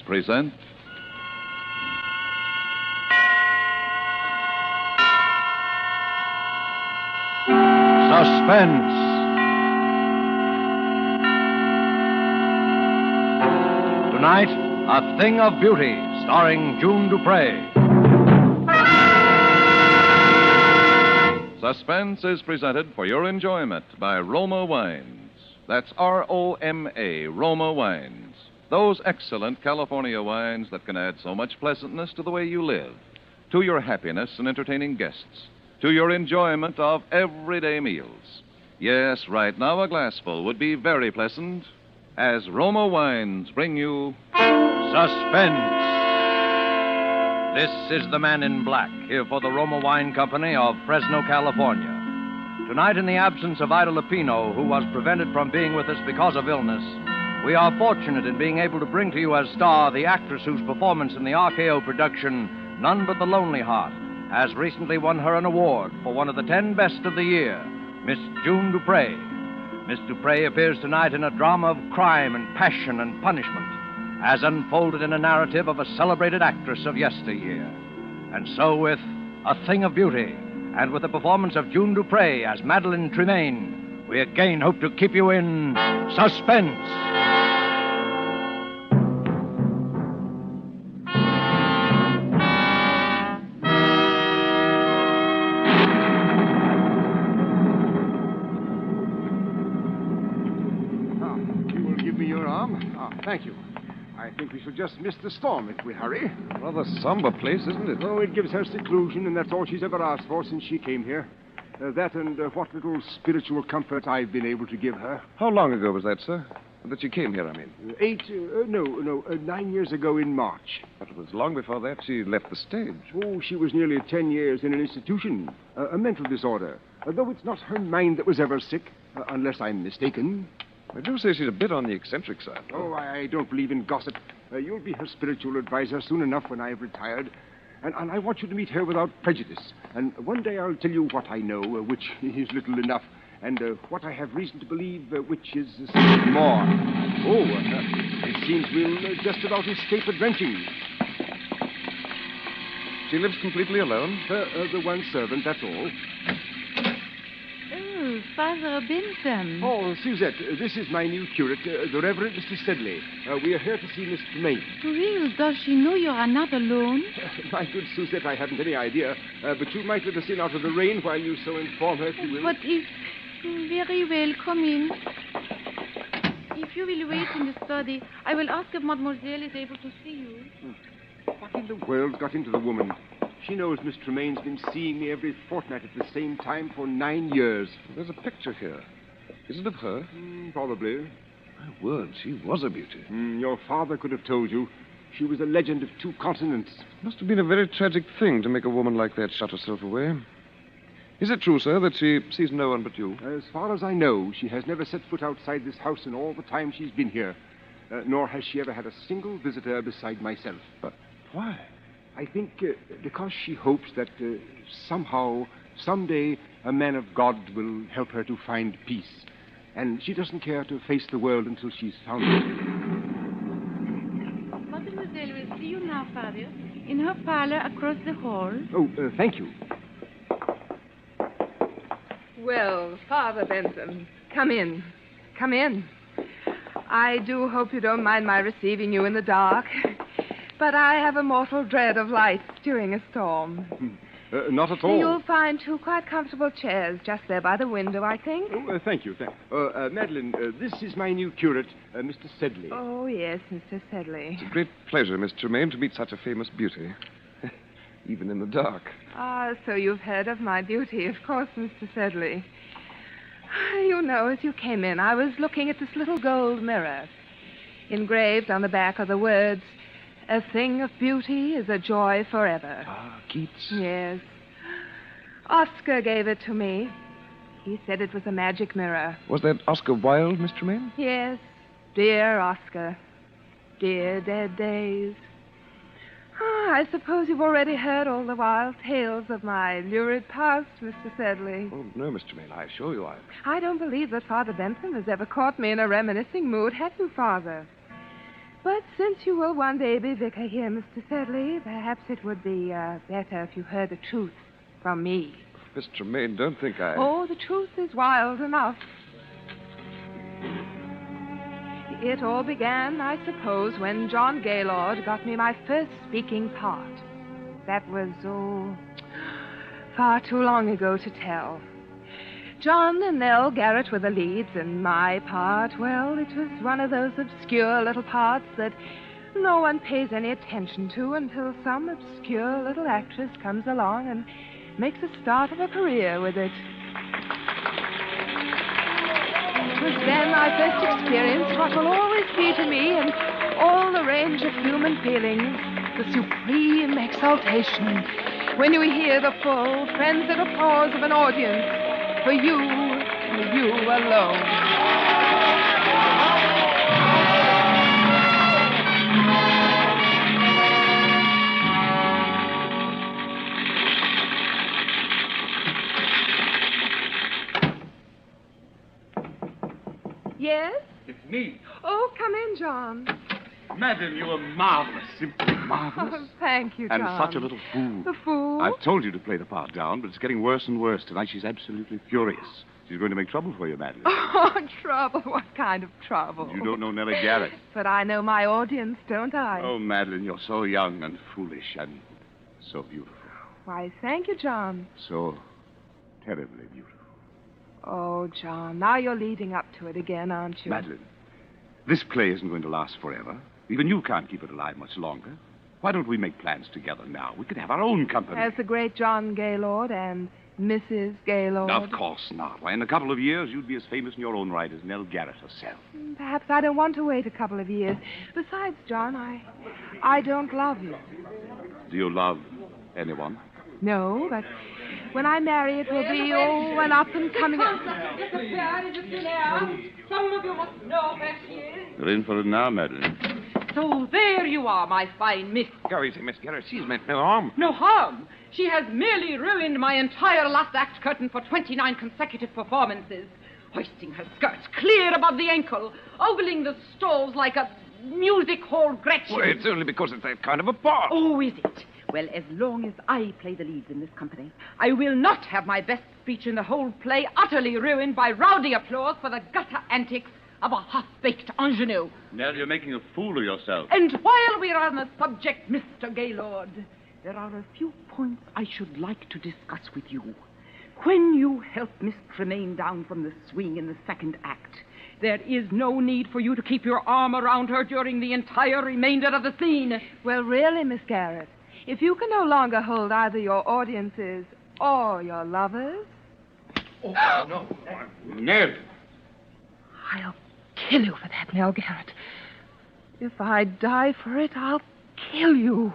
present Suspense. Tonight, A Thing of Beauty, starring June Dupree. Suspense is presented for your enjoyment by Roma Wines. That's R-O-M-A, Roma Wines. Those excellent California wines that can add so much pleasantness to the way you live, to your happiness in entertaining guests, to your enjoyment of everyday meals. Yes, right now a glassful would be very pleasant as Roma Wines bring you Suspense. This is the Man in Black, here for the Roma Wine Company of Fresno, California. Tonight, in the absence of Ida Lupino, who was prevented from being with us because of illness, we are fortunate in being able to bring to you as star the actress whose performance in the RKO production, None But the Lonely Heart, has recently won her an award for one of the 10 best of the year, Miss June Dupree. Miss Dupree appears tonight in a drama of crime and passion and punishment, as unfolded in a narrative of a celebrated actress of yesteryear. And so with A Thing of Beauty, and with the performance of June Dupree as Madeleine Tremaine, we again hope to keep you in suspense. You will give me your arm? Thank you. I think we should just miss the storm if we hurry. Rather somber place, isn't it? Oh, it gives her seclusion, and that's all she's ever asked for since she came here. That and what little spiritual comfort I've been able to give her. How long ago was that, sir? That she came here, I mean. 9 years ago in March. But it was long before that she left the stage. Oh, she was nearly 10 years in an institution. A mental disorder. Though it's not her mind that was ever sick, unless I'm mistaken. I do say she's a bit on the eccentric side. Oh, I don't believe in gossip. You'll be her spiritual advisor soon enough when I've retired. And I want you to meet her without prejudice. And one day I'll tell you what I know, which is little enough, and what I have reason to believe, which is more. Oh, it seems we'll just about escape a drenching. She lives completely alone? The one servant, that's all. Oh, Father Bentham. Oh, Suzette, this is my new curate, the Reverend Mr. Sedley. We are here to see Miss Tremaine. Well, does she know you are not alone? My good Suzette, I haven't any idea. But you might let us in out of the rain while you so inform her if you will. But if... Very well, come in. If you will wait in the study, I will ask if Mademoiselle is able to see you. What in the world got into the woman? She knows Miss Tremaine's been seeing me every fortnight at the same time for 9 years. There's a picture here. Is it of her? Probably. My word, she was a beauty. Your father could have told you. She was a legend of 2 continents. Must have been a very tragic thing to make a woman like that shut herself away. Is it true, sir, that she sees no one but you? As far as I know, she has never set foot outside this house in all the time she's been here. Nor has she ever had a single visitor beside myself. But why? I think because she hopes that somehow, someday, a man of God will help her to find peace. And she doesn't care to face the world until she's found it. Mademoiselle will see you now, Father, in her parlor across the hall. Oh, thank you. Well, Father Bentham, come in. Come in. I do hope you don't mind my receiving you in the dark. But I have a mortal dread of light during a storm. Not at all. You'll find 2 quite comfortable chairs just there by the window, I think. Oh, thank you. Madeline, this is my new curate, Mr. Sedley. Oh, yes, Mr. Sedley. It's a great pleasure, Miss Tremaine, to meet such a famous beauty. Even in the dark. Ah, so you've heard of my beauty, of course, Mr. Sedley. You know, as you came in, I was looking at this little gold mirror. Engraved on the back are the words, "A thing of beauty is a joy forever." Ah, Keats. Yes. Oscar gave it to me. He said it was a magic mirror. Was that Oscar Wilde, Miss Tremaine? Yes. Dear Oscar. Dear dead days. I suppose you've already heard all the wild tales of my lurid past, Mr. Sedley. Oh, no, Miss Tremaine, I assure you I don't believe that Father Bentham has ever caught me in a reminiscing mood, have you, Father? But since you will one day be vicar here, Mr. Sedley, perhaps it would be better if you heard the truth from me. Miss Tremaine, don't think I... Oh, the truth is wild enough. It all began, I suppose, when John Gaylord got me my first speaking part. That was, far too long ago to tell. John and Nell Garrett were the leads, and my part, well, it was one of those obscure little parts that no one pays any attention to until some obscure little actress comes along and makes a start of a career with it. It was then I first experienced what will always be to me in all the range of human feelings, the supreme exaltation when you hear the full, frenzied applause of an audience for you alone. Yes? It's me. Oh, come in, John. Madam, you were marvelous. Simply marvelous. Oh, thank you, John. And such a little fool. The fool? I've told you to play the part down, but it's getting worse and worse. Tonight she's absolutely furious. She's going to make trouble for you, Madeline. Oh, trouble? What kind of trouble? You don't know Nellie Garrett. But I know my audience, don't I? Oh, Madeline, you're so young and foolish and so beautiful. Why, thank you, John. So terribly beautiful. Oh, John, now you're leading up to it again, aren't you? Madeline, this play isn't going to last forever. Even you can't keep it alive much longer. Why don't we make plans together now? We could have our own company. As the great John Gaylord and Mrs. Gaylord. Of course not. Why, in a couple of years, you'd be as famous in your own right as Nell Garrett herself. Perhaps I don't want to wait a couple of years. Besides, John, I don't love you. Do you love anyone? No, but when I marry, it will be, an up-and-coming... Some of you must know where she is. You're in for it now, Madeline. So there you are, my fine miss. Go easy, Miss Garrett. She's meant no harm. No harm. She has merely ruined my entire last act curtain for 29 consecutive performances, hoisting her skirts clear above the ankle, ogling the stalls like a music hall Gretchen. Well, it's only because it's that kind of a part. Oh, is it? Well, as long as I play the leads in this company, I will not have my best speech in the whole play utterly ruined by rowdy applause for the gutter antics of a half-baked ingenue. Nell, you're making a fool of yourself. And while we're on the subject, Mr. Gaylord, there are a few points I should like to discuss with you. When you help Miss Tremaine down from the swing in the second act, there is no need for you to keep your arm around her during the entire remainder of the scene. Well, really, Miss Garrett, if you can no longer hold either your audiences or your lovers... Oh, no. Nell. I'll kill you for that, Nell Garrett. If I die for it, I'll kill you.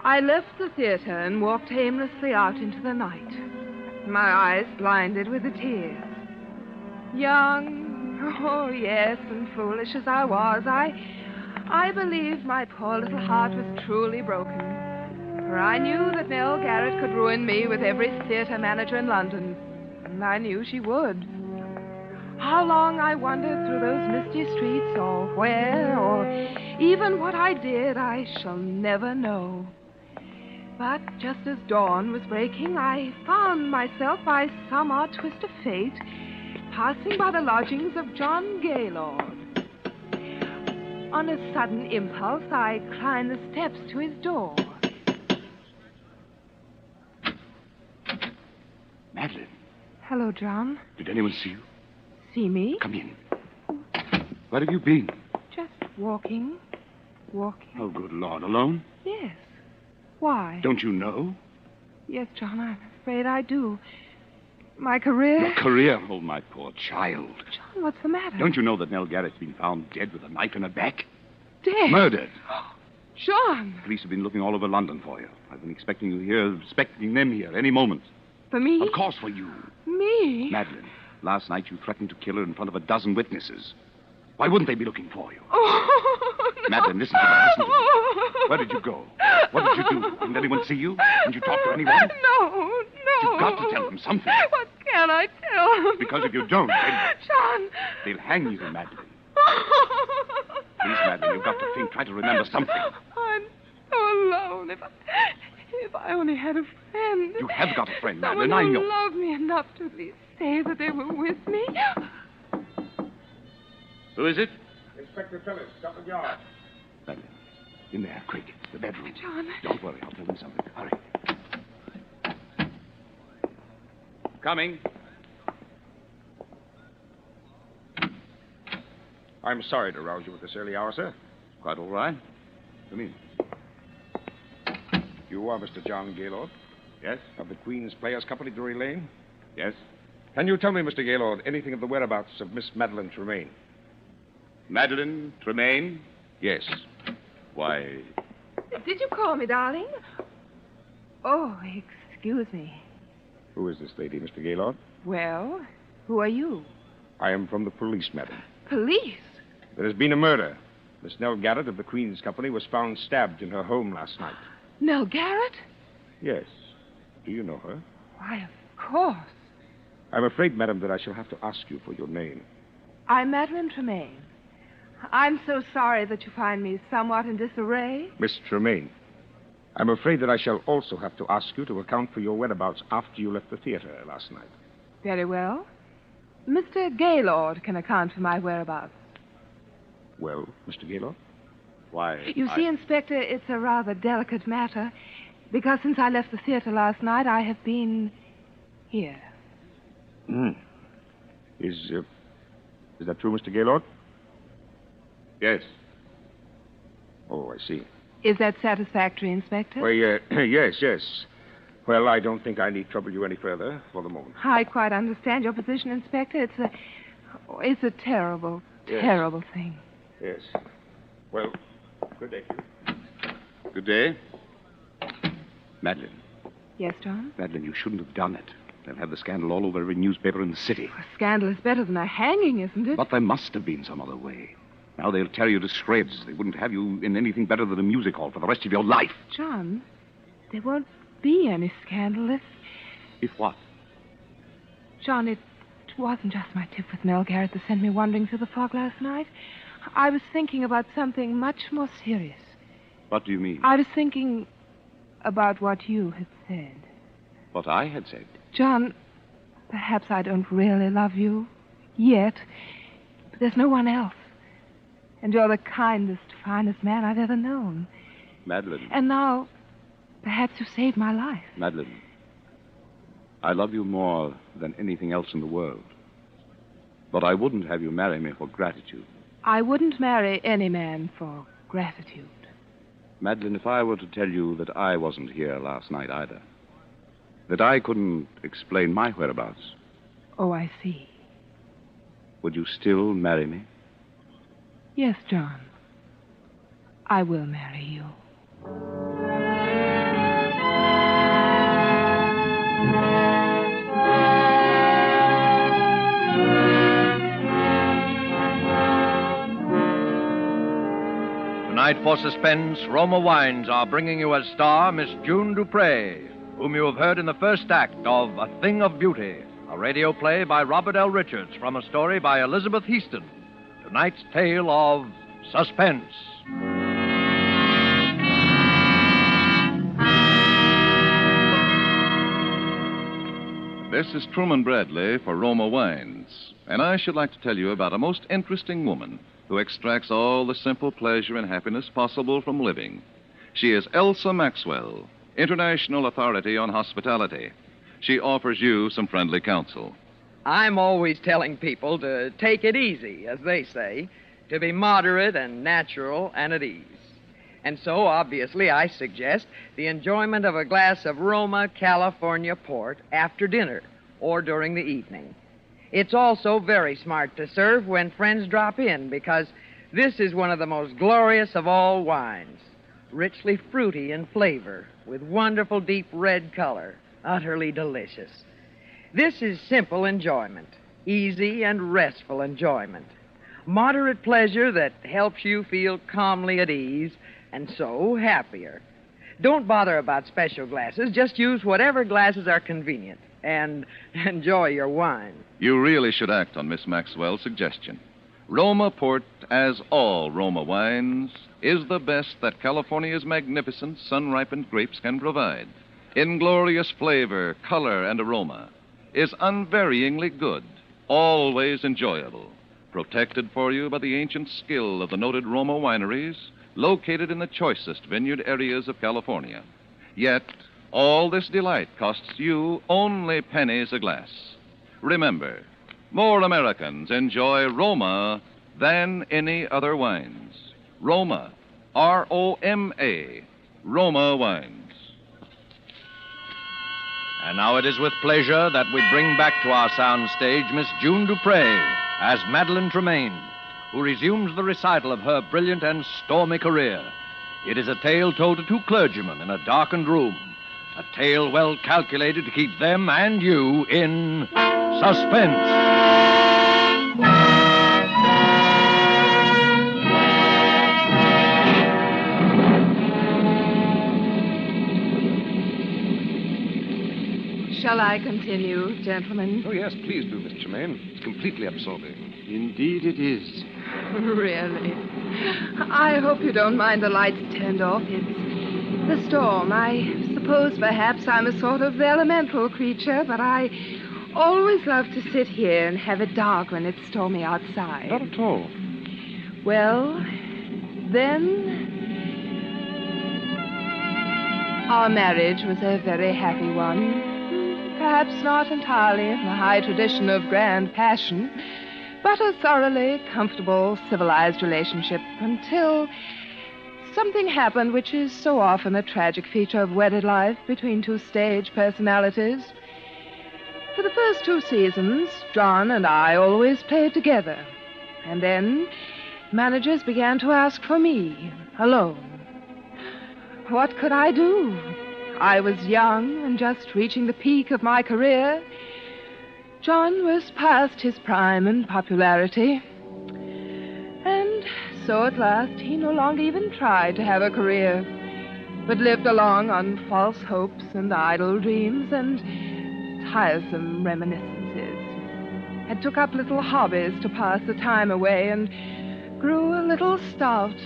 I left the theater and walked aimlessly out into the night, my eyes blinded with the tears. Young, oh yes, and foolish as I was, I believed my poor little heart was truly broken. For I knew that Nell Garrett could ruin me with every theater manager in London. And I knew she would. How long I wandered through those misty streets, or where, or even what I did, I shall never know. But just as dawn was breaking, I found myself, by some odd twist of fate, passing by the lodgings of John Gaylord. On a sudden impulse, I climbed the steps to his door. Madeline. Hello, John. Did anyone see you? See me? Come in. Where have you been? Just walking. Walking. Oh, good Lord. Alone? Yes. Why? Don't you know? Yes, John, I'm afraid I do. My career... Your career? Oh, my poor child. John, what's the matter? Don't you know that Nell Garrett's been found dead with a knife in her back? Dead? Murdered. John! Police have been looking all over London for you. I've been expecting you here, expecting them here any moment. For me? Of course for you. Me? Madeline, last night you threatened to kill her in front of a dozen witnesses. Why wouldn't they be looking for you? Oh, no. Madeline, listen to me. Listen to me. Where did you go? What did you do? Didn't anyone see you? Didn't you talk to anyone? No. you've got to tell them something. What can I tell them? Because if you don't, John. they'll hang you, Madeline. Please, Madeline, you've got to think. Try to remember something. I'm so alone. If I only had a friend. You have got a friend, Someone Madeline. I know. who loved me enough to at least say that they were with me. Who is it? Inspector Phillips, Scotland Yard. Madeline, in there, quick. The bedroom. John. Don't worry, I'll tell them something. Hurry. Coming. I'm sorry to rouse you at this early hour, sir. Quite all right. Come in. You are Mr. John Gaylord? Yes? Of the Queen's Players Company, Drury Lane? Yes? Can you tell me, Mr. Gaylord, anything of the whereabouts of Miss Madeline Tremaine? Madeline Tremaine? Yes. Why, Did you call me, darling? Oh, excuse me. Who is this lady, Mr. Gaylord? Well, who are you? I am from the police, madam. Police? There has been a murder. Miss Nell Garrett of the Queen's Company was found stabbed in her home last night. Nell Garrett? Yes. Do you know her? Why, of course. I'm afraid, madam, that I shall have to ask you for your name. I'm Madeline Tremaine. I'm so sorry that you find me somewhat in disarray. Miss Tremaine. I'm afraid that I shall also have to ask you to account for your whereabouts after you left the theater last night. Very well. Mr. Gaylord can account for my whereabouts. Well, Mr. Gaylord? why... You see, Inspector, it's a rather delicate matter, because since I left the theater last night, I have been here. Is that true, Mr. Gaylord? Yes. Oh, I see. Is that satisfactory, Inspector? Well, yes. Well, I don't think I need trouble you any further for the moment. I quite understand your position, Inspector. It's a terrible, terrible thing. Yes. Well, good day to you. Good day. Madeline. Yes, John? Madeline, you shouldn't have done it. They'll have the scandal all over every newspaper in the city. A scandal is better than a hanging, isn't it? But there must have been some other way. Now they'll tear you to shreds. They wouldn't have you in anything better than a music hall for the rest of your life. John, there won't be any scandal If what? John, it wasn't just my tip with Nell Garrett that sent me wandering through the fog last night. I was thinking about something much more serious. What do you mean? I was thinking about what you had said. What I had said. John, perhaps I don't really love you yet, but there's no one else. And you're the kindest, finest man I've ever known. Madeline. And now, perhaps you saved my life. Madeline, I love you more than anything else in the world. But I wouldn't have you marry me for gratitude. I wouldn't marry any man for gratitude. Madeline, if I were to tell you that I wasn't here last night either, that I couldn't explain my whereabouts, Oh, I see. would you still marry me? Yes, John. I will marry you. Tonight for Suspense, Roma Wines are bringing you as star Miss June Dupre, whom you have heard in the first act of A Thing of Beauty, a radio play by Robert L. Richards from a story by Elizabeth Heaston. Tonight's tale of Suspense. This is Truman Bradley for Roma Wines, and I should like to tell you about a most interesting woman who extracts all the simple pleasure and happiness possible from living. She is Elsa Maxwell, International Authority on Hospitality. She offers you some friendly counsel. I'm always telling people to take it easy, as they say, to be moderate and natural and at ease. And so, obviously, I suggest the enjoyment of a glass of Roma California port after dinner or during the evening. It's also very smart to serve when friends drop in, because this is one of the most glorious of all wines, richly fruity in flavor, with wonderful deep red color, utterly delicious. This is simple enjoyment, easy and restful enjoyment, moderate pleasure that helps you feel calmly at ease and so happier. Don't bother about special glasses. Just use whatever glasses are convenient. And enjoy your wine. You really should act on Miss Maxwell's suggestion. Roma Port, as all Roma wines, is the best that California's magnificent sun-ripened grapes can provide. In glorious flavor, color, and aroma, is unvaryingly good, always enjoyable, protected for you by the ancient skill of the noted Roma wineries located in the choicest vineyard areas of California. Yet, all this delight costs you only pennies a glass. Remember, more Americans enjoy Roma than any other wines. Roma, R-O-M-A, Roma wines. And now it is with pleasure that we bring back to our sound stage Miss June Dupre as Madeline Tremaine, who resumes the recital of her brilliant and stormy career. It is a tale told to two clergymen in a darkened room, a tale well calculated to keep them and you in suspense. Shall I continue, gentlemen? Oh, yes, please do, Miss Tremaine. It's completely absorbing. Indeed it is. Really? I hope you don't mind the lights turned off. It's the storm. I suppose perhaps I'm a sort of elemental creature, but I always love to sit here and have it dark when it's stormy outside. Not at all. Well, then, our marriage was a very happy one. Perhaps not entirely in the high tradition of grand passion, but a thoroughly comfortable, civilized relationship until something happened which is so often a tragic feature of wedded life between two stage personalities. For the first 2 seasons, John and I always played together. And then managers began to ask for me, alone. What could I do? I was young and just reaching the peak of my career. John was past his prime in popularity. And so at last he no longer even tried to have a career, but lived along on false hopes and idle dreams and tiresome reminiscences. And took up little hobbies to pass the time away and grew a little stout.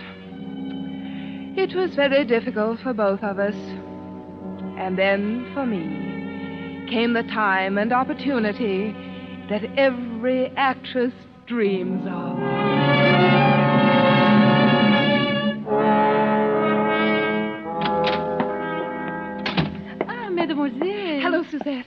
It was very difficult for both of us. And then, for me, came the time and opportunity that every actress dreams of. Ah, mademoiselle. Hello, Suzette.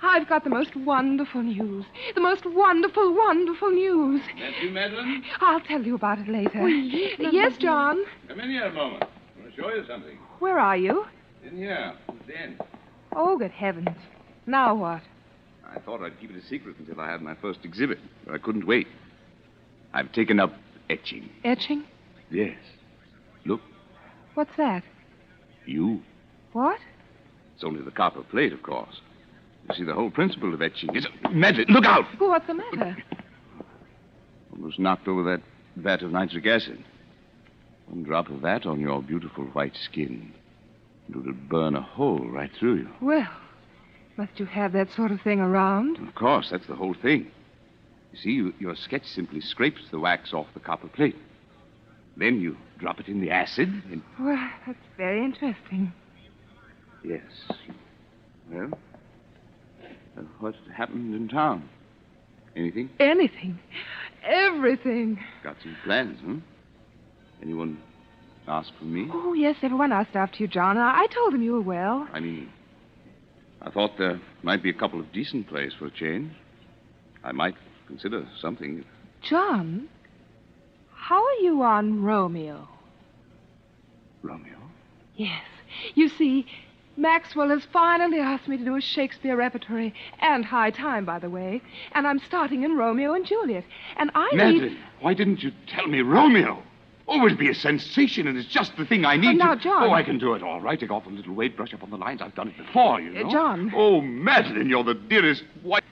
I've got the most wonderful news. The most wonderful, wonderful news. That's you, Madeline? I'll tell you about it later. Oui, Yes, John? Come in here a moment. I want to show you something. Where are you? In here. Then. Oh, good heavens. Now what? I thought I'd keep it a secret until I had my first exhibit, but I couldn't wait. I've taken up etching. Etching? Yes. Look, What's that? you. What? It's only the copper plate, of course. You see, the whole principle of etching is... Madeline, look out! What's the matter? Almost knocked over that vat of nitric acid. One drop of that on your beautiful white skin. It would burn a hole right through you. Well, must you have that sort of thing around? Of course, that's the whole thing. You see, your sketch simply scrapes the wax off the copper plate. Then you drop it in the acid and... Well, that's very interesting. Yes. Well, what happened in town? Anything? Anything. Everything. Got some plans, huh? Anyone ask for me? Oh, yes, everyone asked after you, John. I told them you were well. I mean, I thought there might be a couple of decent plays for a change. I might consider something. John, how are you on Romeo? Romeo? Yes. You see, Maxwell has finally asked me to do a Shakespeare repertory, and high time, by the way. And I'm starting in Romeo and Juliet. And I Madeline, why didn't you tell me Romeo? Oh, it'll be a sensation, and it's just the thing I need. Now, John. Oh, I can do it all right. Take off a little weight, brush up on the lines. I've done it before, you know. John. Oh, Madeline, you're the dearest wife.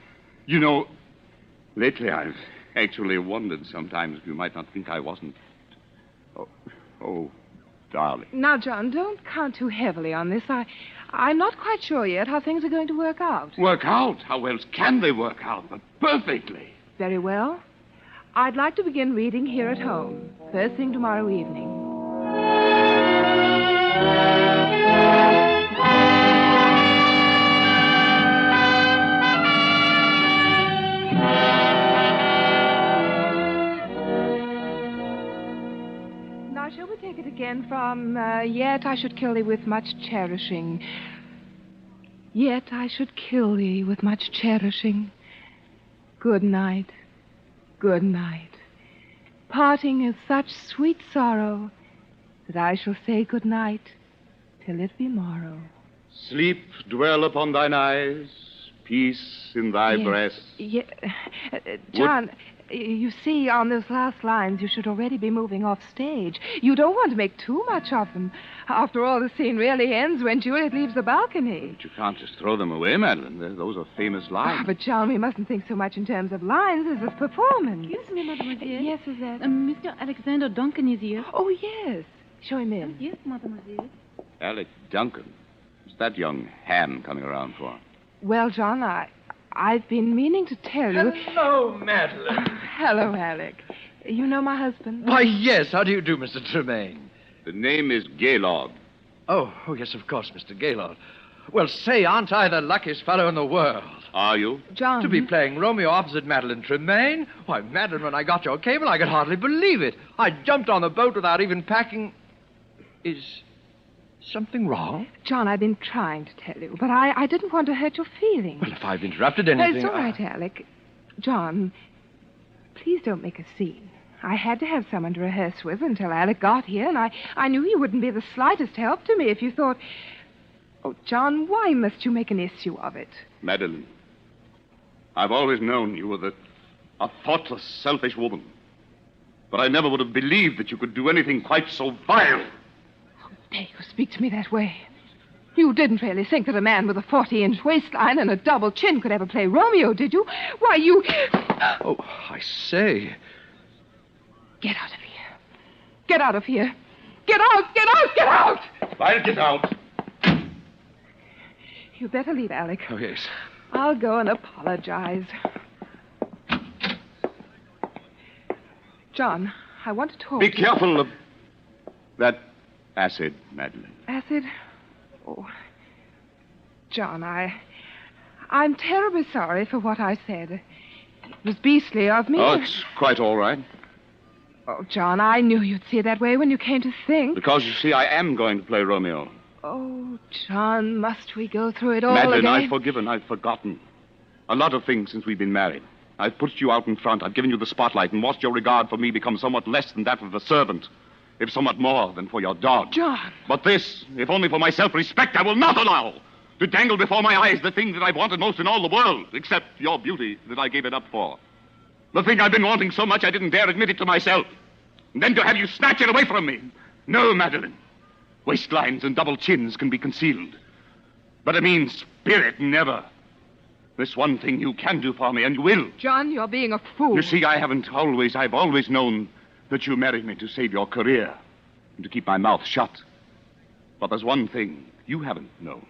You know, lately I've actually wondered sometimes if you might not think I wasn't. Oh, darling. Now, John, don't count too heavily on this. I'm not quite sure yet how things are going to work out. Work out? How else can they work out? But perfectly. Very well. I'd like to begin reading here at home, first thing tomorrow evening. Now, shall we take it again from, yet I should kill thee with much cherishing. Yet I should kill thee with much cherishing. Good night. Good night. Parting is such sweet sorrow that I shall say good night till it be morrow. Sleep dwell upon thine eyes, peace in thy breast. John, you see, on those last lines, you should already be moving off stage. You don't want to make too much of them. After all, the scene really ends when Juliet leaves the balcony. But you can't just throw them away, Madeline. Those are famous lines. But, John, we mustn't think so much in terms of lines as of performance. Excuse me, mademoiselle. Yes, Suzette? Mr. Alexander Duncan is here. Oh, yes. Show him in. Yes, mademoiselle. Alec Duncan. What's that young ham coming around for? Well, John, I've been meaning to tell you... Hello, Madeline. Hello, Alec. You know my husband? Why, yes. How do you do, Mr. Tremaine? The name is Gaylord. Oh, yes, of course, Mr. Gaylord. Well, say, aren't I the luckiest fellow in the world? Are you? John. To be playing Romeo opposite Madeline Tremaine? Why, Madeline, when I got your cable, I could hardly believe it. I jumped on the boat without even packing. Is something wrong? John, I've been trying to tell you, but I didn't want to hurt your feelings. Well, if I've interrupted anything... It's all right, Alec. John, please don't make a scene. I had to have someone to rehearse with until Alec got here, and I knew you wouldn't be the slightest help to me if you thought... Oh, John, why must you make an issue of it? Madeline, I've always known you were a thoughtless, selfish woman. But I never would have believed that you could do anything quite so vile. How dare you speak to me that way? You didn't really think that a man with a 40-inch waistline and a double chin could ever play Romeo, did you? Why, you... Oh, I say... Get out of here. Get out of here. Get out! Get out! Get out! I'll get out. You better leave, Alec. Oh, yes. I'll go and apologize. John, I want to talk Be to you. careful of that acid, Madeline. Acid? Oh, John, I'm terribly sorry for what I said. It was beastly of me. Oh, it's quite all right. Oh, John, I knew you'd see it that way when you came to think. Because, you see, I am going to play Romeo. Oh, John, must we go through it all Madeline, again? I've forgiven. I've forgotten. A lot of things since we've been married. I've put you out in front. I've given you the spotlight and watched your regard for me become somewhat less than that of a servant, if somewhat more than for your dog. John! But this, if only for my self-respect, I will not allow. To dangle before my eyes the thing that I've wanted most in all the world, except your beauty that I gave it up for. The thing I've been wanting so much I didn't dare admit it to myself. And then to have you snatch it away from me. No, Madeline. Waistlines and double chins can be concealed. But a mean spirit, never. This one thing you can do for me, and you will. John, you're being a fool. You see, I've always known that you married me to save your career and to keep my mouth shut. But there's one thing you haven't known.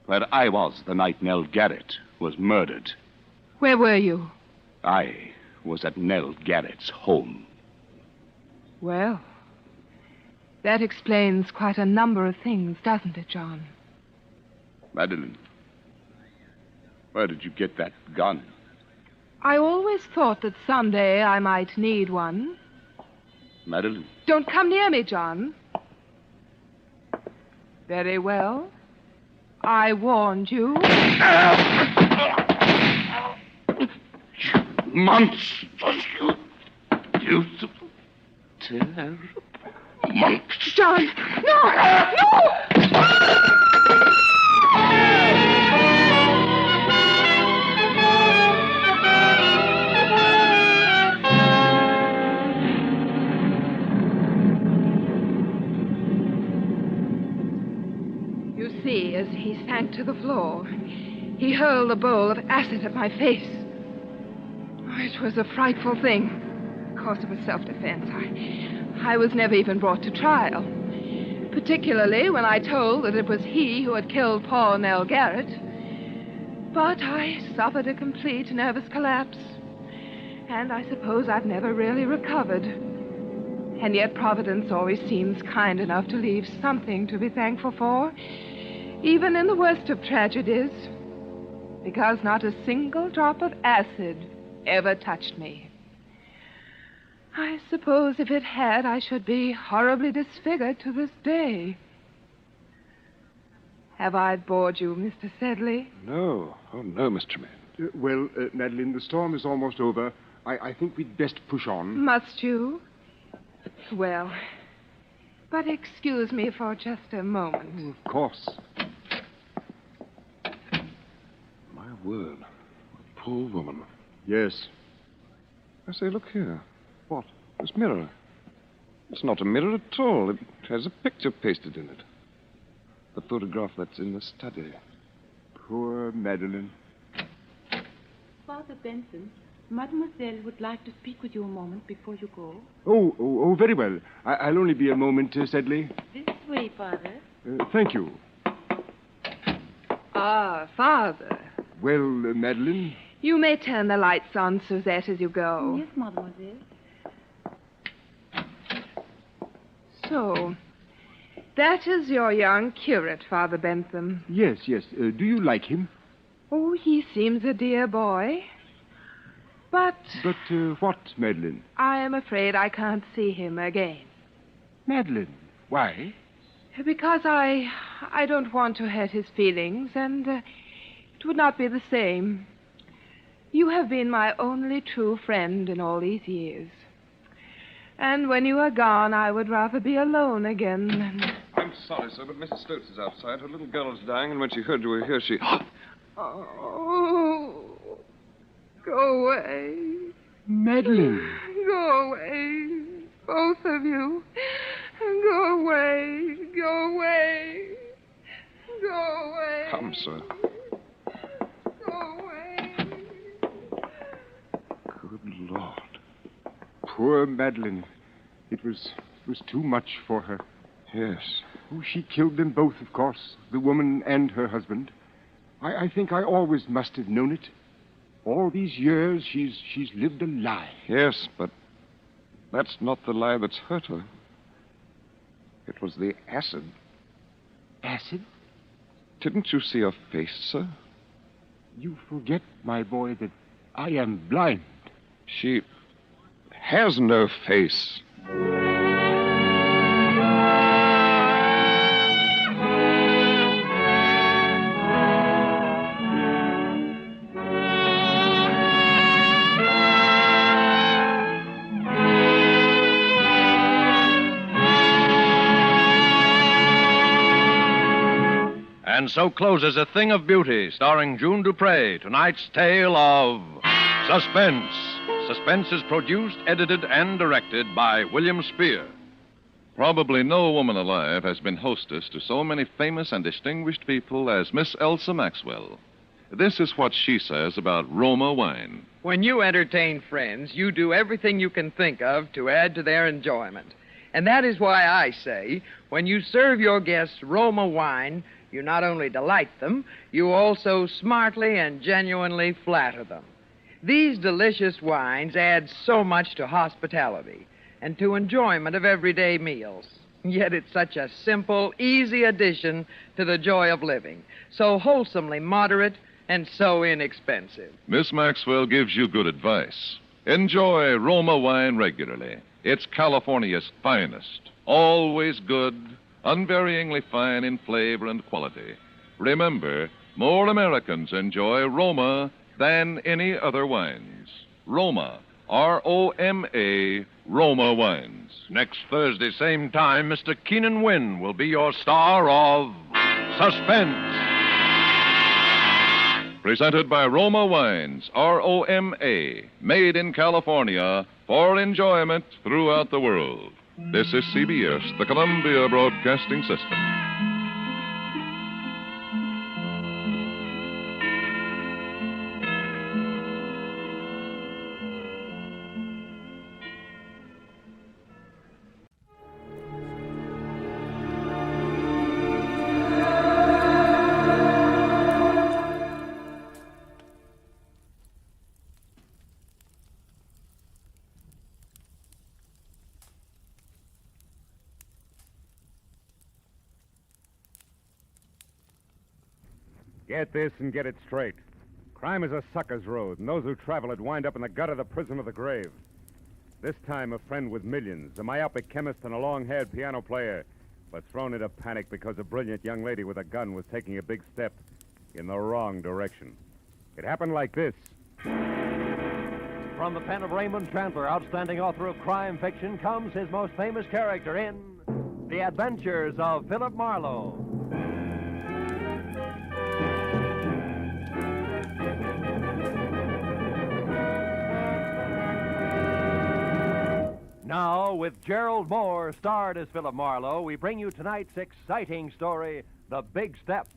Where I was the night Nell Garrett was murdered. Where were you? I was at Nell Garrett's home. Well, that explains quite a number of things, doesn't it, John? Madeline, where did you get that gun? I always thought that someday I might need one. Madeline? Don't come near me, John. Very well. I warned you. Monsters, you beautiful, terrible monsters. John! No! No! You see, as he sank to the floor, he hurled a bowl of acid at my face. It was a frightful thing. Of course, it was self-defense. I was never even brought to trial. particularly when I told that it was he who had killed Paul Nell Garrett. But I suffered a complete nervous collapse, and I suppose I've never really recovered. And yet Providence always seems kind enough to leave something to be thankful for, even in the worst of tragedies, because not a single drop of acid ever touched me. I suppose if it had, I should be horribly disfigured to this day. Have I bored you, Mr. Sedley? No. Oh, no, Miss Tremaine. Well, Madeline, the storm is almost over. I think we'd best push on. Must you? Well, but excuse me for just a moment. Oh, of course. My word. A poor woman. Yes. I say, look here. What? This mirror. It's not a mirror at all. It has a picture pasted in it. The photograph that's in the study. Poor Madeline. Father Benson, Mademoiselle would like to speak with you a moment before you go. Oh, very well. I'll only be a moment, Sedley. This way, Father. Thank you. Ah, Father. Well, Madeline? You may turn the lights on, Suzette, as you go. Yes, Mademoiselle. So, that is your young curate, Father Bentham. Yes. Do you like him? Oh, he seems a dear boy. But what, Madeline? I am afraid I can't see him again. Madeline? Why? Because I don't want to hurt his feelings, and it would not be the same. You have been my only true friend in all these years. And when you are gone, I would rather be alone again than... I'm sorry, sir, but Mrs. Stokes is outside. Her little girl is dying, and when she heard you were here, she... Oh, go away. Madeline. Go away, both of you. Go away, go away. Go away. Come, sir. Go away. Good Lord. Poor Madeline. It was too much for her. Yes. Oh, she killed them both, of course, the woman and her husband. I think I always must have known it. All these years, she's lived a lie. Yes, but that's not the lie that's hurt her. It was the acid. Acid? Didn't you see her face, sir? You forget, my boy, that I am blind. She has no face. And so closes A Thing of Beauty, starring June Dupree, tonight's tale of Suspense. Suspense is produced, edited, and directed by William Spear. Probably no woman alive has been hostess to so many famous and distinguished people as Miss Elsa Maxwell. This is what she says about Roma wine. When you entertain friends, you do everything you can think of to add to their enjoyment. And that is why I say, when you serve your guests Roma wine, you not only delight them, you also smartly and genuinely flatter them. These delicious wines add so much to hospitality and to enjoyment of everyday meals. Yet it's such a simple, easy addition to the joy of living, so wholesomely moderate and so inexpensive. Miss Maxwell gives you good advice. Enjoy Roma wine regularly. It's California's finest. Always good, unvaryingly fine in flavor and quality. Remember, more Americans enjoy Roma than any other wines. Roma, R-O-M-A, Roma wines. Next Thursday, same time, Mr. Keenan Wynn will be your star of Suspense. Presented by Roma Wines, R-O-M-A, made in California for enjoyment throughout the world. This is CBS, the Columbia Broadcasting System. Get this and get it straight. Crime is a sucker's road, and those who travel it wind up in the gut of the prison of the grave. This time, a friend with millions, a myopic chemist and a long-haired piano player, was thrown into panic because a brilliant young lady with a gun was taking a big step in the wrong direction. It happened like this. From the pen of Raymond Chandler, outstanding author of crime fiction, comes his most famous character in The Adventures of Philip Marlowe. Now, with Gerald Moore starred as Philip Marlowe, we bring you tonight's exciting story, The Big Step.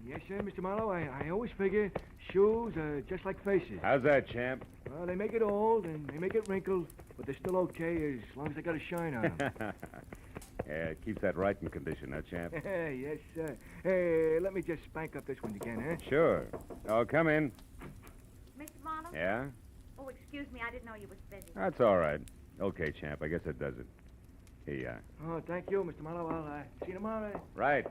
Yes, sir, Mr. Marlowe. I always figure shoes are just like faces. How's that, champ? Well, they make it old and they make it wrinkled, but they're still okay as long as they got a shine on them. Yeah, it keeps that right in condition, huh, champ? Yes, sir. Hey, let me just spank up this one again, huh? Sure. Oh, come in. Mr. Marlowe? Yeah? Oh, excuse me. I didn't know you was busy. That's all right. Okay, champ. I guess that does it. Here you are. Oh, thank you, Mr. Marlowe. I'll see you tomorrow. Right.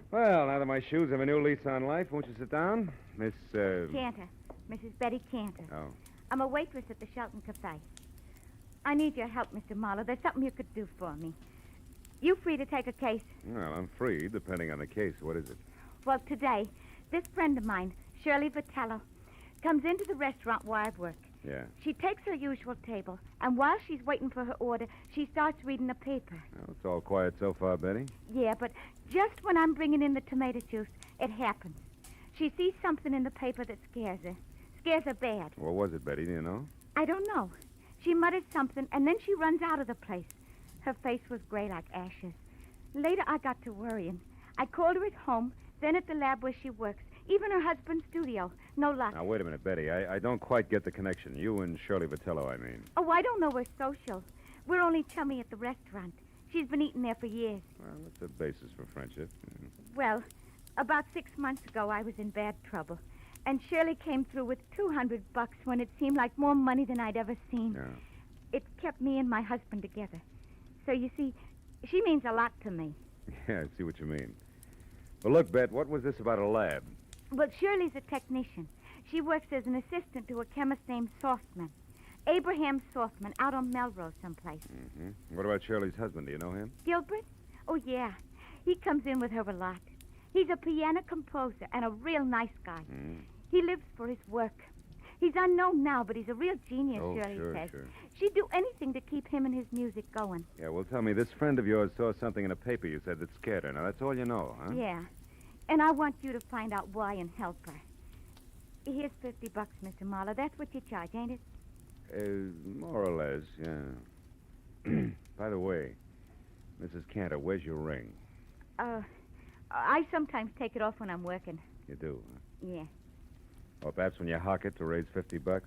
Well, now that my shoes have a new lease on life, won't you sit down? Miss, Cantor. Mrs. Betty Cantor. Oh. I'm a waitress at the Shelton Cafe. I need your help, Mr. Marlowe. There's something you could do for me. You free to take a case? Well, I'm free, depending on the case. What is it? Well, today, this friend of mine, Shirley Vitello, comes into the restaurant where I work. Yeah. She takes her usual table, and while she's waiting for her order, she starts reading the paper. Well, it's all quiet so far, Betty. Yeah, but just when I'm bringing in the tomato juice, it happens. She sees something in the paper that scares her. Scares her bad. What was it, Betty? Do you know? I don't know. She muttered something, and then she runs out of the place. Her face was gray like ashes. Later, I got to worrying. I called her at home, then at the lab where she works, even her husband's studio. No luck. Now, wait a minute, Betty. I don't quite get the connection. You and Shirley Vitello, I mean. Oh, I don't know we're social. We're only chummy at the restaurant. She's been eating there for years. Well, that's a basis for friendship. Well, about 6 months ago, I was in bad trouble. And Shirley came through with $200 when it seemed like more money than I'd ever seen. Yeah. It kept me and my husband together. So, you see, she means a lot to me. Yeah, I see what you mean. Well, look, Bet, what was this about a lab? Well, Shirley's a technician. She works as an assistant to a chemist named Softman. Abraham Softman, out on Melrose someplace. Mm-hmm. What about Shirley's husband? Do you know him? Gilbert? Oh, yeah. He comes in with her a lot. He's a piano composer and a real nice guy. Mm. He lives for his work. He's unknown now, but he's a real genius, Oh, Shirley sure, says. sure. She'd do anything to keep him and his music going. Yeah, well, tell me, this friend of yours saw something in a paper you said that scared her. Now, that's all you know, huh? Yeah. And I want you to find out why and help her. Here's $50, Mr. Marlowe. That's what you charge, ain't it? More or less, yeah. By the way, Mrs. Cantor, where's your ring? I sometimes take it off when I'm working. You do, huh? Yeah. Or perhaps when you hock it to raise $50?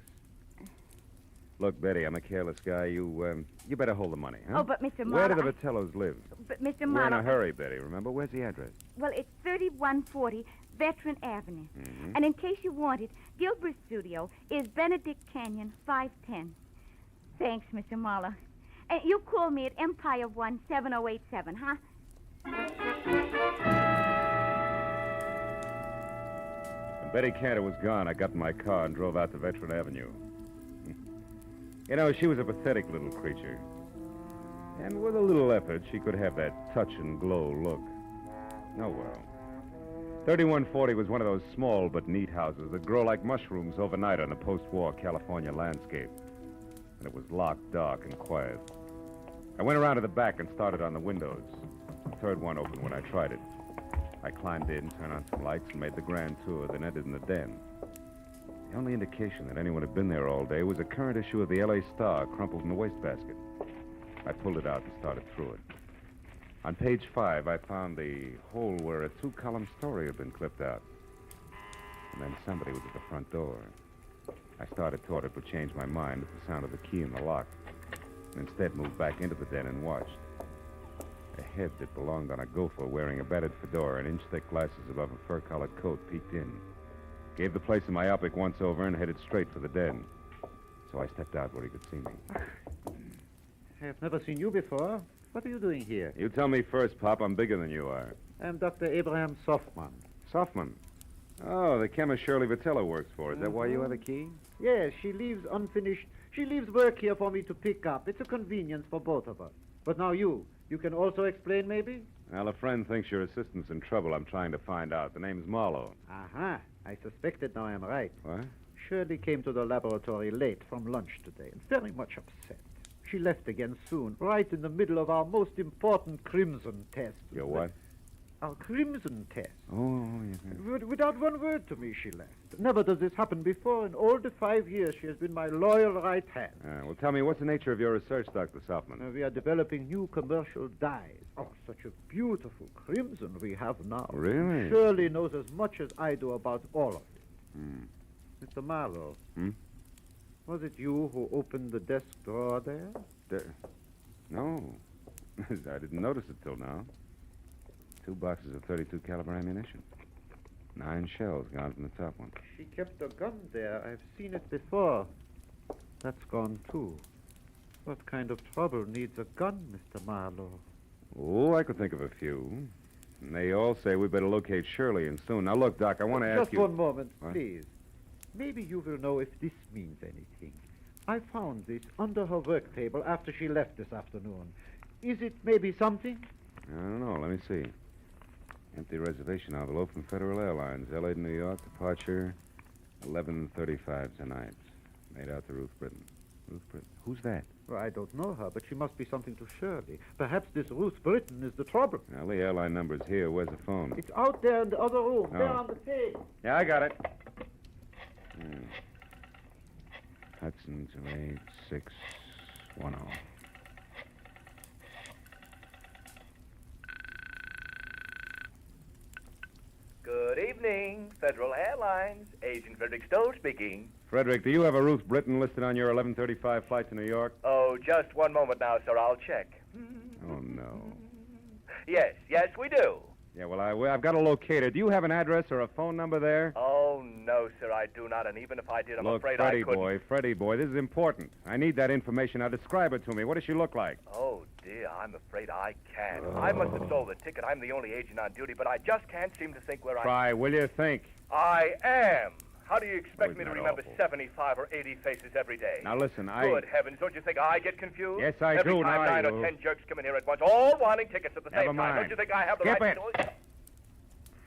Look, Betty, I'm a careless guy. You better hold the money, huh? Oh, but Mr. Where Marlowe... do the Vitellos live? But Mr. We're Marlowe... in a hurry, Betty, remember? Where's the address? Well, it's 3140 Veteran Avenue. Mm-hmm. And in case you want it, Gilbert's studio is Benedict Canyon, 510. Thanks, Mr. Marlowe. And you call me at Empire 17087, huh? When Betty Cantor was gone, I got in my car and drove out to Veteran Avenue. You know, she was a pathetic little creature. And with a little effort, she could have that touch and glow look. Oh, well. 3140 was one of those small but neat houses that grow like mushrooms overnight on a post-war California landscape. And it was locked, dark, and quiet. I went around to the back and started on the windows. The third one opened when I tried it. I climbed in, turned on some lights, and made the grand tour, then entered in the den. The only indication that anyone had been there all day was a current issue of the L.A. Star crumpled in the wastebasket. I pulled it out and started through it. On page 5, I found the hole where a 2-column story had been clipped out. And then somebody was at the front door. I started toward it, but changed my mind at the sound of the key in the lock. And instead moved back into the den and watched. A head that belonged on a gopher wearing a battered fedora and inch-thick glasses above a fur-collared coat peeked in. Gave the place a myopic once-over and headed straight for the den. So I stepped out where he could see me. I have never seen you before. What are you doing here? You tell me first, Pop. I'm bigger than you are. I'm Dr. Abraham Softman. Softman? Oh, the chemist Shirley Vitello works for. Is that why you have a key? Yes, she leaves unfinished. She leaves work here for me to pick up. It's a convenience for both of us. But now you can also explain, maybe? Well, a friend thinks your assistant's in trouble. I'm trying to find out. The name's Marlowe. Aha. I suspected now I'm right. What? Shirley came to the laboratory late from lunch today and very much upset. She left again soon, right in the middle of our most important crimson test. Your what? Our crimson test. Oh, yes. Without one word to me, she left. Never does this happen before. In all the 5 years, she has been my loyal right hand. Well, tell me, what's the nature of your research, Dr. Softman? We are developing new commercial dyes. Oh, such a beautiful crimson we have now. Really? Shirley knows as much as I do about all of it. Mr. Marlowe. Was it you who opened the desk drawer there? No. I didn't notice it till now. 2 boxes of .32 caliber ammunition. 9 shells gone from the top one. She kept a gun there. I've seen it before. That's gone, too. What kind of trouble needs a gun, Mr. Marlowe? Oh, I could think of a few. And they all say we better locate Shirley, and soon. Now, look, Doc, I want to ask you... Just one moment, what? Please. Maybe you will know if this means anything. I found this under her work table after she left this afternoon. Is it maybe something? I don't know. Let me see. Empty reservation envelope from Federal Airlines, L.A. to New York, departure 11:35 tonight. Made out to Ruth Britton. Ruth Britton? Who's that? Well, I don't know her, but she must be something to Shirley. Perhaps this Ruth Britton is the trouble. Well, the airline number's here. Where's the phone? It's out there in the other room, there Oh. on the table. Yeah, I got it. Hudson 28610. Good evening, Federal Airlines. Agent Frederick Stowe speaking. Frederick, do you have a Ruth Britton listed on your 11:35 flight to New York? Oh, just one moment now, sir. I'll check. Oh, no. Yes, we do. Yeah, well, I've got to locate her. Do you have an address or a phone number there? Oh, no, sir, I do not. And even if I did, I'm Look, afraid Freddie I couldn't. Freddie boy, this is important. I need that information. Now, describe it to me. What does she look like? Oh, dear, I'm afraid I can't. I must have sold the ticket. I'm the only agent on duty, but I just can't seem to think where Try, will you think? I am. How do you expect me to that remember awful? 75 or 80 faces every day? Now, listen, Good heavens, don't you think I get confused? Yes, I every do. Time Now 9 I or do. 10 jerks come in here at once, all wanting tickets at the Never same time. mind. Don't you think I have the Skip right it. to do it?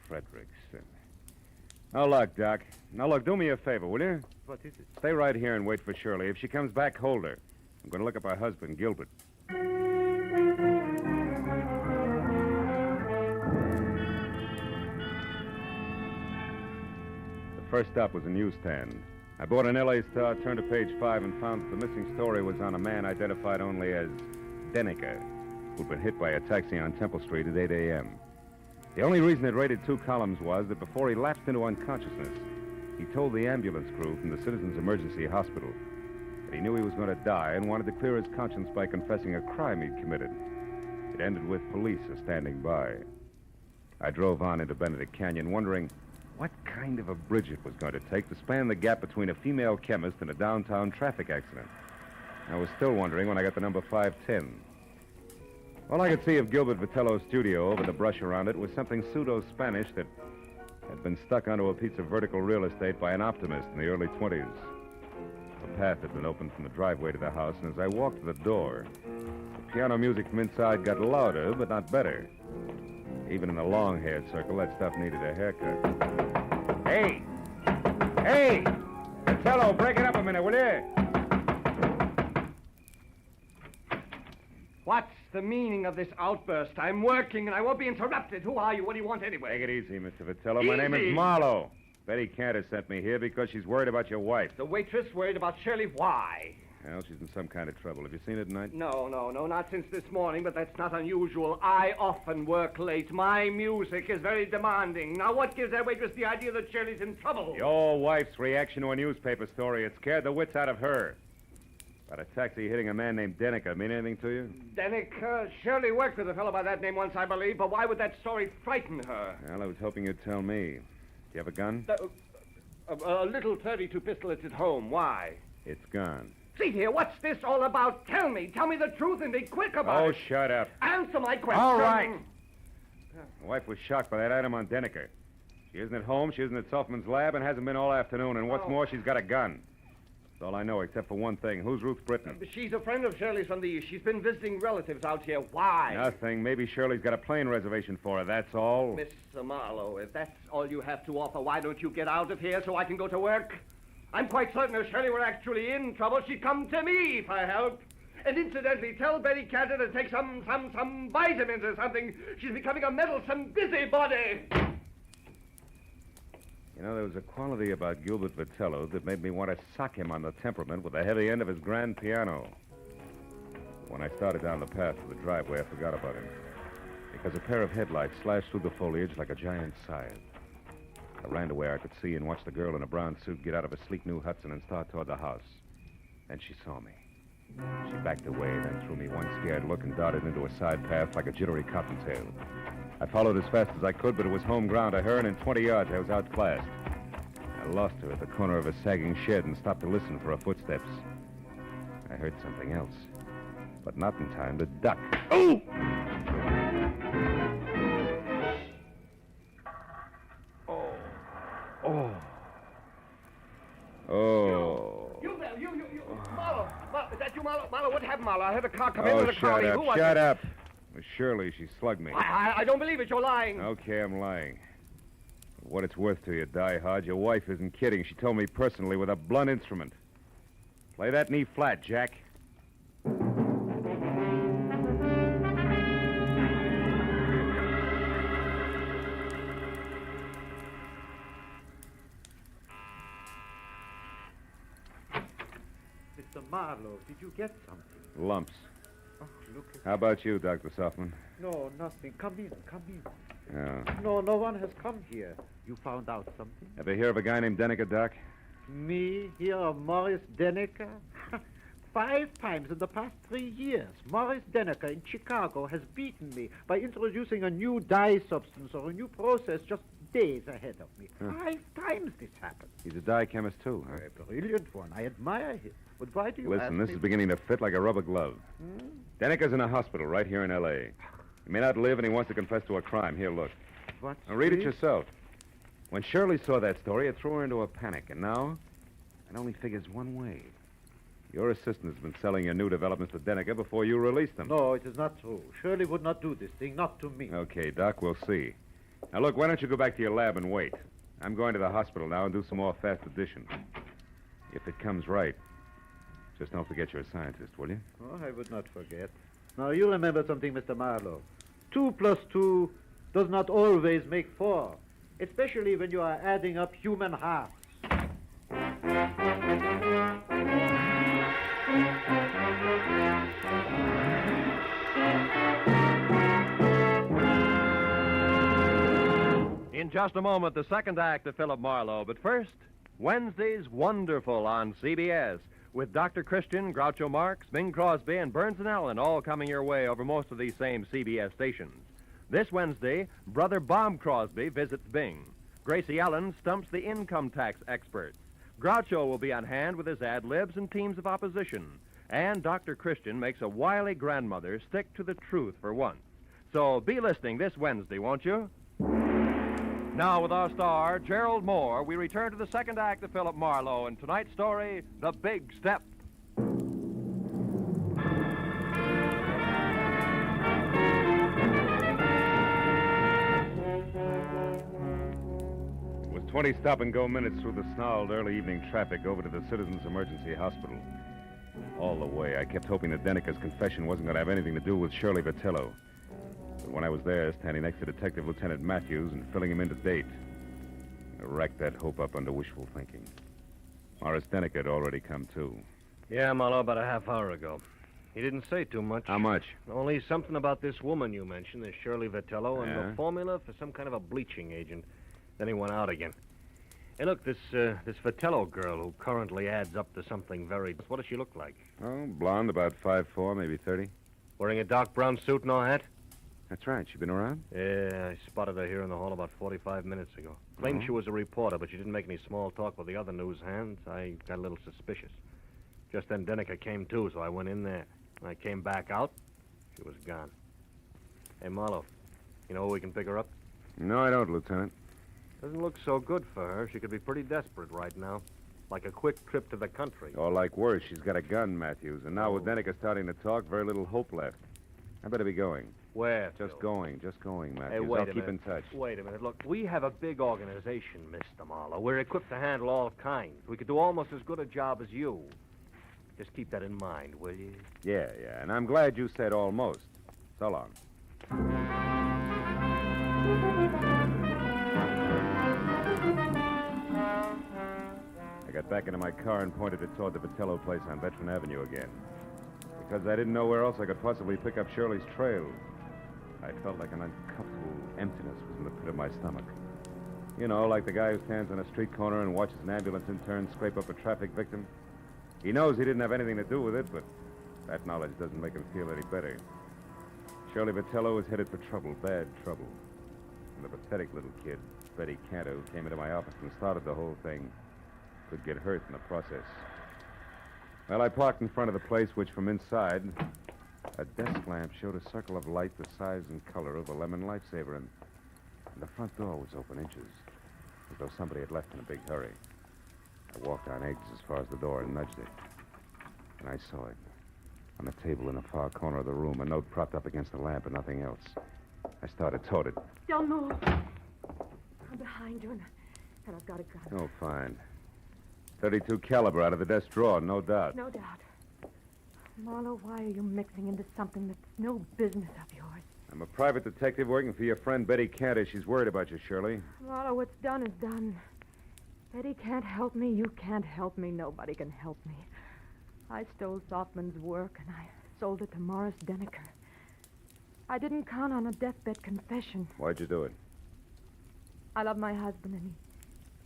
Frederickson. Now, look, Doc. Now, look, do me a favor, will you? What is it? Stay right here and wait for Shirley. If she comes back, hold her. I'm going to look up her husband, Gilbert. The first stop was a newsstand. I bought an L.A. Star, turned to page 5, and found that the missing story was on a man identified only as Denneker, who'd been hit by a taxi on Temple Street at 8 a.m. The only reason it rated 2 columns was that before he lapsed into unconsciousness, he told the ambulance crew from the Citizens Emergency Hospital that he knew he was going to die and wanted to clear his conscience by confessing a crime he'd committed. It ended with police standing by. I drove on into Benedict Canyon, wondering what kind of a bridge it was going to take to span the gap between a female chemist and a downtown traffic accident. I was still wondering when I got to number 510. All I could see of Gilbert Vitello's studio over the brush around it was something pseudo-Spanish that had been stuck onto a piece of vertical real estate by an optimist in the early 20s. A path had been opened from the driveway to the house, and as I walked to the door, the piano music from inside got louder, but not better. Even in the long-haired circle, that stuff needed a haircut. Hey! Hey! Vitello, break it up a minute, will you? What's the meaning of this outburst? I'm working and I won't be interrupted. Who are you? What do you want anyway? Take it easy, Mr. Vitello. My name Easy? is Marlowe. Betty Cantor sent me here because she's worried about your wife. The waitress worried about Shirley. Why? Well, she's in some kind of trouble. Have you seen her tonight? No, not since this morning, but that's not unusual. I often work late. My music is very demanding. Now, what gives that waitress the idea that Shirley's in trouble? Your wife's reaction to a newspaper story, it scared the wits out of her. About a taxi hitting a man named Denica mean anything to you? Denica? Shirley worked with a fellow by that name once, I believe, but why would that story frighten her? Well, I was hoping you'd tell me. Do you have a gun? A little .32 pistol that's at home. Why? It's gone. See here, what's this all about? Tell me the truth and be quick about it. Oh, shut up. Answer my question. All right. My wife was shocked by that item on Denica. She isn't at home, she isn't at Selfman's lab, and hasn't been all afternoon. And what's more, she's got a gun. That's all I know, except for one thing. Who's Ruth Britton? She's a friend of Shirley's from the East. She's been visiting relatives out here. Why? Nothing. Maybe Shirley's got a plane reservation for her, that's all. Mr. Marlowe, if that's all you have to offer, why don't you get out of here so I can go to work? I'm quite certain if Shirley were actually in trouble, she'd come to me for help. And incidentally, tell Betty Carter to take some vitamins or something. She's becoming a meddlesome busybody. You know, there was a quality about Gilbert Vitello that made me want to sock him on the temperament with the heavy end of his grand piano. When I started down the path to the driveway, I forgot about him. Because a pair of headlights slashed through the foliage like a giant scythe. I ran to where I could see and watch the girl in a brown suit get out of a sleek new Hudson and start toward the house. Then she saw me. She backed away, then threw me one scared look and darted into a side path like a jittery cottontail. I followed as fast as I could, but it was home ground to her, and in 20 yards I was outclassed. I lost her at the corner of a sagging shed and stopped to listen for her footsteps. I heard something else, but not in time to duck. Oh! Oh. You there, you. Marlowe, is that you, Marlowe? Marlowe, what happened, Marlowe? I heard a car come in with a crowd. Shut up. It was Shirley. She slugged me. I don't believe it. You're lying. Okay, I'm lying. For what it's worth to you, Die Hard, your wife isn't kidding. She told me personally with a blunt instrument. Play that knee flat, Jack. Mr. Marlowe, did you get something? Lumps. Oh, look at... How about you, Dr. Softman? No, nothing. Come in. Yeah. No one has come here. You found out something? Ever hear of a guy named Denica, Doc? Me, hear of Morris Denica? 5 times in the past 3 years, Morris Denica in Chicago has beaten me by introducing a new dye substance or a new process just days ahead of me. Huh. 5 times this happened. He's a dye chemist, too, huh? A brilliant one. I admire him. But why do you Listen, ask this me? is beginning to fit like a rubber glove. Denica's in a hospital right here in L.A. He may not live, and he wants to confess to a crime. Here, look. What's Now, read it this? yourself. When Shirley saw that story, it threw her into a panic, and now it only figures one way. Your assistant has been selling your new developments to Denica before you released them. No, it is not true. Shirley would not do this thing, not to me. Okay, Doc, we'll see. Now, look, why don't you go back to your lab and wait? I'm going to the hospital now and do some more fast addition. If it comes right, just don't forget you're a scientist, will you? Oh, I would not forget. Now, you remember something, Mr. Marlowe. 2 plus 2 does not always make 4, especially when you are adding up human halves. In just a moment, the second act of Philip Marlowe. But first, Wednesday's Wonderful on CBS, with Dr. Christian, Groucho Marx, Bing Crosby, and Burns and Allen all coming your way over most of these same CBS stations. This Wednesday, Brother Bob Crosby visits Bing. Gracie Allen stumps the income tax experts. Groucho will be on hand with his ad-libs and teams of opposition. And Dr. Christian makes a wily grandmother stick to the truth for once. So be listening this Wednesday, won't you? Now, with our star, Gerald Moore, we return to the second act of Philip Marlowe and tonight's story, The Big Step. It was 20 stop-and-go minutes through the snarled early evening traffic over to the Citizens Emergency Hospital. All the way, I kept hoping that Denica's confession wasn't going to have anything to do with Shirley Vitello. But when I was there, standing next to Detective Lieutenant Matthews and filling him in to date, I racked that hope up under wishful thinking. Morris Denica had already come, too. Yeah, Marlowe, about a half hour ago. He didn't say too much. How much? Only something about this woman you mentioned, this Shirley Vitello, and Yeah? the formula for some kind of a bleaching agent. Then he went out again. Hey, look, this Vitello girl who currently adds up to something very... What does she look like? Oh, blonde, about 5'4", maybe 30. Wearing a dark brown suit, no hat? That's right. She been around? Yeah, I spotted her here in the hall about 45 minutes ago. Claimed Oh. she was a reporter, but she didn't make any small talk with the other news hands. I got a little suspicious. Just then Denica came too, so I went in there. When I came back out, she was gone. Hey, Marlowe, you know where we can pick her up? No, I don't, Lieutenant. Doesn't look so good for her. She could be pretty desperate right now. Like a quick trip to the country. Or like worse, she's got a gun, Matthews. And now with Denica starting to talk, very little hope left. I better be going. Where? Just going, Matthews. Hey, wait I'll a keep in minute. touch. Wait a minute. Look, we have a big organization, Mr. Marlowe. We're equipped to handle all kinds. We could do almost as good a job as you. Just keep that in mind, will you? Yeah, and I'm glad you said almost. So long. I got back into my car and pointed it toward the Vitello place on Veteran Avenue again. Because I didn't know where else I could possibly pick up Shirley's trail. I felt like an uncomfortable emptiness was in the pit of my stomach. You know, like the guy who stands on a street corner and watches an ambulance intern scrape up a traffic victim. He knows he didn't have anything to do with it, but that knowledge doesn't make him feel any better. Shirley Vitello was headed for trouble, bad trouble. And the pathetic little kid, Betty Cantor, who came into my office and started the whole thing, could get hurt in the process. Well, I parked in front of the place, which from inside, a desk lamp showed a circle of light the size and color of a lemon lifesaver, and the front door was open inches, as though somebody had left in a big hurry. I walked on eggs as far as the door and nudged it. And I saw it. On a table in the far corner of the room, a note propped up against the lamp and nothing else. I started toward it. Don't move. I'm behind you, and I've got a gun. Oh, fine. 32 caliber out of the desk drawer, no doubt. No doubt. Marlowe, why are you mixing into something that's no business of yours? I'm a private detective working for your friend Betty Cantor. She's worried about you, Shirley. Marlowe, what's done is done. Betty can't help me. You can't help me. Nobody can help me. I stole Softman's work, and I sold it to Morris Deneker. I didn't count on a deathbed confession. Why'd you do it? I love my husband, and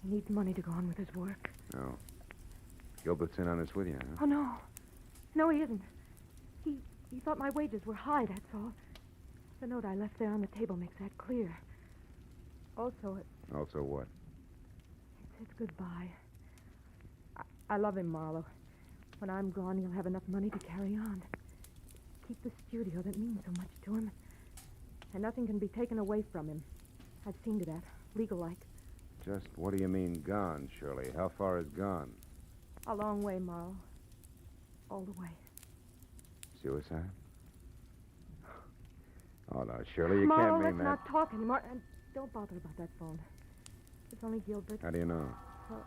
he needs money to go on with his work. No. Gilbert's in on this with you, huh? Oh, no. No, he isn't. He thought my wages were high, that's all. The note I left there on the table makes that clear. Also, Also what? it's goodbye. I love him, Marlowe. When I'm gone, he'll have enough money to carry on. Keep the studio that means so much to him. And nothing can be taken away from him. I've seen to that, legal-like. Just what do you mean gone, Shirley? How far is gone? A long way, Marlowe. All the way. Suicide? Oh, no, Shirley, you Marlowe, can't mean let's that. not talk anymore. And don't bother about that phone. It's only Gilbert. How do you know? Well,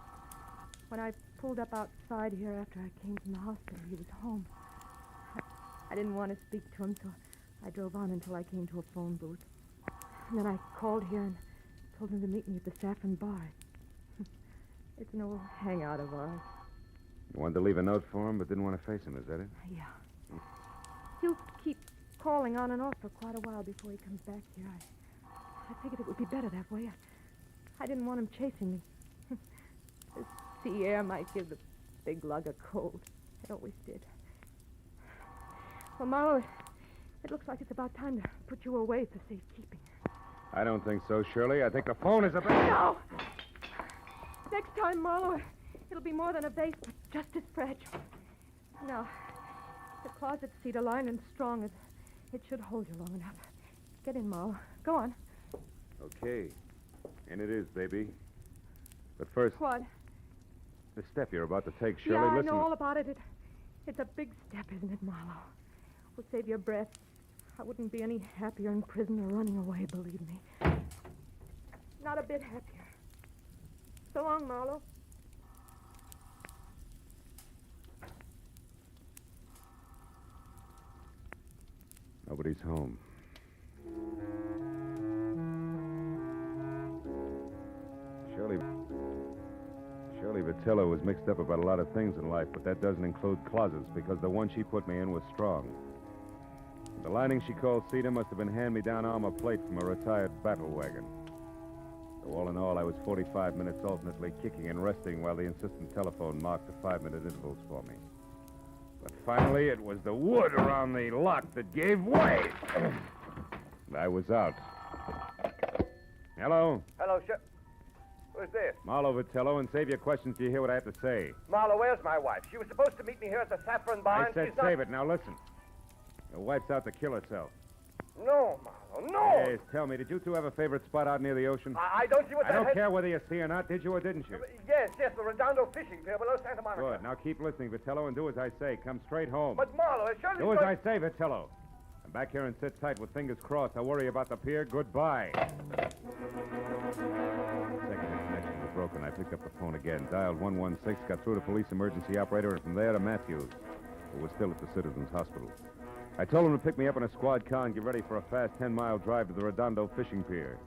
when I pulled up outside here after I came from the hospital, he was home. I didn't want to speak to him, so I drove on until I came to a phone booth. And then I called here and told him to meet me at the Saffron Bar. It's an old hangout of ours. You wanted to leave a note for him, but didn't want to face him, is that it? Yeah. He'll keep calling on and off for quite a while before he comes back here. I figured it would be better that way. I didn't want him chasing me. The sea air might give the big lug a cold. It always did. Well, Marlowe, it looks like it's about time to put you away for safekeeping. I don't think so, Shirley. I think the phone is about... No! Next time, Marlowe, it'll be more than a vase, but just as fragile. No. The closet cedar lined and strong. It should hold you long enough. Get in, Marlowe. Go on. Okay. And it is, baby. But first, What? the step you're about to take, Shirley, Yeah, I listen. know all about it. It's a big step, isn't it, Marlowe? We'll save your breath. I wouldn't be any happier in prison or running away, believe me. Not a bit happier. So long, Marlowe. Nobody's home. Shirley Vitello was mixed up about a lot of things in life, but that doesn't include closets, because the one she put me in was strong. The lining she called cedar must have been hand-me-down armor plate from a retired battle wagon. So all in all, I was 45 minutes alternately kicking and resting while the insistent telephone marked the 5-minute intervals for me. But finally, it was the wood around the lock that gave way. I was out. Hello? Hello, sir. Who's this? Marlowe, Vitello, and save your questions till you hear what I have to say. Marlowe, where's my wife? She was supposed to meet me here at the Saffron Bar. I said she's not... save it. Now listen. Your wife's out to kill herself. No, Marlowe, no! Yes, tell me, did you two have a favorite spot out near the ocean? I don't see what I that don't has... care whether you see or not. Did you or didn't you? Yes, the Redondo fishing pier below Santa Monica. Good. Now keep listening, Vitello, and do as I say. Come straight home. But, Marlowe, it surely... Do as I say, Vitello. Come back here and sit tight with fingers crossed. I worry about the pier. Goodbye. Broken. I picked up the phone again, dialed 116, got through to police emergency operator, and from there to Matthews, who was still at the Citizens Hospital. I told him to pick me up in a squad car and get ready for a fast 10-mile drive to the Redondo fishing pier,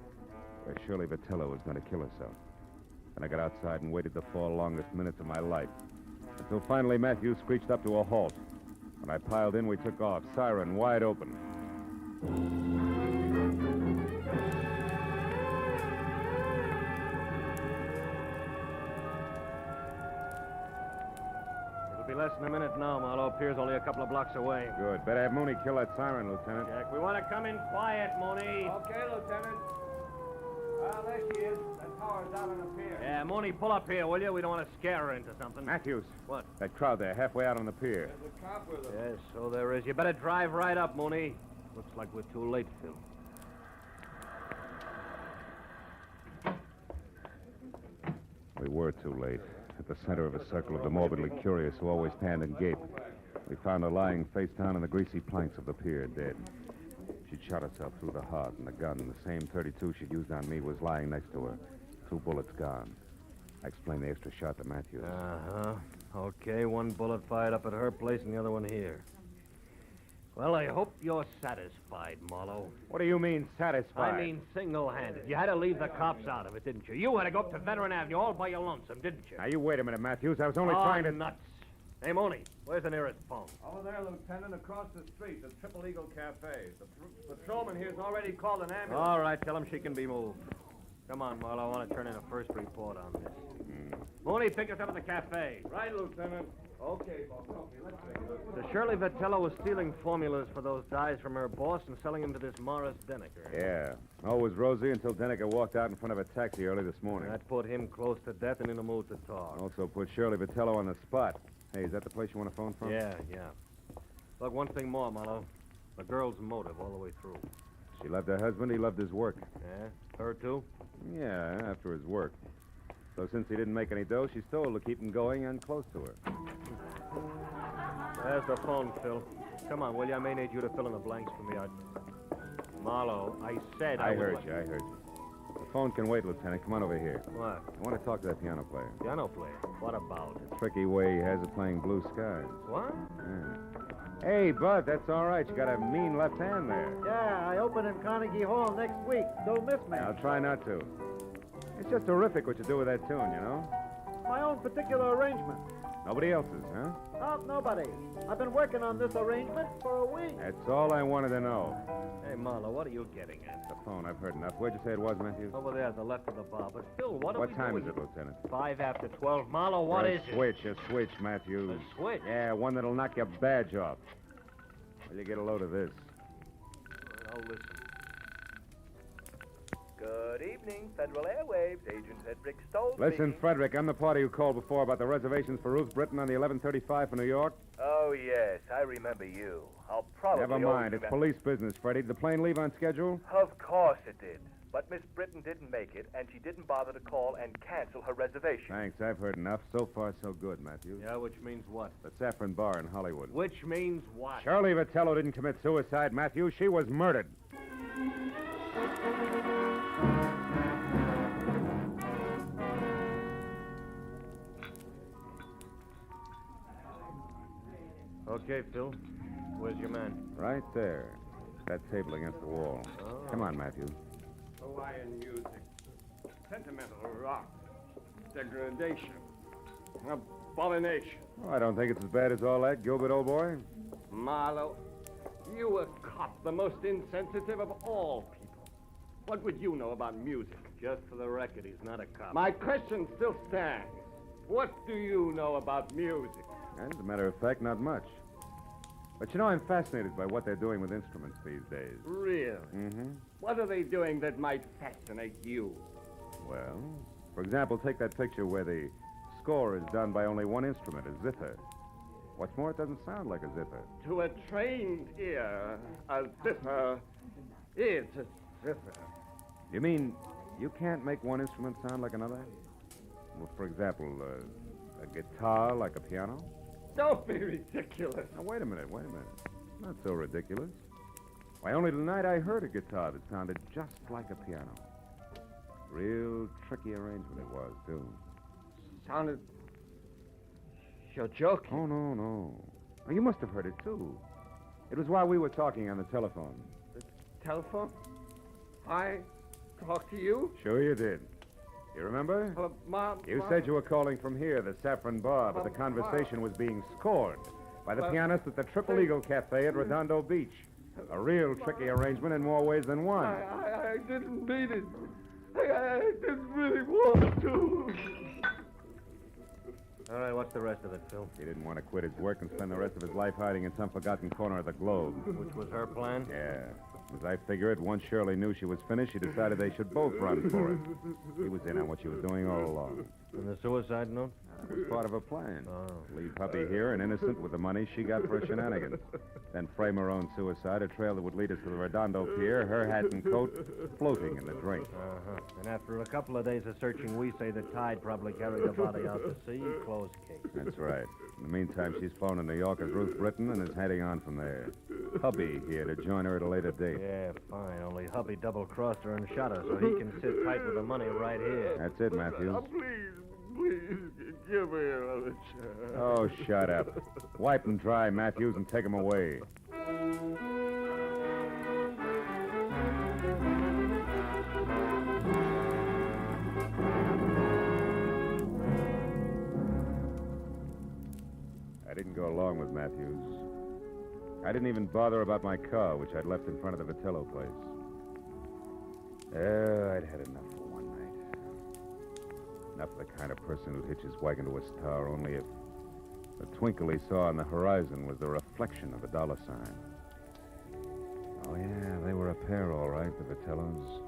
where Shirley Vitello was going to kill herself. And I got outside and waited the 4 longest minutes of my life, until finally Matthews screeched up to a halt. When I piled in, we took off, siren wide open. Be less than a minute now, Marlowe. Pier's only a couple of blocks away. Good. Better have Mooney kill that siren, Lieutenant. Jack, we want to come in quiet, Mooney. Okay, Lieutenant. There she is. That tower's out on the pier. Yeah, Mooney, pull up here, will you? We don't want to scare her into something. Matthews. What? That crowd there, halfway out on the pier. There's a cop with them. Yes, so there is. You better drive right up, Mooney. Looks like we're too late, Phil. We were too late. At the center of a circle of the morbidly curious who always stand and gape, we found her lying face down on the greasy planks of the pier, dead. She'd shot herself through the heart, and the gun, the same .32 she'd used on me, was lying next to her. 2 bullets gone. I explained the extra shot to Matthews. Uh-huh. Okay, 1 bullet fired up at her place and the other one here. Well, I hope you're satisfied, Marlowe. What do you mean, satisfied? I mean single-handed. You had to leave the cops out of it, didn't you? You had to go up to Veteran Avenue all by your lonesome, didn't you? Now, you wait a minute, Matthews. I was only trying to... nuts. Hey, Mooney, where's the nearest phone? Over there, Lieutenant, across the street, the Triple Eagle Cafe. The patrolman here's already called an ambulance. All right, tell him she can be moved. Come on, Marlowe. I want to turn in a first report on this. Mooney, pick us up at the cafe. Right, Lieutenant. Okay, boss. Okay, let's take a look. So Shirley Vitello was stealing formulas for those dyes from her boss and selling them to this Morris Denneker. Yeah. All was rosy until Denneker walked out in front of a taxi early this morning. That put him close to death and in a mood to talk. Also put Shirley Vitello on the spot. Hey, is that the place you want to phone from? Yeah. Look, one thing more, Marlowe. The girl's motive all the way through. She loved her husband. He loved his work. Yeah? Her, too? Yeah, after his work. So since he didn't make any dough, she stole to keep him going and close to her. There's the phone, Phil. Come on, will you? I may need you to fill in the blanks for me. Marlowe, I said I heard you. The phone can wait, Lieutenant. Come on over here. What? I want to talk to that piano player. Piano player? What about? The tricky way he has of playing Blue Skies. What? Yeah. Hey, Bud, that's all right. You got a mean left hand there. Yeah, I open in Carnegie Hall next week. Don't miss me. I'll try not to. It's just terrific what you do with that tune, you know? My own particular arrangement. Nobody else's, huh? Oh, nobody. I've been working on this arrangement for a week. That's all I wanted to know. Hey, Marlowe, what are you getting at? The phone, I've heard enough. Where'd you say it was, Matthews? Over there, at the left of the bar. But Phil, what are we doing? What time is it, Lieutenant? 5 after 12. Marlowe, what is it? A switch, Matthews. A switch? Yeah, one that'll knock your badge off. Will you get a load of this? Oh, listen. Good evening, Federal Airwaves. Agent Frederick Stoll. Listen, Frederick, I'm the party who called before about the reservations for Ruth Britton on the 11:35 for New York. Oh, yes, I remember you. I'll probably... Never mind, it's police business, Freddie. Did the plane leave on schedule? Of course it did. But Miss Britton didn't make it, and she didn't bother to call and cancel her reservation. Thanks, I've heard enough. So far, so good, Matthews. Yeah, which means what? The Saffron Bar in Hollywood. Which means what? Shirley Vitello didn't commit suicide, Matthews. She was murdered. Okay, Phil. Where's your man? Right there. That table against the wall. Oh. Come on, Matthews. Hawaiian music. Sentimental rock. Degradation. Abomination. Oh, I don't think it's as bad as all that, Gilbert, old boy. Marlowe, you a cop, the most insensitive of all people. What would you know about music? Just for the record, he's not a cop. My question still stands. What do you know about music? As a matter of fact, not much. But you know, I'm fascinated by what they're doing with instruments these days. Really? Mm-hmm. What are they doing that might fascinate you? Well, for example, take that picture where the score is done by only one instrument, a zither. What's more, it doesn't sound like a zither. To a trained ear, a zither is a zither. You mean you can't make one instrument sound like another? Well, for example, a guitar like a piano? Don't be ridiculous. Now, wait a minute. Not so ridiculous. Why, only tonight I heard a guitar that sounded just like a piano. Real tricky arrangement it was, too. Sounded... You're joking. Oh, no. Well, you must have heard it, too. It was while we were talking on the telephone. The telephone? I talked to you? Sure you did. You remember? You said you were calling from here, the Saffron Bar, but the conversation was being scored by the pianist at the Triple Eagle Cafe at Redondo Beach. A real tricky arrangement in more ways than one. I didn't mean it. I didn't really want to. All right, what's the rest of it, Phil? He didn't want to quit his work and spend the rest of his life hiding in some forgotten corner of the globe. Which was her plan? Yeah. As I figure it, once Shirley knew she was finished, she decided they should both run for it. He was in on what she was doing all along. And the suicide note? It was part of her plan. Oh. Leave Puppy here and innocent with the money she got for her shenanigans. Then frame her own suicide, a trail that would lead us to the Redondo Pier, her hat and coat floating in the drink. Uh-huh. And after a couple of days of searching, we say the tide probably carried the body out to sea. Closed case. That's right. In the meantime, she's phoned in New York as Ruth Britton and is heading on from there. Hubby here to join her at a later date. Yeah, fine. Only hubby double-crossed her and shot her, so he can sit tight with the money right here. That's it, Matthews. Please, give me another chance. Oh, shut up. Wipe them dry, Matthews, and take them away. I didn't go along with Matthews. I didn't even bother about my car, which I'd left in front of the Vitello place. I'd had enough for one night. Not the kind of person who'd hitch his wagon to a star, only if the twinkle he saw on the horizon was the reflection of a dollar sign. Oh, yeah, they were a pair, all right, the Vitellos.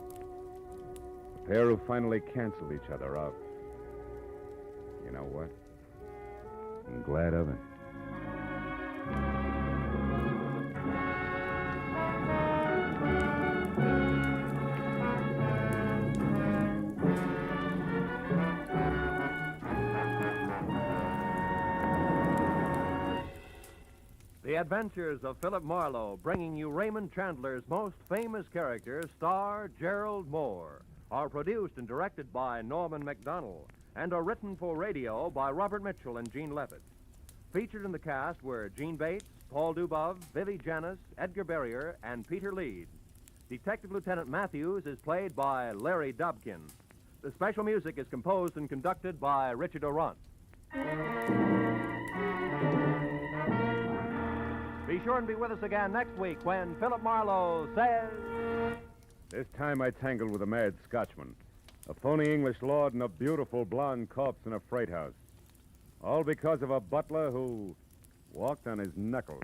A pair who finally canceled each other out. You know what? I'm glad of it. The Adventures of Philip Marlowe, bringing you Raymond Chandler's most famous character, star Gerald Moore, are produced and directed by Norman MacDonald and are written for radio by Robert Mitchell and Gene Levitt. Featured in the cast were Gene Bates, Paul Dubov, Vivi Janis, Edgar Barrier, and Peter Lead. Detective Lieutenant Matthews is played by Larry Dobkin. The special music is composed and conducted by Richard Orant. Be sure and be with us again next week when Philip Marlowe says... This time I tangled with a mad Scotchman, a phony English lord, and a beautiful blonde corpse in a freight house. All because of a butler who walked on his knuckles.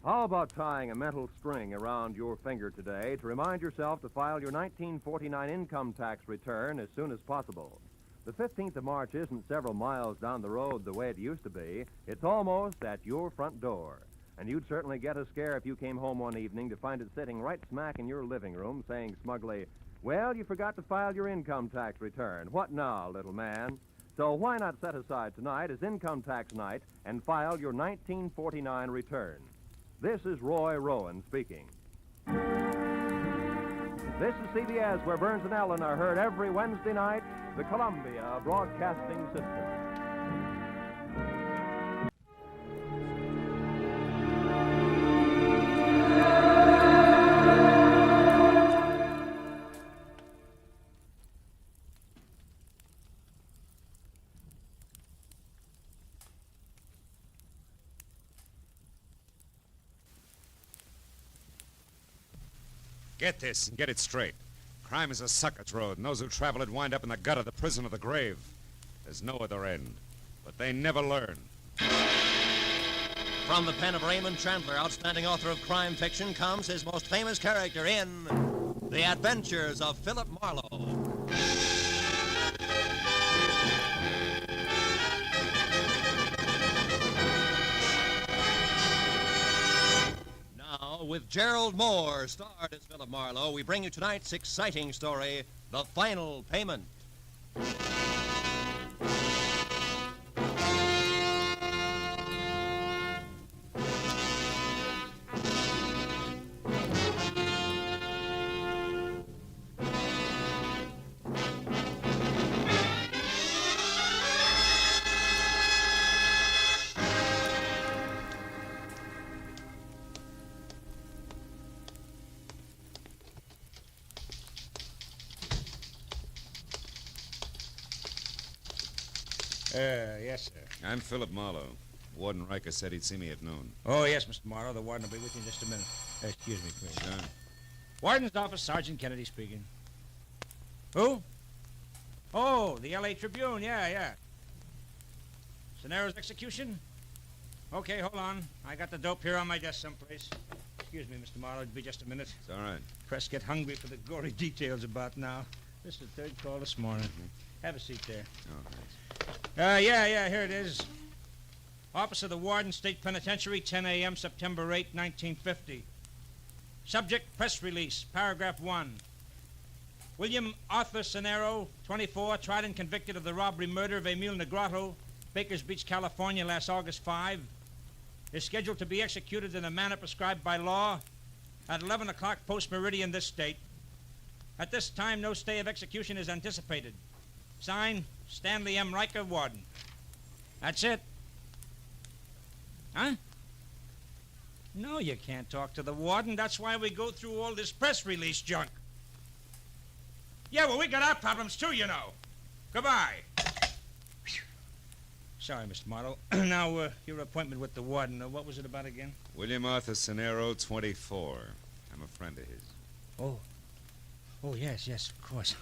How about tying a mental string around your finger today to remind yourself to file your 1949 income tax return as soon as possible? The 15th of March isn't several miles down the road the way it used to be. It's almost at your front door. And you'd certainly get a scare if you came home one evening to find it sitting right smack in your living room saying smugly, "Well, you forgot to file your income tax return. What now, little man?" So why not set aside tonight as income tax night and file your 1949 return? This is Roy Rowan speaking. This is CBS, where Burns and Allen are heard every Wednesday night, the Columbia Broadcasting System. Get this and get it straight. Crime is a sucker's road, and those who travel it wind up in the gutter, the prison, or the grave. There's no other end. But they never learn. From the pen of Raymond Chandler, outstanding author of crime fiction, comes his most famous character in The Adventures of Philip Marlowe. Now, with Gerald Moore, starred as Philip Marlowe, we bring you tonight's exciting story, The Final Payment. Yes, sir. I'm Philip Marlowe. Warden Riker said he'd see me at noon. Oh, yes, Mr. Marlowe. The warden will be with you in just a minute. Excuse me, please. Sure. Warden's office, Sergeant Kennedy speaking. Who? Oh, the L.A. Tribune. Yeah. Sonero's execution? Okay, hold on. I got the dope here on my desk someplace. Excuse me, Mr. Marlowe. It'll be just a minute. It's all right. Press get hungry for the gory details about now. This is the third call this morning. Have a seat there. Oh, thanks. Yeah, here it is. Office of the Warden, State Penitentiary, 10 a.m., September 8, 1950. Subject, press release, paragraph 1. William Arthur Sonero, 24, tried and convicted of the robbery murder of Emil Negrato, Bakers Beach, California, last August 5, is scheduled to be executed in a manner prescribed by law at 11 o'clock post-meridian this date. At this time, no stay of execution is anticipated. Signed, Stanley M. Riker, Warden. That's it. Huh? No, you can't talk to the warden. That's why we go through all this press release junk. Yeah, well, we got our problems, too, you know. Goodbye. Sorry, Mr. Marlowe. Now, your appointment with the warden, what was it about again? William Arthur Sonero, 24. I'm a friend of his. Oh. Oh, yes, of course.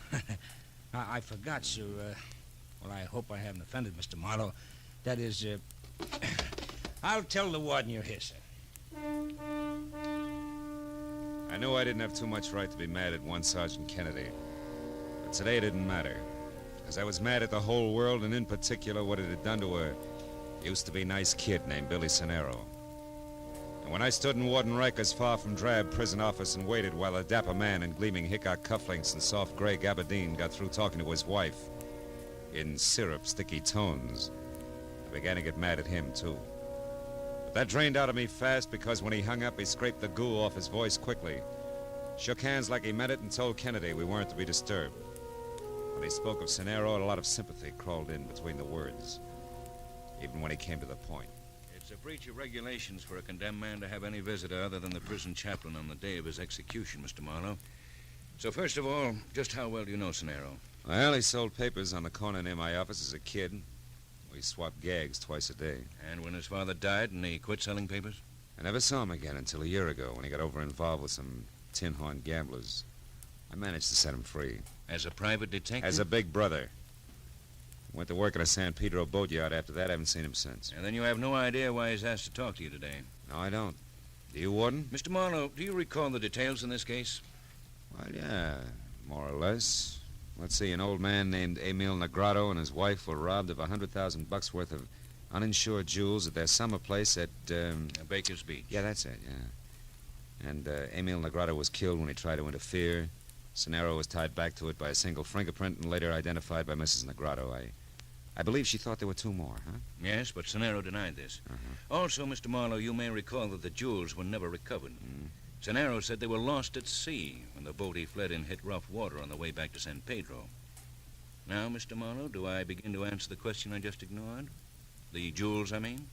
I forgot, sir. Well, I hope I haven't offended Mr. Marlowe. That is, I'll tell the warden you're here, sir. I knew I didn't have too much right to be mad at one Sergeant Kennedy. But today it didn't matter. Because I was mad at the whole world, and in particular what it had done to a used-to-be nice kid named Billy Sonero. And when I stood in Warden Riker's far from drab prison office and waited while a dapper man in gleaming Hickok cufflinks and soft gray gabardine got through talking to his wife in syrup sticky tones, I began to get mad at him, too. But that drained out of me fast because when he hung up, he scraped the goo off his voice quickly, shook hands like he meant it, and told Kennedy we weren't to be disturbed. When he spoke of Sonero, a lot of sympathy crawled in between the words, even when he came to the point. It's a breach of regulations for a condemned man to have any visitor other than the prison chaplain on the day of his execution, Mr. Marlowe. So first of all, just how well do you know Sonero? Well, he sold papers on the corner near my office as a kid. We swapped gags twice a day. And when his father died and he quit selling papers? I never saw him again until a year ago when he got over-involved with some tin-horn gamblers. I managed to set him free. As a private detective? As a big brother. Went to work in a San Pedro boatyard after that. I haven't seen him since. And then you have no idea why he's asked to talk to you today? No, I don't. Do you, Warden? Mr. Marlowe, do you recall the details in this case? Well, yeah, more or less. Let's see, an old man named Emil Negrato and his wife were robbed of $100,000 worth of uninsured jewels at their summer place at, Baker's Beach. Yeah, that's it, yeah. And Emil Negrato was killed when he tried to interfere. Sonero was tied back to it by a single fingerprint and later identified by Mrs. Negrato. I believe she thought there were two more, huh? Yes, but Sonero denied this. Also, Mr. Marlowe, you may recall that the jewels were never recovered. Sonero said they were lost at sea when the boat he fled in hit rough water on the way back to San Pedro. Now, Mr. Marlowe, do I begin to answer the question I just ignored? The jewels, I mean?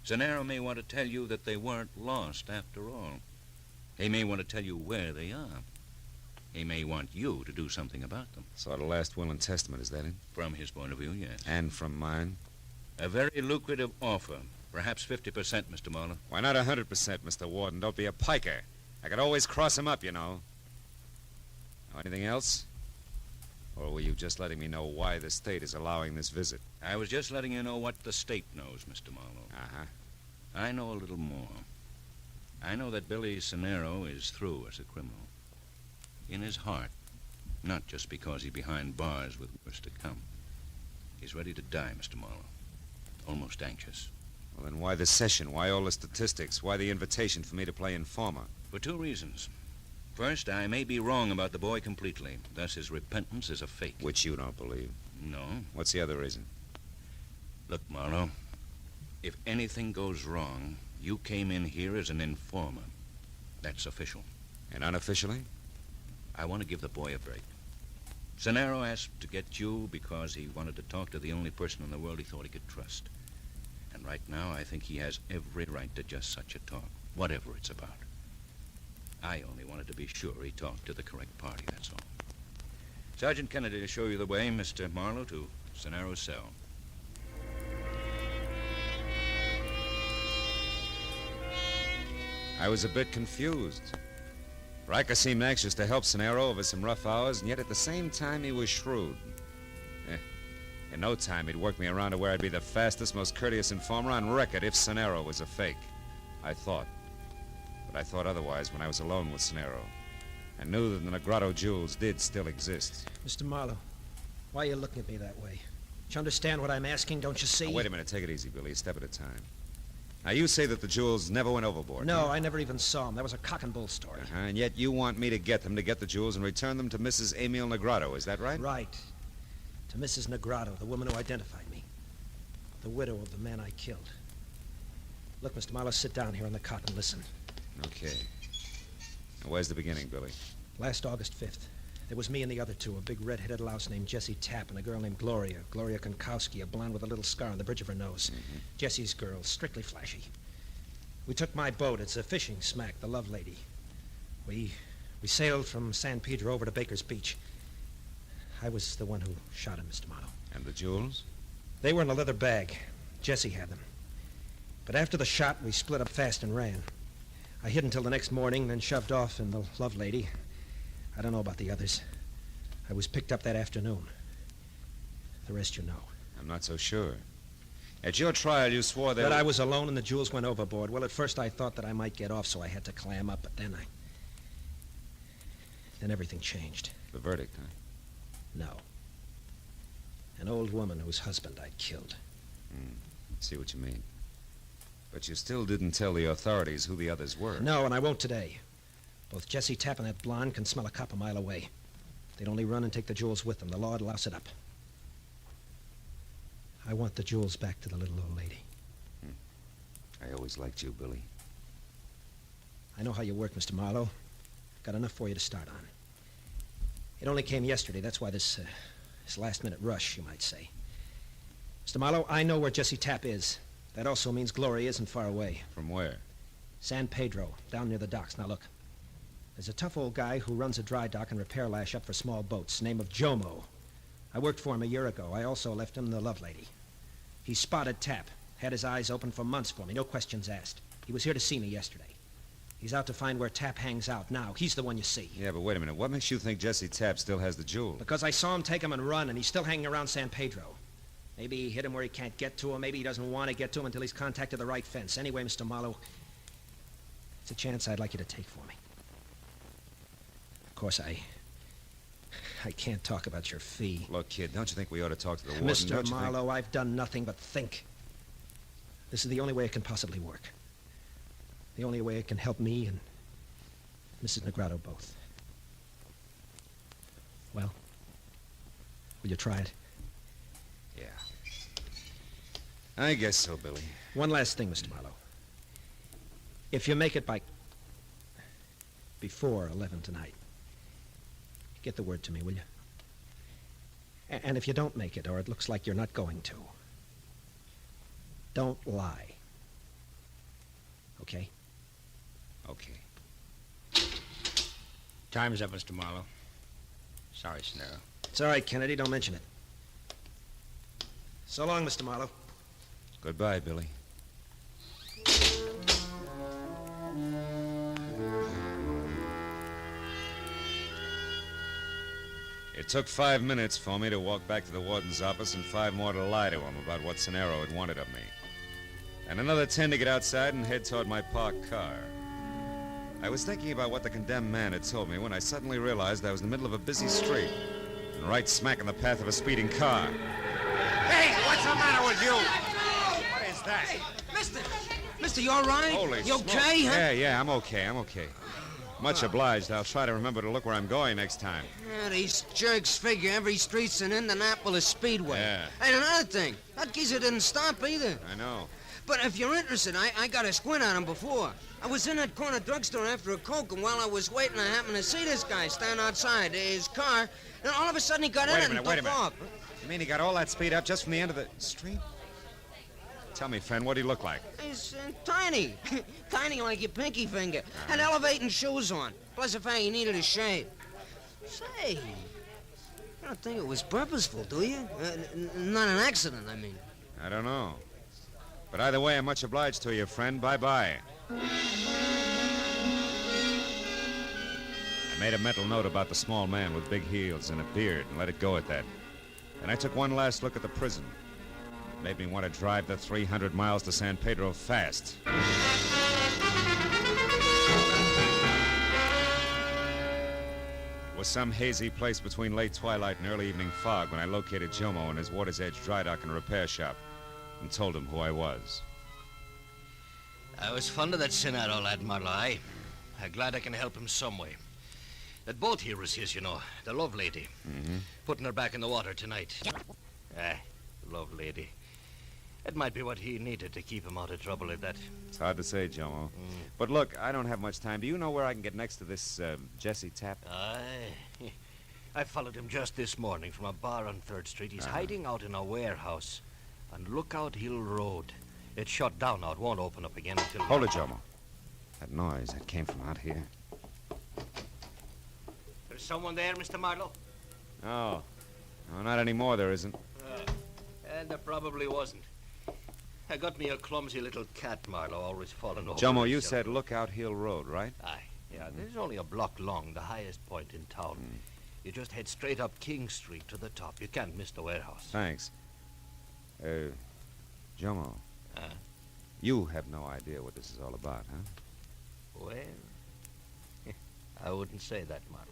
Sonero may want to tell you that they weren't lost after all. He may want to tell you where they are. He may want you to do something about them. Sort of last will and testament, is that it? From his point of view, yes. And from mine? A very lucrative offer. Perhaps 50%, Mr. Marlowe. Why not 100%, Mr. Warden? Don't be a piker. I could always cross him up, you know. Anything else? Or were you just letting me know why the state is allowing this visit? I was just letting you know what the state knows, Mr. Marlowe. Uh-huh. I know a little more. I know that Billy Cenero is through as a criminal. In his heart. Not just because he's behind bars with worse to come. He's ready to die, Mr. Marlowe. Almost anxious. Well, then why the session? Why all the statistics? Why the invitation for me to play informer? For two reasons. First, I may be wrong about the boy completely. Thus, his repentance is a fake. Which you don't believe. No. What's the other reason? Look, Marlowe, if anything goes wrong, you came in here as an informer. That's official. And unofficially? I want to give the boy a break. Cenero asked to get you because he wanted to talk to the only person in the world he thought he could trust. And right now, I think he has every right to just such a talk, whatever it's about. I only wanted to be sure he talked to the correct party, that's all. Sergeant Kennedy to show you the way, Mr. Marlowe, to Cenero's cell. I was a bit confused. Riker seemed anxious to help Cenero over some rough hours, and yet at the same time he was shrewd. In no time he'd work me around to where I'd be the fastest, most courteous informer on record if Cenero was a fake. I thought. But I thought otherwise when I was alone with Cenero. I knew that the Negrado jewels did still exist. Mr. Marlowe, why are you looking at me that way? Do you understand what I'm asking? Don't you see? Now, wait a minute. Take it easy, Billy. A step at a time. Now, you say that the jewels never went overboard. No, huh? I never even saw them. That was a cock and bull story. And yet you want me to get them, to get the jewels, and return them to Mrs. Emil Negrado. Is that right? Right. To Mrs. Negrado, the woman who identified me. The widow of the man I killed. Look, Mr. Marlowe, sit down here on the cot and listen. Okay. Now, where's the beginning, Billy? Last August 5th, there was me and the other two, a big red-headed louse named Jessie Tapp and a girl named Gloria Konkowski, a blonde with a little scar on the bridge of her nose. Mm-hmm. Jessie's girl, strictly flashy. We took my boat. It's a fishing smack, the Love Lady. We sailed from San Pedro over to Baker's Beach. I was the one who shot him, Mr. Marlowe. And the jewels? They were in a leather bag. Jessie had them. But after the shot, we split up fast and ran. I hid until the next morning, then shoved off in the Love Lady. I don't know about the others. I was picked up that afternoon. The rest you know. I'm not so sure. At your trial, you swore that I was alone and the jewels went overboard. Well, at first I thought that I might get off, so I had to clam up, but then everything changed. The verdict, huh? No. An old woman whose husband I'd killed. See what you mean. But you still didn't tell the authorities who the others were. No, and I won't today. Both Jessie Tapp and that blonde can smell a cop a mile away. They'd only run and take the jewels with them. The law'd louse it up. I want the jewels back to the little old lady. I always liked you, Billy. I know how you work, Mr. Marlowe. Got enough for you to start on. It only came yesterday. That's why this last-minute rush, you might say. Mr. Marlowe, I know where Jessie Tapp is. That also means Gloria isn't far away. From where? San Pedro, down near the docks. Now, look. There's a tough old guy who runs a dry dock and repair lash up for small boats, name of Jomo. I worked for him a year ago. I also left him the Love Lady. He spotted Tapp. Had his eyes open for months for me, no questions asked. He was here to see me yesterday. He's out to find where Tapp hangs out now. He's the one you see. Yeah, but wait a minute. What makes you think Jessie Tapp still has the jewel? Because I saw him take him and run, and he's still hanging around San Pedro. Maybe he hit him where he can't get to him. Maybe he doesn't want to get to him until he's contacted the right fence. Anyway, Mr. Marlowe, it's a chance I'd like you to take for me. Of course, I can't talk about your fee. Look, kid, don't you think we ought to talk to the warden? Mr. Marlowe, I've done nothing but think. This is the only way it can possibly work. The only way it can help me and Mrs. Negrado both. Well, will you try it? Yeah. I guess so, Billy. One last thing, Mr. Marlowe. If you make it before 11 tonight, get the word to me, will you? And if you don't make it, or it looks like you're not going to, don't lie. Okay? Okay. Time's up, Mr. Marlowe. Sorry, Cenero. It's all right, Kennedy. Don't mention it. So long, Mr. Marlowe. Goodbye, Billy. It took 5 minutes for me to walk back to the warden's office and 5 more to lie to him about what Scenero had wanted of me. And another 10 to get outside and head toward my parked car. I was thinking about what the condemned man had told me when I suddenly realized I was in the middle of a busy street and right smack in the path of a speeding car. Hey, what's the matter with you? What is that? Mister, you all right? Holy You smoke. okay, huh? Yeah, I'm okay. Much obliged. I'll try to remember to look where I'm going next time. Yeah, these jerks figure every street's an Indianapolis speedway. Yeah. And another thing, that geezer didn't stop either. I know. But if you're interested, I got a squint on him before. I was in that corner drugstore after a Coke, and while I was waiting, I happened to see this guy stand outside his car, and all of a sudden he got in it and took off. You mean he got all that speed up just from the end of the street? Tell me, friend, what'd he look like? He's tiny. Tiny like your pinky finger. Had elevating shoes on. Plus the fact he needed a shave. Say, you don't think it was purposeful, do you? Not an accident, I mean. I don't know. But either way, I'm much obliged to you, friend. Bye-bye. I made a mental note about the small man with big heels and a beard and let it go at that. Then I took one last look at the prison. It made me want to drive the 300 miles to San Pedro fast. It was some hazy place between late twilight and early evening fog when I located Jomo in his Water's Edge dry dock and repair shop and told him who I was. I was fond of that Scenero lad, Marlowe. I'm glad I can help him some way. That boat here was his, you know, the love lady. Mm-hmm. Putting her back in the water tonight. Love lady. It might be what he needed to keep him out of trouble at that. It's hard to say, Jomo. But look, I don't have much time. Do you know where I can get next to this Jesse Tapp? Aye. I followed him just this morning from a bar on 3rd Street. He's hiding out in a warehouse on Lookout Hill Road. It's shut down now. It won't open up again until... Hold it, Jomo. That noise, that came from out here. There's someone there, Mr. Marlowe? Oh. No, not anymore, there isn't. And there probably wasn't. I got me a clumsy little cat, Marlowe, always falling over. Jomo, you himself. said Lookout Hill Road, right? Aye. Yeah, there's only a block long, the highest point in town. You just head straight up King Street to the top. You can't miss the warehouse. Thanks. Jomo. You have no idea what this is all about, huh? Well, I wouldn't say that, Marlowe.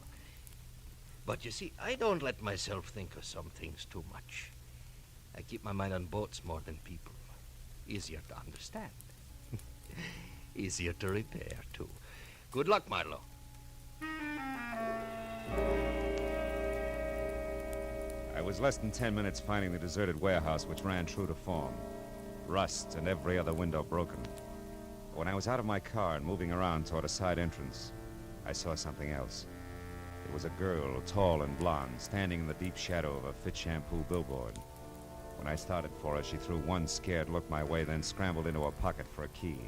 But you see, I don't let myself think of some things too much. I keep my mind on boats more than people. Easier to understand. Easier to repair, too. Good luck, Marlowe. I was less than 10 minutes finding the deserted warehouse, which ran true to form. Rust and every other window broken. When I was out of my car and moving around toward a side entrance, I saw something else. It was a girl, tall and blonde, standing in the deep shadow of a Fit Shampoo billboard. When I started for her, she threw one scared look my way, then scrambled into her pocket for a key.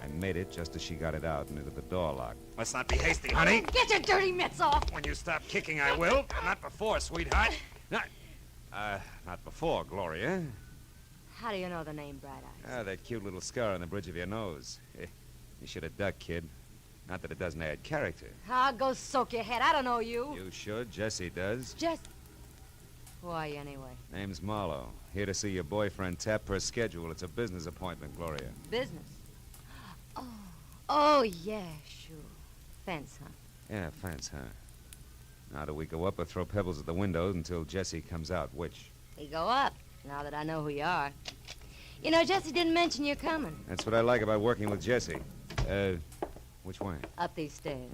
I made it just as she got it out and into the door lock. Let's not be hasty, honey. Get your dirty mitts off. When you stop kicking, I will. But not before, sweetheart. Not before, Gloria. How do you know the name Bright Eyes? That cute little scar on the bridge of your nose. You should have ducked, kid. Not that it doesn't add character. Ah, go soak your head. I don't know you. You should. Jesse does. Who are you, anyway? Name's Marlowe. Here to see your boyfriend Tapp per schedule. It's a business appointment, Gloria. Business? Oh, yeah, sure. Fence, huh? Yeah, fence, huh? Now do we go up or throw pebbles at the windows until Jesse comes out? Which? We go up, now that I know who you are. You know, Jesse didn't mention you're coming. That's what I like about working with Jesse. Which way? Up these stairs.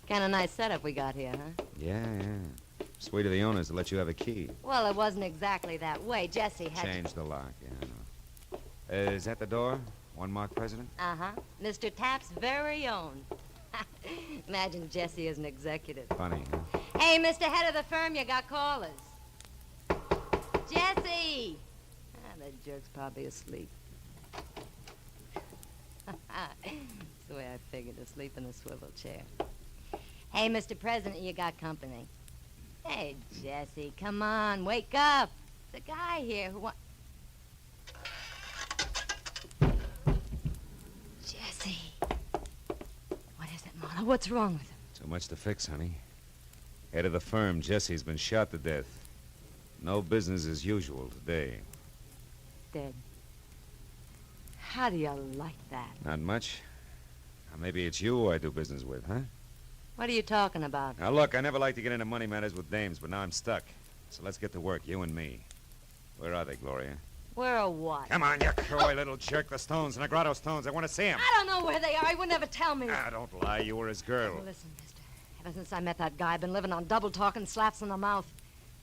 Kind of nice setup we got here, huh? Yeah. Sweet of the owners to let you have a key. Well, it wasn't exactly that way. Jesse had Changed the lock, yeah, I know. Is that the door? One mark president? Uh-huh. Mr. Tapp's very own. Imagine Jesse as an executive. Funny, huh? Hey, Mr. Head of the firm, you got callers. Jesse! That jerk's probably asleep. That's the way I figured, asleep in a swivel chair. Hey, Mr. President, you got company. Hey, Jesse, come on, wake up. There's a guy here who wants... Jesse. What is it, Marlowe? What's wrong with him? Too much to fix, honey. Head of the firm, Jesse's been shot to death. No business as usual today. Dead. How do you like that? Not much. Now, maybe it's you I do business with, huh? What are you talking about? Now, look, I never like to get into money matters with dames, but now I'm stuck. So let's get to work, you and me. Where are they, Gloria? Where or what? Come on, you coy little jerk. The stones, the Negrado stones. I want to see them. I don't know where they are. He would never tell me. Ah, don't lie. You were his girl. Listen, mister. Ever since I met that guy, I've been living on double talk and slaps in the mouth.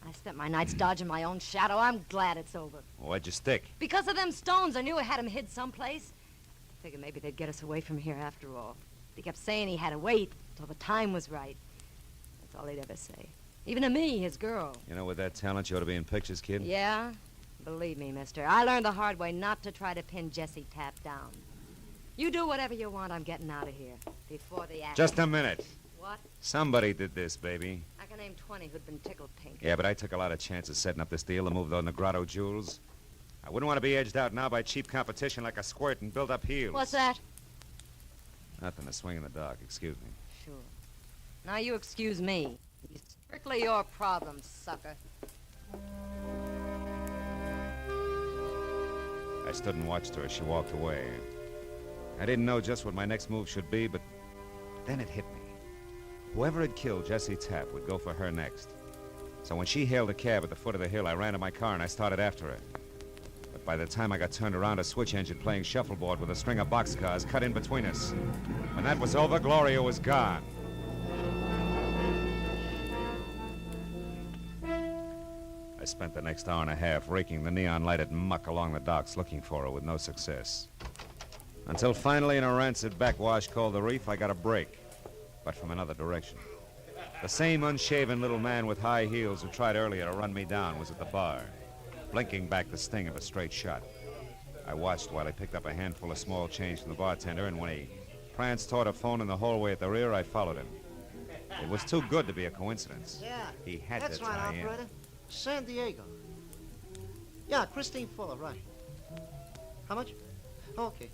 I spent my nights dodging my own shadow. I'm glad it's over. Why'd you stick? Because of them stones. I knew I had him hid someplace. Figured maybe they'd get us away from here after all. He kept saying he had to wait till the time was right. That's all he'd ever say. Even to me, his girl. You know, with that talent, you ought to be in pictures, kid. Yeah? Believe me, mister, I learned the hard way not to try to pin Jesse Tapp down. You do whatever you want. I'm getting out of here. Before the act. Just a minute. What? Somebody did this, baby. I can name 20 who'd been tickled pink. Yeah, but I took a lot of chances setting up this deal to move those Negrado jewels. I wouldn't want to be edged out now by cheap competition like a squirt and build up heels. What's that? Nothing, a swing in the dark. Excuse me. Sure. Now you excuse me. It's strictly your problem, sucker. I stood and watched her as she walked away. I didn't know just what my next move should be, but then it hit me. Whoever had killed Jesse Tapp would go for her next. So when she hailed a cab at the foot of the hill, I ran to my car and I started after her. But by the time I got turned around, a switch engine playing shuffleboard with a string of boxcars cut in between us. When that was over, Gloria was gone. I spent the next hour and a half raking the neon-lighted muck along the docks looking for her with no success. Until finally, in a rancid backwash called the Reef, I got a break, but from another direction. The same unshaven little man with high heels who tried earlier to run me down was at the bar, blinking back the sting of a straight shot. I watched while he picked up a handful of small change from the bartender, and when he pranced toward a phone in the hallway at the rear, I followed him. It was too good to be a coincidence. Yeah. He had That's to right, tie in. operator. San Diego. Yeah, Christine Fuller, right. How much? Okay.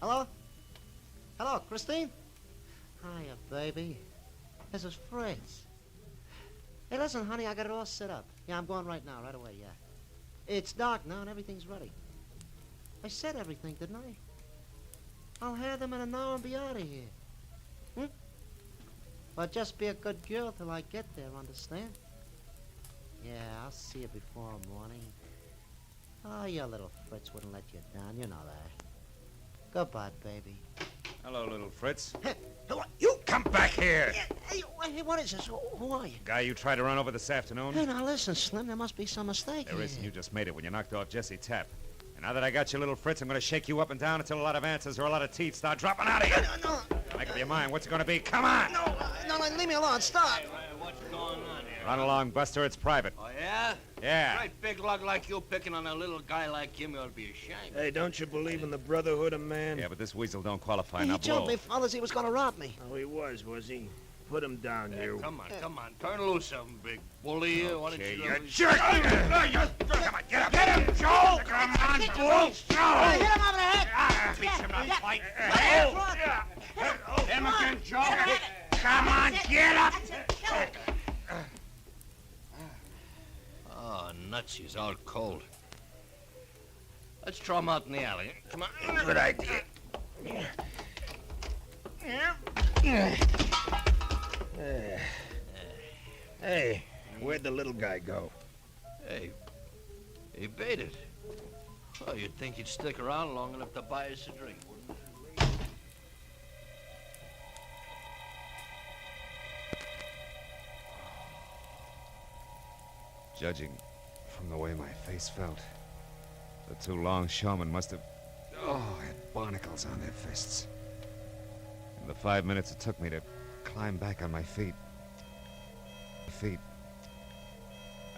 Hello? Hello, Christine? Hiya, baby. This is Fritz. Hey, listen, honey, I got it all set up. Yeah, I'm going right now, right away, yeah. It's dark now and everything's ready. I said everything, didn't I? I'll have them in an hour and be out of here. Hmm? But just be a good girl till I get there, understand? Yeah, I'll see you before morning. Oh, your little Fritz wouldn't let you down, you know that. Goodbye, baby. Hello, little Fritz. Hey, you Come back here. Hey, what is this? Who are you? Guy you tried to run over this afternoon? Hey, now listen, Slim, there must be some mistake There here. isn't. You just made it when you knocked off Jesse Tapp. And now that I got you, little Fritz, I'm going to shake you up and down until a lot of answers or a lot of teeth start dropping out of you. No. Make up your mind. What's it going to be? Come on. No, leave me alone. Stop. What's going on here? Run along, Buster. It's private. Oh, yeah? Yeah. Great big lug like you picking on a little guy like him, you ought to be ashamed. Hey, don't you believe in the brotherhood of man? Yeah, but this weasel don't qualify. He Now told blow. me, fellas, he was going to rob me. Oh, he was he? Put him down, you. Come on. Turn loose of him, big bully. Why don't Okay, you... you jerk! Come on, get up! Get him, Joe! Come on, bull! Joe! Hit him over the head! Beats him not fight. Hit him again, Joe! Come on, get up! Oh, nuts, he's all cold. Let's throw him out in the alley. Come on. Good idea. Hey, where'd the little guy go? Hey, he baited. Oh, you'd think he'd stick around long enough to buy us a drink, wouldn't you? Judging from the way my face felt, the two longshoremen must have, had barnacles on their fists. In the 5 minutes it took me to climb back on my feet.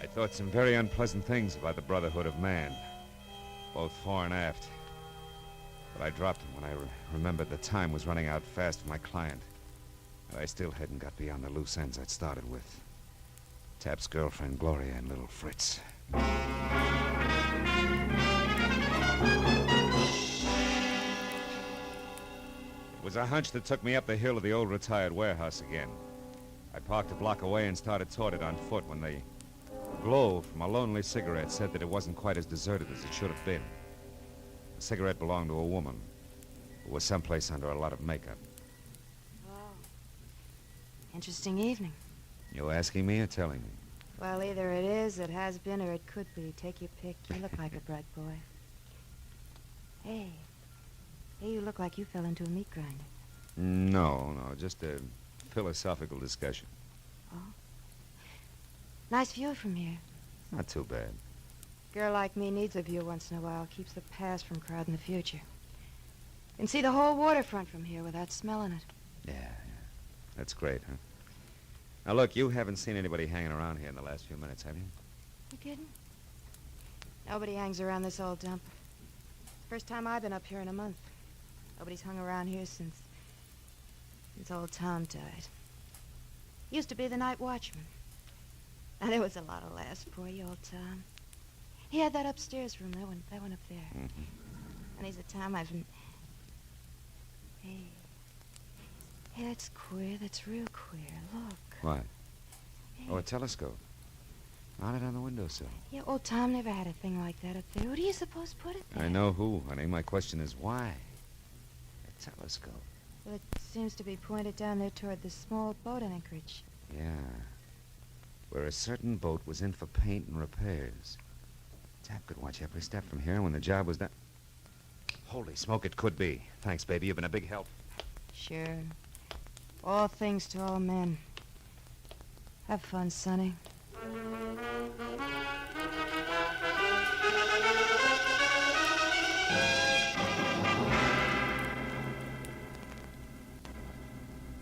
I thought some very unpleasant things about the brotherhood of man, both fore and aft. But I dropped them when I remembered the time was running out fast for my client. And I still hadn't got beyond the loose ends I'd started with. Tapp's girlfriend, Gloria, and little Fritz. was a hunch that took me up the hill to the old retired warehouse again. I parked a block away and started toward it on foot when the glow from a lonely cigarette said that it wasn't quite as deserted as it should have been. The cigarette belonged to a woman who was someplace under a lot of makeup. Oh. Interesting evening. You asking me or telling me? Well, either it is, it has been, or it could be. Take your pick. You look like a bright boy. Hey. Hey, you look like you fell into a meat grinder. No, just a philosophical discussion. Oh? Nice view from here. Not too bad. Girl like me needs a view once in a while. Keeps the past from crowding the future. You can see the whole waterfront from here without smelling it. Yeah. That's great, huh? Now, look, you haven't seen anybody hanging around here in the last few minutes, have you? You kidding? Nobody hangs around this old dump. First time I've been up here in a month. Nobody's hung around here since old Tom died. Used to be the night watchman. And there was a lot of laughs, poor old Tom. He had that upstairs room, that one up there. Mm-hmm. And he's the time I've been... Hey, that's queer. That's real queer. Look. What? Hey. Oh, a telescope. Mounted on the windowsill. Yeah, old Tom never had a thing like that up there. Who do you suppose put it there? I know who, honey. My question is why? A telescope. Well, it seems to be pointed down there toward the small boat anchorage. Yeah. Where a certain boat was in for paint and repairs. Tap could watch every step from here, and when the job was done... Holy smoke, it could be. Thanks, baby. You've been a big help. Sure. All things to all men. Have fun, Sonny.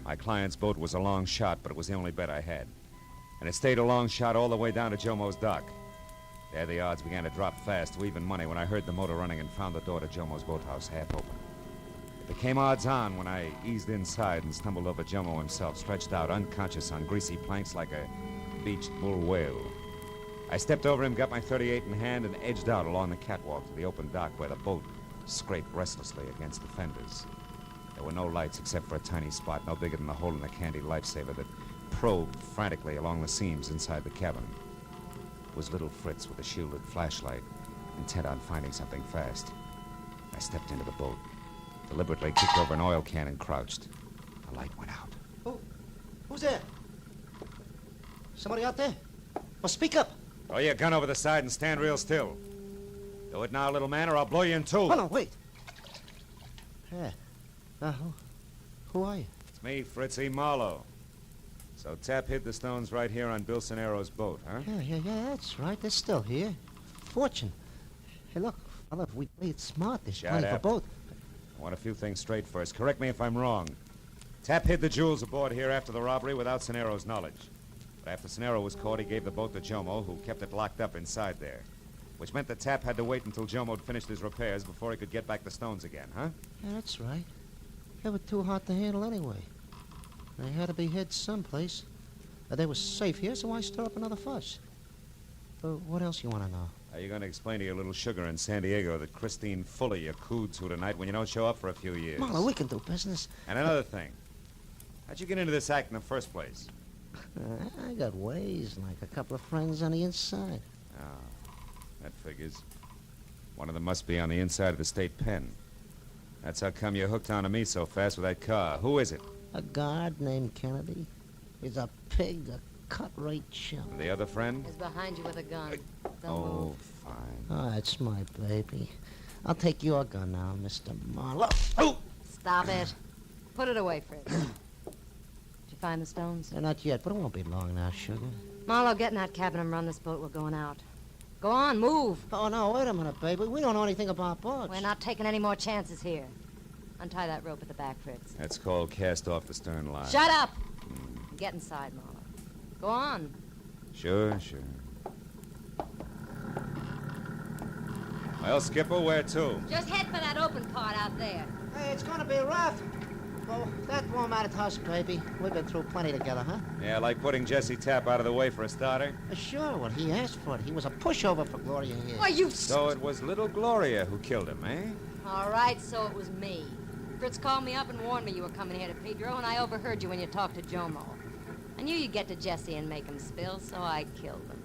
My client's boat was a long shot, but it was the only bet I had. And it stayed a long shot all the way down to Jomo's dock. There the odds began to drop fast to even money when I heard the motor running and found the door to Jomo's boathouse half open. It became odds-on when I eased inside and stumbled over Jomo himself, stretched out unconscious on greasy planks like a beached bull whale. I stepped over him, got my .38 in hand, and edged out along the catwalk to the open dock where the boat scraped restlessly against the fenders. There were no lights except for a tiny spot no bigger than the hole in a candy lifesaver that probed frantically along the seams inside the cabin. It was little Fritz with a shielded flashlight, intent on finding something fast. I stepped into the boat, deliberately kicked over an oil can and crouched. The light went out. Who's there? Somebody out there? Well, speak up. Throw your gun over the side and stand real still. Do it now, little man, or I'll blow you in two. Oh, no, wait. Yeah. Who are you? It's me, Fritzy Marlowe. So Tap hid the stones right here on Bill Sonero's boat, huh? Yeah, that's right. They're still here. Fortune. Hey, look, fella, if we play it smart, there's plenty for both. I want a few things straight first. Correct me if I'm wrong. Tap hid the jewels aboard here after the robbery without Sonero's knowledge. But after Sonero was caught, he gave the boat to Jomo, who kept it locked up inside there. Which meant that Tap had to wait until Jomo'd finished his repairs before he could get back the stones again, huh? Yeah, that's right. They were too hot to handle anyway. They had to be hid someplace. They were safe here, so why stir up another fuss? What else you want to know? Are you going to explain to your little sugar in San Diego that Christine Fuller you cooed to tonight when you don't show up for a few years? Marlowe, we can do business. And another thing. How'd you get into this act in the first place? I got ways, like a couple of friends on the inside. Oh, that figures. One of them must be on the inside of the state pen. That's how come you hooked onto me so fast with that car. Who is it? A guard named Kennedy. He's a pig, a cut-rate chump. And the other friend? Is behind you with a gun. Don't Oh, move. fine. Oh, that's my baby. I'll take your gun now, Mr. Marlowe. Oh! Stop it. Put it away, Fritz. Did you find the stones? Not yet, but it won't be long now, sugar. Marlowe, get in that cabin and run this boat. We're going out. Go on, move. Oh, no, wait a minute, baby. We don't know anything about boats. We're not taking any more chances here. Untie that rope at the back, Fritz. That's called cast off the stern line. Shut up! Get inside, Marlowe. Go on. Sure. Well, Skipper, where to? Just head for that open part out there. Hey, it's gonna be rough. Oh, that won't matter to us, baby. We've been through plenty together, huh? Yeah, like putting Jesse Tapp out of the way for a starter. Sure, well, he asked for it. He was a pushover for Gloria here. Why, you... So it was little Gloria who killed him, eh? All right, so it was me. Fritz called me up and warned me you were coming here to Pedro, and I overheard you when you talked to Jomo. I knew you'd get to Jesse and make him spill, so I killed him.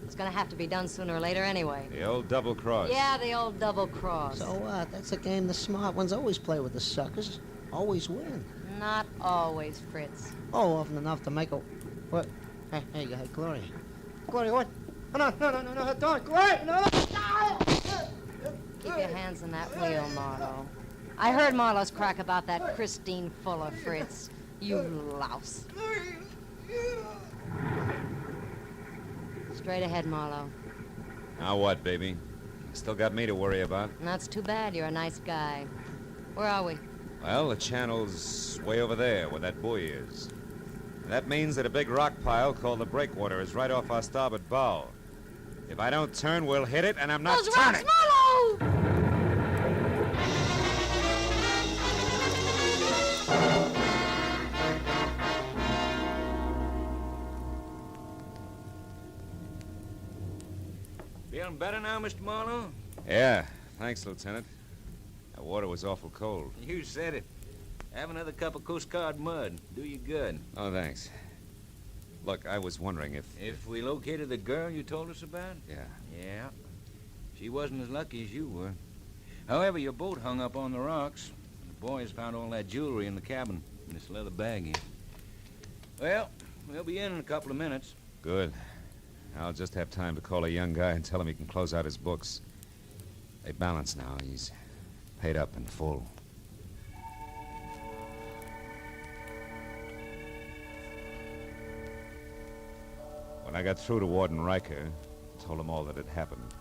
It was gonna have to be done sooner or later anyway. The old double cross. Yeah, the old double cross. So what? That's a game the smart ones always play with the suckers. Always win. Not always, Fritz. Oh, often enough to make a... What? Hey, Gloria. Gloria, what? No, don't, Gloria, no! Keep your hands on that wheel, Marlowe. I heard Marlowe's crack about that Christine Fuller, Fritz. You louse. Straight ahead, Marlowe. Now what, baby? Still got me to worry about. And that's too bad. You're a nice guy. Where are we? Well, the channel's way over there, where that buoy is. And that means that a big rock pile called the Breakwater is right off our starboard bow. If I don't turn, we'll hit it, and I'm not Those turning. rocks, Marlowe! Feeling better now, Mr. Marlowe? Yeah, thanks, Lieutenant. That water was awful cold. You said it. Have another cup of Coast Guard mud. Do you good. Oh, thanks. Look, I was wondering if... If we located the girl you told us about? Yeah. Yeah. She wasn't as lucky as you were. However, your boat hung up on the rocks. The boys found all that jewelry in the cabin, in this leather baggie. Well, we'll be in a couple of minutes. Good. I'll just have time to call a young guy and tell him he can close out his books. They balance now. He's paid up in full. When I got through to Warden Riker, told him all that had happened,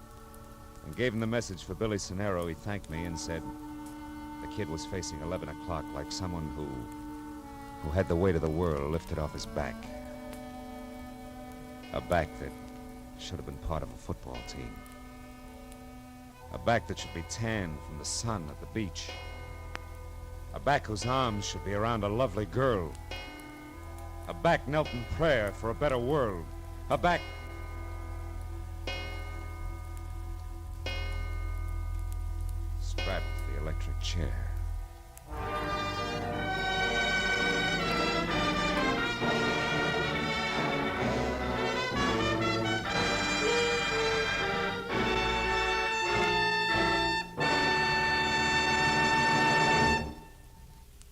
and gave him the message for Billy Cenero, he thanked me and said the kid was facing 11 o'clock like someone who had the weight of the world lifted off his back. A back that should have been part of a football team. A back that should be tanned from the sun at the beach. A back whose arms should be around a lovely girl. A back knelt in prayer for a better world. A back... strapped to the electric chair.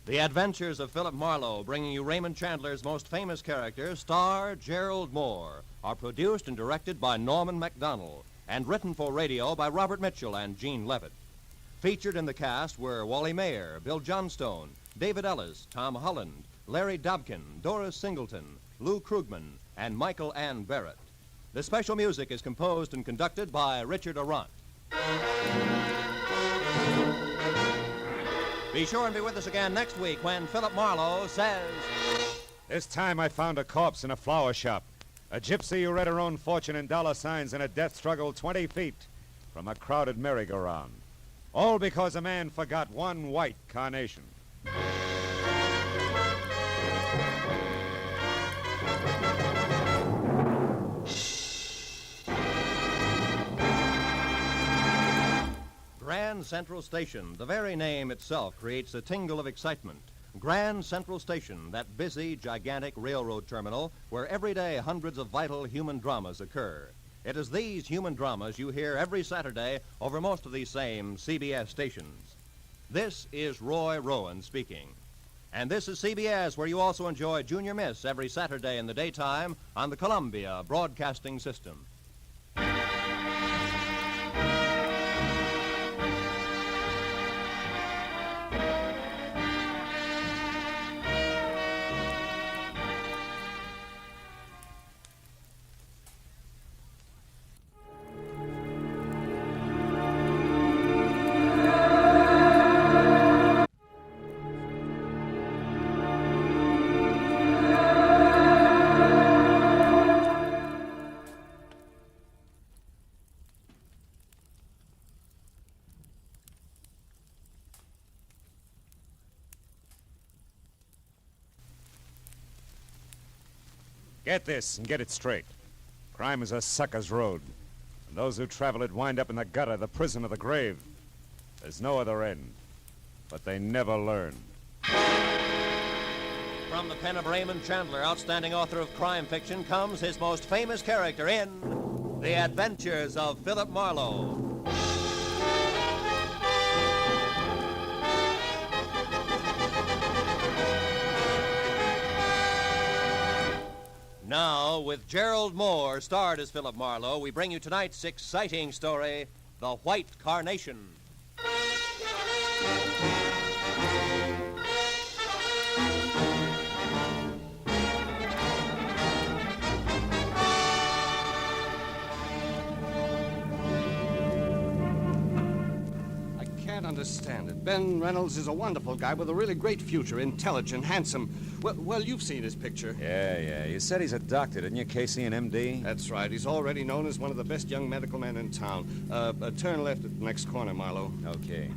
The Adventures of Philip Marlowe, bringing you Raymond Chandler's most famous character, star Gerald Moore, are produced and directed by Norman MacDonald and written for radio by Robert Mitchell and Gene Levitt. Featured in the cast were Wally Mayer, Bill Johnstone, David Ellis, Tom Holland, Larry Dobkin, Doris Singleton, Lou Krugman, and Michael Ann Barrett. The special music is composed and conducted by Richard Arant. Be sure and be with us again next week when Philip Marlowe says... This time I found a corpse in a flower shop. A gypsy who read her own fortune in dollar signs in a death struggle 20 feet from a crowded merry-go-round. All because a man forgot one white carnation. Grand Central Station, the very name itself creates a tingle of excitement. Grand Central Station, that busy, gigantic railroad terminal where every day hundreds of vital human dramas occur. It is these human dramas you hear every Saturday over most of these same CBS stations. This is Roy Rowan speaking. And this is CBS, where you also enjoy Junior Miss every Saturday in the daytime on the Columbia Broadcasting System. Get this and get it straight. Crime is a sucker's road. And those who travel it wind up in the gutter, the prison, or the grave. There's no other end. but they never learned. From the pen of Raymond Chandler, outstanding author of crime fiction, comes his most famous character in The Adventures of Philip Marlowe. Now, with Gerald Moore, starred as Philip Marlowe, we bring you tonight's exciting story, The White Carnation. I can't understand it. Ben Reynolds is a wonderful guy with a really great future, intelligent, handsome. Well, you've seen his picture. Yeah. You said he's a doctor, didn't you, Casey, an MD? That's right. He's already known as one of the best young medical men in town. Turn left at the next corner, Marlowe. Okay.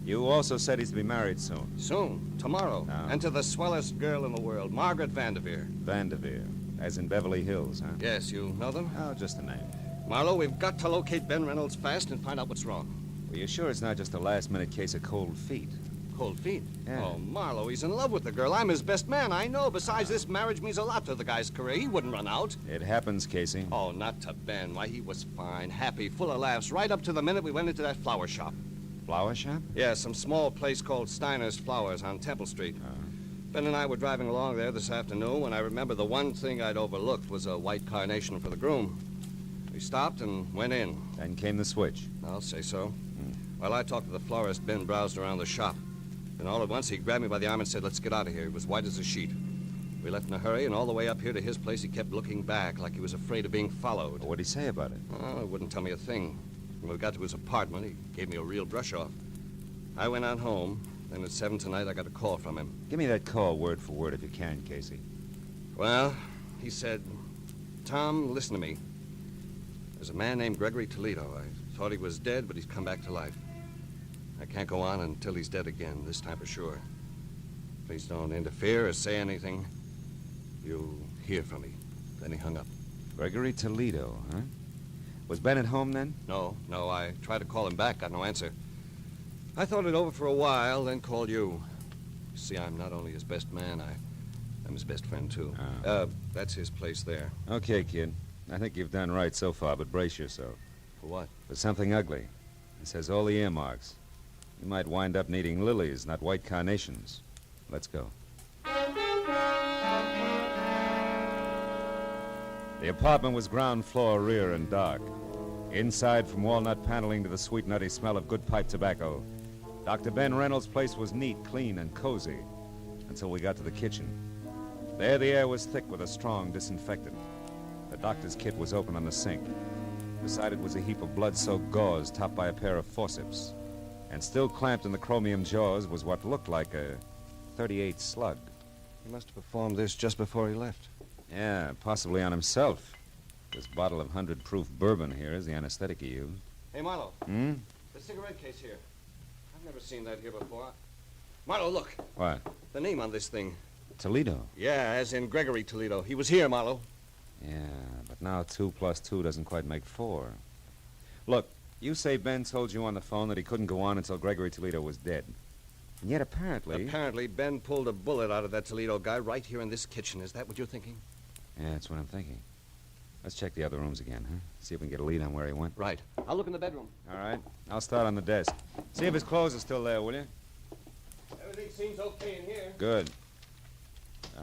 You also said he's to be married soon. Soon. Tomorrow. Oh. And to the swellest girl in the world, Margaret Vanderveer. Vanderveer. As in Beverly Hills, huh? Yes, you know them? Oh, just a name. Marlowe, we've got to locate Ben Reynolds fast and find out what's wrong. Well, you sure it's not just a last-minute case of cold feet? Cold feet? Yeah. Oh, Marlowe, he's in love with the girl. I'm his best man, I know. Besides, this marriage means a lot to the guy's career. He wouldn't run out. It happens, Casey. Oh, not to Ben. Why, he was fine, happy, full of laughs, right up to the minute we went into that flower shop. Flower shop? Yeah, some small place called Steiner's Flowers on Temple Street. Ben and I were driving along there this afternoon when I remember the one thing I'd overlooked was a white carnation for the groom. We stopped and went in. Then came the switch. I'll say so. While I talked to the florist, Ben browsed around the shop. Then all at once, he grabbed me by the arm and said, "Let's get out of here." He was white as a sheet. We left in a hurry, and all the way up here to his place, he kept looking back like he was afraid of being followed. What'd he say about it? Oh, he wouldn't tell me a thing. When we got to his apartment, he gave me a real brush-off. I went on home. Then at 7 tonight, I got a call from him. Give me that call word for word if you can, Casey. Well, he said, "Tom, listen to me. There's a man named Gregory Toledo. I thought he was dead, but he's come back to life. I can't go on until he's dead again, this time for sure. Please don't interfere or say anything. You'll hear from me." Then he hung up. Gregory Toledo, huh? Was Ben at home then? No. I tried to call him back, got no answer. I thought it over for a while, then called you. You see, I'm not only his best man, I'm his best friend, too. That's his place there. Okay, kid. I think you've done right so far, but brace yourself. For what? For something ugly. It says all the earmarks. You might wind up needing lilies, not white carnations. Let's go. The apartment was ground floor, rear, and dark. Inside, from walnut paneling to the sweet, nutty smell of good pipe tobacco, Dr. Ben Reynolds' place was neat, clean, and cozy until we got to the kitchen. There, the air was thick with a strong disinfectant. The doctor's kit was open on the sink. Beside it was a heap of blood-soaked gauze topped by a pair of forceps. And still clamped in the chromium jaws was what looked like a .38 slug. He must have performed this just before he left. Yeah, possibly on himself. This bottle of 100-proof bourbon here is the anesthetic he used. Hey, Marlowe. The cigarette case here. I've never seen that here before. Marlowe, look. What? The name on this thing. Toledo. Yeah, as in Gregory Toledo. He was here, Marlowe. Yeah, but now 2 + 2 doesn't quite make 4. Look, you say Ben told you on the phone that he couldn't go on until Gregory Toledo was dead. And yet apparently... Apparently, Ben pulled a bullet out of that Toledo guy right here in this kitchen. Is that what you're thinking? Yeah, that's what I'm thinking. Let's check the other rooms again, huh? See if we can get a lead on where he went. Right. I'll look in the bedroom. All right. I'll start on the desk. See if his clothes are still there, will you? Everything seems okay in here. Good. Oh.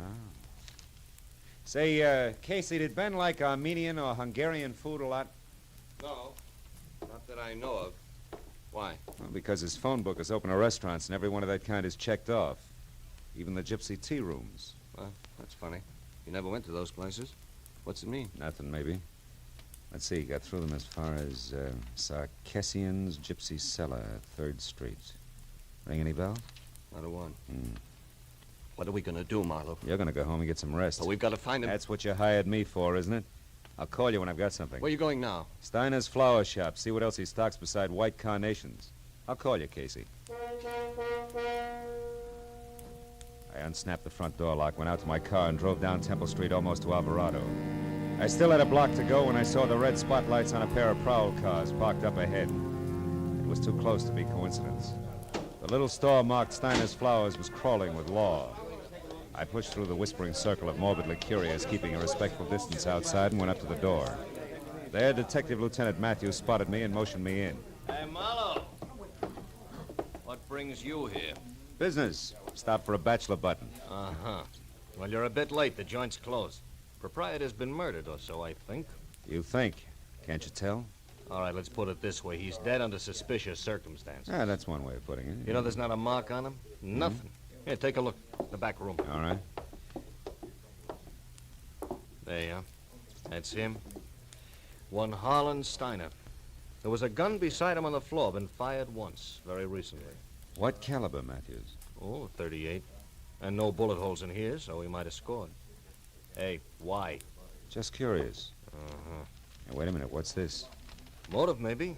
Say, Casey, did Ben like Armenian or Hungarian food a lot? No. Not that I know of. Why? Well, because his phone book is open to restaurants, and every one of that kind is checked off. Even the gypsy tea rooms. Well, that's funny. You never went to those places. What's it mean? Nothing, maybe. Let's see, got through them as far as Sarkessian's Gypsy Cellar, 3rd Street. Ring any bells? Not a one. What are we going to do, Marlowe? You're going to go home and get some rest. But we've got to find him. That's what you hired me for, isn't it? I'll call you when I've got something. Where are you going now? Steiner's flower shop. See what else he stocks beside white carnations. I'll call you, Casey. I unsnapped the front door lock, went out to my car, and drove down Temple Street almost to Alvarado. I still had a block to go when I saw the red spotlights on a pair of prowl cars parked up ahead. It was too close to be coincidence. The little store marked Steiner's Flowers was crawling with law. I pushed through the whispering circle of morbidly curious, keeping a respectful distance outside, and went up to the door. There, Detective Lieutenant Matthews spotted me and motioned me in. Hey, Marlowe. What brings you here? Business. Stop for a bachelor button. Uh-huh. Well, you're a bit late. The joint's closed. Proprietor's been murdered or so, I think. You think? Can't you tell? All right, let's put it this way. He's dead under suspicious circumstances. Ah, that's one way of putting it. You know there's not a mark on him? Nothing. Here, take a look. The back room. All right. There you are. That's him. One Harlan Steiner. There was a gun beside him on the floor, been fired once, very recently. What caliber, Matthews? Oh, 38. And no bullet holes in here, so he might have scored. Hey, why? Just curious. Uh-huh. Now, wait a minute. What's this? Motive, maybe.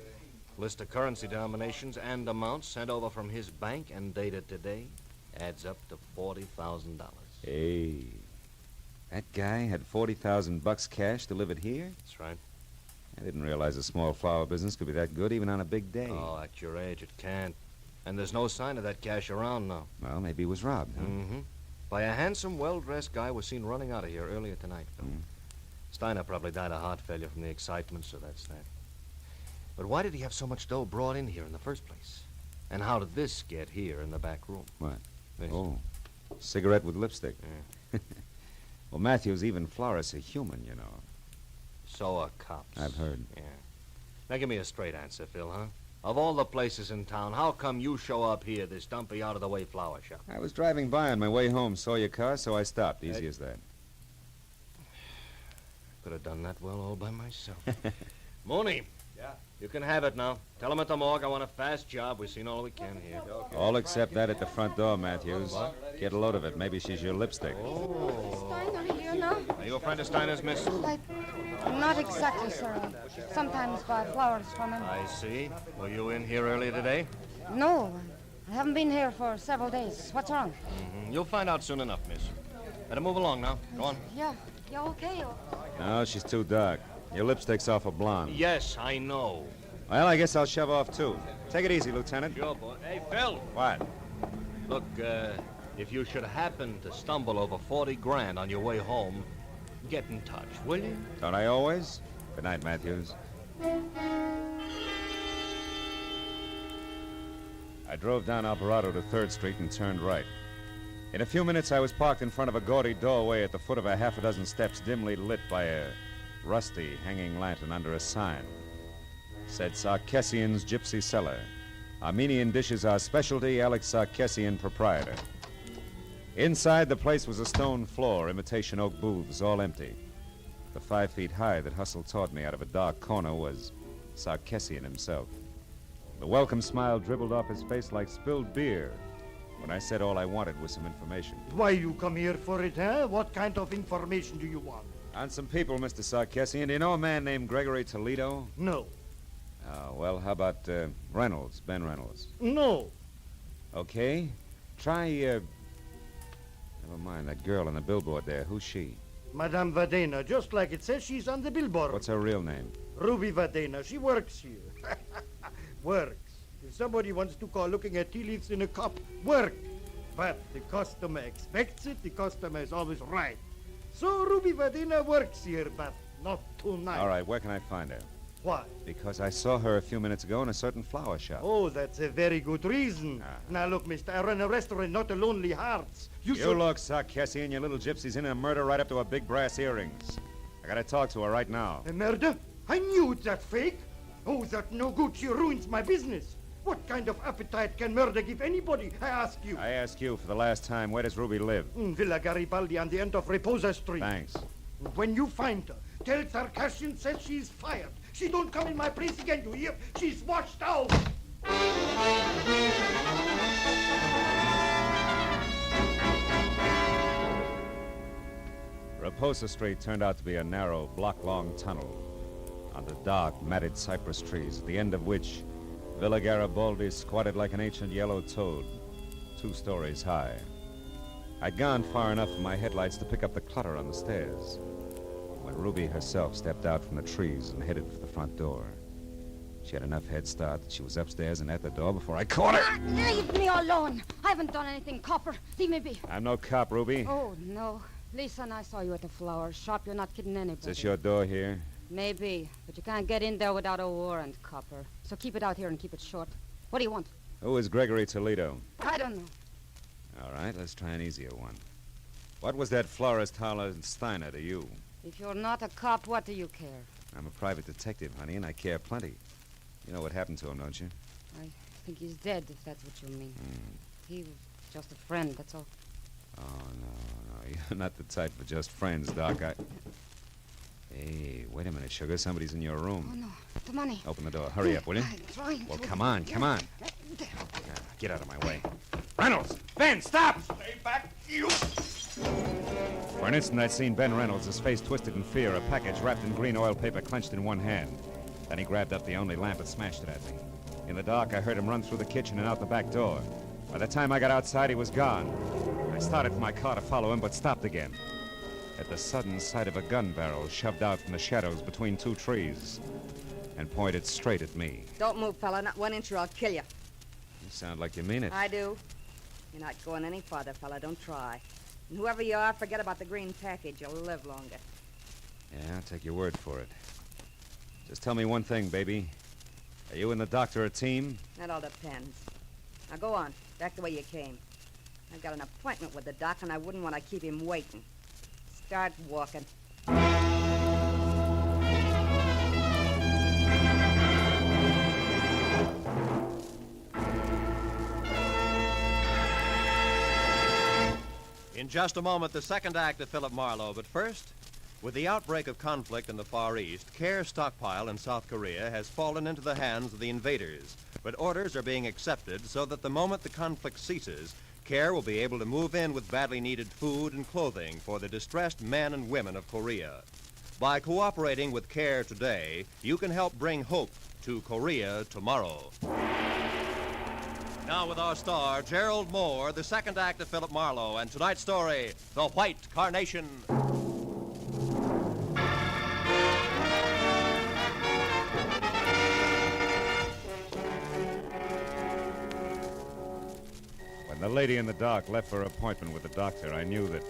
List of currency denominations and amounts sent over from his bank and dated today. Adds up to $40,000. Hey. That guy had $40,000 cash delivered here? That's right. I didn't realize a small flower business could be that good even on a big day. Oh, at your age, it can't. And there's no sign of that cash around now. Well, maybe he was robbed, huh? Mm-hmm. By a handsome, well-dressed guy was seen running out of here earlier tonight, Phil. Steiner probably died of heart failure from the excitement, so that's that. But why did he have so much dough brought in here in the first place? And how did this get here in the back room? What? This. Oh, cigarette with lipstick. Yeah. Well, Matthews, even florists are human, you know. So are cops. I've heard. Yeah. Now give me a straight answer, Phil, huh? Of all the places in town, how come you show up here, this dumpy, out-of-the-way flower shop? I was driving by on my way home, saw your car, so I stopped. Easy as that. Could have done that well all by myself. Mooney. Yeah? You can have it now. Tell him at the morgue I want a fast job. We've seen all we can here. Okay. All except that at the front door, Matthews. What? Get a load of it. Maybe she's your lipstick. Oh. Steiner here now? Are you a friend of Steiner's, miss? Not exactly, sir. Sometimes buy flowers from him. I see. Were you in here earlier today? No, I haven't been here for several days. What's wrong? Mm-hmm. You'll find out soon enough, miss. Better move along now. Go on. Yeah, okay. No, she's too dark. Your lipstick's awful blonde. Yes, I know. Well, I guess I'll shove off, too. Take it easy, Lieutenant. Sure, boy. Hey, Phil. What? Look, if you should happen to stumble over 40 grand on your way home, get in touch, will you? Don't I always? Good night, Matthews. I drove down Alvarado to 3rd Street and turned right. In a few minutes, I was parked in front of a gaudy doorway at the foot of a half a dozen steps dimly lit by a rusty hanging lantern under a sign. Said Sarkessian's Gypsy Cellar. Armenian dishes are specialty, Alex Sarkessian, proprietor. Inside, the place was a stone floor, imitation oak booths, all empty. The 5 feet high that hustled toward me out of a dark corner was Sarkessian himself. The welcome smile dribbled off his face like spilled beer when I said all I wanted was some information. Why you come here for it, huh? What kind of information do you want? On some people, Mr. Sarkessian. Do you know a man named Gregory Toledo? No. Well, how about Reynolds, Ben Reynolds? No. Okay. Try, never mind, that girl on the billboard there. Who's she? Madame Vadena, just like it says, she's on the billboard. What's her real name? Ruby Vadena. She works here. Works. If somebody wants to call looking at tea leaves in a cup, work. But the customer expects it. The customer is always right. So Ruby Vadena works here, but not tonight. All right, where can I find her? Why? Because I saw her a few minutes ago in a certain flower shop. Oh, that's a very good reason. Now, look, mister, I run a restaurant, not a Lonely Hearts. You look, Sarkessian, your little gypsy's in a murder right up to her big brass earrings. I gotta talk to her right now. A murder? I knew it's that fake. Oh, that no good. She ruins my business. What kind of appetite can murder give anybody, I ask you? I ask you for the last time, where does Ruby live? In Villa Garibaldi on the end of Reposa Street. Thanks. When you find her, tell Sarkessian says she's fired. She don't come in my place again, you hear? She's washed out. Reposa Street turned out to be a narrow, block-long tunnel under dark, matted cypress trees, at the end of which Villa Garibaldi squatted like an ancient yellow toad, 2 stories high. I'd gone far enough for my headlights to pick up the clutter on the stairs when Ruby herself stepped out from the trees and headed for the front door. She had enough head start that she was upstairs and at the door before I caught her. Leave me alone. I haven't done anything, copper. Leave me be. I'm no cop, Ruby. Oh, no. Lisa and I saw you at the flower shop. You're not kidding anybody. Is this your door here? Maybe, but you can't get in there without a warrant, copper. So keep it out here and keep it short. What do you want? Who is Gregory Toledo? I don't know. All right, let's try an easier one. What was that florist Harlan Steiner to you? If you're not a cop, what do you care? I'm a private detective, honey, and I care plenty. You know what happened to him, don't you? I think he's dead, if that's what you mean. He was just a friend, that's all. Oh, no. You're not the type for just friends, Doc. Hey, wait a minute, sugar. Somebody's in your room. Oh, no. The money. Open the door. Hurry up, will you? I'm trying Well, to. come on. Get out of my way. Reynolds! Ben, stop! Stay back, you! For an instant, I'd seen Ben Reynolds, his face twisted in fear, a package wrapped in green oil paper clenched in one hand. Then he grabbed up the only lamp and smashed it at me. In the dark, I heard him run through the kitchen and out the back door. By the time I got outside, he was gone. I started for my car to follow him, but stopped again. At the sudden sight of a gun barrel shoved out from the shadows between two trees and pointed straight at me. Don't move, fella. Not 1 inch or I'll kill you. You sound like you mean it. I do. You're not going any farther, fella. Don't try. And whoever you are, forget about the green package. You'll live longer. Yeah, I'll take your word for it. Just tell me one thing, baby. Are you and the doctor a team? That all depends. Now go on. Back the way you came. I've got an appointment with the doc, and I wouldn't want to keep him waiting. Start walking. In just a moment, the second act of Philip Marlowe. But first, with the outbreak of conflict in the Far East, Carr's stockpile in South Korea has fallen into the hands of the invaders. But orders are being accepted so that the moment the conflict ceases, Carr will be able to move in with badly needed food and clothing for the distressed men and women of Korea. By cooperating with Carr today, you can help bring hope to Korea tomorrow. Now with our star, Gerald Moore, the second act of Philip Marlowe, and tonight's story, The White Carnation. When the lady in the dark left for her appointment with the doctor, I knew that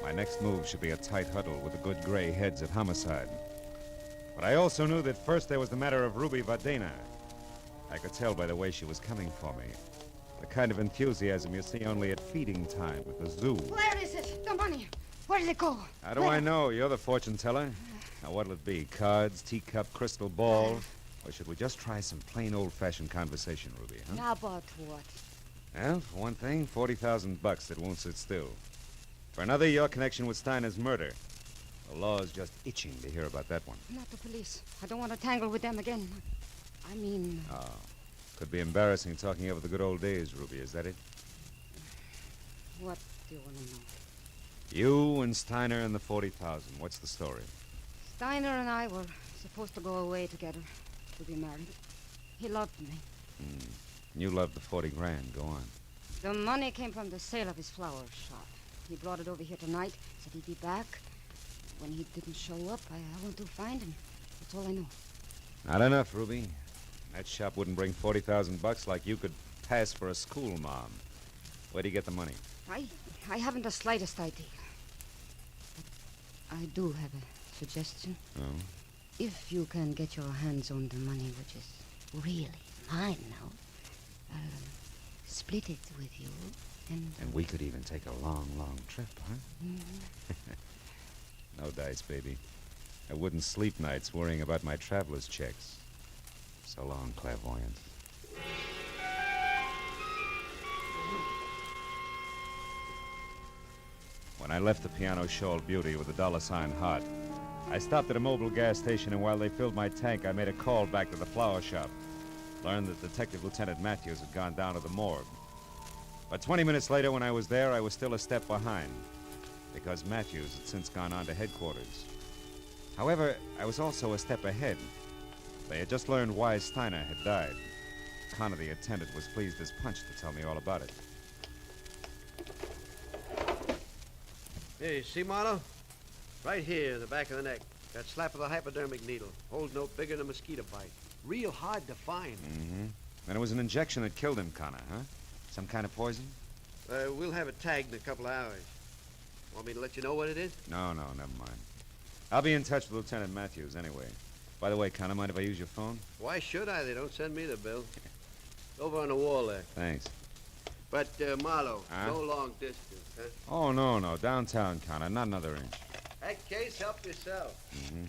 my next move should be a tight huddle with the good gray heads of homicide. But I also knew that first there was the matter of Ruby Vadena. I could tell by the way she was coming for me. The kind of enthusiasm you see only at feeding time at the zoo. Where is it? The money. Where did it go? How do I know? You're the fortune teller. Now, what'll it be? Cards, teacup, crystal ball? Or should we just try some plain old-fashioned conversation, Ruby, huh? Now about what? Well, for one thing, $40,000 that won't sit still. For another, your connection with Steiner's murder. The law is just itching to hear about that one. Not the police. I don't want to tangle with them again. I mean... Oh. Could be embarrassing talking over the good old days, Ruby. Is that it? What do you want to know? You and Steiner and the 40,000. What's the story? Steiner and I were supposed to go away together to be married. He loved me. You loved the 40 grand. Go on. The money came from the sale of his flower shop. He brought it over here tonight, said he'd be back. When he didn't show up, I went to find him. That's all I know. Not enough, Ruby. That shop wouldn't bring $40,000 like you could pass for a school mom. Where'd you get the money? I haven't the slightest idea. But I do have a suggestion. Oh? If you can get your hands on the money, which is really mine now, I'll split it with you, and... And we could even take a long, long trip, huh? No dice, baby. I wouldn't sleep nights worrying about my traveler's checks. So long, clairvoyant. When I left the piano-shawled beauty with the $sign heart, I stopped at a mobile gas station, and while they filled my tank, I made a call back to the flower shop. Learned that Detective Lieutenant Matthews had gone down to the morgue. But 20 minutes later, when I was there, I was still a step behind, because Matthews had since gone on to headquarters. However, I was also a step ahead. They had just learned why Steiner had died. Connor, the attendant, was pleased as punch to tell me all about it. Hey, see, Marlowe? Right here, the back of the neck. That slap of the hypodermic needle. Hole's no bigger than a mosquito bite. Real hard to find. Mm-hmm. And it was an injection that killed him, Connor, huh? Some kind of poison? We'll have it tagged in a couple of hours. Want me to let you know what it is? No, never mind. I'll be in touch with Lieutenant Matthews anyway. By the way, Connor, mind if I use your phone? Why should I? They don't send me the bill. Over on the wall there. Thanks. But, Marlowe, Huh? no long distance, huh? Oh, no. Downtown, Connor. Not another inch. That case, help yourself. Mm-hmm.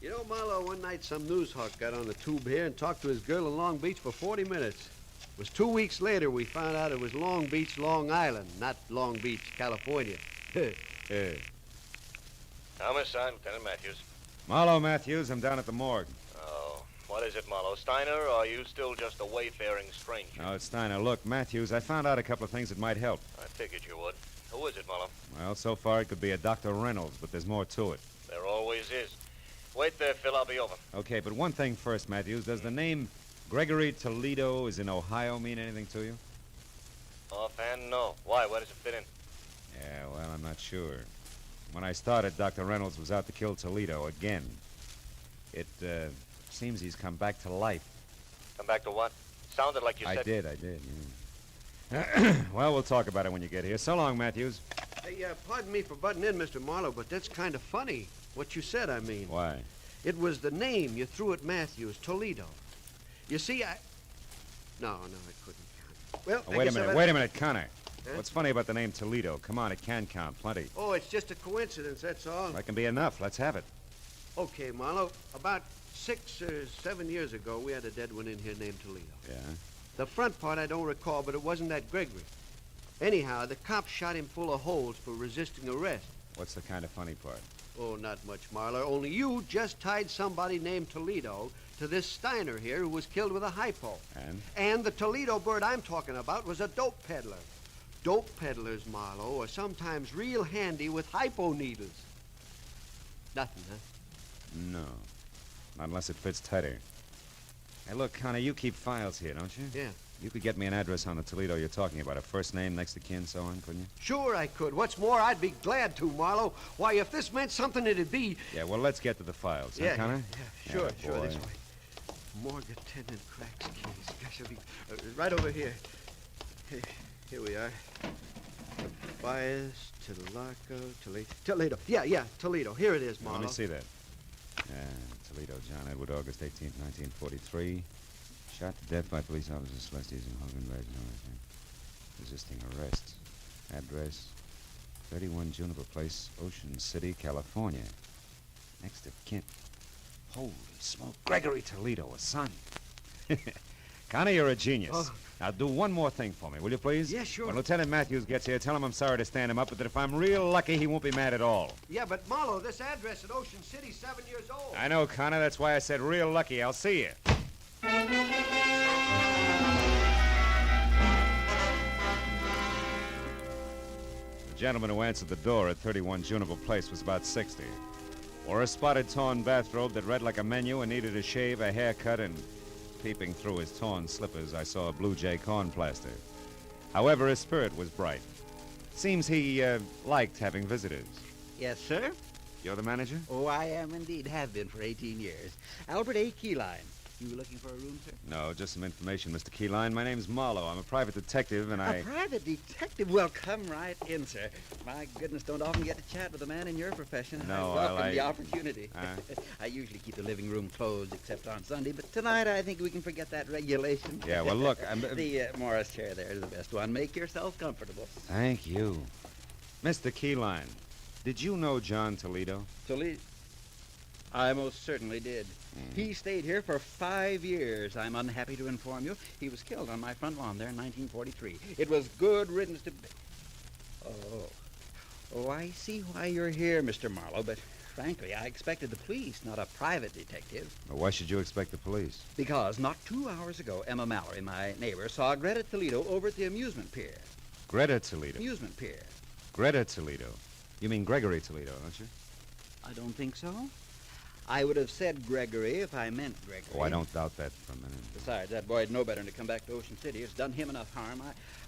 You know, Marlowe, one night some news hawk got on the tube here and talked to his girl in Long Beach for 40 minutes. It was 2 weeks later we found out it was Long Beach, Long Island, not Long Beach, California. Thomas, son, Lieutenant Matthews. Marlowe Matthews, I'm down at the morgue. Oh, what is it, Marlowe? Steiner, or are you still just a wayfaring stranger? No, it's Steiner. Look, Matthews, I found out a couple of things that might help. I figured you would. Who is it, Marlowe? Well, so far it could be a Dr. Reynolds, but there's more to it. There always is. Wait there, Phil. I'll be over. Okay, but one thing first, Matthews. Does the name Gregory Toledo is in Ohio mean anything to you? Offhand, no. Why? Where does it fit in? Yeah, well, I'm not sure. When I started, Dr. Reynolds was out to kill Toledo again. It seems he's come back to life. Come back to what? Sounded like you said... I did, yeah. Well, we'll talk about it when you get here. So long, Matthews. Hey, pardon me for butting in, Mr. Marlowe, but that's kind of funny. What you said, I mean. Why? It was the name you threw at Matthews, Toledo. You see, No, I couldn't count. Well, Oh, wait a minute, Connor. Huh? What's funny about the name Toledo? Come on, it can count plenty. Oh, it's just a coincidence, that's all. That can be enough. Let's have it. Okay, Marlowe. About 6 or 7 years ago, we had a dead one in here named Toledo. Yeah? The front part I don't recall, but it wasn't that Gregory. Anyhow, the cops shot him full of holes for resisting arrest. What's the kind of funny part? Oh, not much, Marlowe. Only you just tied somebody named Toledo to this Steiner here who was killed with a hypo. And? And the Toledo bird I'm talking about was a dope peddler. Dope peddlers, Marlowe, are sometimes real handy with hypo needles. Nothing, huh? No. Not unless it fits tighter. Hey, look, Connor, you keep files here, don't you? Yeah. You could get me an address on the Toledo you're talking about, a first name, next of kin, so on, couldn't you? Sure I could. What's more, I'd be glad to, Marlowe. Why, if this meant something, it'd be... Yeah, well, let's get to the files, huh, Yeah, Connor? Sure, Yeah, sure, boy. this way. Morgue attendant cracks case. Gosh, it'll be right over here. Here we are. Bias, Toledo. Yeah, Toledo. Here it is, Marlowe. Let me see that. Toledo, John Edward, August 18th, 1943. Shot to death by police officers Celestes and Hogan Bags. Resisting arrest. Address, 31 Juniper Place, Ocean City, California. Next of kin. Holy smoke. Gregory Toledo, a son. Connor, you're a genius. Oh. Now, do one more thing for me, will you, please? Yeah, sure. When Lieutenant Matthews gets here, tell him I'm sorry to stand him up, but that if I'm real lucky, he won't be mad at all. Yeah, but Marlowe, this address at Ocean City's 7 years old. I know, Connor. That's why I said real lucky. I'll see you. The gentleman who answered the door at 31 Juniper Place was about 60. Wore a spotted torn bathrobe that read like a menu and needed a shave, a haircut, and peeping through his torn slippers, I saw a Blue Jay corn plaster. However, his spirit was bright. Seems he liked having visitors. Yes, sir? You're the manager? Oh, I am indeed. Have been for 18 years. Albert A. Keyline. You were looking for a room, sir? No, just some information, Mr. Keyline. My name's Marlowe. I'm a private detective, and A private detective? Well, come right in, sir. My goodness, don't often get to chat with a man in your profession. No, I welcome well, the opportunity. I usually keep the living room closed except on Sunday, but tonight I think we can forget that regulation. Yeah, well, look, the Morris chair there is the best one. Make yourself comfortable. Thank you. Mr. Keyline, did you know John Toledo? Toledo? I most certainly did. He stayed here for 5 years. I'm unhappy to inform you. He was killed on my front lawn there in 1943. It was good riddance to... Oh, I see why you're here, Mr. Marlowe, but frankly, I expected the police, not a private detective. Well, why should you expect the police? Because not 2 hours ago, Emma Mallory, my neighbor, saw Greta Toledo over at the amusement pier. Greta Toledo? Amusement pier. Greta Toledo? You mean Gregory Toledo, don't you? I don't think so. I would have said Gregory if I meant Gregory. Oh, I don't doubt that for a minute. Besides, that boy'd know better than to come back to Ocean City. It's done him enough harm.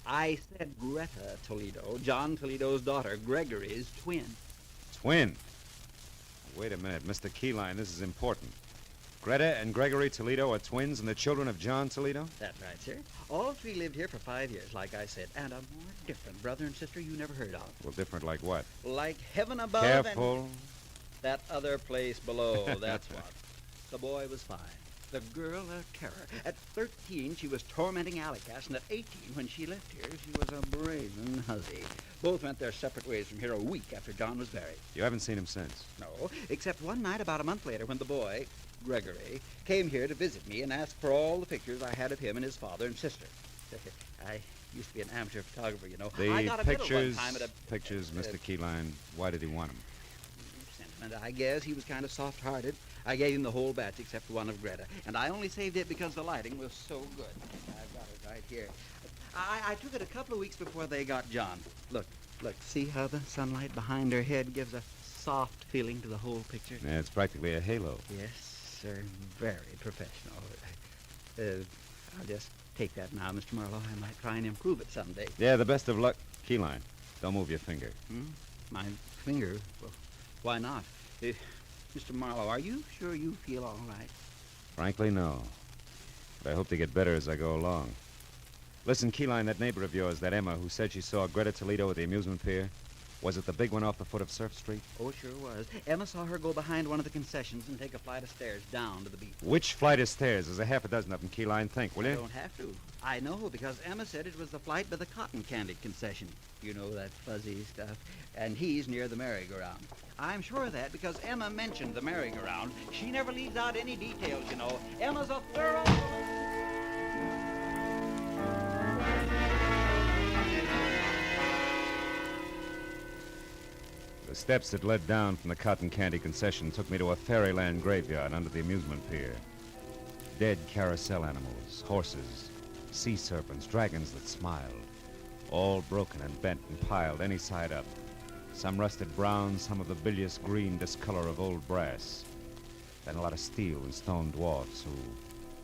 I said Greta Toledo, John Toledo's daughter, Gregory's twin. Twin? Wait a minute, Mr. Keyline, this is important. Greta and Gregory Toledo are twins and the children of John Toledo? That's right, sir. All three lived here for 5 years, like I said, and a more different brother and sister you never heard of. Well, different like what? Like heaven above Careful. and that other place below, that's what. The boy was fine. The girl a terror. At 13, she was tormenting Alley-Cats, and at 18, when she left here, she was a brazen hussy. Both went their separate ways from here a week after John was buried. You haven't seen him since? No, except one night about a month later when the boy, Gregory, came here to visit me and asked for all the pictures I had of him and his father and sister. I used to be an amateur photographer, you know. I got a medal one time at a... Pictures, Mr. Keyline, why did he want them? Sentiment, I guess. He was kind of soft-hearted. I gave him the whole batch except one of Greta, and I only saved it because the lighting was so good. I've got it right here. I took it a couple of weeks before they got John. Look, see how the sunlight behind her head gives a soft feeling to the whole picture? Yeah, it's practically a halo. Yes, sir. Very professional. I'll just take that now, Mr. Marlowe. I might try and improve it someday. Yeah, the best of luck. Keyline, don't move your finger. My finger? Well, why not? Mr. Marlowe, are you sure you feel all right? Frankly, no. But I hope to get better as I go along. Listen, Keyline, that neighbor of yours, that Emma, who said she saw Greta Toledo at the amusement pier, was it the big one off the foot of Surf Street? Oh, sure was. Emma saw her go behind one of the concessions and take a flight of stairs down to the beach. Which flight of stairs? There's a half a dozen of them, Keyline. Think, will you? I don't have to. I know, because Emma said it was the flight by the cotton candy concession. You know, that fuzzy stuff. And he's near the merry-go-round. I'm sure of that because Emma mentioned the merry-go-round. She never leaves out any details, you know. Emma's a thorough... The steps that led down from the cotton candy concession took me to a fairyland graveyard under the amusement pier. Dead carousel animals, horses, sea serpents, dragons that smiled, all broken and bent and piled any side up. Some rusted brown, some of the bilious green discolor of old brass. Then a lot of steel and stone dwarfs who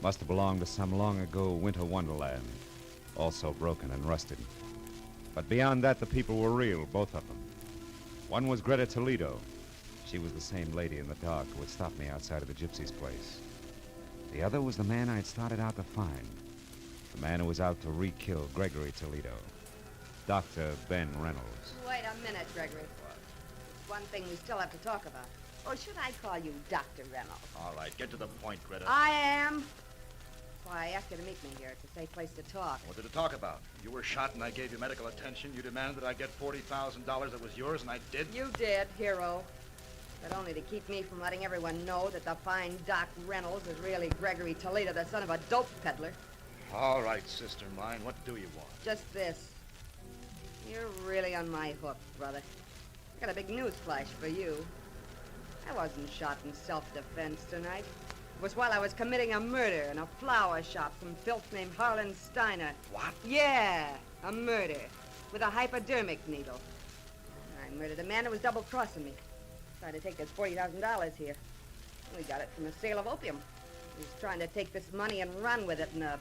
must have belonged to some long-ago winter wonderland, also broken and rusted. But beyond that, the people were real, both of them. One was Greta Toledo. She was the same lady in the dark who had stopped me outside of the gypsy's place. The other was the man I'd started out to find. The man who was out to re-kill Gregory Toledo. Dr. Ben Reynolds. Wait a minute, Gregory. One thing we still have to talk about. Or should I call you Dr. Reynolds? All right, get to the point, Greta. I am. That's why I asked you to meet me here. It's a safe place to talk. What did it talk about? You were shot and I gave you medical attention. You demanded that I get $40,000 that was yours, and I did? You did, hero. But only to keep me from letting everyone know that the fine Doc Reynolds is really Gregory Toledo, the son of a dope peddler. All right, sister mine. What do you want? Just this. You're really on my hook, brother. I got a big news flash for you. I wasn't shot in self-defense tonight. It was while I was committing a murder in a flower shop, some filth named Harlan Steiner. What? Yeah, a murder. With a hypodermic needle. I murdered a man who was double-crossing me. Tried to take this $40,000 here. We got it from a sale of opium. He was trying to take this money and run with it in a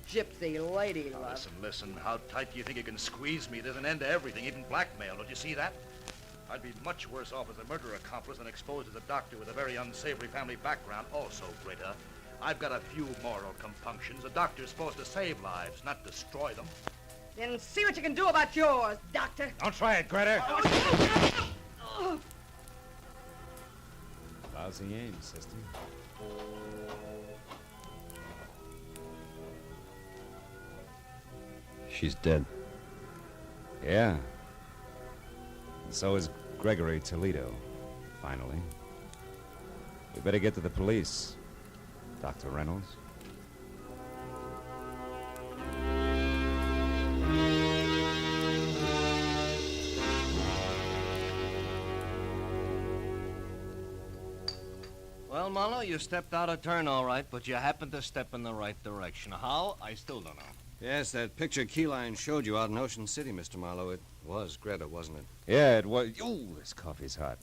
gypsy lady Now, love. listen. How tight do you think you can squeeze me? There's an end to everything, even blackmail. Don't you see that? I'd be much worse off as a murder accomplice than exposed as a doctor with a very unsavory family background. Also, Greta, I've got a few moral compunctions. A doctor's supposed to save lives, not destroy them. Then see what you can do about yours, Doctor. Don't try it, Greta. Oh. Lousy aim, sister. She's dead. Yeah. And so is Gregory Toledo, finally. We better get to the police, Dr. Reynolds. Well, Marlowe, you stepped out of turn all right, but you happened to step in the right direction. How? I still don't know. Yes, that picture Keyline showed you out in Ocean City, Mr. Marlowe. It was Greta, wasn't it? Yeah, it was. Ooh, this coffee's hot.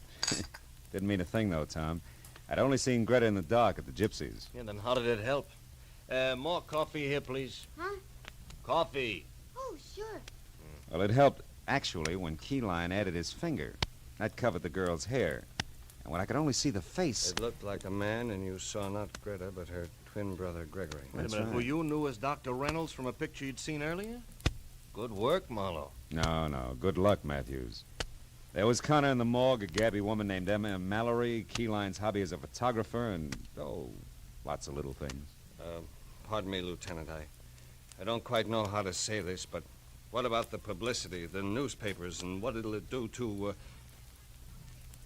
Didn't mean a thing, though, Tom. I'd only seen Greta in the dark at the Gypsies. Yeah, then how did it help? More coffee here, please. Huh? Coffee. Oh, sure. Well, it helped, actually, when Keyline added his finger. That covered the girl's hair. And when I could only see the face... It looked like a man, and you saw not Greta, but her twin brother, Gregory. Wait a minute. Who you knew as Dr. Reynolds from a picture you'd seen earlier? Good work, Marlowe. No. Good luck, Matthews. There was Connor in the morgue, a gabby woman named Emma Mallory, Keyline's hobby as a photographer, and, lots of little things. Pardon me, Lieutenant. I don't quite know how to say this, but what about the publicity, the newspapers, and what it'll do to,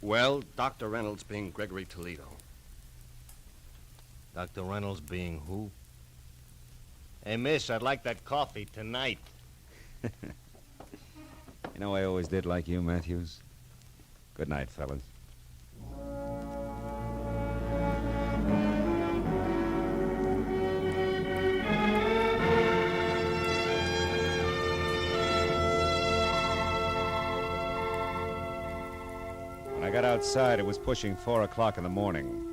well, Dr. Reynolds being Gregory Toledo. Dr. Reynolds being who? Hey, miss, I'd like that coffee tonight. You know, I always did like you, Matthews. Good night, fellas. When I got outside, it was pushing 4 o'clock in the morning.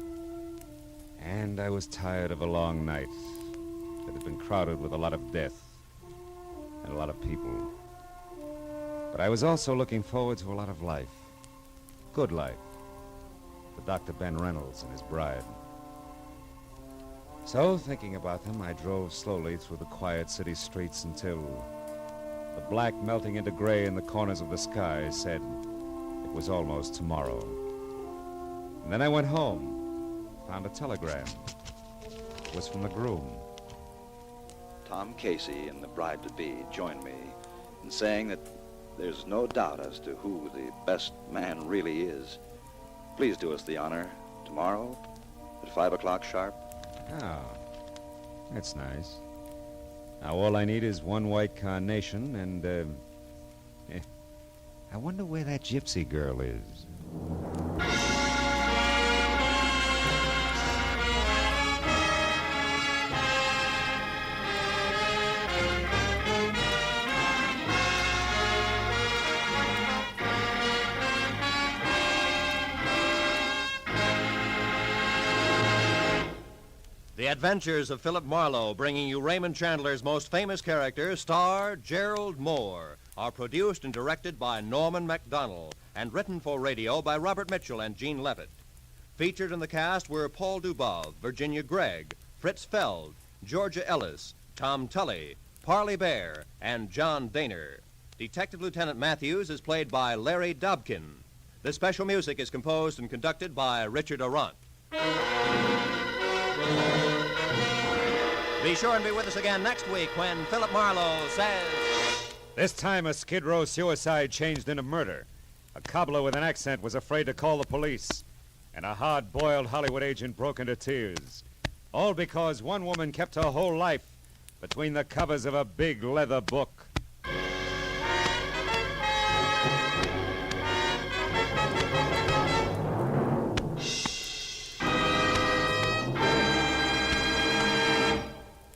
And I was tired of a long night that had been crowded with a lot of death and a lot of people. But I was also looking forward to a lot of life. Good life. For Dr. Ben Reynolds and his bride. So, thinking about them, I drove slowly through the quiet city streets until the black melting into gray in the corners of the sky said it was almost tomorrow. And then I went home, found a telegram. It was from the groom. Tom Casey and the bride-to-be joined me in saying that there's no doubt as to who the best man really is. Please do us the honor tomorrow at 5 o'clock sharp. Oh, that's nice. Now, all I need is one white carnation and, I wonder where that gypsy girl is. The Adventures of Philip Marlowe, bringing you Raymond Chandler's most famous character, star Gerald Moore, are produced and directed by Norman MacDonald and written for radio by Robert Mitchell and Gene Levitt. Featured in the cast were Paul Dubov, Virginia Gregg, Fritz Feld, Georgia Ellis, Tom Tully, Parley Bear, and John Daner. Detective Lieutenant Matthews is played by Larry Dobkin. The special music is composed and conducted by Richard Arant. Be sure and be with us again next week when Philip Marlowe says... This time a Skid Row suicide changed into murder. A cobbler with an accent was afraid to call the police. And a hard-boiled Hollywood agent broke into tears. All because one woman kept her whole life between the covers of a big leather book.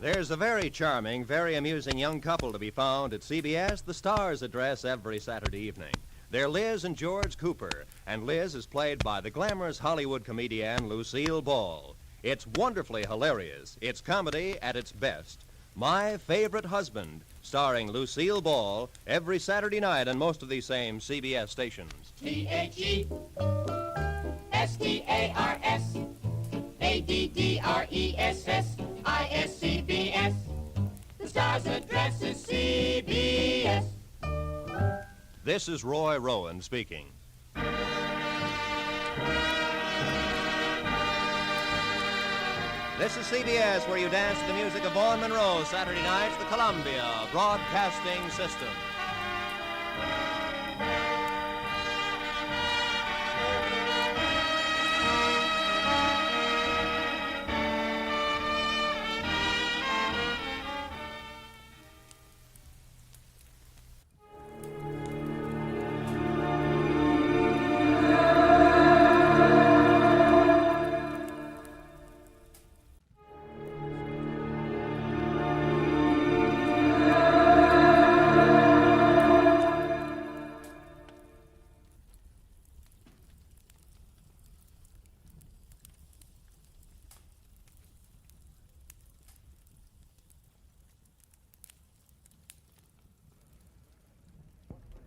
There's a very charming, very amusing young couple to be found at CBS, the Star's address every Saturday evening. They're Liz and George Cooper, and Liz is played by the glamorous Hollywood comedian Lucille Ball. It's wonderfully hilarious. It's comedy at its best. My Favorite Husband, starring Lucille Ball, every Saturday night on most of these same CBS stations. THESTARESSADDRESSISCBS. The Star's address is CBS. This is Roy Rowan speaking. This is CBS, where you dance to the music of Vaughn Monroe, Saturday nights, the Columbia Broadcasting System.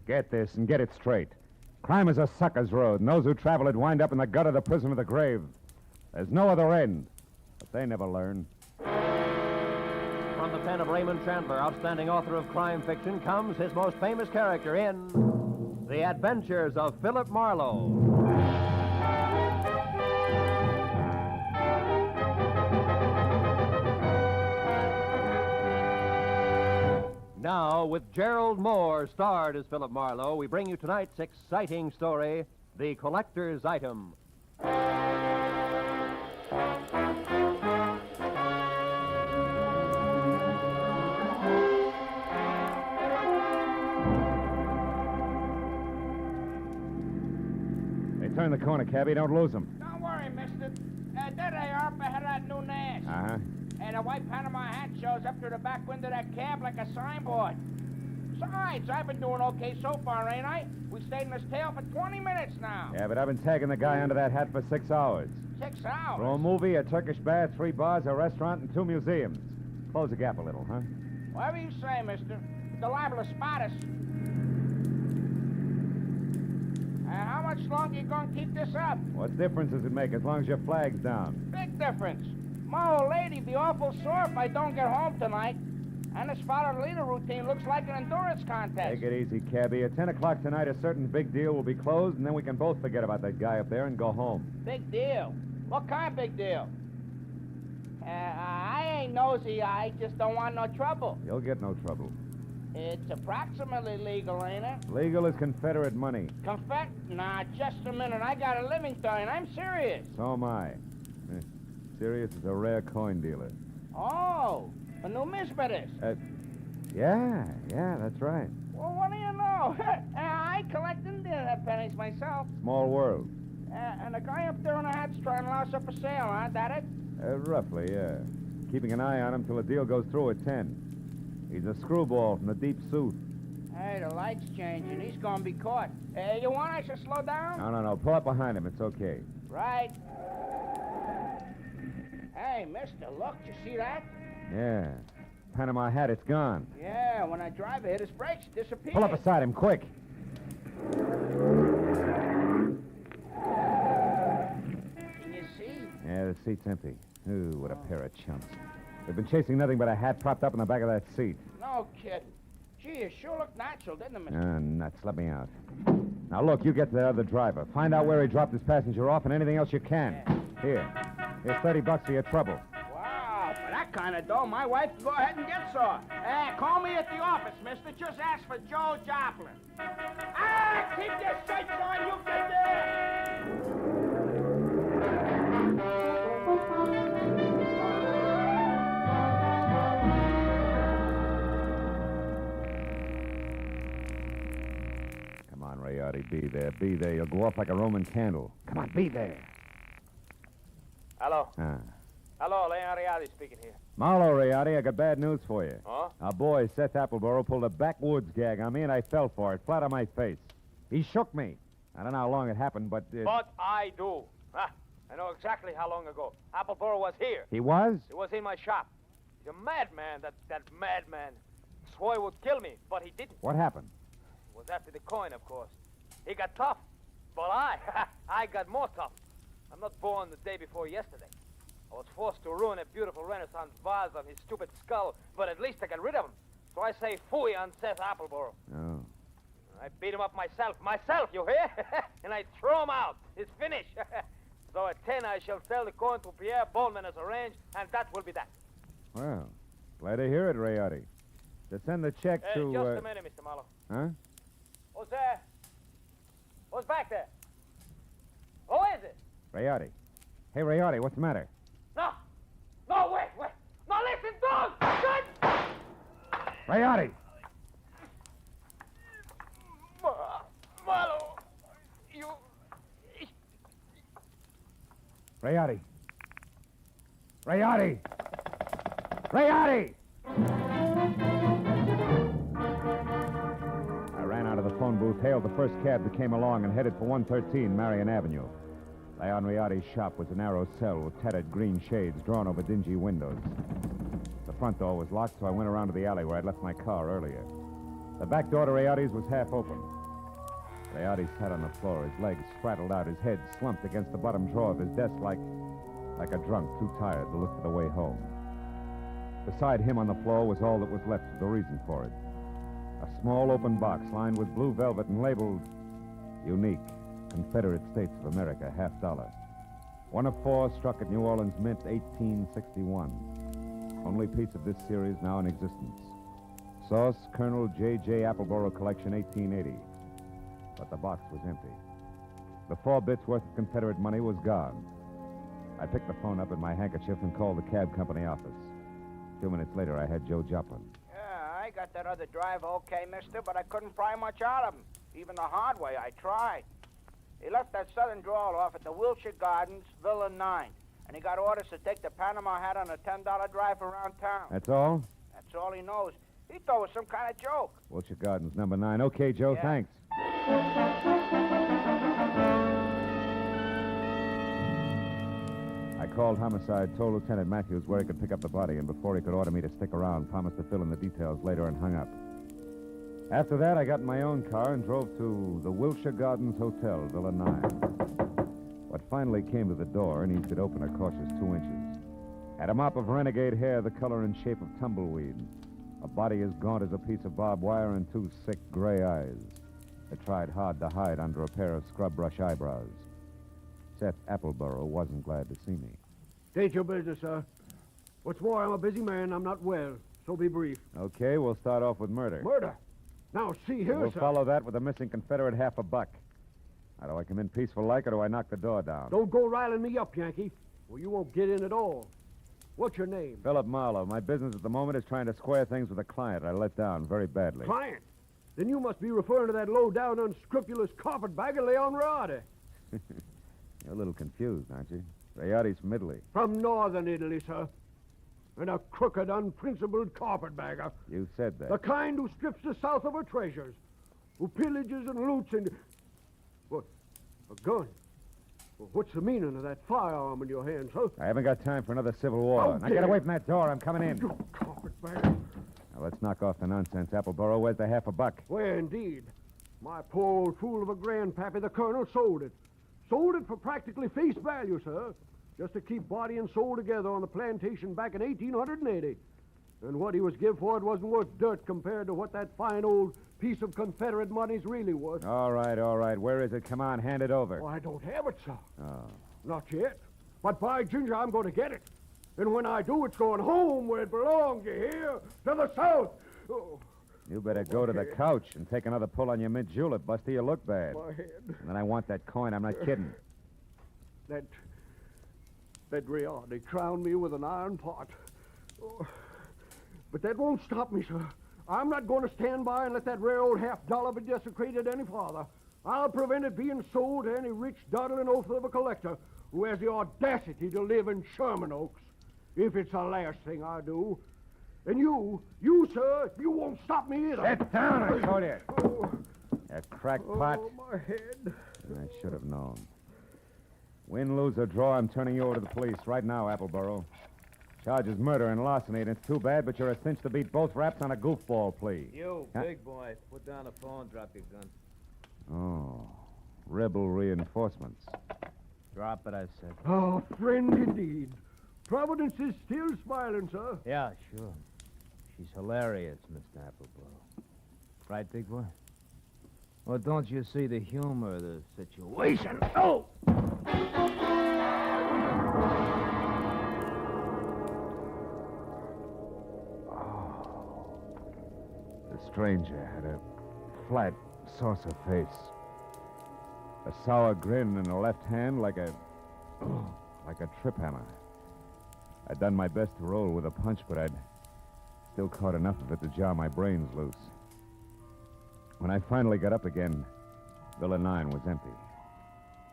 Get this and get it straight. Crime is a sucker's road, and those who travel it wind up in the gut of the prison of the grave. There's no other end, but they never learn. From the pen of Raymond Chandler, outstanding author of crime fiction, comes his most famous character in The Adventures of Philip Marlowe. Now, with Gerald Moore starred as Philip Marlowe, we bring you tonight's exciting story, The Collector's Item. Hey, turn the corner, cabbie. Don't lose them. Don't worry, mister. There they are up ahead of that new nest. Uh-huh. And a white Panama hat shows up through the back window of that cab like a signboard. Besides, I've been doing okay so far, ain't I? We stayed in this tail for 20 minutes now. Yeah, but I've been tagging the guy under that hat for 6 hours. 6 hours? For a movie, a Turkish bath, 3 bars, a restaurant, and 2 museums. Close the gap a little, huh? Whatever you say, mister. They're liable to spot us. How much longer you gonna keep this up? What difference does it make as long as your flag's down? Big difference. My old lady'd be awful sore if I don't get home tonight. And this follow-the-leader routine looks like an endurance contest. Take it easy, cabbie. At 10 o'clock tonight, a certain big deal will be closed, and then we can both forget about that guy up there and go home. Big deal? What kind of big deal? I ain't nosy. I just don't want no trouble. You'll get no trouble. It's approximately legal, ain't it? Legal as Confederate money. Nah, just a minute. I got a living to earn. I'm serious. So am I. Sirius is a rare coin dealer. Oh, a numismatist. Yeah, that's right. Well, what do you know? I collect Indian pennies myself. Small world. And the guy up there in the hat's trying to louse up for sale, huh? That it? Roughly, yeah. Keeping an eye on him till the deal goes through at 10. He's a screwball from the deep south. Hey, the light's changing. He's gonna be caught. You want I should slow down? No. Pull up behind him. It's okay. Right. Hey, mister, look. You see that? Yeah. Panama hat, it's gone. Yeah, when I drive, I hit his brakes. It disappeared. Pull up beside him, quick. Can you see? Yeah, the seat's empty. Ooh, what a pair of chumps. They've been chasing nothing but a hat propped up in the back of that seat. No kidding. Gee, it sure looked natural, didn't it, mister? Nuts. Let me out. Now, look, you get to the other driver. Find out where he dropped his passenger off and anything else you can. Yeah. Here's $30 for your trouble. Wow, for that kind of dough, my wife can go ahead and get some. Call me at the office, mister. Just ask for Joe Joplin. Keep your sights on, you can do it! Come on, Rayardi, be there. Be there. You'll go off like a Roman candle. Come on, be there. Hello. Ah. Hello, Leon Rialdi speaking here. Marlowe, Rayardi, I got bad news for you. Huh? Our boy, Seth Appleboro, pulled a backwoods gag on me, and I fell for it, flat on my face. He shook me. I don't know how long it happened, but... But I do. I know exactly how long ago. Appleboro was here. He was? He was in my shop. He's a madman, that madman. Swore he would kill me, but he didn't. What happened? It was after the coin, of course. He got tough. But I got more tough. I'm not born the day before yesterday. I was forced to ruin a beautiful Renaissance vase on his stupid skull, but at least I got rid of him. So I say phooey on Seth Appleboro. Oh. I beat him up myself, you hear? And I throw him out. It's finished. So at 10 I shall sell the coin to Pierre Bowman as arranged, and that will be that. Well, glad to hear it, Rayardi. To send the check to... Just a minute, Mr. Marlowe. Huh? Who's there? Who's back there? Who is it? Rayardi. Hey, Rayardi, what's the matter? No, wait. No, listen, dog! Good! Rayardi! Marlowe, you... Rayardi! Rayardi! Rayardi! I ran out of the phone booth, hailed the first cab that came along, and headed for 113 Marion Avenue. Leon Rayardi's shop was a narrow cell with tattered green shades drawn over dingy windows. The front door was locked, so I went around to the alley where I'd left my car earlier. The back door to Rayardi's was half open. Rayati sat on the floor, his legs straddled out, his head slumped against the bottom drawer of his desk like a drunk too tired to look for the way home. Beside him on the floor was all that was left of the reason for it. A small open box lined with blue velvet and labeled Unique, Confederate States of America, $50. One of 4 struck at New Orleans Mint, 1861. Only piece of this series now in existence. Sauce, Colonel J.J. Appleboro Collection, 1880. But the box was empty. The 4 bits worth of Confederate money was gone. I picked the phone up in my handkerchief and called the cab company office. 2 minutes later, I had Joe Joplin. Yeah, I got that other driver okay, mister, but I couldn't pry much out of him. Even the hard way, I tried. He left that southern drawl off at the Wilshire Gardens, Villa 9. And he got orders to take the Panama hat on a $10 drive around town. That's all? That's all he knows. He thought it was some kind of joke. Wilshire Gardens, number 9. Okay, Joe, Yeah. thanks. I called Homicide, told Lieutenant Matthews where he could pick up the body, and before he could order me to stick around, promised to fill in the details later and hung up. After that, I got in my own car and drove to the Wilshire Gardens Hotel, Villa 9. What finally came to the door needs it open a cautious 2 inches. Had a mop of renegade hair the color and shape of tumbleweed, a body as gaunt as a piece of barbed wire, and 2 sick gray eyes that tried hard to hide under a pair of scrub brush eyebrows. Seth Appleboro wasn't glad to see me. State your business, sir. What's more, I'm a busy man. I'm not well, so be brief. Okay, we'll start off with murder. Murder? Now, see here, We'll sir. follow that with a missing Confederate $50. Now, do I come in peaceful like, or do I knock the door down? Don't go riling me up, Yankee, or you won't get in at all. What's your name? Philip Marlowe. My business at the moment is trying to square things with a client I let down very badly. Client? Then you must be referring to that low-down, unscrupulous carpetbagger, Leon Rayati. You're a little confused, aren't you? Rayati's from Italy. From northern Italy, sir. And a crooked, unprincipled carpetbagger. You said that. The kind who strips the South of her treasures, who pillages and loots and... What? A gun? Well, what's the meaning of that firearm in your hand, sir? I haven't got time for another civil war. How Now dare get away from that door. I'm coming in. You carpetbagger. Now, let's knock off the nonsense, Appleboro. Where's the $50? Where, indeed? My poor old fool of a grandpappy, the colonel, sold it. Sold it for practically face value, sir. Just to keep body and soul together on the plantation back in 1880. And what he was give for it wasn't worth dirt compared to what that fine old piece of Confederate money's really worth. All right, all right. Where is it? Come on, hand it over. Oh, I don't have it, sir. Oh. Not yet. But by ginger, I'm going to get it. And when I do, it's going home where it belongs, you hear? To the South. Oh, You better go to the couch and take another pull on your mint julep, Buster. You look bad. my head. And then I want that coin. I'm not kidding. That Rayati crowned me with an iron pot. Oh, but that won't stop me, sir. I'm not going to stand by and let that rare old $50 be desecrated any farther. I'll prevent it being sold to any rich, dawdling oaf of a collector who has the audacity to live in Sherman Oaks, if it's the last thing I do. And you, sir, you won't stop me either. Sit down, I told you. Oh, A crackpot. oh, my head. I should have known. Win, lose, or draw, I'm turning you over to the police right now, Appleboro. Charge is murder and larceny, and it's too bad, but you're a cinch to beat both raps on a goofball plea. You, Huh? big boy, put down the phone, drop your gun. Oh, rebel reinforcements. Drop it, I said. Oh, friend indeed. Providence is still smiling, sir. Yeah, sure. She's hilarious, Mr. Appleboro. Right, big boy? Well, don't you see the humor of the situation? Oh! The stranger had a flat saucer face. A sour grin in the left hand like a trip hammer. I'd done my best to roll with a punch, but I'd still caught enough of it to jar my brains loose. When I finally got up again, Villa 9 was empty.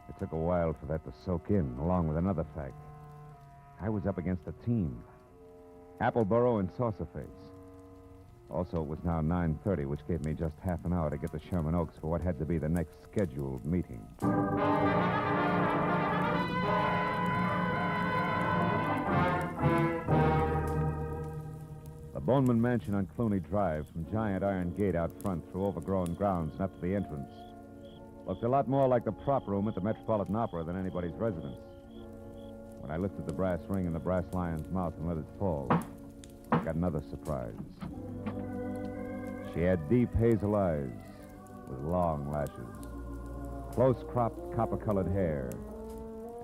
It took a while for that to soak in, along with another fact. I was up against a team. Appleboro and Saucerface. Also, it was now 9:30, which gave me just half an hour to get to Sherman Oaks for what had to be the next scheduled meeting. The Boneman Mansion on Clooney Drive, from giant iron gate out front through overgrown grounds and up to the entrance, Looked a lot more like the prop room at the Metropolitan Opera than anybody's residence. When I lifted the brass ring in the brass lion's mouth and let it fall, I got another surprise. She had deep hazel eyes with long lashes, close-cropped copper-colored hair,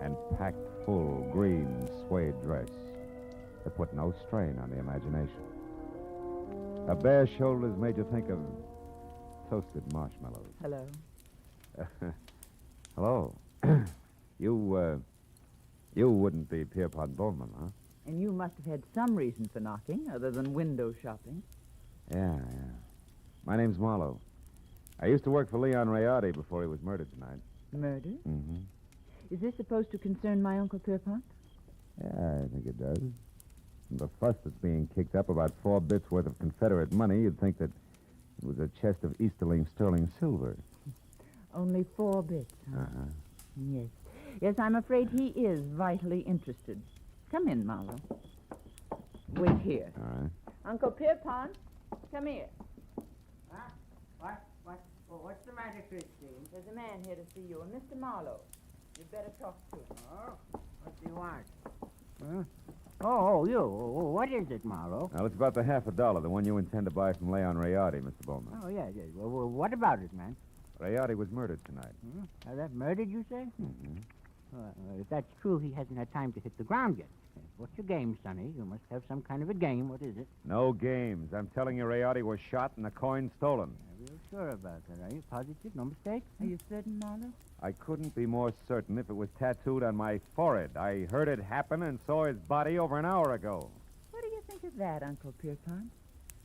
and packed full green suede dress that put no strain on the imagination. Her bare shoulders made you think of toasted marshmallows. Hello. Hello. You wouldn't be Pierpont Bowman, huh? And you must have had some reason for knocking, other than window shopping. Yeah. My name's Marlowe. I used to work for Leon Rayardi before he was murdered tonight. Murder? Mm-hmm. Is this supposed to concern my Uncle Pierpont? Yeah, I think it does. From the fuss that's being kicked up about 4 bits worth of Confederate money, you'd think that it was a chest of Easterling sterling silver. Only 4 bits, huh? Uh-huh. Yes. Yes, I'm afraid he is vitally interested. Come in, Marlowe. Wait here. All right. Uncle Pierpont, come here. Huh? What's the matter, Christine? There's a man here to see you, and Mr. Marlowe. You'd better talk to him. Oh, what do you want? Huh? Oh, you. What is it, Marlowe? Now, it's about the $50, the one you intend to buy from Leon Rayardi, Mr. Bowman. Oh, yeah. Well, what about it, man? Rayardi was murdered tonight. That murdered, you say? Mm-hmm. If that's true, he hasn't had time to hit the ground yet. What's your game, Sonny? You must have some kind of a game. What is it? No games. I'm telling you, Rayardi was shot and the coin stolen. Are you sure about that? Are you positive? No mistake? Are you certain, Marlowe? I couldn't be more certain if it was tattooed on my forehead. I heard it happen and saw his body over an hour ago. What do you think of that, Uncle Pierpont?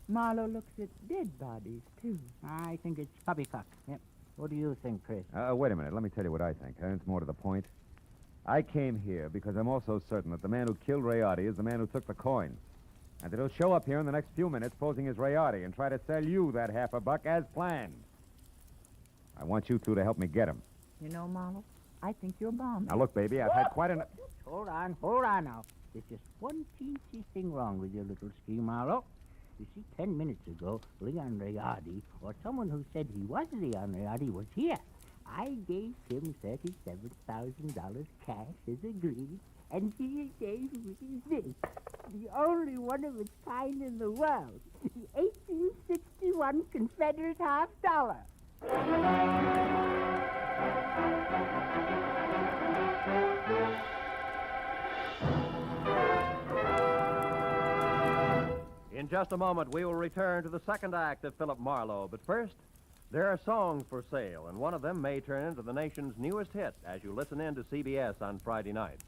Marlowe looks at dead bodies, too. I think it's poppycock. Yep. What do you think, Chris? Wait a minute. Let me tell you what I think. It's more to the point. I came here because I'm also certain that the man who killed Rayardi is the man who took the coin. And that he'll show up here in the next few minutes posing as Rayardi and try to sell you that $50 as planned. I want you two to help me get him. You know, Marlowe, I think you're bombed. Now, look, baby, I've had quite enough... Hold on now. There's just one teensy thing wrong with your little scheme, Marlowe. You see, 10 minutes ago, Leon Rayardi, or someone who said he was Leon Rayardi, was here. I gave him $37,000 cash as agreed, and he gave me this, the only one of its kind in the world, the 1861 Confederate $50. In just a moment, we will return to the second act of Philip Marlowe. But first, there are songs for sale, and one of them may turn into the nation's newest hit as you listen in to CBS on Friday night.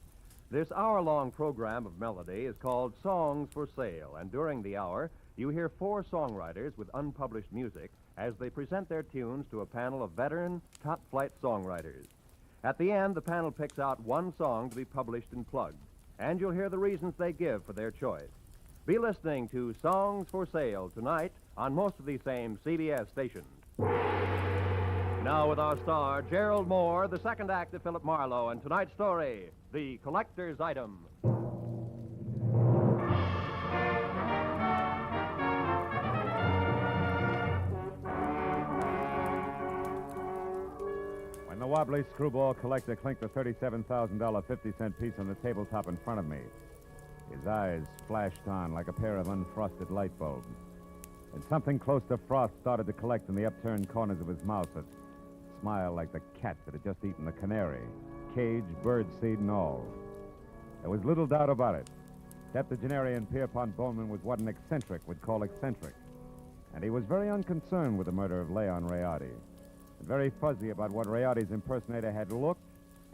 This hour-long program of melody is called Songs for Sale, and during the hour, you hear 4 songwriters with unpublished music as they present their tunes to a panel of veteran, top-flight songwriters. At the end, the panel picks out one song to be published and plugged, and you'll hear the reasons they give for their choice. Be listening to Songs for Sale tonight on most of these same CBS stations. Now with our star, Gerald Moore, the second act of Philip Marlowe, and tonight's story, The Collector's Item. When the wobbly screwball collector clinked the $37,000 50-cent piece on the tabletop in front of me, his eyes flashed on like a pair of unfrosted light bulbs. And something close to frost started to collect in the upturned corners of his mouth that smiled like the cat that had just eaten the canary, cage, birdseed, and all. There was little doubt about it. Septuagenarian Pierpont Bowman was what an eccentric would call eccentric. And he was very unconcerned with the murder of Leon Rayardi, and very fuzzy about what Rayardi's impersonator had looked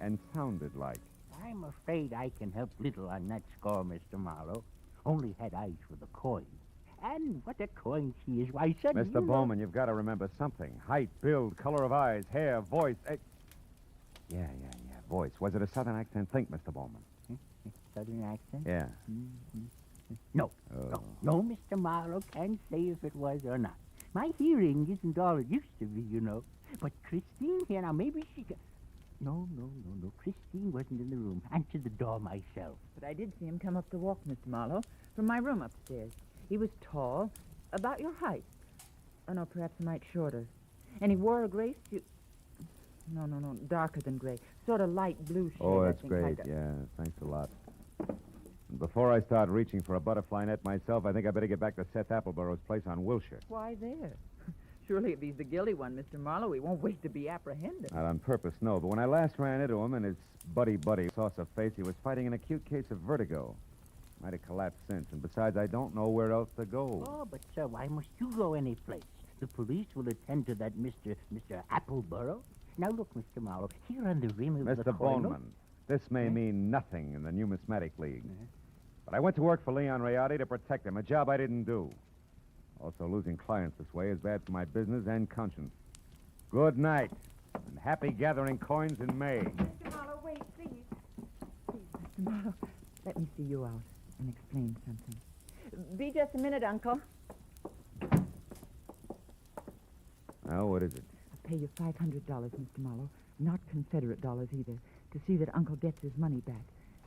and sounded like. I'm afraid I can help little on that score, Mr. Marlowe. Only had eyes for the coin. And what a coin she is. Why, son, Mr. Bowman, you've got to remember something. Height, build, color of eyes, hair, voice. Yeah, voice. Was it a southern accent? Think, Mr. Bowman. Southern accent? Yeah. No, Mr. Marlowe can't say if it was or not. My hearing isn't all it used to be, you know. But Christine here, now maybe she could... No. Christine wasn't in the room. Answered the door myself. But I did see him come up the walk, Mr. Marlowe, from my room upstairs. He was tall, about your height. Oh, no, perhaps a mite shorter. And he wore a gray suit. No, darker than gray. Sort of light blue shade. Oh, I that's think, great. like a- Yeah, thanks a lot. And before I start reaching for a butterfly net myself, I think I better get back to Seth Appleborough's place on Wilshire. Why there? Surely if he's the guilty one, Mr. Marlowe, he won't wait to be apprehended. Not on purpose, no. But when I last ran into him and his buddy sauce of face, he was fighting an acute case of vertigo. Might have collapsed since. And besides, I don't know where else to go. Oh, but, sir, why must you go any place? The police will attend to that Mr. Appleborough. Now, look, Mr. Marlowe, here on the rim of the Mr. coin... Boneman, this may mean nothing in the Numismatic League. But I went to work for Leon Rayardi to protect him, a job I didn't do. Also, losing clients this way is bad for my business and conscience. Good night, and happy gathering coins in May. Mr. Marlowe, wait, please. Please, Mr. Marlowe, let me see you out and explain something. Be just a minute, Uncle. Now, what is it? I'll pay you $500, Mr. Marlowe, not Confederate dollars either, to see that Uncle gets his money back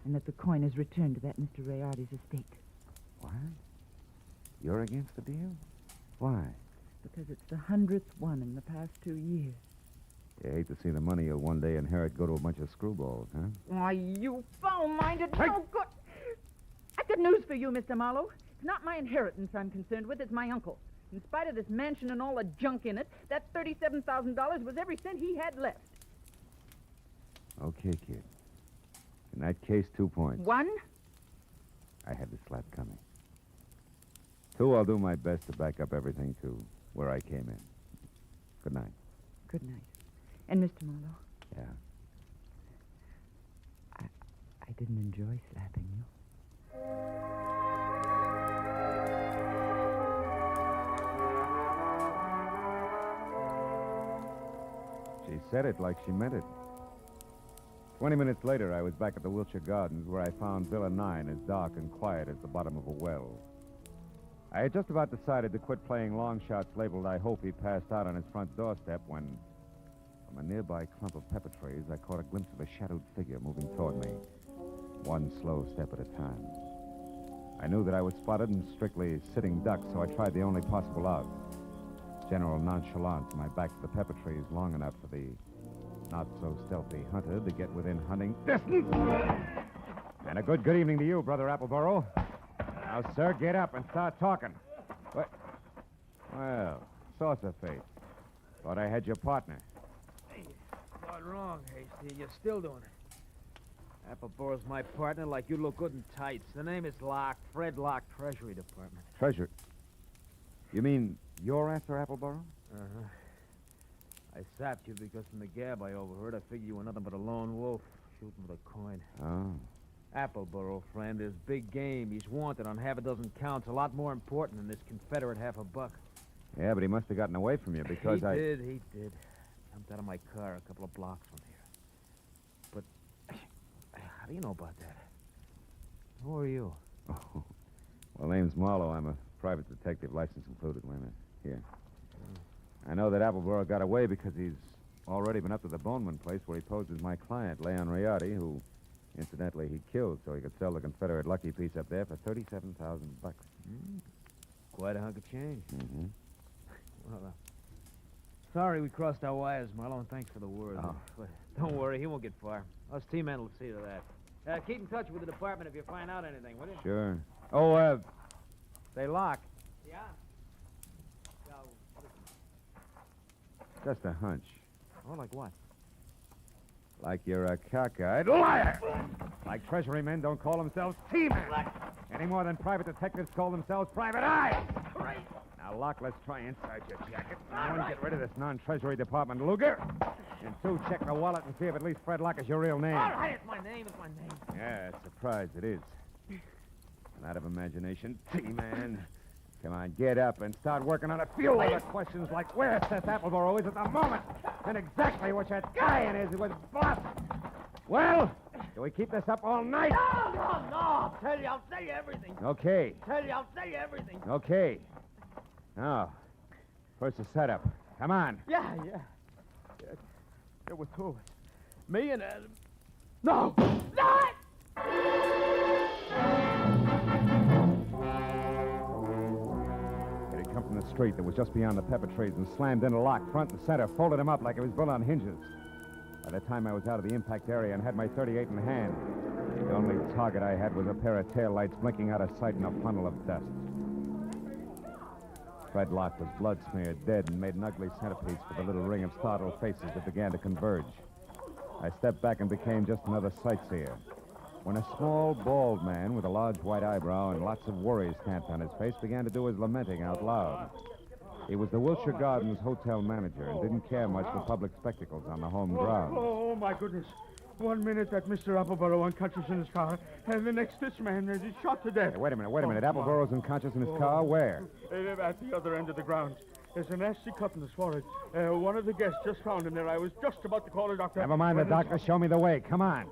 and that the coin is returned to that Mr. Rayardi's estate. What? You're against the deal? Why? Because it's the 100th one in the past 2 years. You hate to see the money you'll one day inherit go to a bunch of screwballs, huh? Why, you foul-minded, no good... I've got news for you, Mr. Marlowe. It's not my inheritance I'm concerned with, it's my uncle. In spite of this mansion and all the junk in it, that $37,000 was every cent he had left. Okay, kid. In that case, 2 points. 1, I had the slap coming. 2, I'll do my best to back up everything to where I came in. Good night. good night. And Mr. Marlowe? Yeah. I didn't enjoy slapping you. She said it like she meant it. 20 minutes later, I was back at the Wilshire Gardens where I found Villa 9 as dark and quiet as the bottom of a well. I had just about decided to quit playing long shots labeled I hope he passed out on his front doorstep when, from a nearby clump of pepper trees, I caught a glimpse of a shadowed figure moving toward me, one slow step at a time. I knew that I was spotted and strictly sitting duck, so I tried the only possible out. General nonchalance, my back to the pepper trees long enough for the not-so-stealthy hunter to get within hunting distance. And a good evening to you, Brother Appleborough. Now, sir, get up and start talking. What? Well, saucer face. Thought I had your partner. Hey, not wrong, Hasty. You're still doing it. Appleborough's my partner like you look good in tights. The name is Locke, Fred Locke, Treasury Department. Treasure. You mean you're after Appleborough? Uh-huh. I sapped you because from the gab I overheard, I figured you were nothing but a lone wolf shooting with a coin. Oh. Appleborough, friend, is big game. He's wanted on half a dozen counts, a lot more important than this Confederate $50. Yeah, but he must have gotten away from you because He did. Jumped out of my car a couple of blocks from here. But how do you know about that? Who are you? Oh. Well, name's Marlowe. I'm a private detective, license included. Wait a minute. Here. I know that Appleborough got away because he's already been up to the Boneman place where he posed as my client, Leon Rayardi, who, incidentally, he killed so he could sell the Confederate lucky piece up there for $37,000. Quite a hunk of change. Mm-hmm. Well, sorry we crossed our wires, Marlowe, and thanks for the word. Oh. But don't worry, he won't get far. Us T-men will see to that. Keep in touch with the department if you find out anything, will you? Sure. Oh, Say, Locke. Yeah? just a hunch. Oh, like what? Like you're a cockeyed liar. Like Treasury men don't call themselves T-men. Any more than private detectives call themselves private eyes. Now, Locke, let's try inside your jacket. One, get rid of this non-Treasury Department Luger. And 2, check the wallet and see if at least Fred Locke is your real name. All right, it's my name, it's my name. Yeah, surprise it is. Out of imagination, T-man. Come on, get up and start working on a few other questions like where Seth Appleborough is at the moment and exactly what that guy in is with Boss. Well, do we keep this up all night? No. I'll tell you, I'll say everything. Okay. I'll say everything. Okay. Now, first the setup. Come on. Yeah. There were 2 of us. Me and Adam. No! He'd come from the street that was just beyond the pepper trees and slammed into Locke front and center, folded him up like it was built on hinges. By the time I was out of the impact area and had my .38 in hand, the only target I had was a pair of taillights blinking out of sight in a funnel of dust. Fred Locke was blood-smeared, dead, and made an ugly centerpiece for the little ring of startled faces that began to converge. I stepped back and became just another sightseer, when a small, bald man with a large white eyebrow and lots of worry stamped on his face began to do his lamenting out loud. He was the Wilshire Gardens hotel manager and didn't care much for public spectacles on the home grounds. Oh, my goodness. 1 minute that Mr. Appleborough unconscious in his car, and the next this man is shot to death. Hey, wait a minute. Appleborow's unconscious in his car? Where? At the other end of the grounds. There's a nasty cut in his forehead. One of the guests just found him there. I was just about to call a doctor. Never mind the doctor. Show me the way. Come on.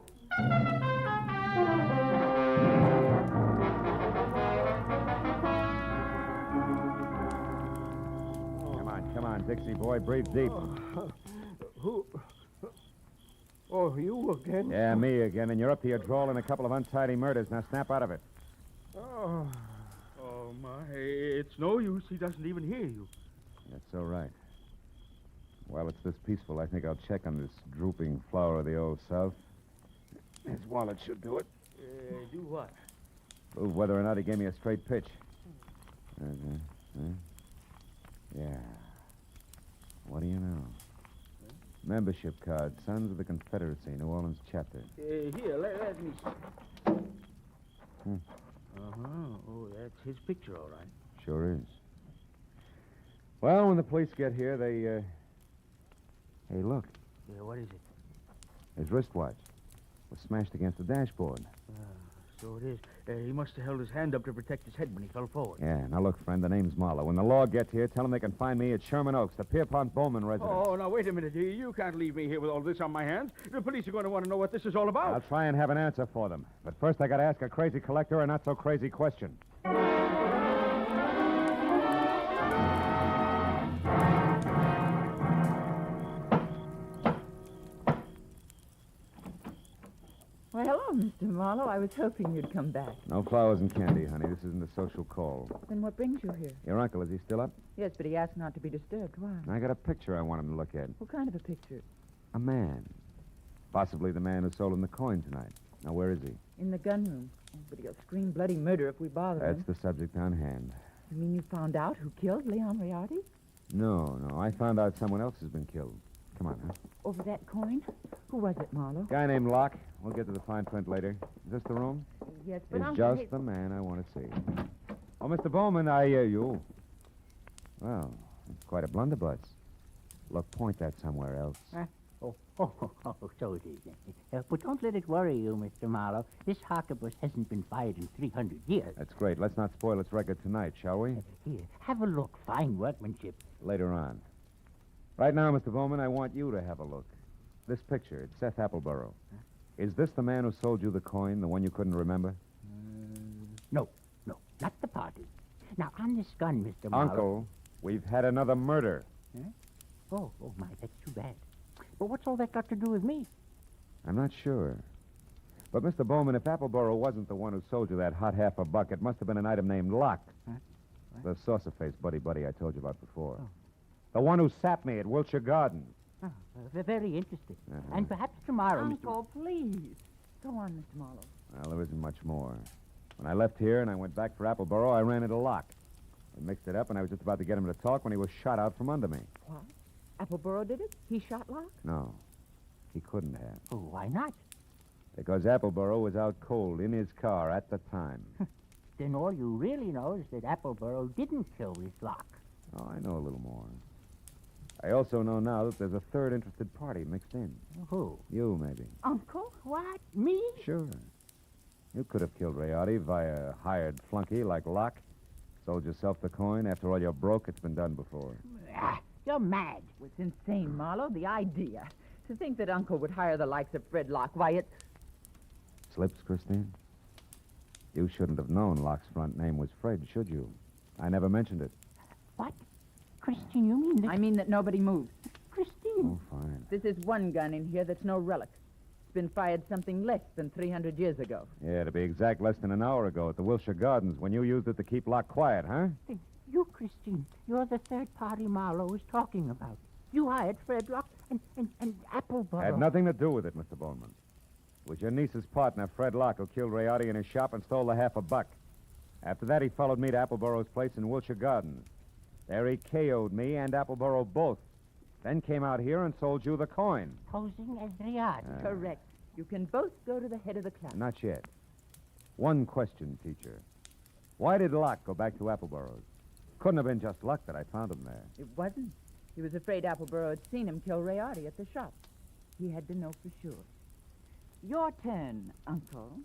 Come on, Dixie boy. Breathe deep. Who? Oh, you again? Yeah, me again. And you're up to your drawl in a couple of untidy murders. Now snap out of it. Oh, my. It's no use. He doesn't even hear you. That's so right. While it's this peaceful, I think I'll check on this drooping flower of the old South. His wallet should do it. Do what? Prove whether or not he gave me a straight pitch. Yeah. What do you know? Membership card, Sons of the Confederacy, New Orleans chapter. Here, let me see. Oh, that's his picture, all right. Sure is. Well, when the police get here, they, Hey, look. Yeah, what is it? His wristwatch was smashed against the dashboard. So it is. He must have held his hand up to protect his head when he fell forward. Yeah, now look, friend, the name's Marlowe. When the law gets here, tell them they can find me at Sherman Oaks, the Pierpont Bowman residence. Oh, now, wait a minute. You can't leave me here with all this on my hands. The police are going to want to know what this is all about. I'll try and have an answer for them. But first, I got to ask a crazy collector a not-so-crazy question. Well, hello, Mr. Marlowe. I was hoping you'd come back. No flowers and candy, honey. This isn't a social call. Then what brings you here? Your uncle, is he still up? Yes, but he asked not to be disturbed. Why? I got a picture I want him to look at. What kind of a picture? A man. Possibly the man who sold him the coin tonight. Now, where is he? In the gun room. Oh, but he'll scream bloody murder if we bother him. That's the subject on hand. You mean you found out who killed Leon Riardi? No. I found out someone else has been killed. Come on, huh? Over that coin? Who was it, Marlowe? Guy named Locke. We'll get to the fine print later. Is this the room? Yes, but It's just the man I want to see. Oh, Mr. Bowman, I hear you. Well, it's quite a blunderbuss. Look, point that somewhere else. So it is. But don't let it worry you, Mr. Marlowe. This harquebus hasn't been fired in 300 years. That's great. Let's not spoil its record tonight, shall we? Here, have a look. Fine workmanship. Later on. Right now, Mr. Bowman, I want you to have a look. This picture, it's Seth Appleborough. Is this the man who sold you the coin, the one you couldn't remember? No, not the party. Now, on this gun, Mr. Marlowe... Uncle, we've had another murder. Huh? Oh, my, that's too bad. But what's all that got to do with me? I'm not sure. But, Mr. Bowman, if Appleborough wasn't the one who sold you that hot half a buck, it must have been an item named Locke. Huh? The saucer-faced buddy I told you about before. Oh. The one who sapped me at Wilshire Gardens. Oh, very interesting. And perhaps tomorrow, Uncle, please. Go on, Mr. Marlowe. Well, there isn't much more. When I left here and I went back for Appleborough, I ran into Locke. We mixed it up, and I was just about to get him to talk when he was shot out from under me. What? Appleborough did it? He shot Locke? No, he couldn't have. Oh, why not? Because Appleborough was out cold in his car at the time. Then all you really know is that Appleborough didn't kill this Locke. Oh, I know a little more. I also know now that there's a third interested party mixed in. Who? You, maybe. Uncle? What? Me? Sure. You could have killed Riardi via a hired flunky like Locke. Sold yourself the coin. After all, you're broke. It's been done before. You're mad. It's insane, Marlowe. The idea. To think that Uncle would hire the likes of Fred Locke. Why, it... Slips, Christine? You shouldn't have known Locke's front name was Fred, should you? I never mentioned it. What? Christine, you mean that... I mean that nobody moves. Christine. Oh, fine. This is one gun in here that's no relic. It's been fired something less than 300 years ago. Yeah, to be exact, less than an hour ago at the Wilshire Gardens when you used it to keep Locke quiet, huh? You, Christine, you're the third party Marlowe was talking about. You hired Fred Locke And Appleboro. Had nothing to do with it, Mr. Bowman. It was your niece's partner, Fred Locke, who killed Rayardi in his shop and stole the $50. After that, he followed me to Appleboro's place in Wilshire Gardens. There he KO'd me and Appleboro both. Then came out here and sold you the coin. Posing as Rayardi. Correct. You can both go to the head of the class. Not yet. One question, teacher. Why did Locke go back to Appleboro's? Couldn't have been just luck that I found him there. It wasn't. He was afraid Appleboro had seen him kill Rayardi at the shop. He had to know for sure. Your turn, Uncle.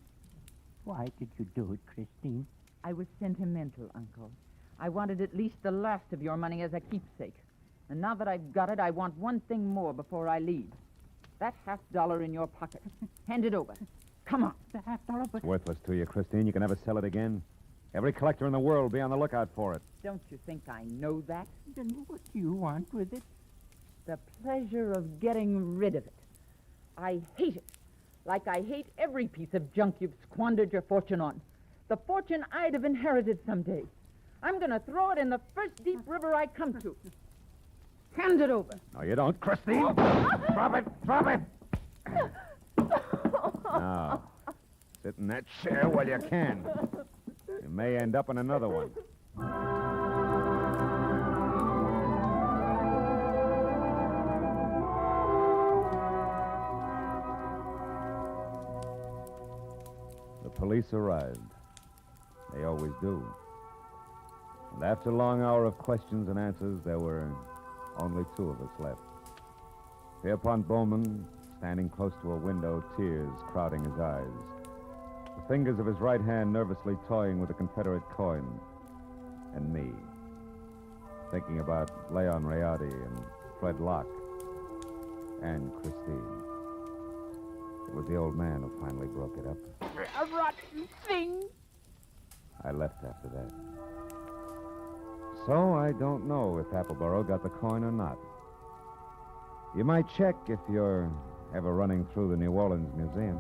Why did you do it, Christine? I was sentimental, Uncle. I wanted at least the last of your money as a keepsake. And now that I've got it, I want one thing more before I leave. That $50 in your pocket. Hand it over. Come on. The $50, but... It's worthless to you, Christine. You can never sell it again. Every collector in the world will be on the lookout for it. Don't you think I know that? Then what do you want with it? The pleasure of getting rid of it. I hate it. Like I hate every piece of junk you've squandered your fortune on. The fortune I'd have inherited someday. I'm going to throw it in the first deep river I come to. Hand it over. No, you don't, Christine. Drop it. Drop it. Now, sit in that chair while you can. You may end up in another one. The police arrived. They always do. And after a long hour of questions and answers, there were only two of us left. Pierpont Bowman, standing close to a window, tears crowding his eyes. The fingers of his right hand nervously toying with a Confederate coin. And me, thinking about Leon Rayardi and Fred Locke and Christine. It was the old man who finally broke it up. A rotten thing. I left after that. So I don't know if Appleboro got the coin or not. You might check if you're ever running through the New Orleans Museum.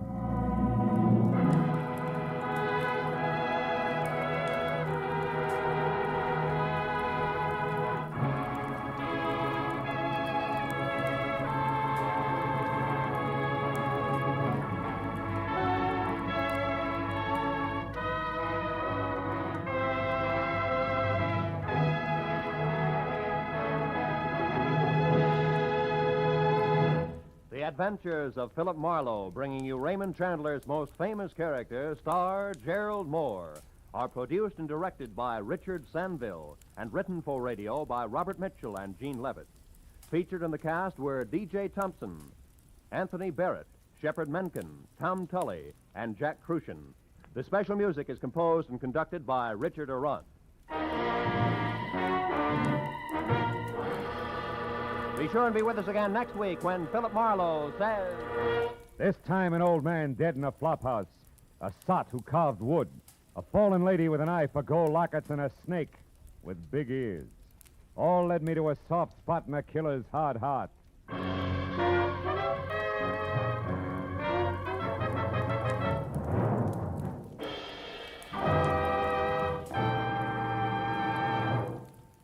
Adventures of Philip Marlowe, bringing you Raymond Chandler's most famous character, star Gerald Moore, are produced and directed by Richard Sanville and written for radio by Robert Mitchell and Gene Levitt. Featured in the cast were D.J. Thompson, Anthony Barrett, Shepard Menken, Tom Tully, and Jack Crucian. The special music is composed and conducted by Richard Arant. Be sure and be with us again next week when Philip Marlowe says... This time an old man dead in a flophouse, a sot who carved wood, a fallen lady with an eye for gold lockets, and a snake with big ears. All led me to a soft spot in a killer's hard heart.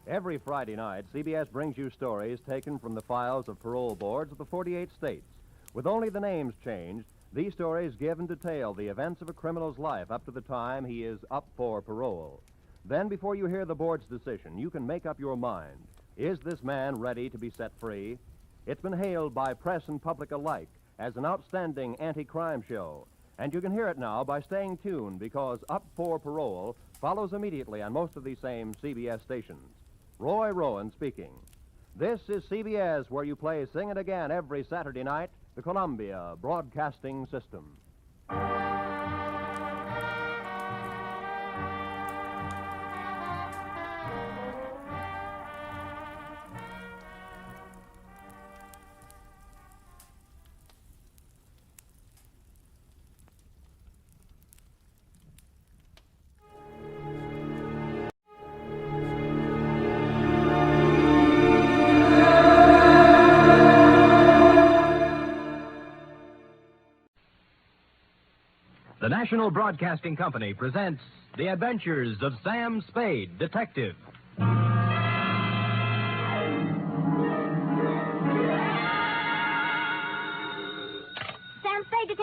Every Friday night, CBS brings you stories taken from the files of parole boards of the 48 states. With only the names changed, these stories give and detail the events of a criminal's life up to the time he is up for parole. Then, before you hear the board's decision, you can make up your mind. Is this man ready to be set free? It's been hailed by press and public alike as an outstanding anti-crime show. And you can hear it now by staying tuned, because Up for Parole follows immediately on most of these same CBS stations. Roy Rowan speaking. This is CBS, where you play Sing It Again every Saturday night, the Columbia Broadcasting System. The National Broadcasting Company presents The Adventures of Sam Spade, Detective.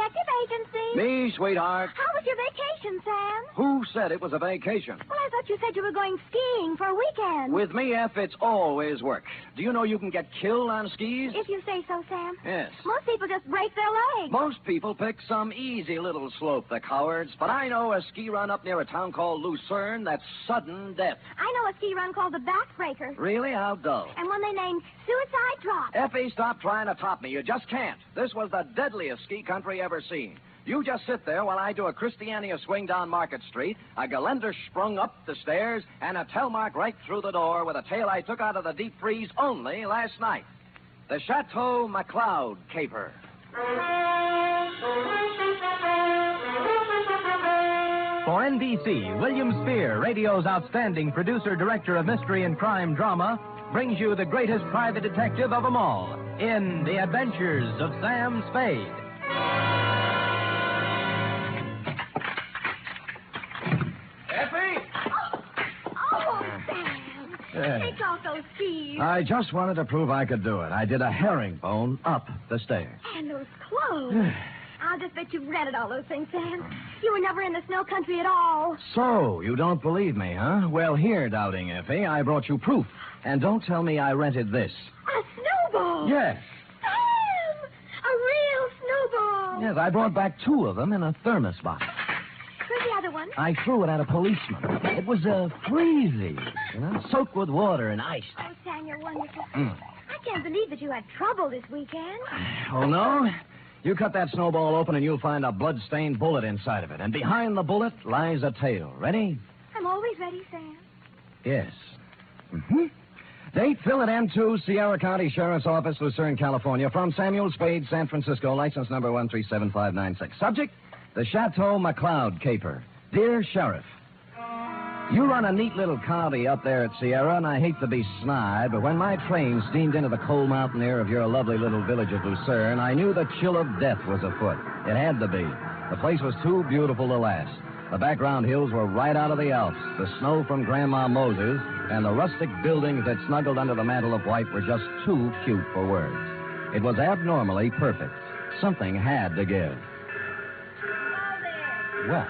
Detective Agency. Me, sweetheart. How was your vacation, Sam? Who said it was a vacation? Well, I thought you said you were going skiing for a weekend. With me, F, it's always work. Do you know you can get killed on skis? If you say so, Sam. Yes. Most people just break their legs. Most people pick some easy little slope, the cowards. But I know a ski run up near a town called Lucerne that's sudden death. I know a ski run called the Backbreaker. Really? How dull. And one they named Suicide Drop. Effie, stop trying to top me. You just can't. This was the deadliest ski country ever seen. You just sit there while I do a Christiania swing down Market Street, a Geländer sprung up the stairs, and a Telmark right through the door with a tail I took out of the deep freeze only last night. The Chateau McCloud caper. For NBC, William Spear, radio's outstanding producer-director of mystery and crime drama, brings you the greatest private detective of them all in The Adventures of Sam Spade. Effie! Oh, Sam. Take off those skis. I just wanted to prove I could do it. I did a herringbone up the stairs. And those clothes. I'll just bet you've rented all those things, Sam. You were never in the snow country at all. So, you don't believe me, huh? Well, here, Doubting Effie, I brought you proof. And don't tell me I rented this. A snowball. Yes. Sam! A real snowball. Yes, I brought back 2 of them in a thermos box. Where's the other one? I threw it at a policeman. It was freezy, soaked with water and ice. Oh, Sam, you're wonderful. I can't believe that you had trouble this weekend. Oh, no? You cut that snowball open and you'll find a blood-stained bullet inside of it. And behind the bullet lies a tail. Ready? I'm always ready, Sam. Yes. Date, Phil at M2, Sierra County Sheriff's Office, Lucerne, California. From Samuel Spade, San Francisco, license number 137596. Subject, the Chateau McCloud caper. Dear Sheriff, you run a neat little county up there at Sierra, and I hate to be snide, but when my train steamed into the cold mountain air of your lovely little village of Lucerne, I knew the chill of death was afoot. It had to be. The place was too beautiful to last. The background hills were right out of the Alps. The snow from Grandma Moses and the rustic buildings that snuggled under the mantle of white were just too cute for words. It was abnormally perfect. Something had to give. Well,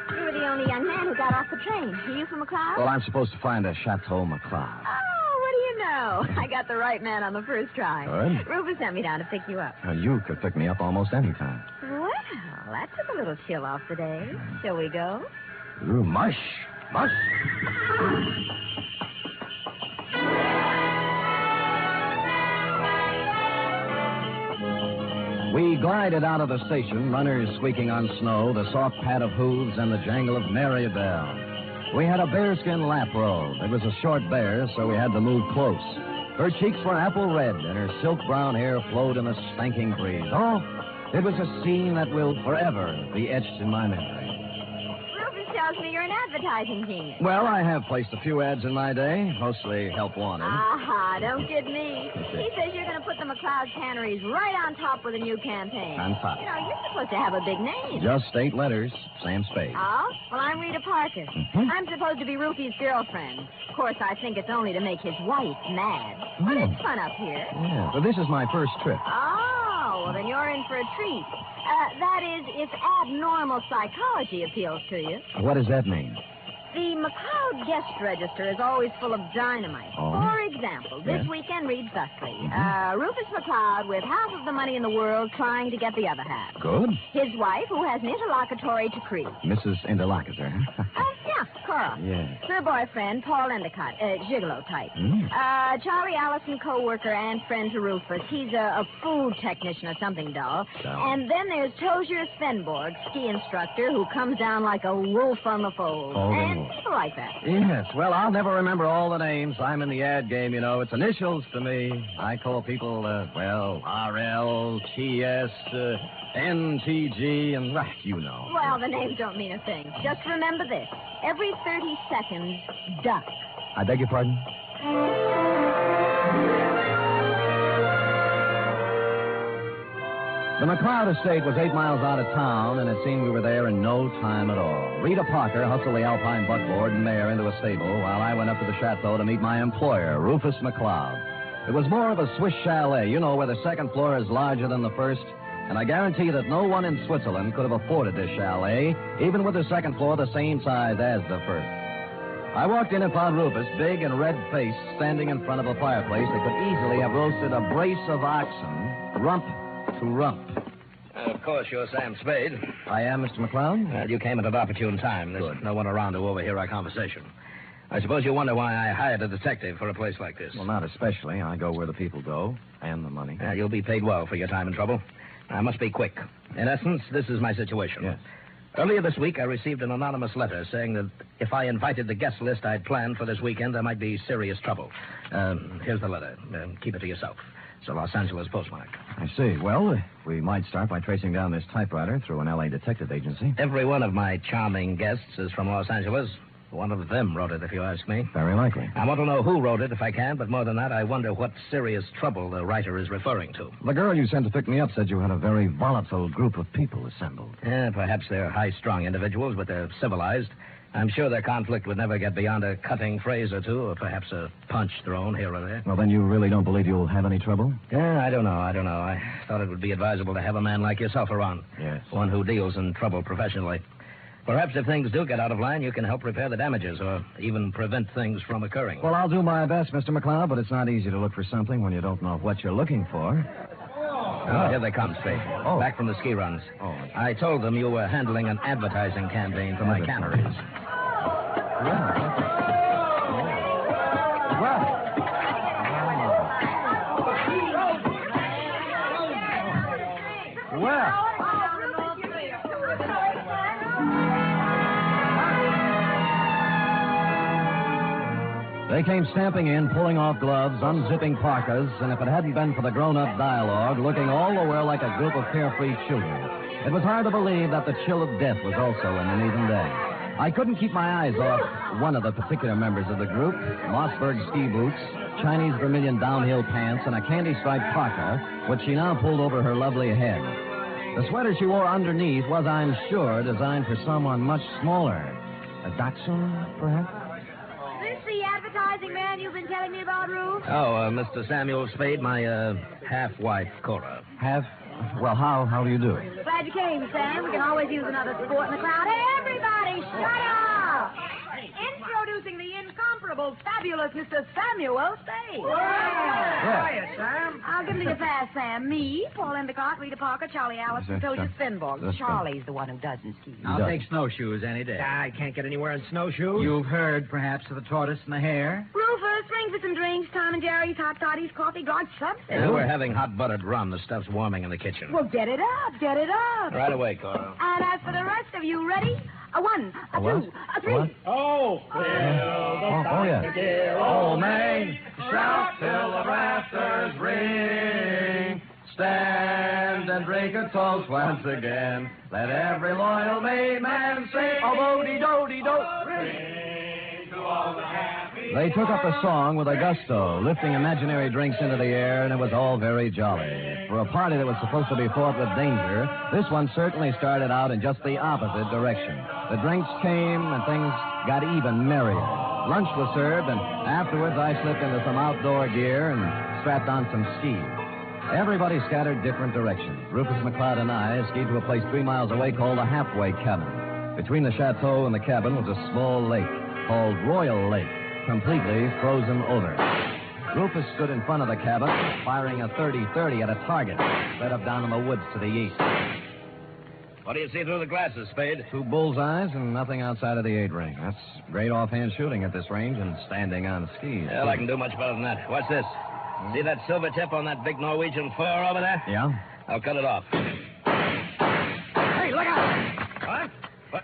You were the only young man who got off the train. Are you from McCloud? well, I'm supposed to find a Chateau McCloud. Oh, what do you know? I got the right man on the first try. Good. Rufus sent me down to pick you up. You could pick me up almost any time. Well, that took a little chill off the day. Shall we go? Ooh, mush. Mush. We glided out of the station, runners squeaking on snow, the soft pat of hooves, and the jangle of merry bells. We had a bearskin lap robe. It was a short bear, so we had to move close. Her cheeks were apple red, and her silk brown hair flowed in a spanking breeze. Oh, it was a scene that will forever be etched in my memory. Rufus tells me you're an advertising genius. Well, I have placed a few ads in my day, mostly help wanted. Aha, don't kid me. He says you're going to put the McCloud tanneries right on top with a new campaign. On top. You know, you're supposed to have a big name. Just 8 letters, Sam Spade. Oh? Well, I'm Rita Parker. I'm supposed to be Rufy's girlfriend. Of course, I think it's only to make his wife mad. But it's fun up here. Yeah, but this is my first trip. Oh, well, then you're in for a treat. That is, if abnormal psychology appeals to you. What does that mean? The McCloud guest register is always full of dynamite. Oh? For example, this Yeah. weekend reads thusly. Rufus McCloud with half of the money in the world trying to get the other half. Good. His wife, who has an interlocutory decree. Mrs. Interlocutor. Yeah, Carl. Yeah. Her boyfriend, Paul Endicott, gigolo type. Charlie Allison, co-worker and friend to Rufus. He's a food technician or something dull. So? And then there's Tozier Svenborg, ski instructor, who comes down like a wolf on the fold. Oh, And people like that. Yes, well, I'll never remember all the names. I'm in the ad game, you know. It's initials to me. I call people, RL, TS, NTG, and, you know. Well, the names don't mean a thing. Just remember this. Every 30 seconds, duck. I beg your pardon? The McCloud estate was 8 miles out of town, and it seemed we were there in no time at all. Rita Parker hustled the Alpine buckboard and mare into a stable while I went up to the chateau to meet my employer, Rufus McCloud. It was more of a Swiss chalet, you know, where the second floor is larger than the first, And I guarantee that no one in Switzerland could have afforded this chalet, even with the second floor the same size as the first. I walked in and found Rufus, big and red-faced, standing in front of a fireplace that could easily have roasted a brace of oxen, rump to rump. Of course, you're Sam Spade. I am, Mr. McCloud. You came at an opportune time. There's no one around to overhear our conversation. I suppose you wonder why I hired a detective for a place like this. Well, not especially. I go where the people go, and the money. You'll be paid well for your time and trouble. I must be quick. In essence, this is my situation. Yes. Earlier this week, I received an anonymous letter saying that if I invited the guest list I'd planned for this weekend, there might be serious trouble. Here's the letter. Keep it to yourself. It's a Los Angeles postmark. I see. Well, we might start by tracing down this typewriter through an L.A. detective agency. Every one of my charming guests is from Los Angeles. One of them wrote it, if you ask me. Very likely. I want to know who wrote it, if I can, but more than that, I wonder what serious trouble the writer is referring to. The girl you sent to pick me up said you had a very volatile group of people assembled. Yeah, perhaps they're high-strung individuals, but they're civilized. I'm sure their conflict would never get beyond a cutting phrase or two, or perhaps a punch thrown here or there. Well, then you really don't believe you'll have any trouble? Yeah, I don't know. I thought it would be advisable to have a man like yourself around. Yes. One who deals in trouble professionally. Perhaps if things do get out of line, you can help repair the damages or even prevent things from occurring. Well, I'll do my best, Mr. McCloud, but it's not easy to look for something when you don't know what you're looking for. Oh, here they come, Spade. Oh. Back from the ski runs. Oh. I told them you were handling an advertising campaign for my canneries. Well. They came stamping in, pulling off gloves, unzipping parkas, and if it hadn't been for the grown-up dialogue, looking all the while like a group of carefree children, it was hard to believe that the chill of death was also in them even then. I couldn't keep my eyes off one of the particular members of the group, Mossberg ski boots, Chinese vermilion downhill pants, and a candy-striped parka, which she now pulled over her lovely head. The sweater she wore underneath was, I'm sure, designed for someone much smaller. A Dachshund, perhaps? The advertising man you've been telling me about, Ruth? Oh, Mr. Samuel Spade, my half-wife, Cora. Well, how do you do? Glad you came, Sam. We can always use another sport in the crowd. Hey, everybody, shut up! Introducing the incomparable, fabulous Mr. Samuel Spade. Hiya, Sam. I'll give me the fast, Sam. Me, Paul Endicott, Rita Parker, Charlie Allison, Tosia Svenborg. Charlie's the one who doesn't ski. I'll take snowshoes any day. I can't get anywhere in snowshoes. You've heard, perhaps, of the tortoise and the hare? Rufus, ring for some drinks. Tom and Jerry's, hot toddies, coffee, God, something. We're having hot buttered rum. The stuff's warming in the kitchen. Well, get it up, get it up. Right away, Cora. And as for the rest of you, ready? A one, a two, a three. What? Oh, yeah. dear old Maine, shout till the rafters ring. Stand and drink a toast once again. Let every loyal Maine man say, oh, do-de-do-de-do. They took up the song with a gusto, lifting imaginary drinks into the air, and it was all very jolly. For a party that was supposed to be fraught with danger, this one certainly started out in just the opposite direction. The drinks came, and things got even merrier. Lunch was served, and afterwards I slipped into some outdoor gear and strapped on some skis. Everybody scattered different directions. Rufus McCloud and I skied to a place 3 miles away called the Halfway Cabin. Between the chateau and the cabin was a small lake called Royal Lake, completely frozen over. Rufus stood in front of the cabin, firing a .30-30 at a target set up down in the woods to the east. What do you see through the glasses, Spade? 2 bullseyes and nothing outside of the 8-ring. That's great offhand shooting at this range and standing on skis. Well, I can do much better than that. What's this? See that silver tip on that big Norwegian fur over there? Yeah? I'll cut it off. Hey, look out! What?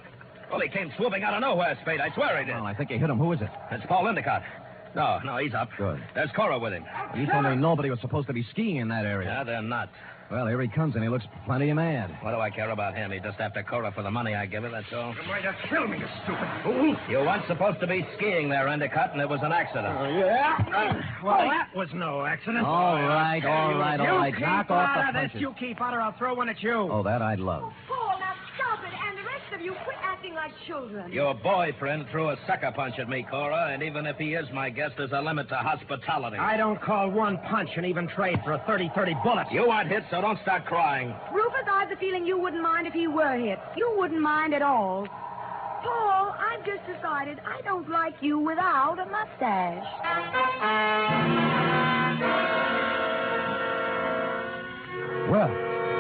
Well, he came swooping out of nowhere, Spade. I swear he did. Well, I think he hit him. Who is it? It's Paul Endicott. No, he's up. Good. There's Cora with him. You told me nobody was supposed to be skiing in that area. Yeah, they're not. Well, here he comes, and he looks plenty mad. What do I care about him? He's just after Cora for the money I give her, that's all. You're going to kill me, you stupid fool. You weren't supposed to be skiing there, Endicott, and it was an accident. Well, that was no accident. All right. You Knock keep off out the of this. punches. You keep out, or I'll throw one at you. Oh, that I'd love. Paul, now stop it. And the rest of you, quit acting like children. Your boyfriend threw a sucker punch at me, Cora, and even if he is my guest, there's a limit to hospitality. I don't call one punch and even trade for a 30-30 bullet. You weren't hit, so don't start crying. Rufus, I have the feeling you wouldn't mind if he were hit. You wouldn't mind at all. Paul, I've just decided I don't like you without a mustache. Well,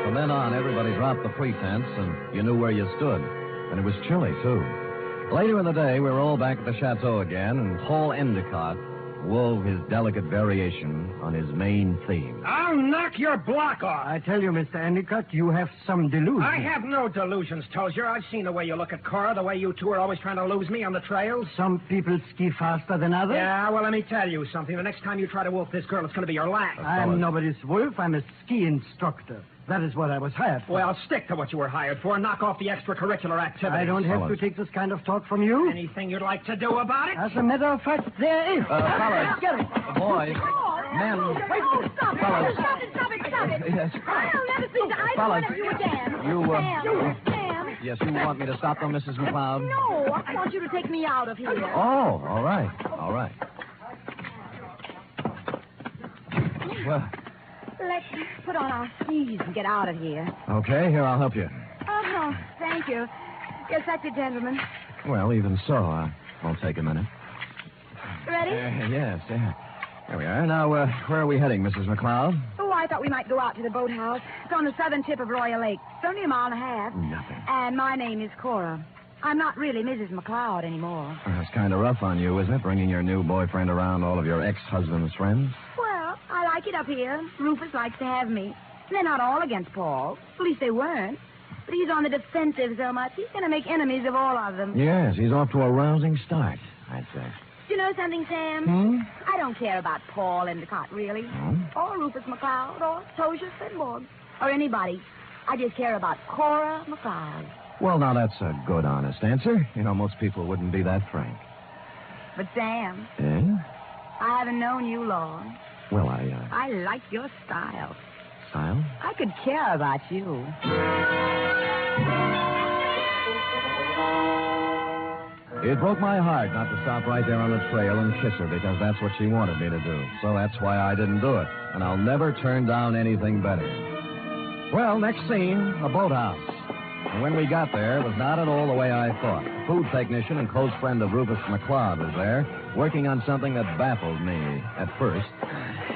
from then on, everybody dropped the pretense, and you knew where you stood. And it was chilly, too. Later in the day, we were all back at the Chateau again, and Paul Endicott wove his delicate variation on his main theme. I'll knock your block off. I tell you, Mr. Endicott, you have some delusions. I have no delusions, Tozier. I've seen the way you look at Cora, the way you two are always trying to lose me on the trails. Some people ski faster than others. Yeah, well, let me tell you something. The next time you try to wolf this girl, it's going to be your last. I'm nobody's wolf. I'm a ski instructor. That is what I was hired for. Well, stick to what you were hired for and knock off the extracurricular activities. I don't have to take this kind of talk from you. Anything you'd like to do about it? As a matter of fact, there is. Fellas. Get it. Boys. Men. Wait, stop it. Fellas. Stop it. Yes. I'll never see either Fellas. one of you again. You, Sam. Yes, you want me to stop them, Mrs. McCloud? No, I want you to take me out of here. Oh, all right. All right. Well, Let's put on our skis and get out of here. okay, here, I'll help you. Oh, thank you. Yes, that's it, gentlemen. Well, even so, won't take a minute. Ready? Yes, yeah. There we are. Now, where are we heading, Mrs. McCloud? Oh, I thought we might go out to the boathouse. It's on the southern tip of Royal Lake. It's only a mile and a half. Nothing. And my name is Cora. I'm not really Mrs. McCloud anymore. That's kind of rough on you, isn't it, bringing your new boyfriend around all of your ex-husband's friends? Well, I like it up here. Rufus likes to have me. They're not all against Paul. At least they weren't. But he's on the defensive so much, he's going to make enemies of all of them. Yes, he's off to a rousing start, I'd say. Do you know something, Sam? Hmm? I don't care about Paul Endicott, really. Hmm? Or Rufus McCloud, or Tozier Finborg, or anybody. I just care about Cora McCloud. Well, now, that's a good, honest answer. You know, most people wouldn't be that frank. But, Sam, Eh? I haven't known you long. Well, I like your style. style? I could care about you. It broke my heart not to stop right there on the trail and kiss her because that's what she wanted me to do. So that's why I didn't do it. And I'll never turn down anything better. Well, next scene, a boathouse. And when we got there, it was not at all the way I thought. A food technician and close friend of Rufus McCloud was there, working on something that baffled me at first.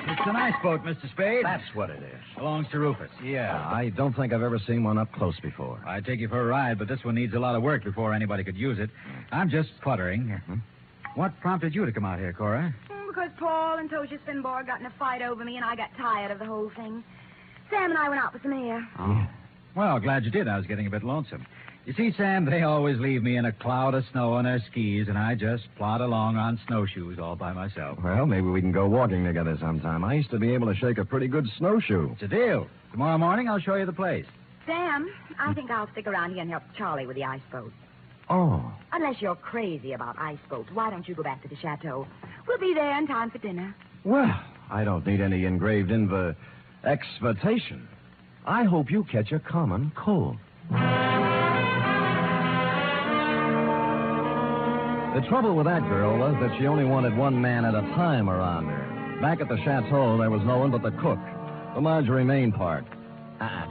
It's an ice boat, Mr. Spade. That's what it is. Belongs to Rufus. Yeah, I don't think I've ever seen one up close before. I'd take you for a ride, but this one needs a lot of work before anybody could use it. I'm just cluttering. What prompted you to come out here, Cora? Because Paul and Tozier Finborg got in a fight over me, and I got tired of the whole thing. Sam and I went out for some air. Oh. Well, glad you did. I was getting a bit lonesome. You see, Sam, they always leave me in a cloud of snow on their skis, and I just plod along on snowshoes all by myself. Well, maybe we can go walking together sometime. I used to be able to shake a pretty good snowshoe. It's a deal. Tomorrow morning, I'll show you the place. Sam, I think I'll stick around here and help Charlie with the ice boat. Oh. Unless you're crazy about ice boats, why don't you go back to the chateau? We'll be there in time for dinner. Well, I don't need any engraved exvitation. I hope you catch a common cold. The trouble with that girl was that she only wanted one man at a time around her. Back at the chateau, there was no one but the cook, the Marjorie Main part.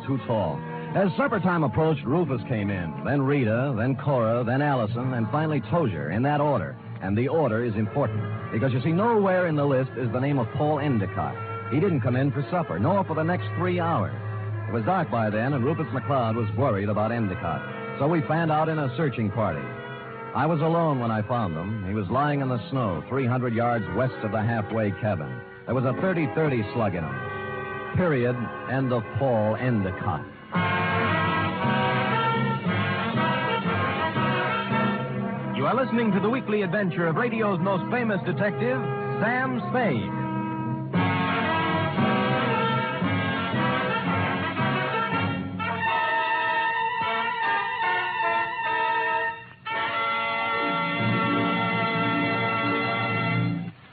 Too tall. As supper time approached, Rufus came in, then Rita, then Cora, then Allison, and finally Tozier, in that order. And the order is important, because you see, nowhere in the list is the name of Paul Endicott. He didn't come in for supper, nor for the next 3 hours. It was dark by then, and Rufus McCloud was worried about Endicott. So we fanned out in a searching party. I was alone when I found him. He was lying in the snow, 300 yards west of the halfway cabin. There was a 30-30 slug in him. Period. End of Paul Endicott. You are listening to the weekly adventure of radio's most famous detective, Sam Spade.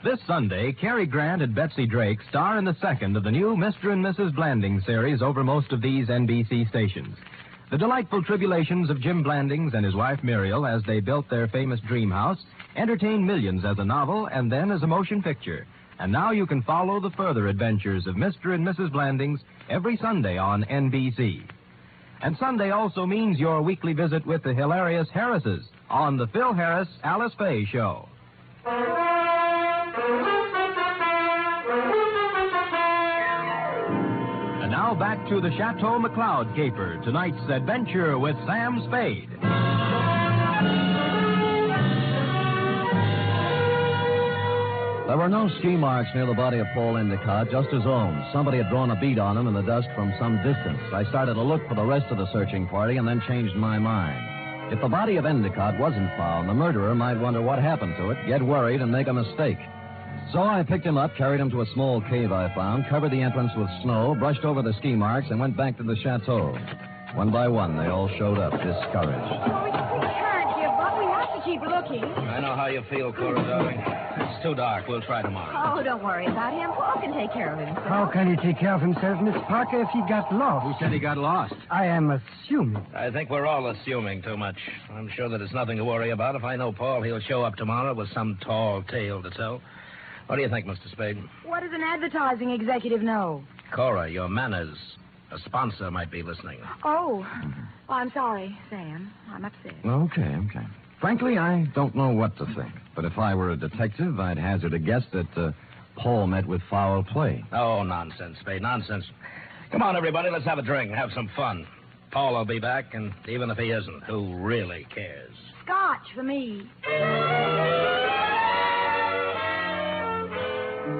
This Sunday, Cary Grant and Betsy Drake star in the second of the new Mr. and Mrs. Blanding series over most of these NBC stations. The delightful tribulations of Jim Blandings and his wife Muriel as they built their famous dream house entertained millions as a novel and then as a motion picture. And now you can follow the further adventures of Mr. and Mrs. Blandings every Sunday on NBC. And Sunday also means your weekly visit with the hilarious Harrises on the Phil Harris Alice Faye Show. And now back to the Chateau McCloud caper, tonight's adventure with Sam Spade. There were no ski marks near the body of Paul Endicott, just his own. Somebody had drawn a bead on him in the dust from some distance. I started to look for the rest of the searching party and then changed my mind. If the body of Endicott wasn't found, the murderer might wonder what happened to it, get worried, and make a mistake. So I picked him up, carried him to a small cave I found, covered the entrance with snow, brushed over the ski marks, and went back to the chateau. One by one, they all showed up, discouraged. Oh, we can't give up. We have to keep looking. I know how you feel, Cora, darling. It's too dark. We'll try tomorrow. Oh, don't worry about him. Paul can take care of himself. How can he take care of himself, Miss Parker, if he got lost? Who said he got lost? I am assuming. I think we're all assuming too much. I'm sure that there's nothing to worry about. If I know Paul, he'll show up tomorrow with some tall tale to tell. What do you think, Mr. Spade? What does an advertising executive know? Cora, your manners. A sponsor might be listening. Oh, I'm sorry, Sam. I'm upset. Okay. Frankly, I don't know what to think. But if I were a detective, I'd hazard a guess that Paul met with foul play. Oh, nonsense, Spade, nonsense. Come on, everybody, let's have a drink and have some fun. Paul will be back, and even if he isn't, who really cares? Scotch for me.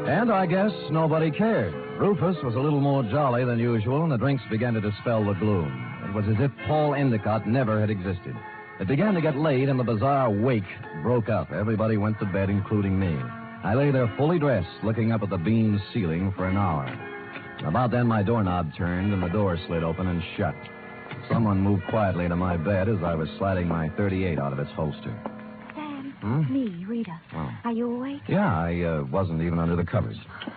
And I guess nobody cared. Rufus was a little more jolly than usual, and the drinks began to dispel the gloom. It was as if Paul Endicott never had existed. It began to get late, and the bizarre wake broke up. Everybody went to bed, including me. I lay there fully dressed, looking up at the beamed ceiling for an hour. About then, my doorknob turned, and the door slid open and shut. Someone moved quietly to my bed as I was sliding my .38 out of its holster. Sam, me, Rita. Oh. Are you awake? Yeah, I wasn't even under the covers.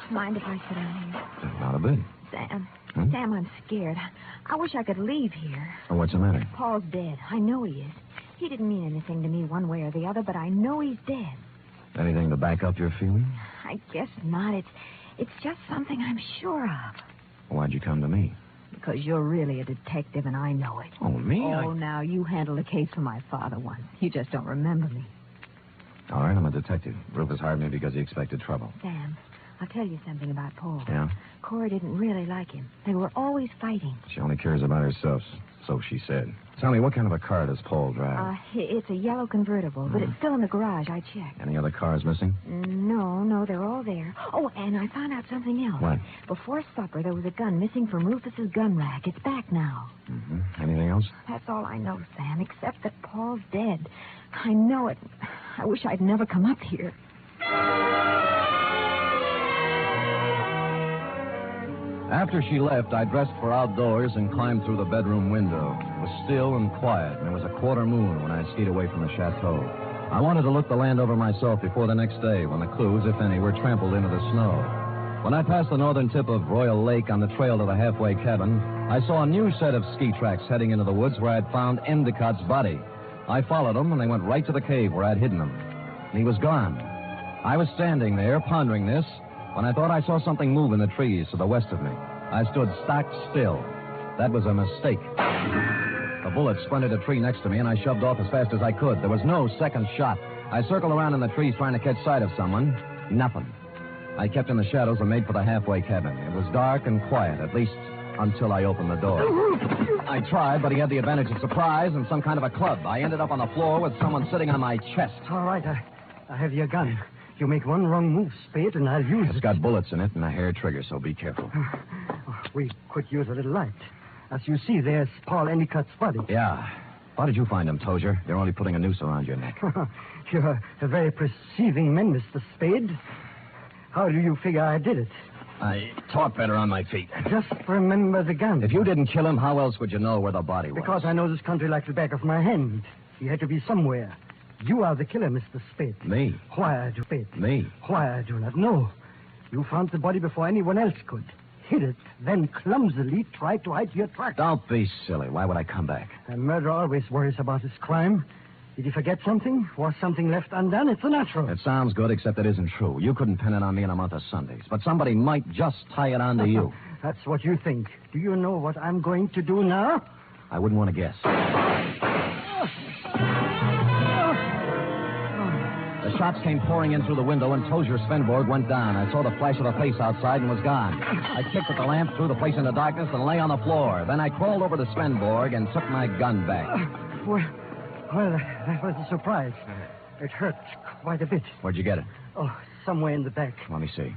Mind if I sit down here? Not a bit. Sam, Sam, I'm scared. I wish I could leave here. Oh, what's the matter? Paul's dead. I know he is. He didn't mean anything to me one way or the other, but I know he's dead. Anything to back up your feeling? I guess not. It's just something I'm sure of. Why'd you come to me? Because you're really a detective, and I know it. Oh, me? Oh, now, you handled a case for my father once. You just don't remember me. All right, I'm a detective. Rufus hired me because he expected trouble. Sam, I'll tell you something about Paul. Yeah? Cora didn't really like him. They were always fighting. She only cares about herself, so she said. Tell me, what kind of a car does Paul drive? It's a yellow convertible, but it's still in the garage. I checked. Any other cars missing? No, they're all there. Oh, and I found out something else. What? Before supper, there was a gun missing from Rufus's gun rack. It's back now. Mm-hmm. Anything else? That's all I know, Sam, except that Paul's dead. I know it. I wish I'd never come up here. After she left, I dressed for outdoors and climbed through the bedroom window. It was still and quiet, and it was a quarter moon when I skied away from the chateau. I wanted to look the land over myself before the next day, when the clues, if any, were trampled into the snow. When I passed the northern tip of Royal Lake on the trail to the halfway cabin, I saw a new set of ski tracks heading into the woods where I'd found Endicott's body. I followed them, and they went right to the cave where I'd hidden him. And he was gone. I was standing there, pondering this, when I thought I saw something move in the trees to the west of me. I stood stock still. That was a mistake. A bullet splintered a tree next to me, and I shoved off as fast as I could. There was no second shot. I circled around in the trees trying to catch sight of someone. Nothing. I kept in the shadows and made for the halfway cabin. It was dark and quiet, at least until I opened the door. I tried, but he had the advantage of surprise and some kind of a club. I ended up on the floor with someone sitting on my chest. All right, I have your gun. You make one wrong move, Spade, and I'll use it. It's got bullets in it and a hair trigger, so be careful. We could use a little light. As you see, there's Paul Endicott's body. Yeah. How did you find him, Tozier? You're only putting a noose around your neck. You're a very perceiving man, Mr. Spade. How do you figure I did it? I talk better on my feet. Just remember the gun. If you didn't kill him, how else would you know where the body was? Because I know this country like the back of my hand. He had to be somewhere. You are the killer, Mr. Spade. Me? Why, Spade? Me? Why, I do not know. You found the body before anyone else could. hid it, then clumsily tried to hide your tracks. Don't be silly. Why would I come back? A murderer always worries about his crime. Did he forget something? Was something left undone? It's a natural. It sounds good, except it isn't true. You couldn't pin it on me in a month of Sundays, but somebody might just tie it on to you. That's what you think. Do you know what I'm going to do now? I wouldn't want to guess. The shots came pouring in through the window, and Tozier Svenborg went down. I saw the flash of a face outside and was gone. I kicked at the lamp, threw the place into darkness, and lay on the floor. Then I crawled over to Svenborg and took my gun back. Well, that was a surprise. It hurt quite a bit. Where'd you get it? Oh, somewhere in the back. Let me see.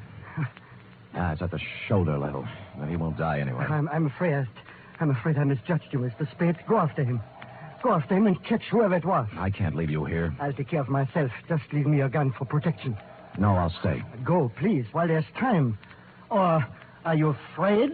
It's at the shoulder level. But he won't die anyway. I'm afraid I misjudged you, Mr. Spade. Go after him. Go after him and catch whoever it was. I can't leave you here. I'll take care of myself. Just leave me your gun for protection. No, I'll stay. Go, please, while there's time. Or are you afraid?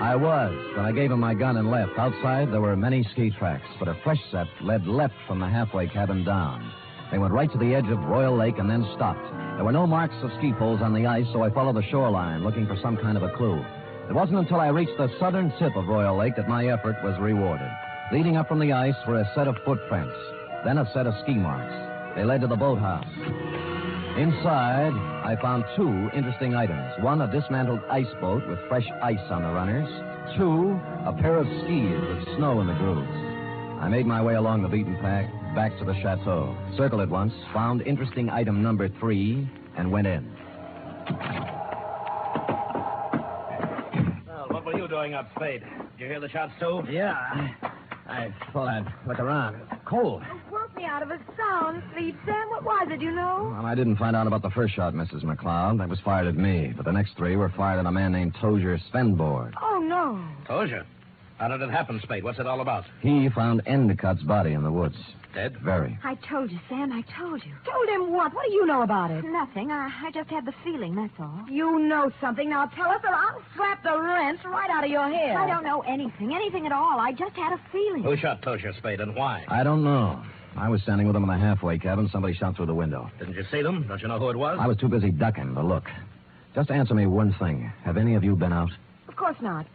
I was, but I gave him my gun and left. Outside, there were many ski tracks, but a fresh set led left from the halfway cabin down. They went right to the edge of Royal Lake and then stopped. There were no marks of ski poles on the ice, so I followed the shoreline, looking for some kind of a clue. It wasn't until I reached the southern tip of Royal Lake that my effort was rewarded. Leading up from the ice were a set of footprints, then a set of ski marks. They led to the boathouse. Inside, I found two interesting items. One, a dismantled ice boat with fresh ice on the runners. Two, a pair of skis with snow in the grooves. I made my way along the beaten path back to the chateau. Circled it once, found interesting item number 3, and went in. Well, what were you doing up, Spade? Did you hear the shots, too? Yeah, I thought I'd look around. Cold. Woke me out of a sound sleep, Sam. What was it, you know? Well, I didn't find out about the first shot, Mrs. McCloud. That was fired at me. But the next 3 were fired at a man named Tozier Svenborg. Oh, no. Tozier? How did it happen, Spade? What's it all about? He found Endicott's body in the woods. Dead? Very. I told you, Sam. I told you. Told him what? What do you know about it? Nothing. I just had the feeling, that's all. You know something. Now tell us or I'll slap the rents right out of your head. I don't know anything at all. I just had a feeling. Who shot Tozier, Spade, and why? I don't know. I was standing with him in the halfway cabin. Somebody shot through the window. Didn't you see them? Don't you know who it was? I was too busy ducking to look. Just answer me one thing. Have any of you been out? Of course not.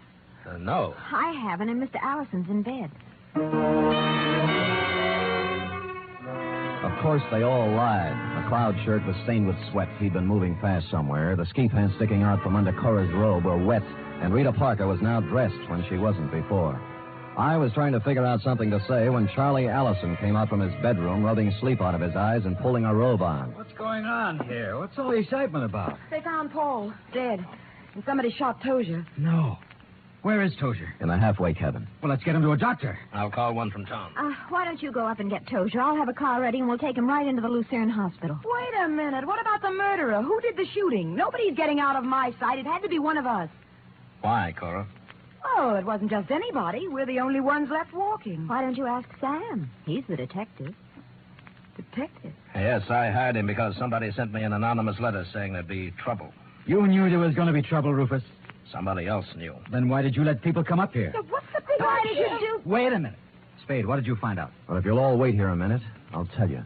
No. I haven't, and Mr. Allison's in bed. Of course, they all lied. McCloud's shirt was stained with sweat. He'd been moving fast somewhere. The ski pants sticking out from under Cora's robe were wet, and Rita Parker was now dressed when she wasn't before. I was trying to figure out something to say when Charlie Allison came out from his bedroom, rubbing sleep out of his eyes and pulling a robe on. What's going on here? What's all the excitement about? They found Paul dead, and somebody shot Tozier. No. Where is Tozier? In the halfway cabin. Well, let's get him to a doctor. I'll call one from town. Why don't you go up and get Tozier? I'll have a car ready, and we'll take him right into the Lucerne Hospital. Wait a minute. What about the murderer? Who did the shooting? Nobody's getting out of my sight. It had to be one of us. Why, Cora? Oh, it wasn't just anybody. We're the only ones left walking. Why don't you ask Sam? He's the detective. Detective? Yes, I hired him because somebody sent me an anonymous letter saying there'd be trouble. You knew there was going to be trouble, Rufus. Somebody else knew. Then why did you let people come up here? What's the big Why did you do... Wait a minute. Spade, what did you find out? Well, if you'll all wait here a minute, I'll tell you.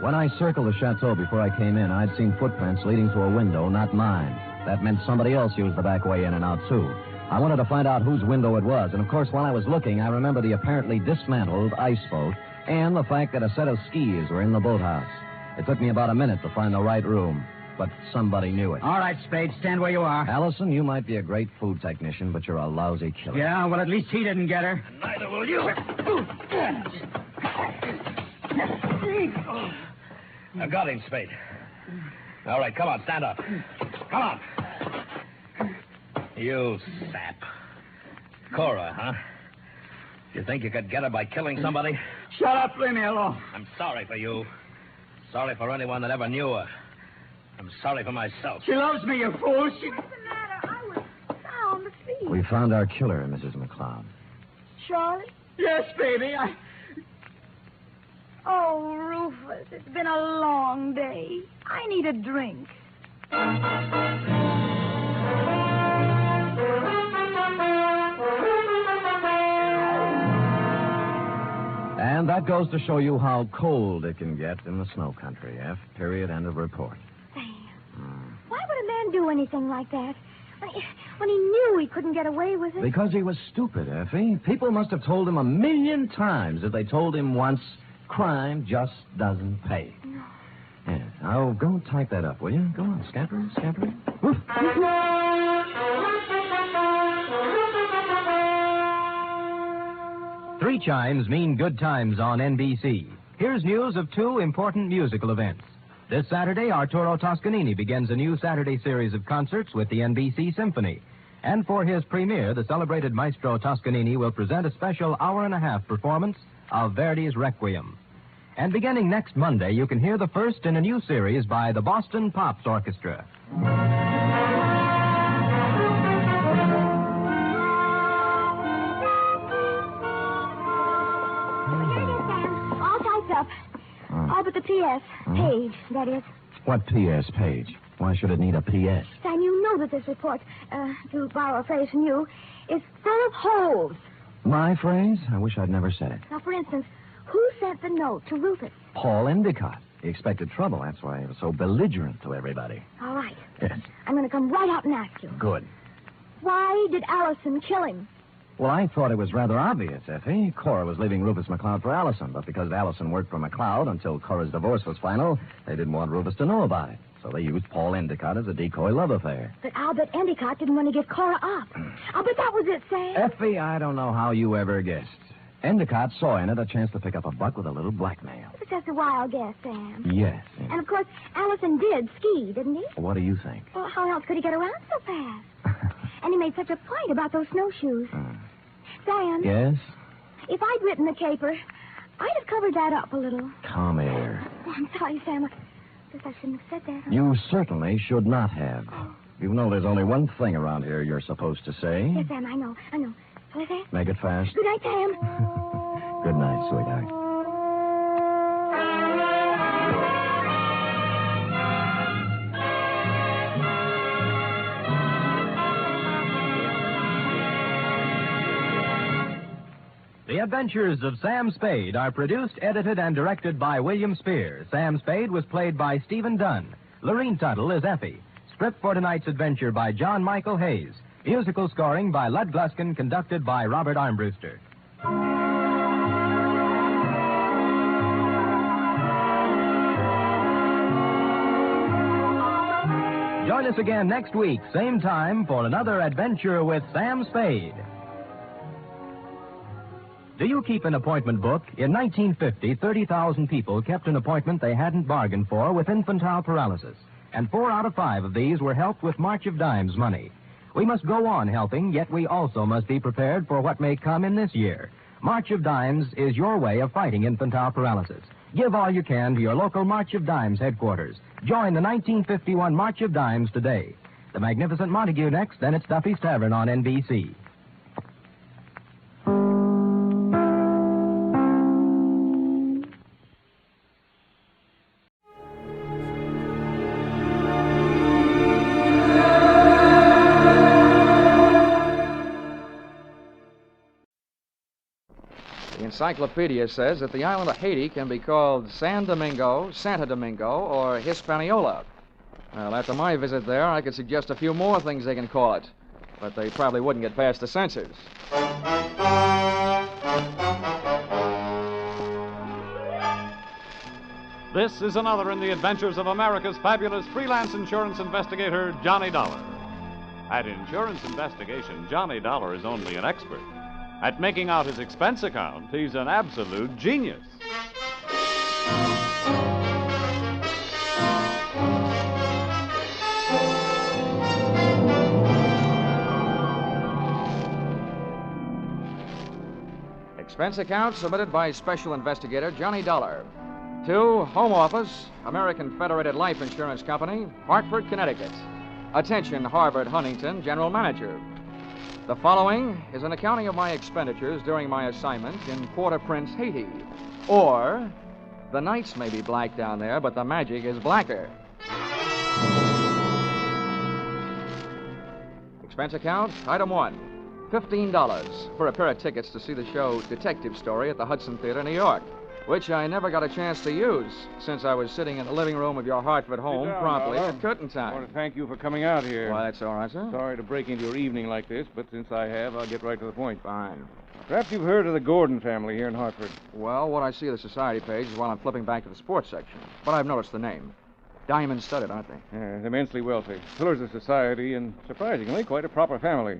When I circled the chateau before I came in, I'd seen footprints leading to a window, not mine. That meant somebody else used the back way in and out, too. I wanted to find out whose window it was, and of course, while I was looking, I remember the apparently dismantled ice boat and the fact that a set of skis were in the boathouse. It took me about a minute to find the right room. But somebody knew it. All right, Spade, stand where you are. Allison, you might be a great food technician, but you're a lousy killer. Yeah, well, at least he didn't get her. Neither will you. I got him, Spade. All right, come on, stand up. Come on. You sap. Cora, huh? You think you could get her by killing somebody? Shut up, leave me alone. I'm sorry for you. Sorry for anyone that ever knew her. I'm sorry for myself. She loves me, you fool. What's the matter? I was sound asleep. We found our killer, Mrs. McCloud. Charlie? Yes, baby. Oh, Rufus, it's been a long day. I need a drink. And that goes to show you how cold it can get in the snow country. F. Period. End of report. Sam, why would a man do anything like that? When he knew he couldn't get away with it? Because he was stupid, Effie. People must have told him 1,000,000 times. If they told him once, crime just doesn't pay. No. Yeah. Now, go type that up, will you? Go on, scamper. Woof. Three chimes mean good times on NBC. Here's news of two important musical events. This Saturday, Arturo Toscanini begins a new Saturday series of concerts with the NBC Symphony. And for his premiere, the celebrated maestro Toscanini will present a special hour-and-a-half performance of Verdi's Requiem. And beginning next Monday, you can hear the first in a new series by the Boston Pops Orchestra. All typed up. All but the P.S. Page, that is. What P.S. page? Why should it need a P.S.? Sam, you know that this report, to borrow a phrase from you, is full of holes. My phrase? I wish I'd never said it. Now, for instance, who sent the note to Rufus? Paul Endicott. He expected trouble. That's why he was so belligerent to everybody. All right. Yes. I'm going to come right out and ask you. Good. Why did Allison kill him? Well, I thought it was rather obvious, Effie. Cora was leaving Rufus McCloud for Allison, but because Allison worked for McCloud until Cora's divorce was final, they didn't want Rufus to know about it. So they used Paul Endicott as a decoy love affair. But I'll bet Endicott didn't want to give Cora up. I'll bet that was it, Sam. Effie, I don't know how you ever guessed. Endicott saw in it a chance to pick up a buck with a little blackmail. It's just a wild guess, Sam. Yes. And, of course, Allison did ski, didn't he? What do you think? Well, how else could he get around so fast? And he made such a point about those snowshoes. Sam? Yes? If I'd written the caper, I'd have covered that up a little. Come here. Oh, I'm sorry, Sam. I guess I shouldn't have said that. You certainly should not have. You know there's only one thing around here you're supposed to say. Yes, Sam, I know. Shall I say it? Make it fast. Good night, Sam. Good night, sweetheart. The Adventures of Sam Spade are produced, edited, and directed by William Spear. Sam Spade was played by Stephen Dunn. Lurene Tuttle is Effie. Script for tonight's adventure by John Michael Hayes. Musical scoring by Lud Gluskin, conducted by Robert Armbruster. Join us again next week, same time, for another adventure with Sam Spade. Do you keep an appointment book? In 1950, 30,000 people kept an appointment they hadn't bargained for with infantile paralysis. And 4 out of 5 of these were helped with March of Dimes money. We must go on helping, yet we also must be prepared for what may come in this year. March of Dimes is your way of fighting infantile paralysis. Give all you can to your local March of Dimes headquarters. Join the 1951 March of Dimes today. The Magnificent Montague next, then it's Duffy's Tavern on NBC. The encyclopedia says that the island of Haiti can be called San Domingo, Santa Domingo, or Hispaniola. Well, after my visit there, I could suggest a few more things they can call it, but they probably wouldn't get past the censors. This is another in the adventures of America's fabulous freelance insurance investigator, Johnny Dollar. At insurance investigation, Johnny Dollar is only an expert. At making out his expense account, he's an absolute genius. Expense account submitted by Special Investigator Johnny Dollar. To Home Office, American Federated Life Insurance Company, Hartford, Connecticut. Attention, Harvard Huntington, General Manager. The following is an accounting of my expenditures during my assignment in Port-au-Prince, Haiti. Or, the nights may be black down there, but the magic is blacker. Expense account, item 1, $15 for a pair of tickets to see the show Detective Story at the Hudson Theater, New York. which I never got a chance to use since I was sitting in the living room of your Hartford home down, promptly Dollar. at curtain I time. want to thank you for coming out here. Why, that's all right, sir. Sorry to break into your evening like this, but since I have, I'll get right to the point. Fine. Perhaps you've heard of the Gordon family here in Hartford. Well, what I see of the society page is while I'm flipping back to the sports section. But I've noticed the name. Diamond-studded, aren't they? Yeah, immensely wealthy. Pillars of society and, surprisingly, quite a proper family.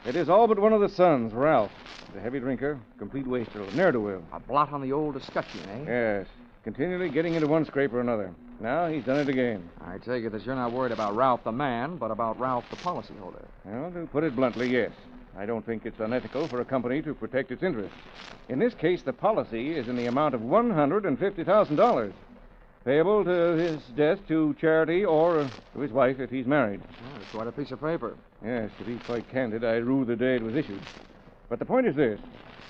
It is all but one of the sons, Ralph. He's a heavy drinker, complete waster, ne'er-do-well. A blot on the old escutcheon, eh? Yes, continually getting into one scrape or another. Now he's done it again. I take it that you're not worried about Ralph the man, but about Ralph the policyholder. Well, to put it bluntly, yes. I don't think it's unethical for a company to protect its interests. In this case, the policy is in the amount of $150,000. Payable to his death to charity or to his wife if he's married. Oh, that's quite a piece of paper. Yes, to be quite candid, I rue the day it was issued. But the point is this.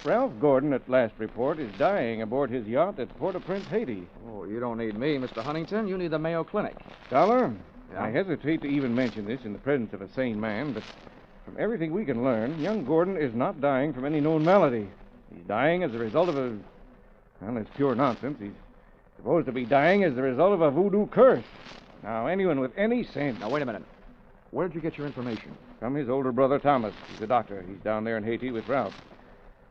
Ralph Gordon, at last report, is dying aboard his yacht at Port-au-Prince, Haiti. Oh, you don't need me, Mr. Huntington. You need the Mayo Clinic. Dollar, Yeah? I hesitate to even mention this in the presence of a sane man, but from everything we can learn, young Gordon is not dying from any known malady. He's dying as a result of a... Well, it's pure nonsense. He's supposed to be dying as the result of a voodoo curse. Now, anyone with any sense... Now, wait a minute. Where'd you get your information? From his older brother, Thomas. He's a doctor. He's down there in Haiti with Ralph.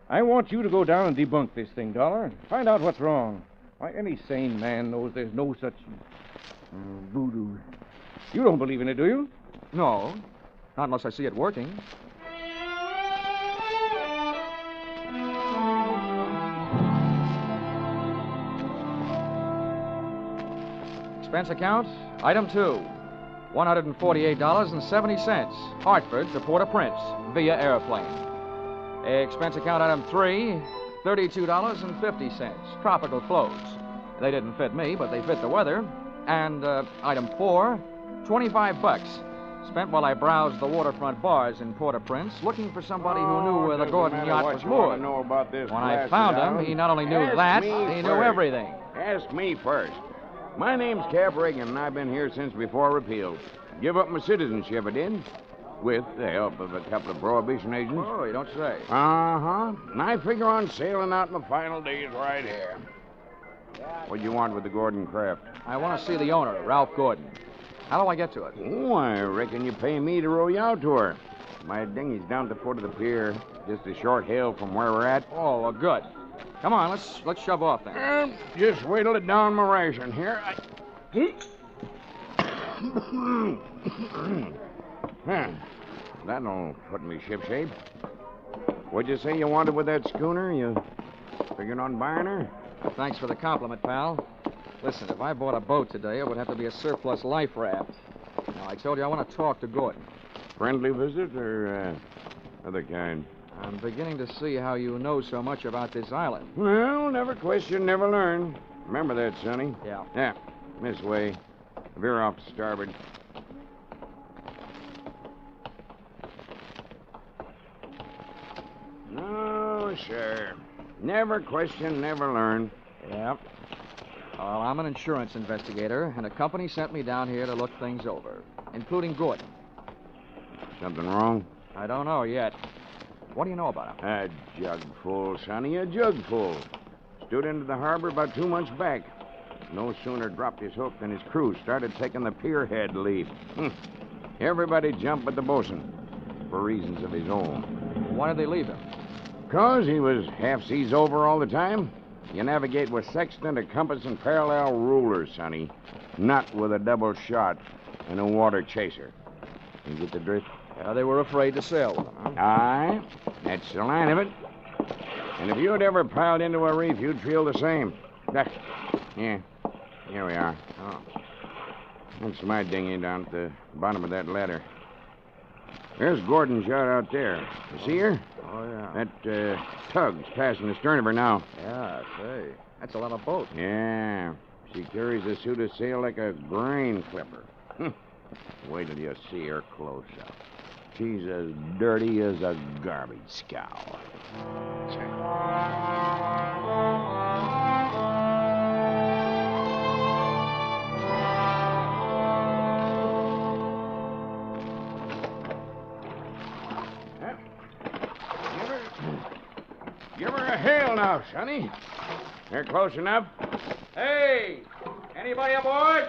I want you to go down and debunk this thing, Dollar. Find out what's wrong. Why, any sane man knows there's no such... voodoo. You don't believe in it, do you? No. Not unless I see it working. Expense account, item 2, $148.70, Hartford to Port-au-Prince, via airplane. Expense account, item 3, $32.50, tropical clothes. They didn't fit me, but they fit the weather. And item 4, $25, spent while I browsed the waterfront bars in Port-au-Prince, looking for somebody who knew where the Gordon yacht was moored. Know about this When I found him, he not only knew that, he knew everything. Ask me first. My name's Cap Reagan, and I've been here since before repeal. Give up my citizenship, I did, with the help of a couple of prohibition agents. Oh, you don't say. Uh-huh. And I figure on sailing out my final days right here. What do you want with the Gordon craft? I want to see the owner, Ralph Gordon. How do I get to it? Oh, I reckon you pay me to row you out to her. My dinghy's down at the foot of the pier, just a short hail from where we're at. Oh, well, good. Come on, let's shove off then. Just wait till it down my ration here. That'll put me shipshape. What'd you say you wanted with that schooner? You figuring on buying her? Thanks for the compliment, pal. Listen, if I bought a boat today, it would have to be a surplus life raft. Now, I told you I want to talk to Gordon. Friendly visit or other kind? I'm beginning to see how you know so much about this island. Well, never question, never learn. Remember that, Sonny? Yeah. Yeah, this way. Veer off to starboard. No, sir. Never question, never learn. Yep. Well, I'm an insurance investigator, and a company sent me down here to look things over, including Gordon. Something wrong? I don't know yet. What do you know about him? A jug full, Sonny, a jug full. Stood into the harbor about 2 months back. No sooner dropped his hook than his crew started taking the pierhead lead. Everybody jumped but the bosun, for reasons of his own. Why did they leave him? 'Cause he was half seas over all the time. You navigate with sextant, a compass, and parallel rulers, Sonny. Not with a double shot and a water chaser. You get the drift? They were afraid to sail with him, huh? Aye, that's the line of it. And if you had ever piled into a reef, you'd feel the same. Yeah, here we are. Oh. That's my dinghy down at the bottom of that ladder. There's Gordon's yacht out there. You see her? Oh, yeah. That tug's passing the stern of her now. Yeah, say. That's a lot of boat. Yeah. She carries a suit of sail like a grain clipper. Wait till you see her close up. She's as dirty as a garbage scow. You ever Hell now, Sonny. They're close enough. Hey! Anybody aboard?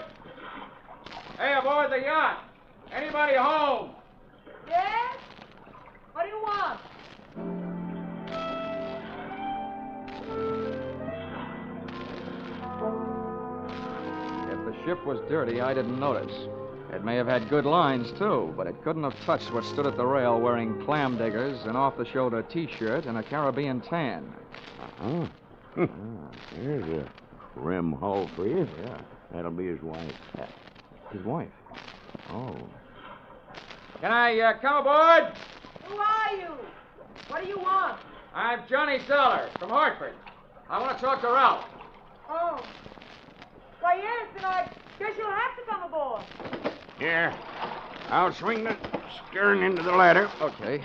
Hey, aboard the yacht! Anybody home? Yes? What do you want? If the ship was dirty, I didn't notice. It may have had good lines, too, but it couldn't have touched what stood at the rail wearing clam diggers, an off-the-shoulder T-shirt, and a Caribbean tan. Uh-huh. There's a trim hull for you. Yeah. That'll be his wife. His wife? Oh. Can I come aboard? Who are you? What do you want? I'm Johnny Dollar from Hartford. I want to talk to Ralph. Oh. Why, yes, then I guess you'll have to come aboard. Here. I'll swing the stern into the ladder. Okay.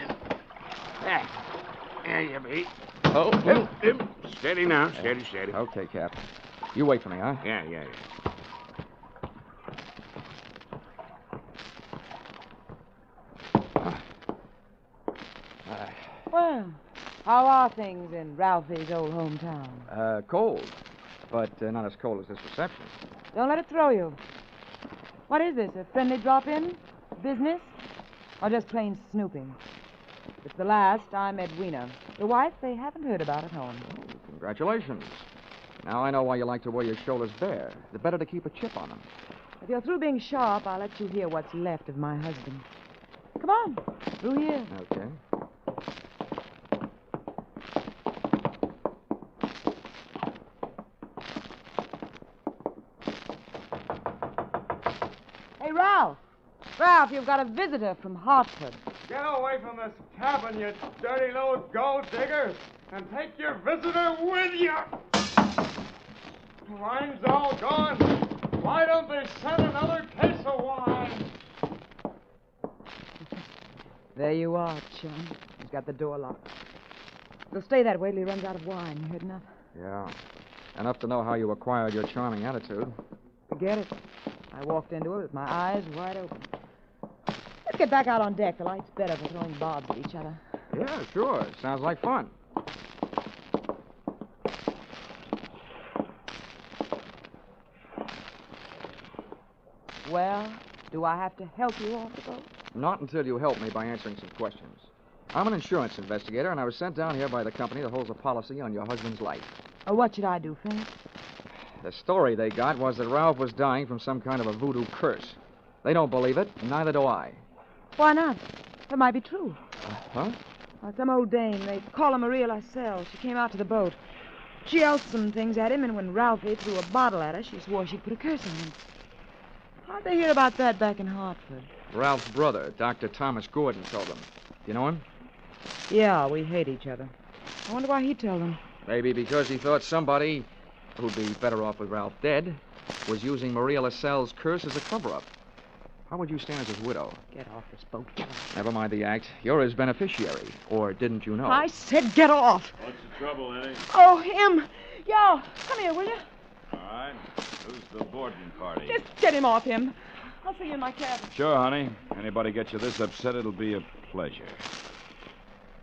There you be. Oh. Steady now. Steady. Okay, Cap. You wait for me, huh? Yeah. Well, how are things in Ralphie's old hometown? Cold. But not as cold as this reception. Don't let it throw you. What is this, a friendly drop-in? Business? Or just plain snooping? If it's the last, I'm Edwina. The wife they haven't heard about at home. Congratulations. Now I know why you like to wear your shoulders bare. The better to keep a chip on them. If you're through being sharp, I'll let you hear what's left of my husband. Come on, through here. Okay. Hey, Ralph. Ralph, you've got a visitor from Hartford. Get away from this cabin, you dirty little gold digger, and take your visitor with you. Wine's all gone. Why don't they send another case of wine? There you are, chum. He's got the door locked. He'll stay that way till he runs out of wine. You heard enough? Yeah. Enough to know how you acquired your charming attitude. Forget it. I walked into it with my eyes wide open. Let's get back out on deck. The light's better for throwing bobs at each other. Yeah, sure. Sounds like fun. Well, do I have to help you off the boat? Not until you help me by answering some questions. I'm an insurance investigator, and I was sent down here by the company that holds a policy on your husband's life. What should I do, Frank? The story they got was that Ralph was dying from some kind of a voodoo curse. They don't believe it, and neither do I. Why not? That might be true. Huh? Some old dame, they call her Maria Lascelles. She came out to the boat. She yelled some things at him, and when Ralphie threw a bottle at her, she swore she'd put a curse on him. How'd they hear about that back in Hartford? Ralph's brother, Dr. Thomas Gordon, told them. You know him? Yeah, we hate each other. I wonder why he told them. Maybe because he thought somebody, who'd be better off with Ralph dead, was using Maria Lascelles' curse as a cover-up. How would you stand as his widow? Get off this boat. Get off. Never mind the act. You're his beneficiary. Or didn't you know? I said get off. What's the trouble, Eddie? Oh, him. Yo, come here, will you? All right. Who's the boarding party? Just get him off him. I'll see you in my cabin. Sure, honey. Anybody get you this upset, it'll be a pleasure.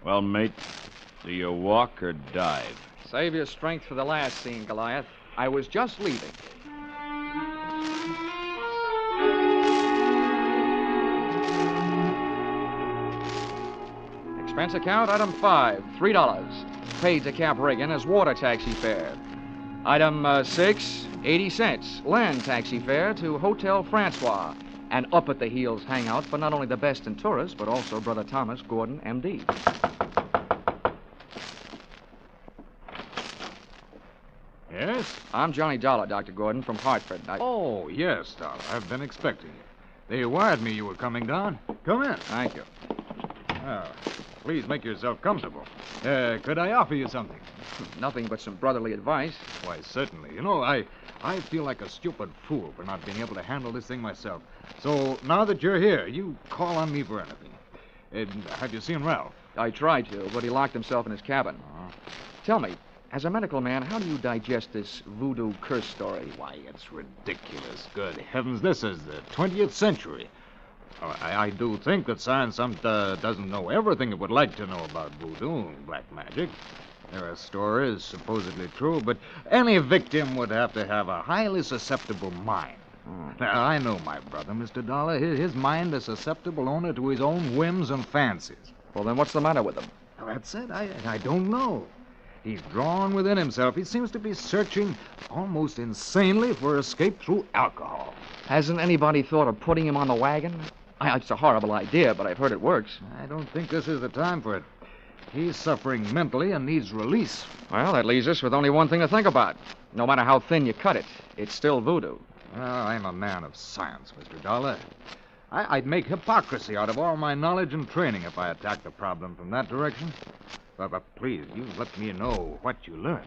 Well, mate, do you walk or dive? Save your strength for the last scene, Goliath. I was just leaving. Expense account, item 5, $3. Paid to Cap Reagan as water taxi fare. Item 6, 80 cents. Land taxi fare to Hotel Francois. An up-at-the-heels hangout for not only the best in tourists, but also Brother Thomas Gordon, M.D. Yes? I'm Johnny Dollar, Dr. Gordon, from Hartford. Oh, yes, Dollar. I've been expecting you. They wired me you were coming down. Come in. Thank you. Oh, please make yourself comfortable. Could I offer you something? Nothing but some brotherly advice. Why, certainly. You know, I feel like a stupid fool for not being able to handle this thing myself. So now that you're here, you call on me for anything. Have you seen Ralph? I tried to, but he locked himself in his cabin. Tell me, as a medical man, how do you digest this voodoo curse story? Why, it's ridiculous. Good heavens, this is the 20th century. I do think that science doesn't know everything it would like to know about voodoo and black magic. There are stories supposedly true, but any victim would have to have a highly susceptible mind. Now, I know my brother, Mr. Dollar. His mind is susceptible only to his own whims and fancies. Well, then what's the matter with him? Well, that's it. I don't know. He's drawn within himself. He seems to be searching almost insanely for escape through alcohol. Hasn't anybody thought of putting him on the wagon? It's a horrible idea, but I've heard it works. I don't think this is the time for it. He's suffering mentally and needs release. Well, that leaves us with only one thing to think about. No matter how thin you cut it, it's still voodoo. Well, I'm a man of science, Mr. Dollar. I'd make hypocrisy out of all my knowledge and training if I attacked the problem from that direction. But please, you let me know what you learn.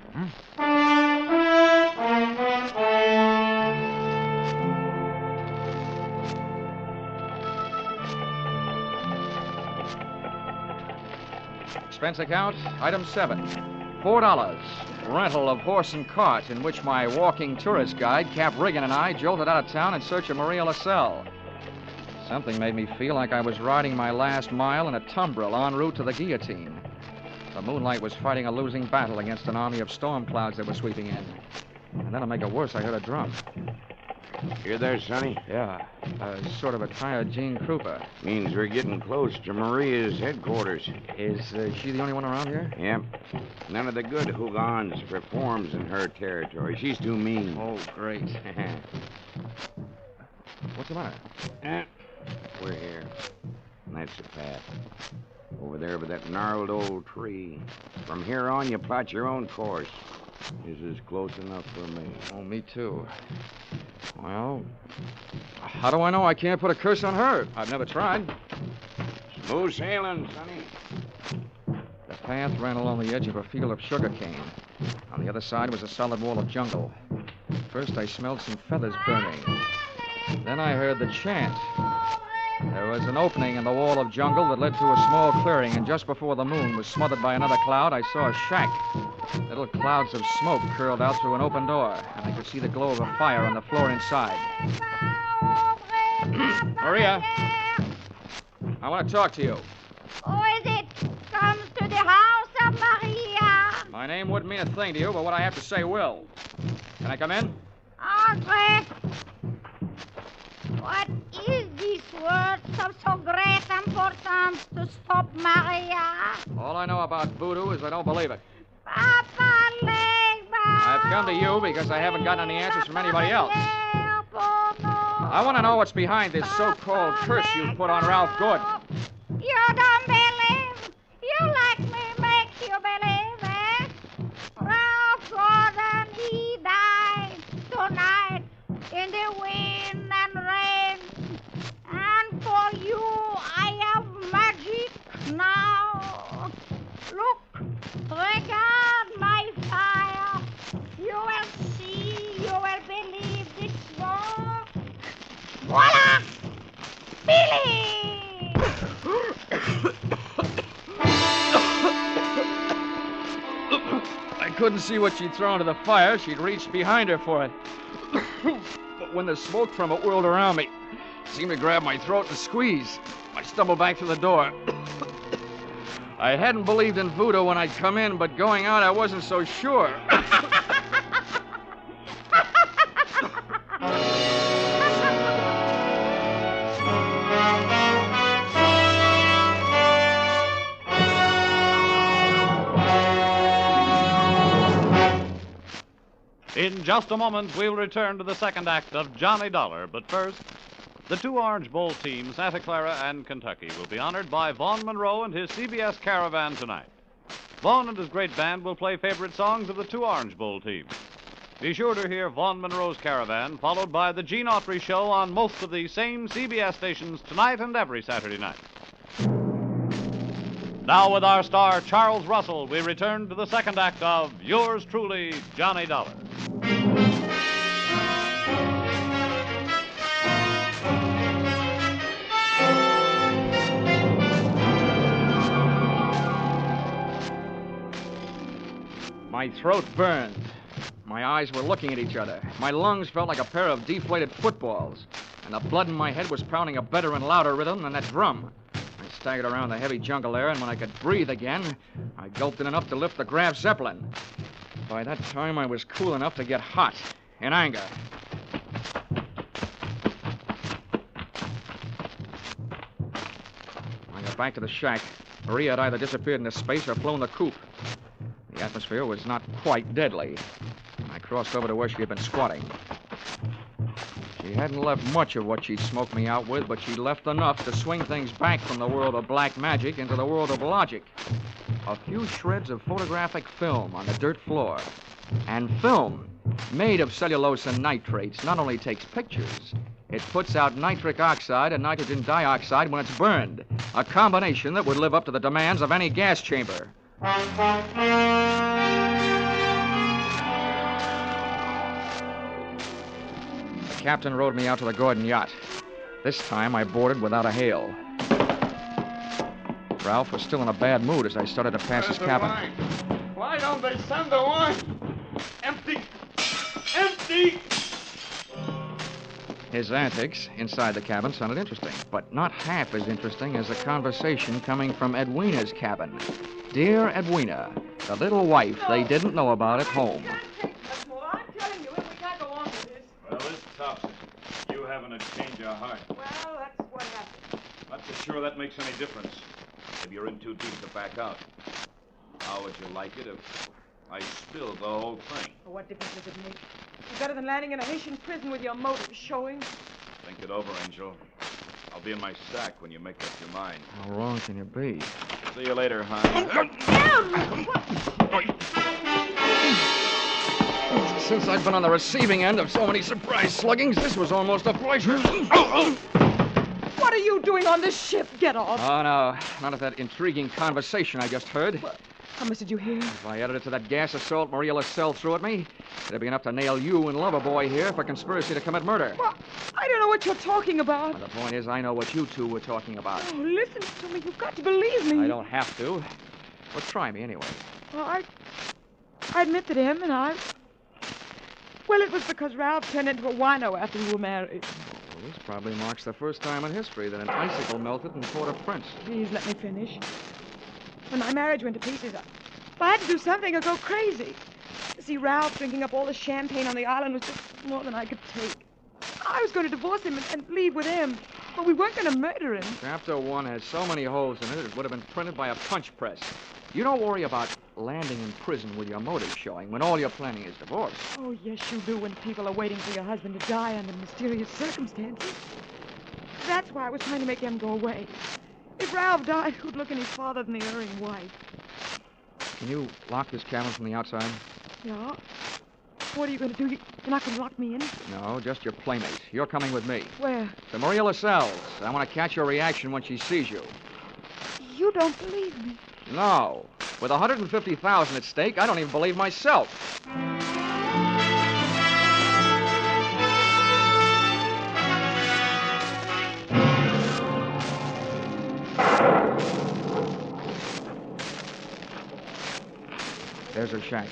Expense account, item 7. $4. Rental of horse and cart in which my walking tourist guide, Cap Riggin, and I jolted out of town in search of Maria LaSalle. Something made me feel like I was riding my last mile in a tumbril en route to the guillotine. The moonlight was fighting a losing battle against an army of storm clouds that were sweeping in. And then to make it worse, I heard a drum. You there, Sonny? Yeah, sort of a tired Gene Krupa. Means we're getting close to Maria's headquarters. Is she the only one around here? Yep. None of the good Hougans performs in her territory. She's too mean. Oh, great. What's the matter? We're here. And that's the path. Over there by that gnarled old tree. From here on, you plot your own course. This is close enough for me. Oh, me too. Well, how do I know I can't put a curse on her? I've never tried. Smooth sailing, Sonny. The path ran along the edge of a field of sugarcane. On the other side was a solid wall of jungle. First, I smelled some feathers burning. Then I heard the chant. There was an opening in the wall of jungle that led to a small clearing, and just before the moon was smothered by another cloud, I saw a shack. Little clouds of smoke curled out through an open door, and I could see the glow of a fire on the floor inside. Maria, I want to talk to you. Who is it? Comes to the house of Maria. My name wouldn't mean a thing to you, but what I have to say will. Can I come in? Andre. What is this word of so great importance to stop Maria? All I know about voodoo is I don't believe it. Papa Legba. I've come to you because I haven't gotten any answers from anybody else. I want to know what's behind this so-called curse you put on Ralph Good. You don't believe? You like me make you believe, eh? Ralph Gordon, he died tonight in the wind and rain. And for you, I have magic now. Look, regard my fire. You will see, you will believe this smoke. Voila! Billy! I couldn't see what she'd thrown to the fire. She'd reached behind her for it. But when the smoke from it whirled around me, it seemed to grab my throat and squeeze. I stumbled back to the door. I hadn't believed in voodoo when I'd come in, but going out, I wasn't so sure. In just a moment, we'll return to the second act of Johnny Dollar. But first, the two Orange Bowl teams, Santa Clara and Kentucky, will be honored by Vaughn Monroe and his CBS Caravan tonight. Vaughn and his great band will play favorite songs of the two Orange Bowl teams. Be sure to hear Vaughn Monroe's Caravan, followed by the Gene Autry Show on most of the same CBS stations tonight and every Saturday night. Now, with our star, Charles Russell, we return to the second act of Yours Truly, Johnny Dollar. My throat burned. My eyes were looking at each other. My lungs felt like a pair of deflated footballs. And the blood in my head was pounding a better and louder rhythm than that drum. I staggered around the heavy jungle there, and when I could breathe again, I gulped in enough to lift the Graf Zeppelin. By that time, I was cool enough to get hot, in anger. I got back to the shack. Maria had either disappeared into space or flown the coop. The atmosphere was not quite deadly. I crossed over to where she had been squatting. She hadn't left much of what she'd smoked me out with, but she left enough to swing things back from the world of black magic into the world of logic. A few shreds of photographic film on the dirt floor. And film, made of cellulose and nitrates, not only takes pictures, it puts out nitric oxide and nitrogen dioxide when it's burned. A combination that would live up to the demands of any gas chamber. The captain rowed me out to the Gordon yacht. This time I boarded without a hail. Ralph was still in a bad mood as I started to pass his cabin. Why don't they send the wine? Empty! Empty! His antics inside the cabin sounded interesting, but not half as interesting as the conversation coming from Edwina's cabin. Dear Edwina, the little wife they didn't know about at home. Well, this tops it. You having a change of heart. Well, that's what happened. Not so sure that makes any difference. Maybe you're in too deep to back out. How would you like it if I spilled the whole thing? Well, what difference does it make? It's better than landing in a Haitian prison with your motives showing. Think it over, Angel. I'll be in my sack when you make up your mind. How wrong can you be? See you later, hon. Since I've been on the receiving end of so many surprise sluggings, this was almost a pleasure. What are you doing on this ship? Get off. Oh, no. Not of that intriguing conversation I just heard. How much did you hear? If I added it to that gas assault Maria LaSalle threw at me, it'd be enough to nail you and Loverboy here for conspiracy to commit murder. Well, I don't know what you're talking about. Well, the point is, I know what you two were talking about. Oh, listen to me. You've got to believe me. I don't have to. Well, try me anyway. Well, I admit that him and I... Well, it was because Ralph turned into a wino after we were married. Well, this probably marks the first time in history that an icicle melted in Port-au-Prince. Please let me finish. When my marriage went to pieces, I had to do something or go crazy. See, Ralph drinking up all the champagne on the island was just more than I could take. I was going to divorce him and leave with him, but we weren't going to murder him. Chapter 1 has so many holes in it, it would have been printed by a punch press. You don't worry about landing in prison with your motive showing when all you're planning is divorce. Oh, yes, you do when people are waiting for your husband to die under mysterious circumstances. That's why I was trying to make him go away. If Ralph died, who'd look any farther than the erring wife? Can you lock this cabin from the outside? Yeah? What are you going to do? You're not going to lock me in? No, just your playmate. You're coming with me. Where? To Maria LaSalle's. I want to catch your reaction when she sees you. You don't believe me? No. With $150,000 at stake, I don't even believe myself. There's her shack.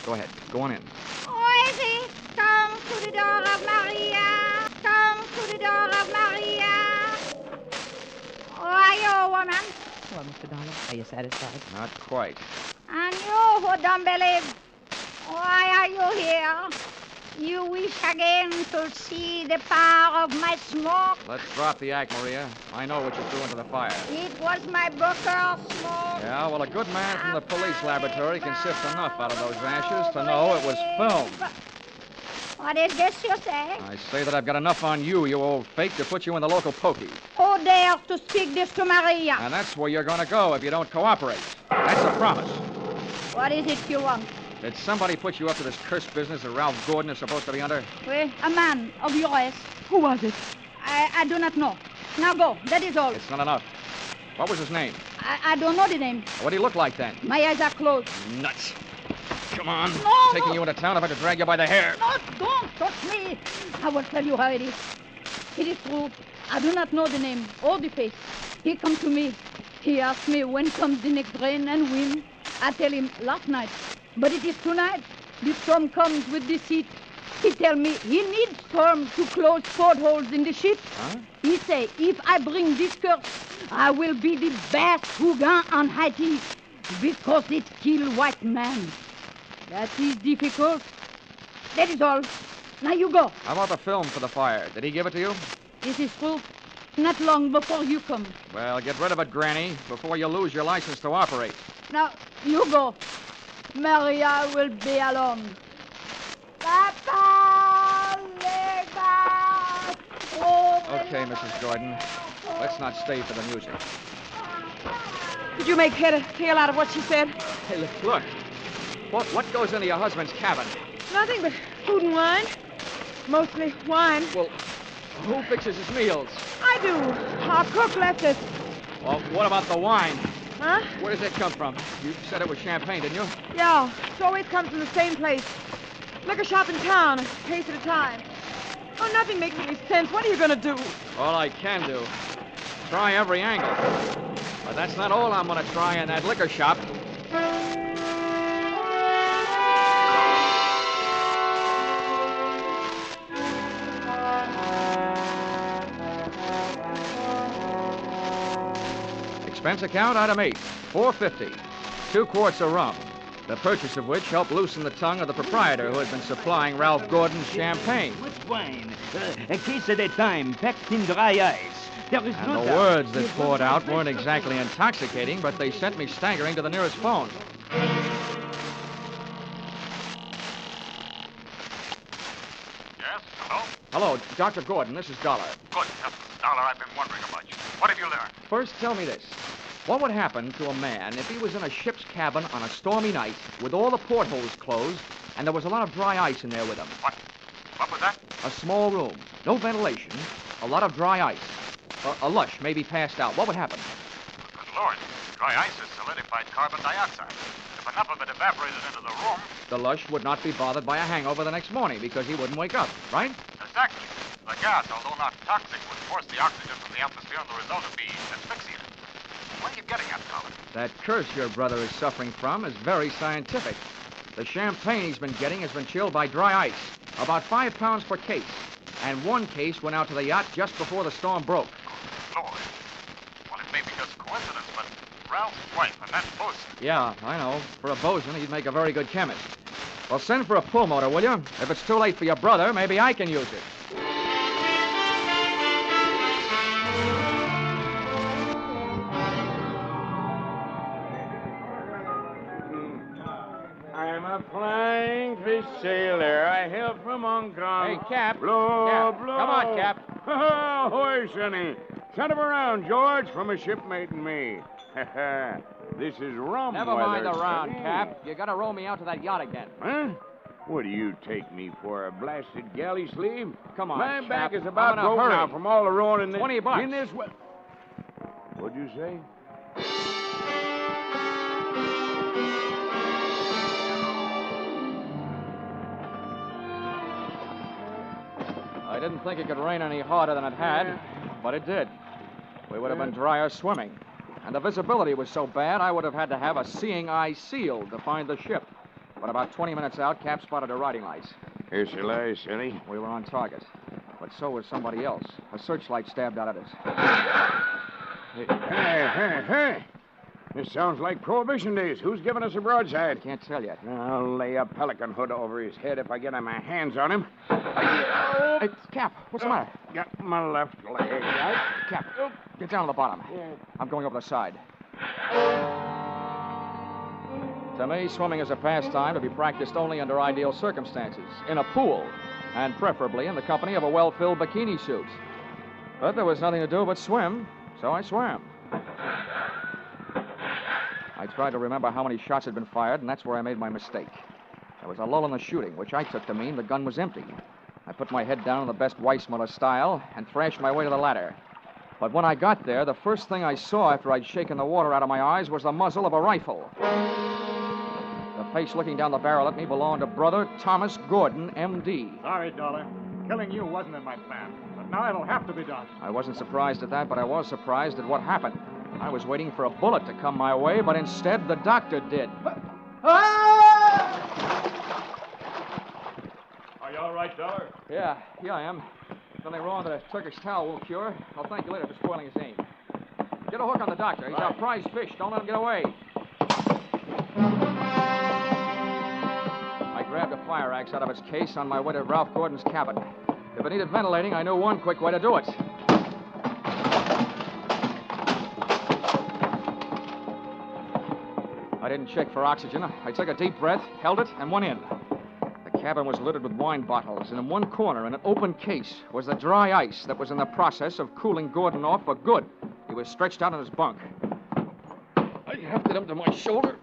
Go ahead. Go on in. Oisy, come to the door of Maria. Come to the door of Maria. Who are you, woman? Well, Mr. Dollar, are you satisfied? Not quite. And you who don't believe, why are you here? You wish again to see the power of my smoke? Let's drop the act, Maria. I know what you threw into the fire. It was my Booker smoke. Yeah, well, a good man from the police laboratory can sift enough out of those ashes to know it was film. What is this you say? I say that I've got enough on you, you old fake, to put you in the local pokey. Who dares to speak this to Maria? And that's where you're going to go if you don't cooperate. That's a promise. What is it you want? Did somebody put you up to this cursed business that Ralph Gordon is supposed to be under? Well, a man of your race. Who was it? I do not know. Now go. That is all. It's not enough. What was his name? I don't know the name. What did he look like then? My eyes are closed. Nuts. Come on. No, Taking you into town if I had to drag you by the hair. No, don't touch me. I will tell you how it is. It is true. I do not know the name or the face. He come to me. He asked me when comes the next rain and wind. I tell him last night. But it is tonight. The storm comes with deceit. He tell me he needs storm to close portholes in the ship. Huh? He say, if I bring this curse, I will be the best Hougan on Haiti because it kill white man. That is difficult. That is all. Now you go. How about the film for the fire? Did he give it to you? This is true. Not long before you come. Well, get rid of it, Granny, before you lose your license to operate. Now, you go. Maria will be alone. Papa, Okay, Mrs. Gordon. Let's not stay for the music. Did you make head or tail out of what she said? Hey, look. What goes into your husband's cabin? Nothing but food and wine. Mostly wine. Well, who fixes his meals? I do. Our cook left us. Well, what about the wine? Huh? Where does it come from? You said it was champagne, didn't you? Yeah, it always comes from the same place. Liquor shop in town, a case at a time. Oh, nothing makes any sense. What are you going to do? All I can do. Try every angle. But that's not all I'm going to try in that liquor shop. Expense account, item 8, $4.50. 2 quarts of rum, the purchase of which helped loosen the tongue of the proprietor who had been supplying Ralph Gordon's champagne. What wine? A case at a time, packed in dry ice. There is And no the doubt. words that poured out weren't exactly intoxicating, but they sent me staggering to the nearest phone. Yes? Hello? Hello, Dr. Gordon, this is Dolar. Good. Dollar, I've been wondering about you. What have you learned? First, tell me this. What would happen to a man if he was in a ship's cabin on a stormy night with all the portholes closed and there was a lot of dry ice in there with him? What was that? A small room, no ventilation, a lot of dry ice. A lush may be passed out. What would happen? Good Lord. Dry ice is solidified carbon dioxide. If enough of it evaporated into the room... The lush would not be bothered by a hangover the next morning because he wouldn't wake up, right? Exactly. The gas, although not toxic, would force the oxygen from the atmosphere, and the result would be asphyxia. What are you getting at, Dollar? That curse your brother is suffering from is very scientific. The champagne he's been getting has been chilled by dry ice, about 5 pounds per case. And 1 case went out to the yacht just before the storm broke. Lord. Well, it may be just coincidence, but Ralph's wife and that bosun. Yeah, I know. For a bosun, he'd make a very good chemist. Well, send for a pulmotor, will you? If it's too late for your brother, maybe I can use it. I'm a flying fish sailor. I hail from Hong Kong. Hey, Cap. Blow, Cap. blow. Come on, Cap. Ahoy, Sonny. Send him around, George, from a shipmate and me. This is rum Never weather, mind the round, Sonny. Cap. You gotta row me out to that yacht again. Huh? What do you take me for, a blasted galley sleeve? Come on, My Cap. back is I'm about in a broke hurry. now from all the rowing in this... $20. In this... What'd you say? I didn't think it could rain any harder than it had, but it did. We would have been drier swimming. And the visibility was so bad, I would have had to have a seeing eye sealed to find the ship. But about 20 minutes out, Cap spotted her riding lights. Here she lies, Sonny. We were on target. But so was somebody else. A searchlight stabbed out at us. Hey. This sounds like Prohibition days. Who's giving us a broadside? Can't tell yet. I'll lay a pelican hood over his head if I get my hands on him. Hey, Cap, what's the matter? Got my left leg. Cap, get down to the bottom. I'm going over the side. To me, swimming is a pastime to be practiced only under ideal circumstances, in a pool, and preferably in the company of a well-filled bikini suit. But there was nothing to do but swim, so I swam. I tried to remember how many shots had been fired, and that's where I made my mistake. There was a lull in the shooting, which I took to mean the gun was empty. I put my head down in the best Weissmuller style and thrashed my way to the ladder. But when I got there, the first thing I saw after I'd shaken the water out of my eyes was the muzzle of a rifle. The face looking down the barrel at me belonged to Brother Thomas Gordon, M.D. Sorry, Dollar. Killing you wasn't in my plan. But now it'll have to be done. I wasn't surprised at that, but I was surprised at what happened. I was waiting for a bullet to come my way, but instead the doctor did. Are you all right, Dollar? Yeah, I am. Nothing wrong that a Turkish towel won't cure. I'll thank you later for spoiling his aim. Get a hook on the doctor. He's our prize fish. Don't let him get away. I grabbed a fire axe out of its case on my way to Ralph Gordon's cabin. If it needed ventilating, I knew one quick way to do it. I didn't check for oxygen. I took a deep breath, held it, and went in. The cabin was littered with wine bottles, and in one corner, in an open case, was the dry ice that was in the process of cooling Gordon off for good. He was stretched out in his bunk. I hefted him to my shoulder,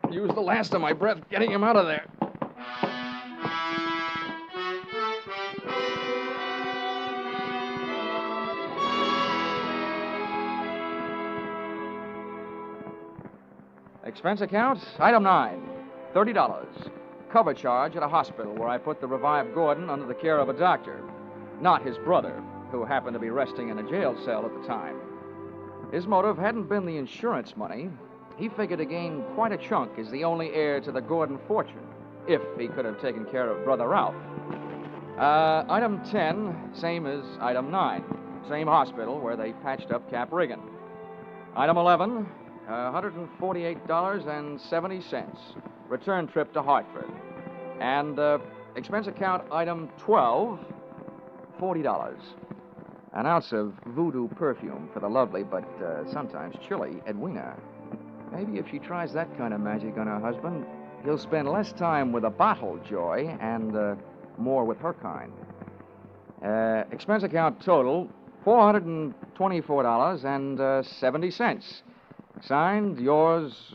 used the last of my breath getting him out of there. Expense account, item 9, $30. Cover charge at a hospital where I put the revived Gordon under the care of a doctor, not his brother, who happened to be resting in a jail cell at the time. His motive hadn't been the insurance money. He figured to gain quite a chunk as the only heir to the Gordon fortune, if he could have taken care of Brother Ralph. Item 10, same as item 9. Same hospital where they patched up Cap Regan. Item 11, $148.70. Return trip to Hartford. And expense account item 12, $40. An ounce of voodoo perfume for the lovely but sometimes chilly Edwina. Maybe if she tries that kind of magic on her husband, he'll spend less time with a bottle joy and more with her kind. Expense account total, $424.70. Signed, yours,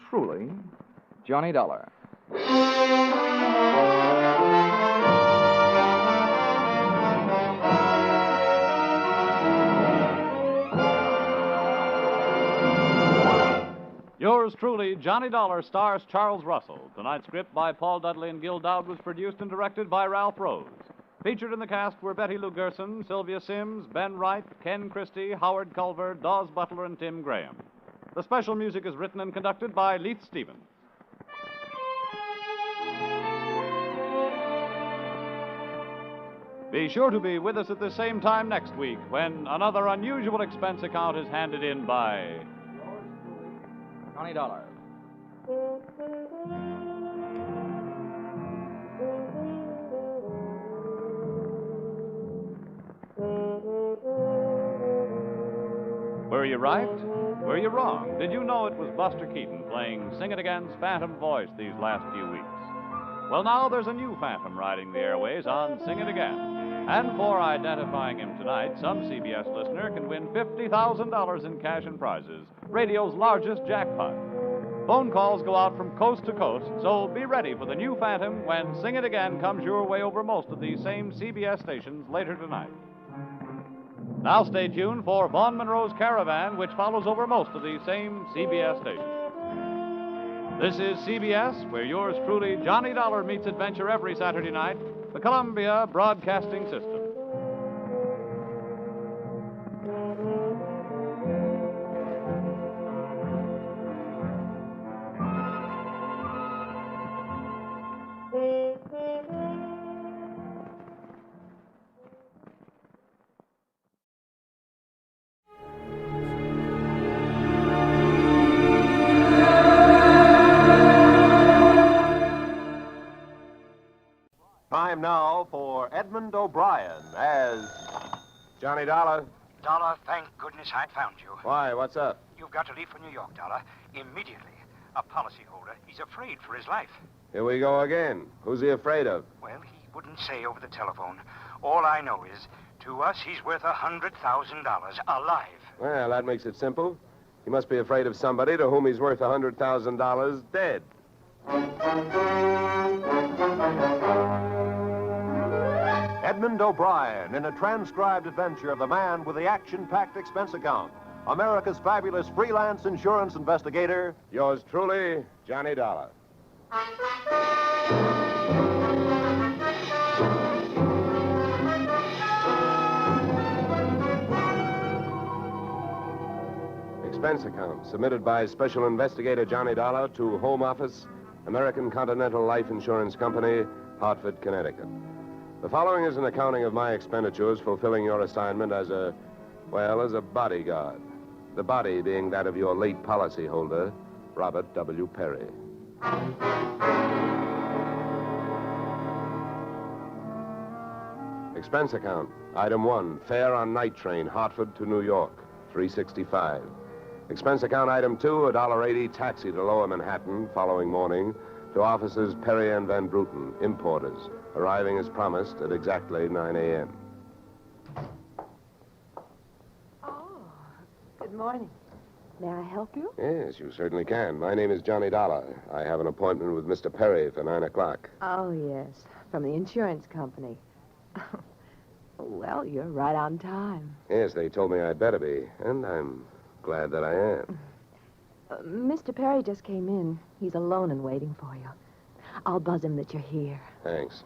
truly, Johnny Dollar. Yours truly, Johnny Dollar, stars Charles Russell. Tonight's script by Paul Dudley and Gil Dowd was produced and directed by Ralph Rose. Featured in the cast were Betty Lou Gerson, Sylvia Sims, Ben Wright, Ken Christie, Howard Culver, Dawes Butler, and Tim Graham. The special music is written and conducted by Leith Stevens. Be sure to be with us at the same time next week when another unusual expense account is handed in by Johnny Dollar. Were you right? Were you wrong? Did you know it was Buster Keaton playing Sing It Again's Phantom voice these last few weeks? Well, now there's a new Phantom riding the airways on Sing It Again. And for identifying him tonight, some CBS listener can win $50,000 in cash and prizes, radio's largest jackpot. Phone calls go out from coast to coast, so be ready for the new Phantom when Sing It Again comes your way over most of these same CBS stations later tonight. Now stay tuned for Vaughn Monroe's Caravan, which follows over most of these same CBS stations. This is CBS, where yours truly, Johnny Dollar, meets adventure every Saturday night, the Columbia Broadcasting System. Time now for Edmund O'Brien as Johnny Dollar. Dollar, thank goodness I found you. Why, what's up? You've got to leave for New York, Dollar, immediately. A policyholder, he's afraid for his life. Here we go again. Who's he afraid of? Well, he wouldn't say over the telephone. All I know is, to us, he's worth $100,000 alive. Well, that makes it simple. He must be afraid of somebody to whom he's worth $100,000 dead. Edmund O'Brien in a transcribed adventure of the man with the action-packed expense account. America's fabulous freelance insurance investigator. Yours truly, Johnny Dollar. Expense account submitted by Special Investigator Johnny Dollar to Home Office, American Continental Life Insurance Company, Hartford, Connecticut. The following is an accounting of my expenditures fulfilling your assignment as a bodyguard. The body being that of your late policyholder, Robert W. Perry. Expense account. Item 1, fare on night train, Hartford to New York, $3.65. Expense account item 2, $1.80 taxi to Lower Manhattan following morning to offices Perry and Van Bruten, importers, arriving as promised at exactly 9 a.m. Good morning. May I help you? Yes, you certainly can. My name is Johnny Dollar. I have an appointment with Mr. Perry for 9 o'clock. Oh, yes. From the insurance company. Well, you're right on time. Yes, they told me I'd better be, and I'm glad that I am. Mr. Perry just came in. He's alone and waiting for you. I'll buzz him that you're here. Thanks.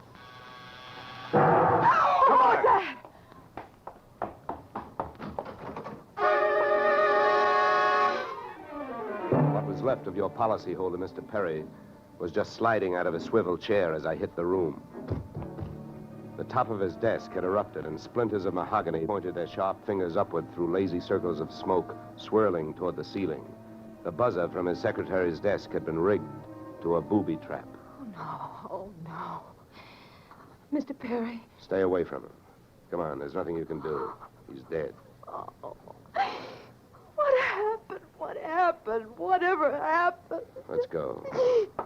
Come on, Dad! What was left of your policyholder, Mr. Perry, was just sliding out of a swivel chair as I hit the room. The top of his desk had erupted, and splinters of mahogany pointed their sharp fingers upward through lazy circles of smoke, swirling toward the ceiling. The buzzer from his secretary's desk had been rigged to a booby trap. Oh, no. Mr. Perry. Stay away from him. Come on, there's nothing you can do. He's dead. Oh. What happened? What happened? Whatever happened? Let's go.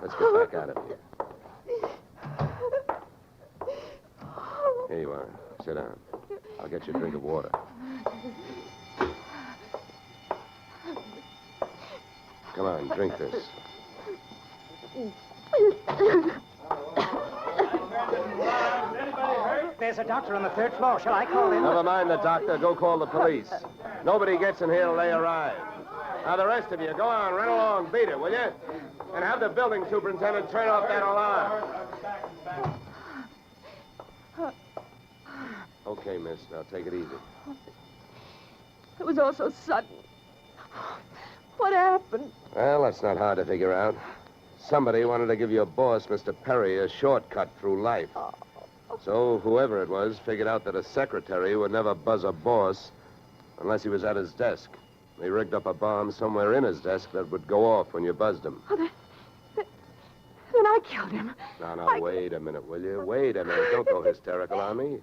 Let's get back out of here. Here you are. Sit down. I'll get you a drink of water. Come on, drink this. There's a doctor on the 3rd floor. Shall I call him? Never mind the doctor. Go call the police. Nobody gets in here till they arrive. Now, the rest of you, go on, run along, beat it, will you? And have the building superintendent turn off that alarm. Okay, miss. Now, take it easy. It was all so sudden. What happened? Well, that's not hard to figure out. Somebody wanted to give your boss, Mr. Perry, a shortcut through life. So whoever it was figured out that a secretary would never buzz a boss unless he was at his desk. They rigged up a bomb somewhere in his desk that would go off when you buzzed him. Oh, then I killed him. No, wait a minute, will you? Wait a minute. Don't go hysterical on me.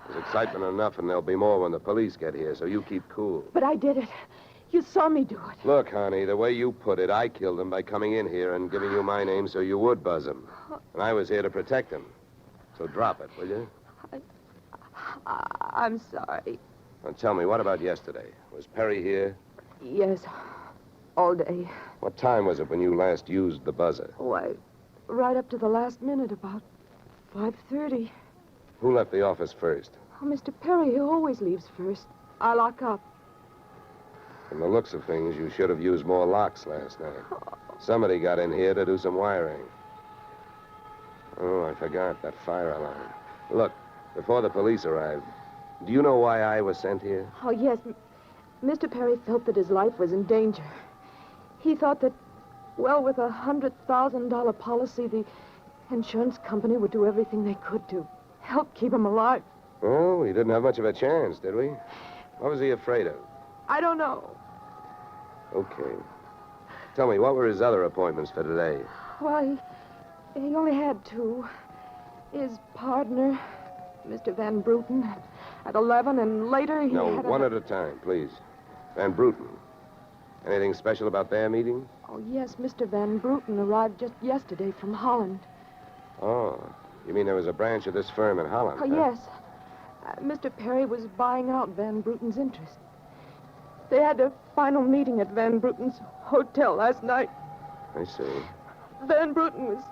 There's excitement enough, and there'll be more when the police get here, so you keep cool. But I did it. You saw me do it. Look, honey, the way you put it, I killed him by coming in here and giving you my name so you would buzz him. And I was here to protect him. So drop it, will you? I'm sorry. Now tell me, what about yesterday? Was Perry here? Yes, all day. What time was it when you last used the buzzer? Why, right up to the last minute, about 5:30. Who left the office first? Oh, Mr. Perry, he always leaves first. I lock up. From the looks of things, you should have used more locks last night. Somebody got in here to do some wiring. Oh, I forgot that fire alarm. Look, before the police arrived, do you know why I was sent here? Oh, yes. Mr. Perry felt that his life was in danger. He thought that, well, with a $100,000 policy, the insurance company would do everything they could to help keep him alive. Oh, we didn't have much of a chance, did we? What was he afraid of? I don't know. Okay. Tell me, what were his other appointments for today? Well, he only had 2. His partner, Mr. Van Bruten, at 11, and later he No, had one at a time, please. Van Bruten. Anything special about their meeting? Oh, yes, Mr. Van Bruten arrived just yesterday from Holland. Oh, you mean there was a branch of this firm in Holland? Oh, huh? yes. Mr. Perry was buying out Van Bruten's interest. They had a final meeting at Van Bruten's hotel last night. I see. Van Bruten was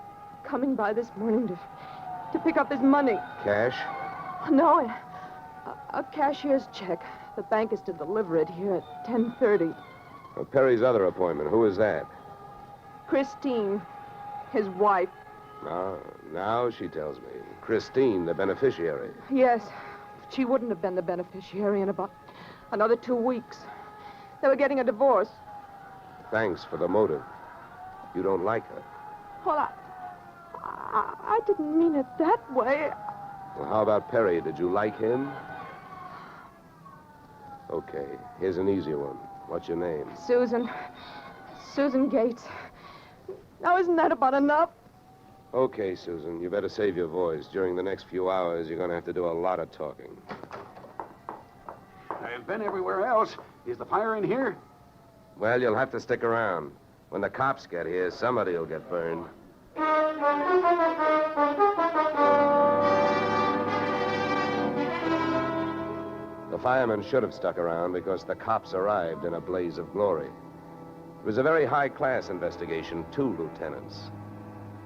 coming by this morning to pick up his money. Cash? No, a cashier's check. The bank is to deliver it here at 10:30. Well, Perry's other appointment, who is that? Christine, his wife. Now she tells me. Christine, the beneficiary. Yes, she wouldn't have been the beneficiary in about another 2 weeks. They were getting a divorce. Thanks for the motive. You don't like her. Well, I didn't mean it that way. Well, how about Perry? Did you like him? Okay, here's an easier one. What's your name? Susan Gates. Now, isn't that about enough? Okay, Susan, you better save your voice. During the next few hours, you're going to have to do a lot of talking. I've been everywhere else. Is the fire in here? Well, you'll have to stick around. When the cops get here, somebody will get burned. The firemen should have stuck around because the cops arrived in a blaze of glory. It was a very high-class investigation, 2 lieutenants.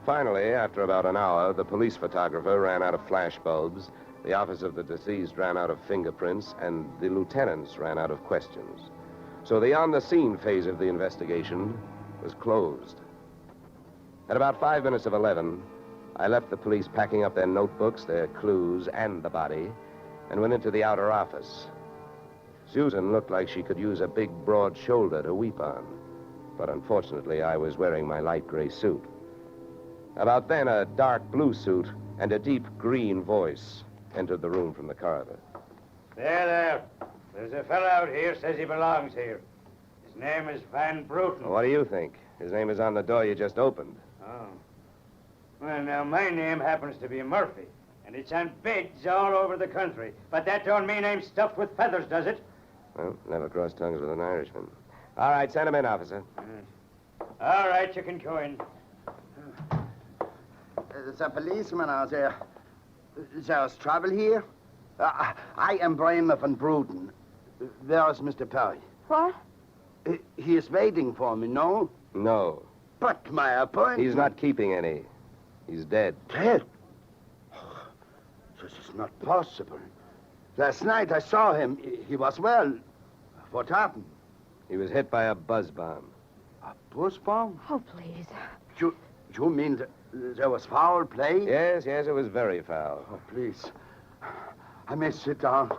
Finally, after about an hour, the police photographer ran out of flash bulbs, the office of the deceased ran out of fingerprints, and the lieutenants ran out of questions. So the on-the-scene phase of the investigation was closed. At about 5 minutes of 11, I left the police packing up their notebooks, their clues, and the body, and went into the outer office. Susan looked like she could use a big, broad shoulder to weep on, but unfortunately, I was wearing my light gray suit. About then, a dark blue suit and a deep green voice entered the room from the corridor. There. There's a fellow out here says he belongs here. His name is Van Bruten. What do you think? His name is on the door you just opened. Oh. Well, now, my name happens to be Murphy, and it's on bids all over the country. But that don't mean I'm stuffed with feathers, does it? Well, never cross tongues with an Irishman. All right, send him in, officer. All right, you can go in. There's a policeman out there. There's trouble here? I am Bramer van Bruten. Where is Mr. Perry? What? He is waiting for me, no? No. But my appointment... He's not keeping any. He's dead. Dead? This is not possible. Last night I saw him. He was well. What happened? He was hit by a buzz bomb. A buzz bomb? Oh, please. You mean that there was foul play? Yes, it was very foul. Oh, please. I may sit down.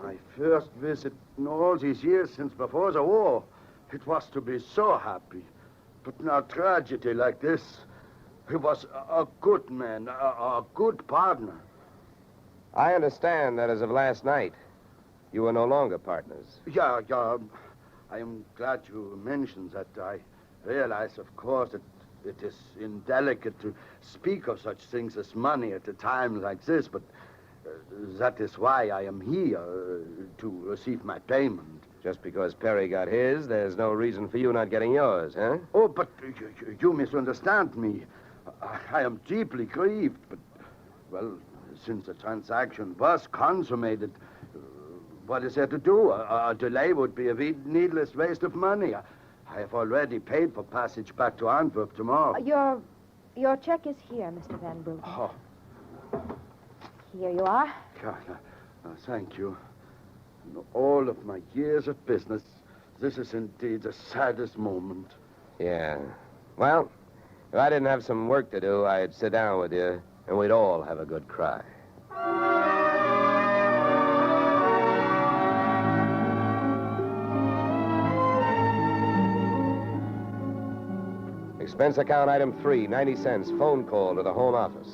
My first visit in all these years since before the war. It was to be so happy. But now tragedy like this. He was a good man, a good partner. I understand that as of last night, you were no longer partners. Yeah. I am glad you mentioned that. I realize, of course, that it is indelicate to speak of such things as money at a time like this, but that is why I am here, to receive my payment. Just because Perry got his, there's no reason for you not getting yours, huh? Oh, but you misunderstand me. I am deeply grieved, but, well, since the transaction was consummated, what is there to do? A delay would be a needless waste of money. I have already paid for passage back to Antwerp tomorrow. Your check is here, Mr. Van Bruten. Oh. Here you are. Thank you. In all of my years of business, this is indeed the saddest moment. Yeah. Well, if I didn't have some work to do, I'd sit down with you, and we'd all have a good cry. Expense account item 3, 90 cents, phone call to the home office.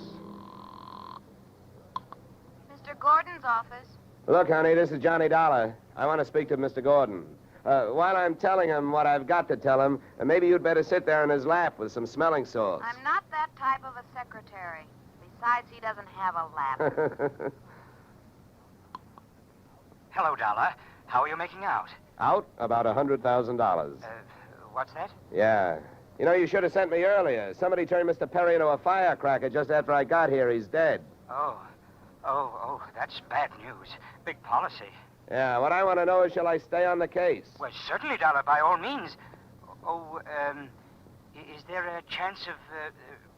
Mr. Gordon's office. Look, honey, this is Johnny Dollar. I want to speak to Mr. Gordon. While I'm telling him what I've got to tell him, maybe you'd better sit there in his lap with some smelling salts. I'm not that type of a secretary. Besides, he doesn't have a lap. Hello, Dollar. How are you making out? Out? About $100,000. What's that? Yeah. You know, you should have sent me earlier. Somebody turned Mr. Perry into a firecracker just after I got here. He's dead. Oh, that's bad news. Big policy. Yeah, what I want to know is, shall I stay on the case? Well, certainly, Dollar, by all means. Is there a chance of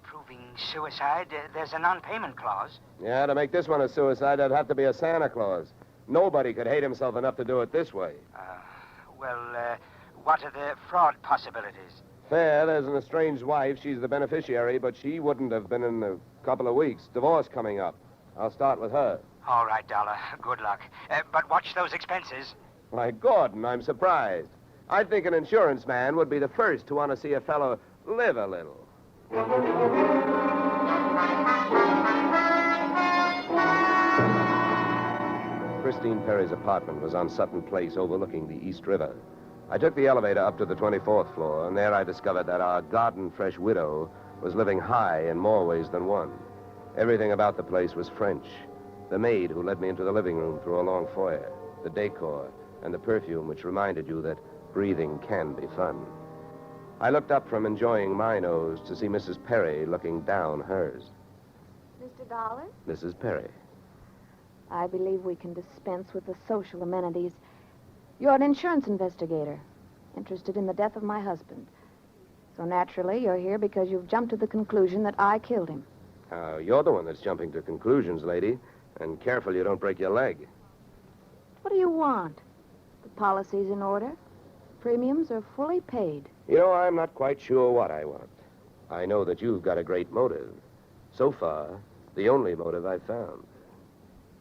proving suicide? There's a non-payment clause. Yeah, to make this one a suicide, there'd have to be a Santa Claus. Nobody could hate himself enough to do it this way. What are the fraud possibilities? Fair, there's an estranged wife. She's the beneficiary, but she wouldn't have been in a couple of weeks. Divorce coming up. I'll start with her. All right, Dollar. Good luck. But watch those expenses. Why, Gordon, I'm surprised. I think an insurance man would be the first to want to see a fellow live a little. Christine Perry's apartment was on Sutton Place overlooking the East River. I took the elevator up to the 24th floor, and there I discovered that our garden-fresh widow was living high in more ways than one. Everything about the place was French. The maid who led me into the living room through a long foyer, the decor, and the perfume which reminded you that breathing can be fun. I looked up from enjoying my nose to see Mrs. Perry looking down hers. Mr. Dollar, Mrs. Perry. I believe we can dispense with the social amenities. You're an insurance investigator, interested in the death of my husband. So naturally, you're here because you've jumped to the conclusion that I killed him. You're the one that's jumping to conclusions, lady. And careful you don't break your leg. What do you want? The policy's in order. Premiums are fully paid. You know, I'm not quite sure what I want. I know that you've got a great motive. So far, the only motive I've found.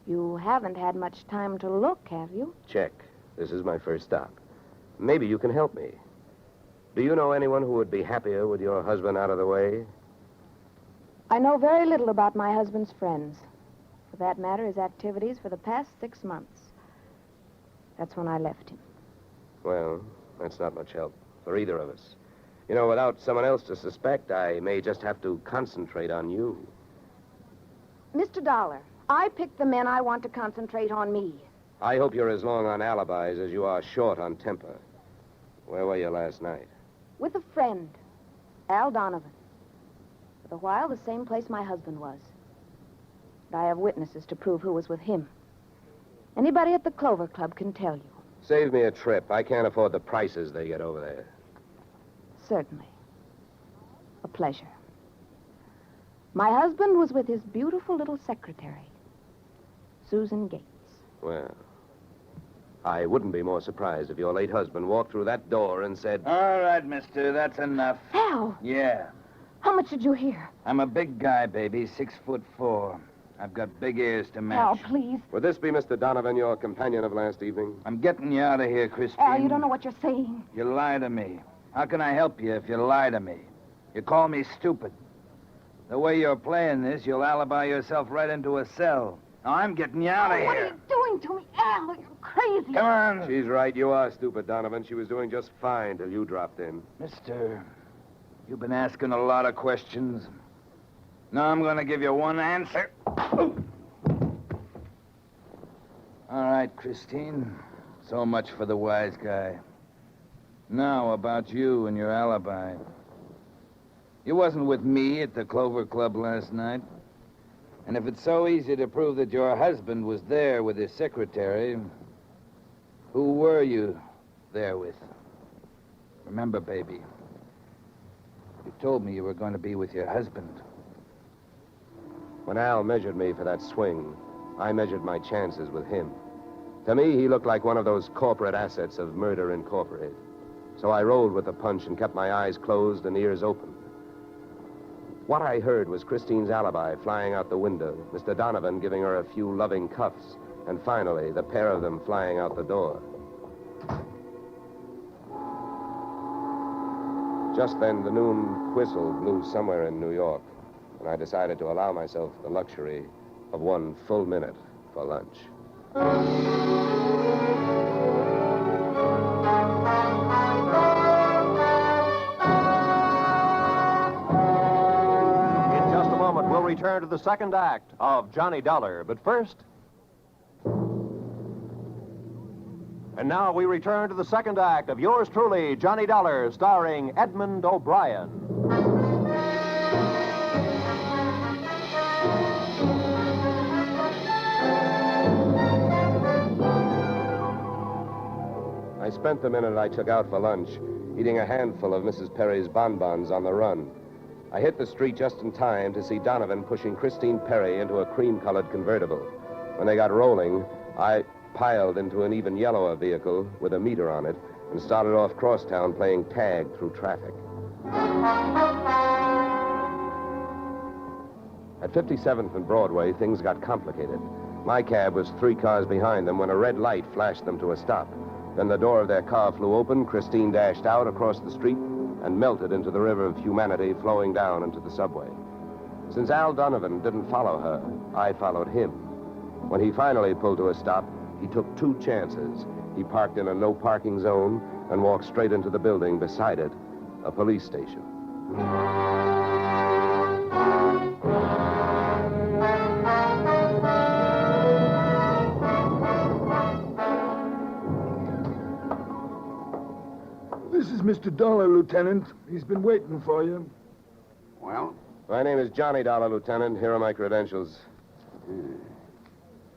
You haven't had much time to look, have you? Check. This is my first stop. Maybe you can help me. Do you know anyone who would be happier with your husband out of the way? I know very little about my husband's friends. For that matter, his activities for the past 6 months. That's when I left him. Well, that's not much help for either of us. You know, without someone else to suspect, I may just have to concentrate on you. Mr. Dollar, I picked the men I want to concentrate on me. I hope you're as long on alibis as you are short on temper. Where were you last night? With a friend, Al Donovan. For a while, the same place my husband was. But I have witnesses to prove who was with him. Anybody at the Clover Club can tell you. Save me a trip. I can't afford the prices they get over there. Certainly. A pleasure. My husband was with his beautiful little secretary, Susan Gates. Well, I wouldn't be more surprised if your late husband walked through that door and said... All right, mister, that's enough. Al! Yeah. How much did you hear? I'm a big guy, baby, 6'4". I've got big ears to match. Al, please. Would this be Mr. Donovan, your companion of last evening? I'm getting you out of here, Christine. Al, you don't know what you're saying. You lie to me. How can I help you if you lie to me? You call me stupid. The way you're playing this, you'll alibi yourself right into a cell. Now, I'm getting you out of here. What are you doing to me, Al? You're crazy. Come on. She's right. You are stupid, Donovan. She was doing just fine till you dropped in. Mister, you've been asking a lot of questions. Now I'm going to give you one answer. All right, Christine. So much for the wise guy. Now, about you and your alibi. You wasn't with me at the Clover Club last night. And if it's so easy to prove that your husband was there with his secretary, who were you there with? Remember, baby, you told me you were going to be with your husband. When Al measured me for that swing, I measured my chances with him. To me, he looked like one of those corporate assets of Murder Incorporated. So I rolled with the punch and kept my eyes closed and ears open. What I heard was Christine's alibi flying out the window, Mr. Donovan giving her a few loving cuffs, and finally, the pair of them flying out the door. Just then, the noon whistle blew somewhere in New York, and I decided to allow myself the luxury of 1 full minute for lunch. Return to the second act of Johnny Dollar. But first... And now we return to the second act of yours truly, Johnny Dollar, starring Edmund O'Brien. I spent the minute I took out for lunch eating a handful of Mrs. Perry's bonbons on the run. I hit the street just in time to see Donovan pushing Christine Perry into a cream-colored convertible. When they got rolling, I piled into an even yellower vehicle with a meter on it and started off crosstown playing tag through traffic. At 57th and Broadway, things got complicated. My cab was 3 cars behind them when a red light flashed them to a stop. Then the door of their car flew open, Christine dashed out across the street, and melted into the river of humanity flowing down into the subway. Since Al Donovan didn't follow her, I followed him. When he finally pulled to a stop, he took 2 chances. He parked in a no-parking zone and walked straight into the building beside it, a police station. This is Mr. Dolar, Lieutenant. He's been waiting for you. Well? My name is Johnny Dollar, Lieutenant. Here are my credentials.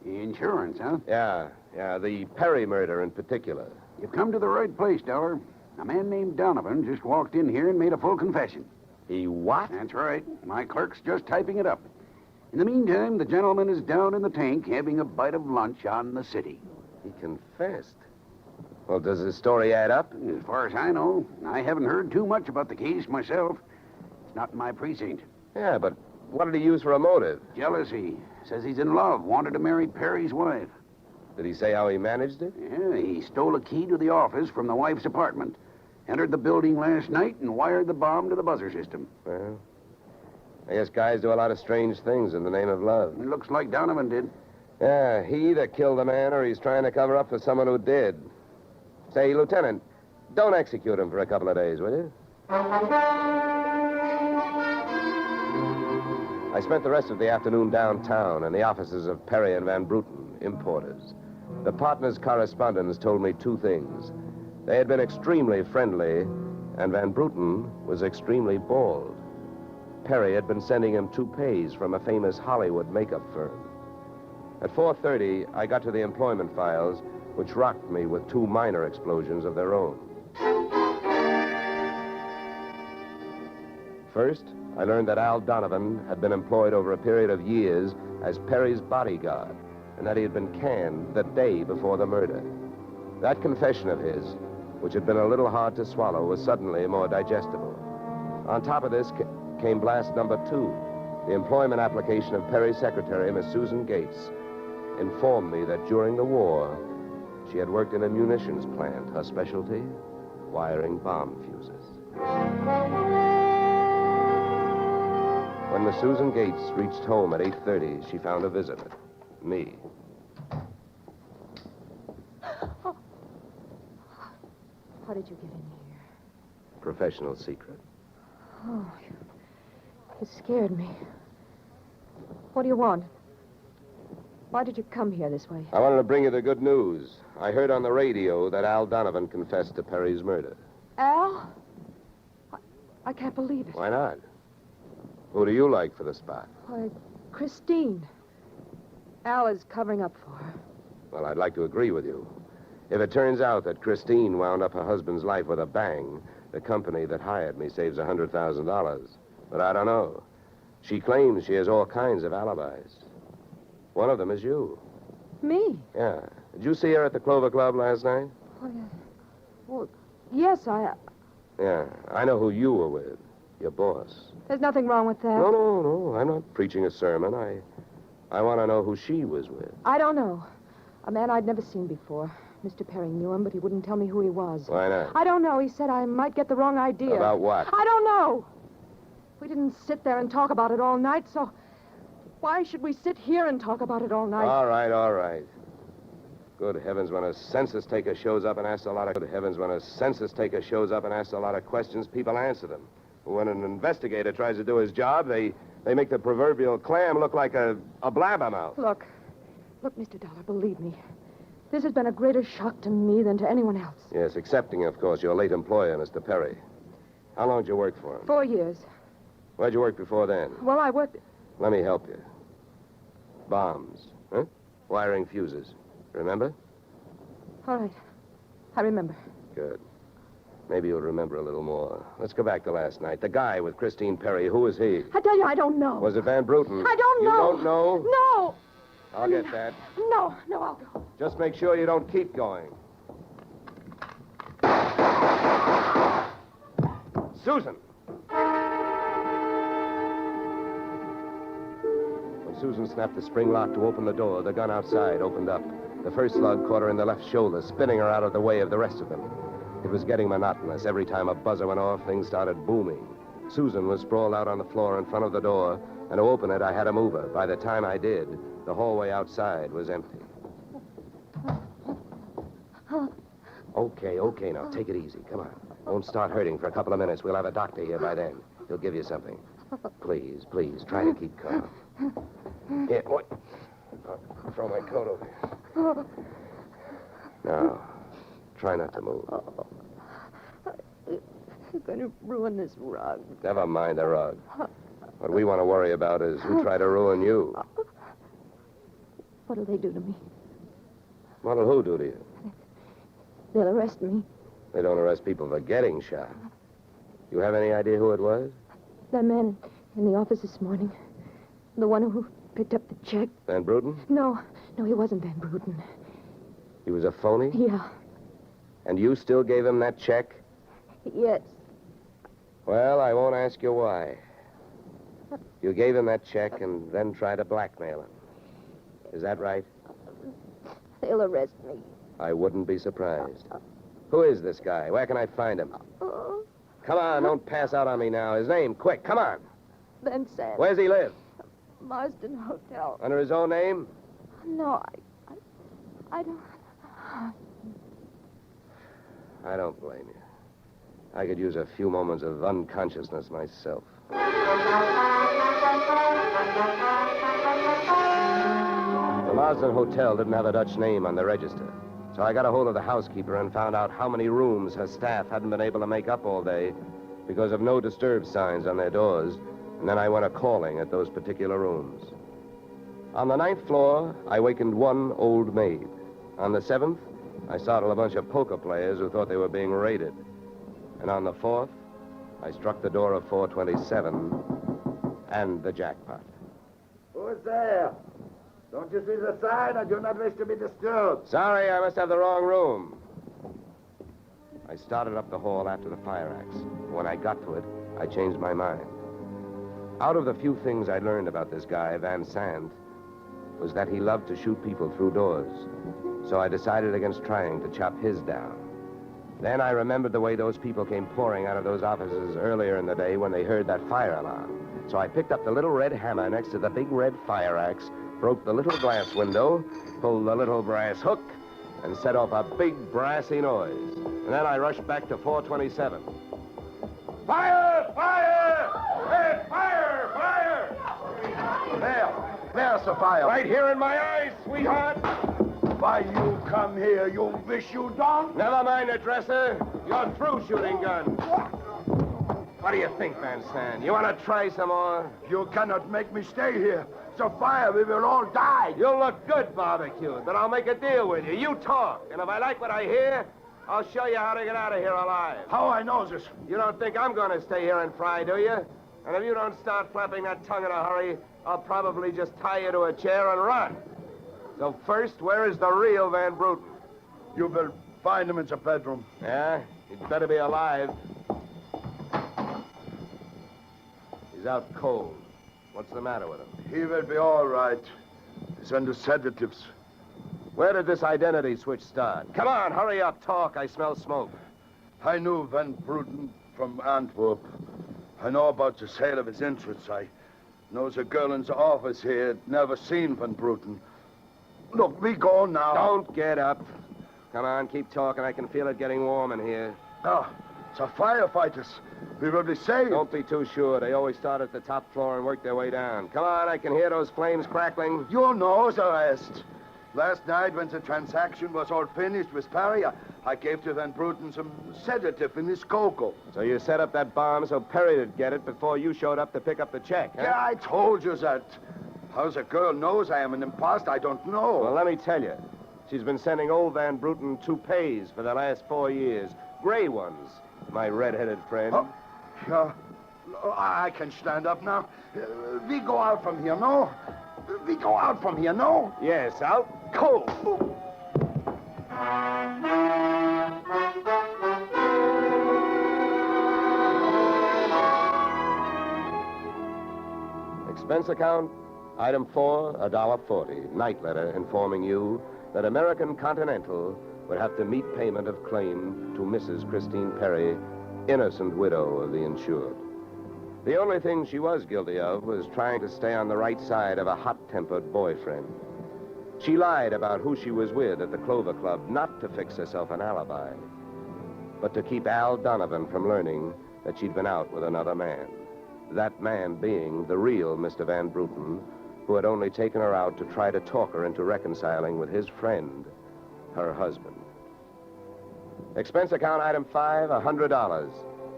Insurance, huh? Yeah, the Perry murder in particular. You've come to the right place, Dollar. A man named Donovan just walked in here and made a full confession. He what? That's right. My clerk's just typing it up. In the meantime, the gentleman is down in the tank having a bite of lunch on the city. He confessed. Well, does his story add up? As far as I know, I haven't heard too much about the case myself. It's not in my precinct. Yeah, but what did he use for a motive? Jealousy. Says he's in love, wanted to marry Perry's wife. Did he say how he managed it? Yeah, he stole a key to the office from the wife's apartment, entered the building last night, and wired the bomb to the buzzer system. Well, I guess guys do a lot of strange things in the name of love. It looks like Donovan did. Yeah, he either killed the man or he's trying to cover up for someone who did. Say, Lieutenant, don't execute him for a couple of days, will you? I spent the rest of the afternoon downtown in the offices of Perry and Van Bruten, importers. The partners' correspondents told me 2 things. They had been extremely friendly, and Van Bruten was extremely bald. Perry had been sending him toupees from a famous Hollywood makeup firm. At 4:30, I got to the employment files, which rocked me with 2 minor explosions of their own. First, I learned that Al Donovan had been employed over a period of years as Perry's bodyguard, and that he had been canned the day before the murder. That confession of his, which had been a little hard to swallow, was suddenly more digestible. On top of this came blast number 2. The employment application of Perry's secretary, Miss Susan Gates, informed me that during the war, she had worked in a munitions plant, her specialty, wiring bomb fuses. When Miss Susan Gates reached home at 8:30, she found a visitor, me. Oh. How did you get in here? Professional secret. Oh, you scared me. What do you want? Why did you come here this way? I wanted to bring you the good news. I heard on the radio that Al Donovan confessed to Perry's murder. Al? I can't believe it. Why not? Who do you like for the spot? Why, Christine. Al is covering up for her. Well, I'd like to agree with you. If it turns out that Christine wound up her husband's life with a bang, the company that hired me saves $100,000. But I don't know. She claims she has all kinds of alibis. One of them is you. Me? Yeah. Did you see her at the Clover Club last night? Well, yes, Yeah, I know who you were with. Your boss. There's nothing wrong with that. No. I'm not preaching a sermon. I want to know who she was with. I don't know. A man I'd never seen before. Mr. Perry knew him, but he wouldn't tell me who he was. Why not? I don't know. He said I might get the wrong idea. About what? I don't know. We didn't sit there and talk about it all night, so why should we sit here and talk about it all night? All right. Good heavens, when a census taker shows up and asks a lot of questions, people answer them. When an investigator tries to do his job, they make the proverbial clam look like a blabbermouth. Look, Mr. Dollar, believe me. This has been a greater shock to me than to anyone else. Yes, excepting, of course, your late employer, Mr. Perry. How long did you work for him? 4 years. Where'd you work before then? Well, I worked... Let me help you. Bombs, huh? Wiring fuses. Remember? All right. I remember. Good. Maybe you'll remember a little more. Let's go back to last night. The guy with Christine Perry, who was he? I tell you, I don't know. Was it Van Bruten? I don't know. You don't know? No. I'll get that. No, I'll go. Just make sure you don't keep going. Susan! When Susan snapped the spring lock to open the door, the gun outside opened up. The first slug caught her in the left shoulder, spinning her out of the way of the rest of them. It was getting monotonous. Every time a buzzer went off, things started booming. Susan was sprawled out on the floor in front of the door, and to open it, I had to move her. By the time I did, the hallway outside was empty. Okay, now take it easy. Come on. Won't start hurting for a couple of minutes. We'll have a doctor here by then. He'll give you something. Please, try to keep calm. Here, boy. I'll throw my coat over here. Now, try not to move. You're going to ruin this rug. Never mind the rug. What we want to worry about is who tried to ruin you. What'll they do to me? What'll who do to you? They'll arrest me. They don't arrest people for getting shot. You have any idea who it was? That man in the office this morning. The one who picked up the check. Van Bruten? No, he wasn't Van Bruten. He was a phony? Yeah. And you still gave him that check? Yes. Well, I won't ask you why. You gave him that check and then tried to blackmail him. Is that right? They'll arrest me. I wouldn't be surprised. Who is this guy? Where can I find him? Come on, don't pass out on me now. His name, quick, come on. Ben Sands. Where's he live? Marsden Hotel. Under his own name? No, I don't... I don't blame you. I could use a few moments of unconsciousness myself. The Marsden Hotel didn't have a Dutch name on the register, so I got a hold of the housekeeper and found out how many rooms her staff hadn't been able to make up all day because of no disturb signs on their doors, and then I went a-calling at those particular rooms. On the 9th floor, I wakened one old maid. On the 7th, I startled a bunch of poker players who thought they were being raided. And on the 4th, I struck the door of 427 and the jackpot. Who's there? Don't you see the sign? I do not wish to be disturbed. Sorry, I must have the wrong room. I started up the hall after the fire axe. When I got to it, I changed my mind. Out of the few things I learned about this guy, Van Sant, was that he loved to shoot people through doors. So I decided against trying to chop his down. Then I remembered the way those people came pouring out of those offices earlier in the day when they heard that fire alarm. So I picked up the little red hammer next to the big red fire axe, broke the little glass window, pulled the little brass hook, and set off a big brassy noise. And then I rushed back to 427. Fire! Fire! Hey, fire! Fire! There's the fire. Right here in my eyes, sweetheart. Why you come here? You wish you don't? Never mind the dresser. You're through shooting guns. What do you think, Van Sant? You want to try some more? You cannot make me stay here. It's a fire. We will all die. You'll look good barbecued, but I'll make a deal with you. You talk, and if I like what I hear, I'll show you how to get out of here alive. How I know this? You don't think I'm going to stay here and fry, do you? And if you don't start flapping that tongue in a hurry, I'll probably just tie you to a chair and run. So first, where is the real Van Bruten? You will find him in the bedroom. Yeah? He'd better be alive. He's out cold. What's the matter with him? He will be all right. He's under sedatives. Where did this identity switch start? Come on, hurry up, talk. I smell smoke. I knew Van Bruten from Antwerp. I know about the sale of his interests. I know the girl in the office here had never seen Van Bruten. Look, we go now. Don't get up. Come on, keep talking. I can feel it getting warm in here. Ah, the firefighters. We will be safe. Don't be too sure. They always start at the top floor and work their way down. Come on, I can hear those flames crackling. You know the rest. Last night, when the transaction was all finished with Perry, I gave to Van Bruten some sedative in his cocoa. So you set up that bomb so Perry would get it before you showed up to pick up the check, huh? Yeah, I told you that. How the girl knows I am an imposter, I don't know. Well, let me tell you. She's been sending old Van Bruten toupees for the last 4 years. Gray ones, my red-headed friend. Oh, yeah. I can stand up now. We go out from here, no? We go out from here, no? Yes, out cold. Expense account, item 4, $1.40. Night letter informing you that American Continental would have to meet payment of claim to Mrs. Christine Perry, innocent widow of the insured. The only thing she was guilty of was trying to stay on the right side of a hot-tempered boyfriend. She lied about who she was with at the Clover Club, not to fix herself an alibi, but to keep Al Donovan from learning that she'd been out with another man. That man being the real Mr. Van Bruten, who had only taken her out to try to talk her into reconciling with his friend, her husband. Expense account item 5, $100.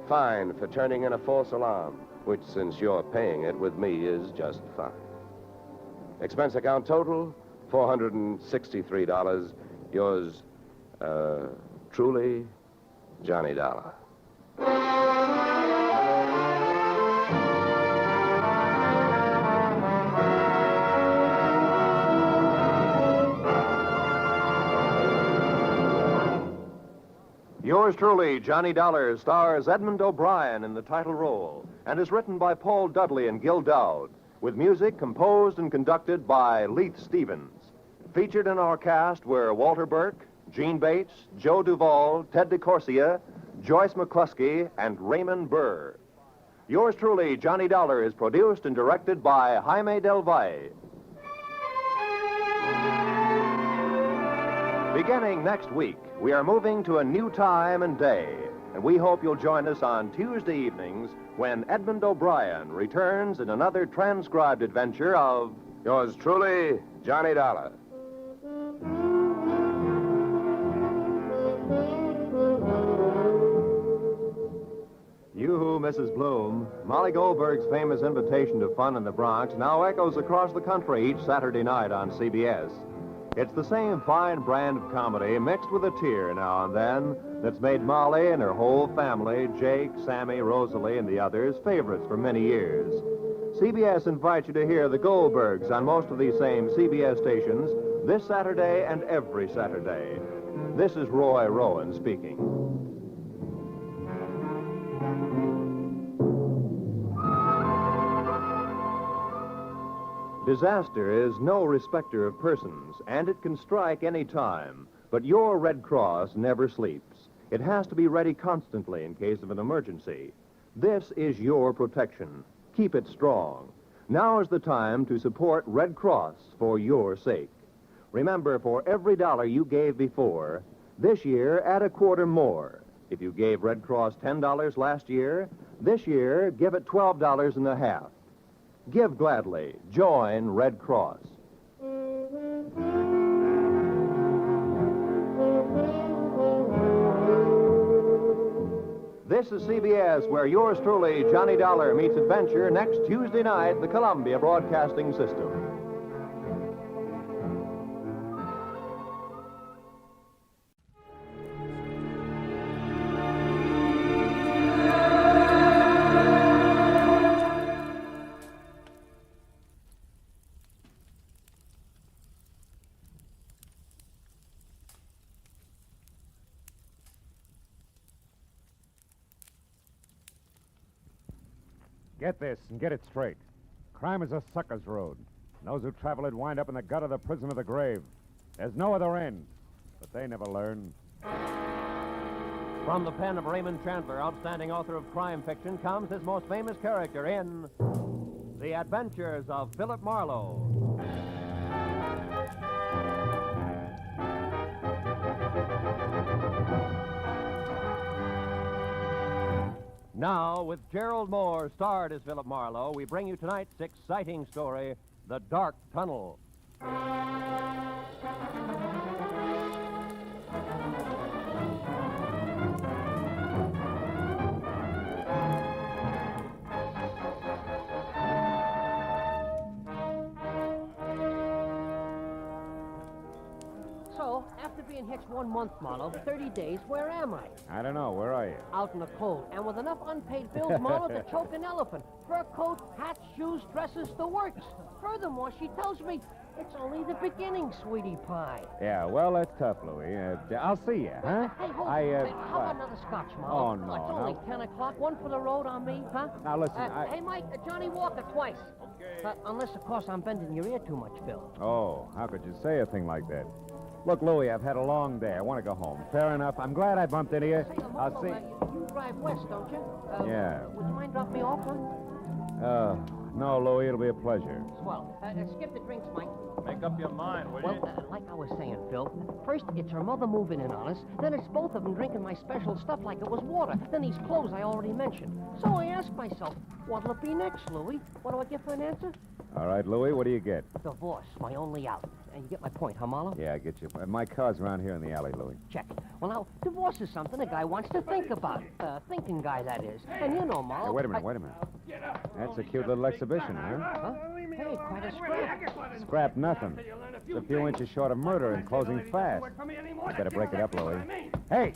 Fine for turning in a false alarm, which, since you're paying it with me, is just fine. Expense account total, $463. Yours, truly, Johnny Dollar. Yours truly, Johnny Dollar, stars Edmund O'Brien in the title role and is written by Paul Dudley and Gil Dowd, with music composed and conducted by Leith Stevens. Featured in our cast were Walter Burke, Gene Bates, Joe Duvall, Ted DeCorsia, Joyce McCluskey, and Raymond Burr. Yours truly, Johnny Dollar, is produced and directed by Jaime Del Valle. Beginning next week, we are moving to a new time and day, and we hope you'll join us on Tuesday evenings when Edmund O'Brien returns in another transcribed adventure of... Yours truly, Johnny Dollar. Yoo-hoo, Mrs. Bloom. Molly Goldberg's famous invitation to fun in the Bronx now echoes across the country each Saturday night on CBS. It's the same fine brand of comedy mixed with a tear now and then that's made Molly and her whole family, Jake, Sammy, Rosalie, and the others, favorites for many years. CBS invites you to hear the Goldbergs on most of these same CBS stations this Saturday and every Saturday. This is Roy Rowan speaking. Disaster is no respecter of persons, and it can strike any time. But your Red Cross never sleeps. It has to be ready constantly in case of an emergency. This is your protection. Keep it strong. Now is the time to support Red Cross for your sake. Remember, for every dollar you gave before, this year add a quarter more. If you gave Red Cross $10 last year, this year give it $12.50. Give gladly. Join Red Cross. This is CBS, where yours truly, Johnny Dollar, meets adventure next Tuesday night, the Columbia Broadcasting System. Get this and get it straight. Crime is a sucker's road. And those who travel it wind up in the gut of the prison of the grave. There's no other end, but they never learn. From the pen of Raymond Chandler, outstanding author of crime fiction, comes his most famous character in The Adventures of Philip Marlowe. Now, with Gerald Moore starred as Philip Marlowe, we bring you tonight's exciting story, The Dark Tunnel. So, after being hitched 1 month, Marlowe, 30 days, where am I? I don't know. Where are you? Out in the cold, and with enough unpaid bills, Marlowe, to choke an elephant. Fur coat, hats, shoes, dresses, the works. Furthermore, she tells me it's only the beginning, sweetie pie. Yeah, well, that's tough, Louie. I'll see you, huh? Hey, hold on. How about another scotch, Marlowe? Oh, no, It's only 10 o'clock. One for the road on me, huh? Now, listen, Hey, Mike, Johnny Walker, twice. Okay. Unless, of course, I'm bending your ear too much, Phil. Oh, how could you say a thing like that? Look, Louie, I've had a long day. I want to go home. Fair enough. I'm glad I bumped into you. I'll see. You drive west, don't you? Yeah. Would you mind dropping me off, huh? No, Louie, it'll be a pleasure. Swell. Skip the drinks, Mike. Make up your mind, will you? Well, like I was saying, Phil, first it's her mother moving in on us, then it's both of them drinking my special stuff like it was water, then these clothes I already mentioned. So I asked myself, what'll it be next, Louie? What do I get for an answer? All right, Louie, what do you get? Divorce, my only out. And you get my point, huh, Marlowe? Yeah, I get you. My car's around here in the alley, Louie. Check. Well, now, divorce is something a guy wants to think about. Thinking guy, that is. And you know, Marlowe... Hey, wait a minute. That's a cute little exhibition, huh? Huh? Hey, quite a scrap. Scrap nothing. It's a few inches short of murder and closing fast. You better break it up, Louie. Hey,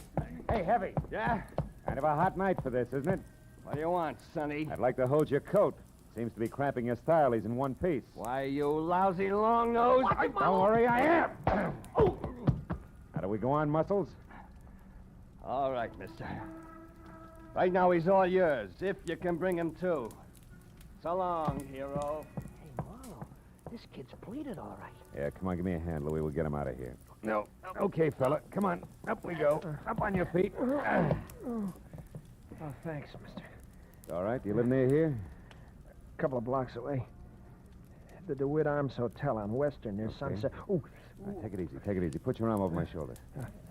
Heavy. Yeah? Kind of a hot night for this, isn't it? What do you want, Sonny? I'd like to hold your coat. Seems to be cramping your style. He's in one piece. Why, you lousy long nose. Don't worry, I am. How do we go on, Muscles? All right, mister. Right now, he's all yours, if you can bring him to. So long, hero. Hey, Marlowe, this kid's pleated all right. Yeah, come on, give me a hand, Louie. We'll get him out of here. No. Okay, fella. Come on. Up we go. Up on your feet. Oh, thanks, mister. All right, do you live near here? A couple of blocks away. The DeWitt Arms Hotel on Western near Sunset. Ooh. All right, take it easy. Put your arm over my shoulder.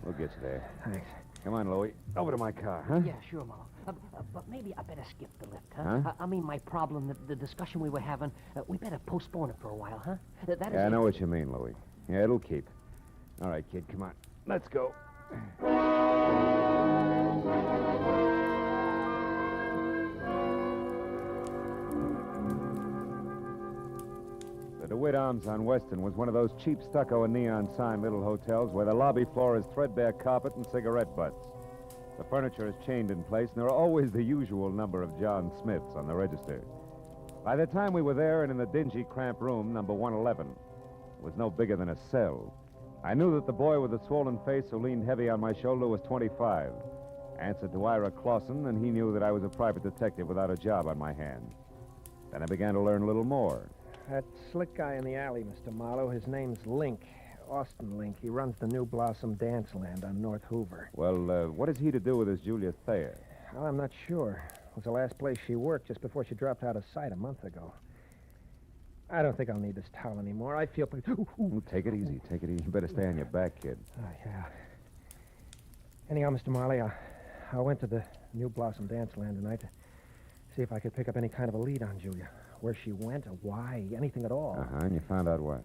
We'll get you there. Thanks. Come on, Louie. Over to my car, huh? Yeah, sure, Marlowe. But maybe I better skip the lift, huh? I mean, my problem, the discussion we were having, we better postpone it for a while, huh? I know what you mean, Louie. Yeah, it'll keep. All right, kid, come on. Let's go. The DeWitt Arms on Weston was one of those cheap stucco and neon sign little hotels where the lobby floor is threadbare carpet and cigarette butts. The furniture is chained in place, and there are always the usual number of John Smiths on the register. By the time we were there and in the dingy, cramped room, number 111, it was no bigger than a cell. I knew that the boy with the swollen face who leaned heavy on my shoulder was 25. Answered to Ira Clausen, and he knew that I was a private detective without a job on my hands. Then I began to learn a little more. That slick guy in the alley, Mr. Marlowe, his name's Link. Austin Link. He runs the New Blossom Dance Land on North Hoover. Well, what is he to do with this Julia Thayer? Well, I'm not sure. It was the last place she worked just before she dropped out of sight a month ago. I don't think I'll need this towel anymore. I feel... Ooh, take it easy. Take it easy. You better stay on your back, kid. Oh, yeah. Anyhow, Mr. Marley, I went to the New Blossom Dance Land tonight to see if I could pick up any kind of a lead on Julia. Where she went, or why, anything at all. And you found out what?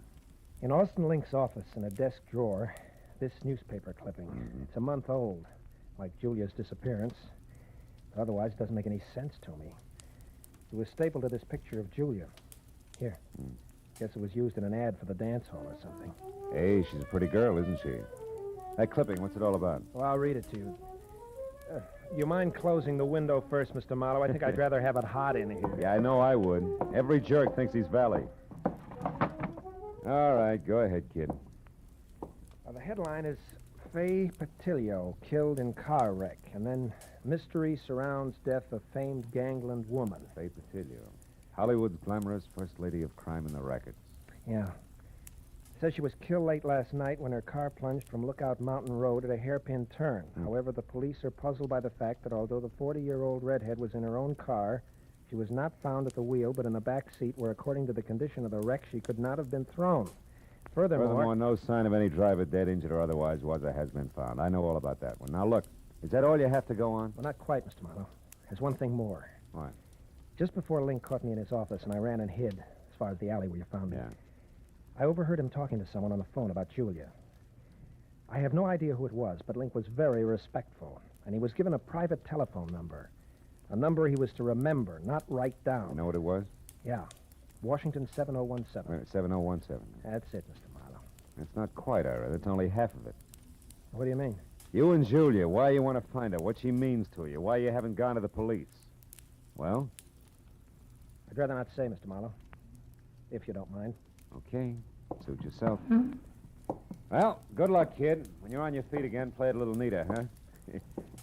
In Austin Link's office, in a desk drawer, this newspaper clipping. It's a month old, like Julia's disappearance. But otherwise, it doesn't make any sense to me. It was stapled to this picture of Julia. Here. Guess it was used in an ad for the dance hall or something. Hey, she's a pretty girl, isn't she? That clipping, what's it all about? Well, I'll read it to you. You mind closing the window first, Mr. Marlowe? I think I'd rather have it hot in here. Yeah, I know I would. Every jerk thinks he's Valley. All right, go ahead, kid. The headline is Faye Patillo killed in car wreck, and then mystery surrounds death of famed gangland woman. Faye Patillo. Hollywood's glamorous first lady of crime in the rackets. Yeah. Says she was killed late last night when her car plunged from Lookout Mountain Road at a hairpin turn. However, the police are puzzled by the fact that although the 40-year-old redhead was in her own car, she was not found at the wheel, but in the back seat where, according to the condition of the wreck, she could not have been thrown. Furthermore, no sign of any driver dead, injured, or otherwise was or has been found. I know all about that one. Now, look, is that all you have to go on? Well, not quite, Mr. Marlowe. There's one thing more. What? Just before Link caught me in his office and I ran and hid, as far as the alley where you found me. Yeah. I overheard him talking to someone on the phone about Julia. I have no idea who it was, but Link was very respectful, and he was given a private telephone number. A number he was to remember, not write down. You know what it was? Yeah. Washington 7017. Wait, 7017. That's it, Mr. Marlowe. That's not quite, Ira. That's only half of it. What do you mean? You and Julia, why you want to find her, what she means to you, why you haven't gone to the police. Well? I'd rather not say, Mr. Marlowe, if you don't mind. Okay. Suit yourself. Well, good luck, kid. When you're on your feet again, play it a little neater, huh?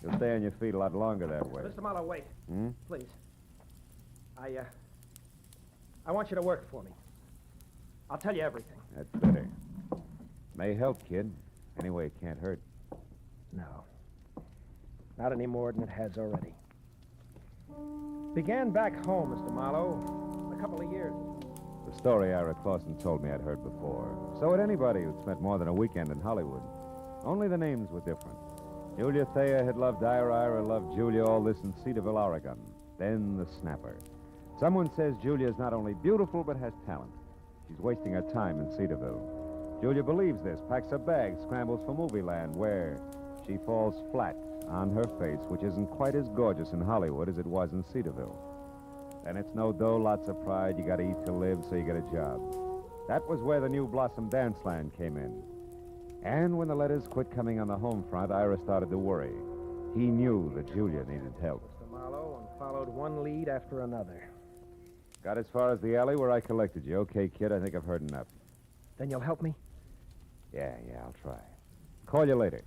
You'll stay on your feet a lot longer that way. Mr. Marlowe, wait. Please. I want you to work for me. I'll tell you everything. That's better. May help, kid. Anyway, it can't hurt. No. Not any more than it has already. Began back home, Mr. Marlowe. A couple of years. The story Ira Clausen told me I'd heard before. So had anybody who'd spent more than a weekend in Hollywood. Only the names were different. Julia Thayer had loved Ira loved Julia, all this in Cedarville, Oregon. Then the snapper. Someone says Julia's not only beautiful, but has talent. She's wasting her time in Cedarville. Julia believes this, packs her bags, scrambles for movie land, where she falls flat on her face, which isn't quite as gorgeous in Hollywood as it was in Cedarville. Then it's no dough, lots of pride. You gotta eat to live, so you get a job. That was where the New Blossom Dance Land came in. And when the letters quit coming on the home front, Ira started to worry. He knew that Julia needed help. Mr. Marlowe, and followed one lead after another. Got as far as the alley where I collected you. Okay, kid, I think I've heard enough. Then you'll help me? Yeah, I'll try. Call you later.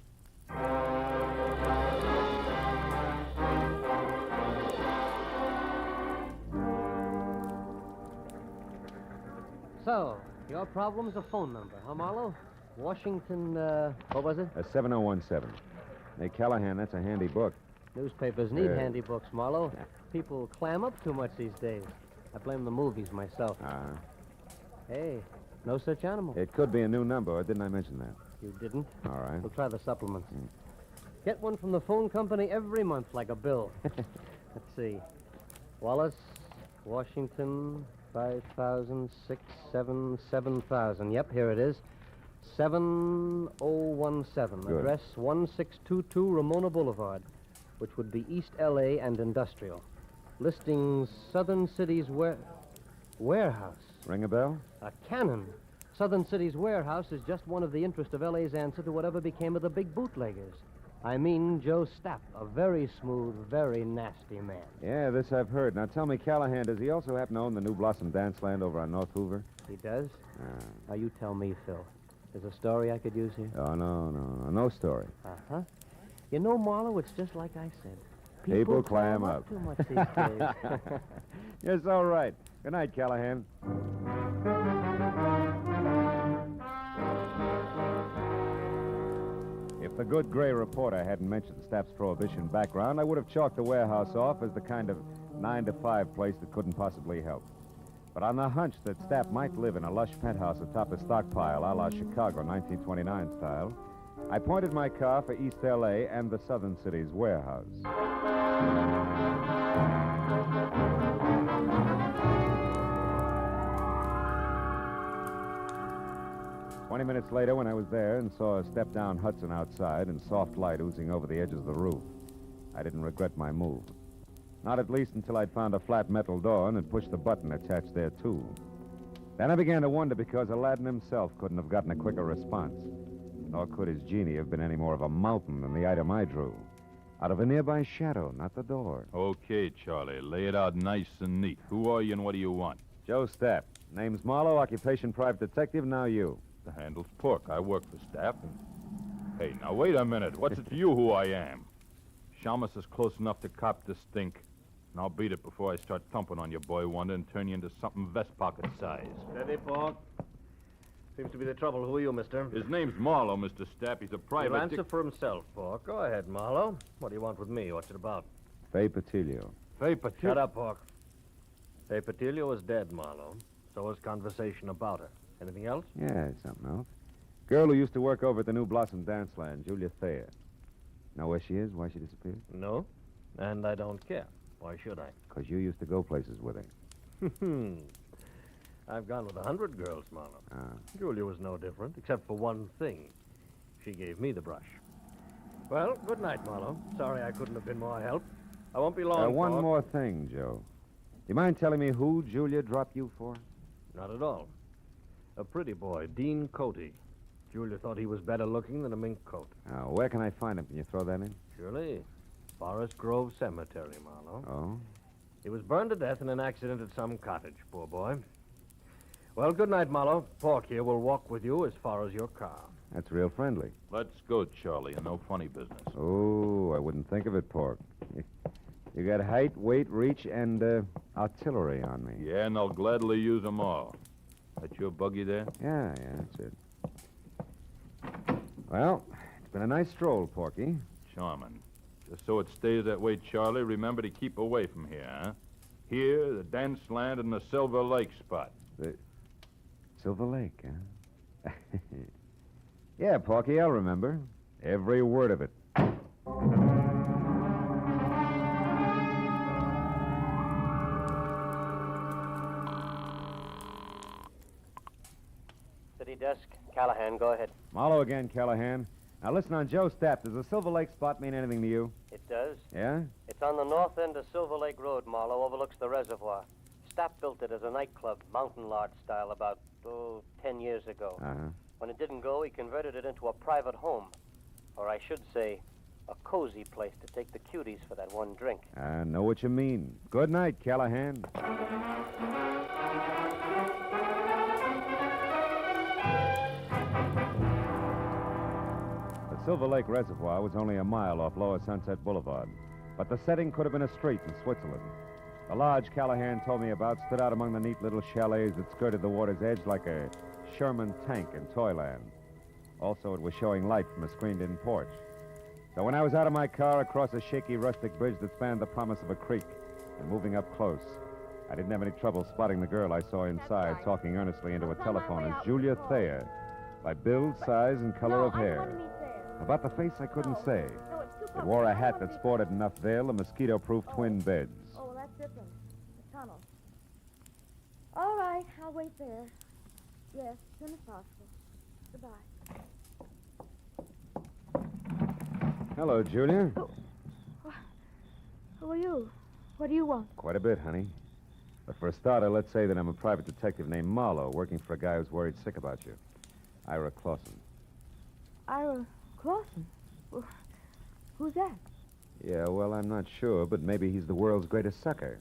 So, your problem's a phone number, huh, Marlowe? Washington, what was it? 7017. Hey, Callahan, that's a handy book. Newspapers need handy books, Marlowe. People clam up too much these days. I blame the movies myself. Hey, no such animal. It could be a new number, or didn't I mention that? You didn't? All right. We'll try the supplements. Get one from the phone company every month, like a bill. Let's see. Wallace, Washington, 5,000, 6, 7, 7,000. Yep, here it is. 7017. Good. Address 1622 Ramona Boulevard, which would be East L.A. and Industrial. Listings Southern City's warehouse. Ring a bell? A cannon. Southern City's warehouse is just one of the interest of L.A.'s answer to whatever became of the big bootleggers. I mean Joe Stapp, a very smooth, very nasty man. Yeah, this I've heard. Now tell me, Callahan, does he also happen to own the New Blossom Dance Land over on North Hoover? He does? Now you tell me, Phil. There's a story I could use here? Oh, no story. Uh-huh. You know, Marlowe, it's just like I said. People clam up. Too much these days. Yes, all right. Good night, Callahan. If the good gray reporter hadn't mentioned Stapp's prohibition background, I would have chalked the warehouse off as the kind of 9-to-5 place that couldn't possibly help. But on the hunch that Stapp might live in a lush penthouse atop a stockpile a la Chicago 1929 style, I pointed my car for East L.A. and the Southern City's warehouse. 20 minutes later, when I was there and saw a step-down Hudson outside and soft light oozing over the edges of the roof, I didn't regret my move. Not at least until I'd found a flat metal door and had pushed the button attached there, too. Then I began to wonder because Aladdin himself couldn't have gotten a quicker response. Nor could his genie have been any more of a mountain than the item I drew. Out of a nearby shadow, not the door. Okay, Charlie. Lay it out nice and neat. Who are you and what do you want? Joe Stapp. Name's Marlowe, occupation private detective, now you. The handle's Pork. I work for Stapp and... Hey, now wait a minute. What's it to you who I am? Shamus is close enough to cop the stink. And I'll beat it before I start thumping on your boy wonder and turn you into something vest pocket size. Steady, Pork. Seems to be the trouble. Who are you, mister? His name's Marlowe, Mr. Stapp. He's a private... He'll answer for himself, Pork. Go ahead, Marlowe. What do you want with me? What's it about? Faye Patilio. Faye Patilio? Shut up, Pork. Faye Patilio is dead, Marlowe. So is conversation about her. Anything else? Yeah, something else. Girl who used to work over at the New Blossom Dance Land, Julia Thayer. Know where she is? Why she disappeared? No. And I don't care. Why should I? Because you used to go places with her. I've gone with 100 girls, Marlowe. Julia was no different, except for one thing. She gave me the brush. Well, good night, Marlowe. Sorry I couldn't have been more help. I won't be long, One Pork. more thing, Joe. You mind telling me who Julia dropped you for? Not at all. A pretty boy, Dean Coty. Julia thought he was better looking than a mink coat. Where can I find him? Can you throw that in? Surely. Forest Grove Cemetery, Marlowe. Oh? He was burned to death in an accident at some cottage, poor boy. Well, good night, Marlowe. Pork here will walk with you as far as your car. That's real friendly. Let's go, Charlie, and no funny business. Oh, I wouldn't think of it, Pork. You got height, weight, reach, and artillery on me. Yeah, and I'll gladly use them all. That's your buggy there? Yeah, that's it. Well, it's been a nice stroll, Porky. Charming. Just so it stays that way, Charlie, remember to keep away from here, huh? Here, the dance land, and the Silver Lake spot. The Silver Lake, huh? Yeah, Porky, I'll remember. Every word of it. City desk. Callahan, go ahead. Marlowe again, Callahan. Now listen, on Joe Stapp, does the Silver Lake spot mean anything to you? It does. Yeah? It's on the north end of Silver Lake Road, Marlowe, overlooks the reservoir. Stapp built it as a nightclub, mountain lodge style, about, 10 years ago. Uh-huh. When it didn't go, he converted it into a private home. Or I should say, a cozy place to take the cuties for that one drink. I know what you mean. Good night, Callahan. The Silver Lake Reservoir was only a mile off Lower Sunset Boulevard, but the setting could have been a street in Switzerland. The lodge Callahan told me about stood out among the neat little chalets that skirted the water's edge like a Sherman tank in Toyland. Also, it was showing light from a screened-in porch. So when I was out of my car across a shaky rustic bridge that spanned the promise of a creek and moving up close, I didn't have any trouble spotting the girl I saw inside talking earnestly into a telephone as Julia Thayer, by build, size, and color of hair. About the face, I couldn't say. It wore a hat that sported enough veil and mosquito-proof twin beds. Oh, well, that's different. The tunnel. All right, I'll wait there. Yes, as soon as possible. Goodbye. Hello, Julia. Who are you? What do you want? Quite a bit, honey. But for a starter, let's say that I'm a private detective named Marlowe, working for a guy who's worried sick about you. Ira Clausen. Ira Clausen? Well, who's that? Yeah, well, I'm not sure, but maybe he's the world's greatest sucker.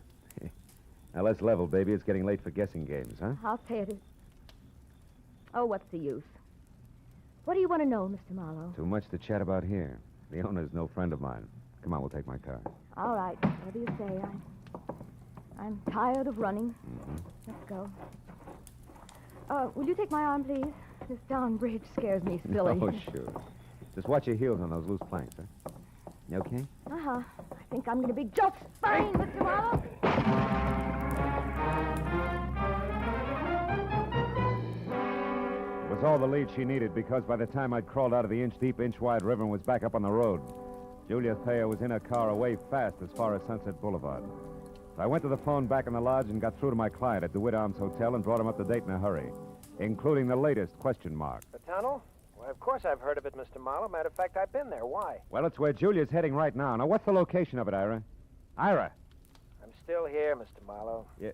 Now, let's level, baby. It's getting late for guessing games, huh? I'll pay it. Oh, what's the use? What do you want to know, Mr. Marlowe? Too much to chat about here. The owner's no friend of mine. Come on, we'll take my car. All right, whatever you say. I'm tired of running. Let's go. Will you take my arm, please? This darn bridge scares me silly. Oh, sure. Just watch your heels on those loose planks, huh? You okay? Uh-huh. I think I'm going to be just fine, Mr. Marlowe. It was all the lead she needed because by the time I'd crawled out of the inch-deep, inch-wide river and was back up on the road, Julia Thayer was in her car away fast as far as Sunset Boulevard. So I went to the phone back in the lodge and got through to my client at DeWitt Arms Hotel and brought him up to date in a hurry, including the latest question mark. The tunnel? Well, of course I've heard of it, Mr. Marlowe. Matter of fact, I've been there. Why? Well, it's where Julia's heading right now. Now, what's the location of it, Ira? Ira! I'm still here, Mr. Marlowe. Yeah.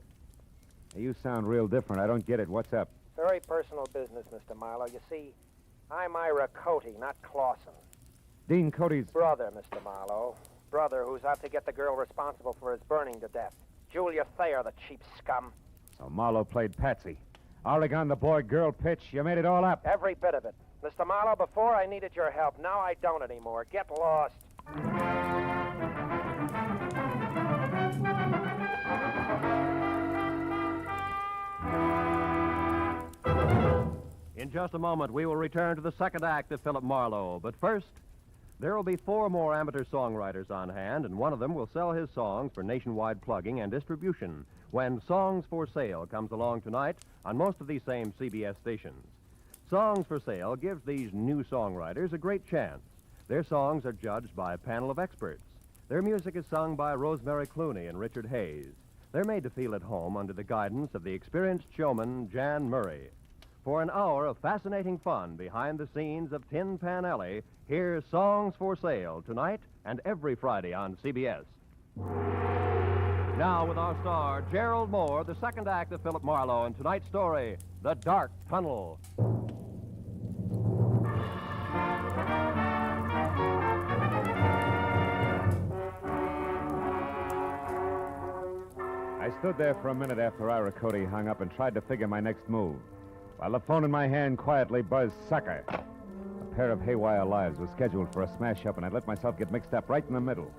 You sound real different. I don't get it. What's up? Very personal business, Mr. Marlowe. You see, I'm Ira Cody, not Clausen. Dean Cody's... Brother, Mr. Marlowe. Brother who's out to get the girl responsible for his burning to death. Julia Thayer, the cheap scum. So Marlowe played Patsy. Oregon, the boy-girl pitch. You made it all up. Every bit of it. Mr. Marlowe, before I needed your help. Now I don't anymore. Get lost. In just a moment, we will return to the second act of Philip Marlowe. But first, there will be 4 more amateur songwriters on hand, and one of them will sell his songs for nationwide plugging and distribution when Songs for Sale comes along tonight on most of these same CBS stations. Songs for Sale gives these new songwriters a great chance. Their songs are judged by a panel of experts. Their music is sung by Rosemary Clooney and Richard Hayes. They're made to feel at home under the guidance of the experienced showman Jan Murray. For an hour of fascinating fun behind the scenes of Tin Pan Alley, here's Songs for Sale tonight and every Friday on CBS. Now with our star, Gerald Moore, the second act of Philip Marlowe, and tonight's story, The Dark Tunnel. I stood there for a minute after Ira Cody hung up and tried to figure my next move, while the phone in my hand quietly buzzed sucker. A pair of haywire lives was scheduled for a smash-up, and I'd let myself get mixed up right in the middle.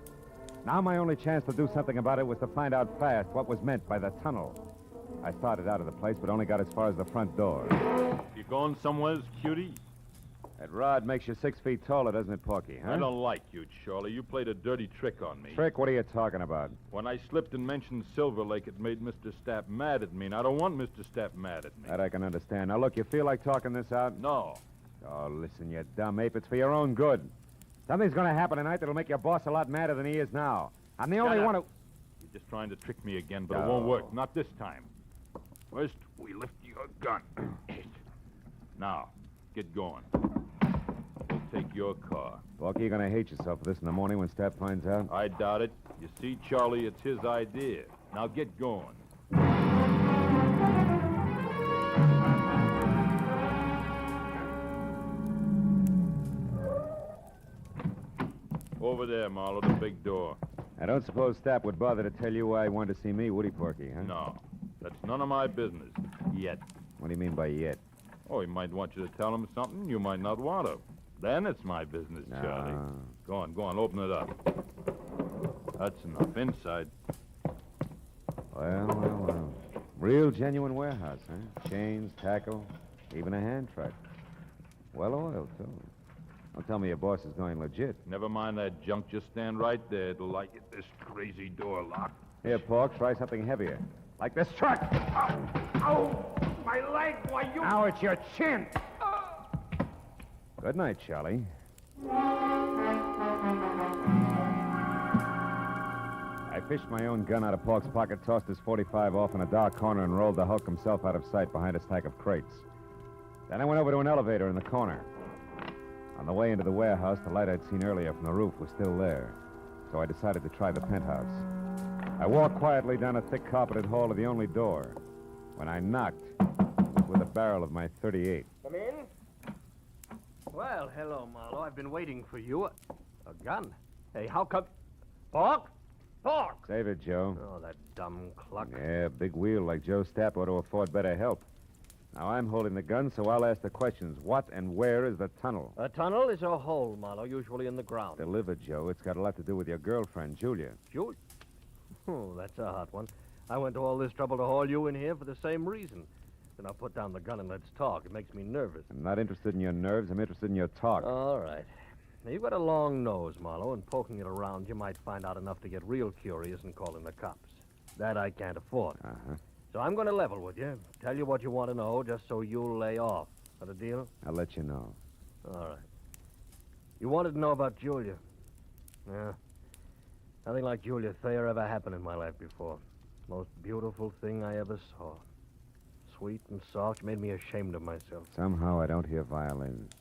Now my only chance to do something about it was to find out fast what was meant by the tunnel. I started out of the place, but only got as far as the front door. You going somewheres, cutie? That rod makes you 6 feet taller, doesn't it, Porky, huh? I don't like you, Charlie. You played a dirty trick on me. Trick? What are you talking about? When I slipped and mentioned Silver Lake, it made Mr. Stapp mad at me, and I don't want Mr. Stapp mad at me. That I can understand. Now, look, you feel like talking this out? No. Oh, listen, you dumb ape. It's for your own good. Something's going to happen tonight that'll make your boss a lot madder than he is now. I'm the only one who... You're just trying to trick me again, but it won't work. Not this time. First, we lift your gun. Now, get going. We'll take your car. Porky, you're going to hate yourself for this in the morning when Stapp finds out. I doubt it. You see, Charlie, it's his idea. Now get going. Over there, Marlowe, the big door. I don't suppose Stapp would bother to tell you why he wanted to see me, would he, Porky, huh? No. That's none of my business. Yet. What do you mean by yet? Oh, he might want you to tell him something you might not want to. Then it's my business, Charlie. Go on, open it up. That's enough. Inside. Well. Real genuine warehouse, huh? Chains, tackle, even a hand truck. Well oiled, too. Don't tell me your boss is going legit. Never mind that junk. Just stand right there till I get this crazy door locked. Here, Pork, try something heavier. Like this truck. Ow! My leg! Why, you... Now it's your chin. Good night, Charlie. I fished my own gun out of Pork's pocket, tossed his 45 off in a dark corner, and rolled the Hulk himself out of sight behind a stack of crates. Then I went over to an elevator in the corner. On the way into the warehouse, the light I'd seen earlier from the roof was still there, so I decided to try the penthouse. I walked quietly down a thick carpeted hall to the only door. When I knocked, it was with the barrel of my .38. Come in. Well, hello, Marlowe. I've been waiting for you. A gun? Hey, how come... Pork? Pork! Save it, Joe. Oh, that dumb cluck. Yeah, big wheel like Joe Stapp ought to afford better help. Now, I'm holding the gun, so I'll ask the questions. What and where is the tunnel? A tunnel is a hole, Marlowe, usually in the ground. Delivered, Joe. It's got a lot to do with your girlfriend, Julia. Julia? Oh, that's a hot one. I went to all this trouble to haul you in here for the same reason. Then I'll put down the gun and let's talk. It makes me nervous. I'm not interested in your nerves. I'm interested in your talk. All right. Now, you've got a long nose, Marlowe, and poking it around, you might find out enough to get real curious and call in the cops. That I can't afford. Uh-huh. So I'm going to level with you, tell you what you want to know, just so you'll lay off. That a deal? I'll let you know. All right. You wanted to know about Julia. Yeah. Nothing like Julia Thayer ever happened in my life before. Most beautiful thing I ever saw. Sweet and soft, made me ashamed of myself. Somehow I don't hear violins.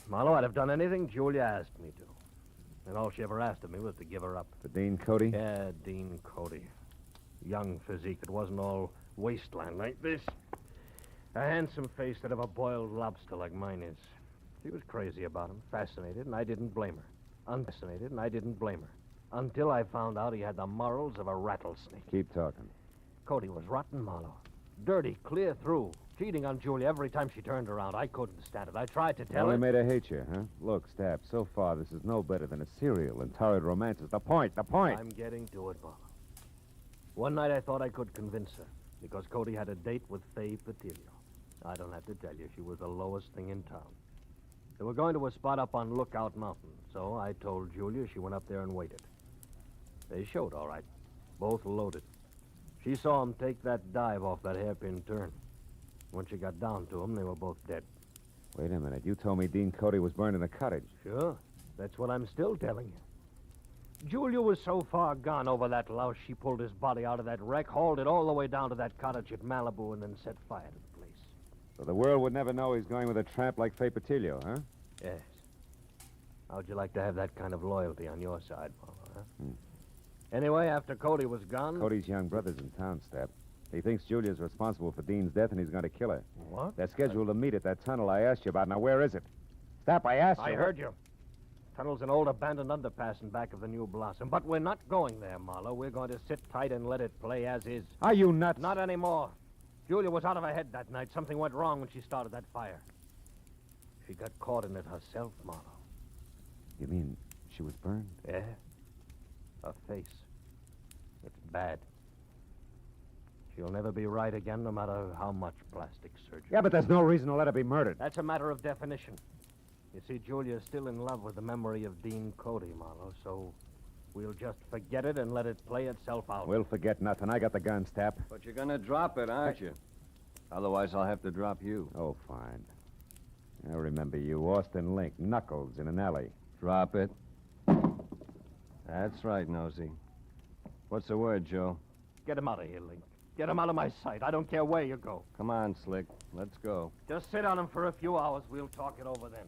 Marlowe, I'd have done anything Julia asked me to. And all she ever asked of me was to give her up. For Dean Cody? Yeah, Dean Cody. Young physique. It wasn't all wasteland like this. A handsome face that of a boiled lobster like mine is. She was crazy about him, fascinated, and I didn't blame her. Unfascinated, and I didn't blame her. Until I found out he had the morals of a rattlesnake. Keep talking. Cody was rotten, Marlowe. Dirty, clear through. Cheating on Julia every time she turned around. I couldn't stand it. I tried to tell her. Only made her hate you, huh? Look, Stapp, so far this is no better than a serial and torrid romances. The point. I'm getting to it, Marlowe. One night I thought I could convince her, because Cody had a date with Faye Patillo. I don't have to tell you, she was the lowest thing in town. They were going to a spot up on Lookout Mountain, so I told Julia. She went up there and waited. They showed, all right. Both loaded. She saw him take that dive off that hairpin turn. When she got down to him, they were both dead. Wait a minute. You told me Dean Cody was burned in the cottage. Sure. That's what I'm still telling you. Julia was so far gone over that louse, she pulled his body out of that wreck, hauled it all the way down to that cottage at Malibu, and then set fire to the place. So the world would never know he's going with a tramp like Faye Patillo, huh? Yes. How'd you like to have that kind of loyalty on your side, Marlowe, huh? Anyway, after Cody was gone... Cody's young brother's in town, Stapp. He thinks Julia's responsible for Dean's death, and he's going to kill her. What? They're scheduled to meet at that tunnel I asked you about. Now, where is it? Stapp, I asked you. I heard you. Tunnel's an old abandoned underpass in back of the New Blossom. But we're not going there, Marlowe. We're going to sit tight and let it play as is. Are you nuts? Not anymore. Julia was out of her head that night. Something went wrong when she started that fire. She got caught in it herself, Marlowe. You mean she was burned? Yeah. Her face. It's bad. She'll never be right again, no matter how much plastic surgery. Yeah, but there's no reason to let her be murdered. That's a matter of definition. You see, Julia's still in love with the memory of Dean Cody, Marlowe, so we'll just forget it and let it play itself out. We'll forget nothing. I got the gun, Stap. But you're gonna drop it, aren't you? Otherwise, I'll have to drop you. Oh, fine. I remember you, Austin Link, Knuckles, in an alley. Drop it. That's right, Nosy. What's the word, Joe? Get him out of here, Link. Get him out of my sight. I don't care where you go. Come on, Slick. Let's go. Just sit on him for a few hours. We'll talk it over then.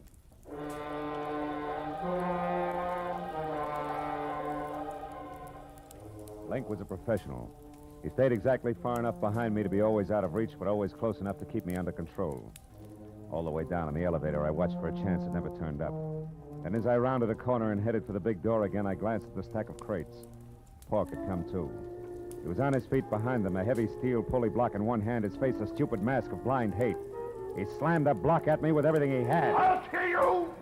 Link was a professional. He stayed exactly far enough behind me to be always out of reach, but always close enough to keep me under control. All the way down in the elevator, I watched for a chance that never turned up. And as I rounded a corner and headed for the big door again, I glanced at the stack of crates. Pork had come too. He was on his feet behind them, a heavy steel pulley block in one hand, his face a stupid mask of blind hate. He slammed the block at me with everything he had. I'll kill you!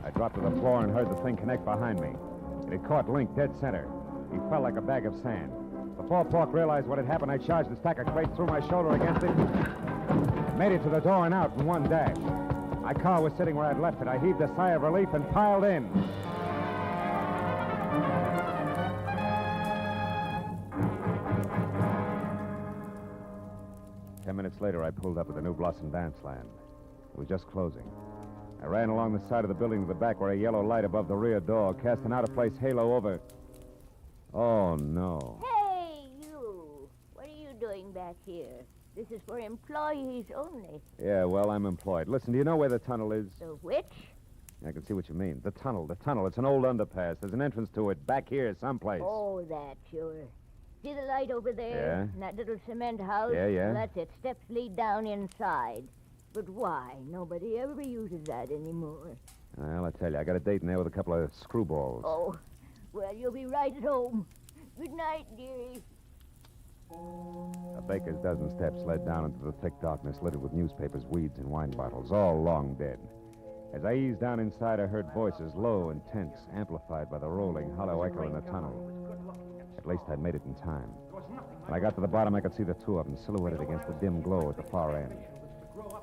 I dropped to the floor and heard the thing connect behind me. It had caught Link dead center. He fell like a bag of sand. Before Pork realized what had happened, I charged the stack of crates, threw my shoulder against it, made it to the door and out in one dash. My car was sitting where I'd left it. I heaved a sigh of relief and piled in. Ten minutes later, I pulled up at the New Blossom Dance Land. It was just closing. I ran along the side of the building to the back where a yellow light above the rear door cast an out-of-place halo over... Oh, no. Hey, you! What are you doing back here? This is for employees only. Yeah, well, I'm employed. Listen, do you know where the tunnel is? The which? I can see what you mean. The tunnel. It's an old underpass. There's an entrance to it back here someplace. Oh, that, sure. See the light over there? Yeah. And that little cement house? Yeah. Well, that's it. Steps lead down inside. But why? Nobody ever uses that anymore. Well, I tell you, I got a date in there with a couple of screwballs. Oh, well, you'll be right at home. Good night, dearie. A baker's dozen steps led down into the thick darkness littered with newspapers, weeds, and wine bottles, all long dead. As I eased down inside, I heard voices, low and tense, amplified by the rolling, hollow echo in the tunnel. At least I'd made it in time. When I got to the bottom, I could see the two of them silhouetted against the dim glow at the far end.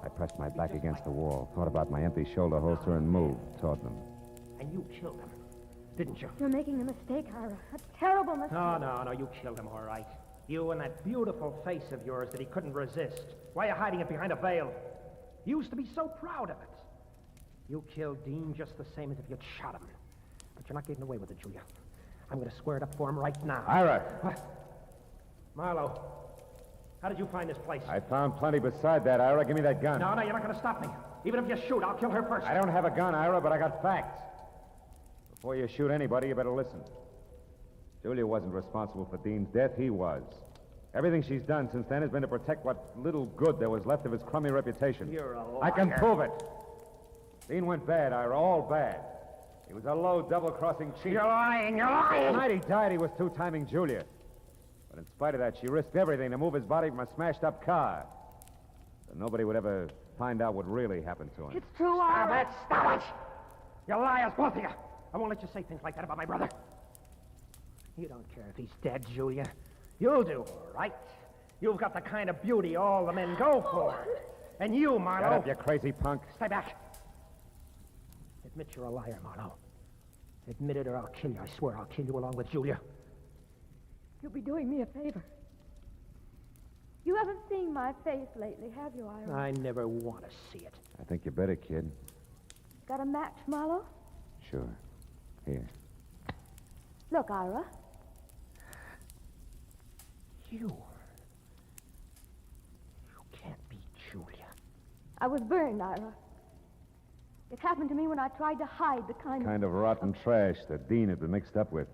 I pressed my back against the wall, thought about my empty shoulder holster, and moved toward them. And you killed him, didn't you? You're making a mistake, Ira. A terrible mistake. No, you killed him, all right. You and that beautiful face of yours that he couldn't resist. Why are you hiding it behind a veil? You used to be so proud of it. You killed Dean just the same as if you'd shot him. But you're not getting away with it, Julia. I'm going to square it up for him right now. Ira! What? Marlowe, how did you find this place? I found plenty beside that, Ira. Give me that gun. No, you're not going to stop me. Even if you shoot, I'll kill her first. I don't have a gun, Ira, but I got facts. Before you shoot anybody, you better listen. Julia wasn't responsible for Dean's death. He was. Everything she's done since then has been to protect what little good there was left of his crummy reputation. You're a liar. I can prove it. Dean went bad, Ira, all bad. He was a low, double-crossing cheat. You're lying, you're lying! The night he died, he was two-timing Julia. But in spite of that, she risked everything to move his body from a smashed-up car. So nobody would ever find out what really happened to him. It's true, Ira. Stop it! You liars, both of you! I won't let you say things like that about my brother. You don't care if he's dead, Julia. You'll do all right. You've got the kind of beauty all the men go for. And you, Marlowe... Shut up, you crazy punk. Stay back. Admit you're a liar, Marlowe. Admit it or I'll kill you. I swear I'll kill you along with Julia. You'll be doing me a favor. You haven't seen my face lately, have you, Ira? I never want to see it. I think you better, kid. Got a match, Marlowe? Sure. Here. Look, Ira. You can't be Julia. I was burned, Ira. It happened to me when I tried to hide the kind of rotten trash that Dean had been mixed up with.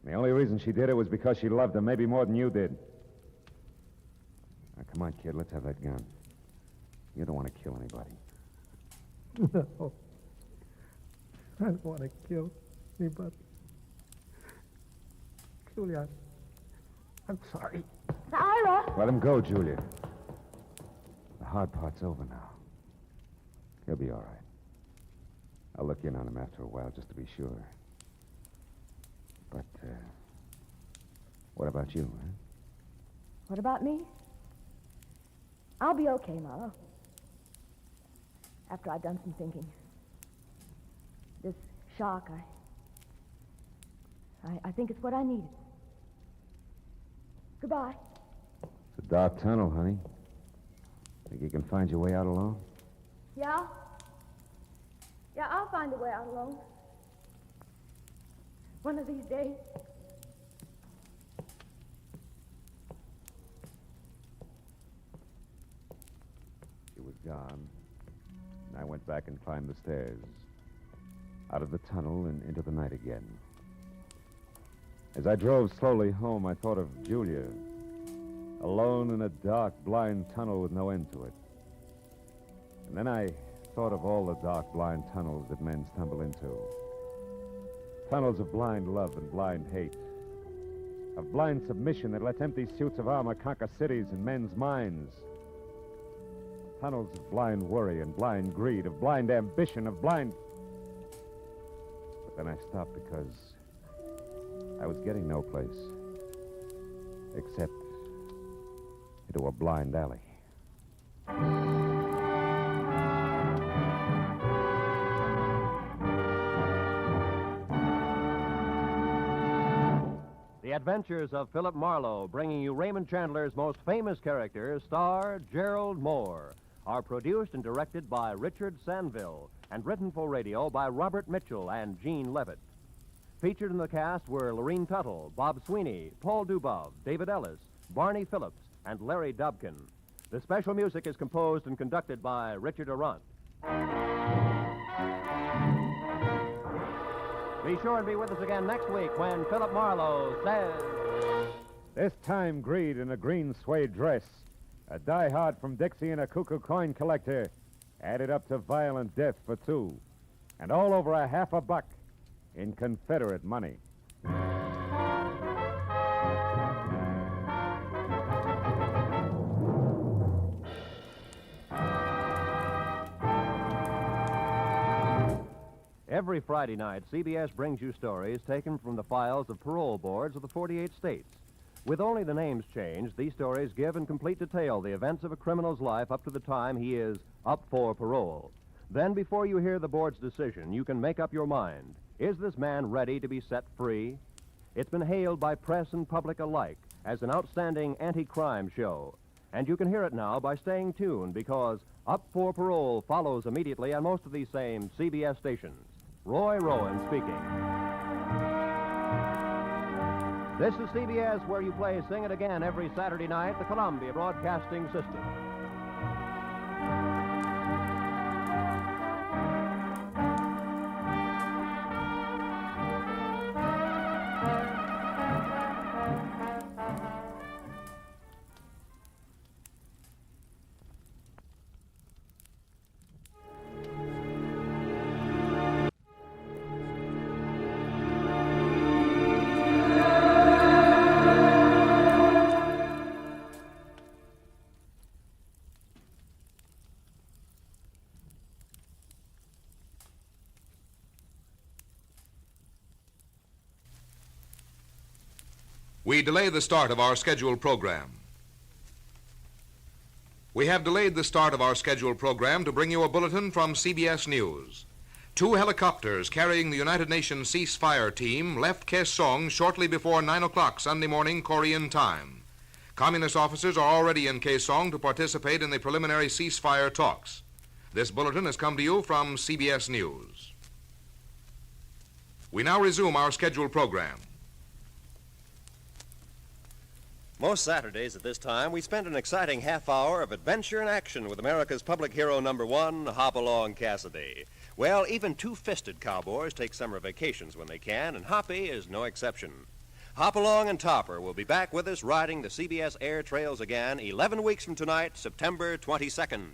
And the only reason she did it was because she loved him, maybe more than you did. Now, come on, kid, let's have that gun. You don't want to kill anybody. No. I don't want to kill anybody. Julia, I'm sorry. Ira! Let him go, Julia. The hard part's over now. He'll be all right. I'll look in on him after a while just to be sure. But, what about you, huh? What about me? I'll be okay, Marlowe. after I've done some thinking. This shock, I think it's what I needed. Goodbye. It's a dark tunnel, honey. Think you can find your way out alone? Yeah? Yeah, I'll find a way out alone. One of these days. She was gone, and I went back and climbed the stairs. Out of the tunnel and into the night again. As I drove slowly home, I thought of Julia, alone in a dark, blind tunnel with no end to it. And then I thought of all the dark, blind tunnels that men stumble into. Tunnels of blind love and blind hate. Of blind submission that lets empty suits of armor conquer cities and men's minds. Tunnels of blind worry and blind greed, of blind ambition, of blind... But then I stopped because I was getting no place except into a blind alley. The Adventures of Philip Marlowe, bringing you Raymond Chandler's most famous character, star Gerald Moore, are produced and directed by Richard Sanville and written for radio by Robert Mitchell and Gene Levitt. Featured in the cast were Lurene Tuttle, Bob Sweeney, Paul Dubov, David Ellis, Barney Phillips, and Larry Dobkin. The special music is composed and conducted by Richard Arant. Be sure and be with us again next week when Philip Marlowe says... This time, Greed in a green suede dress, a diehard from Dixie and a cuckoo coin collector, added up to violent death for two, and all over $50 in Confederate money. Every Friday night, CBS brings you stories taken from the files of parole boards of the 48 states. With only the names changed, these stories give in complete detail the events of a criminal's life up to the time he is up for parole. Then, before you hear the board's decision, you can make up your mind. Is this man ready to be set free? It's been hailed by press and public alike as an outstanding anti-crime show. And you can hear it now by staying tuned, because Up for Parole follows immediately on most of these same CBS stations. Roy Rowan speaking. This is CBS, where you play Sing It Again every Saturday night, the Columbia Broadcasting System. We delay the start of our scheduled program. We have delayed the start of our scheduled program to bring you a bulletin from CBS News. 2 helicopters carrying the United Nations ceasefire team left Kaesong shortly before 9 o'clock Sunday morning Korean time. Communist officers are already in Kaesong to participate in the preliminary ceasefire talks. This bulletin has come to you from CBS News. We now resume our scheduled program. Most Saturdays at this time, we spend an exciting half hour of adventure and action with America's public hero #1, Hopalong Cassidy. Well, even two-fisted cowboys take summer vacations when they can, and Hoppy is no exception. Hopalong and Topper will be back with us riding the CBS air trails again 11 weeks from tonight, September 22nd.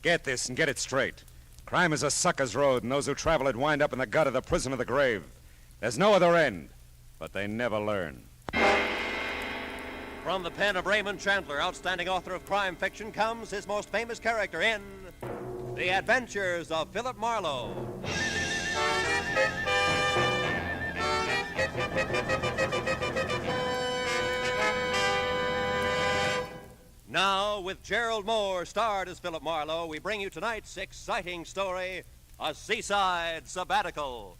Get this and get it straight. Crime is a sucker's road, and those who travel it wind up in the gut of the prison of the grave. There's no other end, but they never learn. From the pen of Raymond Chandler, outstanding author of crime fiction, comes his most famous character in The Adventures of Philip Marlowe. Now, with with Gerald Moore, starred as Philip Marlowe, we bring you tonight's exciting story, A Seaside Sabbatical.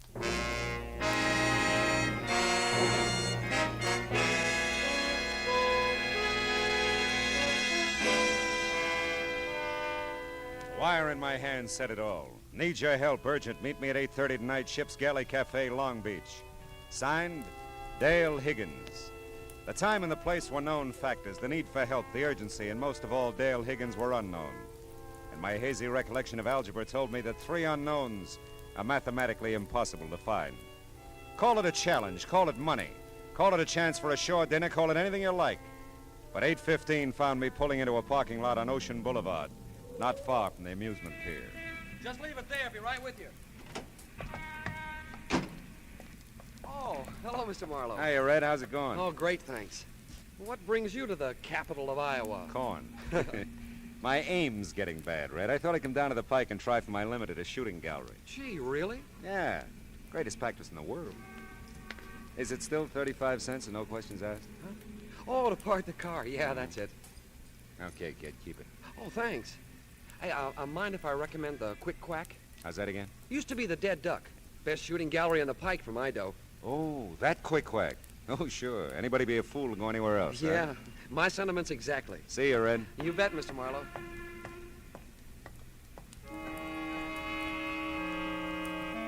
Wire in my hand said it all. Need your help, urgent. Meet me at 8:30 tonight, Ship's Galley Cafe, Long Beach. Signed, Dale Higgins. The time and the place were known factors. The need for help, the urgency, and most of all, Dale Higgins were unknown. And my hazy recollection of algebra told me that 3 unknowns are mathematically impossible to find. Call it a challenge, call it money, call it a chance for a shore dinner, call it anything you like. But 8:15 found me pulling into a parking lot on Ocean Boulevard, not far from the amusement pier. Just leave it there. I'll be right with you. Oh, hello, Mr. Marlowe. Hiya, Red. How's it going? Oh, great, thanks. What brings you to the capital of Iowa? Corn. My aim's getting bad, Red. I thought I'd come down to the Pike and try for my limit at a shooting gallery. Gee, really? Yeah. Greatest practice in the world. Is it still 35 cents and no questions asked? Huh? Oh, to park the car. Yeah, that's it. Okay, kid, keep it. Oh, thanks. Hey, mind if I recommend the Quick Quack? How's that again? Used to be the Dead Duck. Best shooting gallery on the Pike for my dough. Oh, that Quick Quack. Oh, sure. Anybody be a fool to go anywhere else, Yeah, huh? my sentiments exactly. See you, Red. You bet, Mr. Marlowe.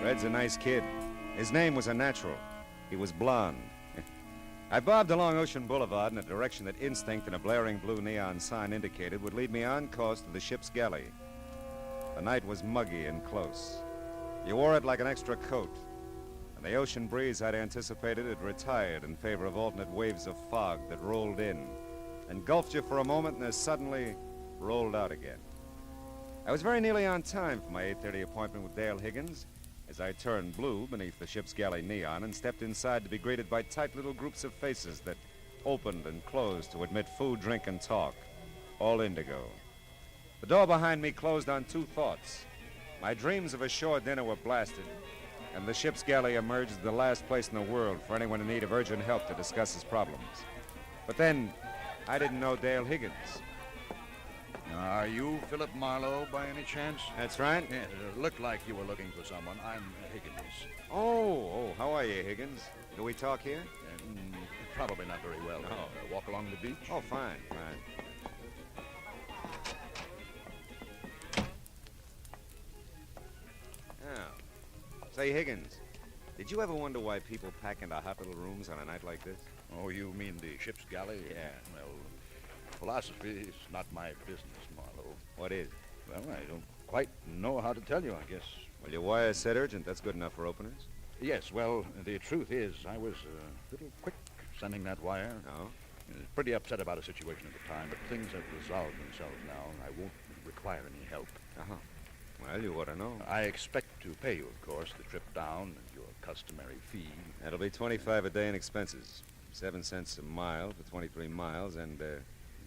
Red's a nice kid. His name was a natural. He was blonde. I bobbed along Ocean Boulevard in a direction that instinct and a blaring blue neon sign indicated would lead me on course to the ship's galley. The night was muggy and close. You wore it like an extra coat, and the ocean breeze I'd anticipated had retired in favor of alternate waves of fog that rolled in, engulfed you for a moment, and as suddenly rolled out again. I was very nearly on time for my 8:30 appointment with Dale Higgins, as I turned blue beneath the ship's galley neon and stepped inside to be greeted by tight little groups of faces that opened and closed to admit food, drink, and talk, all indigo. The door behind me closed on 2 thoughts. My dreams of a shore dinner were blasted, and the ship's galley emerged as the last place in the world for anyone in need of urgent help to discuss his problems. But then, I didn't know Dale Higgins. Are you Philip Marlowe by any chance? That's right. Yeah, it looked like you were looking for someone. I'm Higgins. Oh, how are you, Higgins? Do we talk here? Probably not very well. No. Walk along the beach? Oh, fine. Oh. Say, Higgins, did you ever wonder why people pack into hot little rooms on a night like this? Oh, you mean the ship's galley? Yeah. Well, philosophy is not my business, Marlowe. What is? Well, I don't quite know how to tell you, I guess. Well, your wire said urgent. That's good enough for openers. Yes, well, the truth is, I was a little quick sending that wire. Oh? I was pretty upset about a situation at the time, but things have resolved themselves now, and I won't require any help. Uh-huh. Well, you ought to know. I expect to pay you, of course, the trip down and your customary fee. That'll be $25 a day in expenses. 7 cents a mile for 23 miles, and,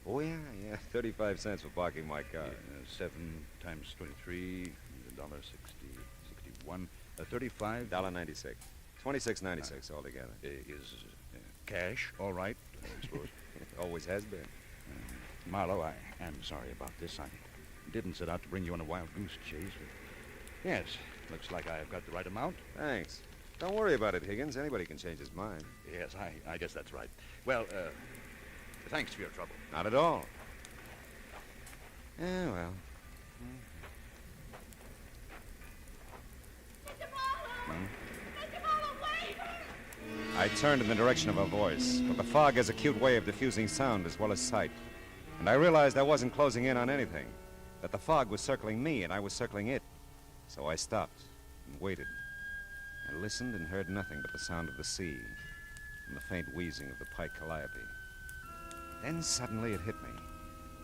oh, yeah, 35 cents for parking my car. 7 times 23, $1.60, 61, 35. $1.96. $26.96 altogether. Is cash all right, I suppose? Always has been. Marlowe, I am sorry about this. I didn't set out to bring you on a wild goose chase. But yes, looks like I've got the right amount. Thanks. Don't worry about it, Higgins. Anybody can change his mind. Yes, I guess that's right. Well, thanks for your trouble. Not at all. Yeah, well. I turned in the direction of her voice, but the fog has a cute way of diffusing sound as well as sight. And I realized I wasn't closing in on anything, that the fog was circling me and I was circling it. So I stopped and waited. I listened and heard nothing but the sound of the sea and the faint wheezing of the pike calliope. Then suddenly it hit me.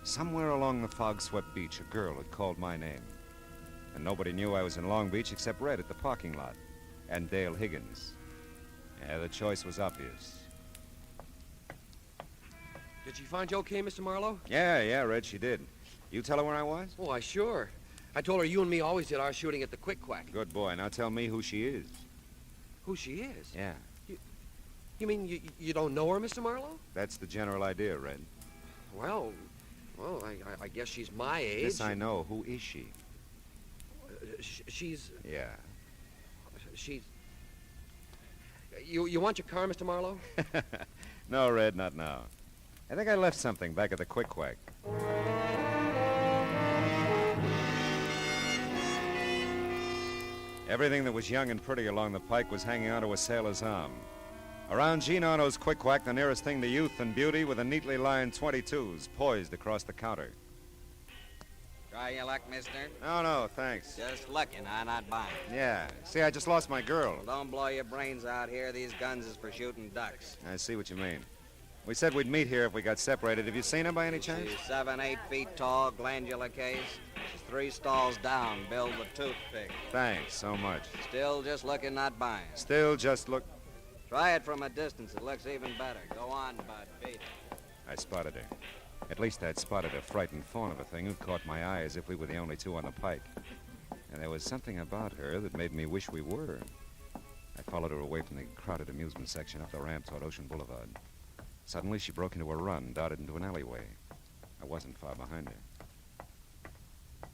Somewhere along the fog-swept beach, a girl had called my name. And nobody knew I was in Long Beach except Red at the parking lot and Dale Higgins. Yeah, the choice was obvious. Did she find you okay, Mr. Marlowe? Yeah, Red, she did. You tell her where I was? Oh, I sure. I told her you and me always did our shooting at the Quick Quack. Good boy. Now tell me who she is. Who she is? Yeah. You mean you don't know her, Mr. Marlowe? That's the general idea, Red. Well, Well, I guess she's my age. This I know. Who is she? She's... Yeah. She's... You want your car, Mr. Marlowe? No, Red, not now. I think I left something back at the Quick Quack. Everything that was young and pretty along the pike was hanging onto a sailor's arm. Around Gene Arno's Quick Quack, the nearest thing to youth and beauty were the neatly lined 22s poised across the counter. Try your luck, mister? No, thanks. Just looking, not buying. Yeah. See, I just lost my girl. Well, don't blow your brains out here. These guns is for shooting ducks. I see what you mean. We said we'd meet here if we got separated. Have you seen her by any chance? She's 7, 8 feet tall, glandular case. She's 3 stalls down, billed with toothpick. Thanks so much. Still just looking, not buying. Still just look... Try it from a distance. It looks even better. Go on, bud. Beat it. I spotted her. At least I'd spotted a frightened fawn of a thing who caught my eye as if we were the only two on the pike. And there was something about her that made me wish we were. I followed her away from the crowded amusement section up the ramp toward Ocean Boulevard. Suddenly, she broke into a run, darted into an alleyway. I wasn't far behind her.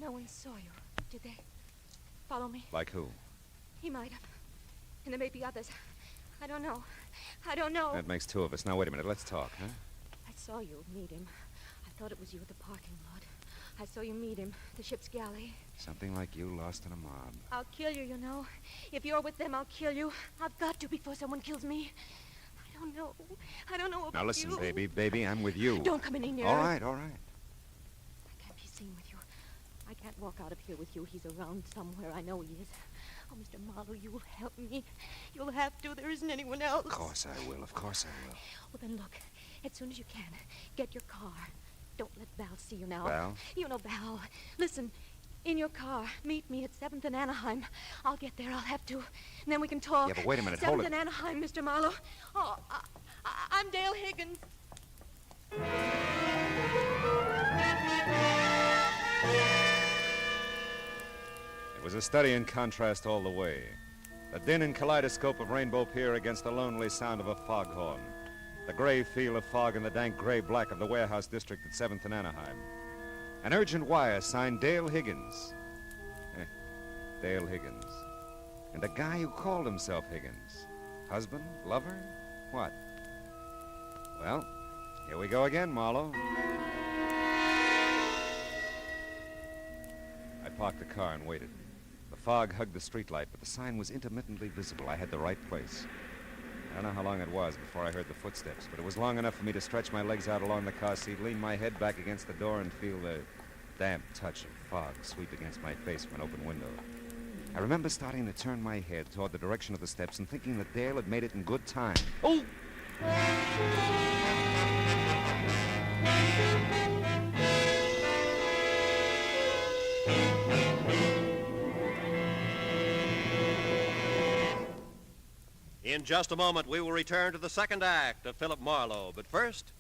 No one saw you, did they? Follow me. Like who? He might have. And there may be others. I don't know. I don't know. That makes 2 of us. Now, wait a minute. Let's talk, huh? I saw you meet him. I thought it was you at the parking lot. I saw you meet him, the ship's galley. Something like you lost in a mob. I'll kill you, you know. If you're with them, I'll kill you. I've got to before someone kills me. I don't know. I don't know about Now, listen, you. baby, I'm with you. Don't come any nearer. All right. I can't be seen with you. I can't walk out of here with you. He's around somewhere. I know he is. Oh, Mr. Marlowe, you'll help me. You'll have to. There isn't anyone else. Of course I will. Well, then look. As soon as you can, get your car. Don't let Val see you now. Val? You know Val. Listen, in your car. Meet me at 7th and Anaheim. I'll get there. I'll have to. And then we can talk. Yeah, but wait a minute. 7th Hold it. and Anaheim, Mr. Marlowe. Oh, I'm Dale Higgins. It was a study in contrast all the way. The din and kaleidoscope of Rainbow Pier against the lonely sound of a foghorn. The gray feel of fog and the dank gray-black of the warehouse district at 7th and Anaheim. An urgent wire signed Dale Higgins. Dale Higgins. And a guy who called himself Higgins. Husband? Lover? What? Well, here we go again, Marlowe. I parked the car and waited. The fog hugged the streetlight, but the sign was intermittently visible. I had the right place. I don't know how long it was before I heard the footsteps, but it was long enough for me to stretch my legs out along the car seat, lean my head back against the door, and feel the damp touch of fog sweep against my face from an open window. I remember starting to turn my head toward the direction of the steps and thinking that Dale had made it in good time. Oh! In just a moment, we will return to the second act of Philip Marlowe. But first,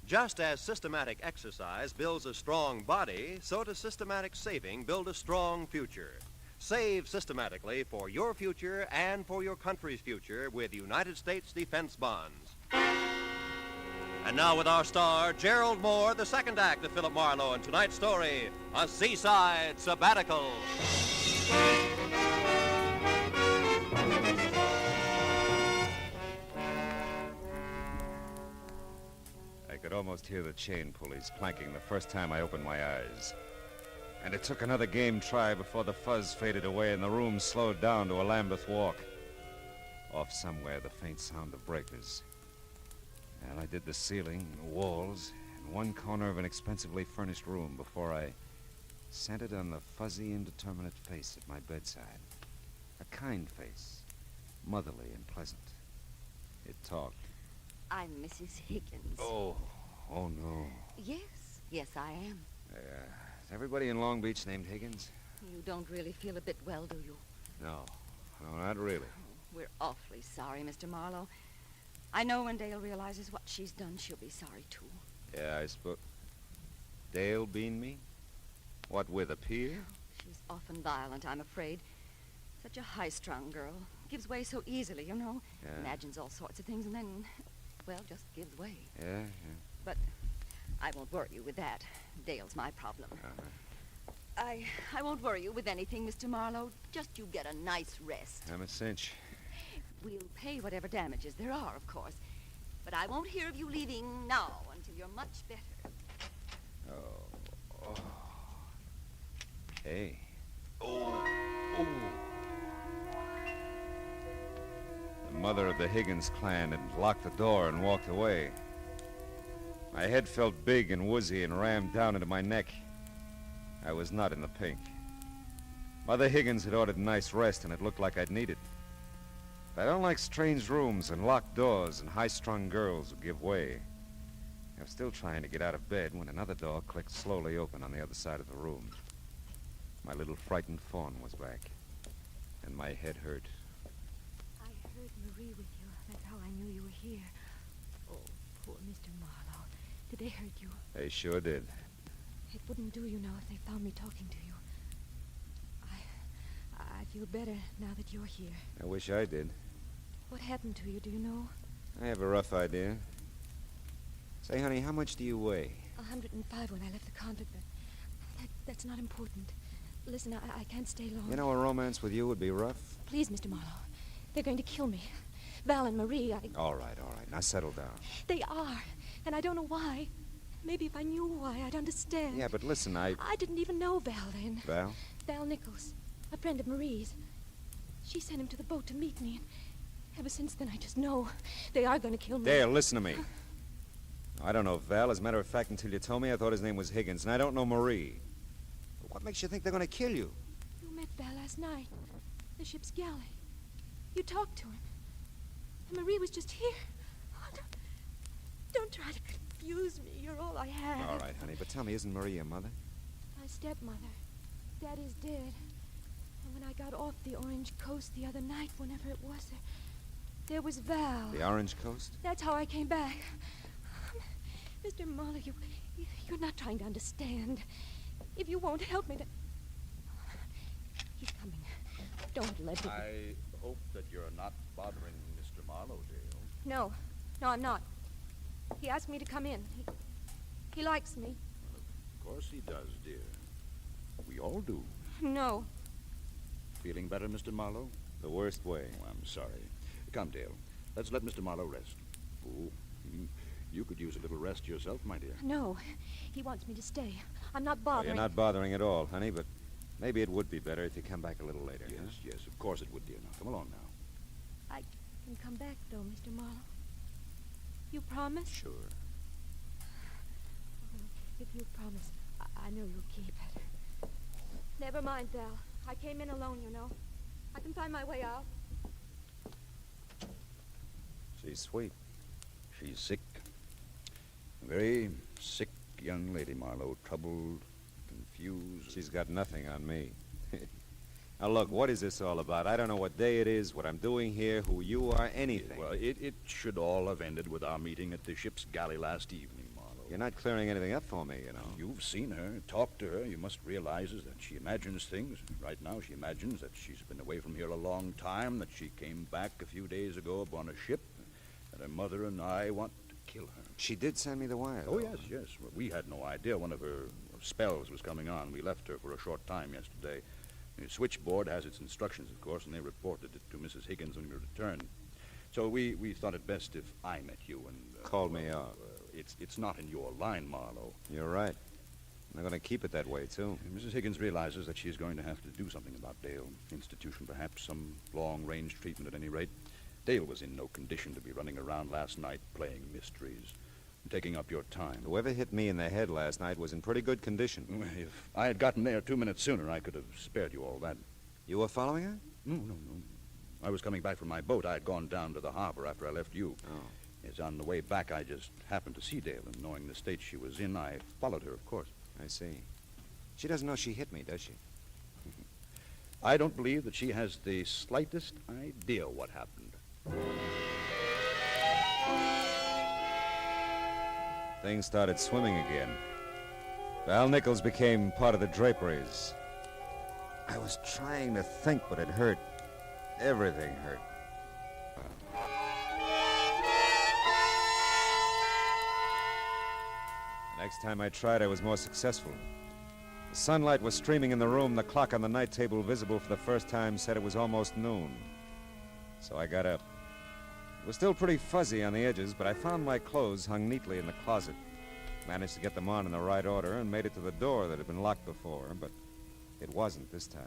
just as systematic exercise builds a strong body, so does systematic saving build a strong future. Save systematically for your future and for your country's future with United States Defense Bonds. And now with our star, Gerald Moore, the second act of Philip Marlowe, and tonight's story, A Seaside Sabbatical. I could almost hear the chain pulleys clanking the first time I opened my eyes. And it took another game try before the fuzz faded away and the room slowed down to a Lambeth walk. Off somewhere, the faint sound of breakers. And I did the ceiling, the walls, and one corner of an expensively furnished room before I centered on the fuzzy, indeterminate face at my bedside. A kind face, motherly and pleasant. It talked. I'm Mrs. Higgins. Oh no. Yes, I am. Is everybody in Long Beach named Higgins? You don't really feel a bit well, do you? No, not really. We're awfully sorry, Mr. Marlowe. I know when Dale realizes what she's done, she'll be sorry, too. Yeah, I suppose. Dale bean me? What, with a pier? She's often violent, I'm afraid. Such a high-strung girl. Gives way so easily, you know. Yeah. Imagines all sorts of things, and then well, just gives way. Yeah. But I won't worry you with that. Dale's my problem. I won't worry you with anything, Mr. Marlowe. Just you get a nice rest. I'm a cinch. We'll pay whatever damages there are, of course. But I won't hear of you leaving now until you're much better. Oh. Hey. The mother of the Higgins clan had locked the door and walked away. My head felt big and woozy and rammed down into my neck. I was not in the pink. Mother Higgins had ordered a nice rest, and it looked like I'd need it. But I don't like strange rooms and locked doors and high-strung girls who give way. I was still trying to get out of bed when another door clicked slowly open on the other side of the room. My little frightened fawn was back, and my head hurt. I heard Marie with you. That's how I knew you were here. Oh, poor Mr. Marlowe. Did they hurt you? They sure did. It wouldn't do, you know, if they found me talking to you. I feel better now that you're here. I wish I did. What happened to you, do you know? I have a rough idea. Say, honey, how much do you weigh? 105 when I left the convent, but that's not important. Listen, I can't stay long. You know, a romance with you would be rough. Please, Mr. Marlowe. They're going to kill me. Val and Marie, All right. Now settle down. They are, and I don't know why. Maybe if I knew why, I'd understand. Yeah, but listen, I didn't even know Val then. Val? Val Nichols, a friend of Marie's. She sent him to the boat to meet me, and ever since then I just know they are going to kill me. Dale, listen to me. I don't know Val. As a matter of fact, until you told me, I thought his name was Higgins, and I don't know Marie. But what makes you think they're going to kill you? You met Val last night, the ship's galley. You talked to him. And Marie was just here. Oh, don't try to confuse me. You're all I have. All right, honey, but tell me, isn't Marie your mother? My stepmother. Daddy's dead. And when I got off the Orange Coast the other night, whenever it was, there was Val. The Orange Coast? That's how I came back. Mr. Marlowe, you're not trying to understand. If you won't help me, then... He's coming. Don't let him... I hope that you're not bothering Mr. Marlowe, Dale. No, I'm not. He asked me to come in. He likes me. Of course he does, dear. We all do. No. Feeling better, Mr. Marlowe? The worst way. Oh, I'm sorry. Come, Dale. Let's let Mr. Marlowe rest. Oh, you could use a little rest yourself, my dear. No. He wants me to stay. I'm not bothering. You're not bothering at all, honey, but maybe it would be better if you come back a little later. Yes, of course it would, dear. Now, come along now. I can come back, though, Mr. Marlowe. You promise? Sure. If you promise, I know you'll keep it. Never mind, Val. I came in alone, you know. I can find my way out. She's sweet. She's sick. A very sick young lady, Marlowe. Troubled, confused. She's got nothing on me. Now, look, what is this all about? I don't know what day it is, what I'm doing here, who you are, anything. Well, it should all have ended with our meeting at the ship's galley last evening, Marlowe. You're not clearing anything up for me, you know. You've seen her, talked to her. You must realize that she imagines things. Right now, she imagines that she's been away from here a long time, that she came back a few days ago upon a ship, that her mother and I want to kill her. She did send me the wire, Oh, though. yes. Well, we had no idea one of her spells was coming on. We left her for a short time yesterday. The switchboard has its instructions, of course, and they reported it to Mrs. Higgins when we returned. So we thought it best if I met you and... Called me out. It's not in your line, Marlowe. You're right. They're going to keep it that way, too. And Mrs. Higgins realizes that she's going to have to do something about Dale. Institution, perhaps, some long-range treatment at any rate. Dale was in no condition to be running around last night playing mysteries, taking up your time. Whoever hit me in the head last night was in pretty good condition. If I had gotten there 2 minutes sooner, I could have spared you all that. You were following her? No. I was coming back from my boat. I had gone down to the harbor after I left you. Oh. Yes, on the way back, I just happened to see Dale, and knowing the state she was in, I followed her, of course. I see. She doesn't know she hit me, does she? I don't believe that she has the slightest idea what happened. Things started swimming again. Val Nichols became part of the draperies. I was trying to think, but it hurt. Everything hurt. Next time I tried, I was more successful. The sunlight was streaming in the room. The clock on the night table, visible for the first time, said it was almost noon. So I got up. It was still pretty fuzzy on the edges, but I found my clothes hung neatly in the closet. Managed to get them on in the right order and made it to the door that had been locked before, but it wasn't this time.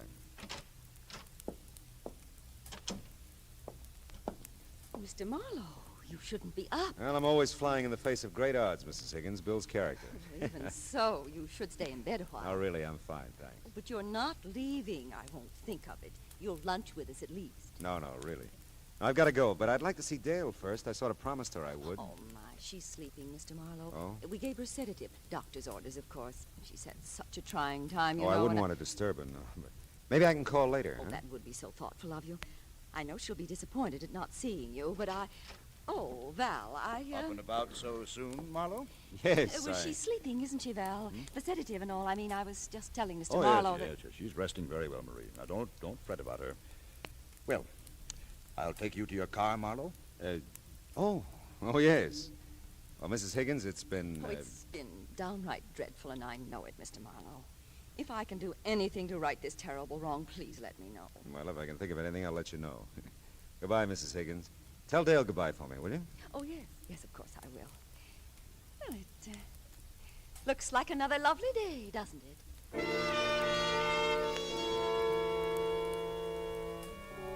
Mr. Marlowe, you shouldn't be up. Well, I'm always flying in the face of great odds, Mrs. Higgins. Bill's character. Even so, you should stay in bed a while. Oh, really, I'm fine, thanks. But you're not leaving. I won't think of it. You'll lunch with us at least. No, really. I've got to go, but I'd like to see Dale first. I sort of promised her I would. Oh, my. She's sleeping, Mr. Marlowe. Oh? We gave her sedative. Doctor's orders, of course. She's had such a trying time, you Oh, know. I wouldn't want to disturb her, no. But maybe I can call later. Oh, huh? that would be so thoughtful of you. I know she'll be disappointed at not seeing you, but I... Oh, Val, Up and about so soon, Marlowe? Yes, Well, she's sleeping, isn't she, Val? The sedative and all. I mean, I was just telling Mr. Oh, Marlowe yes. She's resting very well, Marie. Now, don't fret about her. Well, I'll take you to your car, Marlowe. Oh, yes. Well, Mrs. Higgins, it's been... It's been downright dreadful, and I know it, Mr. Marlowe. If I can do anything to right this terrible wrong, please let me know. Well, if I can think of anything, I'll let you know. Goodbye, Mrs. Higgins. Tell Dale goodbye for me, will you? Oh, yes. Yes, of course I will. Well, it looks like another lovely day, doesn't it?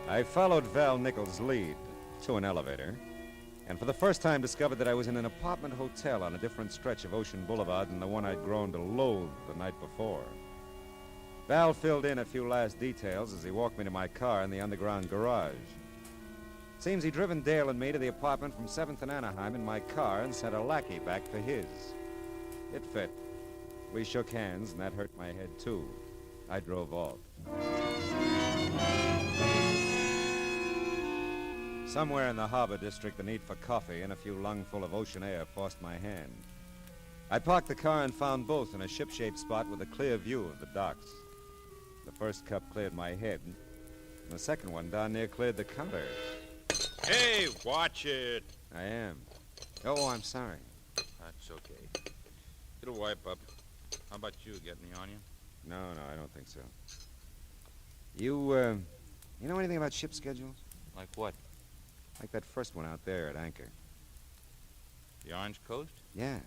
I followed Val Nichols' lead to an elevator, and for the first time discovered that I was in an apartment hotel on a different stretch of Ocean Boulevard than the one I'd grown to loathe the night before. Val filled in a few last details as he walked me to my car in the underground garage. Seems he'd driven Dale and me to the apartment from 7th and Anaheim in my car and sent a lackey back for his. It fit. We shook hands, and that hurt my head, too. I drove off. Somewhere in the harbor district, the need for coffee and a few lungful of ocean air forced my hand. I parked the car and found both in a ship-shaped spot with a clear view of the docks. The first cup cleared my head, and the second one down near cleared the counter. Hey, watch it. I am. Oh, I'm sorry. That's okay. It'll wipe up. How about you, getting the onion? No, I don't think so. You know anything about ship schedules? Like what? Like that first one out there at anchor. The Orange Coast? Yeah.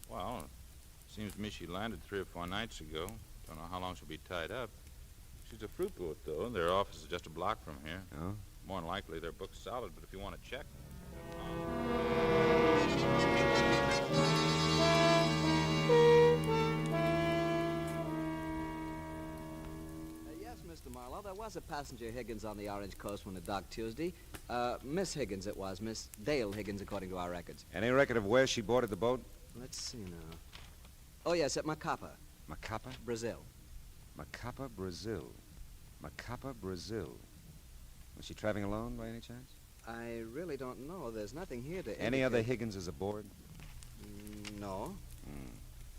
Well, seems to me she landed 3 or 4 nights ago. Don't know how long she'll be tied up. She's a fruit boat, though. Their office is just a block from here. Oh? More than likely, they're booked solid, but if you want to check... Yes, Mr. Marlowe, there was a passenger Higgins on the Orange Coast when it docked Tuesday. Miss Higgins it was, Miss Dale Higgins, according to our records. Any record of where she boarded the boat? Let's see now. Oh, yes, at Macapa. Macapa? Brazil. Macapa, Brazil. Macapa, Brazil. Was she traveling alone by any chance? I really don't know. There's nothing here to Any other Higginses aboard? No.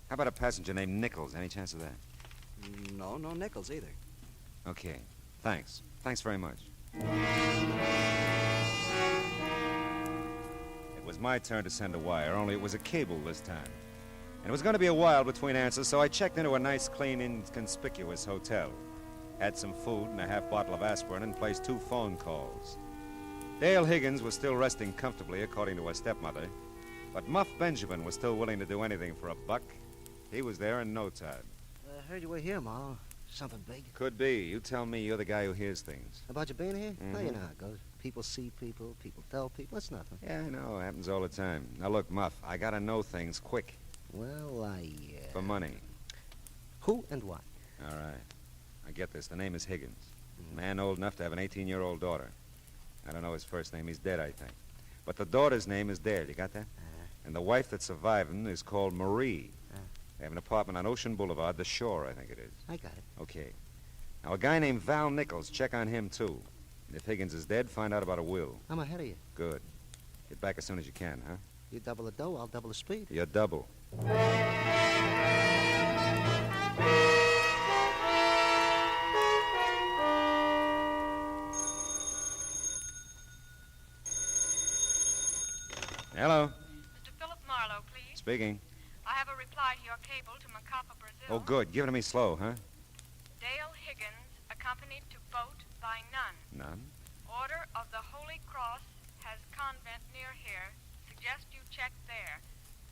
How about a passenger named Nichols? Any chance of that? No Nichols either. Okay. Thanks. Thanks very much. It was my turn to send a wire, only it was a cable this time. And it was going to be a while between answers, so I checked into a nice, clean, inconspicuous hotel. Had some food and a half bottle of aspirin and placed 2 phone calls. Dale Higgins was still resting comfortably, according to her stepmother. But Muff Benjamin was still willing to do anything for a buck. He was there in no time. I heard you were here, Marlowe. Something big. Could be. You tell me, you're the guy who hears things. About you being here? Mm-hmm. No, you know how it goes. People see people, people tell people. It's nothing. Yeah, I know. It happens all the time. Now, look, Muff, I gotta know things quick. Well, For money. Who and what? All right. I get this. The name is Higgins. Man old enough to have an 18-year-old daughter. I don't know his first name. He's dead, I think. But the daughter's name is Dale. You got that? And the wife that's surviving is called Marie. They have an apartment on Ocean Boulevard, the Shore, I think it is. I got it. Okay. Now, a guy named Val Nichols, check on him, too. And if Higgins is dead, find out about a will. I'm ahead of you. Good. Get back as soon as you can, huh? You double the dough, I'll double the speed. You're double. Hello. Mr. Philip Marlowe, please. Speaking. I have a report reply to your cable to Macapa, Brazil. Oh, good. Give it to me slow, huh? Dale Higgins, accompanied to boat by none. None? Order of the Holy Cross has convent near here. Suggest you check there.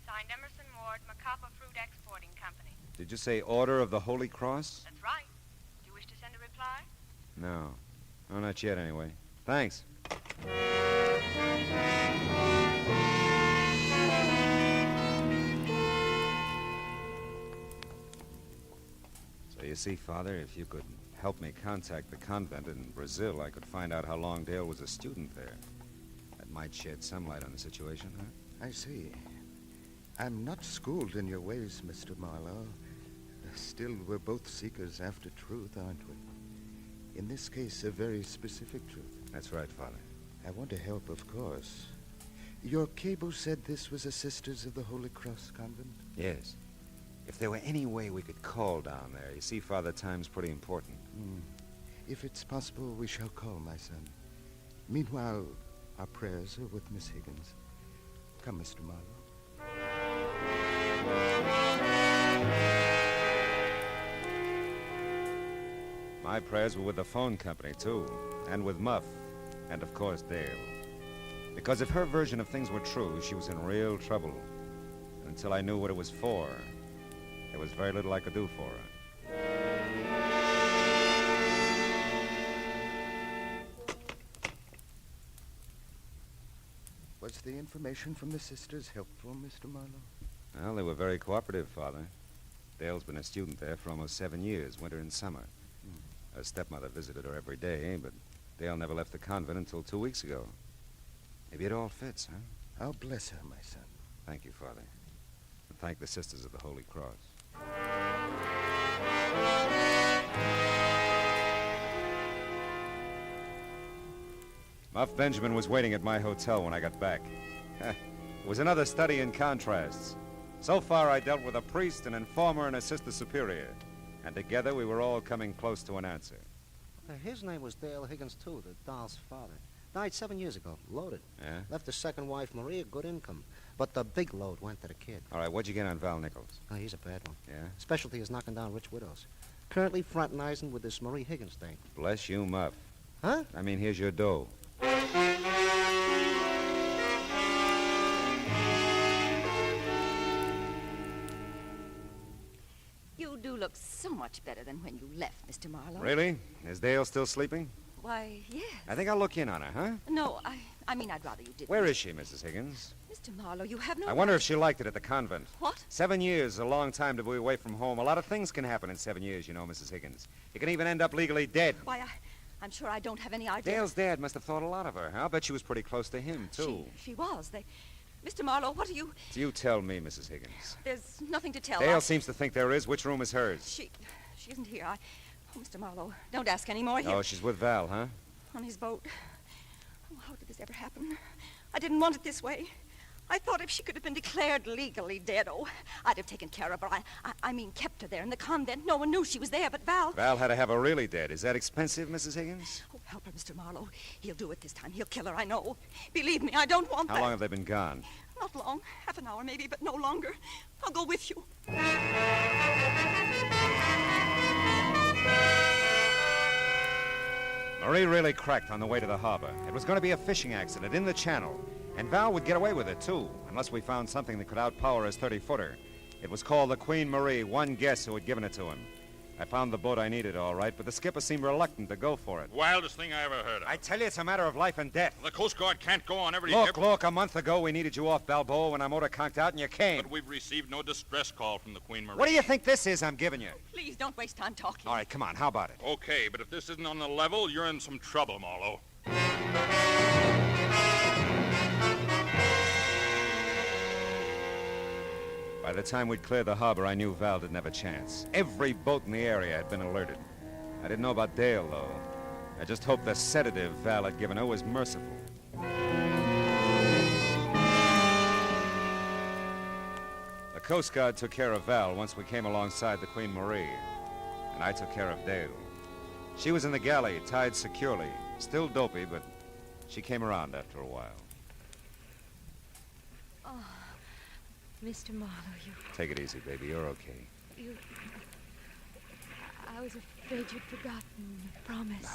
Signed Emerson Ward, Macapa Fruit Exporting Company. Did you say Order of the Holy Cross? That's right. Do you wish to send a reply? No. Oh, not yet, anyway. Thanks. So you see, Father, if you could help me contact the convent in Brazil, I could find out how long Dale was a student there. That might shed some light on the situation, huh? I see. I'm not schooled in your ways, Mr. Marlowe. Still, we're both seekers after truth, aren't we? In this case, a very specific truth. That's right, Father. I want to help, of course. Your cable said this was a Sisters of the Holy Cross convent? Yes. If there were any way we could call down there. You see, Father, time's pretty important. If it's possible, we shall call, my son. Meanwhile, our prayers are with Miss Higgins. Come, Mr. Marlowe. My prayers were with the phone company, too. And with Muff. And, of course, Dale. Because if her version of things were true, she was in real trouble. And until I knew what it was for, there was very little I could do for her. Was the information from the sisters helpful, Mr. Marlowe? Well, they were very cooperative, Father. Dale's been a student there for almost 7 years, winter and summer. Her stepmother visited her every day, but Dale never left the convent until 2 weeks ago. Maybe it all fits, huh? I'll bless her, my son. Thank you, Father. And thank the Sisters of the Holy Cross. Muff Benjamin was waiting at my hotel when I got back. It was another study in contrasts. So far, I dealt with a priest, an informer, and a sister superior. And together, we were all coming close to an answer. His name was Dale Higgins, too, the doll's father. Died 7 years ago, loaded. Yeah? Left his second wife, Maria, good income. But the big load went to the kid. All right, what'd you get on Val Nichols? Oh, he's a bad one. Yeah? Specialty is knocking down rich widows. Currently fraternizing with this Marie Higgins thing. Bless you, Muff. Huh? I mean, here's your dough. You do look so much better than when you left, Mr. Marlowe. Really? Is Dale still sleeping? Why, yes. I think I'll look in on her, huh? No, I mean, I'd rather you didn't. Where is she, Mrs. Higgins? Mr. Marlowe, you have no I wonder right. if she liked it at the convent. What? 7 years is a long time to be away from home. A lot of things can happen in 7 years, you know, Mrs. Higgins. You can even end up legally dead. Why, I'm sure I don't have any idea. Dale's dad must have thought a lot of her. I'll bet she was pretty close to him, too. She was. Mr. Marlowe, what are you... You tell me, Mrs. Higgins. There's nothing to tell. Dale seems to think there is. Which room is hers? She isn't here. Oh, Mr. Marlowe, don't ask any more. Oh, she's with Val, huh? On his boat. Oh, how did this ever happen? I didn't want it this way. I thought if she could have been declared legally dead, I'd have taken care of her. I mean, kept her there in the convent. No one knew she was there but Val. Val had to have her really dead. Is that expensive, Mrs. Higgins? Oh, help her, Mr. Marlowe. He'll do it this time. He'll kill her, I know. Believe me, I don't want that. How long have they been gone? Not long. Half an hour, maybe, but no longer. I'll go with you. Marie really cracked on the way to the harbor. It was going to be a fishing accident in the channel. And Val would get away with it, too, unless we found something that could outpower his 30-footer. It was called the Queen Marie, one guess who had given it to him. I found the boat I needed, all right, but the skipper seemed reluctant to go for it. Wildest thing I ever heard of. I tell you, it's a matter of life and death. The Coast Guard can't go on every... Look, a month ago we needed you off Balboa when our motor conked out and you came. But we've received no distress call from the Queen Marie. What do you think this is I'm giving you? Please, don't waste time talking. All right, come on, how about it? Okay, but if this isn't on the level, you're in some trouble, Marlowe. By the time we'd cleared the harbor, I knew Val didn't have a chance. Every boat in the area had been alerted. I didn't know about Dale, though. I just hoped the sedative Val had given her was merciful. The Coast Guard took care of Val once we came alongside the Queen Marie. And I took care of Dale. She was in the galley, tied securely. Still dopey, but she came around after a while. Oh, Mr. Marlowe, you... Take it easy, baby. You're okay. You... I was afraid you'd forgotten your promise. No.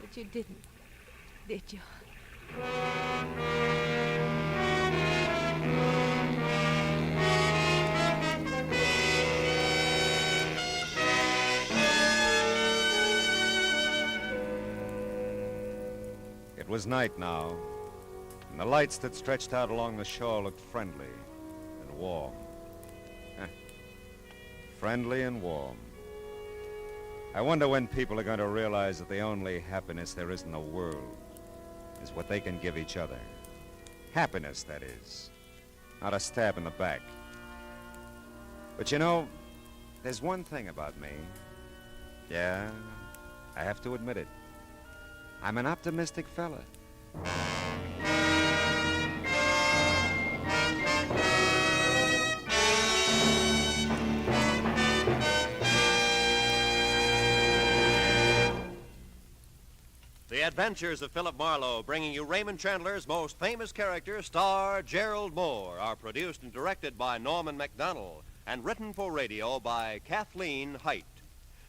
But you didn't, did you? It was night now, and the lights that stretched out along the shore looked friendly and warm. Friendly and warm. I wonder when people are going to realize that the only happiness there is in the world is what they can give each other. Happiness, that is. Not a stab in the back. But you know, there's one thing about me. Yeah, I have to admit it. I'm an optimistic fella. The Adventures of Philip Marlowe, bringing you Raymond Chandler's most famous character, star Gerald Moore, are produced and directed by Norman MacDonald and written for radio by Kathleen Height.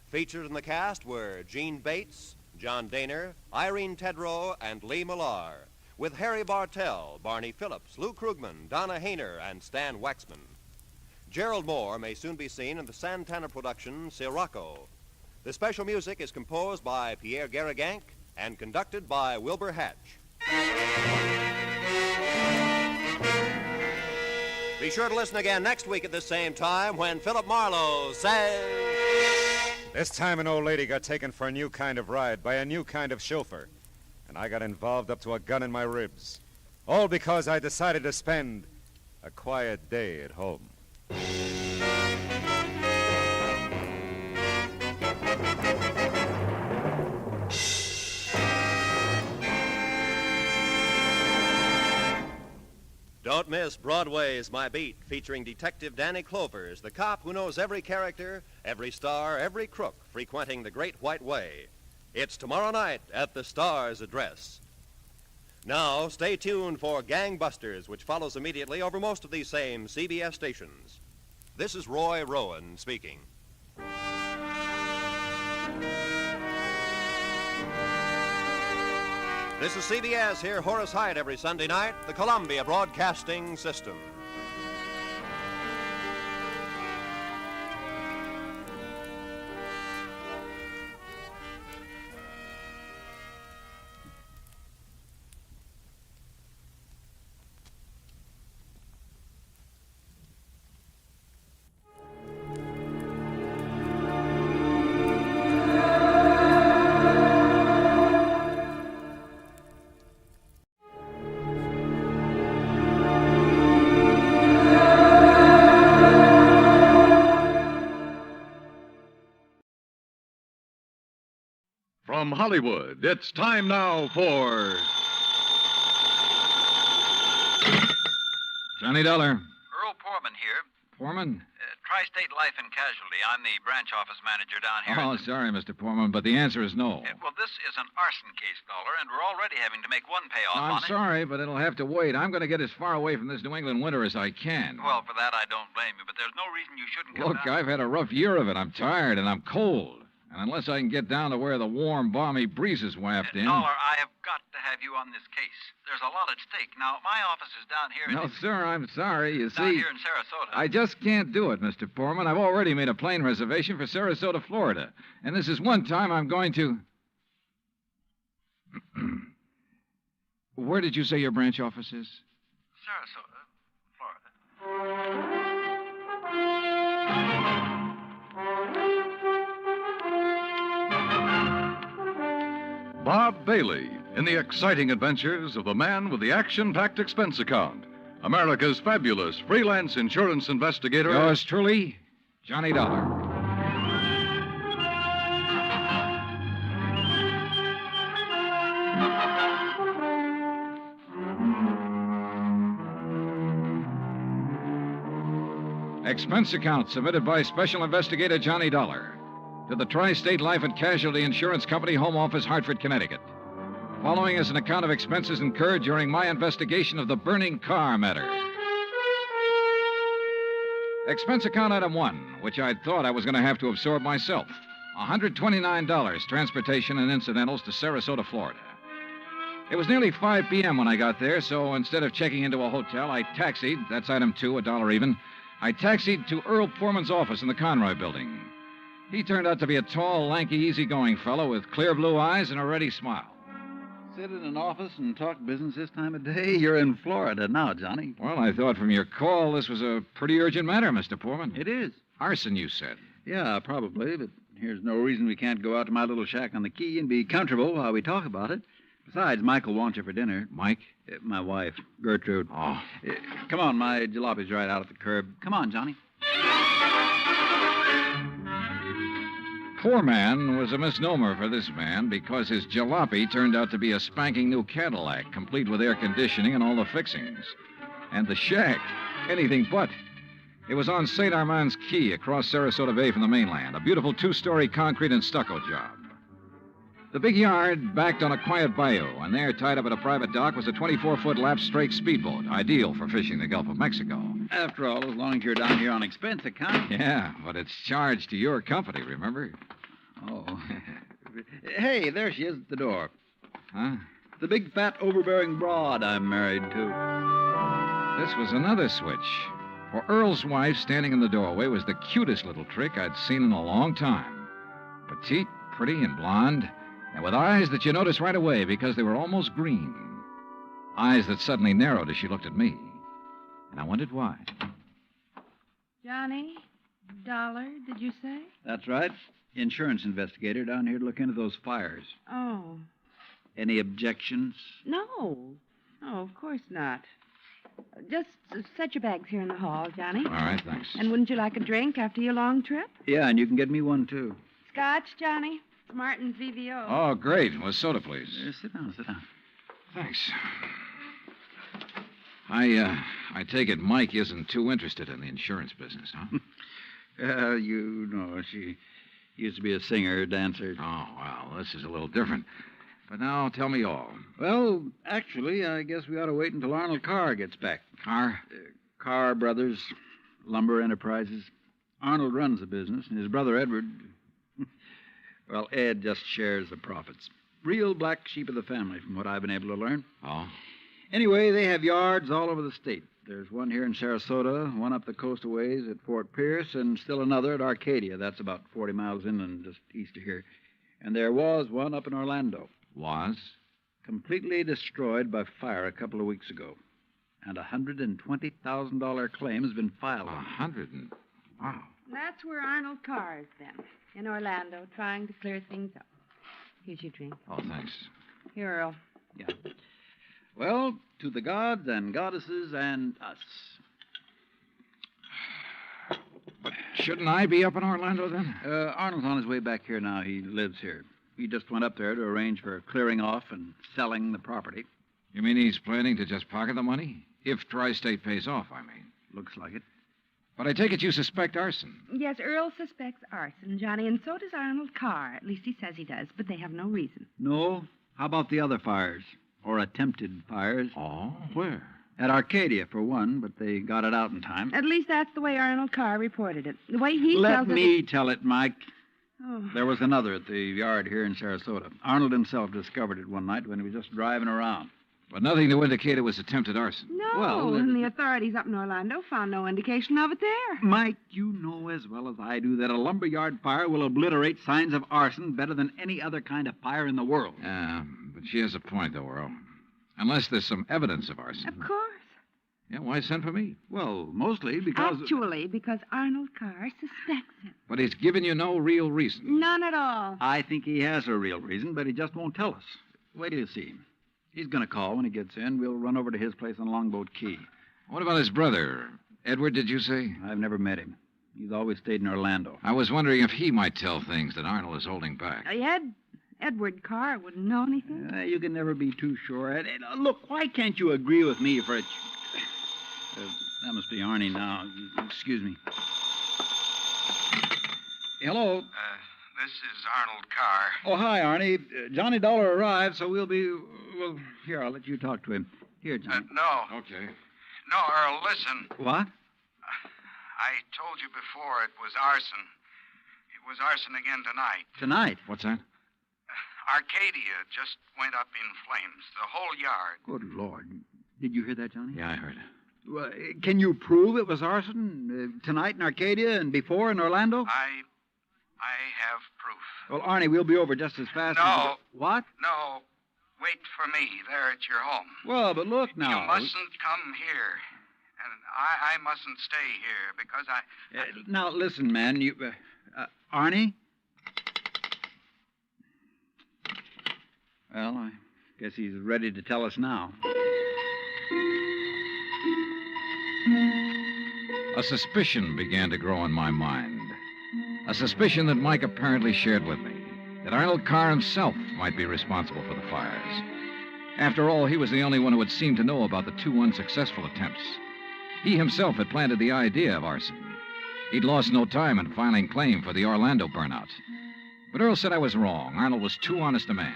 Featured in the cast were Gene Bates, John Daner, Irene Tedrow, and Lee Millar, with Harry Bartell, Barney Phillips, Lou Krugman, Donna Hayner, and Stan Waxman. Gerald Moore may soon be seen in the Santana production, Sirocco. The special music is composed by Pierre Garrigank and conducted by Wilbur Hatch. Be sure to listen again next week at the same time when Philip Marlowe says... This time an old lady got taken for a new kind of ride by a new kind of chauffeur, and I got involved up to a gun in my ribs. All because I decided to spend a quiet day at home. Don't miss Broadway's My Beat, featuring Detective Danny Clovers, the cop who knows every character, every star, every crook frequenting the Great White Way. It's tomorrow night at the Star's address. Now, stay tuned for Gangbusters, which follows immediately over most of these same CBS stations. This is Roy Rowan speaking. This is CBS. Hear Horace Hyde every Sunday night, the Columbia Broadcasting System. From Hollywood, it's time now for... Johnny Dollar. Earl Poorman here. Poorman? Tri-State Life and Casualty. I'm the branch office manager down here. Oh, sorry, Mr. Poorman, but the answer is no. Well, this is an arson case, Dollar, and we're already having to make one payoff on I'm it. sorry, but it'll have to wait. I'm going to get as far away from this New England winter as I can. Well, for that, I don't blame you, but there's no reason you shouldn't come Look, down. I've had a rough year of it. I'm tired, and I'm cold. And unless I can get down to where the warm, balmy breezes waft in... Dollar, I have got to have you on this case. There's a lot at stake. Now, my office is down here... No, sir, I'm sorry. You down see... here in Sarasota. I just can't do it, Mr. Poorman. I've already made a plane reservation for Sarasota, Florida. And this is one time I'm going to... Where did you say your branch office is? Sarasota, Florida. Bob Bailey in the exciting adventures of the man with the action-packed expense account. America's fabulous freelance insurance investigator. Yours truly, Johnny Dollar. Expense account submitted by Special Investigator Johnny Dollar to the Tri-State Life and Casualty Insurance Company, Home Office, Hartford, Connecticut. Following is an account of expenses incurred during my investigation of the burning Carr matter. Expense account item 1, which I'd thought I was going to have to absorb myself. $129, transportation and incidentals to Sarasota, Florida. It was nearly 5 p.m. when I got there, so instead of checking into a hotel, I taxied, that's item 2, $1 even. I taxied to Earl Poorman's office in the Conroy building. He turned out to be a tall, lanky, easygoing fellow with clear blue eyes and a ready smile. Sit in an office and talk business this time of day? You're in Florida now, Johnny. Well, I thought from your call this was a pretty urgent matter, Mr. Poorman. It is. Arson, you said. Yeah, probably, but here's no reason we can't go out to my little shack on the quay and be comfortable while we talk about it. Besides, Michael wants you for dinner. Mike? My wife, Gertrude. Oh. Come on, my jalopy's right out at the curb. Come on, Johnny. Poor man was a misnomer for this man because his jalopy turned out to be a spanking new Cadillac, complete with air conditioning and all the fixings. And the shack, anything but. It was on St. Armand's Key across Sarasota Bay from the mainland, a beautiful 2-story concrete and stucco job. The big yard backed on a quiet bayou, and there, tied up at a private dock, was a 24-foot lap strake speedboat, ideal for fishing the Gulf of Mexico. After all, as long as you're down here on expense account. Yeah, but it's charged to your company, remember? Oh. Hey, there she is at the door. Huh? The big, fat, overbearing broad I'm married to. This was another switch. For Earl's wife, standing in the doorway, was the cutest little trick I'd seen in a long time. Petite, pretty, and blonde, and with eyes that you noticed right away because they were almost green. Eyes that suddenly narrowed as she looked at me. And I wondered why. Johnny? Dollar, did you say? That's right. Insurance investigator down here to look into those fires. Oh. Any objections? No. Oh, of course not. Just set your bags here in the hall, Johnny. All right, thanks. And wouldn't you like a drink after your long trip? Yeah, and you can get me one, too. Scotch, Johnny? It's Martin's VVO. Oh, great. Well, soda, please. Sit down, sit down. Thanks. I take it Mike isn't too interested in the insurance business, huh? You know, she used to be a singer, dancer. Oh, well, this is a little different. But now, tell me all. Well, actually, I guess we ought to wait until Arnold Carr gets back. Carr? Carr Brothers, Lumber Enterprises. Arnold runs the business, and his brother Edward, well, Ed just shares the profits. Real black sheep of the family, from what I've been able to learn. Oh? Anyway, they have yards all over the state. There's one here in Sarasota, one up the coast a ways at Fort Pierce, and still another at Arcadia. That's about 40 miles inland, just east of here. And there was one up in Orlando. Was? Completely destroyed by fire a couple of weeks ago. And a $120,000 claim has been filed. Wow. That's where Arnold Carr is then, in Orlando, trying to clear things up. Here's your drink. Oh, thanks. Here, Earl. Yeah. Well, to the gods and goddesses and us. But shouldn't I be up in Orlando then? Arnold's on his way back here now. He lives here. He just went up there to arrange for clearing off and selling the property. You mean he's planning to just pocket the money? If Tri-State pays off, I mean. Looks like it. But I take it you suspect arson. Yes, Earl suspects arson, Johnny, and so does Arnold Carr. At least he says he does, but they have no reason. No? How about the other fires? Or attempted fires? Oh, where? At Arcadia, for one, but they got it out in time. At least that's the way Arnold Carr reported it. The way he Let tells me it... tell it, Mike. Oh. There was another at the yard here in Sarasota. Arnold himself discovered it one night when he was just driving around. But nothing to indicate it was attempted arson. No, Well, and the authorities up in Orlando found no indication of it there. Mike, you know as well as I do that a lumberyard fire will obliterate signs of arson better than any other kind of fire in the world. Yeah, but she has a point, though, Earl. Unless there's some evidence of arson. Of course. Yeah, why send for me? Well, mostly because... Actually, because Arnold Carr suspects it. But he's given you no real reason. None at all. I think he has a real reason, but he just won't tell us. Wait till you see him. He's going to call when he gets in. We'll run over to his place on Longboat Key. What about his brother? Edward, did you say? I've never met him. He's always stayed in Orlando. I was wondering if he might tell things that Arnold is holding back. Edward Carr wouldn't know anything. You can never be too sure. Look, why can't you agree with me for a... that must be Arnie now. Excuse me. Hello. This is Arnold Carr. Oh, hi, Arnie. Johnny Dollar arrived, so we'll be... Well, here, I'll let you talk to him. Here, Johnny. No. Okay. No, Earl, listen. What? I told you before it was arson. It was arson again tonight. Tonight? What's that? Arcadia just went up in flames. The whole yard. Good Lord. Did you hear that, Johnny? Yeah, I heard. Well, can you prove it was arson tonight in Arcadia and before in Orlando? I have proof. Well, Arnie, we'll be over just as fast as... No. What? No. Wait for me there at your home. Well, but look now. You mustn't come here. And I mustn't stay here because I... Now, listen, man. You... Arnie? Well, I guess he's ready to tell us now. A suspicion began to grow in my mind. A suspicion that Mike apparently shared with me. That Arnold Carr himself might be responsible for the fires. After all, he was the only one who had seemed to know about the 2 unsuccessful attempts. He himself had planted the idea of arson. He'd lost no time in filing claim for the Orlando burnout. But Earl said I was wrong. Arnold was too honest a man.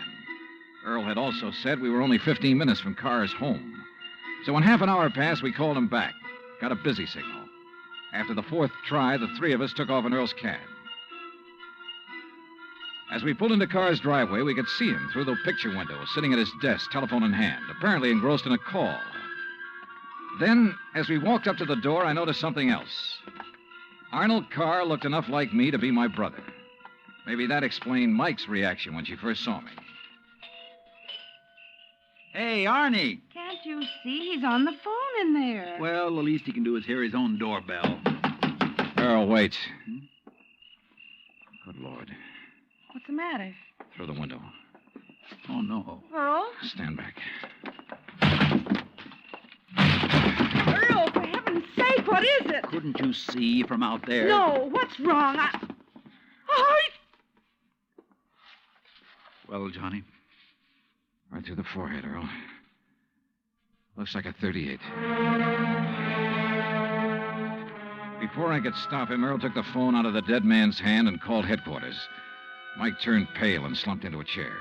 Earl had also said we were only 15 minutes from Carr's home. So when half an hour passed, we called him back. Got a busy signal. After the 4th try, the 3 of us took off in Earl's cab. As we pulled into Carr's driveway, we could see him through the picture window, sitting at his desk, telephone in hand, apparently engrossed in a call. Then, as we walked up to the door, I noticed something else. Arnold Carr looked enough like me to be my brother. Maybe that explained Mike's reaction when she first saw me. Hey, Arnie. Can't you see he's on the phone in there? Well, the least he can do is hear his own doorbell. Earl, wait. Good Lord. What's the matter? Through the window. Oh, no. Earl? Stand back. Earl, for heaven's sake, what is it? Couldn't you see from out there? No, what's wrong? Oh! Well, Johnny? Right through the forehead, Earl. Looks like a .38. Before I could stop him, Earl took the phone out of the dead man's hand and called headquarters. Mike turned pale and slumped into a chair.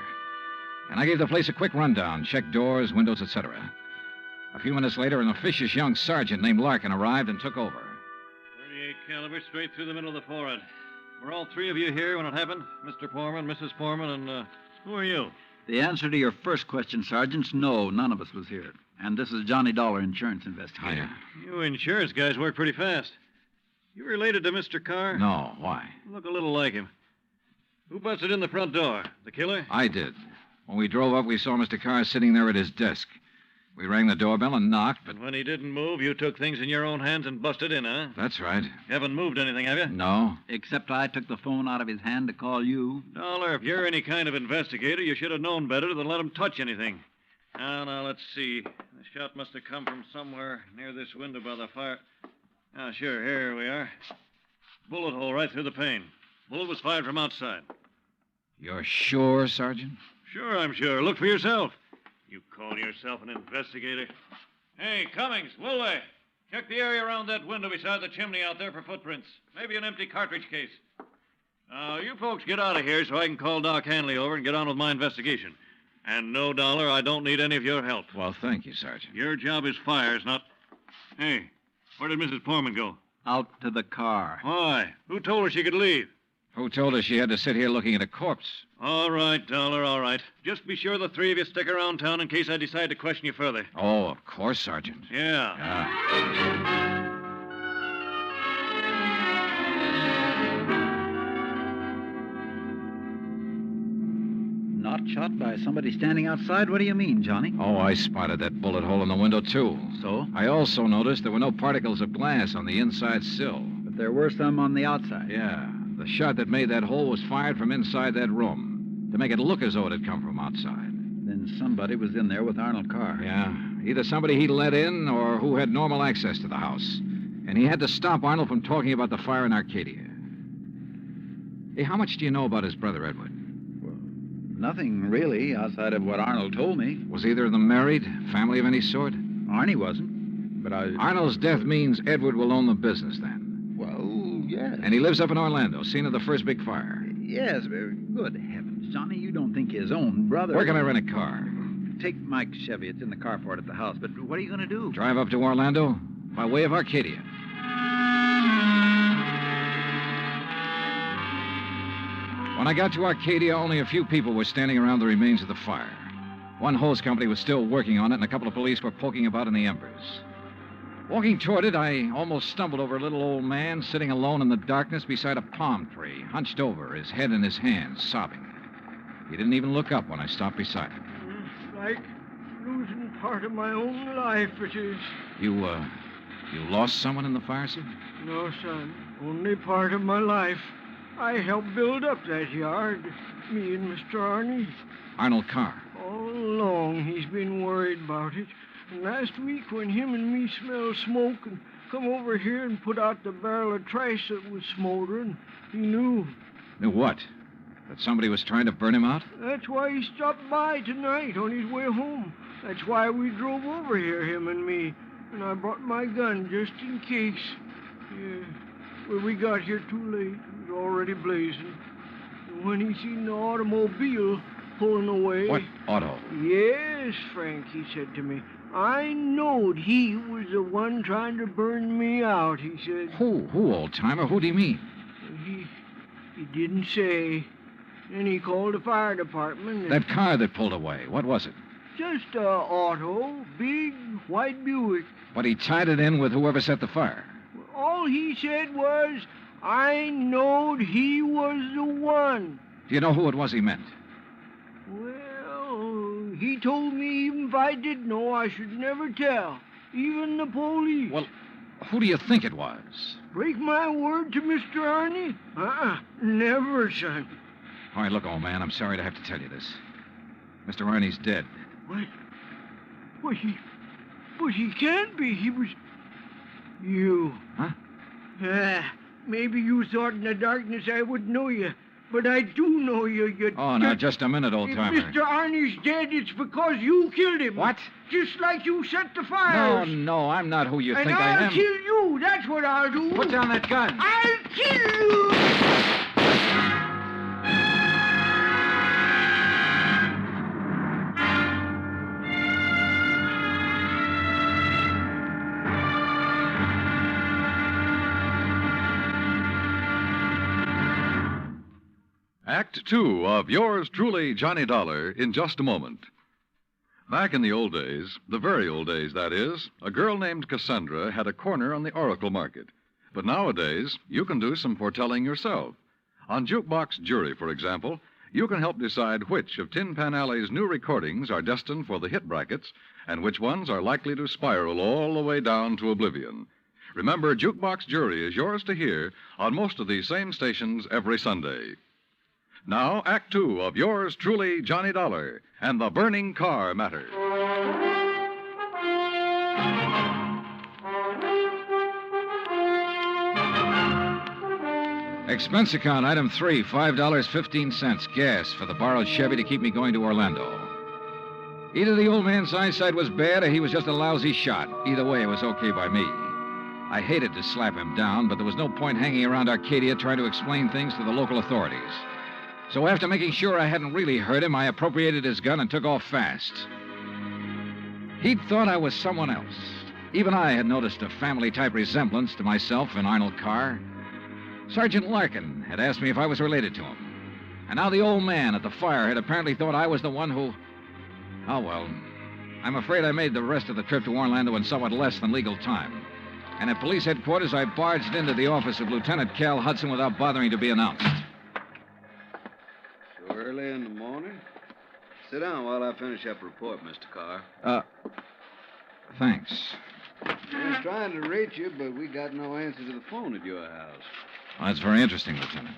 And I gave the place a quick rundown, checked doors, windows, etc. A few minutes later, an officious young sergeant named Larkin arrived and took over. 38 caliber straight through the middle of the forehead. Were all 3 of you here when it happened? Mr. Foreman, Mrs. Foreman, and who are you? The answer to your first question, Sergeant, no, none of us was here. And this is Johnny Dollar, insurance investigator. Hiya. You insurance guys work pretty fast. You related to Mr. Carr? No, why? Look a little like him. Who busted in the front door? The killer? I did. When we drove up, we saw Mr. Carr sitting there at his desk. We rang the doorbell and knocked, but... And when he didn't move, you took things in your own hands and busted in, huh? That's right. You haven't moved anything, have you? No. Except I took the phone out of his hand to call you. Dollar, if you're any kind of investigator, you should have known better than let him touch anything. Now, let's see. The shot must have come from somewhere near this window by the fire. Ah, sure, here we are. Bullet hole right through the pane. Bullet was fired from outside. You're sure, Sergeant? Sure, I'm sure. Look for yourself. You call yourself an investigator? Hey, Cummings, Woolway, check the area around that window beside the chimney out there for footprints. Maybe an empty cartridge case. Now, you folks get out of here so I can call Doc Hanley over and get on with my investigation. And no, Dollar, I don't need any of your help. Well, thank you, Sergeant. Your job is fires, not... Hey, where did Mrs. Foreman go? Out to the car. Why? Who told her she could leave? Who told her she had to sit here looking at a corpse? All right, Dollar, all right. Just be sure the 3 of you stick around town in case I decide to question you further. Oh, of course, Sergeant. Yeah. Not shot by somebody standing outside? What do you mean, Johnny? Oh, I spotted that bullet hole in the window, too. So? I also noticed there were no particles of glass on the inside sill. But there were some on the outside. Yeah. The shot that made that hole was fired from inside that room to make it look as though it had come from outside. Then somebody was in there with Arnold Carr. Yeah. Either somebody he let in or who had normal access to the house. And he had to stop Arnold from talking about the fire in Arcadia. Hey, how much do you know about his brother, Edward? Nothing, really, outside of what Arnold told me. Was either of them married? Family of any sort? Arnie wasn't, but Arnold's death means Edward will own the business, then. Well, yes. And he lives up in Orlando, scene of the first big fire. Yes, very good heavens. Johnny, you don't think his own brother... Where can I rent a car? Take Mike's Chevy. It's in the carport at the house. But what are you going to do? Drive up to Orlando by way of Arcadia. When I got to Arcadia, only a few people were standing around the remains of the fire. One hose company was still working on it, and a couple of police were poking about in the embers. Walking toward it, I almost stumbled over a little old man sitting alone in the darkness beside a palm tree, hunched over, his head in his hands, sobbing. He didn't even look up when I stopped beside him. It's like losing part of my own life, it is. You lost someone in the fire, sir? No, son. Only part of my life. I helped build up that yard. Me and Mr. Arnie. Arnold Carr. All along, he's been worried about it. And last week, when him and me smelled smoke and come over here and put out the barrel of trash that was smoldering, he knew. Knew what? That somebody was trying to burn him out? That's why he stopped by tonight on his way home. That's why we drove over here, him and me. And I brought my gun just in case. Yeah. Well, we got here too late. It was already blazing. And when he seen the automobile pulling away... What auto? Yes, Frank, he said to me. I knowed he was the one trying to burn me out, he said. Who, old-timer? Who do you mean? He didn't say. Then he called the fire department. That car that pulled away, what was it? Just a auto, big white Buick. But he tied it in with whoever set the fire. All he said was, I knowed he was the one. Do you know who it was he meant? Well, he told me even if I did know, I should never tell. Even the police. Well, who do you think it was? Break my word to Mr. Arnie? Never, son. All right, look, old man, I'm sorry to have to tell you this. Mr. Arnie's dead. What? But he can't be. He was... You. Huh? Maybe you thought in the darkness I wouldn't know you. But I do know you. Oh, now, just a minute, old-timer. If Mr. Arnie's dead, it's because you killed him. What? Just like you set the fire. No, I'm not who you think I am. And I'll kill you. That's what I'll do. Put down that gun. I'll kill you. Act 2 of yours truly, Johnny Dollar, in just a moment. Back in the old days, the very old days, that is, a girl named Cassandra had a corner on the oracle market. But nowadays, you can do some foretelling yourself. On Jukebox Jury, for example, you can help decide which of Tin Pan Alley's new recordings are destined for the hit brackets and which ones are likely to spiral all the way down to oblivion. Remember, Jukebox Jury is yours to hear on most of these same stations every Sunday. Now, Act 2 of yours truly, Johnny Dollar, and the burning car matter. Expense account, item 3, $5.15, gas for the borrowed Chevy to keep me going to Orlando. Either the old man's eyesight was bad or he was just a lousy shot. Either way, it was okay by me. I hated to slap him down, but there was no point hanging around Arcadia trying to explain things to the local authorities. So after making sure I hadn't really hurt him, I appropriated his gun and took off fast. He'd thought I was someone else. Even I had noticed a family-type resemblance to myself and Arnold Carr. Sergeant Larkin had asked me if I was related to him. And now the old man at the fire had apparently thought I was the one who... Oh, well, I'm afraid I made the rest of the trip to Orlando in somewhat less than legal time. And at police headquarters, I barged into the office of Lieutenant Cal Hudson without bothering to be announced. Early in the morning? Sit down while I finish up a report, Mr. Carr. Thanks. I was trying to reach you, but we got no answer to the phone at your house. Well, that's very interesting, Lieutenant.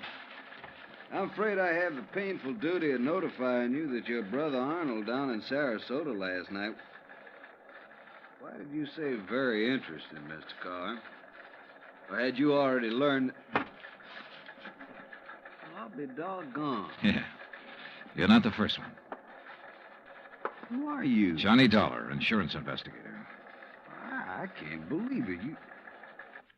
I'm afraid I have the painful duty of notifying you that your brother Arnold down in Sarasota last night... Why did you say very interesting, Mr. Carr? Or had you already learned... I'll be doggone. Yeah. You're not the first one. Who are you? Johnny Dollar, insurance investigator. I can't believe it.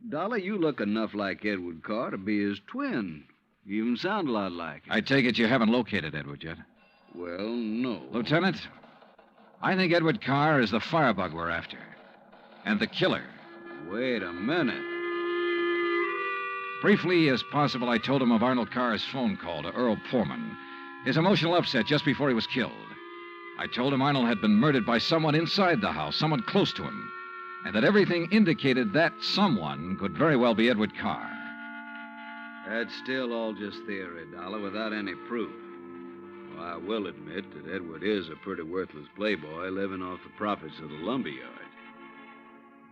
Dollar, you look enough like Edward Carr to be his twin. You even sound a lot like him. I take it you haven't located Edward yet? Well, no. Lieutenant, I think Edward Carr is the firebug we're after. And the killer. Wait a minute. Briefly as possible, I told him of Arnold Carr's phone call to Earl Poorman, his emotional upset just before he was killed. I told him Arnold had been murdered by someone inside the house, someone close to him, and that everything indicated that someone could very well be Edward Carr. That's still all just theory, Dollar, without any proof. Well, I will admit that Edward is a pretty worthless playboy living off the profits of the lumberyard.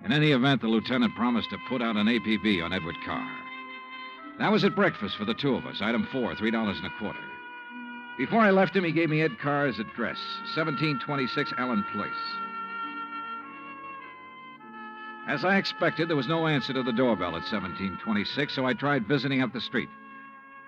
In any event, the lieutenant promised to put out an APB on Edward Carr. That was at breakfast for the two of us, item 4, $3.25. Before I left him, he gave me Ed Carr's address, 1726 Allen Place. As I expected, there was no answer to the doorbell at 1726, so I tried visiting up the street.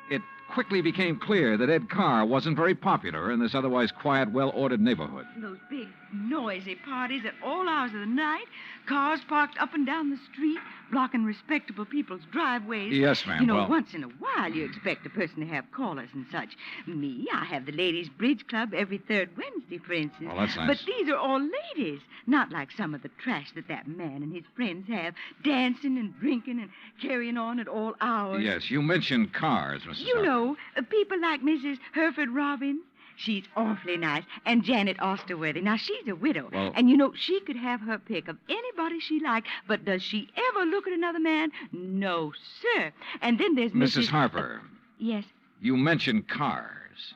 It quickly became clear that Ed Carr wasn't very popular in this otherwise quiet, well-ordered neighborhood. Those big, noisy parties at all hours of the night, cars parked up and down the street, blocking respectable people's driveways. Yes, ma'am. You know, well, once in a while you expect a person to have callers and such. Me, I have the ladies' bridge club every third Wednesday, for instance. Well, that's nice. But these are all ladies, not like some of the trash that man and his friends have, dancing and drinking and carrying on at all hours. yes, you mentioned cars, Mrs. You Harper. know, people like Mrs. Hereford Robbins. She's awfully nice. And Janet Osterworthy. Now, she's a widow. Well- And, you know, she could have her pick of anybody she liked. But does she ever look at another man? No, sir. And then there's Mrs. Harper, Yes. you mentioned cars.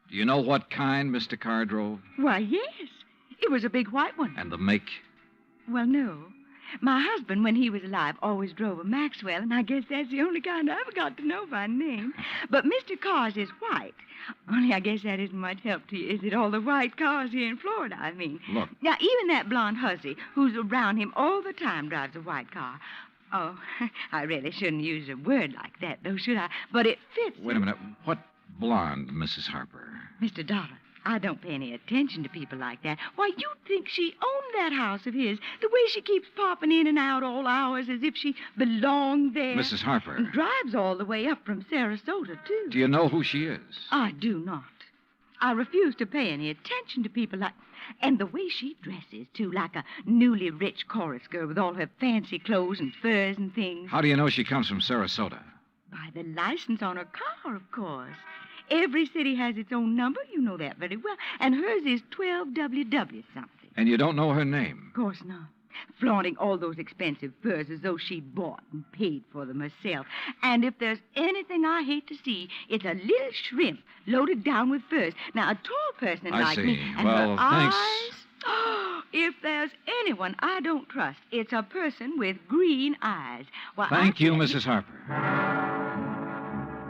Do you know what kind Mr. Carr drove? Why, yes. It was a big white one. And the make? Well, no. My husband, when he was alive, always drove a Maxwell, and I guess that's the only kind I ever got to know by name. But Mr. Carr's is white. Only I guess that isn't much help to you, is it? All the white cars here in Florida, I mean. Look. Now, even that blonde hussy who's around him all the time drives a white car. Oh, I really shouldn't use a word like that, though, should I? But it fits. Wait a minute. What blonde, Mrs. Harper? Mr. Dollar, I don't pay any attention to people like that. Why, you'd think she owned that house of his, the way she keeps popping in and out all hours as if she belonged there. Mrs. Harper. And drives all the way up from Sarasota, too. Do you know who she is? I do not. I refuse to pay any attention to people like... And the way she dresses, too, like a newly rich chorus girl with all her fancy clothes and furs and things. How do you know she comes from Sarasota? By the license on her car, of course. Every city has its own number. You know that very well. And hers is 12WW something. And you don't know her name? Of course not. Flaunting all those expensive furs as though she bought and paid for them herself. And if there's anything I hate to see, it's a little shrimp loaded down with furs. Now, a tall person I like see. me... And Well, her thanks. Eyes, if there's anyone I don't trust, it's a person with green eyes. Well, Thank you, Mrs. Harper.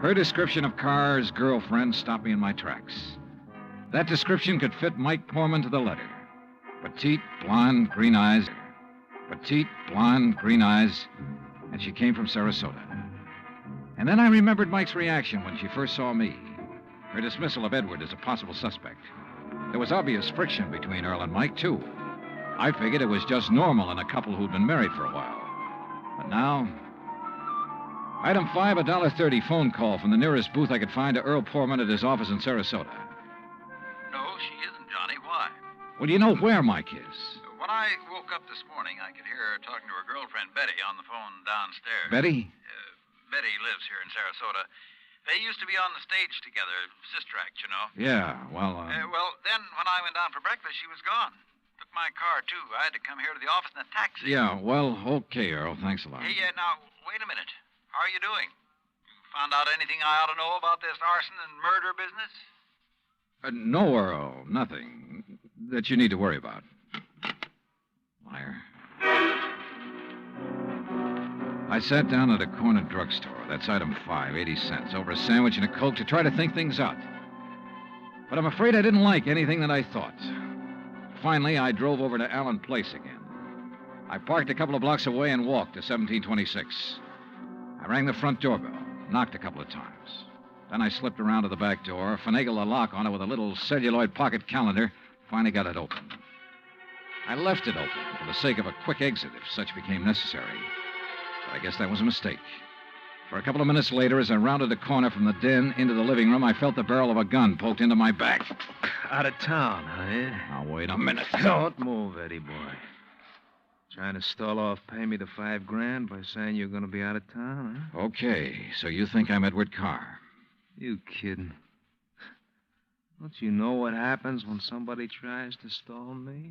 Her description of Carr's girlfriend stopped me in my tracks. That description could fit Mike Poorman to the letter. Petite, blonde, green eyes. Petite, blonde, green eyes. And she came from Sarasota. And then I remembered Mike's reaction when she first saw me. Her dismissal of Edward as a possible suspect. There was obvious friction between Earl and Mike, too. I figured it was just normal in a couple who'd been married for a while. But now... Item 5, $1.30 phone call from the nearest booth I could find to Earl Poorman at his office in Sarasota. No, she isn't, Johnny. Why? Well, do you know where Mike is? When I woke up this morning, I could hear her talking to her girlfriend, Betty, on the phone downstairs. Betty? Betty lives here in Sarasota. They used to be on the stage together, sister act, you know. Yeah, well, Well, then when I went down for breakfast, she was gone. Took my car, too. I had to come here to the office in a taxi. Yeah, well, okay, Earl. Thanks a lot. Hey, now, wait a minute. How are you doing? You found out anything I ought to know about this arson and murder business? No, Earl, nothing that you need to worry about. Liar. I sat down at a corner drugstore. That's item 5, 80 cents, over a sandwich and a Coke to try to think things out. But I'm afraid I didn't like anything that I thought. Finally, I drove over to Allen Place again. I parked a couple of blocks away and walked to 1726. I rang the front doorbell, knocked a couple of times. Then I slipped around to the back door, finagled a lock on it with a little celluloid pocket calendar, finally got it open. I left it open for the sake of a quick exit if such became necessary. But I guess that was a mistake. For a couple of minutes later, as I rounded a corner from the den into the living room, I felt the barrel of a gun poked into my back. Out of town, huh? Now, wait a minute. Don't move, Eddie boy. Trying to stall off pay me the $5,000 by saying you're going to be out of town, huh? Okay, so you think I'm Edward Carr? You kidding? Don't you know what happens when somebody tries to stall me?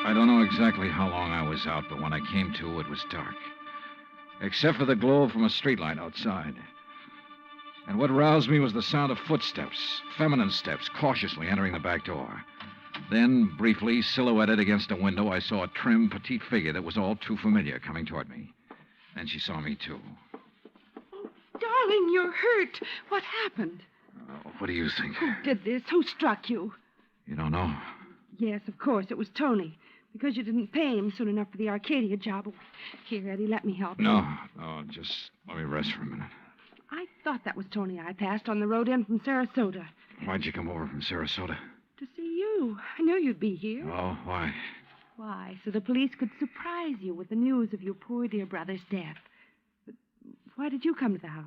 I don't know exactly how long I was out, but when I came to, it was dark. Except for the glow from a streetlight outside. And what roused me was the sound of footsteps, feminine steps, cautiously entering the back door. Then, briefly, silhouetted against a window, I saw a trim, petite figure that was all too familiar coming toward me. Then she saw me, too. Darling, you're hurt. What happened? What do you think? Who did this? Who struck you? You don't know? Yes, of course. It was Tony. Because you didn't pay him soon enough for the Arcadia job. Here, Eddie, let me help you. No, just let me rest for a minute. I thought that was Tony I passed on the road in from Sarasota. Why'd you come over from Sarasota? To see you. I knew you'd be here. Oh, why? Why? So the police could surprise you with the news of your poor dear brother's death. But why did you come to the house?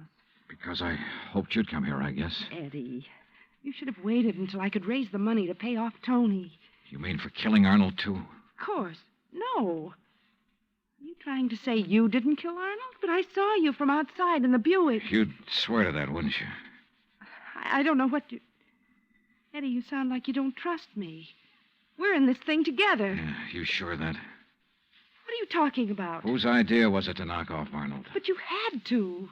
Because I hoped you'd come here, I guess. Eddie, you should have waited until I could raise the money to pay off Tony. You mean for killing Arnold, too? Of course. No. Are you trying to say you didn't kill Arnold? But I saw you from outside in the Buick. You'd swear to that, wouldn't you? I don't know what you... Eddie, you sound like you don't trust me. We're in this thing together. Yeah, you sure of that? What are you talking about? Whose idea was it to knock off Arnold? But you had to.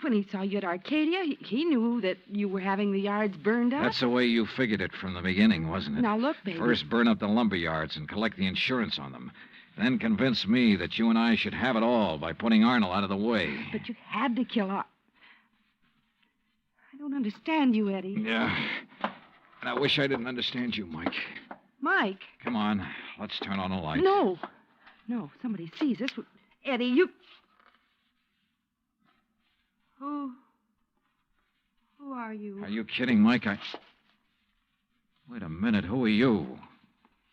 When he saw you at Arcadia, he knew that you were having the yards burned up. That's the way you figured it from the beginning, wasn't it? Now, look, baby. First burn up the lumber yards and collect the insurance on them. Then convince me that you and I should have it all by putting Arnold out of the way. But you had to kill Arnold. I don't understand you, Eddie. Yeah. And I wish I didn't understand you, Mike. Mike? Come on. Let's turn on a light. No. No, if somebody sees us. Eddie, you... Who are you? Are you kidding, Mike? Wait a minute. Who are you?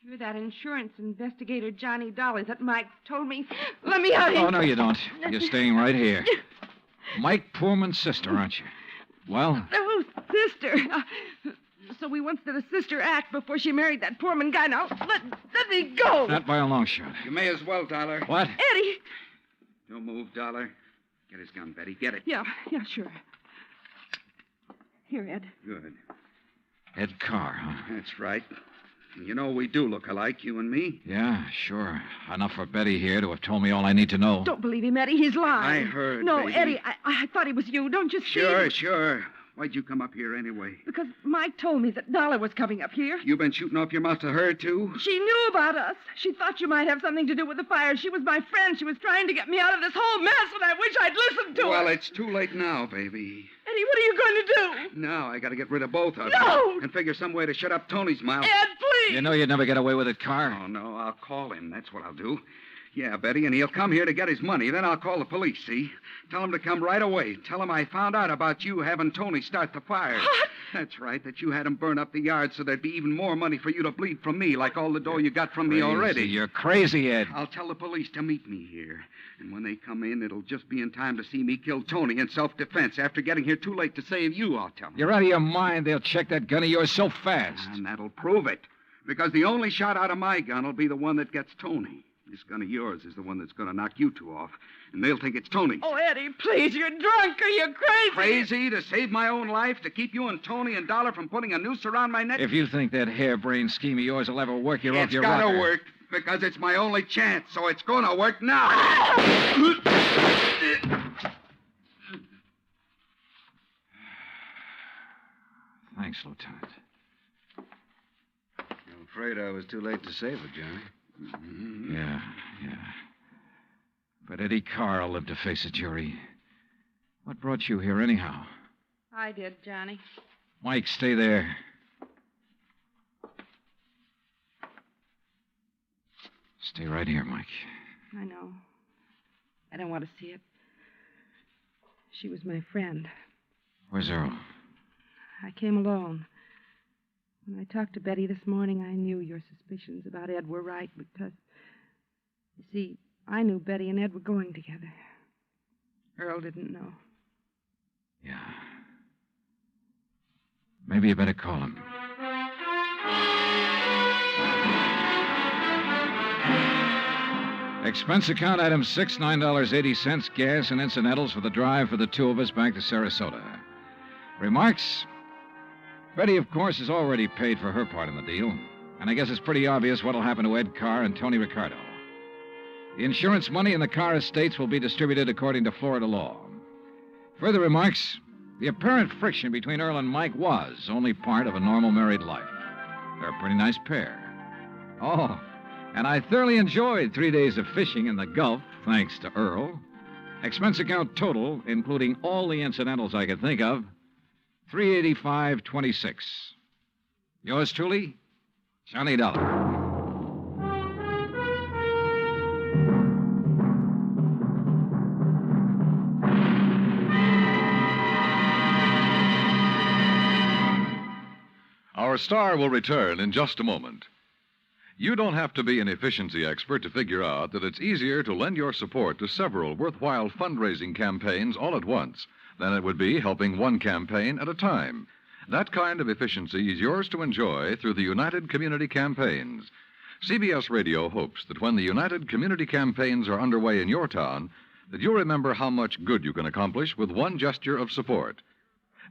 You're that insurance investigator, Johnny Dollar, that Mike told me. Let me out of here. Oh, no, you don't. You're staying right here. Mike Poorman's sister, aren't you? Well? Oh, sister. So we once did a sister act before she married that Poorman guy. Now, let me go. Not by a long shot. You may as well, Dollar. What? Eddie. Don't move, Dollar. Get his gun, Betty. Get it. Yeah, sure. Here, Ed. Good. Ed Carr, huh? That's right. You know, we do look alike, you and me. Yeah, sure. Enough for Betty here to have told me all I need to know. Don't believe him, Eddie. He's lying. I heard, No, baby. Eddie, I thought he was you. Don't you see? Sure. Why'd you come up here anyway? Because Mike told me that Dollar was coming up here. You been shooting off your mouth to her, too? She knew about us. She thought you might have something to do with the fire. She was my friend. She was trying to get me out of this whole mess, and I wish I'd listened to her. Well, it's too late now, baby. Eddie, what are you going to do? Now I got to get rid of both of No! them. And figure some way to shut up Tony's mouth. Ed, please! You know you'd never get away with it, Carr? Oh, no, I'll call him. That's what I'll do. Yeah, Betty, and he'll come here to get his money. Then I'll call the police, see? Tell him to come right away. Tell him I found out about you having Tony start the fire. What? That's right, that you had him burn up the yard so there'd be even more money for you to bleed from me, like all the dough you got from me already. You're crazy, Ed. I'll tell the police to meet me here. And when they come in, it'll just be in time to see me kill Tony in self-defense. After getting here too late to save you, I'll tell them. You're out of your mind. They'll check that gun of yours so fast. And that'll prove it. Because the only shot out of my gun will be the one that gets Tony. This gun of yours is the one that's going to knock you two off. And they'll think it's Tony's. Oh, Eddie, please, you're drunk. Are you crazy? Crazy? To save my own life? To keep you and Tony and Dollar from putting a noose around my neck? If you think that harebrained scheme of yours will ever work, you're off your rocker. It's gotta work, because it's my only chance, so it's gonna work now. Thanks, Lieutenant. I'm afraid I was too late to save her, Johnny. Mm-hmm. Yeah. But Eddie Carr will live to face a jury. What brought you here, anyhow? I did, Johnny. Mike, stay there. Stay right here, Mike. I know. I don't want to see it. She was my friend. Where's Earl? I came alone. When I talked to Betty this morning, I knew your suspicions about Ed were right because, you see, I knew Betty and Ed were going together. Earl didn't know. Yeah. Maybe you better call him. Expense account item 6, $9.80, gas and incidentals for the drive for the two of us back to Sarasota. Remarks? Betty, of course, has already paid for her part in the deal, and I guess it's pretty obvious what'll happen to Ed Carr and Tony Ricardo. The insurance money in the Carr estates will be distributed according to Florida law. Further remarks? The apparent friction between Earl and Mike was only part of a normal married life. They're a pretty nice pair. Oh, and I thoroughly enjoyed 3 days of fishing in the Gulf, thanks to Earl. Expense account total, including all the incidentals I could think of, $385.26. Yours truly, Johnny Dollar. Our star will return in just a moment. You don't have to be an efficiency expert to figure out that it's easier to lend your support to several worthwhile fundraising campaigns all at once than it would be helping one campaign at a time. That kind of efficiency is yours to enjoy through the United Community Campaigns. CBS Radio hopes that when the United Community Campaigns are underway in your town, that you'll remember how much good you can accomplish with one gesture of support.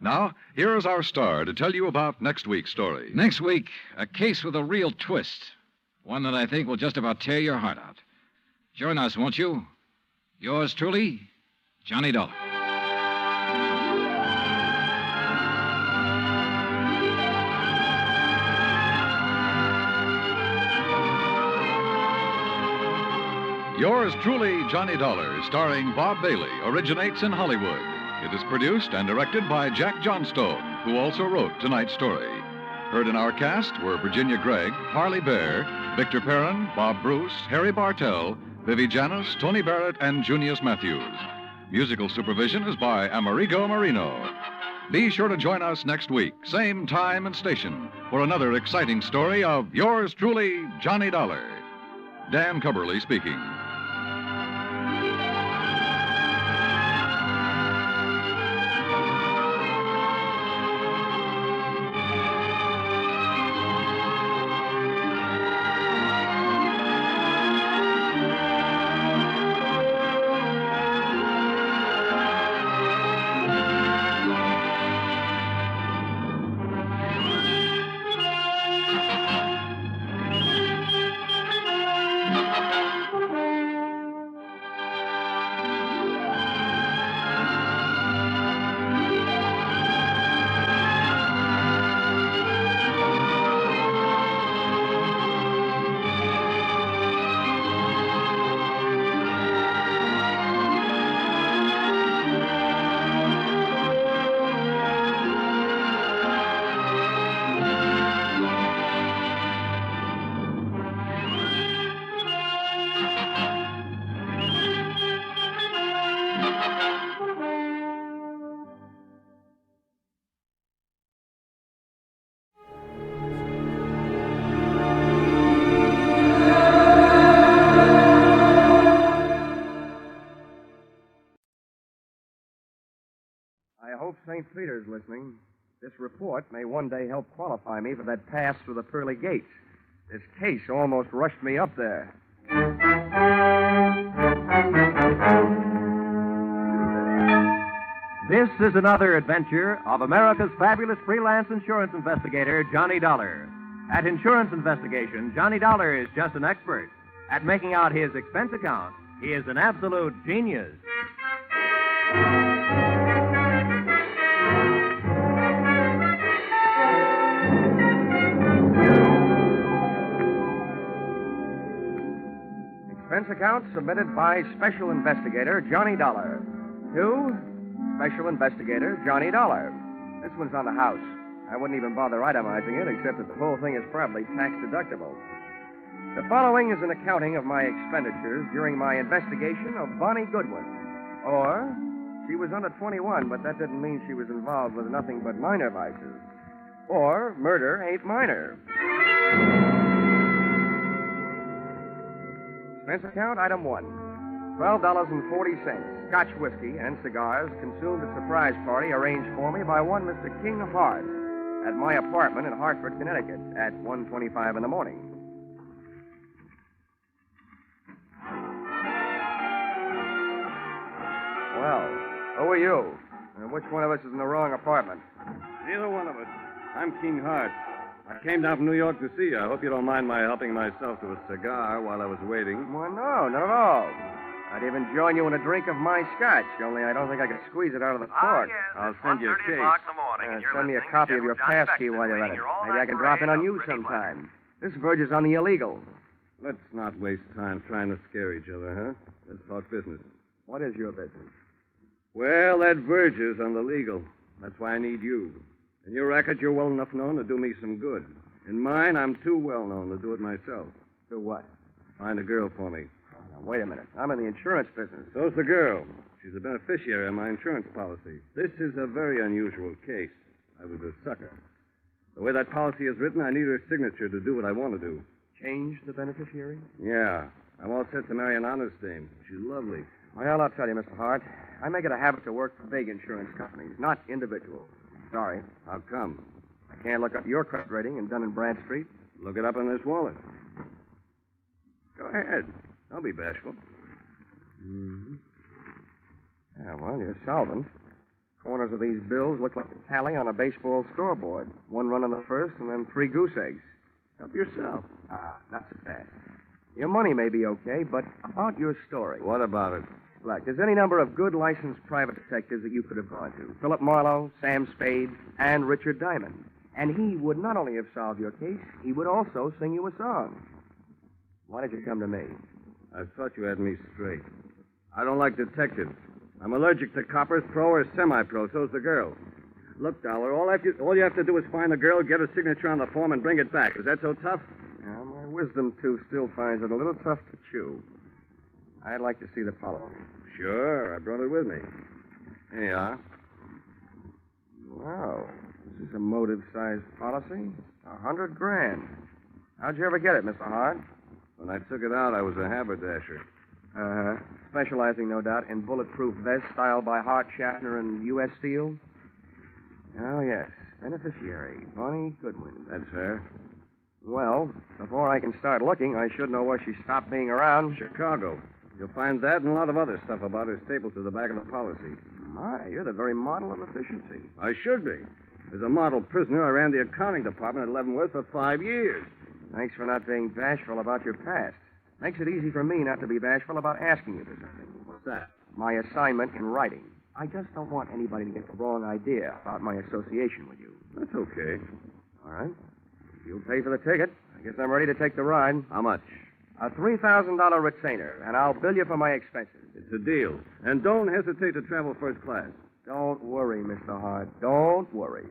Now, here is our star to tell you about next week's story. Next week, a case with a real twist. One that I think will just about tear your heart out. Join us, won't you? Yours truly, Johnny Dollar. Yours truly, Johnny Dollar, starring Bob Bailey, originates in Hollywood. It is produced and directed by Jack Johnstone, who also wrote tonight's story. Heard in our cast were Virginia Gregg, Harley Bear, Victor Perrin, Bob Bruce, Harry Bartell, Vivi Janis, Tony Barrett, and Junius Matthews. Musical supervision is by Amerigo Marino. Be sure to join us next week, same time and station, for another exciting story of yours truly, Johnny Dollar. Dan Cubberly speaking. I hope St. Peter's listening. This report may one day help qualify me for that pass through the pearly gates. This case almost rushed me up there. This is another adventure of America's fabulous freelance insurance investigator, Johnny Dollar. At Insurance Investigation, Johnny Dollar is just an expert. At making out his expense account, he is an absolute genius. Expense account submitted by Special Investigator Johnny Dollar. To Special Investigator Johnny Dollar. This one's on the house. I wouldn't even bother itemizing it, except that the whole thing is probably tax deductible. The following is an accounting of my expenditures during my investigation of Bonnie Goodwin. Or, she was under 21, but that didn't mean she was involved with nothing but minor vices. Or, murder ain't minor. Expense account, item 1. $12.40. Scotch whiskey and cigars consumed at surprise party arranged for me by one Mr. King Hart at my apartment in Hartford, Connecticut at 1:25 in the morning. you? And which one of us is in the wrong apartment? Neither one of us. I'm King Hart. I came down from New York to see you. I hope you don't mind my helping myself to a cigar while I was waiting. Well, no, not at all. I'd even join you in a drink of my scotch, only I don't think I could squeeze it out of the cork. I'll send you a case. Send me a copy of your pass key while you're at it. Maybe I can drop in on you sometime. This verges on the illegal. Let's not waste time trying to scare each other, huh? Let's talk business. What is your business? Well, that verges on the legal. That's why I need you. In your racket, you're well enough known to do me some good. In mine, I'm too well known to do it myself. Do what? Find a girl for me. Now, wait a minute. I'm in the insurance business. So's the girl. She's a beneficiary of my insurance policy. This is a very unusual case. I was a sucker. The way that policy is written, I need her signature to do what I want to do. Change the beneficiary? Yeah. I'm all set to marry an honest dame. She's lovely. Well, I'll tell you, Mr. Hart. I make it a habit to work for big insurance companies, not individuals. Sorry. How come? I can't look up your credit rating in Dun & Bradstreet. Look it up in this wallet. Go ahead. Don't be bashful. Mm-hmm. Yeah, well, you're solvent. Corners of these bills look like a tally on a baseball scoreboard. 1 run on the first and then 3 goose eggs. Help yourself. Not so fast. Your money may be okay, but about your story. What about it? Look, there's any number of good licensed private detectives that you could have gone to. Philip Marlowe, Sam Spade, and Richard Diamond. And he would not only have solved your case, he would also sing you a song. Why did you come to me? I thought you had me straight. I don't like detectives. I'm allergic to coppers, pro or semi-pro. So's the girl. Look, Dollar, all you have to do is find the girl, get her signature on the form, and bring it back. Is that so tough? Yeah, my wisdom tooth still finds it a little tough to chew. I'd like to see the policy. Sure, I brought it with me. Here you are. Wow, this is a motive-sized policy. $100,000. How'd you ever get it, Mr. Hart? When I took it out, I was a haberdasher. Uh-huh. Specializing, no doubt, in bulletproof vests styled by Hart, Schaffner, and U.S. Steel? Oh, yes. Beneficiary, Bonnie Goodwin. That's her. Well, before I can start looking, I should know where she stopped being around. Chicago. You'll find that and a lot of other stuff about her stapled to the back of the policy. My, you're the very model of efficiency. I should be. As a model prisoner, I ran the accounting department at Leavenworth for 5 years. Thanks for not being bashful about your past. Makes it easy for me not to be bashful about asking you for something. What's that? My assignment in writing. I just don't want anybody to get the wrong idea about my association with you. That's okay. All right. If you'll pay for the ticket, I guess I'm ready to take the ride. How much? A $3,000 retainer, and I'll bill you for my expenses. It's a deal. And don't hesitate to travel first class. Don't worry, Mr. Hart. Don't worry.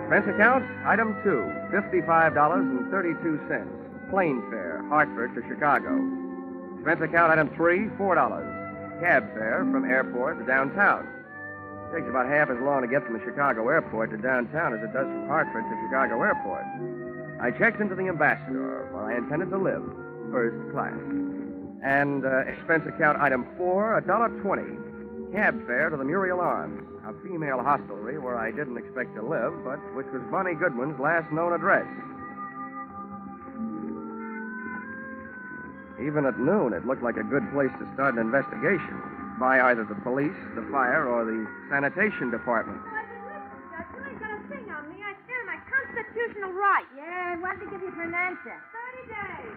Expense account, item 2, $55.32. Plane fare, Hartford to Chicago. Expense account, item 3, $4. Cab fare from airport to downtown. It takes about half as long to get from the Chicago airport to downtown as it does from Hartford to Chicago airport. I checked into the Ambassador, where I intended to live, first class. And expense account, item 4, $1.20. Cab fare to the Muriel Arms, a female hostelry where I didn't expect to live, but which was Bonnie Goodwin's last known address. Even at noon, it looked like a good place to start an investigation by either the police, the fire, or the sanitation department. You ain't gonna sing on me. I stand my constitutional right. Yeah, what did they give you for an answer? 30 days.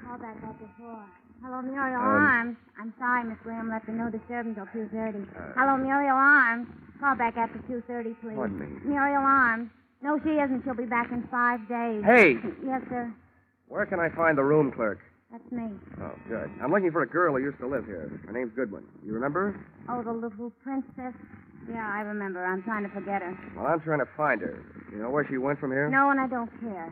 Call back after 4. Hello, Muriel Arms. I'm sorry, Miss Graham left a no disturb until 2:30. Hello, Muriel Arms. Call back after 2:30, please. Pardon me. Muriel Arms. No, she isn't. She'll be back in 5 days. Hey! Yes, sir. Where can I find the room clerk? That's me. Oh, good. I'm looking for a girl who used to live here. Her name's Goodwin. You remember her? Oh, the little princess? Yeah, I remember. I'm trying to forget her. Well, I'm trying to find her. You know where she went from here? No, and I don't care.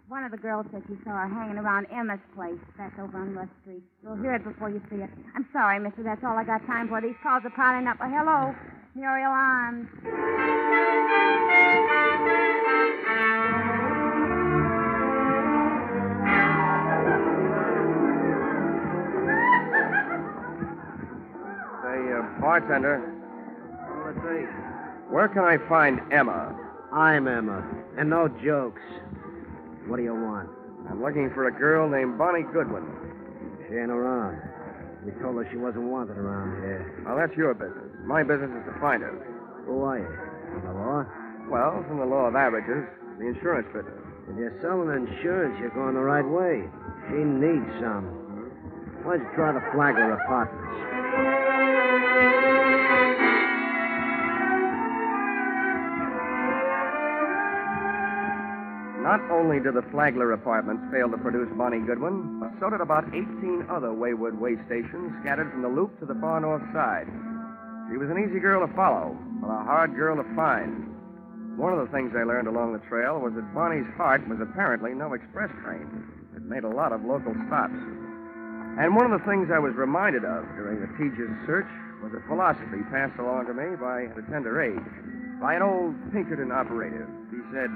One of the girls said she saw her hanging around Emma's place. That's over on Rush Street. You'll hear it before you see it. I'm sorry, mister. That's all I got time for. These calls are piling up. Hello, Muriel Arms. Say, bartender. Let's see. Where can I find Emma? I'm Emma, and no jokes. What do you want? I'm looking for a girl named Bonnie Goodwin. She ain't around. We told her she wasn't wanted around here. Well, that's your business. My business is to find her. Who are you? From the law? Well, from the law of averages, the insurance business. If you're selling insurance, you're going the right way. She needs some. Why don't you try the Flagler Apartments? Not only did the Flagler Apartments fail to produce Bonnie Goodwin, but so did about 18 other wayward way stations scattered from the Loop to the far north side. She was an easy girl to follow, but a hard girl to find. One of the things I learned along the trail was that Bonnie's heart was apparently no express train. It made a lot of local stops. And one of the things I was reminded of during the tedious search was a philosophy passed along to me at a tender age by an old Pinkerton operative. He said,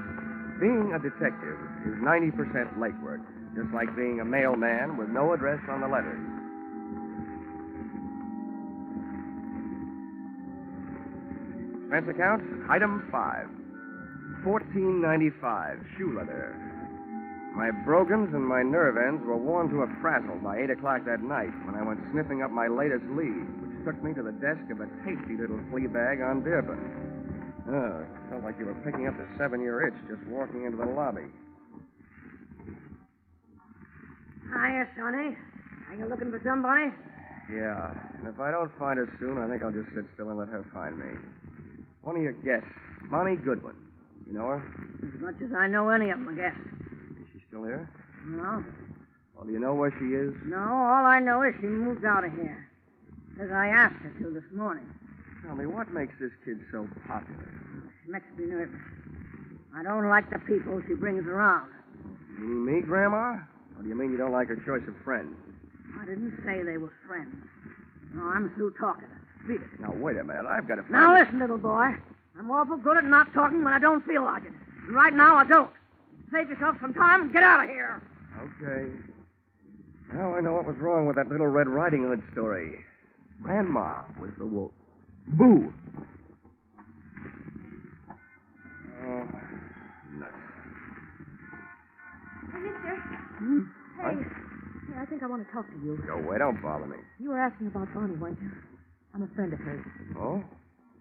being a detective is 90% legwork, just like being a mailman with no address on the letters. Expense account, item 5. $14.95, shoe leather. My brogans and my nerve ends were worn to a frazzle by 8 o'clock that night when I went sniffing up my latest lead, which took me to the desk of a tasty little flea bag on Dearborn. Oh, it felt like you were picking up the 7-year itch just walking into the lobby. Hiya, Sonny. Are you looking for somebody? Yeah, and if I don't find her soon, I think I'll just sit still and let her find me. One of your guests, Bonnie Goodwin. You know her? As much as I know any of them, I guess. Is she still here? No. Well, do you know where she is? No, all I know is she moved out of here. As I asked her to this morning. Tell me, what makes this kid so popular? She makes me nervous. I don't like the people she brings around. You mean me, Grandma? Or do you mean you don't like her choice of friends? I didn't say they were friends. No, I'm through talking. Beat it. Now, wait a minute. I've got to find Now, her. listen, little boy. I'm awful good at not talking when I don't feel like it. And right now, I don't. Save yourself some time and get out of here. Okay. Now I know what was wrong with that little Red Riding Hood story. Grandma was the wolf. Boo! Oh, nuts. Hey, mister. Hmm? What? Hey, I think I want to talk to you. Go away. Don't bother me. You were asking about Bonnie, weren't you? I'm a friend of hers. Oh?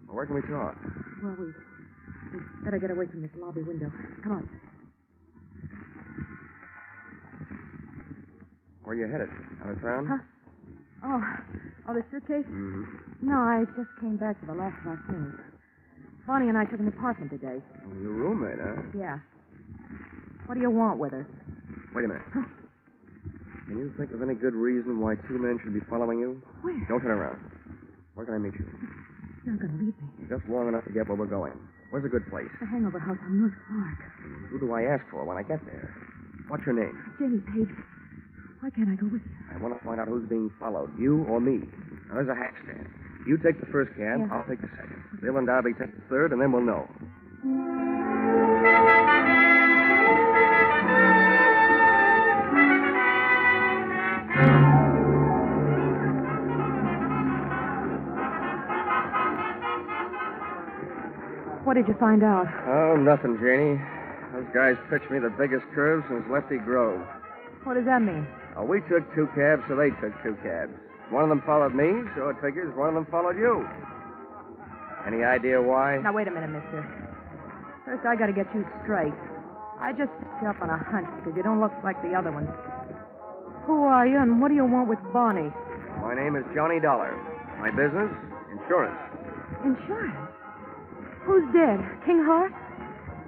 Well, where can we talk? Well, we better get away from this lobby window. Come on. Where are you headed? Out of town? Huh? Oh, the suitcase? Mm-hmm. No, I just came back for the last of our things. Bonnie and I took an apartment today. Oh, your roommate, huh? Yeah. What do you want with her? Wait a minute. Can you think of any good reason why 2 men should be following you? Where? Don't turn around. Where can I meet you? You're not going to leave me. Just long enough to get where we're going. Where's a good place? The hangover house on North Park. Who do I ask for when I get there? What's your name? Janie Page. Why can't I go with you? I want to find out who's being followed, you or me. Now, there's a hack stand. You take the first cab, Yeah. I'll take the second. Bill and Darby take the third, and then we'll know. What did you find out? Oh, nothing, Janie. Those guys pitched me the biggest curve since Lefty Grove. What does that mean? Oh, we took 2 cabs, so they took 2 cabs. One of them followed me, so it figures one of them followed you. Any idea why? Now, wait a minute, mister. First, I got to get you straight. I just picked you up on a hunch because you don't look like the other ones. Who are you, and what do you want with Bonnie? My name is Johnny Dollar. My business? Insurance. Insurance? Who's dead? King Hart?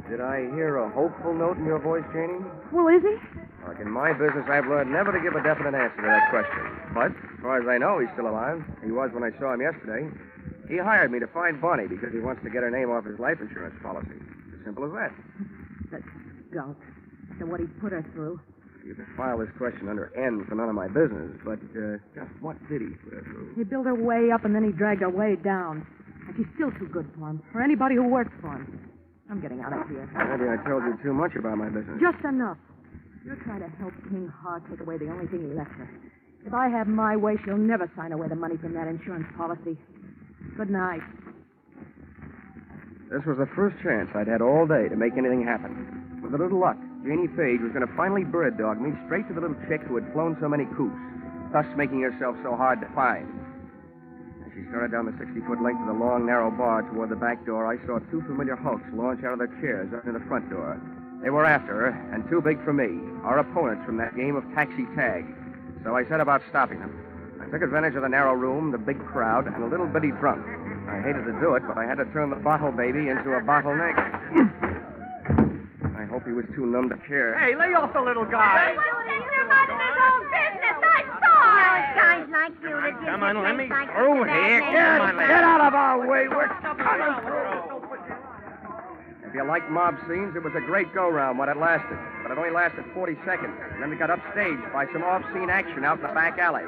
Did I hear a hopeful note in your voice, Janie? Well, is he? Look, in my business, I've learned never to give a definite answer to that question. But, as far as I know, he's still alive. He was when I saw him yesterday. He hired me to find Bonnie because he wants to get her name off his life insurance policy. As simple as that. That skunk. So what he put her through? You can file this question under N for none of my business, but just what did he put her through? He built her way up, and then he dragged her way down. And she's still too good for him, for anybody who works for him. I'm getting out of here. Maybe I told you too much about my business. Just enough. You're trying to help King Hart take away the only thing he left her. If I have my way, she'll never sign away the money from that insurance policy. Good night. This was the first chance I'd had all day to make anything happen. With a little luck, Janie Page was going to finally bird dog me straight to the little chick who had flown so many coops, thus making herself so hard to find. As she started down the 60-foot length of the long, narrow bar toward the back door, I saw two familiar hulks launch out of their chairs up in the front door. They were after her, and too big for me, our opponents from that game of taxi tag. So I set about stopping them. I took advantage of the narrow room, the big crowd, and a little bitty drunk. I hated to do it, but I had to turn the bottle baby into a bottleneck. I hope he was too numb to care. Hey, lay off the little guy. He wants to take him out of his own business. I saw it. Guys like you that just Come on, let me like through that here. name. Come on, Get out of our way. We're coming through. If you like mob scenes, it was a great go-round when it lasted. But it only lasted 40 seconds. And then we got upstaged by some off-scene action out in the back alley.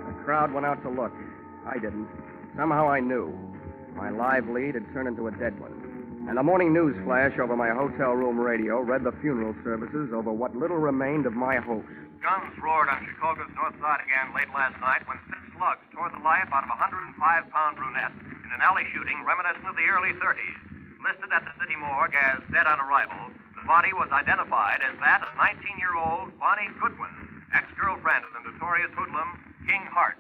The crowd went out to look. I didn't. Somehow I knew. My live lead had turned into a dead one. And the morning news flash over my hotel room radio read the funeral services over what little remained of my hopes. Guns roared on Chicago's north side again late last night when 6 slugs tore the life out of a 105-pound brunette in an alley shooting reminiscent of the early 30s. Listed at the city morgue as dead on arrival, the body was identified as that of 19-year-old Bonnie Goodwin, ex-girlfriend of the notorious hoodlum King Hart.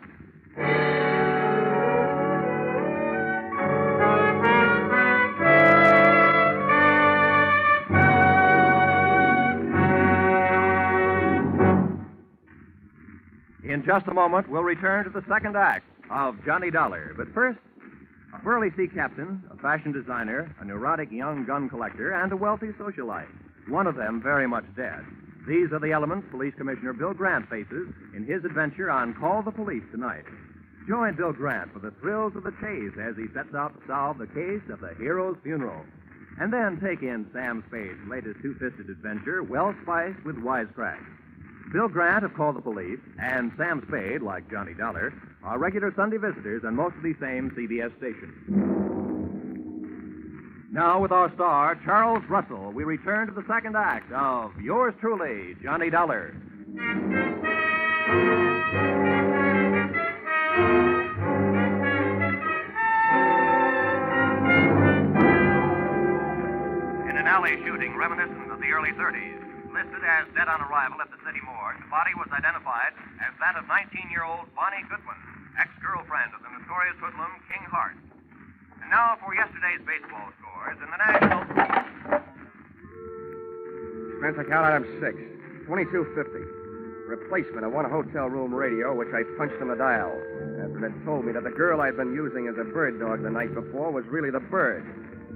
In just a moment, we'll return to the second act of Johnny Dollar. But first, a burly sea captain, a fashion designer, a neurotic young gun collector, and a wealthy socialite. One of them very much dead. These are the elements Police Commissioner Bill Grant faces in his adventure on Call the Police tonight. Join Bill Grant for the thrills of the chase as he sets out to solve the case of the hero's funeral. And then take in Sam Spade's latest two-fisted adventure, well spiced with wisecracks. Bill Grant of Call the Police and Sam Spade, like Johnny Dollar, are regular Sunday visitors on most of these same CBS stations. Now, with our star, Charles Russell, we return to the second act of Yours Truly, Johnny Dollar. In an alley shooting reminiscent of the early 30s, listed as dead on arrival at the city morgue, the body was identified as that of 19-year-old Bonnie Goodwin, ex-girlfriend of the notorious hoodlum King Hart. And now for yesterday's baseball scores in the National... Expense account item 6, $22.50. Replacement of one hotel room radio, which I punched on the dial. After it had told me that the girl I'd been using as a bird dog the night before was really the bird.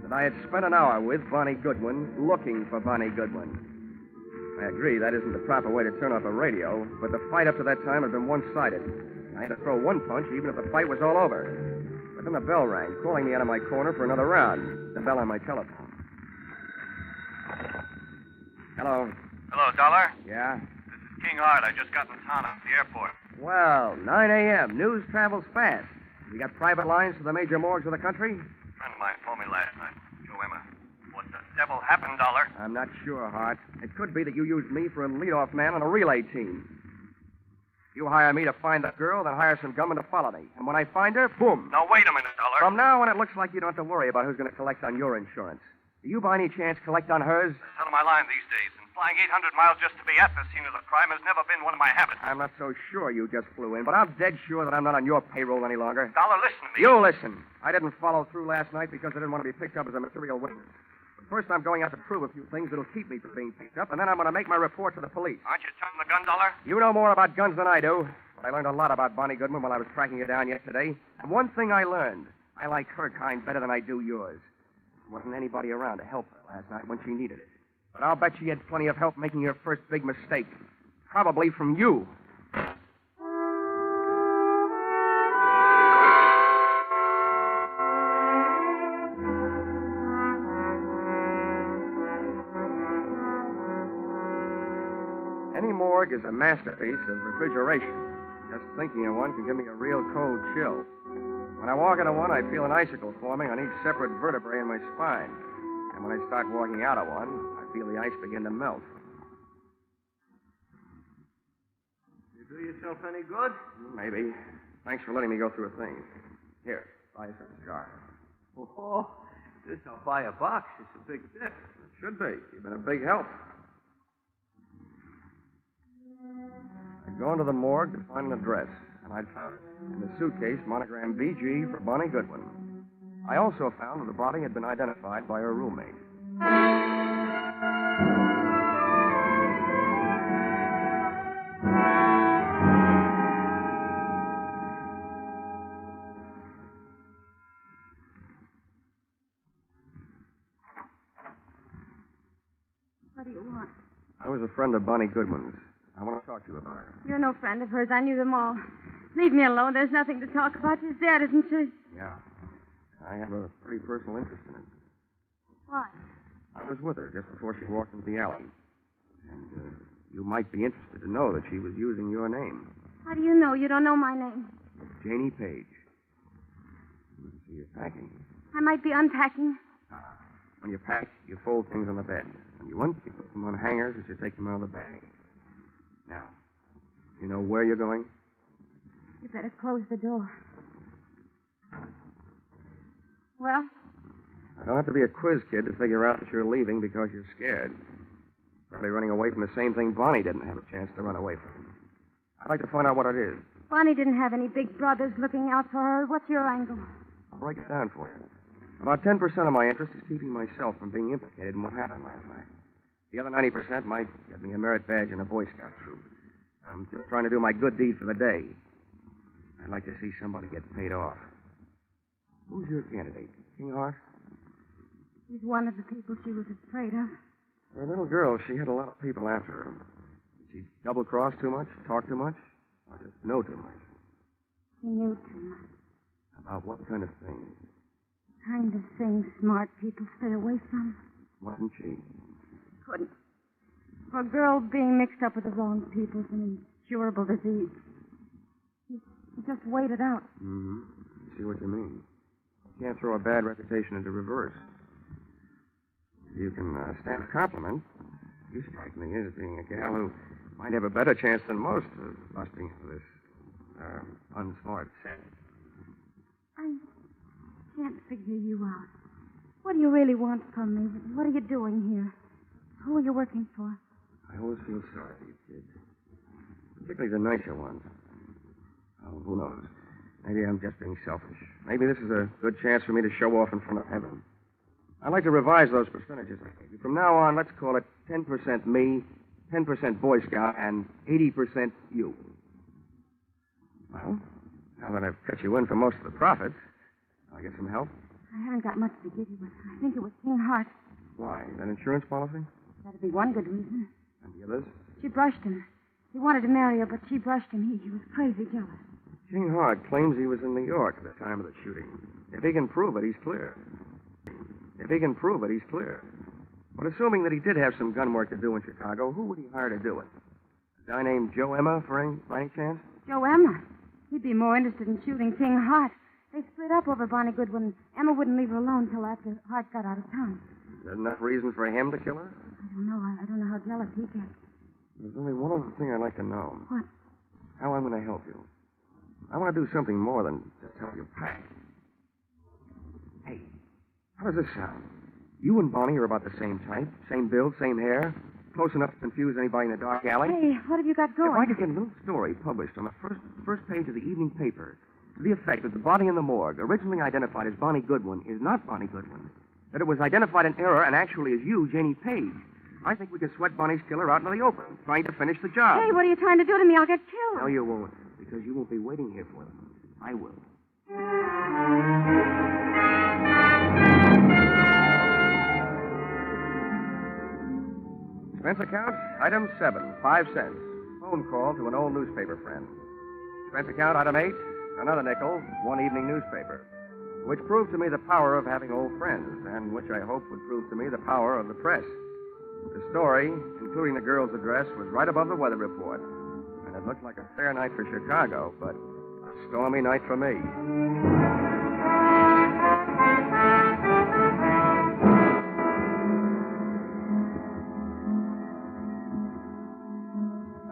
That I had spent an hour with Bonnie Goodwin, looking for Bonnie Goodwin. I agree that isn't the proper way to turn off a radio, but the fight up to that time had been one-sided. I had to throw one punch even if the fight was all over. But then the bell rang, calling me out of my corner for another round. The bell on my telephone. Hello. Hello, Dollar. Yeah? This is King Hart. I just got in town at the airport. Well, 9 a.m. News travels fast. You got private lines to the major morgues of the country? A friend of mine phoned me last night. Joe Emma. What the devil happened, Dollar? I'm not sure, Hart. It could be that you used me for a leadoff man on a relay team. You hire me to find the girl, then hire some gunmen to follow me. And when I find her, boom. Now, wait a minute, Dollar. From now on, it looks like you don't have to worry about who's going to collect on your insurance. Do you, by any chance, collect on hers? It's out of my line these days, and flying 800 miles just to be at the scene of the crime has never been one of my habits. I'm not so sure you just flew in, but I'm dead sure that I'm not on your payroll any longer. Dollar, listen to me. You listen. I didn't follow through last night because I didn't want to be picked up as a material witness. First, I'm going out to prove a few things that'll keep me from being picked up, and then I'm going to make my report to the police. Aren't you telling the gun, Dollar? You know more about guns than I do, but I learned a lot about Bonnie Goodwin while I was tracking her down yesterday. And one thing I learned, I like her kind better than I do yours. There wasn't anybody around to help her last night when she needed it. But I'll bet she had plenty of help making her first big mistake. Probably from you. Any morgue is a masterpiece of refrigeration. Just thinking of one can give me a real cold chill. When I walk into one, I feel an icicle forming on each separate vertebrae in my spine. And when I start walking out of one, I feel the ice begin to melt. Do yourself any good? Maybe. Thanks for letting me go through a thing. Here, buy us a cigar. Oh, this I'll buy a box. It's a big tip. It should be. You've been a big help. I'd gone to the morgue to find an address, and I'd found it. In the suitcase, monogram BG for Bonnie Goodwin. I also found that the body had been identified by her roommate. What do you want? I was a friend of Bonnie Goodwin's. I want to talk to you about her. You're no friend of hers. I knew them all. Leave me alone. There's nothing to talk about. She's dead, isn't she? Yeah. I have a pretty personal interest in it. Why? I was with her just before she walked into the alley. And you might be interested to know that she was using your name. How do you know? You don't know my name. Janie Page. So you're packing. I might be unpacking. When you pack, you fold things on the bed. When you want, you put them on hangers as you take them out of the bag. Now, you know where you're going? You better close the door. Well? I don't have to be a quiz kid to figure out that you're leaving because you're scared. Probably running away from the same thing Bonnie didn't have a chance to run away from. I'd like to find out what it is. Bonnie didn't have any big brothers looking out for her. What's your angle? I'll break it down for you. About 10% of my interest is keeping myself from being implicated in what happened last night. The other 90% might get me a merit badge in a Boy Scout troop. I'm just trying to do my good deed for the day. I'd like to see somebody get paid off. Who's your candidate? King Hart? He's one of the people she was afraid of. For a little girl, she had a lot of people after her. Did she double-cross too much, talk too much, or just know too much? She knew too much. About what kind of thing? The kind of thing smart people stay away from. Wasn't she? Couldn't. For a girl being mixed up with the wrong people is an incurable disease. You just wait it out. Mm-hmm. I see what you mean. You can't throw a bad reputation into reverse. You can stand a compliment. You strike me as being a gal who might have a better chance than most of busting into this unsmart set. I can't figure you out. What do you really want from me? What are you doing here? Who are you working for? I always feel sorry for you, kid. Particularly the nicer ones. Oh, who knows? Maybe I'm just being selfish. Maybe this is a good chance for me to show off in front of heaven. I'd like to revise those percentages I gave you. From now on, let's call it 10% me, 10% Boy Scout, and 80% you. Well, now that I've cut you in for most of the profits, I'll get some help. I haven't got much to give you, but I think it was King Hart. Why? That insurance policy? That'd be one good reason. And the others? She brushed him. He wanted to marry her, but she brushed him. He was crazy jealous. King Hart claims he was in New York at the time of the shooting. If he can prove it, he's clear. But assuming that he did have some gun work to do in Chicago, who would he hire to do it? A guy named Joe Emma, by any chance? Joe Emma? He'd be more interested in shooting King Hart. They split up over Bonnie Goodwin. Emma wouldn't leave her alone till after Hart got out of town. Is that enough reason for him to kill her? I don't know. I don't know how jealous he gets. There's only one other thing I'd like to know. What? How I'm going to help you. I want to do something more than just help you pack. Hey, how does this sound? You and Bonnie are about the same type, same build, same hair, close enough to confuse anybody in the dark alley. Hey, what have you got going? If I could get a little story published on the first page of the evening paper to the effect that the body in the morgue, originally identified as Bonnie Goodwin, is not Bonnie Goodwin, that it was identified in error and actually is you, Janie Page, I think we could sweat Bonnie's killer out into the open, trying to finish the job. Hey, what are you trying to do to me? I'll get killed. No, you won't, because you won't be waiting here for them. I will. Expense account, item 7, 5 cents. Phone call to an old newspaper friend. Expense account, item 8, another nickel, one evening newspaper. Which proved to me the power of having old friends, and which I hope would prove to me the power of the press. The story, including the girl's address, was right above the weather report. And it looked like a fair night for Chicago, but a stormy night for me.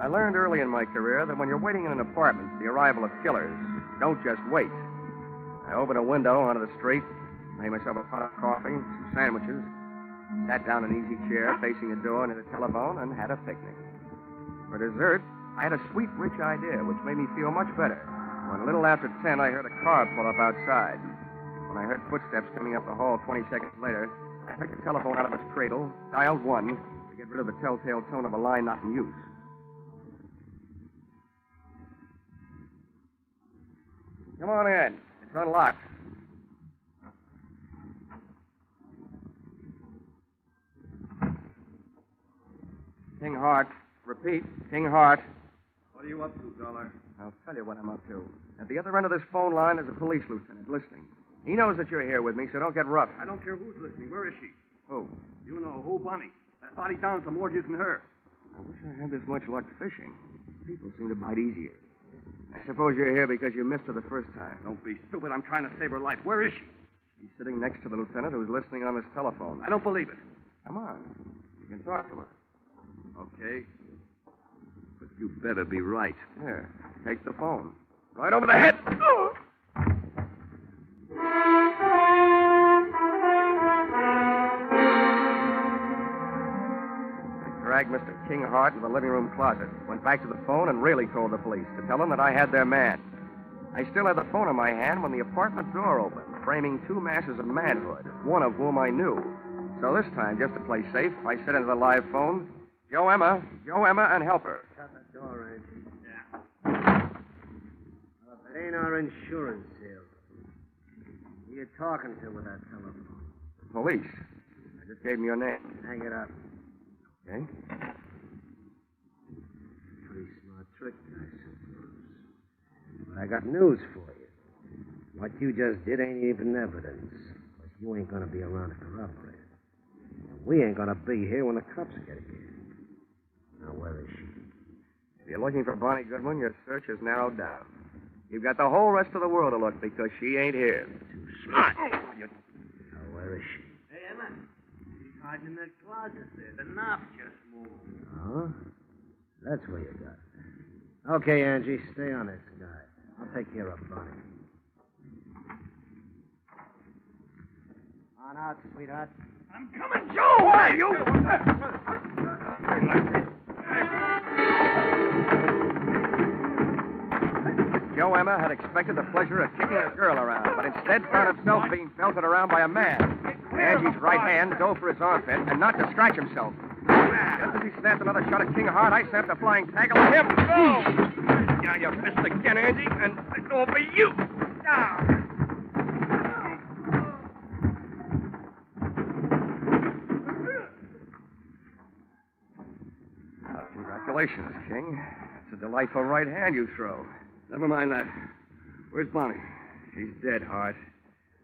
I learned early in my career that when you're waiting in an apartment for the arrival of killers, don't just wait. I opened a window onto the street, made myself a pot of coffee, some sandwiches, sat down in an easy chair facing the door near the telephone, and had a picnic. For dessert, I had a sweet, rich idea, which made me feel much better. When a little after 10, I heard a car pull up outside. When I heard footsteps coming up the hall 20 seconds later, I took the telephone out of its cradle, dialed 1 to get rid of the telltale tone of a line not in use. Come on in. It's unlocked. King Hart. Repeat, King Hart. What are you up to, Dolar? I'll tell you what I'm up to. At the other end of this phone line is a police lieutenant listening. He knows that you're here with me, so don't get rough. I don't care who's listening. Where is she? Who? You know who, Bonnie. That body down some more than her. I wish I had this much luck fishing. People seem to bite easier. I suppose you're here because you missed her the first time. Don't be stupid. I'm trying to save her life. Where is she? She's sitting next to the lieutenant who's listening on his telephone. I don't believe it. Come on. You can talk to her. Okay. But you better be right. Here, take the phone. Right over the head. Oh! Dragged Mr. King Hart into the living room closet, went back to the phone, and really told the police to tell them that I had their man. I still had the phone in my hand when the apartment door opened, framing two masses of manhood, one of whom I knew. So this time, just to play safe, I said into the live phone, Joe Emma, and help her. Shut the door, Angie. Yeah. It ain't our insurance sale. Who you talking to with that telephone? Police. I just gave them your name. Hang it up. Okay. Pretty smart trick, I suppose. But I got news for you. What you just did ain't even evidence. Because you ain't going to be around to corroborate it. And we ain't going to be here when the cops get here. Now, where is she? If you're looking for Bonnie Goodwin, your search is narrowed down. You've got the whole rest of the world to look because she ain't here. Too smart. Now, where is she? Hey, Emma. She's hiding in that closet there. The knob just moved. Oh? That's where you got her. Okay, Angie, stay on this guy. I'll take care of Bonnie. On out, sweetheart. I'm coming, Joe! Who are you? Joe Emma had expected the pleasure of kicking a girl around, but instead found himself being belted around by a man. Angie's right hand dove for his armpit, and not to scratch himself. Just as he snapped another shot at King Hart, I snapped a flying tackle at him. Go! Yeah, you missed again, Angie, and it's over you. Now. Congratulations, King. It's a delightful right hand you throw. Never mind that. Where's Bonnie? She's dead, Hart.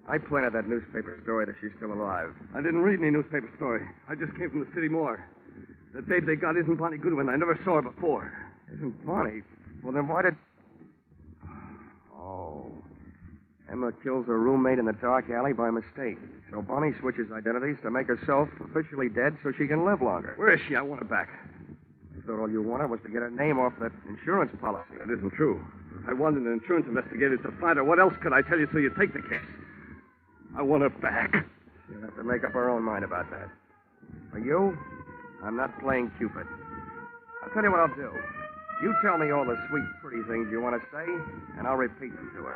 I planted that newspaper story that she's still alive. I didn't read any newspaper story. I just came from the city morgue. The babe they got isn't Bonnie Goodwin. I never saw her before. Isn't Bonnie? Well, then why did... Oh. Emma kills her roommate in the dark alley by mistake. So Bonnie switches identities to make herself officially dead so she can live longer. Where is she? I want her back. I thought all you wanted was to get her name off that insurance policy. That isn't true. If I wanted an insurance investigator to find her, what else could I tell you so you take the case? I want her back. She'll have to make up her own mind about that. For you, I'm not playing Cupid. I'll tell you what I'll do. You tell me all the sweet, pretty things you want to say, and I'll repeat them to her.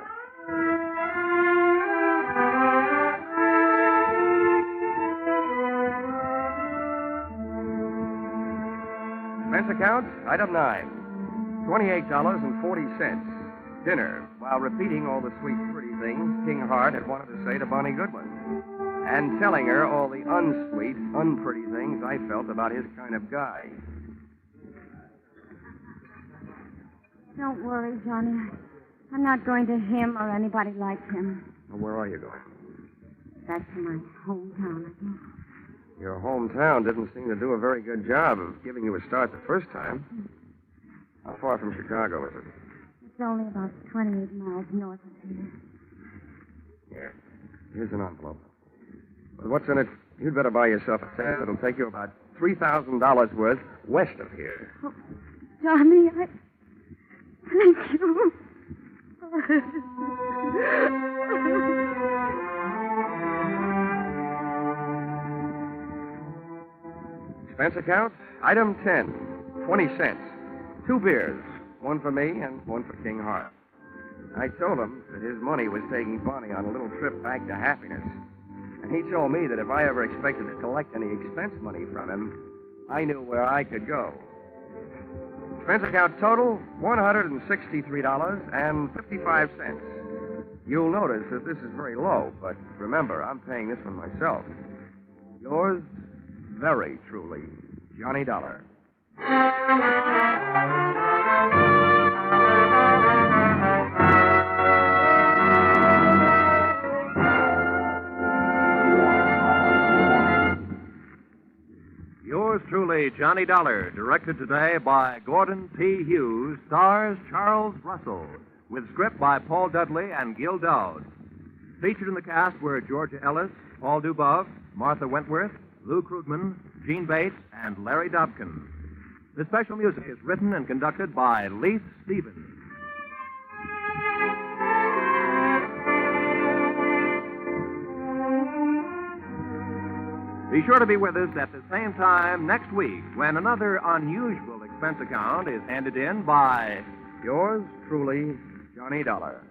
Expense account, item 9. $28.40. Dinner, while repeating all the sweet, pretty things King Hart had wanted to say to Bonnie Goodwin. And telling her all the unsweet, unpretty things I felt about his kind of guy. Don't worry, Johnny. I'm not going to him or anybody like him. Well, where are you going? Back to my hometown, I guess. Your hometown didn't seem to do a very good job of giving you a start the first time. How far from Chicago is it? It's only about 28 miles north of here. Here. Here's an envelope. But what's in it? You'd better buy yourself a ticket that'll take you about $3,000 worth west of here. Johnny, I... Thank you. Expense account, item 10, 20 cents. 2 beers, one for me and one for King Hart. I told him that his money was taking Bonnie on a little trip back to happiness. And he told me that if I ever expected to collect any expense money from him, I knew where I could go. Expense account total, $163.55. You'll notice that this is very low, but remember, I'm paying this one myself. Yours, very truly, Johnny Dollar. Yours truly, Johnny Dollar, directed today by Gordon P. Hughes, stars Charles Russell, with script by Paul Dudley and Gil Dowd. Featured in the cast were Georgia Ellis, Paul Dubov, Martha Wentworth, Lou Krugman, Gene Bates, and Larry Dobkin. The special music is written and conducted by Leith Stevens. Be sure to be with us at the same time next week when another unusual expense account is handed in by yours truly, Johnny Dollar.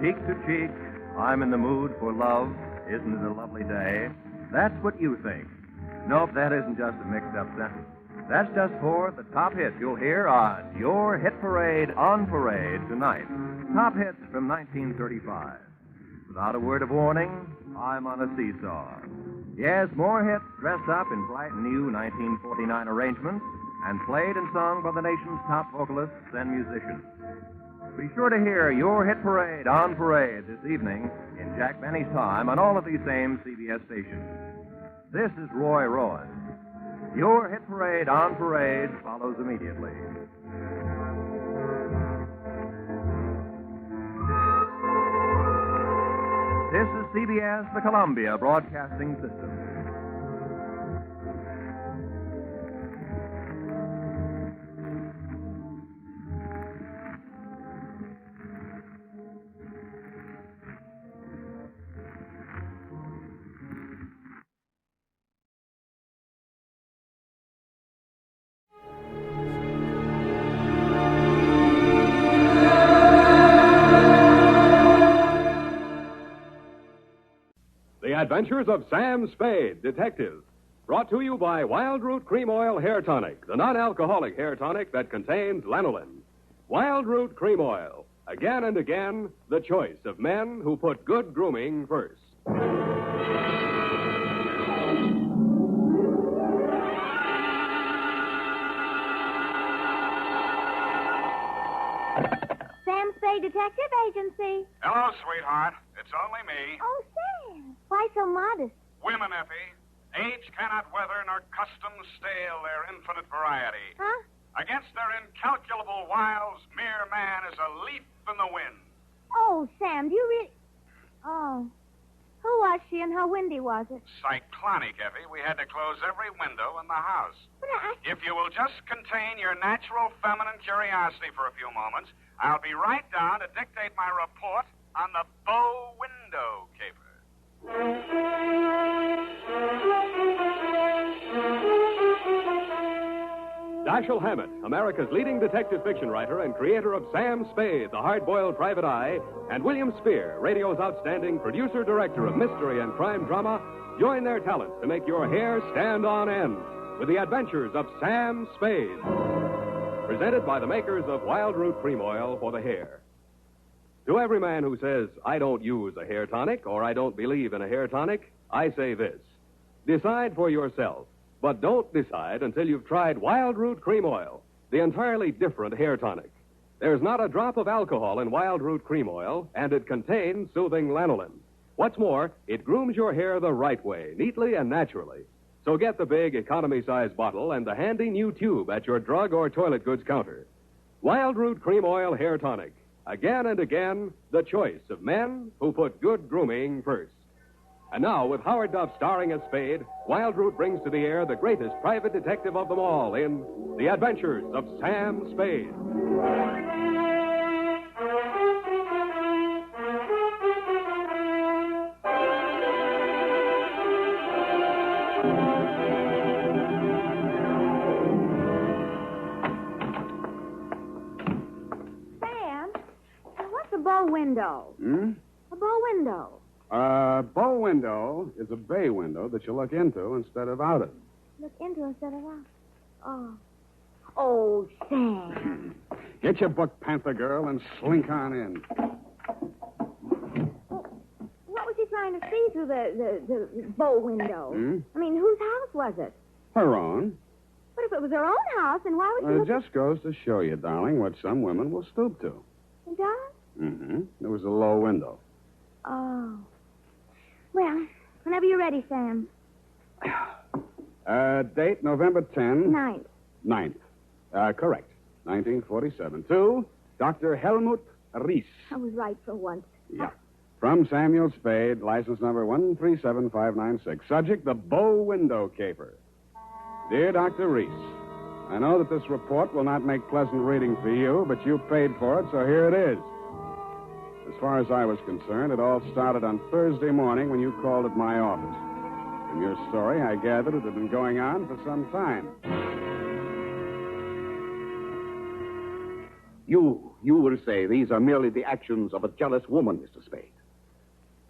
Cheek to cheek, I'm in the mood for love. Isn't it a lovely day? That's what you think. Nope, that isn't just a mixed-up sentence. That's just for the top hits you'll hear on your Hit Parade on Parade tonight. Top hits from 1935. Without a word of warning, I'm on a seesaw. Yes, more hits dressed up in bright new 1949 arrangements and played and sung by the nation's top vocalists and musicians. Be sure to hear your Hit Parade on Parade this evening in Jack Benny's time on all of these same CBS stations. This is Roy Rowan. Your Hit Parade on Parade follows immediately. This is CBS, the Columbia Broadcasting System. The Adventures of Sam Spade, Detective. Brought to you by Wild Root Cream Oil Hair Tonic, the non-alcoholic hair tonic that contains lanolin. Wild Root Cream Oil. Again and again, the choice of men who put good grooming first. Sam Spade Detective Agency. Hello, sweetheart. It's only me. Oh, Sam. Why so modest? Women, Effie. Age cannot weather nor custom stale their infinite variety. Huh? Against their incalculable wiles, mere man is a leaf in the wind. Oh, Sam, do you really... Oh. Who was she and how windy was it? Cyclonic, Effie. We had to close every window in the house. But If you will just contain your natural feminine curiosity for a few moments, I'll be right down to dictate my report on the bow window caper. Dashiell Hammett, America's leading detective fiction writer and creator of Sam Spade, the hard-boiled private eye, and William Spear, radio's outstanding producer-director of mystery and crime drama, join their talents to make your hair stand on end with the adventures of Sam Spade. Presented by the makers of Wild Root Cream Oil for the hair. To every man who says, I don't use a hair tonic or I don't believe in a hair tonic, I say this. Decide for yourself. But don't decide until you've tried Wild Root Cream Oil, the entirely different hair tonic. There's not a drop of alcohol in Wild Root Cream Oil, and it contains soothing lanolin. What's more, it grooms your hair the right way, neatly and naturally. So get the big economy-size bottle and the handy new tube at your drug or toilet goods counter. Wild Root Cream Oil Hair Tonic. Again and again, the choice of men who put good grooming first. And now, with Howard Duff starring as Spade, Wild Root brings to the air the greatest private detective of them all in The Adventures of Sam Spade. Sam, what's a bow window? A bow window. Bow window is a bay window that you look into instead of out of. Look into instead of out. Oh. Oh, Sam. Get your book, Panther Girl, and slink on in. What was he trying to see through the bow window? I mean, whose house was it? Her own. But if it was her own house, then why would she It just goes to show you, darling, what some women will stoop to. It does? There was a low window. Oh. Well, whenever you're ready, Sam. Date November 10. 9th. 9th. Correct. 1947. To Dr. Helmut Ries. I was right for once. Yeah. From Samuel Spade, license number 137596. Subject, the bow window caper. Dear Dr. Ries, I know that this report will not make pleasant reading for you, but you paid for it, so here it is. As far as I was concerned, it all started on Thursday morning when you called at my office. From your story, I gathered it had been going on for some time. You will say these are merely the actions of a jealous woman, Mr. Spade.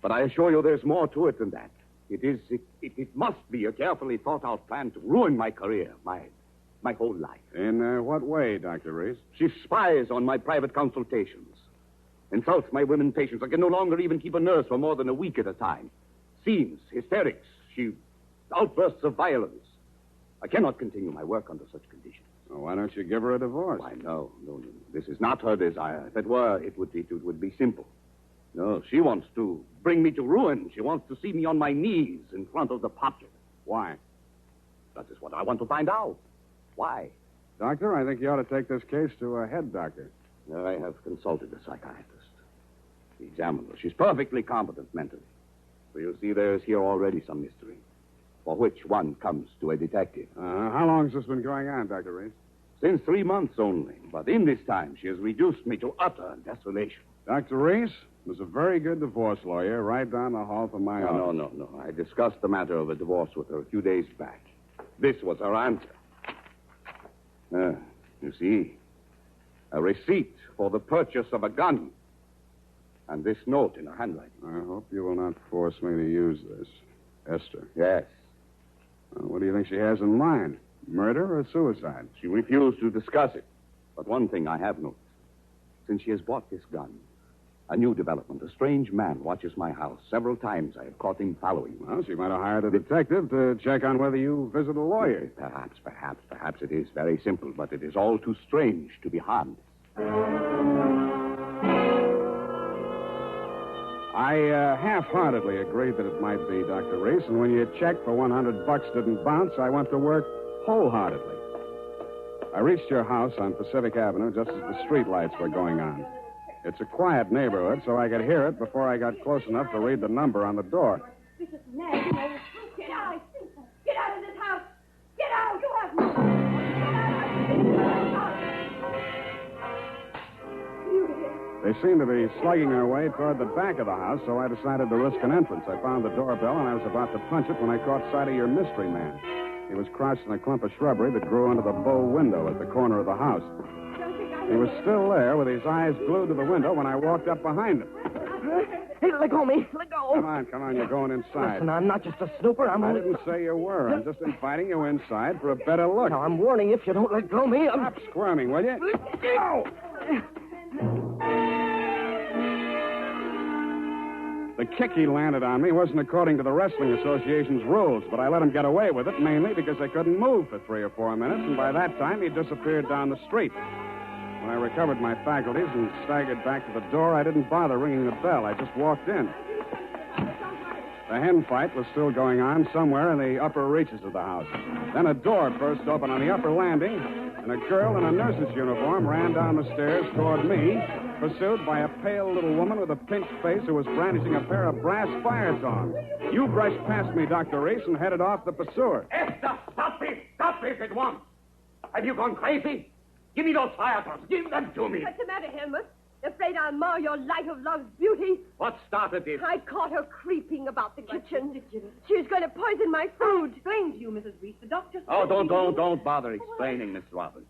But I assure you there's more to it than that. It must be a carefully thought-out plan to ruin my career, my whole life. In what way, Dr. Reese? She spies on my private consultations. Insults my women patients. I can no longer even keep a nurse for more than a week at a time. Scenes, hysterics, outbursts of violence. I cannot continue my work under such conditions. Well, why don't you give her a divorce? Why, no. This is not her desire. If it were, it would be simple. No, she wants to bring me to ruin. She wants to see me on my knees in front of the popular. Why? That is what I want to find out. Why? Doctor, I think you ought to take this case to a head doctor. I have consulted a psychiatrist. He examined her. She's perfectly competent mentally. So you see there's here already some mystery, for which one comes to a detective. How long has this been going on, Dr. Reese? Since 3 months only. But in this time, she has reduced me to utter desolation. Dr. Reese was a very good divorce lawyer right down the hall from my office. No. I discussed the matter of a divorce with her a few days back. This was her answer. You see, a receipt for the purchase of a gun. And this note in her handwriting. I hope you will not force me to use this. Esther. Yes. What do you think she has in mind? Murder or suicide? She refused to discuss it. But one thing I have noticed. Since she has bought this gun, a new development. A strange man watches my house. Several times I have caught him following me. Well, she might have hired a detective to check on whether you visit a lawyer. Perhaps it is very simple, but it is all too strange to be harmless. I half-heartedly agreed that it might be, Dr. Reese, and when your check for $100 didn't bounce, I went to work wholeheartedly. I reached your house on Pacific Avenue just as the street lights were going on. It's a quiet neighborhood, so I could hear it before I got close enough to read the number on the door. This is nasty. Get out. Get out of this house. Get out. You have no... They seemed to be slugging their way toward the back of the house, so I decided to risk an entrance. I found the doorbell, and I was about to punch it when I caught sight of your mystery man. He was crouched in a clump of shrubbery that grew under the bow window at the corner of the house. He was still there with his eyes glued to the window when I walked up behind him. Hey, let go of me. Let go. Come on. You're going inside. Listen, I'm not just a snooper. I didn't say you were. I'm just inviting you inside for a better look. Now, I'm warning you, if you don't let go of me, Stop squirming, will you? Go! The kick he landed on me wasn't according to the Wrestling Association's rules, but I let him get away with it, mainly because I couldn't move for 3 or 4 minutes, and by that time he disappeared down the street. When I recovered my faculties and staggered back to the door, I didn't bother ringing the bell. I just walked in. The hen fight was still going on somewhere in the upper reaches of the house. Then a door burst open on the upper landing, and a girl in a nurse's uniform ran down the stairs toward me, pursued by a pale little woman with a pinched face who was brandishing a pair of brass fire tongs. You brushed past me, Dr. Reese, and headed off the pursuer. Esther, stop this! Stop this at once! Have you gone crazy? Give me those fire tongs. Give them to me. What's the matter, Helmut? Afraid I'll mar your light of love's beauty? What started this? I caught her creeping about the kitchen. She was going to poison my food. Explain to you, Mrs. Reese. The doctor... Oh, don't bother explaining, Miss Robbins.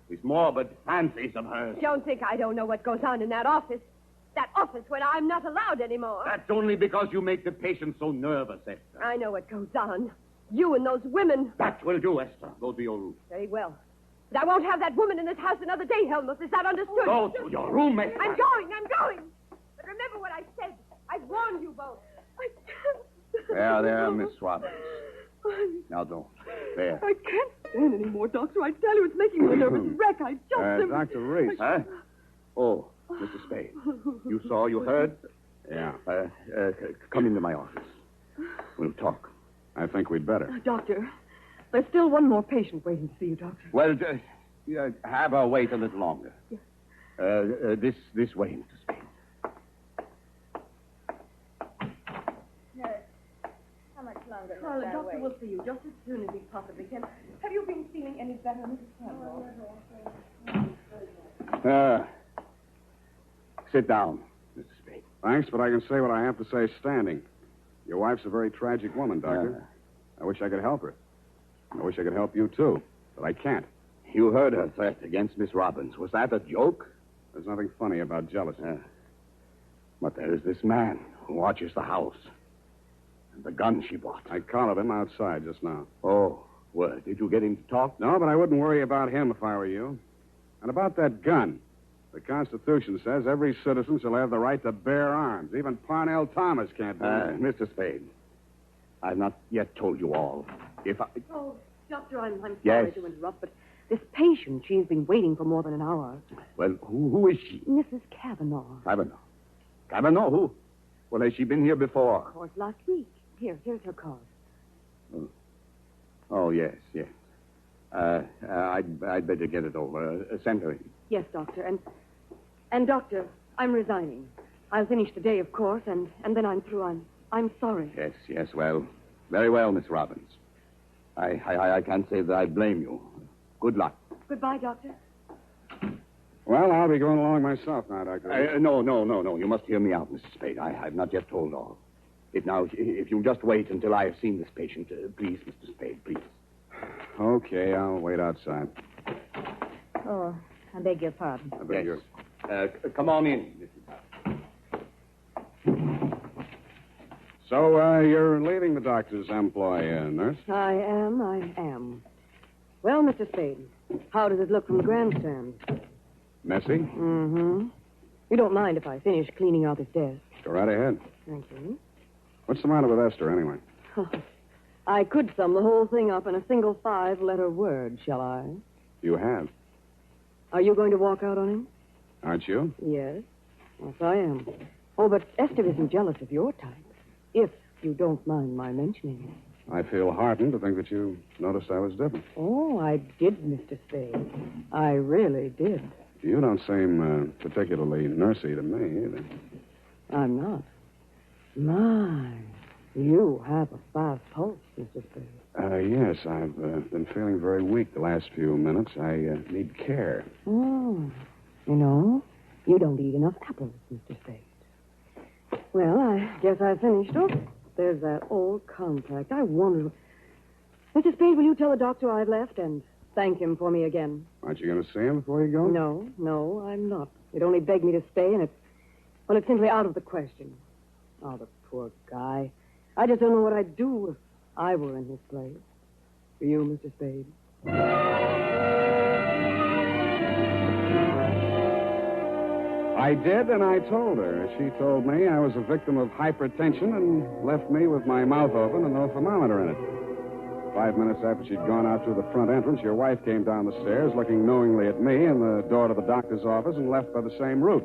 These morbid fancies of hers. Don't think I don't know what goes on in that office. That office where I'm not allowed anymore. That's only because you make the patient so nervous, Esther. I know what goes on. You and those women. That will do, Esther. Go to your room. Very well. But I won't have that woman in this house another day, Helmut. Is that understood? Go to your room, Esther. I'm going. But remember what I said. I've warned you both. I can't. There, Miss Robbins. Now don't. There. I can't stand anymore, Doctor. I tell you, it's making me a nervous wreck. I just... Dr. Reese. Huh? Oh, Mr. Spade. You saw, you heard? Yeah. Come into my office. We'll talk. I think we'd better. Doctor, there's still one more patient waiting to see you, Doctor. Well, have her wait a little longer. Yes. This way, Mr. Spade. Nurse, how much longer? Well, the doctor will see you just as soon as he possibly can. Have you been feeling any better, Mrs. Campbell? Sit down, Mr. Spade. Thanks, but I can say what I have to say standing. Your wife's a very tragic woman, Doctor. I wish I could help her. I wish I could help you, too, but I can't. You heard her threat against Miss Robbins. Was that a joke? There's nothing funny about jealousy. But there is this man who watches the house. And the gun she bought. I collared him outside just now. Oh, well, did you get him to talk? No, but I wouldn't worry about him if I were you. And about that gun. The Constitution says every citizen shall have the right to bear arms. Even Parnell Thomas can't do that. Mr. Spade, I've not yet told you all. If I... Oh, Doctor, I'm sorry Yes. to interrupt, but this patient, she's been waiting for more than an hour. Well, who is she? Mrs. Kavanaugh. Kavanaugh. Kavanaugh, who? Well, has she been here before? Of course, last week. Here's her card. Oh, yes. I'd better get it over. Send her in. Yes, Doctor, and Doctor, I'm resigning. I'll finish today, of course, and then I'm through. I'm sorry. Yes, well, very well, Miss Robbins. I can't say that I blame you. Good luck. Goodbye, Doctor. Well, I'll be going along myself now, Doctor. No. You must hear me out, Mr. Spade. I've not yet told all. If you'll just wait until I have seen this patient, please, Mr. Spade, please. Okay, I'll wait outside. Oh, I beg your pardon. I beg your... Come on in, Mrs. So, you're leaving the doctor's employ, nurse? I am. Well, Mr. Spade, how does it look from the grandstand? Messy? Mm-hmm. You don't mind if I finish cleaning out this desk? Go right ahead. Thank you. What's the matter with Esther, anyway? I could sum the whole thing up in a single 5-letter word, shall I? You have. Are you going to walk out on him? Aren't you? Yes. Yes, I am. Oh, but Esther isn't jealous of your type. If you don't mind my mentioning it. I feel heartened to think that you noticed I was different. Oh, I did, Mr. Spade. I really did. You don't seem particularly nursey to me, either. I'm not. My, you have a fast pulse, Mr. Spade. Yes, I've been feeling very weak the last few minutes. I need care. Oh, you know, you don't eat enough apples, Mr. Spade. Well, I guess I finished. Oh, there's that old contract. I wonder... Mr. Spade, will you tell the doctor I've left and thank him for me again? Aren't you going to see him before you go? No, I'm not. He'd only begged me to stay, and it's simply out of the question. Oh, the poor guy. I just don't know what I'd do if I were in his place. For you, Mr. Spade. I did, and I told her. She told me I was a victim of hypertension and left me with my mouth open and no thermometer in it. 5 minutes after she'd gone out through the front entrance, your wife came down the stairs, looking knowingly at me and the door to the doctor's office, and left by the same route.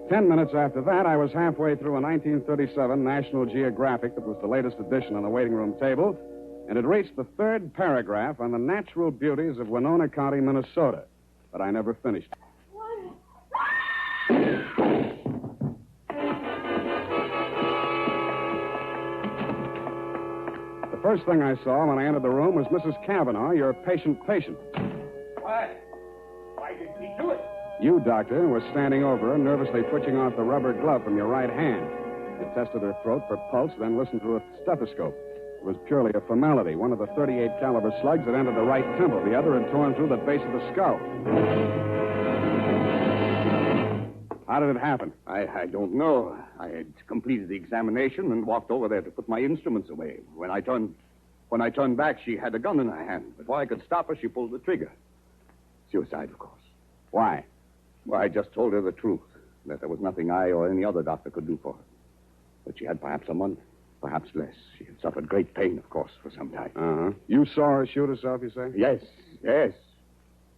10 minutes after that, I was halfway through a 1937 National Geographic that was the latest edition on the waiting room table, and had reached the third paragraph on the natural beauties of Winona County, Minnesota. But I never finished. The first thing I saw when I entered the room was Mrs. Cavanaugh, your patient. Why did he do it? You, Doctor, were standing over her, nervously twitching off the rubber glove from your right hand. You tested her throat for pulse, then listened through a stethoscope. It was purely a formality. One of the .38 caliber slugs had entered the right temple. The other had torn through the base of the skull. How did it happen? I don't know. I had completed the examination and walked over there to put my instruments away. When I turned back, she had a gun in her hand. Before I could stop her, she pulled the trigger. Suicide, of course. Why? Well, I just told her the truth, that there was nothing I or any other doctor could do for her. But she had perhaps a month, perhaps less. She had suffered great pain, of course, for some time. Uh-huh. You saw her shoot herself, you say? Yes.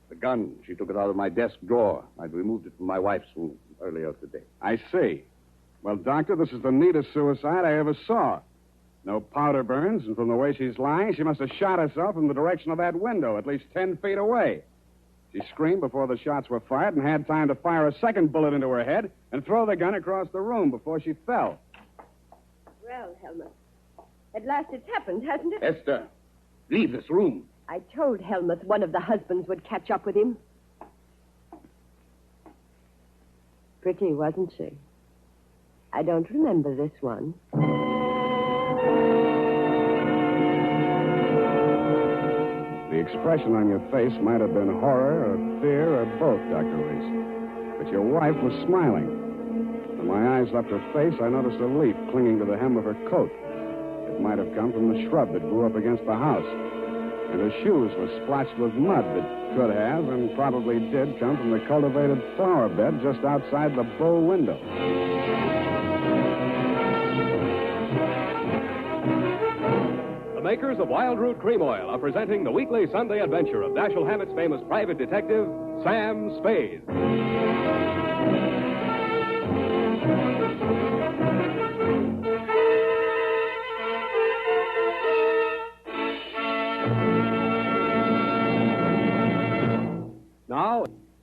The gun, she took it out of my desk drawer. I'd removed it from my wife's room earlier today. I see. Well, Doctor, this is the neatest suicide I ever saw. No powder burns, and from the way she's lying, she must have shot herself in the direction of that window, at least 10 feet away. She screamed before the shots were fired and had time to fire a second bullet into her head and throw the gun across the room before she fell. Well, Helmut, at last it's happened, hasn't it? Esther, leave this room. I told Helmut one of the husbands would catch up with him. Pretty, wasn't she? I don't remember this one. The expression on your face might have been horror or fear or both, Dr. Reese. But your wife was smiling. When my eyes left her face, I noticed a leaf clinging to the hem of her coat. It might have come from the shrub that grew up against the house. And her shoes were splotched with mud that could have and probably did come from the cultivated flower bed just outside the bow window. The makers of Wild Root Cream Oil are presenting the weekly Sunday adventure of Dashiell Hammett's famous private detective, Sam Spade.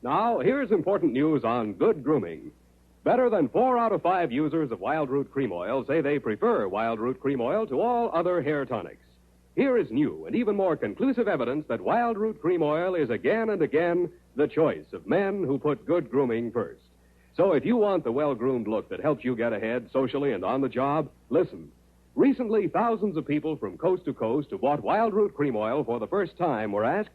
Now, here's important news on good grooming. Better than 4 out of 5 users of Wild Root Cream Oil say they prefer Wild Root Cream Oil to all other hair tonics. Here is new and even more conclusive evidence that Wild Root Cream Oil is again and again the choice of men who put good grooming first. So if you want the well-groomed look that helps you get ahead socially and on the job, listen. Recently, thousands of people from coast to coast who bought Wild Root Cream Oil for the first time were asked,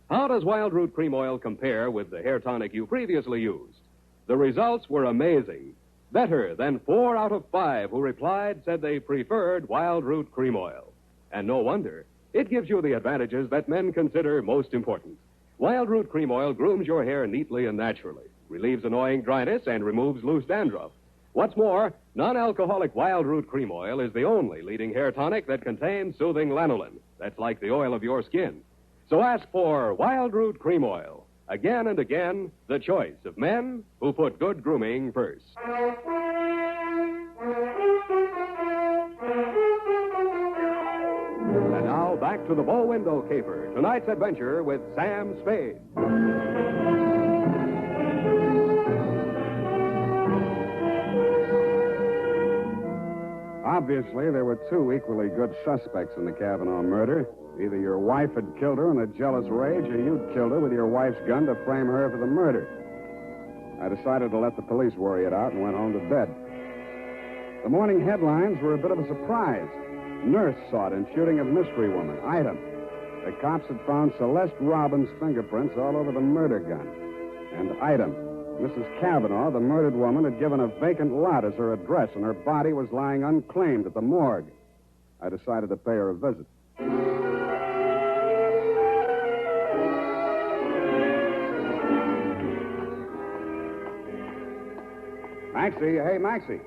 how does Wild Root Cream Oil compare with the hair tonic you previously used? The results were amazing. Better than 4 out of 5 who replied said they preferred Wild Root Cream Oil. And no wonder. It gives you the advantages that men consider most important. Wild Root Cream Oil grooms your hair neatly and naturally, relieves annoying dryness, and removes loose dandruff. What's more, non-alcoholic Wild Root Cream Oil is the only leading hair tonic that contains soothing lanolin. That's like the oil of your skin. So ask for Wild Root Cream Oil. Again and again, the choice of men who put good grooming first. And now back to the bow window caper. Tonight's adventure with Sam Spade. Obviously, there were 2 equally good suspects in the Cavanaugh murder. Either your wife had killed her in a jealous rage, or you'd killed her with your wife's gun to frame her for the murder. I decided to let the police worry it out and went home to bed. The morning headlines were a bit of a surprise. Nurse sought in shooting of mystery woman. Item. The cops had found Celeste Robbins' fingerprints all over the murder gun. And item. Mrs. Cavanaugh, the murdered woman, had given a vacant lot as her address, and her body was lying unclaimed at the morgue. I decided to pay her a visit. Maxie, hey, Maxie.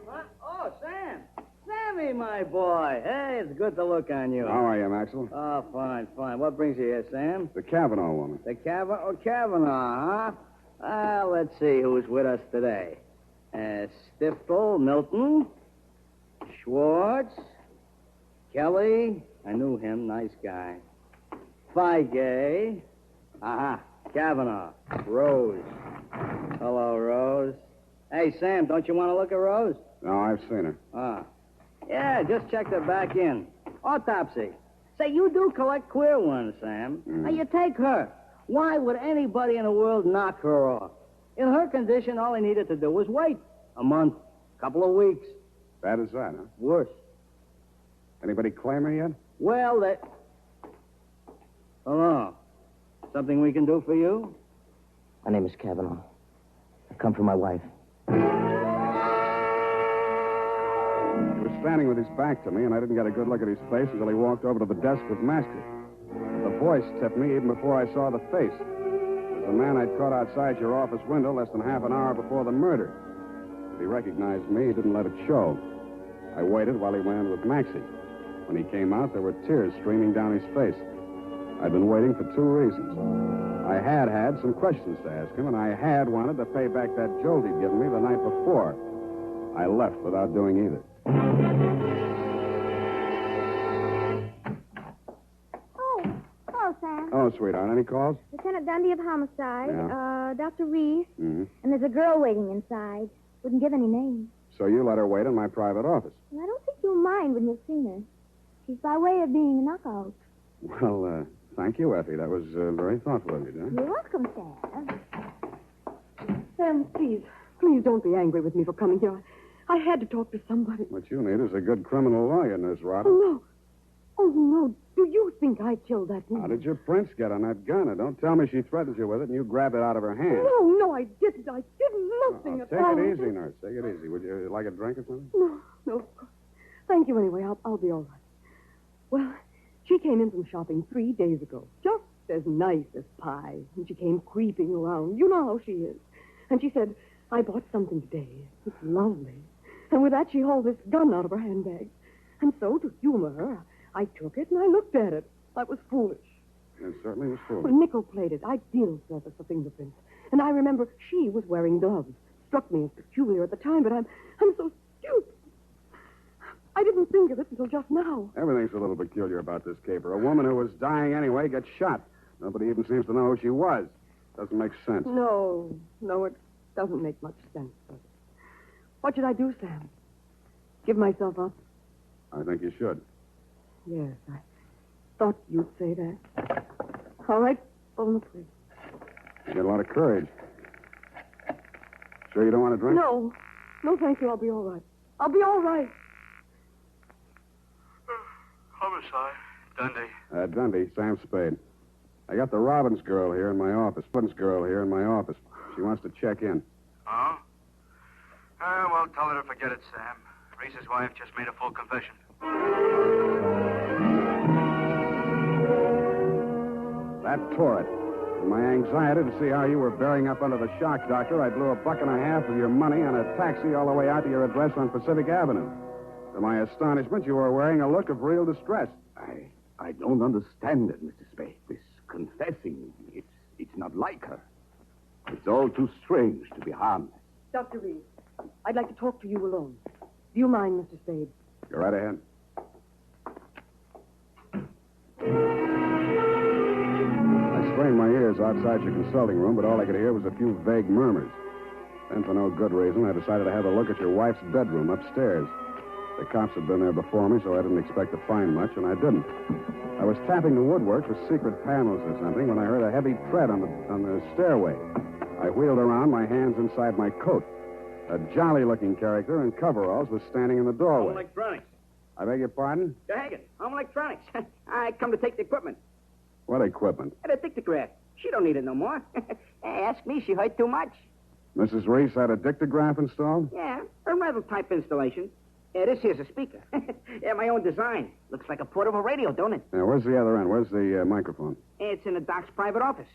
What? Oh, Sam. Sam, Sammy, my boy. Hey, it's good to look on you. How are you, Maxwell? Oh, fine, fine. What brings you here, Sam? The Kavanaugh woman. The Kavanaugh, huh? Let's see who's with us today. Stiftel, Milton, Schwartz, Kelly. I knew him. Nice guy. Feige. Kavanaugh. Rose. Hello, Rose. Hey, Sam, don't you want to look at Rose? No, I've seen her. Yeah, just checked her back in. Autopsy. Say, you do collect queer ones, Sam. Now, you take her. Why would anybody in the world knock her off? In her condition, all he needed to do was wait. A month. Couple of weeks. Bad as that, huh? Worse. Anybody claim her yet? Well, they... Hello. Something we can do for you? My name is Kavanaugh. I come for my wife. He was standing with his back to me, and I didn't get a good look at his face until he walked over to the desk with Master. The voice tipped me even before I saw the face. It was the man I'd caught outside your office window less than half an hour before the murder. If he recognized me, he didn't let it show. I waited while he went in with Maxie. When he came out, there were tears streaming down his face. I'd been waiting for two reasons. I had some questions to ask him, and I had wanted to pay back that jolt he'd given me the night before. I left without doing either. Hello, Sam. Oh, sweetheart, any calls? Lieutenant Dundee of Homicide, Yeah. Dr. Reese, Mm-hmm. and there's a girl waiting inside. Wouldn't give any names. So you let her wait in my private office. And I don't think you'll mind when you've seen her. She's by way of being a knockout. Well, thank you, Effie. That was very thoughtful of you, John. You're welcome, Sam. Sam, please don't be angry with me for coming here. I had to talk to somebody. What you need is a good criminal lawyer, Miss Robin. Oh, no. Do you think I killed that woman? How did your prince get on that gun? Now, don't tell me she threatened you with it and you grabbed it out of her hand. No, I didn't. I did nothing at all. Take it easy, nurse. Take it easy. Would you like a drink or something? No, of course. Thank you anyway. I'll be all right. Well, she came in from shopping 3 days ago. Just as nice as pie. And she came creeping around. You know how she is. And she said, I bought something today. It's lovely. And with that, she hauled this gun out of her handbag. And so, to humor her, I took it and I looked at it. That was foolish. It certainly was foolish. Well, nickel-plated, ideal surface for fingerprints. And I remember she was wearing gloves. Struck me as peculiar at the time, but I'm so stupid. I didn't think of it until just now. Everything's a little peculiar about this caper. A woman who was dying anyway gets shot. Nobody even seems to know who she was. Doesn't make sense. No, it doesn't make much sense, does it? What should I do, Sam? Give myself up? I think you should. Yes, I thought you'd say that. All right, phone the police. You got a lot of courage. Sure you don't want a drink? No, thank you. I'll be all right. I'll be all right. Homicide, Dundee. Dundee, Sam Spade. I got the Robbins girl here in my office. She wants to check in. Oh? Well, tell her to forget it, Sam. Reese's wife just made a full confession. That tore it. In my anxiety to see how you were bearing up under the shock, Doctor, I blew $1.50 of your money on a taxi all the way out to your address on Pacific Avenue. To my astonishment, you were wearing a look of real distress. I don't understand it, Mr. Spade. This confessing, it's not like her. It's all too strange to be harmless. Dr. Reed, I'd like to talk to you alone. Do you mind, Mr. Spade? Go right ahead. I strained my ears outside your consulting room, but all I could hear was a few vague murmurs. Then, for no good reason, I decided to have a look at your wife's bedroom upstairs. The cops had been there before me, so I didn't expect to find much, and I didn't. I was tapping the woodwork for secret panels or something when I heard a heavy tread on the stairway. I wheeled around, my hands inside my coat. A jolly-looking character in coveralls was standing in the doorway. Home Electronics. I beg your pardon? Hagen, Home Electronics. I come to take the equipment. What equipment? And a dictograph. She don't need it no more. Ask me, she hurt too much. Mrs. Reese had a dictograph installed? Yeah, a rattle-type installation. This here's a speaker. My own design. Looks like a portable radio, don't it? Yeah, where's the other end? Where's the microphone? It's in the doc's private office.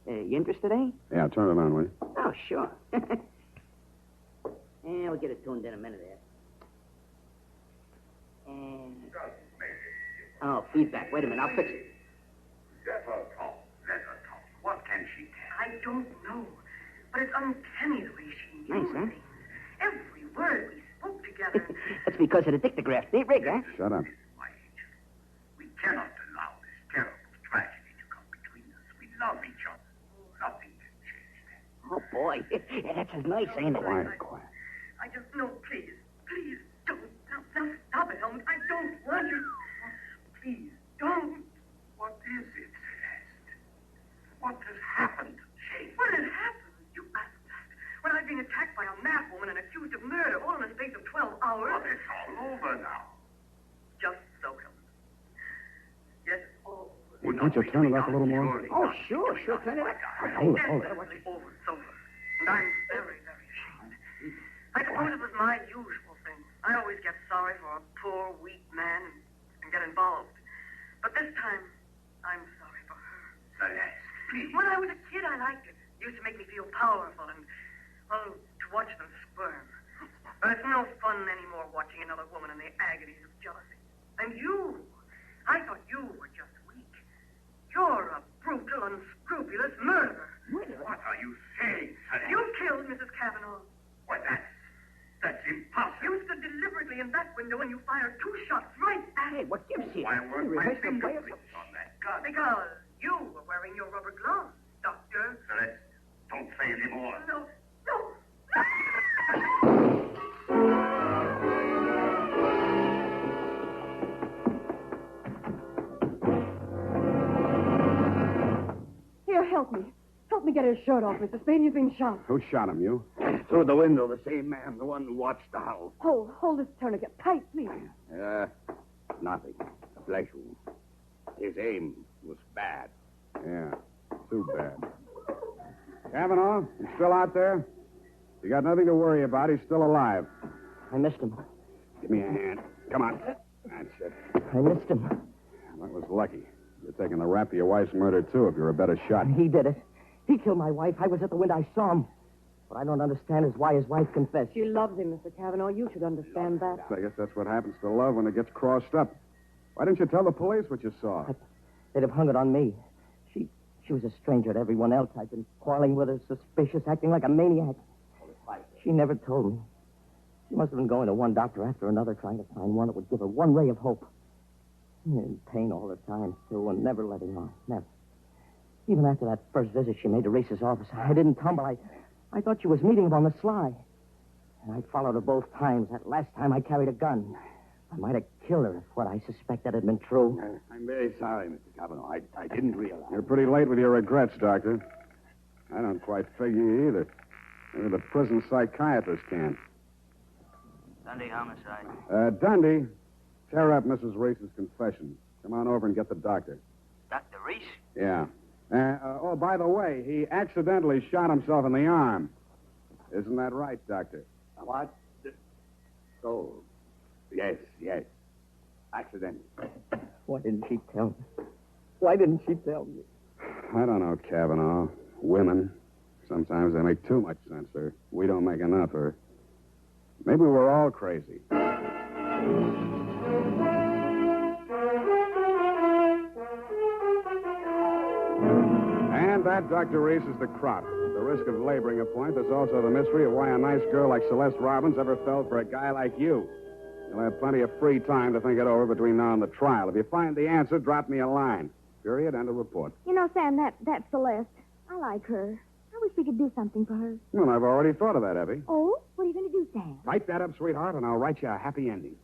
You interested, eh? Yeah, turn it on, will you? Oh, sure. We'll get it tuned in a minute there. And... Oh, feedback. Wait a minute. I'll fix it. Let her talk. What can she tell? I don't know. But it's uncanny the way she knew Nice, huh? things. Every word we spoke together. That's because of the dictograph. Neat rig, huh? Shut up. We cannot allow this terrible tragedy to come between us. We love each other. Nothing can change that. Oh, boy. That's as nice, ain't it? Quiet. I just know, please, don't. Now stop it, Helmut. I don't want you. Please, don't. What is it, Celeste? What has happened to Jane? What has happened? You asked that. When I've been attacked by a mad woman and accused of murder all in the space of 12 hours. But it's all over now. Just so, Helmut. Yes, it's all over. Can't you turn it up a little more? Oh, sure. Turn it up. Hold it. Definitely over, it's over. And I'm very, very ashamed. I suppose it was my usual thing. I always get sorry for a poor, weak man and get involved. But this time, I'm sorry for her. Celeste, please. When I was a kid, I liked it. It used to make me feel powerful and, well, to watch them squirm. But it's no fun anymore watching another woman in the agonies of jealousy. And you, I thought you were just weak. You're a brutal, unscrupulous murderer. What are you saying, Celeste? You killed Mrs. Cavanaugh. Well, that's impossible. You stood deliberately in that window and you fired 2 shots right at Hey, what gives you? Why weren't my fingerprints on that gun? Because you were wearing your rubber gloves, Doctor. Celeste, don't say any more. No. Here, help me. Help me get his shirt off, Mr. Spade. He's been shot. Who shot him, you? Through the window, the same man, the one who watched the house. Hold this tourniquet tight, please. Nothing. A flesh wound. His aim was bad. Yeah, too bad. Cavanaugh, you still out there? You got nothing to worry about. He's still alive. I missed him. Give me a hand. Come on. That's it. I missed him. That was lucky. You're taking the rap for your wife's murder, too, if you're a better shot. He did it. He killed my wife. I was at the window. I saw him. What I don't understand is why his wife confessed. She loves him, Mr. Cavanaugh. You should understand that. I guess that's what happens to love when it gets crossed up. Why didn't you tell the police what you saw? They'd have hung it on me. She was a stranger to everyone else. I'd been quarreling with her, suspicious, acting like a maniac. She never told me. She must have been going to one doctor after another, trying to find one that would give her one ray of hope. In pain all the time, too, and never letting on. Never. Even after that first visit she made to Reese's office, I didn't tumble. I thought she was meeting him on the sly. And I followed her both times. That last time I carried a gun. I might have killed her if what I suspected had been true. I'm very sorry, Mr. Cavanaugh. I didn't realize. You're pretty late with your regrets, Doctor. I don't quite figure either. Maybe the prison psychiatrist can. Dundee homicide. Dundee, tear up Mrs. Reese's confession. Come on over and get the doctor. Dr. Reese? Yeah. By the way, he accidentally shot himself in the arm. Isn't that right, Doctor? What? Oh, yes. Accident. Why didn't she tell me? Why didn't she tell me? I don't know, Cavanaugh. Women. Sometimes they make too much sense, or we don't make enough, or maybe we're all crazy. And that, Dr. Reese, is the crop. The risk of laboring a point. There's also the mystery of why a nice girl like Celeste Robbins ever fell for a guy like you. You'll have plenty of free time to think it over between now and the trial. If you find the answer, drop me a line. Period. End of report. You know, Sam, that's Celeste. I like her. I wish we could do something for her. Well, I've already thought of that, Evie. Oh? What are you going to do, Sam? Type that up, sweetheart, and I'll write you a happy ending.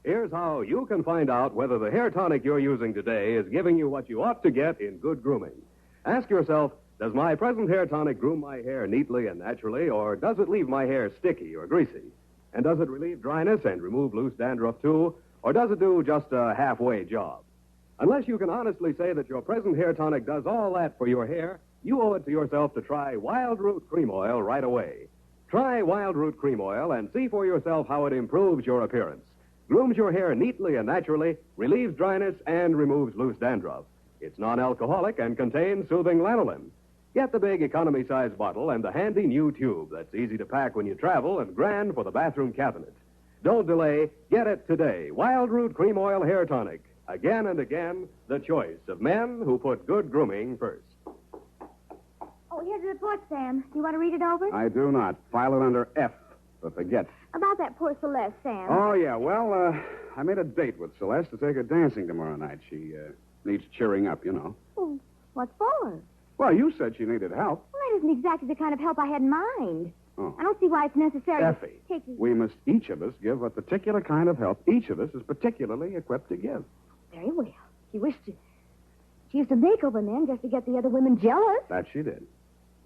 Here's how you can find out whether the hair tonic you're using today is giving you what you ought to get in good grooming. Ask yourself, does my present hair tonic groom my hair neatly and naturally, or does it leave my hair sticky or greasy? And does it relieve dryness and remove loose dandruff, too, or does it do just a halfway job? Unless you can honestly say that your present hair tonic does all that for your hair, you owe it to yourself to try Wild Root Cream Oil right away. Try Wild Root Cream Oil and see for yourself how it improves your appearance, grooms your hair neatly and naturally, relieves dryness, and removes loose dandruff. It's non-alcoholic and contains soothing lanolin. Get the big economy-size bottle and the handy new tube that's easy to pack when you travel and grand for the bathroom cabinet. Don't delay. Get it today. Wild Root Cream Oil Hair Tonic. Again and again, the choice of men who put good grooming first. Oh, here's the report, Sam. Do you want to read it over? I do not. File it under F for forget. About that poor Celeste, Sam. Oh, yeah. Well, I made a date with Celeste to take her dancing tomorrow night. She needs cheering up, you know. Oh, what for? Well, you said she needed help. Well, that isn't exactly the kind of help I had in mind. Oh. I don't see why it's necessary Effie, to take... we must each of us give a particular kind of help each of us is particularly equipped to give. Very well. She used to make over men just to get the other women jealous. That she did.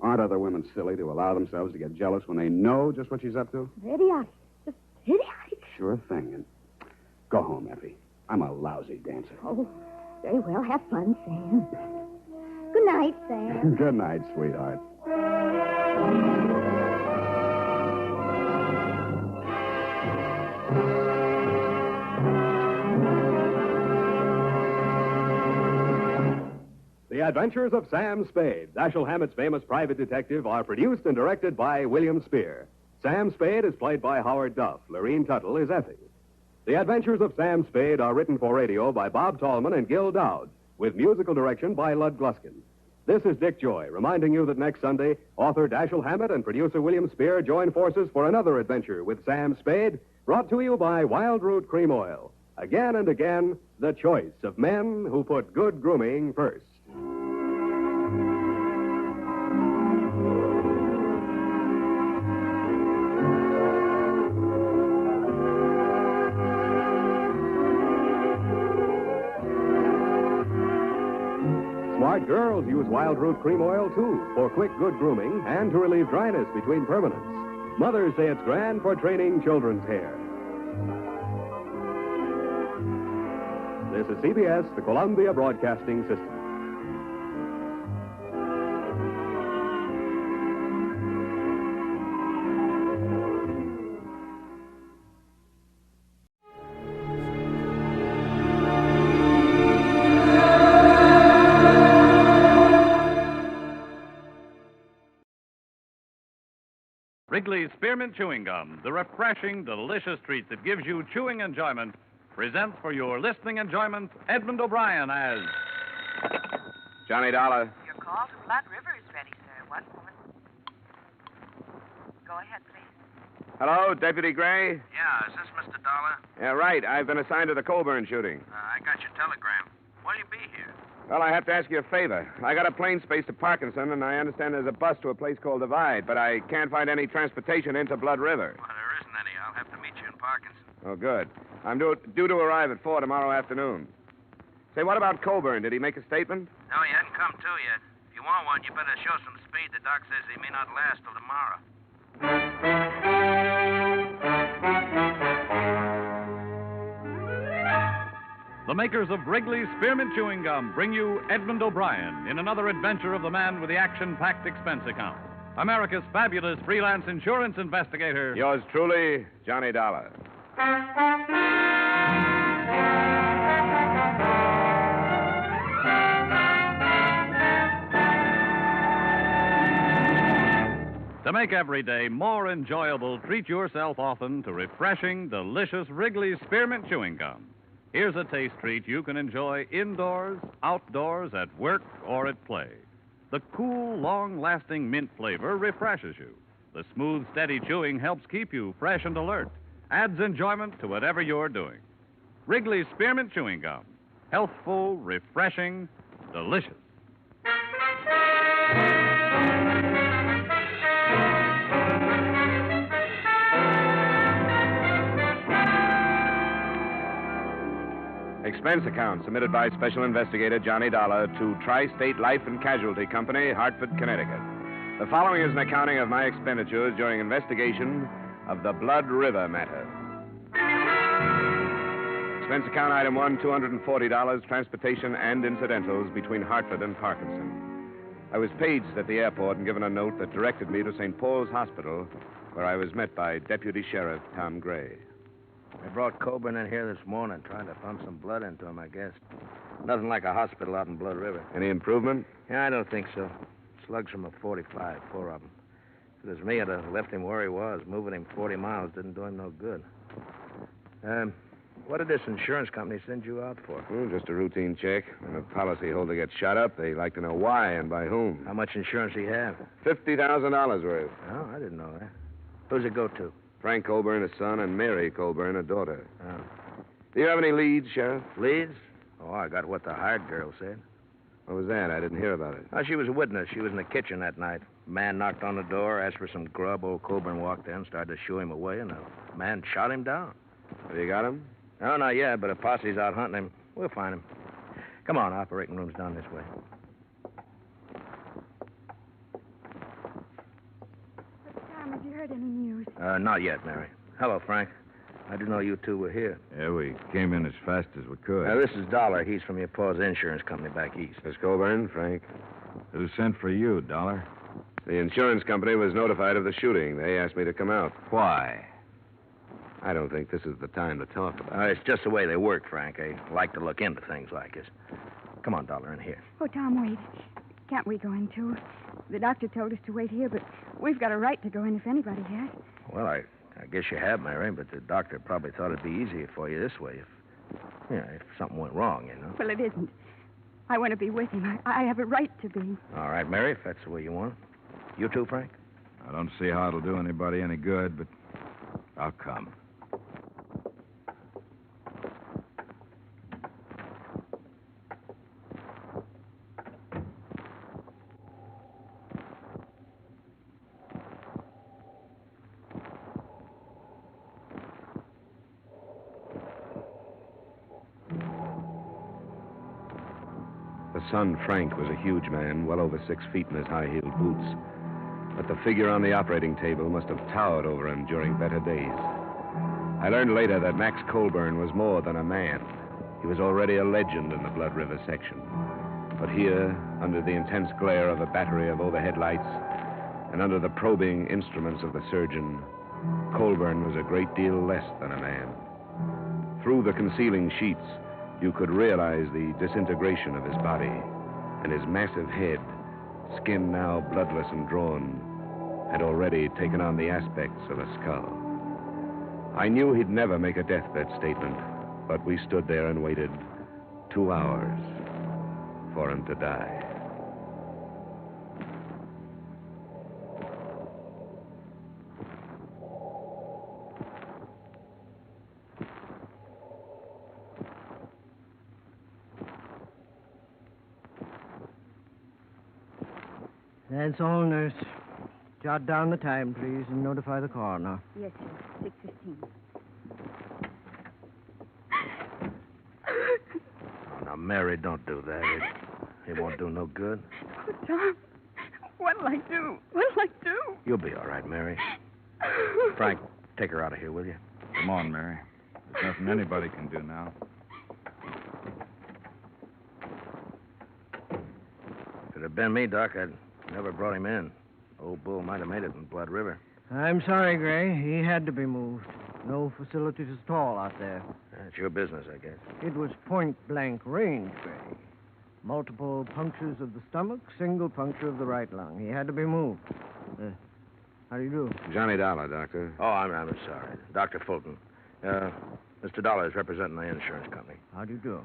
Aren't other women silly to allow themselves to get jealous when they know just what she's up to? Idiotic. Just idiotic. Sure thing. And go home, Effie. I'm a lousy dancer. Oh, very well. Have fun, Sam. Good night, Sam. Good night, sweetheart. The Adventures of Sam Spade, Dashiell Hammett's famous private detective, are produced and directed by William Spear. Sam Spade is played by Howard Duff. Lurene Tuttle is Effie. The Adventures of Sam Spade are written for radio by Bob Tallman and Gil Dowd, with musical direction by Lud Gluskin. This is Dick Joy, reminding you that next Sunday, author Dashiell Hammett and producer William Spear join forces for another adventure with Sam Spade, brought to you by Wild Root Cream Oil. Again and again, the choice of men who put good grooming first. Smart girls use Wild Root Cream Oil, too, for quick, good grooming and to relieve dryness between permanents. Mothers say it's grand for training children's hair. This is CBS, the Columbia Broadcasting System. Wrigley's Spearmint Chewing Gum, the refreshing, delicious treat that gives you chewing enjoyment, presents for your listening enjoyment Edmund O'Brien as... Johnny Dollar. Your call to Blood River is ready, sir. 1 moment. Go ahead, please. Hello, Deputy Gray? Yeah, is this Mr. Dollar? Yeah, right. I've been assigned to the Coburn shooting. I got your telegram. When'll you be here? Well, I have to ask you a favor. I got a plane space to Parkinson, and I understand there's a bus to a place called Divide, but I can't find any transportation into Blood River. Well, there isn't any. I'll have to meet you in Parkinson. Oh, good. I'm due to arrive at 4 tomorrow afternoon. Say, what about Coburn? Did he make a statement? No, he hadn't come to yet. If you want one, you better show some speed. The doc says he may not last till tomorrow. The makers of Wrigley's Spearmint Chewing Gum bring you Edmund O'Brien in another adventure of the man with the action-packed expense account. America's fabulous freelance insurance investigator. Yours truly, Johnny Dollar. To make every day more enjoyable, treat yourself often to refreshing, delicious Wrigley's Spearmint Chewing Gum. Here's a taste treat you can enjoy indoors, outdoors, at work, or at play. The cool, long-lasting mint flavor refreshes you. The smooth, steady chewing helps keep you fresh and alert, adds enjoyment to whatever you're doing. Wrigley's Spearmint Chewing Gum. Healthful, refreshing, delicious. Expense account submitted by Special Investigator Johnny Dollar to Tri-State Life and Casualty Company, Hartford, Connecticut. The following is an accounting of my expenditures during investigation of the Blood River matter. Expense account item 1, $240, transportation and incidentals between Hartford and Parkinson. I was paged at the airport and given a note that directed me to St. Paul's Hospital, where I was met by Deputy Sheriff Tom Gray. They brought Coburn in here this morning, trying to pump some blood into him, I guess. Nothing like a hospital out in Blood River. Any improvement? Yeah, I don't think so. Slugs from a 45, 4 of them. If it was me, I'd have left him where he was. Moving him 40 miles didn't do him no good. What did this insurance company send you out for? Just a routine check. When a policyholder gets shot up, they like to know why and by whom. How much insurance do you have? $50,000 worth. Oh, I didn't know that. Who's it go to? Frank Colburn, a son, and Mary Colburn, a daughter. Oh. Do you have any leads, Sheriff? Leads? Oh, I got what the hired girl said. What was that? I didn't hear about it. Oh, she was a witness. She was in the kitchen that night. A man knocked on the door, asked for some grub. Old Colburn walked in, started to shoo him away, and the man shot him down. Have you got him? No, not yet, but a posse's out hunting him. We'll find him. Come on, operating room's down this way. Tom, have you heard any news? Not yet, Mary. Hello, Frank. I didn't know you two were here. Yeah, we came in as fast as we could. This is Dolar. He's from your pa's insurance company back east. Miss Colburn, Frank. Who sent for you, Dolar? The insurance company was notified of the shooting. They asked me to come out. Why? I don't think this is the time to talk about it. It's just the way they work, Frank. They like to look into things like this. Come on, Dolar, in here. Oh, Tom, wait. Can't we go in, too? The doctor told us to wait here, but we've got a right to go in if anybody has. Well, I guess you have, Mary, but the doctor probably thought it'd be easier for you this way if something went wrong, you know. Well, it isn't. I want to be with him. I have a right to be. All right, Mary, if that's the way you want it. You too, Frank? I don't see how it'll do anybody any good, but I'll come. The son, Frank, was a huge man, well over 6 feet in his high-heeled boots. But the figure on the operating table must have towered over him during better days. I learned later that Max Colburn was more than a man. He was already a legend in the Blood River section. But here, under the intense glare of a battery of overhead lights, and under the probing instruments of the surgeon, Colburn was a great deal less than a man. Through the concealing sheets, you could realize the disintegration of his body, and his massive head, skin now bloodless and drawn, had already taken on the aspects of a skull. I knew he'd never make a deathbed statement, but we stood there and waited 2 hours for him to die. That's all, nurse. Jot down the time, please, and notify the coroner. Yes, sir. 6:15. Oh, now, Mary, don't do that. It won't do no good. Oh, Tom, what'll I do? What'll I do? You'll be all right, Mary. Frank, take her out of here, will you? Come on, Mary. There's nothing anybody can do now. If it had been me, Doc, I'd never brought him in. Old Bull might have made it in Blood River. I'm sorry, Gray. He had to be moved. No facilities at all out there. That's your business, I guess. It was point-blank range, Gray. Multiple punctures of the stomach, single puncture of the right lung. He had to be moved. How do you do? Johnny Dollar, Doctor. Oh, I'm sorry. Dr. Fulton. Mr. Dollar is representing the insurance company. How do you do?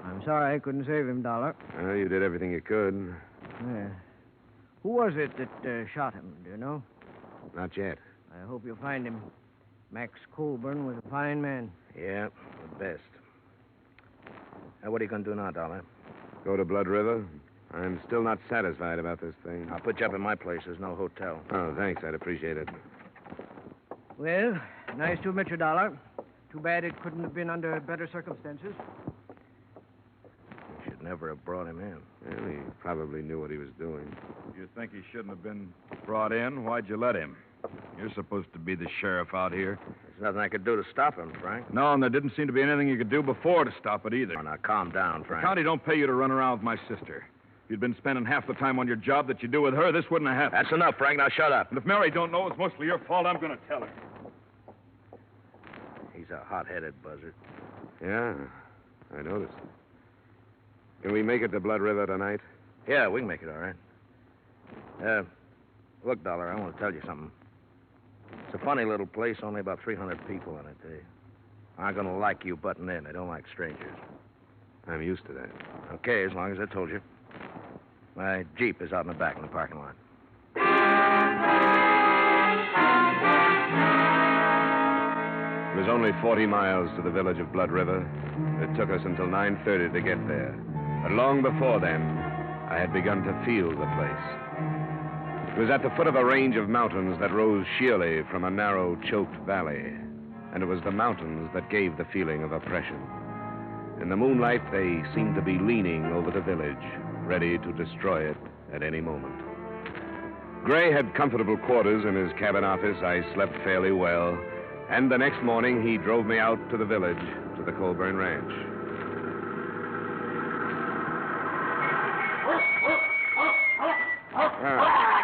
I'm sorry I couldn't save him, Dollar. Well, you did everything you could. Yeah. Who was it that shot him, do you know? Not yet. I hope you'll find him. Max Colburn was a fine man. Yeah, the best. Now, what are you going to do now, Dollar? Go to Blood River? I'm still not satisfied about this thing. I'll put you up in my place. There's no hotel. Oh, thanks. I'd appreciate it. Well, nice to meet you, Dollar. Too bad it couldn't have been under better circumstances. You should never have brought him in. Well, he probably knew what he was doing. You think he shouldn't have been brought in? Why'd you let him? You're supposed to be the sheriff out here. There's nothing I could do to stop him, Frank. No, and there didn't seem to be anything you could do before to stop it either. Oh, now, calm down, Frank. The county don't pay you to run around with my sister. If you'd been spending half the time on your job that you do with her, this wouldn't have happened. That's enough, Frank. Now, shut up. And if Mary don't know it's mostly your fault, I'm going to tell her. He's a hot-headed buzzard. Yeah, I noticed. Can we make it to Blood River tonight? Yeah, we can make it all right. Look, Dollar, I want to tell you something. It's a funny little place, only about 300 people in it. aren't going to like you butting in. They don't like strangers. I'm used to that. Okay, as long as I told you. My Jeep is out in the back in the parking lot. It was only 40 miles to the village of Blood River. It took us until 9:30 to get there. But long before then, I had begun to feel the place. It was at the foot of a range of mountains that rose sheerly from a narrow, choked valley. And it was the mountains that gave the feeling of oppression. In the moonlight, they seemed to be leaning over the village, ready to destroy it at any moment. Gray had comfortable quarters in his cabin office. I slept fairly well. And the next morning, he drove me out to the village, to the Colburn Ranch.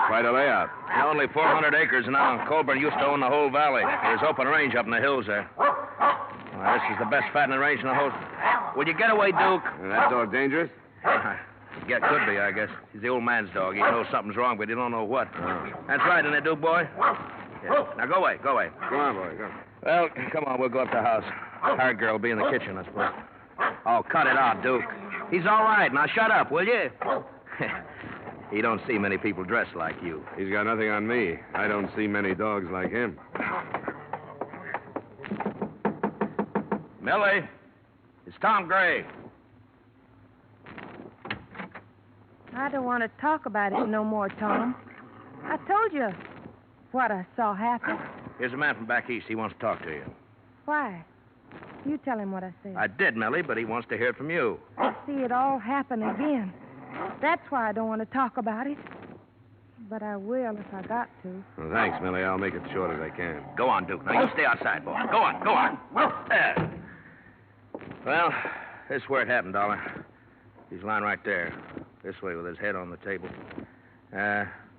Quite a layout. Yeah, only 400 acres now. Colburn used to own the whole valley. There's open range up in the hills there. Well, this is the best fattening range in the whole... Will you get away, Duke? That dog dangerous? Yeah, could be, I guess. He's the old man's dog. He knows something's wrong, but he don't know what. That's right, isn't it, Duke, boy? Yeah. Now, go away, go away. Go on, boy, go. Well, come on, we'll go up to the house. Our girl will be in the kitchen, I suppose. Oh, cut it out, Duke. He's all right. Now, shut up, will you? He don't see many people dressed like you. He's got nothing on me. I don't see many dogs like him. Millie, it's Tom Gray. I don't want to talk about it no more, Tom. I told you what I saw happen. Here's a man from back east. He wants to talk to you. Why? You tell him what I said. I did, Millie, but he wants to hear it from you. I see it all happen again. That's why I don't want to talk about it. But I will if I got to. Well, thanks, Millie. I'll make it short as I can. Go on, Duke. Now, you stay outside, boy. Go on, go on. There. Well, this is where it happened, Dollar. He's lying right there. This way with his head on the table.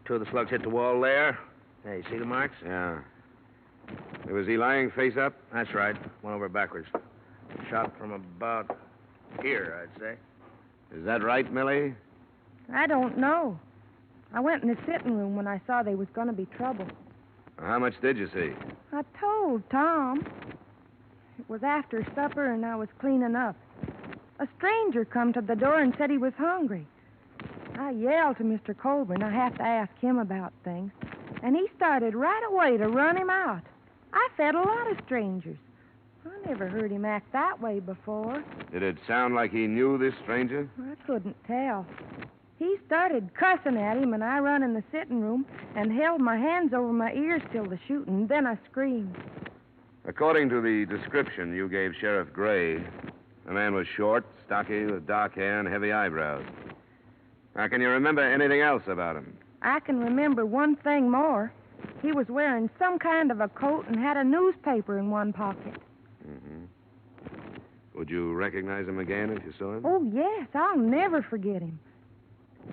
Two of the slugs hit the wall there. Hey, you see the marks? Yeah. Was he lying face up? That's right. Went over backwards. Shot from about here, I'd say. Is that right, Millie? I don't know. I went in the sitting room when I saw there was going to be trouble. How much did you see? I told Tom. It was after supper and I was cleaning up. A stranger come to the door and said he was hungry. I yelled to Mr. Colburn. I have to ask him about things. And he started right away to run him out. I fed a lot of strangers. I never heard him act that way before. Did it sound like he knew this stranger? I couldn't tell. He started cussing at him, and I run in the sitting room and held my hands over my ears till the shooting. Then I screamed. According to the description you gave Sheriff Gray, the man was short, stocky, with dark hair and heavy eyebrows. Now, can you remember anything else about him? I can remember one thing more. He was wearing some kind of a coat and had a newspaper in one pocket. Mm-hmm. Would you recognize him again if you saw him? Oh, yes. I'll never forget him.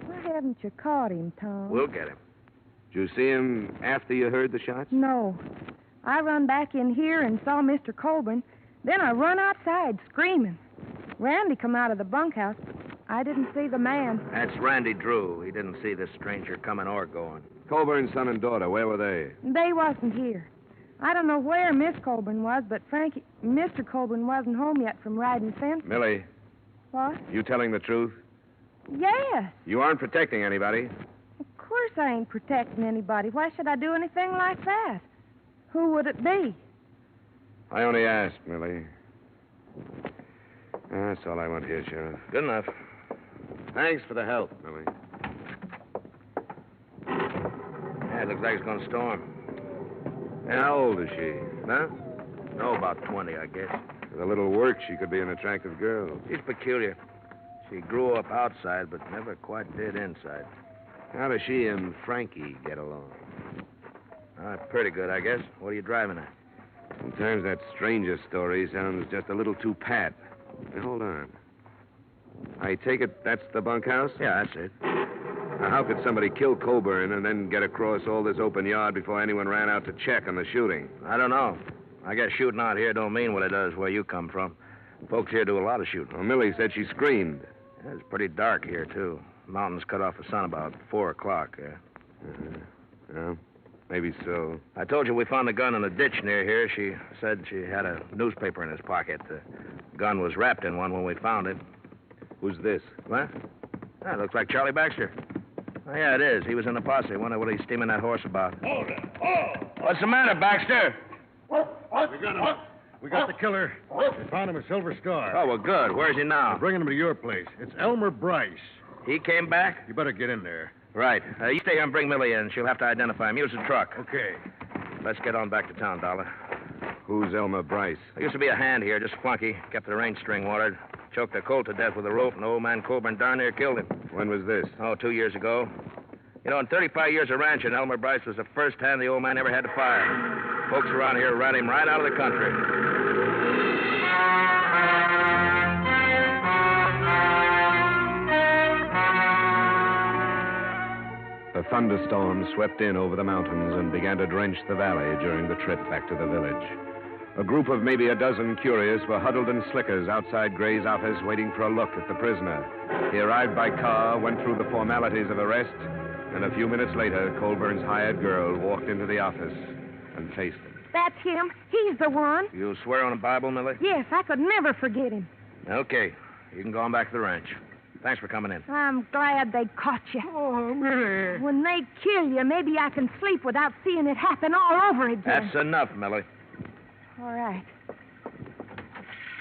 Why haven't you caught him, Tom? We'll get him. Did you see him after you heard the shots? No. I run back in here and saw Mr. Colburn. Then I run outside screaming. Randy come out of the bunkhouse, but I didn't see the man. That's Randy Drew. He didn't see this stranger coming or going. Colburn's son and daughter, where were they? They wasn't here. I don't know where Miss Colburn was, but Mr. Colburn wasn't home yet from riding fence. Millie. What? You telling the truth? Yes. You aren't protecting anybody. Of course I ain't protecting anybody. Why should I do anything like that? Who would it be? I only asked, Millie. That's all I want here, Sheriff. Good enough. Thanks for the help, Millie. Yeah, it looks like it's going to storm. And how old is she? Huh? No, about 20, I guess. With a little work, she could be an attractive girl. She's peculiar. She grew up outside, but never quite did inside. How does she and Frankie get along? Pretty good, I guess. What are you driving at? Sometimes that stranger story sounds just a little too pat. Now, hold on. I take it that's the bunkhouse? Yeah, that's it. Now, how could somebody kill Colburn and then get across all this open yard before anyone ran out to check on the shooting? I don't know. I guess shooting out here don't mean what it does where you come from. Folks here do a lot of shooting. Well, Millie said she screamed. Yeah, it's pretty dark here, too. Mountains cut off the sun about 4 o'clock. Well, Maybe so. I told you we found the gun in a ditch near here. She said she had a newspaper in his pocket. The gun was wrapped in one when we found it. Who's this? What? That looks like Charlie Baxter. Oh, yeah, it is. He was in the posse. Wonder what he's steaming that horse about. Hold it. Oh! What's the matter, Baxter? We got him. We got the killer. We found him a Silver Star. Oh, well, good. Where's he now? We're bringing him to your place. It's Elmer Bryce. He came back? You better get in there. Right. You stay here and bring Millie in. She'll have to identify him. Use the truck. Okay. Let's get on back to town, Dollar. Who's Elmer Bryce? There used to be a hand here, just flunky. Kept the range string watered. Choked a colt to death with a rope, and old man Colburn darn near killed him. When was this? Oh, 2 years ago. You know, in 35 years of ranching, Elmer Bryce was the first hand the old man ever had to fire. Folks around here ran him right out of the country. A thunderstorm swept in over the mountains and began to drench the valley during the trip back to the village. A group of maybe a dozen curious were huddled in slickers outside Gray's office waiting for a look at the prisoner. He arrived by car, went through the formalities of arrest, and a few minutes later, Colburn's hired girl walked into the office and faced him. That's him. He's the one. You swear on the Bible, Millie? Yes, I could never forget him. Okay. You can go on back to the ranch. Thanks for coming in. I'm glad they caught you. Oh, Millie. When they kill you, maybe I can sleep without seeing it happen all over again. That's enough, Millie. All right.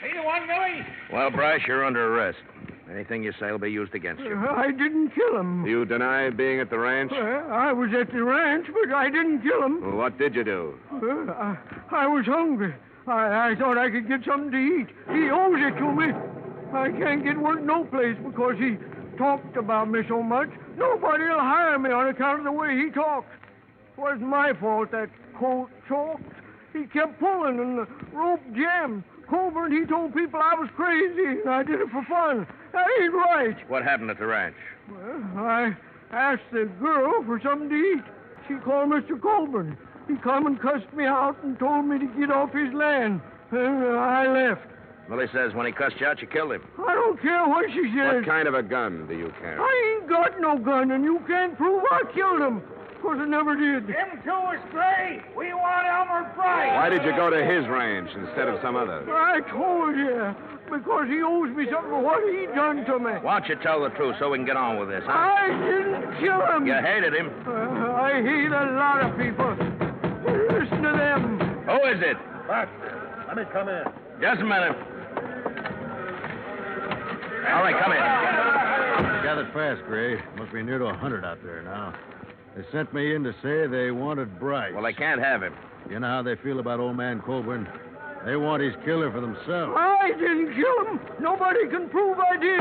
Hey, the one, Millie? Well, Bryce, you're under arrest. Anything you say will be used against you. I didn't kill him. You deny being at the ranch? I was at the ranch, but I didn't kill him. Well, what did you do? I was hungry. I thought I could get something to eat. He owes it to me. I can't get work no place because he talked about me so much. Nobody will hire me on account of the way he talks. It wasn't my fault that colt choked. He kept pulling and the rope jammed. Colburn, he told people I was crazy and I did it for fun. That ain't right. What happened at the ranch? Well, I asked the girl for something to eat. She called Mr. Colburn. He come and cussed me out and told me to get off his land. I left. Millie says when he cussed you out, you killed him. I don't care what she says. What kind of a gun do you carry? I ain't got no gun, and you can't prove I killed him. Because I never did. Him too is Gray. We want Elmer Bryce. Why did you go to his ranch instead of some other? I told you. Because he owes me something for what he done to me. Why don't you tell the truth so we can get on with this, huh? I didn't kill him. You hated him. I hate a lot of people. Listen to them. Who is it? Baxter. Let me come in. Just a minute. All right, come in. Gathered fast, Gray. Must be near to 100 out there now. They sent me in to say they wanted Bryce. Well, they can't have him. You know how they feel about old man Colburn? They want his killer for themselves. I didn't kill him. Nobody can prove I did.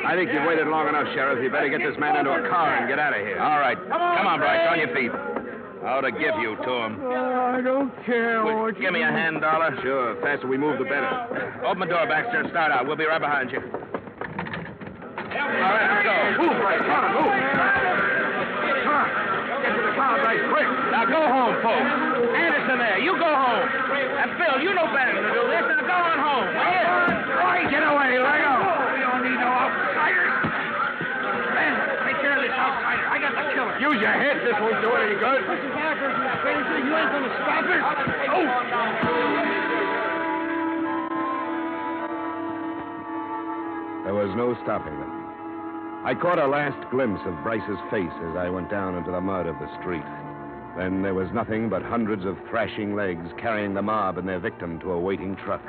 I think you've waited long enough, Sheriff. You better get this man into a car and get out of here. All right. Come on, Bryce. On your feet. I ought to give you to him. I don't care what Give me a hand, Dollar. Sure. The faster we move, the better. Open the door, Baxter, and start out. We'll be right behind you. All right, let's go. Move, Bryce. Come on, move. Come on. Get to the car, Bryce, quick. Now go home, folks. Anderson there, you go home. And Phil, you know better than to do this. Now go on home, will you? Boy, get away, Leo. We don't need no outsiders. Ben, take care of this outsider. I got the killer. Use your head. This won't do it any good. This is backwards, you crazy. You ain't gonna stop it. Oh! There was no stopping them. I caught a last glimpse of Bryce's face as I went down into the mud of the street. Then there was nothing but hundreds of thrashing legs carrying the mob and their victim to a waiting truck.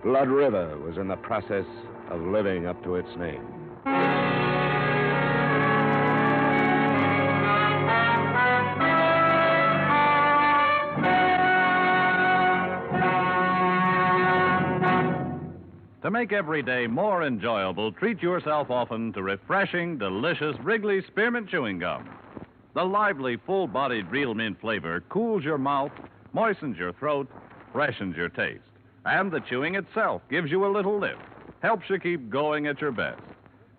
Blood River was in the process of living up to its name. To make every day more enjoyable, treat yourself often to refreshing, delicious Wrigley Spearmint Chewing Gum. The lively, full-bodied real mint flavor cools your mouth, moistens your throat, freshens your taste. And the chewing itself gives you a little lift, helps you keep going at your best.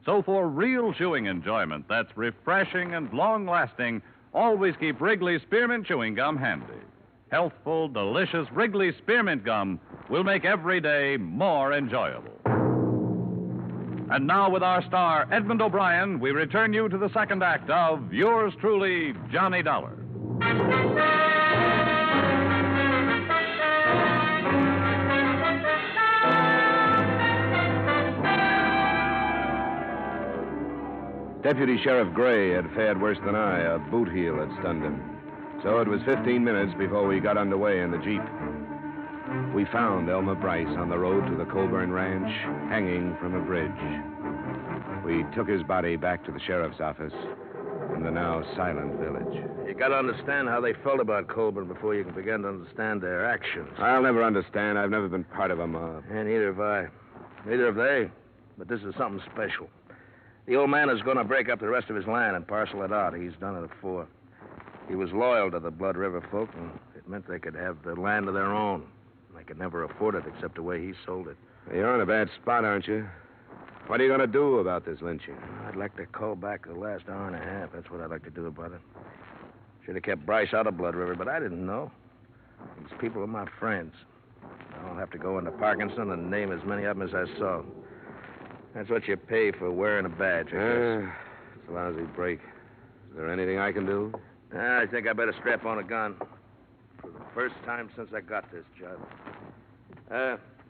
So for real chewing enjoyment that's refreshing and long-lasting, always keep Wrigley Spearmint Chewing Gum handy. Healthful, delicious Wrigley Spearmint Gum will make every day more enjoyable. And now, with our star, Edmund O'Brien, we return you to the second act of yours truly, Johnny Dollar. Deputy Sheriff Gray had fared worse than I. A boot heel had stunned him. So it was 15 minutes before we got underway in the Jeep. We found Elmer Bryce on the road to the Colburn Ranch, hanging from a bridge. We took his body back to the sheriff's office in the now silent village. You got to understand how they felt about Colburn before you can begin to understand their actions. I'll never understand. I've never been part of a mob. And neither have I. Neither have they. But this is something special. The old man is going to break up the rest of his land and parcel it out. He's done it before. He was loyal to the Blood River folk, and it meant they could have the land of their own. They could never afford it except the way he sold it. You're in a bad spot, aren't you? What are you going to do about this lynching? I'd like to call back the last hour and a half. That's what I'd like to do about it. Should have kept Bryce out of Blood River, but I didn't know. These people are my friends. I'll have to go into Parkinson and name as many of them as I saw. That's what you pay for wearing a badge, I guess. It's a lousy break. Is there anything I can do? I think I better strap on a gun. For the first time since I got this job.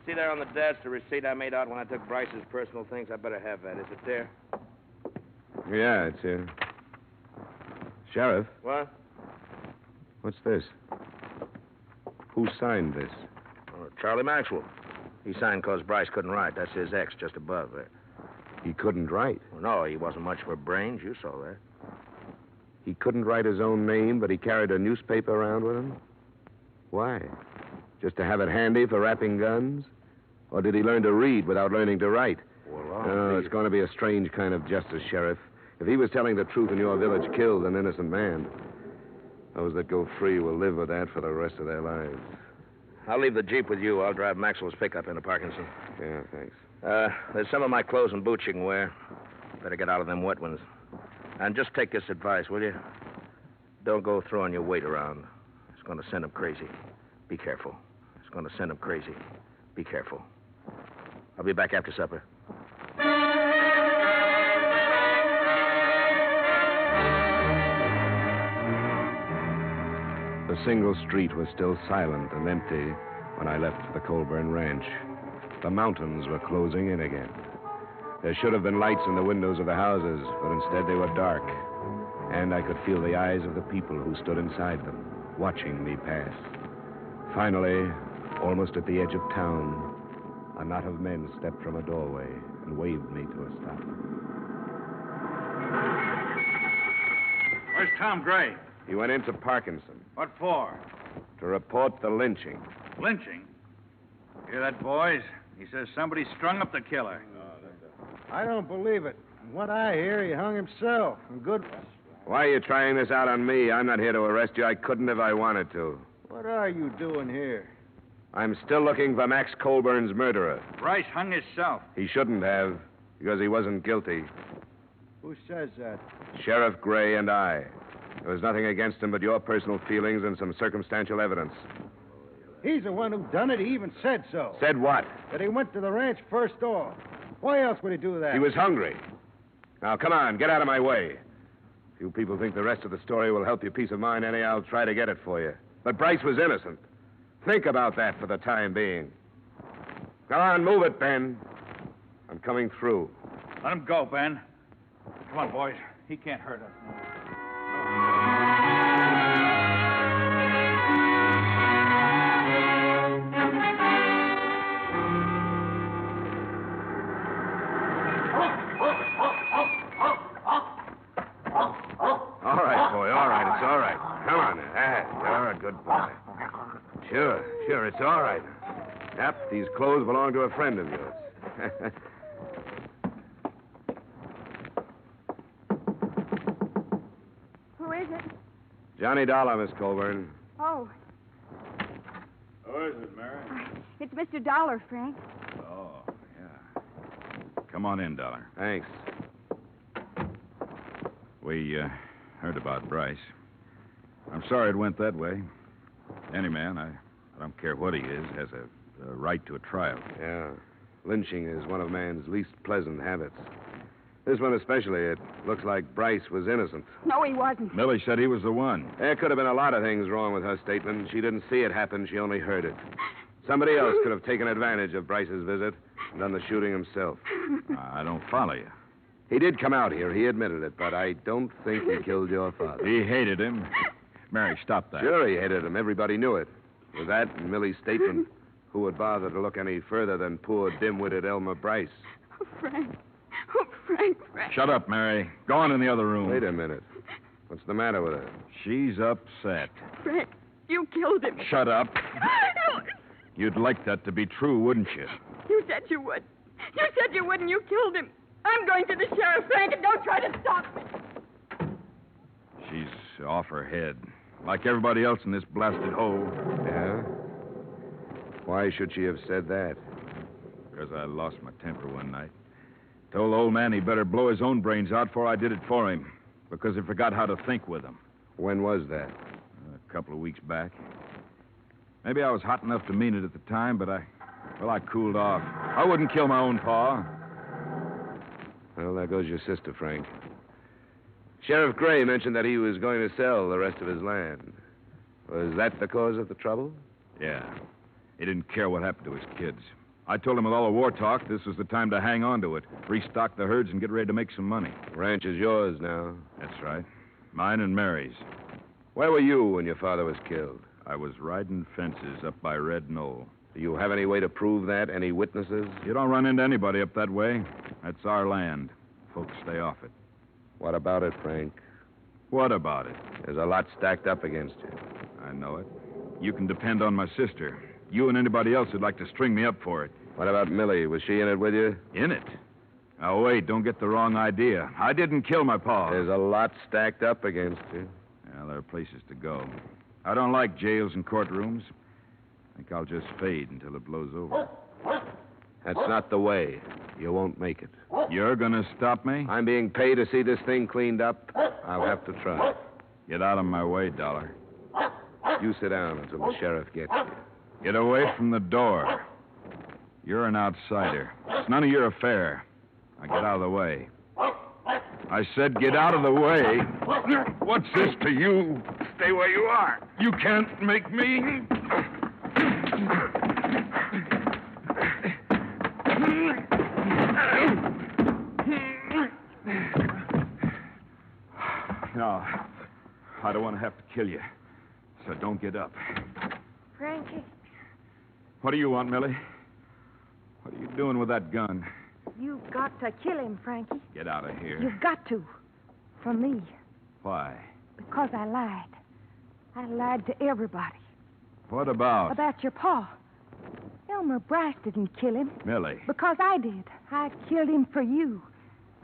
See there on the desk the receipt I made out when I took Bryce's personal things? I better have that. Is it there? Yeah, it's here. Sheriff? What? What's this? Who signed this? Charlie Maxwell. He signed because Bryce couldn't write. That's his X just above there. He couldn't write? Well, no, he wasn't much for brains. You saw that. He couldn't write his own name, but he carried a newspaper around with him? Why? Just to have it handy for wrapping guns? Or did he learn to read without learning to write? Well, it's going to be a strange kind of justice, Sheriff. If he was telling the truth and your village killed an innocent man, those that go free will live with that for the rest of their lives. I'll leave the Jeep with you. I'll drive Maxwell's pickup into Parkinson. Yeah, thanks. There's some of my clothes and boots you can wear. Better get out of them wet ones. And just take this advice, will you? Don't go throwing your weight around. It's going to send him crazy. Be careful. It's going to send him crazy. Be careful. I'll be back after supper. The single street was still silent and empty when I left for the Colburn Ranch. The mountains were closing in again. There should have been lights in the windows of the houses, but instead they were dark. And I could feel the eyes of the people who stood inside them, watching me pass. Finally, almost at the edge of town, a knot of men stepped from a doorway and waved me to a stop. Where's Tom Gray? He went into Parkinson. What for? To report the lynching. Lynching? Hear that, boys? He says somebody strung up the killer. I don't believe it. From what I hear, he hung himself. And Goodwin. Why are you trying this out on me? I'm not here to arrest you. I couldn't if I wanted to. What are you doing here? I'm still looking for Max Colburn's murderer. Bryce hung himself. He shouldn't have, because he wasn't guilty. Who says that? Sheriff Gray and I. There was nothing against him but your personal feelings and some circumstantial evidence. He's the one who done it. He even said so. Said what? That he went to the ranch first off. Why else would he do that? He was hungry. Now, come on, get out of my way. If you people think the rest of the story will help your peace of mind any, I'll try to get it for you. But Bryce was innocent. Think about that for the time being. Come on, move it, Ben. I'm coming through. Let him go, Ben. Come on, boys. He can't hurt us. All right, boy, all right. It's all right. Come on now. You're a good boy. Sure, it's all right. Yep, these clothes belong to a friend of yours. Who is it? Johnny Dollar, Miss Colburn. Oh, Who is it, Mary? it's Mr. Dollar, Frank. Oh, yeah. Come on in, Dollar. Thanks. We heard about Bryce. I'm sorry it went that way. Any man, I don't care what he is, has a right to a trial. Yeah. Lynching is one of man's least pleasant habits. This one especially, it looks like Bryce was innocent. No, he wasn't. Millie said he was the one. There could have been a lot of things wrong with her statement. She didn't see it happen. She only heard it. Somebody else could have taken advantage of Bryce's visit and done the shooting himself. I don't follow you. He did come out here. He admitted it, but I don't think he killed your father. He hated him. Mary, stop that. Sure, he hated him. Everybody knew it. With that and Millie's statement, who would bother to look any further than poor, dim-witted Elmer Bryce? Oh, Frank. Oh, Frank. Shut up, Mary. Go on in the other room. Wait a minute. What's the matter with her? She's upset. Frank, you killed him. Shut up. You'd like that to be true, wouldn't you? You said you would. You said you would, and you killed him. I'm going to the sheriff, Frank, and don't try to stop me. She's off her head. Like everybody else in this blasted hole. Yeah? Why should she have said that? Because I lost my temper one night. Told the old man he better blow his own brains out before I did it for him. Because he forgot how to think with them. When was that? A couple of weeks back. Maybe I was hot enough to mean it at the time, but I cooled off. I wouldn't kill my own pa. Well, there goes your sister, Frank. Sheriff Gray mentioned that he was going to sell the rest of his land. Was that the cause of the trouble? Yeah. He didn't care what happened to his kids. I told him with all the war talk, this was the time to hang on to it, restock the herds, and get ready to make some money. The ranch is yours now. That's right. Mine and Mary's. Where were you when your father was killed? I was riding fences up by Red Knoll. Do you have any way to prove that? Any witnesses? You don't run into anybody up that way. That's our land. Folks stay off it. What about it, Frank? What about it? There's a lot stacked up against you. I know it. You can depend on my sister. You and anybody else who'd like to string me up for it. What about Millie? Was she in it with you? In it? Now, wait, don't get the wrong idea. I didn't kill my pa. There's a lot stacked up against you. Yeah, there are places to go. I don't like jails and courtrooms. I think I'll just fade until it blows over. That's not the way. You won't make it. You're gonna stop me? I'm being paid to see this thing cleaned up. I'll have to try. Get out of my way, Dollar. You sit down until the sheriff gets you. Get away from the door. You're an outsider. It's none of your affair. Now get out of the way. I said get out of the way. What's this to you? Stay where you are. You can't make me. No, I don't want to have to kill you. So don't get up. Frankie. What do you want, Millie? What are you doing with that gun? You've got to kill him, Frankie. Get out of here. You've got to. For me. Why? Because I lied. I lied to everybody. What about? About your pa. Elmer Bryce didn't kill him. Millie. Because I did. I killed him for you.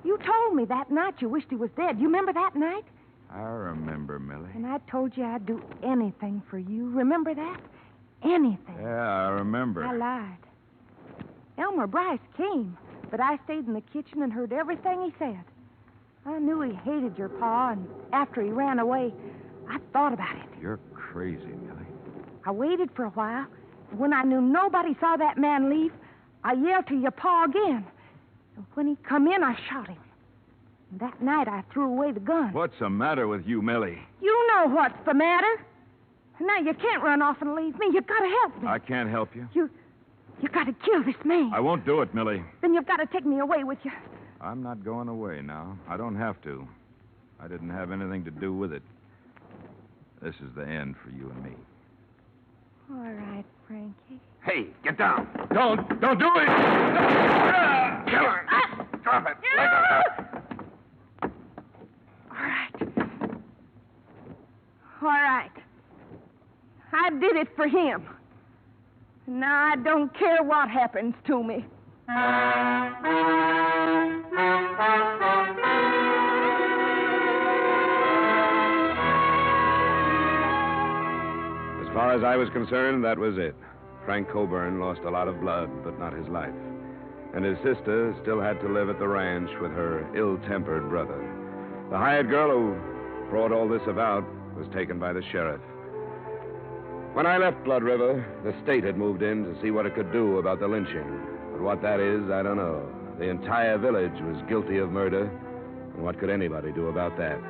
You told me that night you wished he was dead. You remember that night? I remember, Millie. And I told you I'd do anything for you. Remember that? Anything. Yeah, I remember. I lied. Elmer Bryce came, but I stayed in the kitchen and heard everything he said. I knew he hated your pa, and after he ran away, I thought about it. You're crazy, Millie. I waited for a while, and when I knew nobody saw that man leave, I yelled to your pa again. And when he come in, I shot him. And that night, I threw away the gun. What's the matter with you, Millie? You know what's the matter. Now, you can't run off and leave me. You've got to help me. I can't help you. You've got to kill this man. I won't do it, Millie. Then you've got to take me away with you. I'm not going away now. I don't have to. I didn't have anything to do with it. This is the end for you and me. All right, Frankie. Hey, get down. Don't do it! Kill her. Drop it. Let go. All right. I did it for him. Now I don't care what happens to me. As far as I was concerned, that was it. Frank Coburn lost a lot of blood, but not his life. And his sister still had to live at the ranch with her ill-tempered brother. The hired girl who brought all this about was taken by the sheriff. When I left Blood River, the state had moved in to see what it could do about the lynching. But what that is, I don't know. The entire village was guilty of murder, and what could anybody do about that?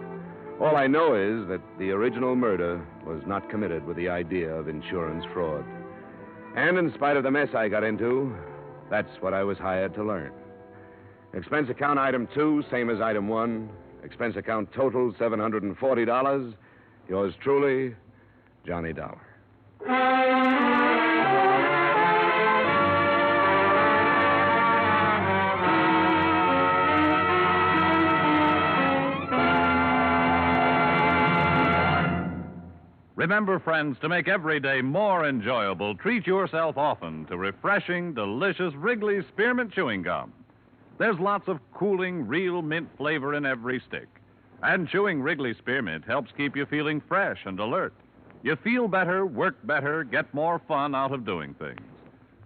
All I know is that the original murder was not committed with the idea of insurance fraud. And in spite of the mess I got into, that's what I was hired to learn. Expense account item 2, same as item 1. Expense account total, $740. Yours truly, Johnny Dollar. Remember, friends, to make every day more enjoyable, treat yourself often to refreshing, delicious Wrigley's Spearmint Chewing Gum. There's lots of cooling, real mint flavor in every stick. And chewing Wrigley Spearmint helps keep you feeling fresh and alert. You feel better, work better, get more fun out of doing things.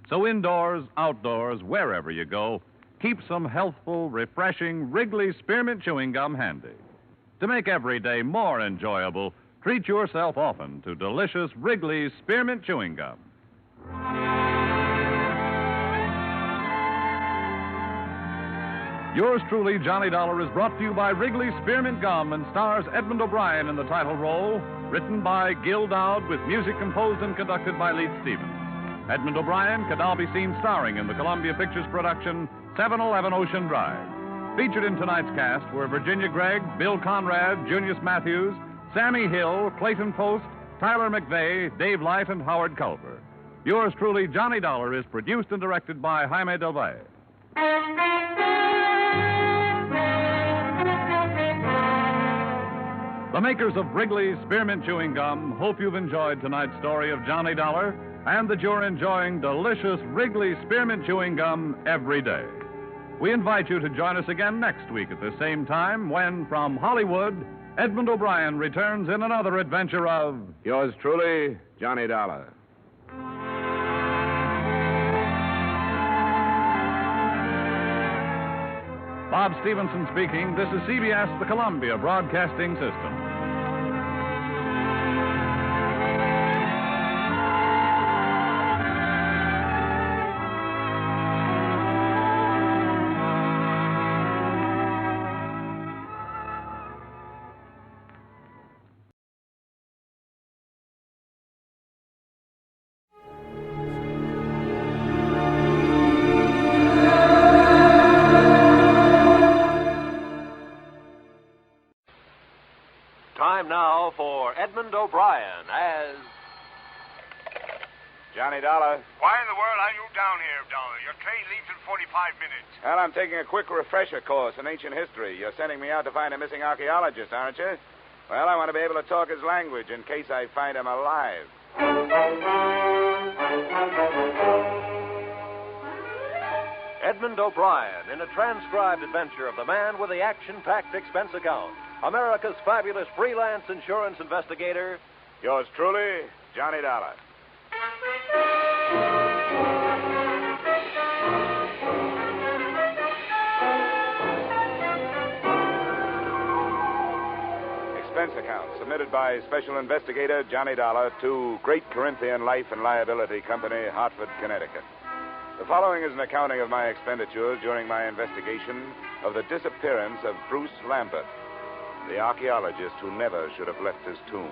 So indoors, outdoors, wherever you go, keep some healthful, refreshing Wrigley Spearmint Chewing Gum handy. To make every day more enjoyable, treat yourself often to delicious Wrigley's Spearmint Chewing Gum. Yours truly, Johnny Dollar, is brought to you by Wrigley's Spearmint Gum and stars Edmund O'Brien in the title role, written by Gil Dowd with music composed and conducted by Leith Stevens. Edmund O'Brien could now be seen starring in the Columbia Pictures production 711 Ocean Drive. Featured in tonight's cast were Virginia Gregg, Bill Conrad, Junius Matthews, Sammy Hill, Clayton Post, Tyler McVeigh, Dave Light, and Howard Culver. Yours truly, Johnny Dollar, is produced and directed by Jaime Del Valle. The makers of Wrigley's Spearmint Chewing Gum hope you've enjoyed tonight's story of Johnny Dollar and that you're enjoying delicious Wrigley's Spearmint Chewing Gum every day. We invite you to join us again next week at the same time when, from Hollywood, Edmund O'Brien returns in another adventure of... Yours truly, Johnny Dollar. Bob Stevenson speaking. This is CBS, the Columbia Broadcasting System. Time now for Edmund O'Brien as... Johnny Dollar. Why in the world are you down here, Dollar? Your train leaves in 45 minutes. Well, I'm taking a quick refresher course in ancient history. You're sending me out to find a missing archaeologist, aren't you? Well, I want to be able to talk his language in case I find him alive. Edmund O'Brien in a transcribed adventure of the man with the action-packed expense account. America's fabulous freelance insurance investigator. Yours truly, Johnny Dollar. Expense account submitted by Special Investigator Johnny Dollar to Great Corinthian Life and Liability Company, Hartford, Connecticut. The following is an accounting of my expenditures during my investigation of the disappearance of Bruce Lambert, the archaeologist who never should have left his tomb.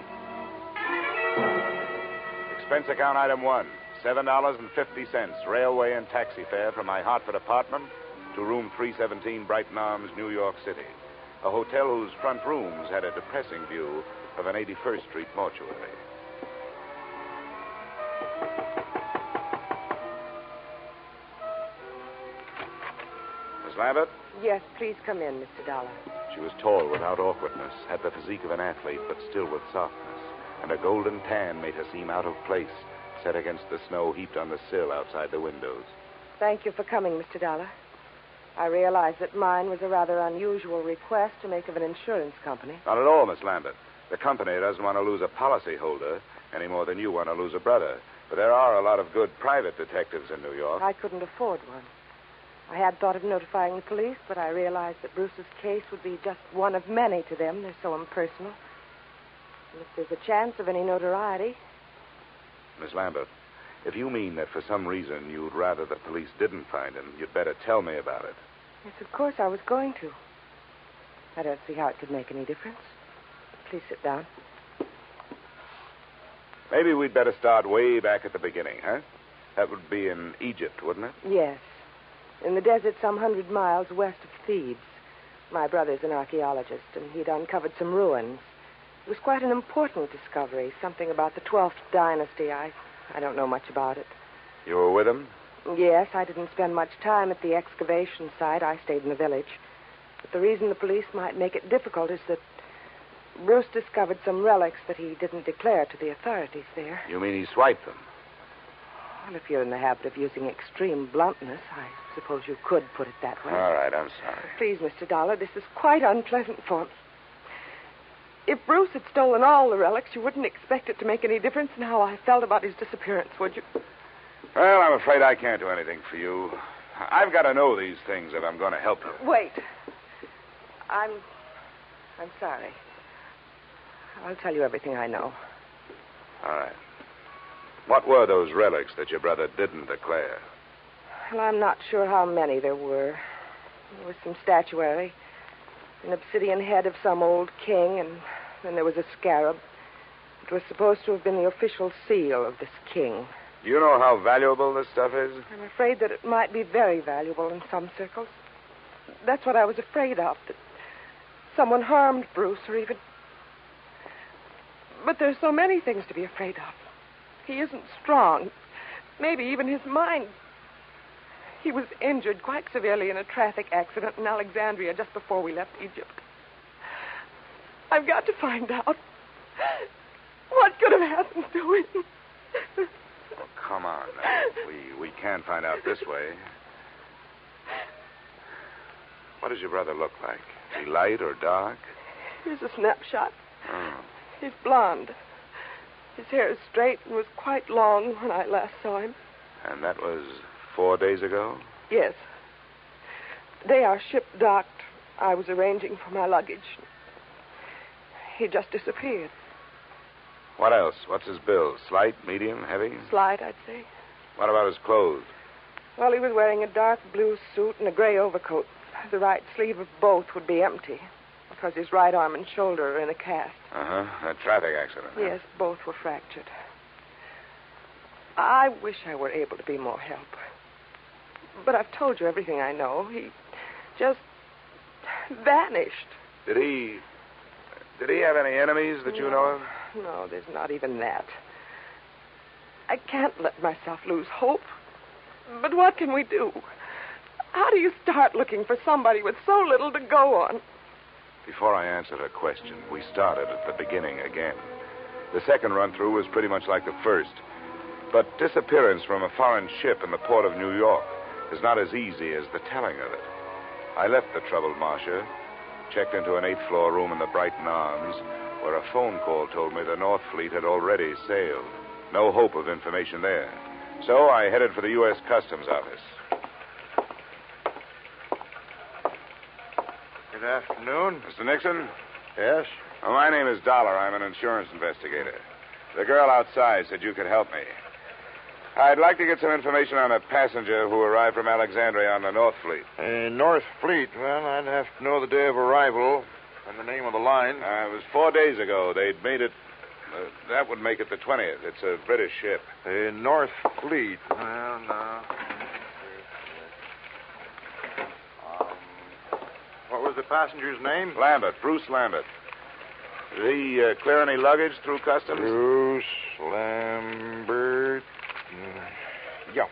Expense account item 1, $7.50 railway and taxi fare from my Hartford apartment to room 317 Brighton Arms, New York City, a hotel whose front rooms had a depressing view of an 81st Street mortuary. Miss Lambert? Yes, please come in, Mr. Dollar. She was tall without awkwardness, had the physique of an athlete, but still with softness, and a golden tan made her seem out of place, set against the snow heaped on the sill outside the windows. Thank you for coming, Mr. Dollar. I realize that mine was a rather unusual request to make of an insurance company. Not at all, Miss Lambert. The company doesn't want to lose a policyholder any more than you want to lose a brother. But there are a lot of good private detectives in New York. I couldn't afford one. I had thought of notifying the police, but I realized that Bruce's case would be just one of many to them. They're so impersonal. And if there's a chance of any notoriety... Miss Lambert, If you mean that for some reason you'd rather the police didn't find him, you'd better tell me about it. Yes, of course I was going to. I don't see how it could make any difference. Please sit down. Maybe we'd better start way back at the beginning, huh? That would be in Egypt, wouldn't it? Yes. In the desert some 100 miles west of Thebes. My brother's an archaeologist, and he'd uncovered some ruins. It was quite an important discovery, something about the 12th dynasty. I don't know much about it. You were with him? Yes, I didn't spend much time at the excavation site. I stayed in the village. But the reason the police might make it difficult is that Bruce discovered some relics that he didn't declare to the authorities there. You mean he swiped them? Well, if you're in the habit of using extreme bluntness, I suppose you could put it that way. All right, I'm sorry. Please, Mr. Dolar, this is quite unpleasant for me. If Bruce had stolen all the relics, you wouldn't expect it to make any difference in how I felt about his disappearance, would you? Well, I'm afraid I can't do anything for you. I've got to know these things if I'm going to help you. Wait. I'm sorry. I'll tell you everything I know. All right. What were those relics that your brother didn't declare? Well, I'm not sure how many there were. There was some statuary, an obsidian head of some old king, and then there was a scarab. It was supposed to have been the official seal of this king. Do you know how valuable this stuff is? I'm afraid that it might be very valuable in some circles. That's what I was afraid of, that someone harmed Bruce or even... But there's so many things to be afraid of. He isn't strong. Maybe even his mind. He was injured quite severely in a traffic accident in Alexandria just before we left Egypt. I've got to find out what could have happened to him. Oh, come on. We can't find out this way. What does your brother look like? Is he light or dark? Here's a snapshot. Oh. He's blonde. His hair is straight and was quite long when I last saw him. And that was 4 days ago? Yes. The day our ship docked, I was arranging for my luggage. He just disappeared. What else? What's his bill? Slight, medium, heavy? Slight, I'd say. What about his clothes? Well, he was wearing a dark blue suit and a gray overcoat. The right sleeve of both would be empty because his right arm and shoulder are in a cast. Uh-huh. A traffic accident. Huh? Yes, both were fractured. I wish I were able to be more help. But I've told you everything I know. He just vanished. Did he have any enemies that you know of? No, there's not even that. I can't let myself lose hope. But what can we do? How do you start looking for somebody with so little to go on? Before I answer her question, we started at the beginning again. The second run-through was pretty much like the first. But disappearance from a foreign ship in the port of New York is not as easy as the telling of it. I left the troubled Marcia, checked into an 8th-floor room in the Brighton Arms, where a phone call told me the North Fleet had already sailed. No hope of information there. So I headed for the U.S. Customs Office. Good afternoon. Mr. Nixon? Yes? Well, my name is Dolar. I'm an insurance investigator. The girl outside said you could help me. I'd like to get some information on a passenger who arrived from Alexandria on the North Fleet. North Fleet. Well, I'd have to know the day of arrival and the name of the line. It was 4 days ago. They'd made it... that would make it the 20th. It's a British ship. North Fleet. Well, no. What was the passenger's name? Lambert, Bruce Lambert. Did he clear any luggage through customs? Bruce Lambert. Yeah.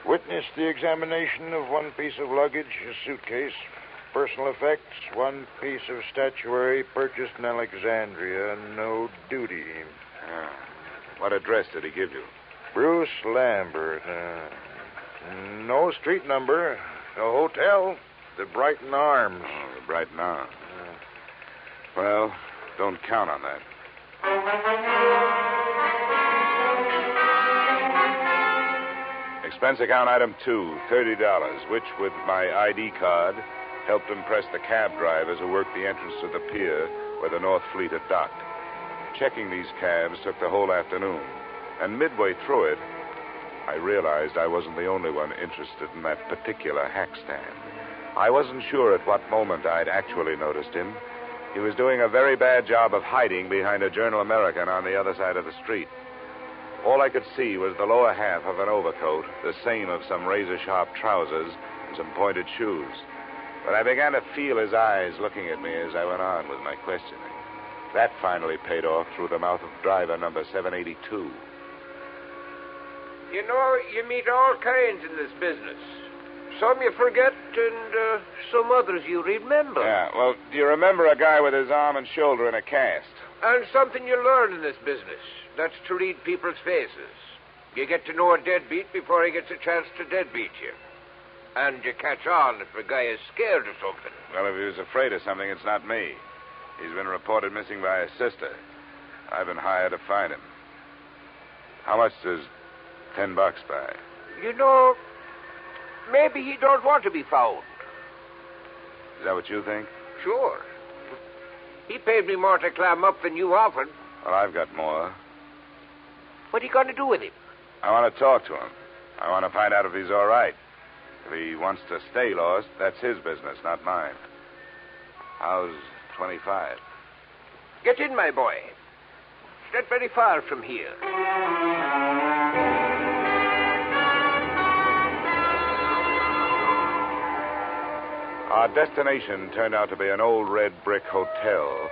Witnessed the examination of one piece of luggage, a suitcase, personal effects, one piece of statuary purchased in Alexandria, no duty. What address did he give you? Bruce Lambert. No street number. No hotel. The Brighton Arms. Oh, the Brighton Arms. Well, don't count on that. Expense account item 2, $30, which, with my ID card, helped impress the cab drivers who worked the entrance to the pier where the North Fleet had docked. Checking these cabs took the whole afternoon, and midway through it, I realized I wasn't the only one interested in that particular hack stand. I wasn't sure at what moment I'd actually noticed him. He was doing a very bad job of hiding behind a Journal American on the other side of the street. All I could see was the lower half of an overcoat, the seam of some razor-sharp trousers, and some pointed shoes. But I began to feel his eyes looking at me as I went on with my questioning. That finally paid off through the mouth of driver number 782. You know, you meet all kinds in this business. Some you forget, and some others you remember. Yeah, well, do you remember a guy with his arm and shoulder in a cast? And something you learn in this business. That's to read people's faces. You get to know a deadbeat before he gets a chance to deadbeat you. And you catch on if a guy is scared of something. Well, if he was afraid of something, it's not me. He's been reported missing by his sister. I've been hired to find him. How much does $10 buy? You know, maybe he don't want to be found. Is that what you think? Sure. He paid me more to climb up than you offered. Well, I've got more. What are you going to do with him? I want to talk to him. I want to find out if he's all right. If he wants to stay lost, that's his business, not mine. How's 25? Get in, my boy. It's not very far from here. Our destination turned out to be an old red brick hotel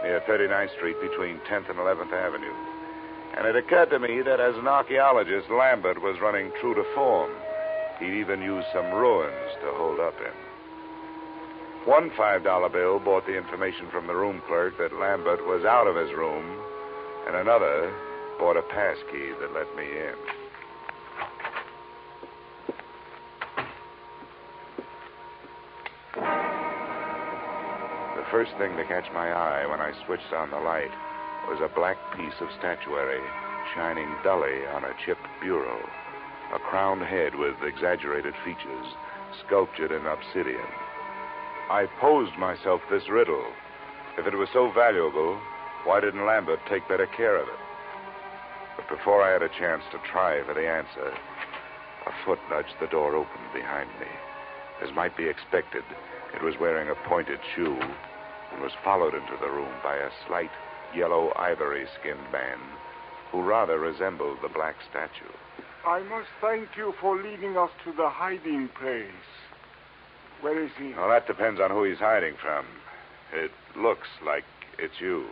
near 39th Street between 10th and 11th Avenue. And it occurred to me that as an archaeologist, Lambert was running true to form. He'd even used some ruins to hold up in. One $5 bill brought the information from the room clerk that Lambert was out of his room, and another brought a pass key that let me in. The first thing to catch my eye when I switched on the light was a black piece of statuary shining dully on a chipped bureau, a crowned head with exaggerated features sculptured in obsidian. I posed myself this riddle. If it was so valuable, why didn't Lambert take better care of it? But before I had a chance to try for the answer, a foot nudged the door open behind me. As might be expected, it was wearing a pointed shoe and was followed into the room by a slight yellow ivory-skinned man who rather resembled the black statue. I must thank you for leading us to the hiding place. Where is he? Well, that depends on who he's hiding from. It looks like it's you.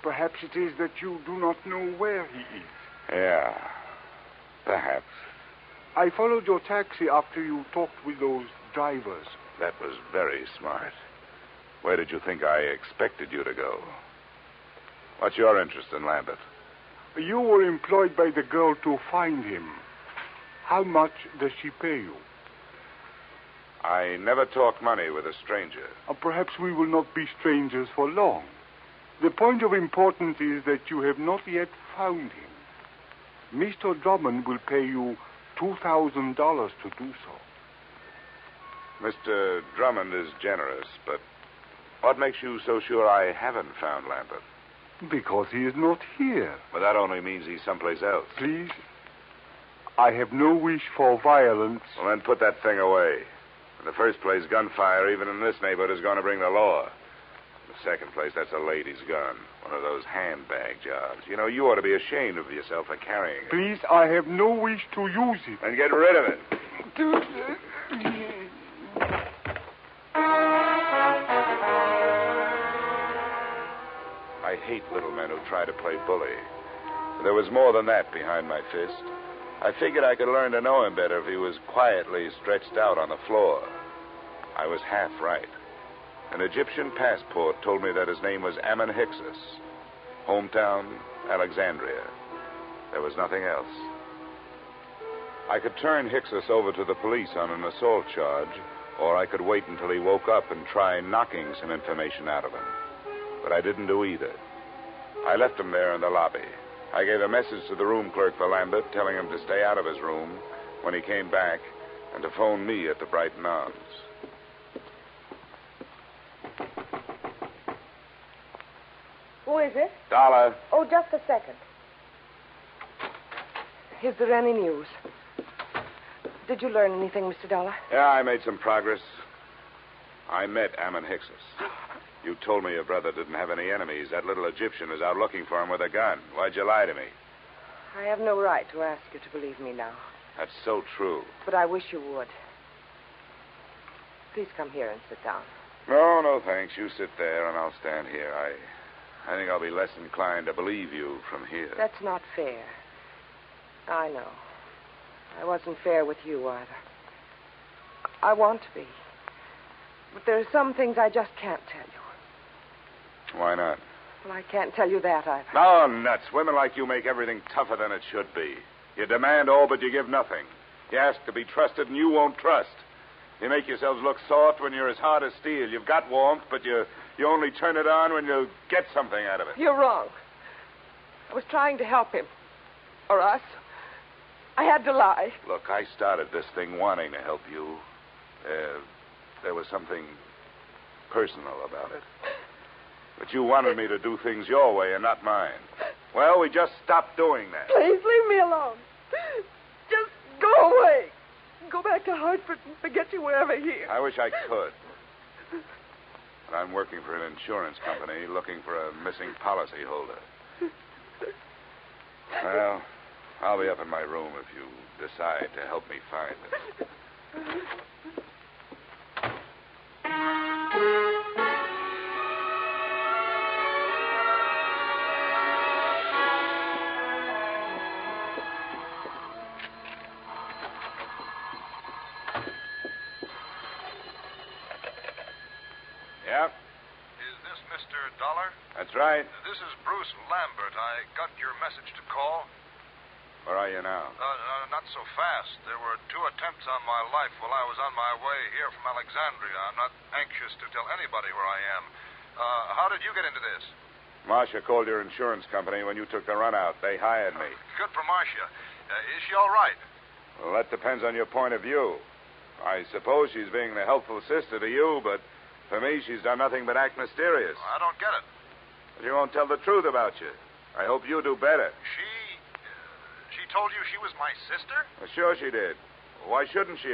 Perhaps it is that you do not know where he is. Yeah, perhaps. I followed your taxi after you talked with those drivers. That was very smart. Where did you think I expected you to go? What's your interest in Lambert? You were employed by the girl to find him. How much does she pay you? I never talk money with a stranger. Perhaps we will not be strangers for long. The point of importance is that you have not yet found him. Mr. Drummond will pay you $2,000 to do so. Mr. Drummond is generous, but what makes you so sure I haven't found Lambert? Because he is not here. But that only means he's someplace else. Please, I have no wish for violence. Well, then put that thing away. In the first place, gunfire, even in this neighborhood, is going to bring the law. In the second place, that's a lady's gun. One of those handbag jobs. You know, you ought to be ashamed of yourself for carrying it. Please, I have no wish to use it. Then get rid of it. I hate little men who try to play bully. But there was more than that behind my fist. I figured I could learn to know him better if he was quietly stretched out on the floor. I was half right. An Egyptian passport told me that his name was Ammon Hyksos. Hometown, Alexandria. There was nothing else. I could turn Hyksos over to the police on an assault charge, or I could wait until he woke up and try knocking some information out of him. But I didn't do either. I left him there in the lobby. I gave a message to the room clerk for Lambert, telling him to stay out of his room when he came back and to phone me at the Brighton Arms. Who is it? Dolar. Oh, just a second. Here's the Rennie News. Did you learn anything, Mr. Dolar? Yeah, I made some progress. I met Ammon Hixus. You told me your brother didn't have any enemies. That little Egyptian is out looking for him with a gun. Why'd you lie to me? I have no right to ask you to believe me now. That's so true. But I wish you would. Please come here and sit down. No, thanks. You sit there and I'll stand here. I think I'll be less inclined to believe you from here. That's not fair. I know. I wasn't fair with you either. I want to be. But there are some things I just can't tell you. Why not? Well, I can't tell you that either. No, nuts. Women like you make everything tougher than it should be. You demand all, but you give nothing. You ask to be trusted, and you won't trust. You make yourselves look soft when you're as hard as steel. You've got warmth, but you only turn it on when you get something out of it. You're wrong. I was trying to help him. Or us. I had to lie. Look, I started this thing wanting to help you. There was something personal about it. But you wanted me to do things your way and not mine. Well, we just stopped doing that. Please leave me alone. Just go away. Go back to Hartford and forget you were ever here. I wish I could. But I'm working for an insurance company looking for a missing policyholder. Well, I'll be up in my room if you decide to help me find it. Yeah? Is this Mr. Dolar? That's right. This is Bruce Lambert. I got your message to call. Where are you now? Not so fast. There were 2 attempts on my life while I was on my way here from Alexandria. I'm not anxious to tell anybody where I am. How did you get into this? Marcia called your insurance company when you took the run out. They hired me. Good for Marcia. Is she all right? Well, that depends on your point of view. I suppose she's being the helpful sister to you, but for me, she's done nothing but act mysterious. I don't get it. She won't tell the truth about you. I hope you do better. She told you she was my sister? Well, sure she did. Why shouldn't she?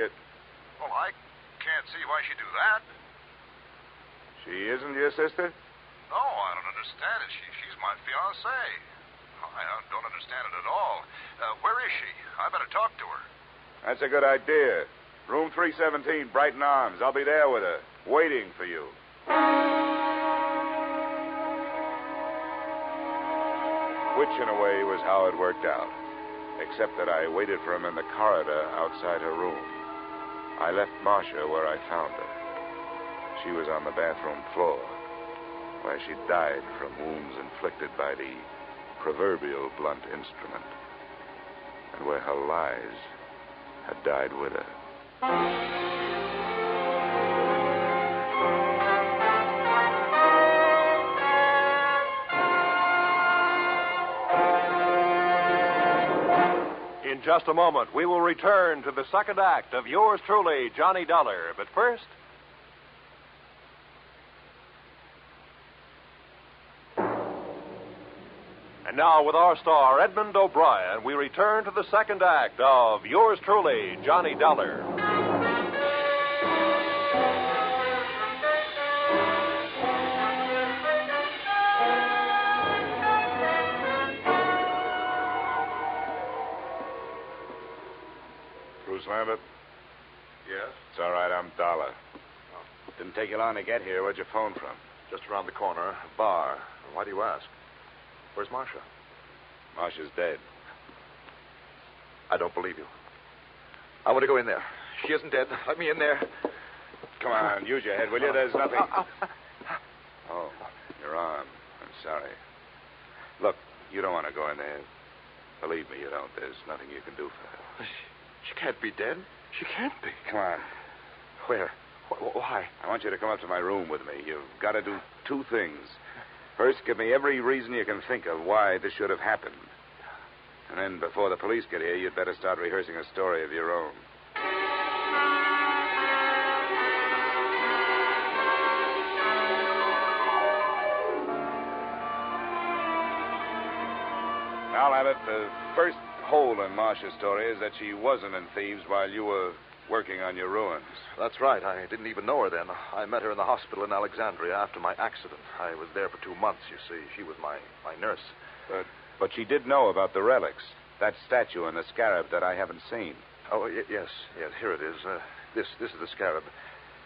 Well, I can't see why she'd do that. She isn't your sister? No, I don't understand it. She's my fiancée. I don't understand it at all. Where is she? I better talk to her. That's a good idea. Room 317, Brighton Arms. I'll be there with her, waiting for you. Which, in a way, was how it worked out. Except that I waited for him in the corridor outside her room. I left Marcia where I found her. She was on the bathroom floor, where she died from wounds inflicted by the proverbial blunt instrument, and where her lies had died with her. In just a moment, we will return to the second act of yours truly, Johnny Dollar. But first... And now, with our star, Edmund O'Brien, we return to the second act of yours truly, Johnny Dollar. Bruce Lambert? Yes? It's all right, I'm Dollar. Didn't take you long to get here. Where'd you phone from? Just around the corner, a bar. Why do you ask? Where's Marcia? Marcia's dead. I don't believe you. I want to go in there. She isn't dead. Let me in there. Come on, use your head, will you? There's nothing. Oh, your arm. I'm sorry. Look, you don't want to go in there. Believe me, you don't. There's nothing you can do for her. She can't be dead. She can't be. Come on. Where? Why? I want you to come up to my room with me. You've got to do 2 things. First, give me every reason you can think of why this should have happened. And then, before the police get here, you'd better start rehearsing a story of your own. Now, Lambert, the first hole in Marcia's story is that she wasn't in Thieves while you were working on your ruins. That's right. I didn't even know her then. I met her in the hospital in Alexandria after my accident. I was there for 2 months, you see. She was my nurse. But she did know about the relics. That statue and the scarab that I haven't seen. Oh, yes. Here it is. This is the scarab.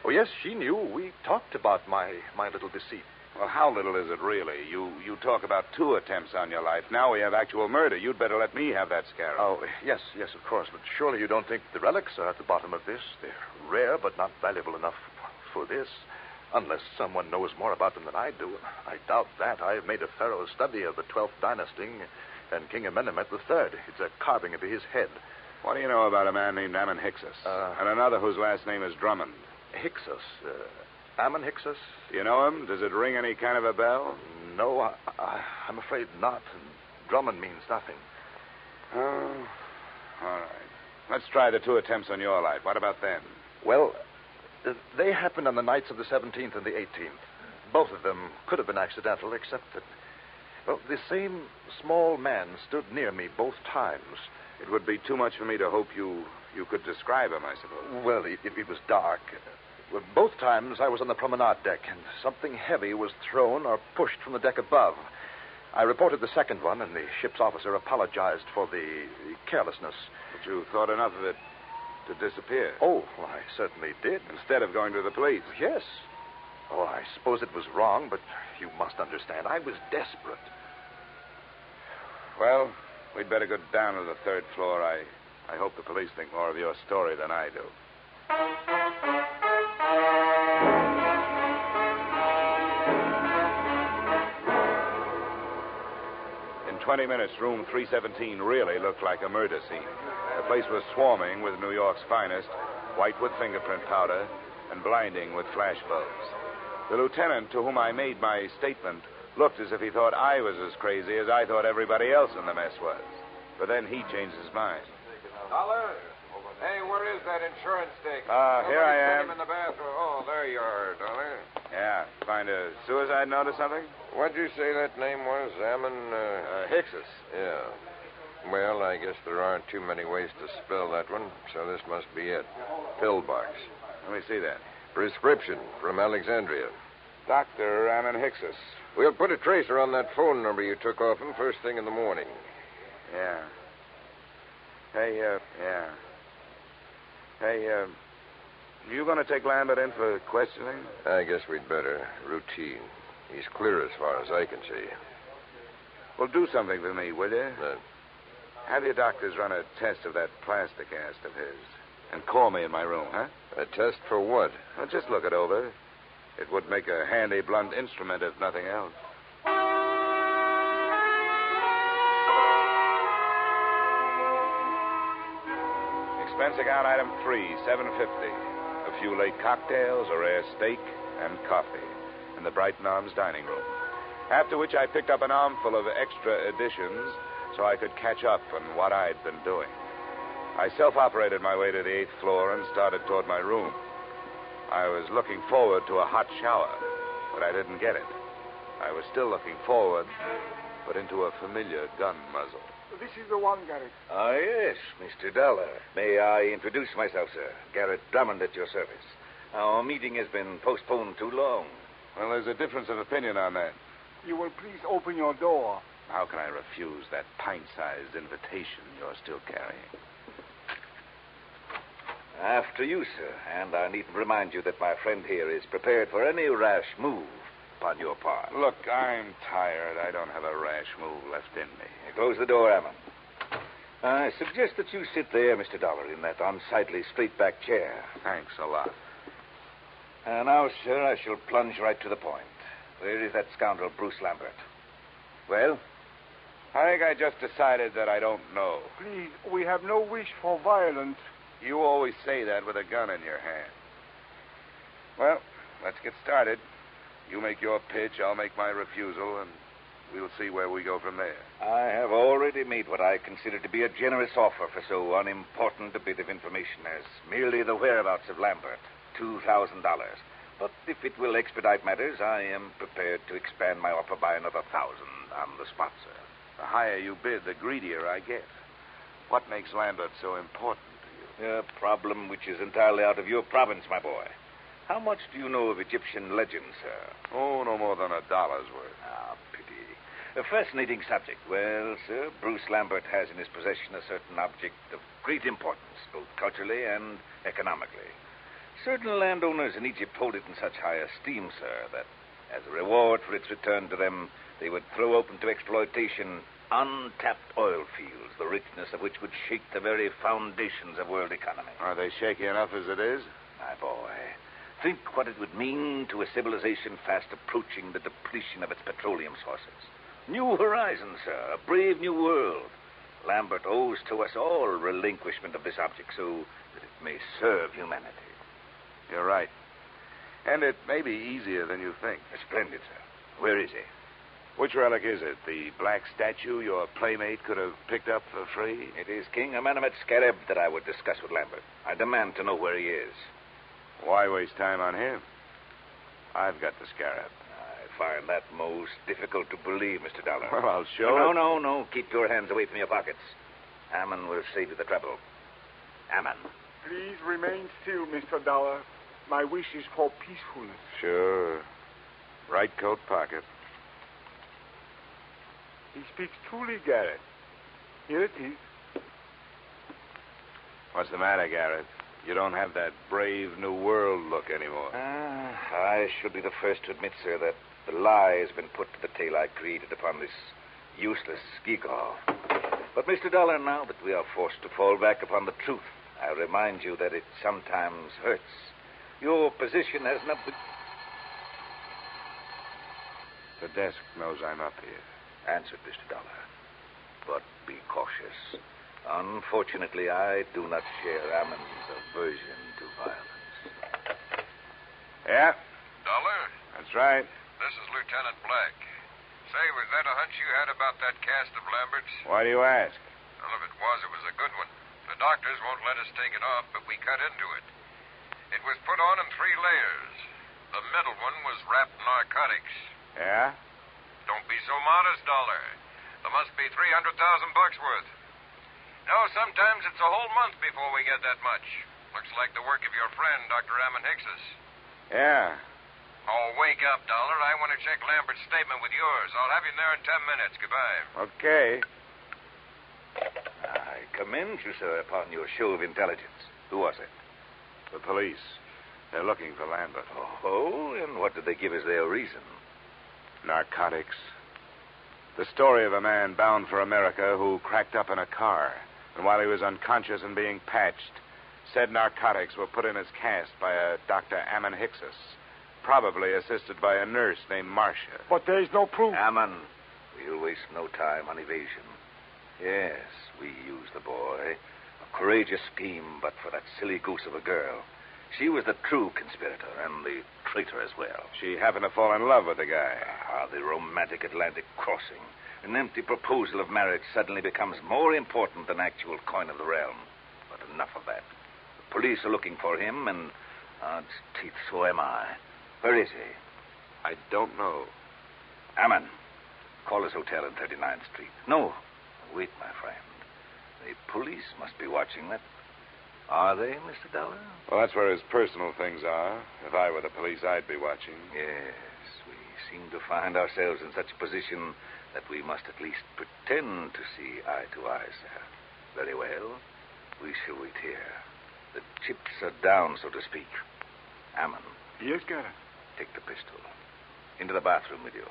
Oh, yes, she knew. We talked about my little deceit. Well, how little is it really? You talk about 2 attempts on your life. Now we have actual murder. You'd better let me have that scarab. Oh, yes, of course. But surely you don't think the relics are at the bottom of this? They're rare, but not valuable enough for this. Unless someone knows more about them than I do. I doubt that. I've made a thorough study of the 12th dynasty and King Amenemhet III. It's a carving of his head. What do you know about a man named Ammon Hyksos? And another whose last name is Drummond? Hyksos? Ammon Hyksos? Do you know him? Does it ring any kind of a bell? No, I'm afraid not. Drummond means nothing. Oh, all right. Let's try the 2 attempts on your life. What about them? Well, they happened on the nights of the 17th and the 18th. Both of them could have been accidental, except that, well, the same small man stood near me both times. It would be too much for me to hope you could describe him, I suppose. Well, it was dark. Well, both times I was on the promenade deck, and something heavy was thrown or pushed from the deck above. I reported the second one, and the ship's officer apologized for the carelessness. But you thought enough of it to disappear? Oh, well, I certainly did. Instead of going to the police? Yes. Oh, I suppose it was wrong, but you must understand, I was desperate. Well, we'd better go down to the 3rd floor. I hope the police think more of your story than I do. In 20 minutes, room 317 really looked like a murder scene. The place was swarming with New York's finest, white with fingerprint powder and blinding with flash bulbs. The lieutenant to whom I made my statement looked as if he thought I was as crazy as I thought everybody else in the mess was. But then he changed his mind. Dollar? Hey, where is that insurance stick? Here I am. Him in the bathroom. Oh, there you are, Dollar. Yeah. Find a suicide note or something? What'd you say that name was? Ammon, Hyksos. Yeah. Well, I guess there aren't too many ways to spell that one, so this must be it. Pillbox. Let me see that. Prescription from Alexandria. Dr. Ammon Hyksos. We'll put a tracer on that phone number you took off him first thing in the morning. Yeah. Hey, you going to take Lambert in for questioning? I guess we'd better. Routine. He's clear as far as I can see. Well, do something for me, will you? Have your doctors run a test of that plaster cast of his. And call me in my room, huh? A test for what? Well, just look it over. It would make a handy blunt instrument, if nothing else. Expense account item 3, $7.50. A few late cocktails, a rare steak, and coffee in the Brighton Arms dining room. After which I picked up an armful of extra editions so I could catch up on what I'd been doing. I self-operated my way to the 8th floor and started toward my room. I was looking forward to a hot shower, but I didn't get it. I was still looking forward, but into a familiar gun muzzle. This is the one, Garrett. Ah, yes, Mr. Dollar. May I introduce myself, sir? Garrett Drummond at your service. Our meeting has been postponed too long. Well, there's a difference of opinion on that. You will please open your door. How can I refuse that pint-sized invitation you're still carrying? After you, sir. And I needn't remind you that my friend here is prepared for any rash move upon your part. Look, I'm tired. I don't have a rash move left in me. Close the door, Ammon. I suggest that you sit there, Mr. Dollar, in that unsightly straight-back chair. Thanks a lot. Now, sir, I shall plunge right to the point. Where is that scoundrel, Bruce Lambert? Well? I think I just decided that I don't know. Please, we have no wish for violence. You always say that with a gun in your hand. Well, let's get started. You make your pitch, I'll make my refusal, and we'll see where we go from there. I have already made what I consider to be a generous offer for so unimportant a bit of information as merely the whereabouts of Lambert, $2,000. But if it will expedite matters, I am prepared to expand my offer by another $1,000 on the spot, sir. The higher you bid, the greedier I get. What makes Lambert so important to you? A problem which is entirely out of your province, my boy. How much do you know of Egyptian legends, sir? Oh, no more than $1's worth. Ah, pity. A fascinating subject. Well, sir, Bruce Lambert has in his possession a certain object of great importance, both culturally and economically. Certain landowners in Egypt hold it in such high esteem, sir, that as a reward for its return to them, they would throw open to exploitation untapped oil fields, the richness of which would shake the very foundations of world economy. Are they shaky enough as it is? My boy, think what it would mean to a civilization fast approaching the depletion of its petroleum sources. New horizons, sir, a brave new world. Lambert owes to us all relinquishment of this object so that it may serve humanity. You're right. And it may be easier than you think. Splendid, sir. Where is he? Which relic is it? The black statue your playmate could have picked up for free? It is King Amenemhet Scarab that I would discuss with Lambert. I demand to know where he is. Why waste time on him? I've got the scarab. I find that most difficult to believe, Mr. Dollar. Well, I'll show it. No. Keep your hands away from your pockets. Ammon will save you the trouble. Ammon. Please remain still, Mr. Dollar. My wish is for peacefulness. Sure. Right coat pocket. He speaks truly, Garrett. Here it is. What's the matter, Garrett? You don't have that brave new world look anymore. I should be the first to admit, sir, that the lie has been put to the tale I created upon this useless gewgaw. But, Mr. Dollar, now that we are forced to fall back upon the truth, I remind you that it sometimes hurts. Your position has nothing... The desk knows I'm up here. Answered, Mr. Dollar. But be cautious. Unfortunately, I do not share Ammon's aversion to violence. Yeah? Dollar? That's right. This is Lieutenant Black. Say, was that a hunch you had about that cast of Lambert's? Why do you ask? Well, if it was a good one. The doctors won't let us take it off, but we cut into it. It was put on in 3 layers. The middle one was wrapped in narcotics. Yeah? Don't be so modest, Dollar. There must be $300,000 worth. No, sometimes it's a whole month before we get that much. Looks like the work of your friend, Dr. Ammon Hickses. Yeah. Oh, wake up, Dollar. I want to check Lambert's statement with yours. I'll have you there in 10 minutes. Goodbye. Okay. I commend you, sir, upon your show of intelligence. Who was it? The police. They're looking for Lambert. Oh, and what did they give as their reason? Narcotics. The story of a man bound for America who cracked up in a car, and while he was unconscious and being patched, said narcotics were put in his cast by a Dr. Ammon Hickses, probably assisted by a nurse named Marcia. But there's no proof. Ammon, we'll waste no time on evasion. Yes, we used the boy. A courageous scheme, but for that silly goose of a girl. She was the true conspirator and the traitor as well. She happened to fall in love with the guy. The romantic Atlantic crossing. An empty proposal of marriage suddenly becomes more important than actual coin of the realm. But enough of that. The police are looking for him, and odds teeth, so am I. Where is he? I don't know. Ammon, call his hotel in 39th Street. No, wait, my friend. The police must be watching that. Are they, Mr. Dollar? Well, that's where his personal things are. If I were the police, I'd be watching. Yes, we seem to find ourselves in such a position that we must at least pretend to see eye to eye, sir. Very well. We shall wait here. The chips are down, so to speak. Ammon. Yes, Garrett. Take the pistol. Into the bathroom with you.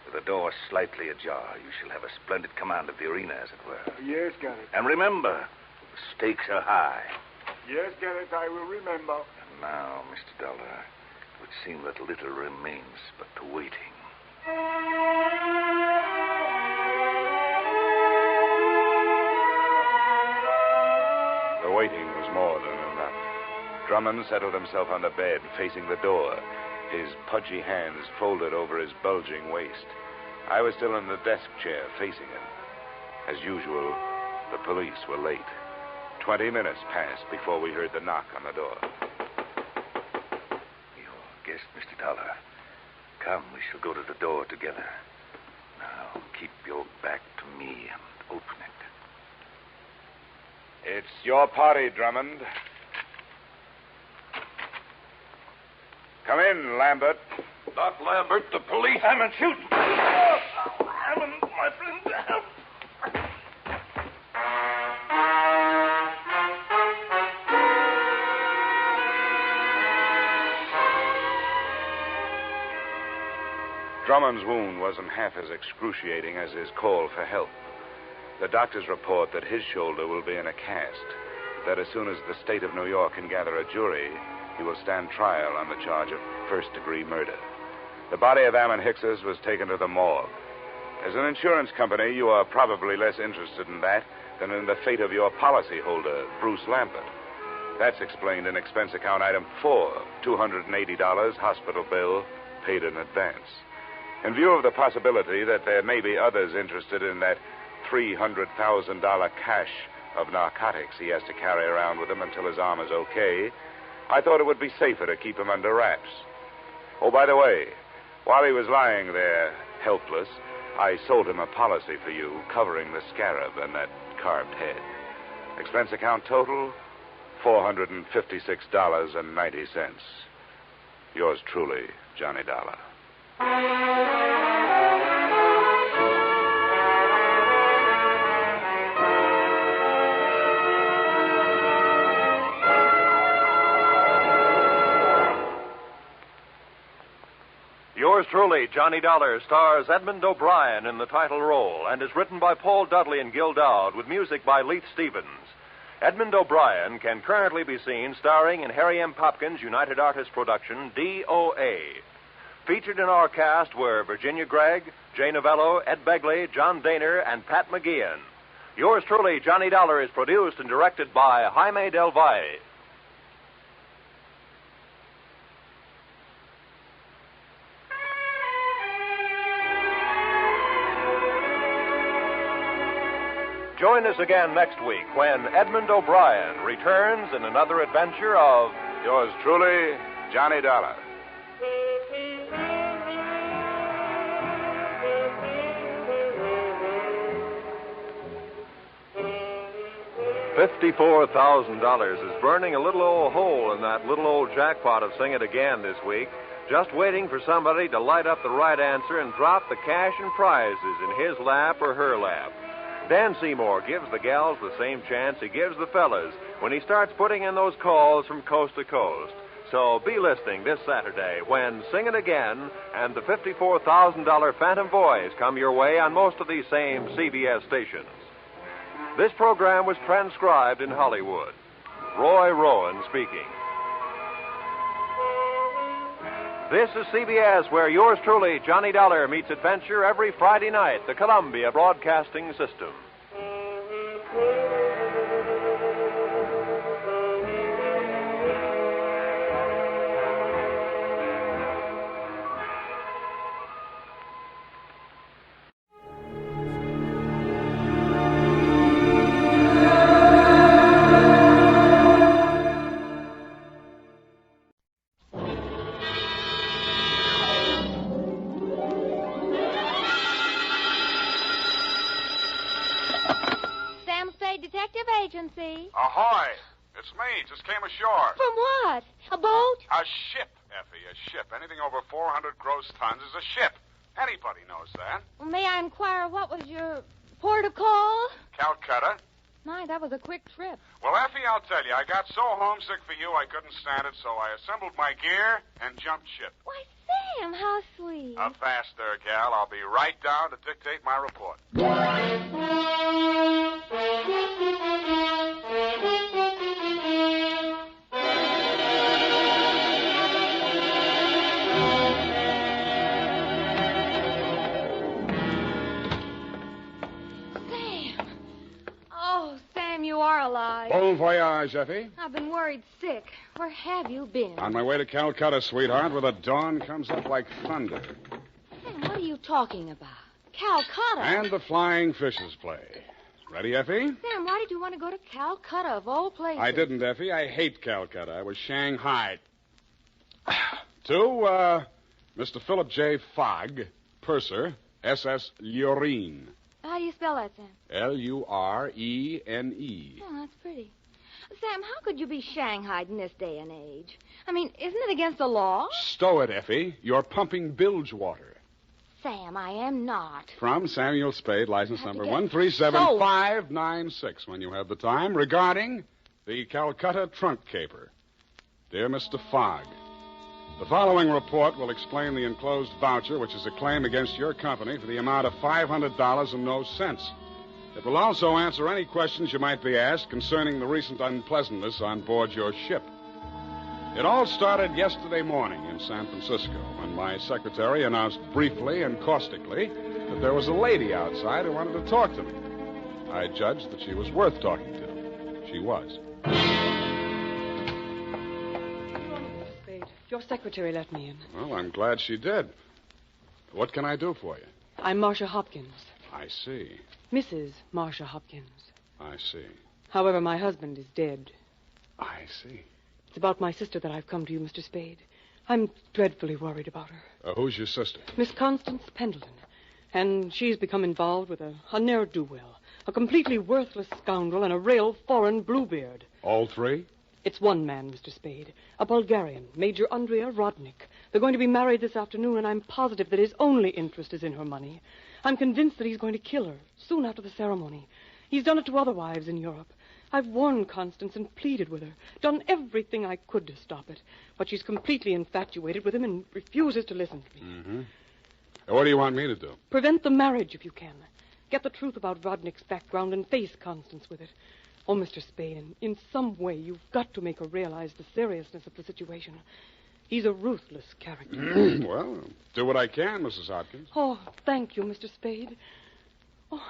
With the door slightly ajar, you shall have a splendid command of the arena, as it were. Yes, Garrett. And remember, the stakes are high. Yes, Garrett, I will remember. And now, Mr. Dollar, it would seem that little remains but the waiting. The waiting was more than enough. Drummond settled himself on the bed, facing the door, his pudgy hands folded over his bulging waist. I was still in the desk chair, facing him. As usual, the police were late. 20 minutes passed before we heard the knock on the door. Your guest, Mr. Dollar. Come, we shall go to the door together. Now, keep your back to me and open it. It's your party, Drummond. Come in, Lambert. Not Lambert, the police. Hammond, shoot! Hammond, my friend. Drummond's wound wasn't half as excruciating as his call for help. The doctors report that his shoulder will be in a cast, that as soon as the state of New York can gather a jury, he will stand trial on the charge of first-degree murder. The body of Ammon Hickses was taken to the morgue. As an insurance company, you are probably less interested in that than in the fate of your policyholder, Bruce Lambert. That's explained in expense account item 4, $280 hospital bill paid in advance. In view of the possibility that there may be others interested in that $300,000 cache of narcotics he has to carry around with him until his arm is okay, I thought it would be safer to keep him under wraps. Oh, by the way, while he was lying there helpless, I sold him a policy for you covering the scarab and that carved head. Expense account total, $456.90. Yours truly, Johnny Dollar. Yours truly, Johnny Dollar, stars Edmund O'Brien in the title role and is written by Paul Dudley and Gil Dowd with music by Leith Stevens. Edmund O'Brien can currently be seen starring in Harry M. Popkins' United Artists production, DOA. Featured in our cast were Virginia Gregg, Jay Novello, Ed Begley, John Daner, and Pat McGeehan. Yours truly, Johnny Dollar, is produced and directed by Jaime Del Valle. Join us again next week when Edmund O'Brien returns in another adventure of Yours truly, Johnny Dollar. $54,000 is burning a little old hole in that little old jackpot of Sing It Again this week, just waiting for somebody to light up the right answer and drop the cash and prizes in his lap or her lap. Dan Seymour gives the gals the same chance he gives the fellas when he starts putting in those calls from coast to coast. So be listening this Saturday when Sing It Again and the $54,000 Phantom Voice come your way on most of these same CBS stations. This program was transcribed in Hollywood. Roy Rowan speaking. This is CBS, where yours truly, Johnny Dollar, meets adventure every Friday night, the Columbia Broadcasting System. Agency. Ahoy! It's me. Just came ashore. From what? A boat? A ship, Effie, a ship. Anything over 400 gross tons is a ship. Anybody knows that. Well, may I inquire what was your port of call? Calcutta. My, that was a quick trip. Well, Effie, I'll tell you, I got so homesick for you I couldn't stand it, so I assembled my gear and jumped ship. Why, Sam, how sweet. A fast there, gal. I'll be right down to dictate my report. You are alive. Bon voyage, Effie. I've been worried sick. Where have you been? On my way to Calcutta, sweetheart, where the dawn comes up like thunder. Sam, what are you talking about? Calcutta? And the flying fishes play. Ready, Effie? Sam, why did you want to go to Calcutta, of all places? I didn't, Effie. I hate Calcutta. I was Shanghai. To, Mr. Philip J. Fogg, purser, SS Lurene. How do you spell that, Sam? Lurene. Oh, that's pretty. Sam, how could you be shanghaied in this day and age? I mean, isn't it against the law? Stow it, Effie. You're pumping bilge water. Sam, I am not. From Samuel Spade, license number get 137596, when you have the time, regarding the Calcutta trunk caper. Dear Mr. Fogg, the following report will explain the enclosed voucher, which is a claim against your company for the amount of $500 and no cents. It will also answer any questions you might be asked concerning the recent unpleasantness on board your ship. It all started yesterday morning in San Francisco when my secretary announced briefly and caustically that there was a lady outside who wanted to talk to me. I judged that she was worth talking to. She was. Your secretary let me in. Well, I'm glad she did. What can I do for you? I'm Marcia Hopkins. I see. Mrs. Marcia Hopkins. I see. However, my husband is dead. I see. It's about my sister that I've come to you, Mr. Spade. I'm dreadfully worried about her. Who's your sister? Miss Constance Pendleton. And she's become involved with a ne'er-do-well, a completely worthless scoundrel, and a real foreign bluebeard. All three? It's one man, Mr. Spade. A Bulgarian, Major Andrea Rodnik. They're going to be married this afternoon, and I'm positive that his only interest is in her money. I'm convinced that he's going to kill her soon after the ceremony. He's done it to other wives in Europe. I've warned Constance and pleaded with her, done everything I could to stop it. But she's completely infatuated with him and refuses to listen to me. Mm-hmm. What do you want me to do? Prevent the marriage if you can. Get the truth about Rodnik's background and face Constance with it. Oh, Mr. Spade, in some way you've got to make her realize the seriousness of the situation. He's a ruthless character. Well, do what I can, Mrs. Hopkins. Oh, thank you, Mr. Spade. Oh,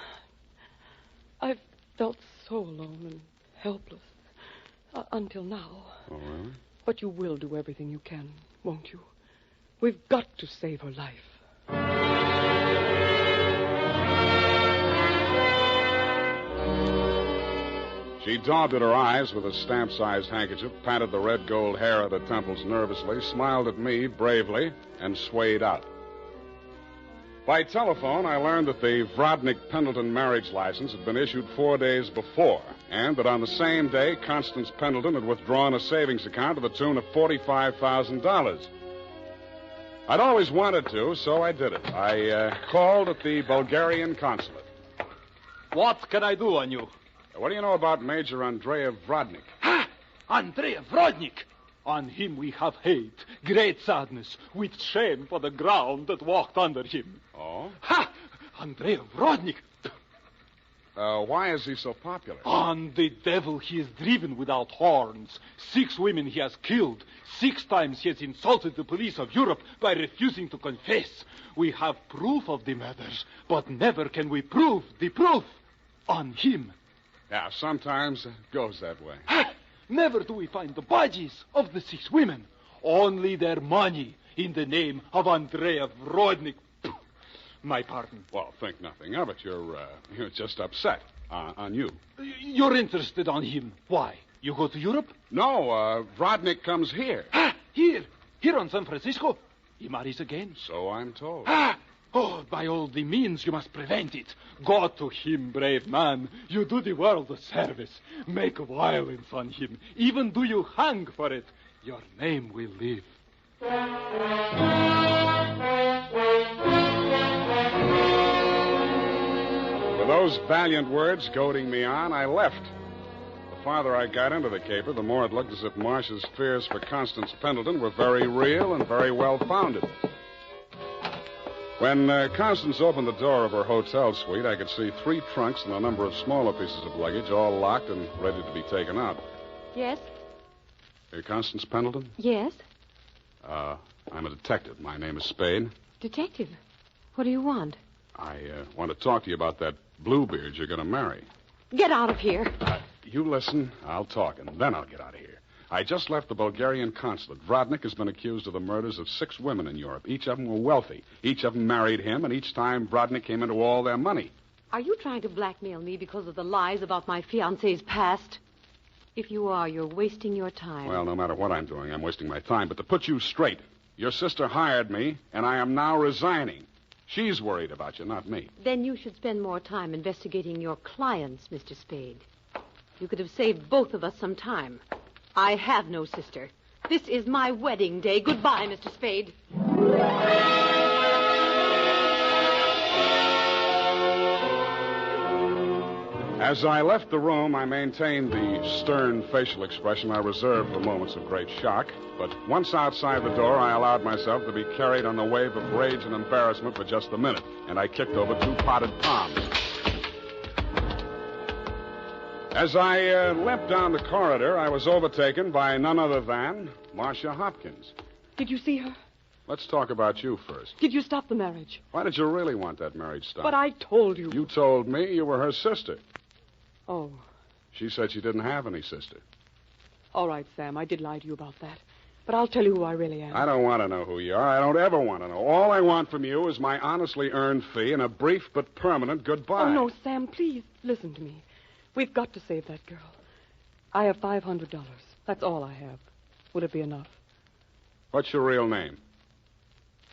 I've felt so alone and helpless until now. Oh, really? But you will do everything you can, won't you? We've got to save her life. She daubed at her eyes with a stamp-sized handkerchief, patted the red gold hair at her temples nervously, smiled at me bravely, and swayed out. By telephone, I learned that the Rodnik-Pendleton marriage license had been issued 4 days before, and that on the same day, Constance Pendleton had withdrawn a savings account to the tune of $45,000. I'd always wanted to, so I did it. I called at the Bulgarian consulate. What can I do on you? What do you know about Major Andrea Rodnik? Ha! Andrea Rodnik! On him we have hate, great sadness, with shame for the ground that walked under him. Oh? Ha! Andrea Rodnik! Why is he so popular? On the devil he is driven without horns. 6 women he has killed. 6 times he has insulted the police of Europe by refusing to confess. We have proof of the murders, but never can we prove the proof on him. Yeah, sometimes it goes that way. Ha! Never do we find the bodies of the 6 women. Only their money in the name of Andrea Rodnik. My pardon. Well, think nothing of it. You're just upset on you. You're interested on him. Why? You go to Europe? No, Rodnik comes here. Ah, here on San Francisco. He marries again. So I'm told. Ah! Oh, by all the means, you must prevent it. Go to him, brave man. You do the world a service. Make violence on him. Even do you hang for it. Your name will live. With those valiant words goading me on, I left. The farther I got into the caper, the more it looked as if Marcia's fears for Constance Pendleton were very real and very well-founded. When Constance opened the door of her hotel suite, I could see 3 trunks and a number of smaller pieces of luggage, all locked and ready to be taken out. Yes? Constance Pendleton? Yes? I'm a detective. My name is Spade. Detective? What do you want? I want to talk to you about that Bluebeard you're going to marry. Get out of here. You listen, I'll talk, and then I'll get out of here. I just left the Bulgarian consulate. Rodnik has been accused of the murders of 6 women in Europe. Each of them were wealthy. Each of them married him, and each time Rodnik came into all their money. Are you trying to blackmail me because of the lies about my fiancé's past? If you are, you're wasting your time. Well, no matter what I'm doing, I'm wasting my time. But to put you straight, your sister hired me, and I am now resigning. She's worried about you, not me. Then you should spend more time investigating your clients, Mr. Spade. You could have saved both of us some time. I have no sister. This is my wedding day. Goodbye, Mr. Spade. As I left the room, I maintained the stern facial expression I reserved for moments of great shock. But once outside the door, I allowed myself to be carried on the wave of rage and embarrassment for just a minute, and I kicked over 2 potted palms. As I limped down the corridor, I was overtaken by none other than Marcia Hopkins. Did you see her? Let's talk about you first. Did you stop the marriage? Why did you really want that marriage stopped? But I told you. You told me you were her sister. Oh. She said she didn't have any sister. All right, Sam, I did lie to you about that. But I'll tell you who I really am. I don't want to know who you are. I don't ever want to know. All I want from you is my honestly earned fee and a brief but permanent goodbye. Oh, no, Sam, please, listen to me. We've got to save that girl. I have $500. That's all I have. Would it be enough? What's your real name?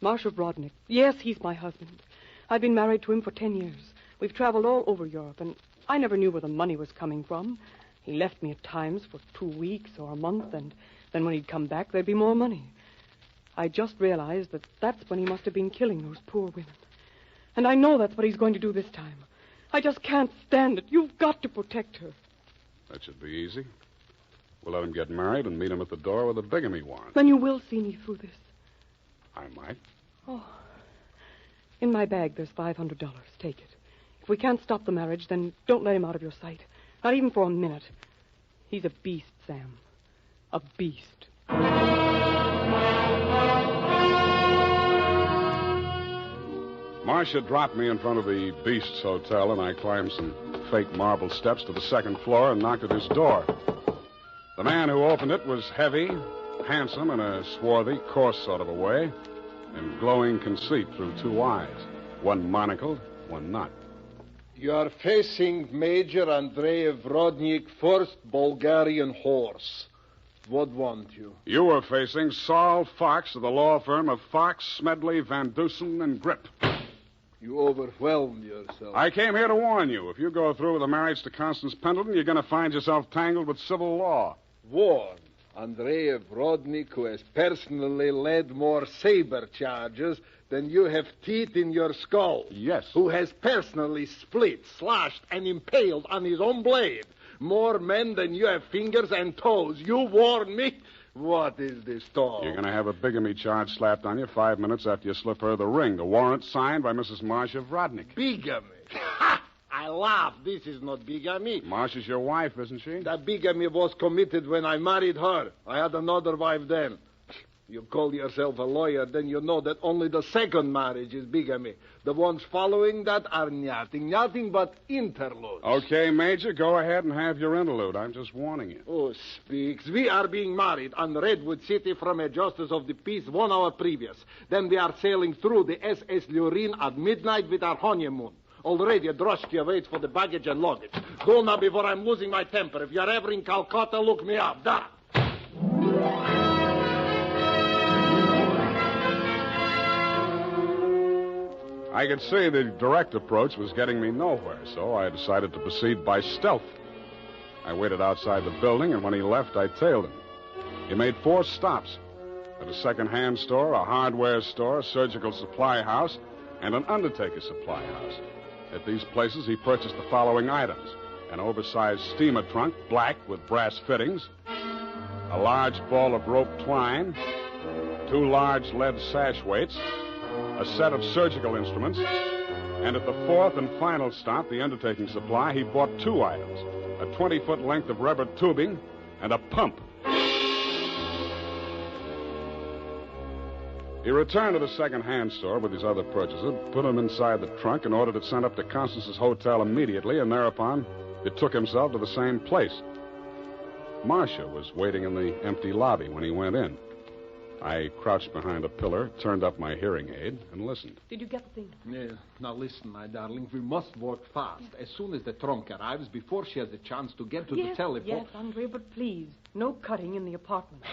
Marshal Rodnick. Yes, he's my husband. I've been married to him for 10 years. We've traveled all over Europe, and I never knew where the money was coming from. He left me at times for 2 weeks or a month, and then when he'd come back, there'd be more money. I just realized that that's when he must have been killing those poor women. And I know that's what he's going to do this time. I just can't stand it. You've got to protect her. That should be easy. We'll let him get married and meet him at the door with a bigamy warrant. Then you will see me through this. I might. Oh. In my bag, there's $500. Take it. If we can't stop the marriage, then don't let him out of your sight. Not even for a minute. He's a beast, Sam. A beast. Marcia dropped me in front of the Beast's Hotel, and I climbed some fake marble steps to the second floor and knocked at his door. The man who opened it was heavy, handsome in a swarthy, coarse sort of a way, and glowing conceit through 2 eyes. One monocled, one not. You are facing Major Andrei Rodnik, 1st Bulgarian Horse. What want you? You were facing Saul Fox of the law firm of Fox, Smedley, Van Dusen, and Grip. You overwhelmed yourself. I came here to warn you. If you go through with the marriage to Constance Pendleton, you're going to find yourself tangled with civil law. Warn Andrei Rodnik, who has personally led more saber charges than you have teeth in your skull. Yes. Who has personally split, slashed, and impaled on his own blade more men than you have fingers and toes. You warn me? What is this talk? You're going to have a bigamy charge slapped on you 5 minutes after you slip her the ring. The warrant signed by Mrs. Marcia Rodnik. Bigamy? Ha! I laugh. This is not bigamy. Marcia's your wife, isn't she? That bigamy was committed when I married her. I had another wife then. You call yourself a lawyer, then you know that only the second marriage is bigamy. The ones following that are nothing but interludes. Okay, Major, go ahead and have your interlude. I'm just warning you. Oh, speaks. We are being married on Redwood City from a justice of the peace 1 hour previous. Then we are sailing through the SS Lurene at midnight with our honeymoon. Already a droshky waits for the baggage and luggage. Go now before I'm losing my temper. If you're ever in Calcutta, look me up. Da! I could see the direct approach was getting me nowhere, so I decided to proceed by stealth. I waited outside the building, and when he left, I tailed him. He made 4 stops. At a second-hand store, a hardware store, a surgical supply house, and an undertaker supply house. At these places, he purchased the following items: an oversized steamer trunk, black with brass fittings, a large ball of rope twine, 2 large lead sash weights, a set of surgical instruments, and at the 4th and final stop, the undertaking supply, he bought 2 items: a 20-foot length of rubber tubing and a pump. He returned to the second-hand store with his other purchases, put them inside the trunk, and ordered it sent up to Constance's hotel immediately, and thereupon it took himself to the same place. Marcia was waiting in the empty lobby when he went in. I crouched behind a pillar, turned up my hearing aid, and listened. Did you get the thing? Yeah. Now listen, my darling. We must work fast. As soon as the trunk arrives, before she has a chance to get to the telephone. Yes, Andre, but please, no cutting in the apartment.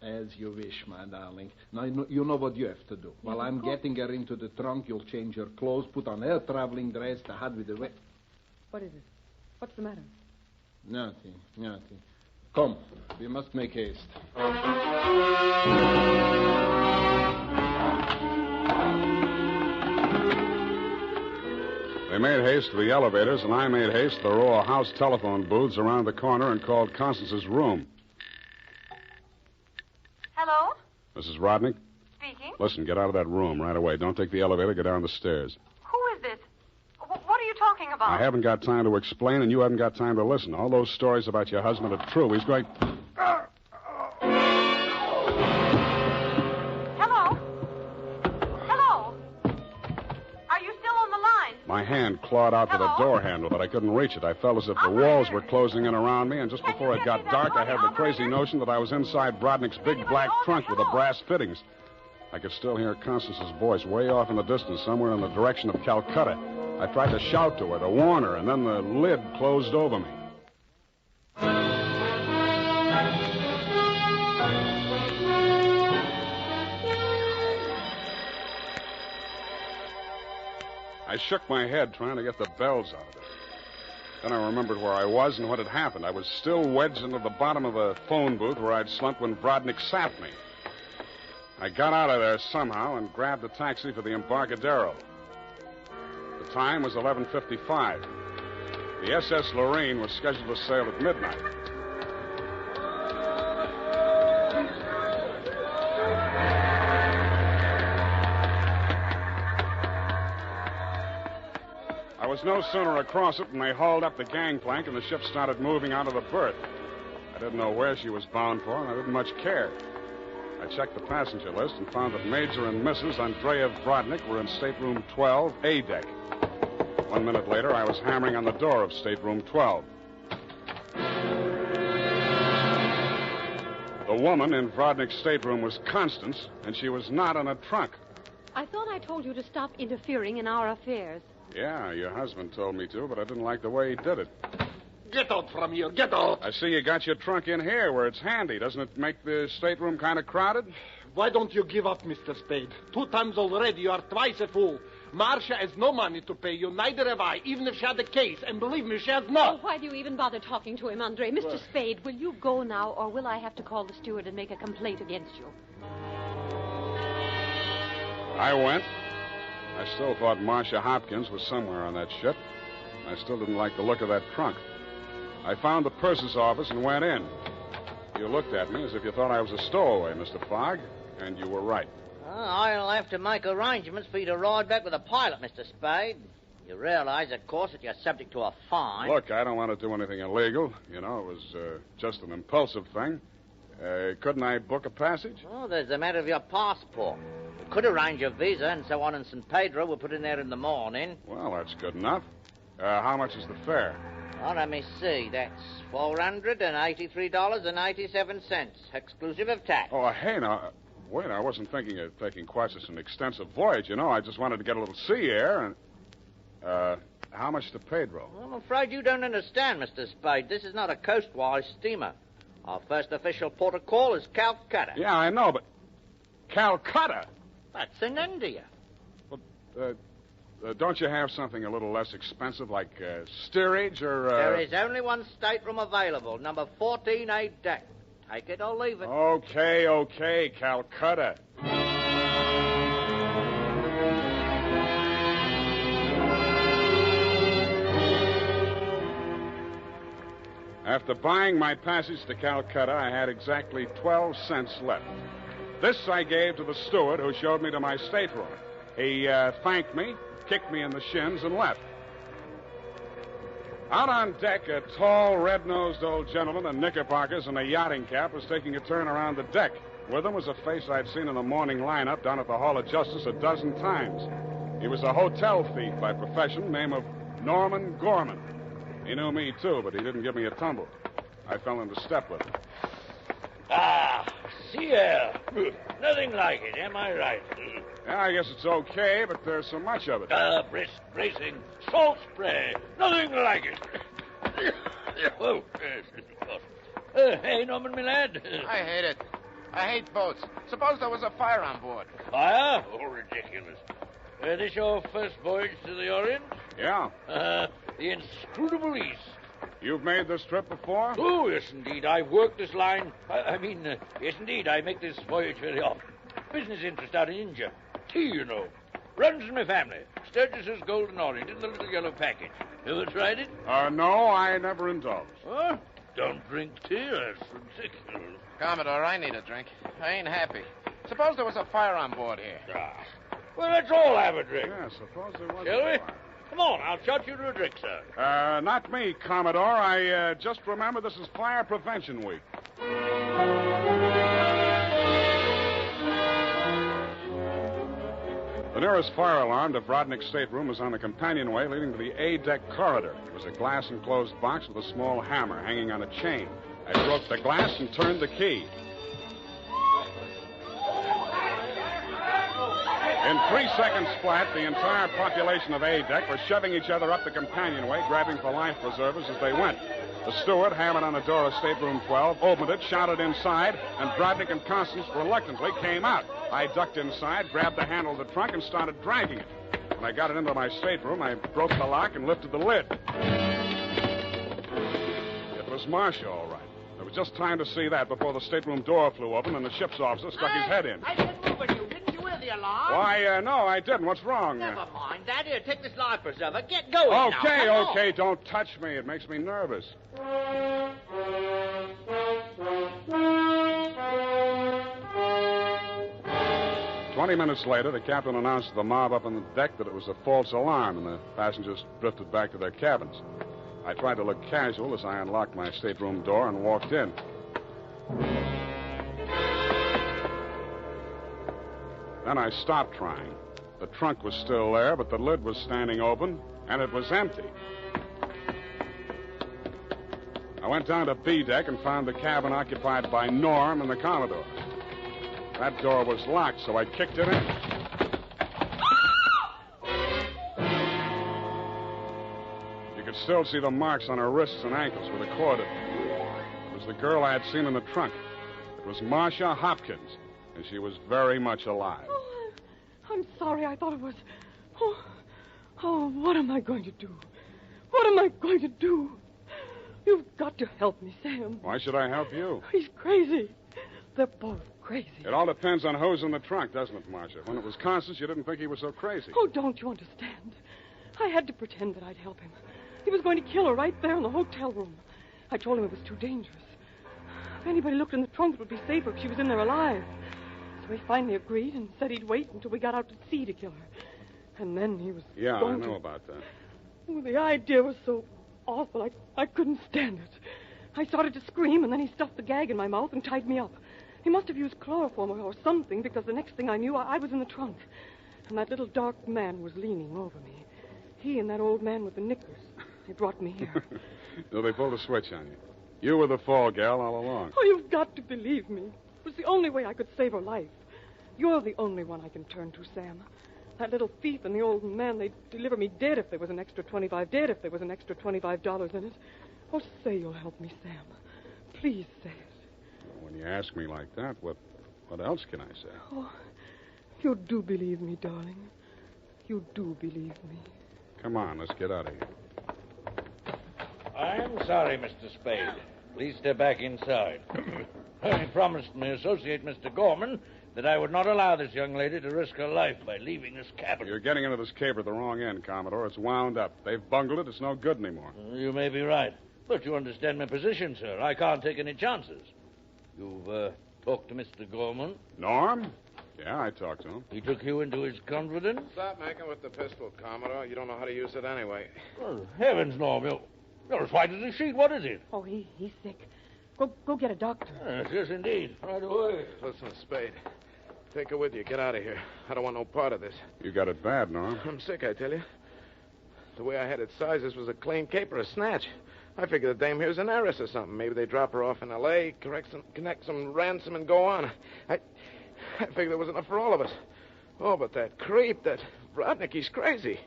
As you wish, my darling. Now, you know what you have to do. While I'm getting her into the trunk, you'll change her clothes, put on her traveling dress, the hat with the... What is it? What's the matter? Nothing. Come, we must make haste. They made haste to the elevators, and I made haste to the row of house telephone booths around the corner and called Constance's room. Hello? Mrs. Rodnick? Speaking. Listen, get out of that room right away. Don't take the elevator. Go down the stairs. Who is this? What are you talking about? I haven't got time to explain, and you haven't got time to listen. All those stories about your husband are true. He's going... Hello? Are you still on the line? My hand clawed out to the door handle, but I couldn't reach it. I felt as if the walls were closing in around me, and just before it got dark, I had the crazy notion that I was inside Brodnick's big black trunk with the brass fittings. I could still hear Constance's voice way off in the distance, somewhere in the direction of Calcutta. I tried to shout to her, to warn her, and then the lid closed over me. I shook my head trying to get the bells out of it. Then I remembered where I was and what had happened. I was still wedged into the bottom of a phone booth where I'd slumped when Brodnick sapped me. I got out of there somehow and grabbed a taxi for the Embarcadero. The time was 11:55. The SS Lurene was scheduled to sail at midnight. I was no sooner across it than they hauled up the gangplank and the ship started moving out of the berth. I didn't know where she was bound for, and I didn't much care. I checked the passenger list and found that Major and Mrs. Andreev Brodnick were in stateroom 12, A deck. 1 minute later, I was hammering on the door of stateroom 12. The woman in Brodnick's stateroom was Constance, and she was not in a trunk. I thought I told you to stop interfering in our affairs. Yeah, your husband told me to, but I didn't like the way he did it. Get out from here. Get out. I see you got your trunk in here where it's handy. Doesn't it make the stateroom kind of crowded? Why don't you give up, Mr. Spade? 2 times already. You are twice a fool. Marcia has no money to pay you. Neither have I, even if she had the case. And believe me, she has not. Oh, why do you even bother talking to him, Andre? Mr. Spade, will you go now, or will I have to call the steward and make a complaint against you? I went. I still thought Marcia Hopkins was somewhere on that ship. I still didn't like the look of that trunk. I found the purser's office and went in. You looked at me as if you thought I was a stowaway, Mr. Fogg, and you were right. I'll have to make arrangements for you to ride back with a pilot, Mr. Spade. You realize, of course, that you're subject to a fine. Look, I don't want to do anything illegal. You know, it was just an impulsive thing. Couldn't I book a passage? Oh, there's the matter of your passport. We could arrange a visa and so on in San Pedro. We'll put in there in the morning. Well, that's good enough. How much is the fare? Oh, let me see. That's $483.87, exclusive of tax. Oh, hey, now, wait, I wasn't thinking of taking quite such an extensive voyage, you know. I just wanted to get a little sea air and... how much to Pedro? Well, I'm afraid you don't understand, Mr. Spade. This is not a coastwise steamer. Our first official port of call is Calcutta. Yeah, I know, but... Calcutta? That's in India. Well, don't you have something a little less expensive, like steerage or... There is only one stateroom available, number 14A deck. Take it or leave it. Okay, Calcutta. After buying my passage to Calcutta, I had exactly 12 cents left. This I gave to the steward who showed me to my stateroom. He thanked me, kicked me in the shins, and left. Out on deck, a tall, red-nosed old gentleman in knickerbockers and a yachting cap was taking a turn around the deck. With him was a face I'd seen in the morning lineup down at the Hall of Justice a dozen times. He was a hotel thief by profession, name of Norman Gorman. He knew me, too, but he didn't give me a tumble. I fell into step with him. Ah, sea air. Nothing like it, am I right? Yeah, I guess it's okay, but there's so much of it. Bracing. Salt spray. Nothing like it. Oh, yes, of course. Hey, Norman, my lad. I hate it. I hate boats. Suppose there was a fire on board. Fire? Oh, ridiculous. This your first voyage to the Orient? Yeah. The inscrutable East. You've made this trip before? Oh, yes, indeed. I've worked this line. Yes, indeed. I make this voyage very often. Business interest out in India. Tea, you know. Runs in my family. Sturgis's Golden Orient in the little yellow package. Ever tried it? No, I never indulged. Huh? Don't drink tea. That's ridiculous. Commodore, I need a drink. I ain't happy. Suppose there was a fire on board here. Well, let's all have a drink. Yeah, suppose there was Shall a we? fire. Come on, I'll shot you to a drink, sir. Not me, Commodore. I just remember this is Fire Prevention Week. The nearest fire alarm to Brodnick's stateroom was on the companionway leading to the A-deck corridor. It was a glass-enclosed box with a small hammer hanging on a chain. I broke the glass and turned the key. In 3 seconds flat, the entire population of A-deck were shoving each other up the companionway, grabbing for life preservers as they went. The steward hammered on the door of stateroom 12, opened it, shouted inside, and Brodnick and Constance reluctantly came out. I ducked inside, grabbed the handle of the trunk, and started dragging it. When I got it into my stateroom, I broke the lock and lifted the lid. It was Marcia, all right. There was just time to see that before the stateroom door flew open and the ship's officer stuck his head in. I didn't move at you. Didn't you hear the alarm? Why, no, I didn't. What's wrong? Never mind that. Here, take this life preserver. Get going now. Okay, Come on. okay. Don't touch me. It makes me nervous. 20 minutes later, the captain announced to the mob up on the deck that it was a false alarm, and the passengers drifted back to their cabins. I tried to look casual as I unlocked my stateroom door and walked in. Then I stopped trying. The trunk was still there, but the lid was standing open, and it was empty. I went down to B deck and found the cabin occupied by Norm and the Commodore. That door was locked, so I kicked it in. You could still see the marks on her wrists and ankles where the cord had been. It was the girl I had seen in the trunk. It was Marcia Hopkins, and she was very much alive. Oh, I'm sorry. I thought it was... Oh, what am I going to do? What am I going to do? You've got to help me, Sam. Why should I help you? He's crazy. They're both crazy. It all depends on who's in the trunk, doesn't it, Marcia? When it was Constance, you didn't think he was so crazy. Oh, don't you understand? I had to pretend that I'd help him. He was going to kill her right there in the hotel room. I told him it was too dangerous. If anybody looked in the trunk, it would be safer if she was in there alive. So he finally agreed and said he'd wait until we got out to sea to kill her. And then he was Yeah, I going know to... about that. Oh, the idea was so awful, I couldn't stand it. I started to scream, and then he stuffed the gag in my mouth and tied me up. He must have used chloroform or something, because the next thing I knew, I was in the trunk. And that little dark man was leaning over me. He and that old man with the knickers. They brought me here. So they pulled a switch on you. You were the fall gal all along. Oh, you've got to believe me. It was the only way I could save her life. You're the only one I can turn to, Sam. That little thief and the old man, they'd deliver me dead if there was an extra $25. Dead if there was an extra $25 in it. Oh, say you'll help me, Sam. Please say it. Well, when you ask me like that, what else can I say? Oh, you do believe me, darling. You do believe me. Come on, let's get out of here. I'm sorry, Mr. Spade. Please step back inside. I promised my associate, Mr. Gorman, that I would not allow this young lady to risk her life by leaving this cabin. You're getting into this caper at the wrong end, Commodore. It's wound up. They've bungled it. It's no good anymore. You may be right. But you understand my position, sir. I can't take any chances. You've talked to Mr. Gorman? Norm? Yeah, I talked to him. He took you into his confidence? Stop making with the pistol, Commodore. You don't know how to use it anyway. Oh, heavens, Norm. You're as white as a sheet. What is it? Oh, he's sick. Go get a doctor. Yes, indeed. Right away. Listen, Spade. Take her with you. Get out of here. I don't want no part of this. You got it bad, Norm. I'm sick, I tell you. The way I had it sized, this was a clean caper, a snatch. I figure the dame here's an heiress or something. Maybe they drop her off in L.A., connect some ransom, and go on. I figure there was enough for all of us. Oh, but that creep, that Brodnick, he's crazy.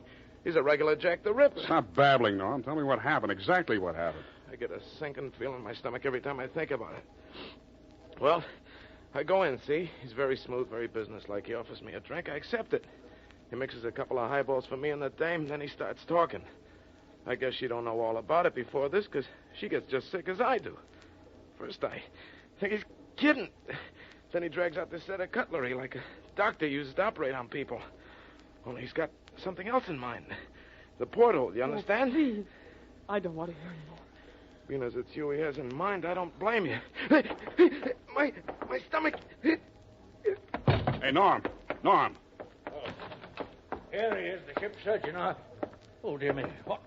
He's a regular Jack the Ripper. Stop babbling, Norm. Tell me what happened, exactly what happened. I get a sinking feeling in my stomach every time I think about it. Well, I go in, see? He's very smooth, very businesslike. He offers me a drink. I accept it. He mixes a couple of highballs for me and the dame, then he starts talking. I guess she don't know all about it before this, because she gets just sick as I do. First, I think he's kidding. Then he drags out this set of cutlery like a doctor uses to operate on people. Only he's got something else in mind. The porthole, you understand? Oh, please. I don't want to hear anymore. Being as it's you he has in mind, I don't blame you. My stomach. Hey, Norm. Norm. Here he is, the ship's surgeon. Oh, dear me. What?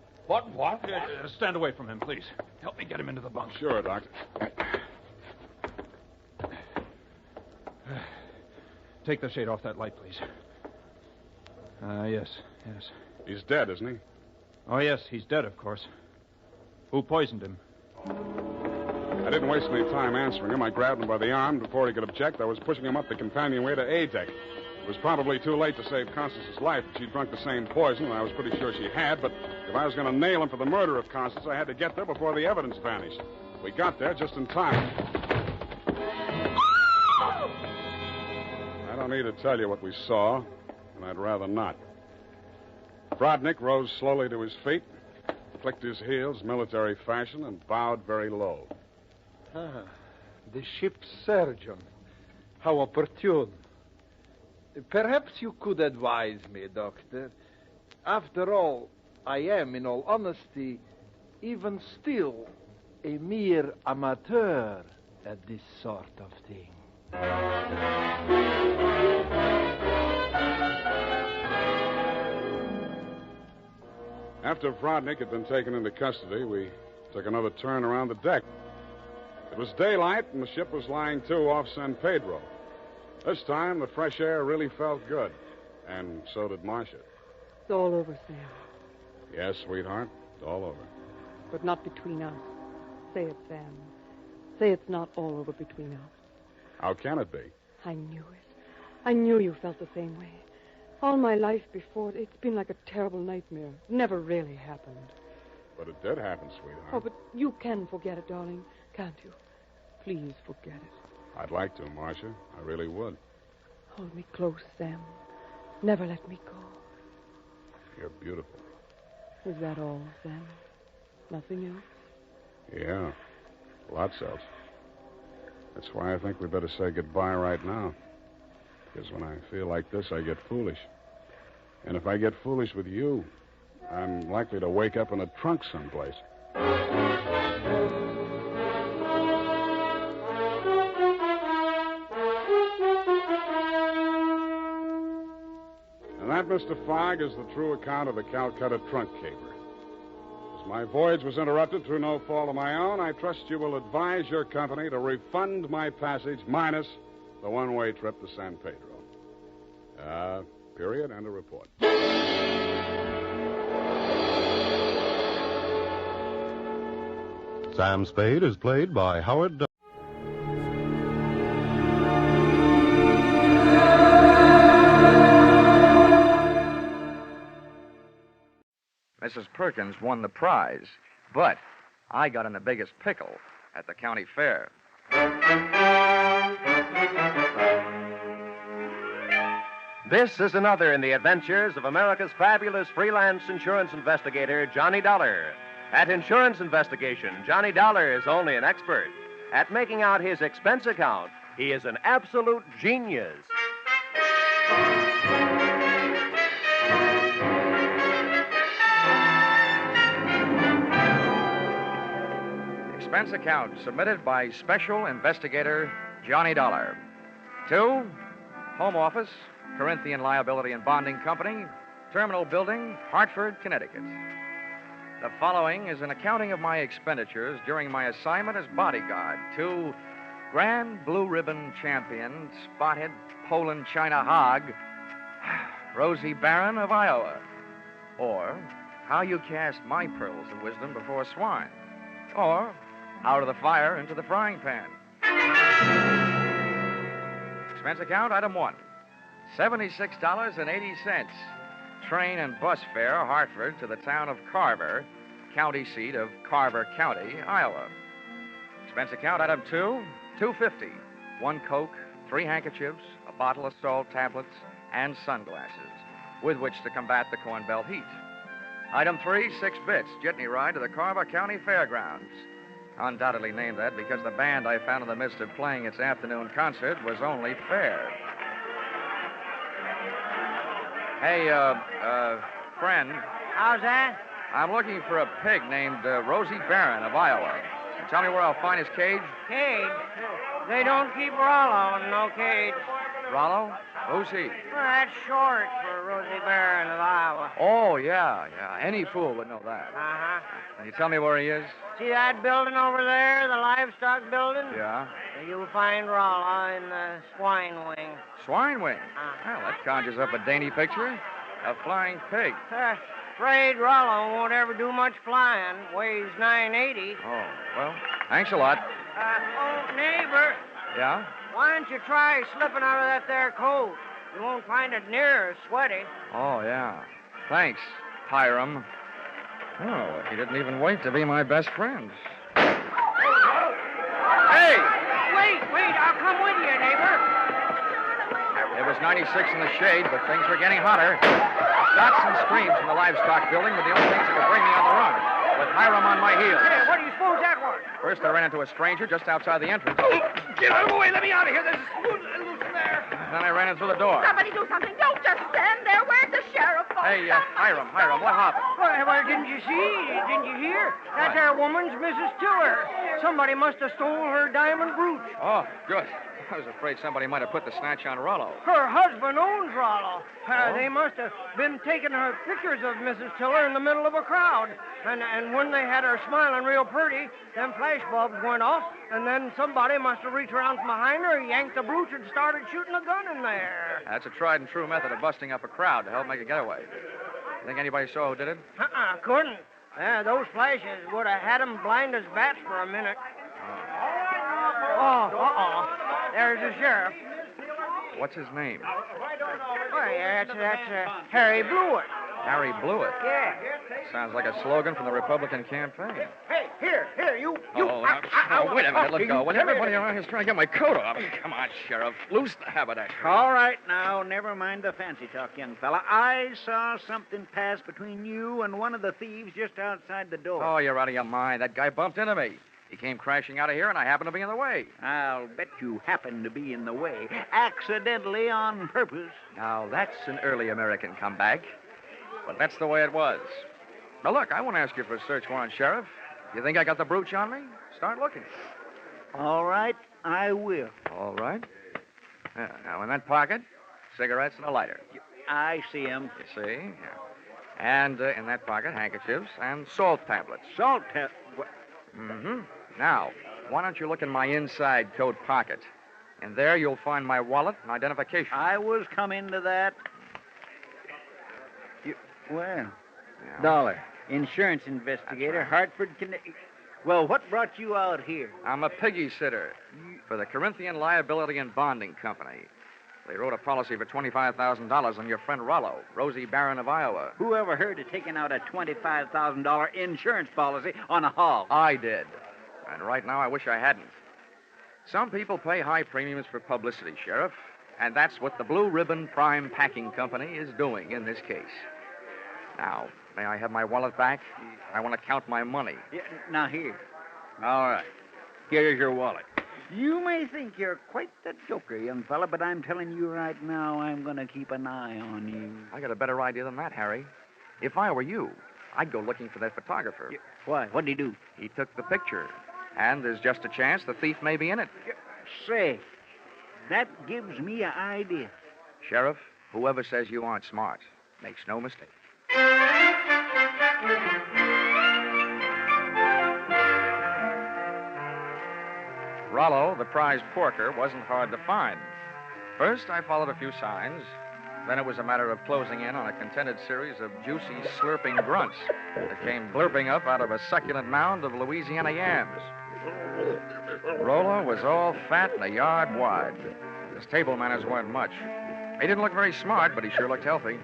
Stand away from him, please. Help me get him into the bunk. Sure, Doctor. Take the shade off that light, please. Yes. He's dead, isn't he? Oh, yes, he's dead, of course. Who poisoned him? I didn't waste any time answering him. I grabbed him by the arm. Before he could object, I was pushing him up the companionway to A deck. It was probably too late to save Constance's life. She'd drunk the same poison, and I was pretty sure she had, but if I was going to nail him for the murder of Constance, I had to get there before the evidence vanished. We got there just in time. I don't need to tell you what we saw, and I'd rather not. Dragnet rose slowly to his feet, clicked his heels military fashion, and bowed very low. The ship's surgeon. How opportune. Perhaps you could advise me, Doctor. After all, I am, in all honesty, even still, a mere amateur at this sort of thing. After Dragnet had been taken into custody, we took another turn around the deck. It was daylight, and the ship was lying to off San Pedro. This time, the fresh air really felt good, and so did Marcia. It's all over, Sam. Yes, sweetheart, it's all over. But not between us. Say it, Sam. Say it's not all over between us. How can it be? I knew it. I knew you felt the same way. All my life before, it's been like a terrible nightmare. It never really happened. But it did happen, sweetheart. Oh, but you can forget it, darling, can't you? Please forget it. I'd like to, Marcia. I really would. Hold me close, Sam. Never let me go. You're beautiful. Is that all, Sam? Nothing else? Yeah, lots else. That's why I think we better say goodbye right now. Because when I feel like this, I get foolish. And if I get foolish with you, I'm likely to wake up in a trunk someplace. And that, Mr. Fogg, is the true account of the Calcutta trunk caper. As my voyage was interrupted through no fault of my own, I trust you will advise your company to refund my passage minus the one-way trip to San Pedro. Period, and a report. Sam Spade is played by Howard. Mrs. Perkins won the prize, but I got in the biggest pickle at the county fair. This is another in the adventures of America's fabulous freelance insurance investigator, Johnny Dollar. At insurance investigation, Johnny Dollar is only an expert. At making out his expense account, he is an absolute genius. Expense account submitted by Special Investigator Johnny Dollar. To Home Office, Corinthian Liability and Bonding Company, Terminal Building, Hartford, Connecticut. The following is an accounting of my expenditures during my assignment as bodyguard to Grand Blue Ribbon Champion, Spotted Poland China Hog, Rosie Barron of Iowa. Or How You Cast My Pearls of Wisdom Before Swine. Or Out of the Fire into the Frying Pan. Expense account, item 1. $76.80. Train and bus fare, Hartford to the town of Carver, county seat of Carver County, Iowa. Expense account, item 2. $2.50. 1 Coke, 3 handkerchiefs, a bottle of salt tablets, and sunglasses, with which to combat the Corn Belt heat. Item 3, 6 bits, jitney ride to the Carver County Fairgrounds. Undoubtedly named that because the band I found in the midst of playing its afternoon concert was only fair. Hey, friend. How's that? I'm looking for a pig named Rosie Barron of Iowa. Can you tell me where I'll find his cage? Cage? They don't keep Rollo in no cage. Rollo? Who's he? Well, that's short for Rosie Barron of Iowa. Oh, yeah. Any fool would know that. Uh-huh. Can you tell me where he is? See that building over there, the livestock building? Yeah. You'll find Rollo in the swine wing. Swine wing? Well, that conjures up a dainty picture. A flying pig. Afraid Rollo won't ever do much flying. Weighs 980. Oh, well, thanks a lot. Neighbor. Yeah? Why don't you try slipping out of that there coat? You won't find it near as sweaty. Oh, yeah. Thanks, Hiram. Oh, he didn't even wait to be my best friend. Hey! Wait, I'll come with you, neighbor. It was 96 in the shade, but things were getting hotter. Shots and screams from the livestock building were the only things that could bring me on the run, with Hiram on my heels. Hey, what do you suppose that was? First, I ran into a stranger just outside the entrance. Get out of the way. Let me out of here. There's loose in there. Then I ran in through the door. Somebody do something. Don't just stand there. Where's the sheriff? Hey, Hiram, what happened? Well, didn't you see? Didn't you hear? That there woman's Mrs. Tiller. Somebody must have stole her diamond brooch. Oh, good. I was afraid somebody might have put the snatch on Rollo. Her husband owns Rollo. They must have been taking her pictures of Mrs. Tiller in the middle of a crowd. And when they had her smiling real pretty, them flash bulbs went off, and then somebody must have reached around from behind her, yanked the brooch, and started shooting a gun in there. That's a tried and true method of busting up a crowd to help make a getaway. Think anybody saw who did it? Couldn't. Those flashes would have had them blind as bats for a minute. There's the sheriff. What's his name? Why, that's Harry Blewett. Harry Blewett? Yeah. Sounds like a slogan from the Republican campaign. Hey, here, you. Wait a minute, let go. When everybody around here's trying to get my coat off. Come on, Sheriff. Loose the haberdasher. All right, now, never mind the fancy talk, young fella. I saw something pass between you and one of the thieves just outside the door. Oh, you're out of your mind. That guy bumped into me. He came crashing out of here, and I happened to be in the way. I'll bet you happened to be in the way, accidentally on purpose. Now, that's an early American comeback. But that's the way it was. Now, look, I won't ask you for a search warrant, Sheriff. You think I got the brooch on me? Start looking. All right, I will. All right. Now, in that pocket, cigarettes and a lighter. I see 'em. You see? Yeah. And in that pocket, handkerchiefs and salt tablets. Salt tablets? Mm-hmm. Now, why don't you look in my inside coat pocket? And there you'll find my wallet and identification. I was coming to that. Yeah. Dolar, insurance investigator, right. Hartford, Connecticut. Well, what brought you out here? I'm a piggy sitter for the Corinthian Liability and Bonding Company. They wrote a policy for $25,000 on your friend Rollo, Rosie Barron of Iowa. Who ever heard of taking out a $25,000 insurance policy on a hog? I did. And right now I wish I hadn't. Some people pay high premiums for publicity, Sheriff. And that's what the Blue Ribbon Prime Packing Company is doing in this case. Now, may I have my wallet back? I want to count my money. Yeah, now, here. All right. Here's your wallet. You may think you're quite the joker, young fella, but I'm telling you right now, I'm going to keep an eye on you. I got a better idea than that, Harry. If I were you, I'd go looking for that photographer. Why? What'd he do? He took the picture. And there's just a chance the thief may be in it. Say, that gives me an idea. Sheriff, whoever says you aren't smart makes no mistake. Rollo, the prize porker, wasn't hard to find. First, I followed a few signs. Then it was a matter of closing in on a contented series of juicy, slurping grunts that came blurping up out of a succulent mound of Louisiana yams. Rollo was all fat and a yard wide. His table manners weren't much. He didn't look very smart, but he sure looked healthy.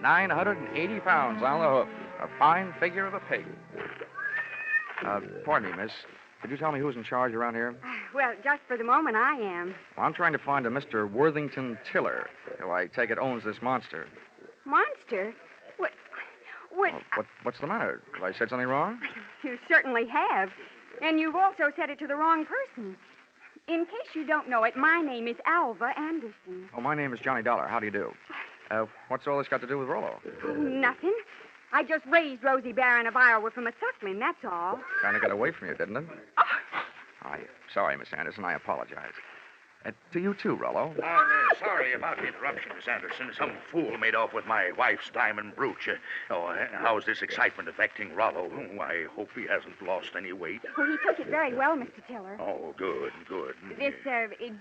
980 pounds on the hoof. A fine figure of a pig. Pardon me, miss. Could you tell me who's in charge around here? Well, just for the moment, I am. Well, I'm trying to find a Mr. Worthington Tiller, who I take it owns this monster. Monster? What? What's the matter? Have I said something wrong? You certainly have. And you've also said it to the wrong person. In case you don't know it, my name is Alva Anderson. Oh, my name is Johnny Dollar. How do you do? What's all this got to do with Rollo? Nothing. I just raised Rosie Barron of Iowa from a suckling, that's all. Kind of got away from you, didn't it? I'm sorry, Miss Anderson. I apologize. To you, too, Rollo. Sorry about the interruption, Miss Anderson. Some fool made off with my wife's diamond brooch. How's this excitement affecting Rollo? I hope he hasn't lost any weight. Well, he took it very well, Mr. Tiller. Oh, good. This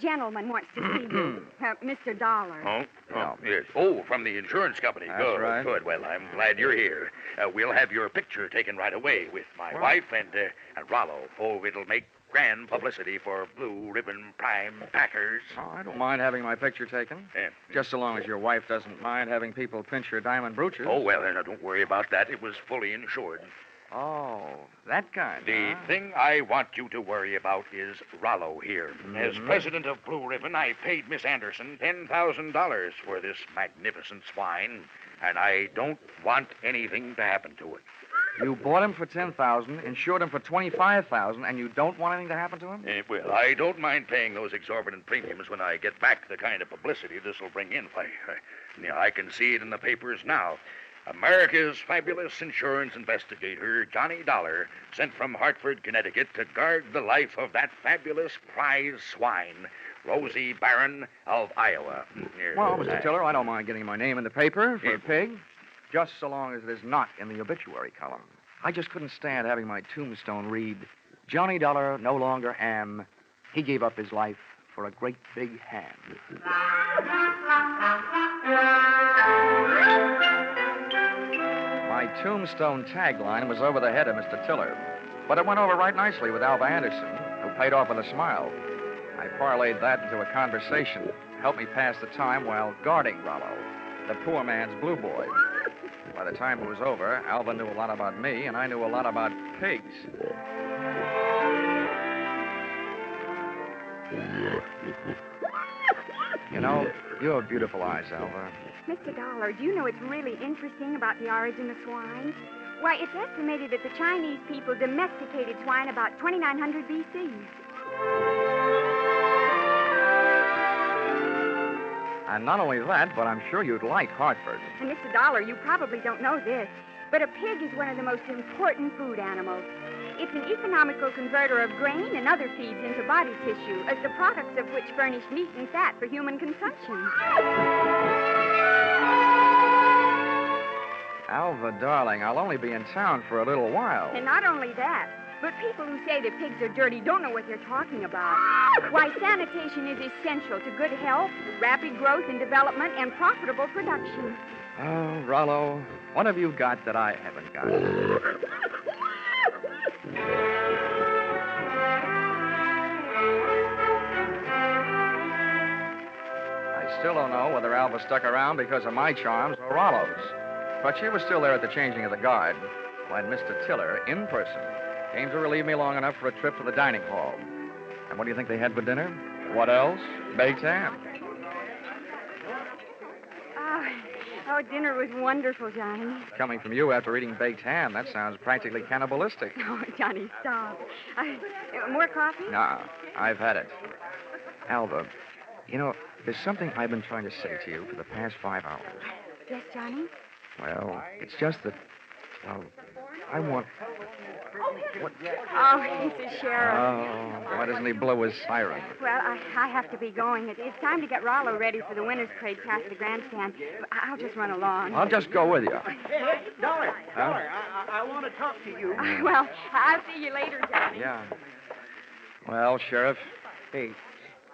gentleman wants to see you, Mr. Dollar. Yes. Oh, from the insurance company. That's Good, right. Good. Well, I'm glad you're here. We'll have your picture taken right away with my wife and Rollo. Oh, it'll make grand publicity for Blue Ribbon Prime Packers. Oh, I don't mind having my picture taken. Just so long as your wife doesn't mind having people pinch her diamond brooches. Oh, well, now, don't worry about that. It was fully insured. Oh, that kind. The thing I want you to worry about is Rollo here. As president of Blue Ribbon, I paid Miss Anderson $10,000 for this magnificent swine, and I don't want anything to happen to it. You bought him for $10,000, insured him for $25,000, and you don't want anything to happen to him? Well, I don't mind paying those exorbitant premiums when I get back the kind of publicity this will bring in. I can see it in the papers now. America's fabulous insurance investigator, Johnny Dollar, sent from Hartford, Connecticut to guard the life of that fabulous prize swine, Rosie Barron of Iowa. Well, Mr. Tiller, I don't mind getting my name in the paper for a pig, just so long as it is not in the obituary column. I just couldn't stand having my tombstone read, Johnny Dollar no longer am. He gave up his life for a great big hand. My tombstone tagline was over the head of Mr. Tiller, but it went over right nicely with Alva Anderson, who paid off with a smile. I parlayed that into a conversation, helped me pass the time while guarding Rollo, the poor man's blue boy. By the time it was over, Alva knew a lot about me, and I knew a lot about pigs. You know, you have beautiful eyes, Alva. Mr. Dollar, do you know what's really interesting about the origin of swine? Why, it's estimated that the Chinese people domesticated swine about 2900 B.C. And not only that, but I'm sure you'd like Hartford. And, Mr. Dollar, you probably don't know this, but a pig is one of the most important food animals. It's an economical converter of grain and other feeds into body tissue, as the products of which furnish meat and fat for human consumption. Alva, darling, I'll only be in town for a little while. And not only that, but people who say that pigs are dirty don't know what they're talking about. Why, sanitation is essential to good health, rapid growth and development, and profitable production. Oh, Rollo, what have you got that I haven't got? I still don't know whether Alva stuck around because of my charms or Rollo's. But she was still there at the changing of the guard when Mr. Tiller, in person, came to relieve me long enough for a trip to the dining hall. And what do you think they had for dinner? What else? Baked ham. Oh, dinner was wonderful, Johnny. Coming from you after eating baked ham, that sounds practically cannibalistic. Oh, Johnny, stop. More coffee? Nah, I've had it. Alva, you know, there's something I've been trying to say to you for the past 5 hours. Yes, Johnny? Well, it's just that, well, I want... What? Oh, it's the sheriff. Oh, why doesn't he blow his siren? Well, I have to be going. It's time to get Rollo ready for the winner's parade past the grandstand. I'll just run along. I'll just go with you. Hey, Dollar, I want to talk to you. Well, I'll see you later, Johnny. Yeah. Well, Sheriff. Hey,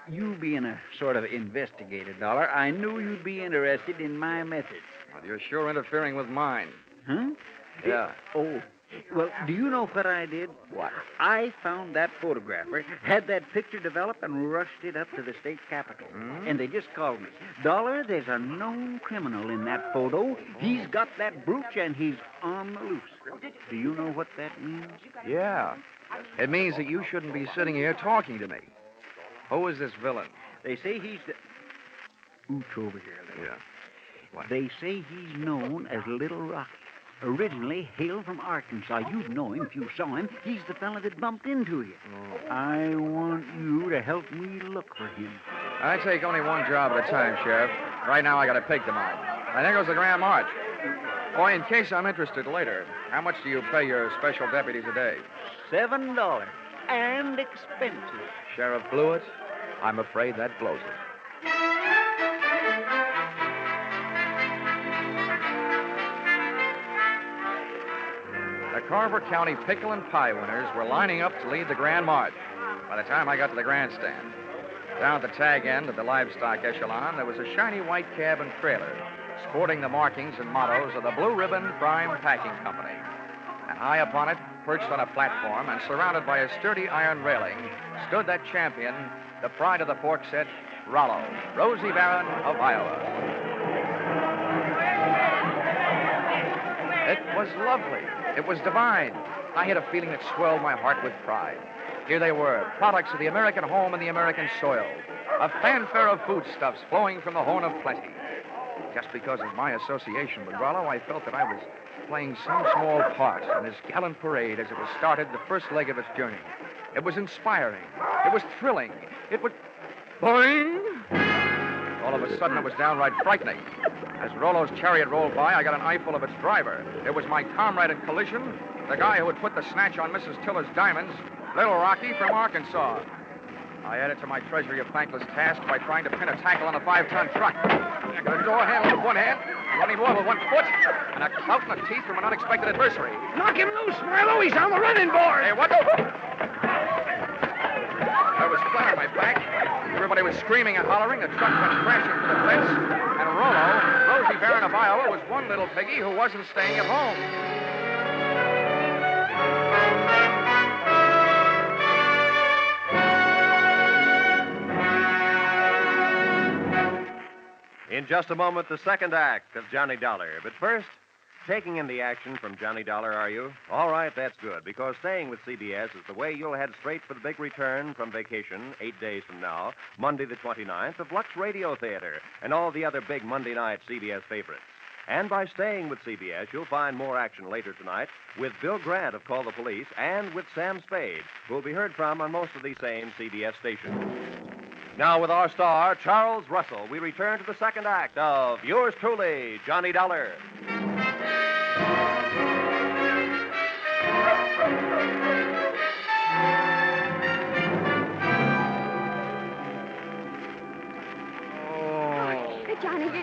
you being a sort of investigator, Dollar, I knew you'd be interested in my methods. Well, you're sure interfering with mine. Huh? Yeah. Oh, well, do you know what I did? What? I found that photographer, had that picture developed, and rushed it up to the state capitol. And they just called me. Dollar, there's a known criminal in that photo. He's got that brooch, and he's on the loose. Do you know what that means? Yeah. It means that you shouldn't be sitting here talking to me. Who is this villain? They say he's the... Ooch over here, Little. Yeah. What? They say he's known as Little Rocky. Originally hailed from Arkansas. You'd know him if you saw him. He's the fella that bumped into you. Oh. I want you to help me look for him. I take only one job at a time, Sheriff. Right now, I got a pig to mind. I think it was the Grand March. Boy, in case I'm interested later, how much do you pay your special deputies a day? $7 and expenses. Sheriff blew it. I'm afraid that blows it. The Carver County Pickle and Pie winners were lining up to lead the Grand March. By the time I got to the grandstand, down at the tag end of the livestock echelon, there was a shiny white cab and trailer, sporting the markings and mottos of the Blue Ribbon Prime Packing Company. And high upon it, perched on a platform and surrounded by a sturdy iron railing, stood that champion, the pride of the pork set, Rollo, Rosie Barron of Iowa. It was lovely. It was divine. I had a feeling that swelled my heart with pride. Here they were, products of the American home and the American soil. A fanfare of foodstuffs flowing from the horn of plenty. Just because of my association with Rollo, I felt that I was playing some small part in this gallant parade as it was started the first leg of its journey. It was inspiring. It was thrilling. It was... Boing! All of a sudden, it was downright frightening. As Rollo's chariot rolled by, I got an eyeful of its driver. It was my comrade in collision, the guy who had put the snatch on Mrs. Tiller's diamonds, Little Rocky from Arkansas. I added to my treasury of thankless tasks by trying to pin a tackle on a 5-ton truck. I got a door handle with one hand, running more with one foot, and a clout in the teeth from an unexpected adversary. Knock him loose, Marlowe. He's on the running board. Hey, what the... I was flat on my back. Everybody was screaming and hollering. The truck went crashing to the fence. And Rollo, Rosie Barron of Iowa, was one little piggy who wasn't staying at home. In just a moment, the second act of Johnny Dollar. But first, taking in the action from Johnny Dollar, are you? All right, that's good, because staying with CBS is the way you'll head straight for the big return from vacation 8 days from now, Monday the 29th, of Lux Radio Theater and all the other big Monday night CBS favorites. And by staying with CBS, you'll find more action later tonight with Bill Grant of Call the Police and with Sam Spade, who will be heard from on most of these same CBS stations. Now, with our star, Charles Russell, we return to the second act of yours truly, Johnny Dollar.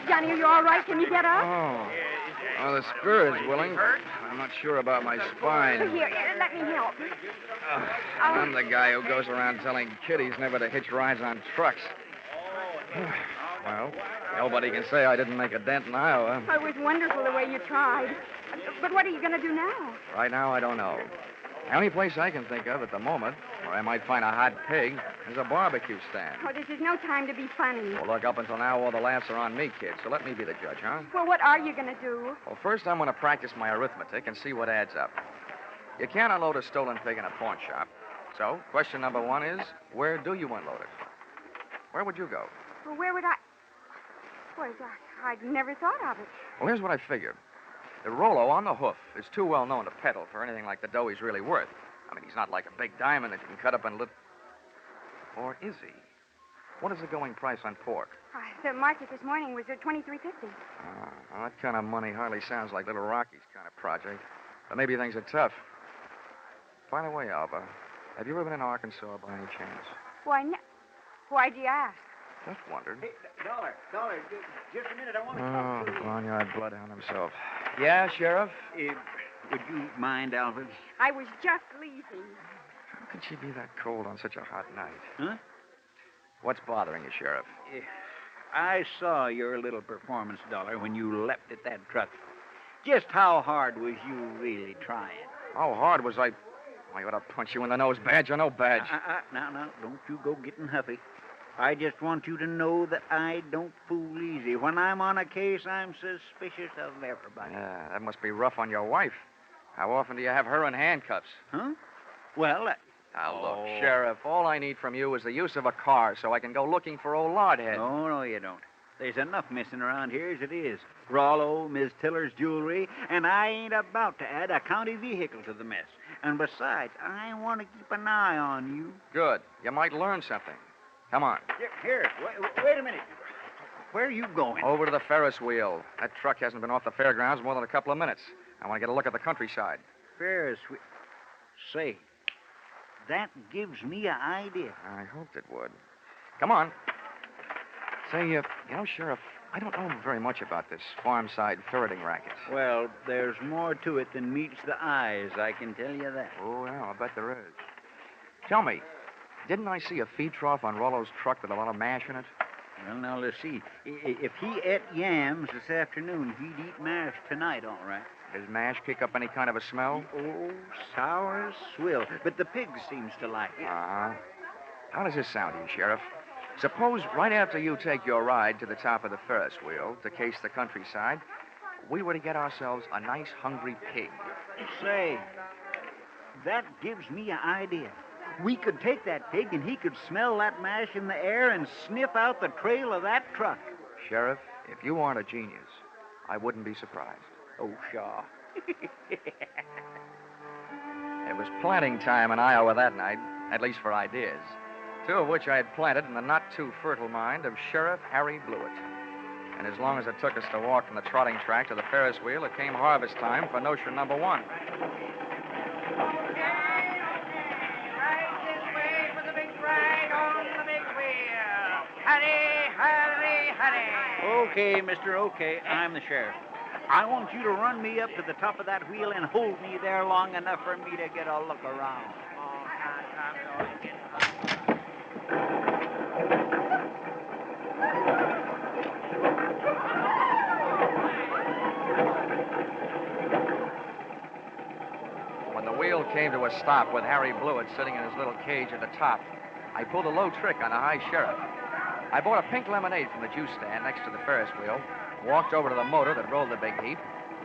Johnny, are you all right? Can you get up? Oh, the spirit's willing. I'm not sure about my spine. Here, let me help. I'm the guy who goes around telling kiddies never to hitch rides on trucks. Well, nobody can say I didn't make a dent in Iowa. It was wonderful the way you tried. But what are you going to do now? Right now, I don't know. The only place I can think of at the moment where I might find a hot pig is a barbecue stand. Oh, this is no time to be funny. Well, look, up until now, all the laughs are on me, kid, so let me be the judge, huh? Well, what are you going to do? Well, first I'm going to practice my arithmetic and see what adds up. You can't unload a stolen pig in a pawn shop. So, question number one is, where do you unload it? Where would you go? Well, where would I... Well, I'd never thought of it. Well, here's what I figured. The Rollo on the hoof is too well known to peddle for anything like the dough he's really worth. I mean, he's not like a big diamond that you can cut up in little... Or is he? What is the going price on pork? The market this morning was at $23.50. Well, that kind of money hardly sounds like Little Rocky's kind of project. But maybe things are tough. By the way, Alva, have you ever been in Arkansas by any chance? Why do you ask? Just wondered. Hey, Dollar, just a minute. I want to talk to you. Barnyard bloodhound himself. Yeah, Sheriff? Would you mind, Alfred? I was just leaving. How could she be that cold on such a hot night? Huh? What's bothering you, Sheriff? I saw your little performance, Dollar, when you leapt at that truck. Just how hard was you really trying? How hard was I... I ought to punch you in the nose, badge or no badge. Now, don't you go getting huffy. I just want you to know that I don't fool easy. When I'm on a case, I'm suspicious of everybody. Yeah, that must be rough on your wife. How often do you have her in handcuffs? Huh? Well, Now, look, Sheriff, all I need from you is the use of a car so I can go looking for old Lardhead. No, you don't. There's enough missing around here as it is. Rollo, Miss Tiller's jewelry, and I ain't about to add a county vehicle to the mess. And besides, I want to keep an eye on you. Good. You might learn something. Come on. Here, wait a minute. Where are you going? Over to the Ferris wheel. That truck hasn't been off the fairgrounds more than a couple of minutes. I want to get a look at the countryside. Ferris wheel. Say, that gives me an idea. I hoped it would. Come on. Say, Sheriff, I don't know very much about this farm-side ferreting racket. Well, there's more to it than meets the eyes, I can tell you that. Oh, yeah, I bet there is. Tell me, didn't I see a feed trough on Rollo's truck with a lot of mash in it? Well, now, let's see. If he ate yams this afternoon, he'd eat mash tonight, all right. Does mash kick up any kind of a smell? Oh, sour as swill. But the pig seems to like it. Uh-huh. How does this sound to you, Sheriff? Suppose right after you take your ride to the top of the Ferris wheel to case the countryside, we were to get ourselves a nice hungry pig. Say, that gives me an idea. We could take that pig and he could smell that mash in the air and sniff out the trail of that truck. Sheriff, if you aren't a genius, I wouldn't be surprised. Oh, Shaw. It was planting time in Iowa that night, at least for ideas. 2 of which I had planted in the not-too-fertile mind of Sheriff Harry Blewett. And as long as it took us to walk from the trotting track to the Ferris wheel, it came harvest time for notion number 1. Okay, mister, okay. I'm the sheriff. I want you to run me up to the top of that wheel and hold me there long enough for me to get a look around. When the wheel came to a stop with Harry Blewett sitting in his little cage at the top, I pulled a low trick on a high sheriff. I bought a pink lemonade from the juice stand next to the Ferris wheel, walked over to the motor that rolled the big heap,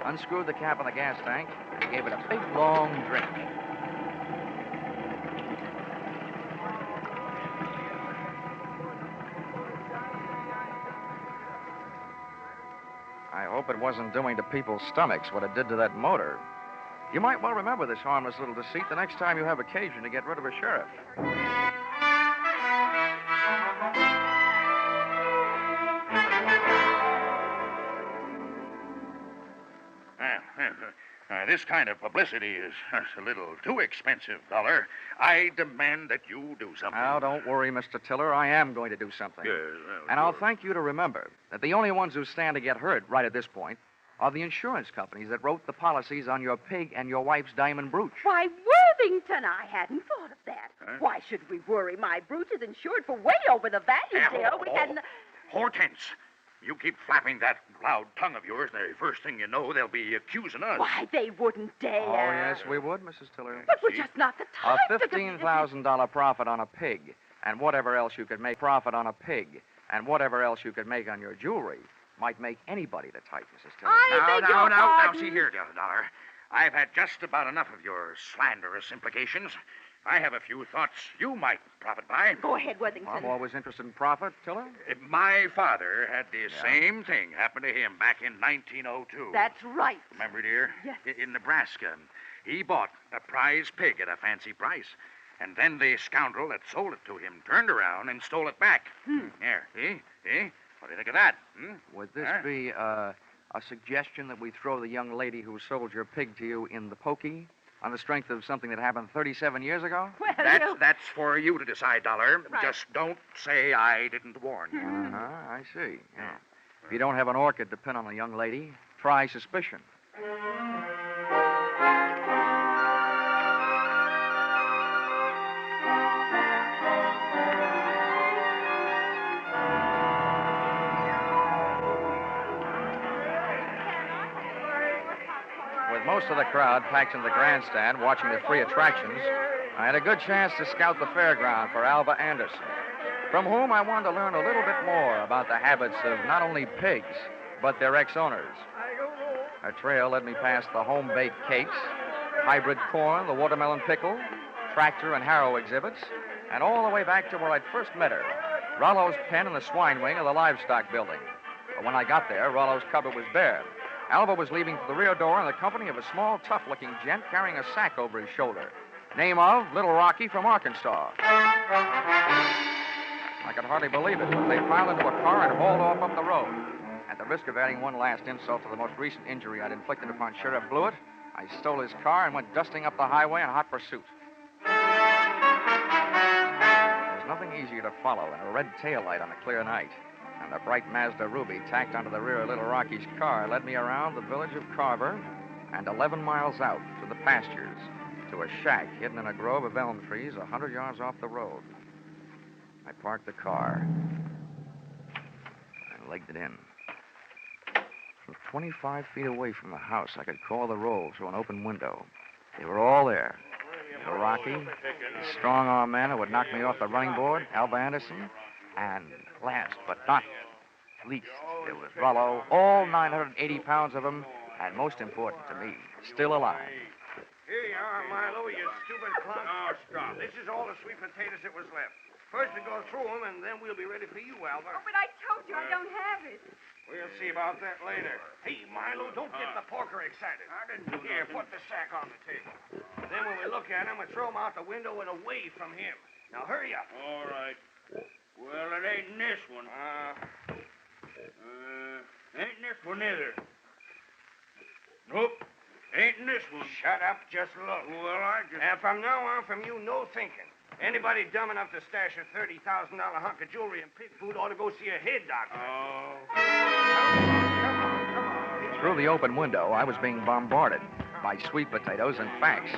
unscrewed the cap on the gas tank, and gave it a big, long drink. I hope it wasn't doing to people's stomachs what it did to that motor. You might well remember this harmless little deceit the next time you have occasion to get rid of a sheriff. This kind of publicity is a little too expensive, Dollar. I demand that you do something. Now, don't worry, Mr. Tiller. I am going to do something. Yes, and I'll thank you to remember that the only ones who stand to get hurt right at this point are the insurance companies that wrote the policies on your pig and your wife's diamond brooch. Why, Worthington, I hadn't thought of that. Huh? Why should we worry? My brooch is insured for way over the value, dear. We hadn't... Hortense, you keep flapping that loud tongue of yours, and the first thing you know, they'll be accusing us. Why, they wouldn't dare. Oh, yes, we would, Mrs. Tiller. But we're just not the type A $15,000 profit on a pig, and whatever else you could make profit on a pig, and whatever else you could make on your jewelry, might make anybody the type, Mrs. Tiller. Now, see here, Dollar. I've had just about enough of your slanderous implications. I have a few thoughts you might profit by. Go ahead, Worthington. I'm always interested in profit, Tiller. My father had the same thing happen to him back in 1902. That's right. Remember, dear? Yes. In Nebraska. He bought a prize pig at a fancy price. And then the scoundrel that sold it to him turned around and stole it back. There, see? What do you think of that? Would this be a suggestion that we throw the young lady who sold your pig to you in the pokey on the strength of something that happened 37 years ago? Well, That's for you to decide, Dollar. Right. Just don't say I didn't warn you. I see. Yeah. If you don't have an orchid to pin on a young lady, try suspicion. Most of the crowd packed in the grandstand watching the free attractions, I had a good chance to scout the fairground for Alva Anderson, from whom I wanted to learn a little bit more about the habits of not only pigs, but their ex-owners. Our trail led me past the home-baked cakes, hybrid corn, the watermelon pickle, tractor and harrow exhibits, and all the way back to where I'd first met her, Rollo's pen in the swine wing of the livestock building. But when I got there, Rollo's cupboard was bare. Alva was leaving for the rear door in the company of a small, tough-looking gent carrying a sack over his shoulder. Name of Little Rocky from Arkansas. I could hardly believe it, but they piled into a car and hauled off up the road. At the risk of adding one last insult to the most recent injury I'd inflicted upon Sheriff Blewett, I stole his car and went dusting up the highway in hot pursuit. There's nothing easier to follow than a red taillight on a clear night. And the bright Mazda Ruby tacked onto the rear of Little Rocky's car led me around the village of Carver and 11 miles out to the pastures to a shack hidden in a grove of elm trees 100 yards off the road. I parked the car and legged it in. From 25 feet away from the house, I could call the roll through an open window. They were all there. Little Rocky, the strong-arm man who would knock me off the running board, Alva Anderson, and last but not least, there was Rollo, all 980 pounds of him, and most important to me, still alive. Here you are, Milo, you stupid clown. Oh, stop. This is all the sweet potatoes that was left. First we go through them, and then we'll be ready for you, Alva. Oh, but I told you I don't have it. We'll see about that later. Hey, Milo, don't get the porker excited. I didn't do Here, put the sack on the table. Then when we look at him, we throw him out the window and away from him. Now, hurry up. All right. Well, it ain't in this one. Ain't in this one either. Nope. Ain't in this one. Shut up, just look. Well, I just... And from now on, from you, no thinking. Anybody dumb enough to stash a $30,000 hunk of jewelry and pig food ought to go see a head doctor. Oh. Come on. Through the open window, I was being bombarded by sweet potatoes and facts.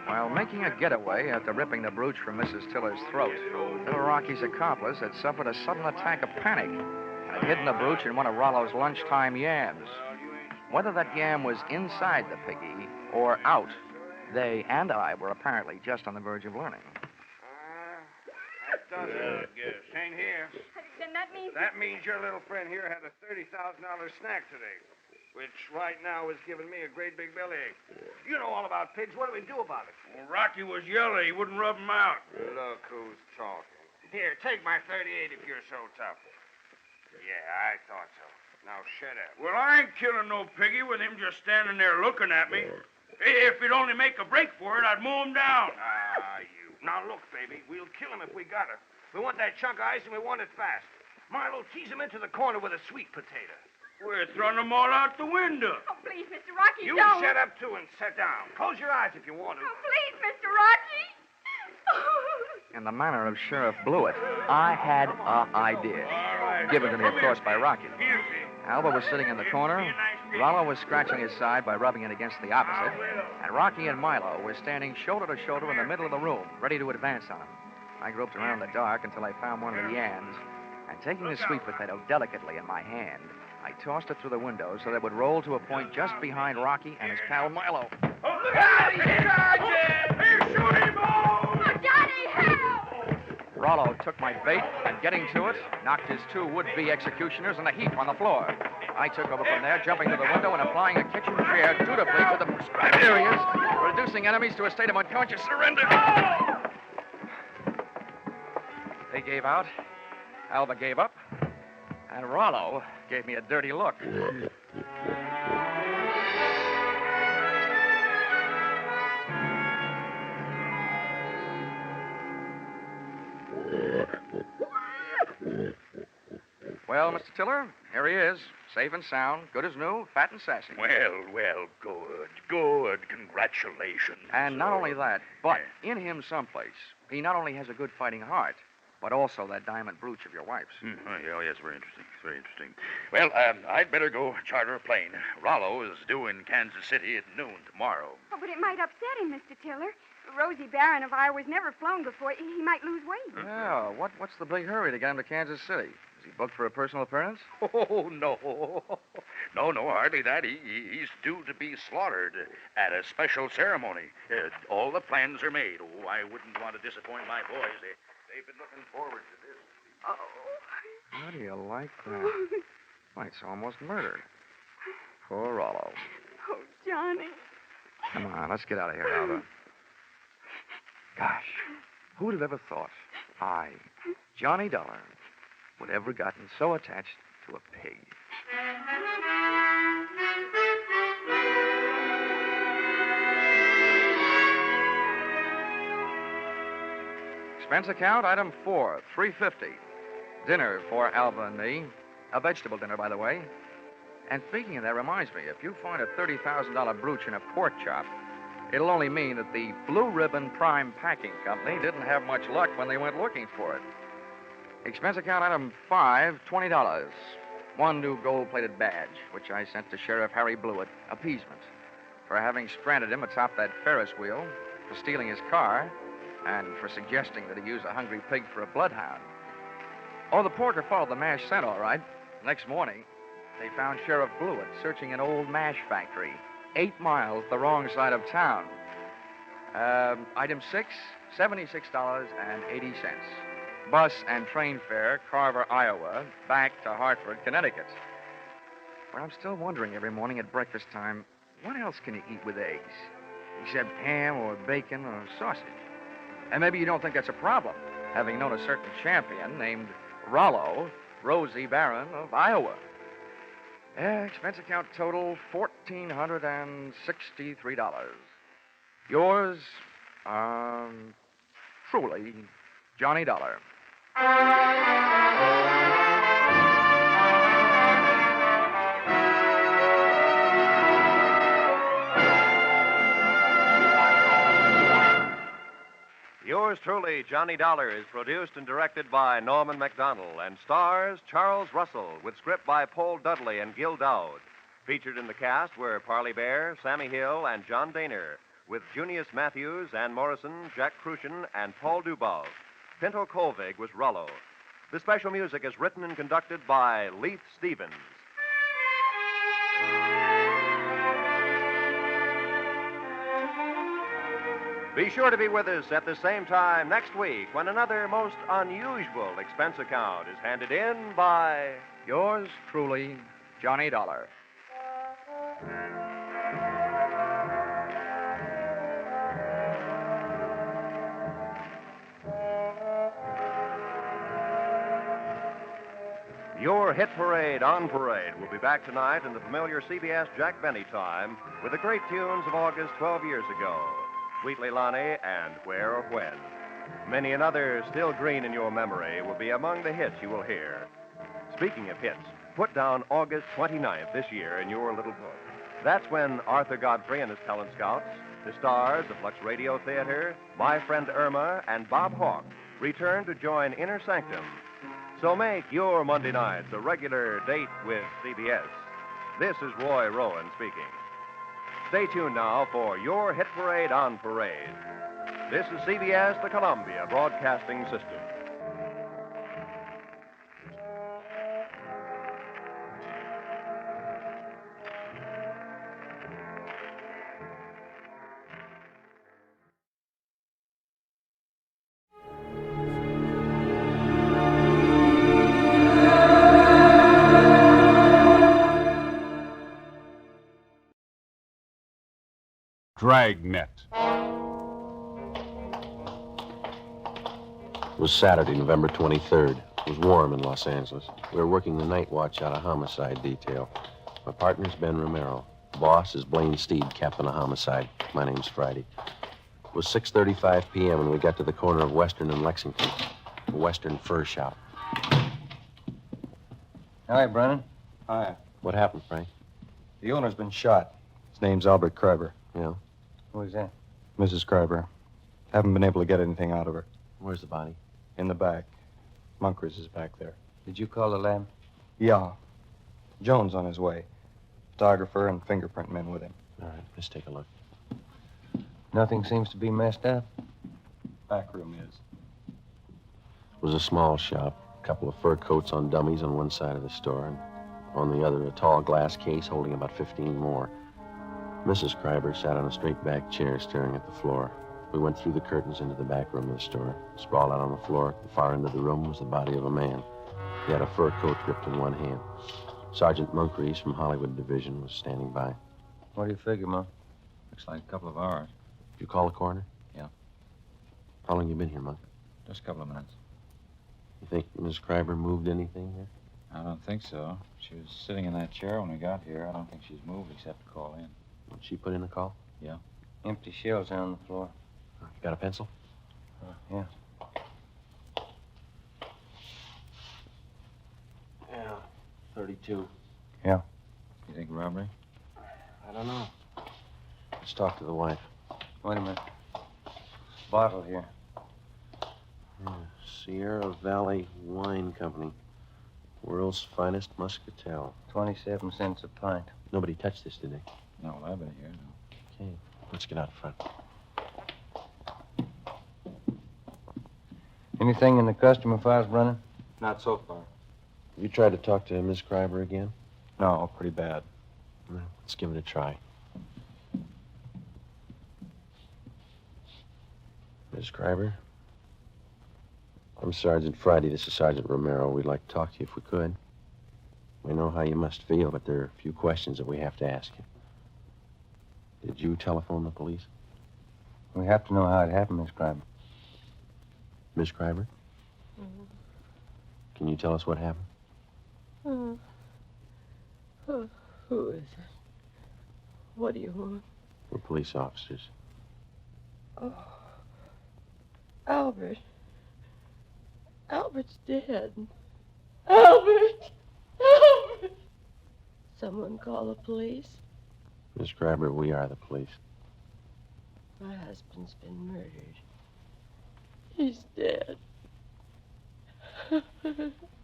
While making a getaway after ripping the brooch from Mrs. Tiller's throat, Little Rocky's accomplice had suffered a sudden attack of panic and had hidden the brooch in one of Rollo's lunchtime yams. Whether that yam was inside the piggy or out, they and I were apparently just on the verge of learning. That does it, I guess. Ain't here. Then that means... That means your little friend here had a $30,000 snack today, which right now is giving me a great big bellyache. You know all about pigs. What do we do about it? Well, Rocky was yellow. He wouldn't rub him out. Look who's talking. Here, take my 38 if you're so tough. Yeah, I thought so. Now, shut up. Well, I ain't killing no piggy with him just standing there looking at me. If he'd only make a break for it, I'd mow him down. You. Now, look, baby, we'll kill him if we got her. We want that chunk of ice, and we want it fast. Milo, tease him into the corner with a sweet potato. We're throwing them all out the window. Oh, please, Mr. Rocky, You don't. shut up, too, and sit down. Close your eyes if you want to. Oh, please, Mr. Rocky. In the manner of Sheriff Blewett, I had an idea. Given to me, of course, by Rocky. Alva was sitting in the corner, Rollo was scratching his side by rubbing it against the opposite, and Rocky and Milo were standing shoulder to shoulder in the middle of the room, ready to advance on him. I groped around in the dark until I found one of the yams, and taking the sweet potato delicately in my hand, I tossed it through the window so that it would roll to a point just behind Rocky and his pal Milo. Oh, look out! He's shooting balls! Oh, Johnny, help! Rollo took my bait and, getting to it, knocked his two would-be executioners in a heap on the floor. I took over from there, jumping to the window and applying a kitchen chair dutifully to the prescribed areas, reducing enemies to a state of unconscious surrender. They gave out, Alva gave up, and Rollo gave me a dirty look. Well, Mr. Tiller, here he is, safe and sound, good as new, fat and sassy. Well, good. Congratulations. And not only that, but in him someplace, he not only has a good fighting heart, but also that diamond brooch of your wife's. Yes, very interesting. Well, I'd better go charter a plane. Rollo is due in Kansas City at noon tomorrow. Oh, but it might upset him, Mr. Tiller. Rosie Barron of Iowa's never flown before. He might lose weight. Yeah, what's the big hurry to get him to Kansas City? Is he booked for a personal appearance? Oh, no. No, hardly that. He's due to be slaughtered at a special ceremony. All the plans are made. Oh, I wouldn't want to disappoint my boys. They've been looking forward to this. Oh. How do you like that? Why, it's almost murder. Poor Rollo. Oh, Johnny. Come on, let's get out of here, Alva. Gosh, who would have ever thought I, Johnny Dollar, would ever gotten so attached to a pig? Expense account, item 4, $3.50. Dinner for Alva and me. A vegetable dinner, by the way. And speaking of that, reminds me, if you find a $30,000 brooch in a pork chop, it'll only mean that the Blue Ribbon Prime Packing Company didn't have much luck when they went looking for it. Expense account, item 5, $20. One new gold-plated badge, which I sent to Sheriff Harry Blewett, appeasement, for having stranded him atop that Ferris wheel, for stealing his car, and for suggesting that he use a hungry pig for a bloodhound. Oh, the porter followed the mash scent, all right. Next morning, they found Sheriff Blewett searching an old mash factory, 8 miles the wrong side of town. Item 6, $76.80. Bus and train fare, Carver, Iowa, back to Hartford, Connecticut. But I'm still wondering every morning at breakfast time, what else can you eat with eggs? Except ham or bacon or sausage. And maybe you don't think that's a problem, having known a certain champion named Rollo, Rosie Barron of Iowa. Expense account total, $1,463. Yours, truly, Johnny Dollar. Yours truly, Johnny Dollar, is produced and directed by Norman MacDonald and stars Charles Russell with script by Paul Dudley and Gil Dowd. Featured in the cast were Parley Bear, Sammy Hill, and John Daner, with Junius Matthews, Ann Morrison, Jack Crucian, and Paul Dubov. Pinto Colvig was Rollo. The special music is written and conducted by Leith Stevens. Be sure to be with us at the same time next week when another most unusual expense account is handed in by yours truly, Johnny Dollar. Your hit parade on parade will be back tonight in the familiar CBS Jack Benny time with the great tunes of August 12 years ago. Sweet Leilani and Where or When. Many another still green in your memory will be among the hits you will hear. Speaking of hits, put down August 29th this year in your little book. That's when Arthur Godfrey and his talent scouts, the stars of Lux Radio Theater, My Friend Irma, and Bob Hawke return to join Inner Sanctum. So make your Monday nights a regular date with CBS. This is Roy Rowan speaking. Stay tuned now for your hit parade on parade. This is CBS, the Columbia Broadcasting System. Dragnet. It was Saturday, November 23rd. It was warm in Los Angeles. We were working the night watch out of homicide detail. My partner's Ben Romero. Boss is Blaine Steed, captain of homicide. My name's Friday. It was 6:35 p.m. when we got to the corner of Western and Lexington, a Western fur shop. Hi, Brennan. Hi. What happened, Frank? The owner's been shot. His name's Albert Kreiber. Yeah? Who is that? Mrs. Kreiber. Haven't been able to get anything out of her. Where's the body? In the back. Munkers is back there. Did you call the lab? Yeah. Jones on his way. Photographer and fingerprint men with him. All right, let's take a look. Nothing seems to be messed up. Back room is. It was a small shop. A couple of fur coats on dummies on one side of the store, and on the other, a tall glass case holding about 15 more. Mrs. Kreiber sat on a straight-back chair staring at the floor. We went through the curtains into the back room of the store. Sprawled out on the floor at the far end of the room was the body of a man. He had a fur coat gripped in one hand. Sergeant Munkreese from Hollywood Division was standing by. What do you figure, Mom? Looks like a couple of hours. Did you call the coroner? Yeah. How long you been here, Monk? Just a couple of minutes. You think Miss Kreiber moved anything here? I don't think so. She was sitting in that chair when we got here. I don't think she's moved except to call in. Did she put in a call? Yeah. Empty shells on the floor. You got a pencil? Yeah. Yeah, 32. Yeah. You think robbery? I don't know. Let's talk to the wife. Wait a minute. Bottle here. Yeah, Sierra Valley Wine Company. World's finest muscatel. 27 cents a pint. Nobody touched this, did they? No, well, I've been here. No. Okay, let's get out front. Anything in the customer files running? Not so far. Have you tried to talk to Miss Kreiber again? No, pretty bad. Well, let's give it a try. Miss Kreiber? I'm Sergeant Friday. This is Sergeant Romero. We'd like to talk to you if we could. We know how you must feel, but there are a few questions that we have to ask you. Did you telephone the police? We have to know how it happened, Miss Kreiber. Miss Kreiber? Mm-hmm. Can you tell us what happened? Who is it? What do you want? We're police officers. Oh. Albert. Albert's dead. Albert! Albert! Someone call the police? Miss Kreiber, we are the police. My husband's been murdered. He's dead.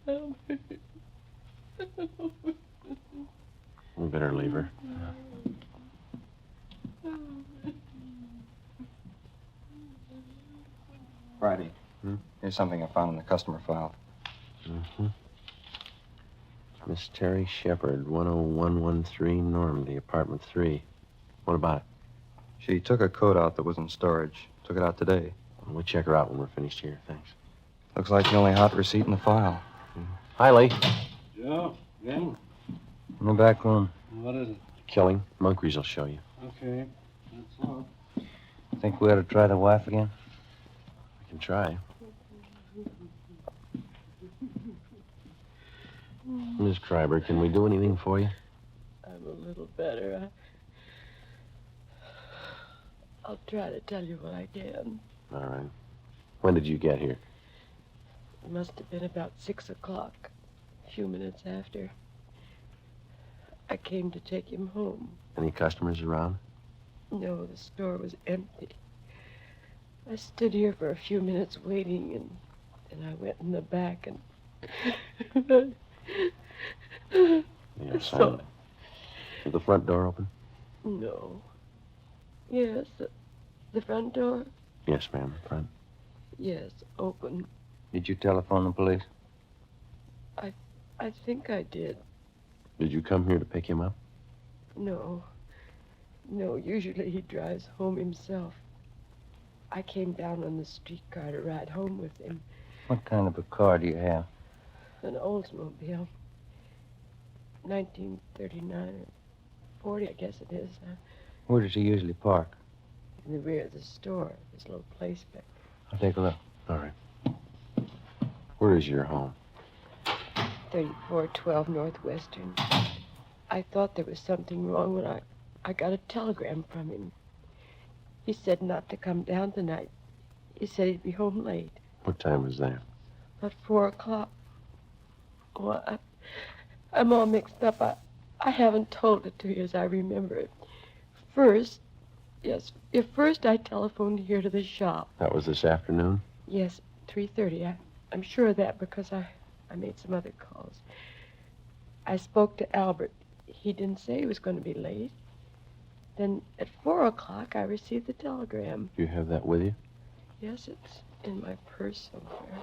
Albert. We better leave her. Friday. Here's something I found in the customer file. Mm-hmm. Miss Terry Shepard, 10113 Normandy, apartment 3. What about it? She took a coat out that was in storage. Took it out today. We'll check her out when we're finished here. Thanks. Looks like the only hot receipt in the file. Hi, Lee. Joe, again? In the back room. What is it? Killing. Moncrief will show you. Okay, that's all. Think we ought to try the wife again? We can try. Miss Kreiber, can we do anything for you? I'm a little better. I'll try to tell you what I can. All right. When did you get here? It must have been about 6 o'clock, a few minutes after. I came to take him home. Any customers around? No, the store was empty. I stood here for a few minutes waiting, and I went in the back and... Yes, So- Is the front door open? No. Yes, the front door? Yes, ma'am, the front. Yes, open. Did you telephone the police? I think I did. Did you come here to pick him up? No. No, usually he drives home himself. I came down on the streetcar to ride home with him. What kind of a car do you have? An Oldsmobile. 1939 or 40, I guess it is. Where does he usually park? In the rear of the store. This little place back I'll take a look. All right. Where is your home? 3412 Northwestern. I thought there was something wrong when I got a telegram from him. He said not to come down tonight. He said he'd be home late. What time was that? About 4 o'clock. Well, I'm all mixed up. I haven't told it to you as I remember it. First I telephoned here to the shop. That was this afternoon? Yes, 3:30. I'm sure of that because I made some other calls. I spoke to Albert. He didn't say he was going to be late. Then at 4 o'clock, I received the telegram. Do you have that with you? Yes, it's in my purse somewhere.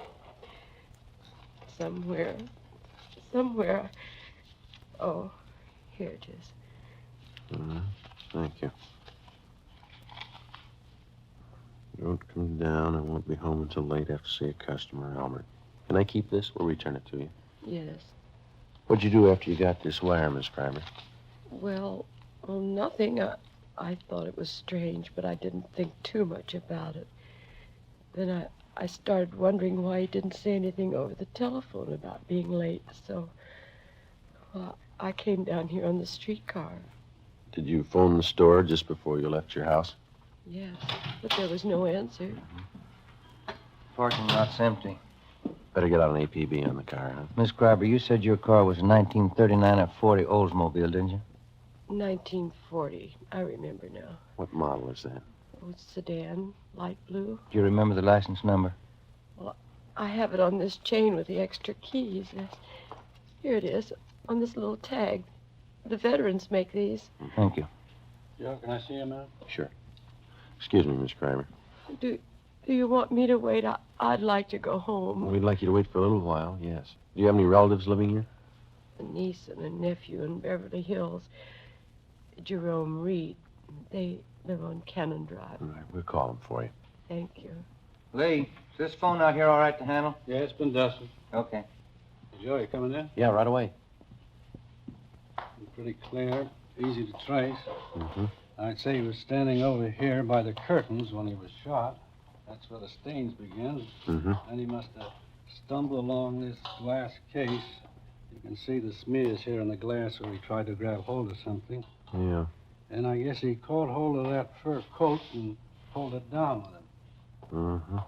Somewhere. Oh, here it is. Thank you. Don't come down. I won't be home until late after see a customer, Albert. Can I keep this? We'll return it to you. Yes. What'd you do after you got this wire, Miss Kreiber? Well, nothing. I thought it was strange, but I didn't think too much about it. Then I started wondering why he didn't say anything over the telephone about being late, so well, I came down here on the streetcar. Did you phone the store just before you left your house? Yes, but there was no answer. Parking lot's empty. Better get out an APB on the car, huh? Miss Crabber, you said your car was a 1939 or 40 Oldsmobile, didn't you? 1940. I remember now. What model is that? Oh, it's sedan, light blue. Do you remember the license number? Well, I have it on this chain with the extra keys. Here it is, on this little tag. The veterans make these. Thank you. Joe, can I see him now? Sure. Excuse me, Miss Kramer. Do you want me to wait? I'd like to go home. We'd like you to wait for a little while, yes. Do you have any relatives living here? A niece and a nephew in Beverly Hills. Jerome Reed. They live on Cannon Drive. All right, we'll call them for you. Thank you. Lee, is this phone out here all right to handle? Yeah, it's been dusted. Okay. Joe, you coming in? Yeah, right away. Pretty clear, easy to trace. Mm-hmm. I'd say he was standing over here by the curtains when he was shot. That's where the stains begin. Mm-hmm. And he must have stumbled along this glass case. You can see the smears here in the glass where he tried to grab hold of something. Yeah. And I guess he caught hold of that fur coat and pulled it down with him. Mm-hmm.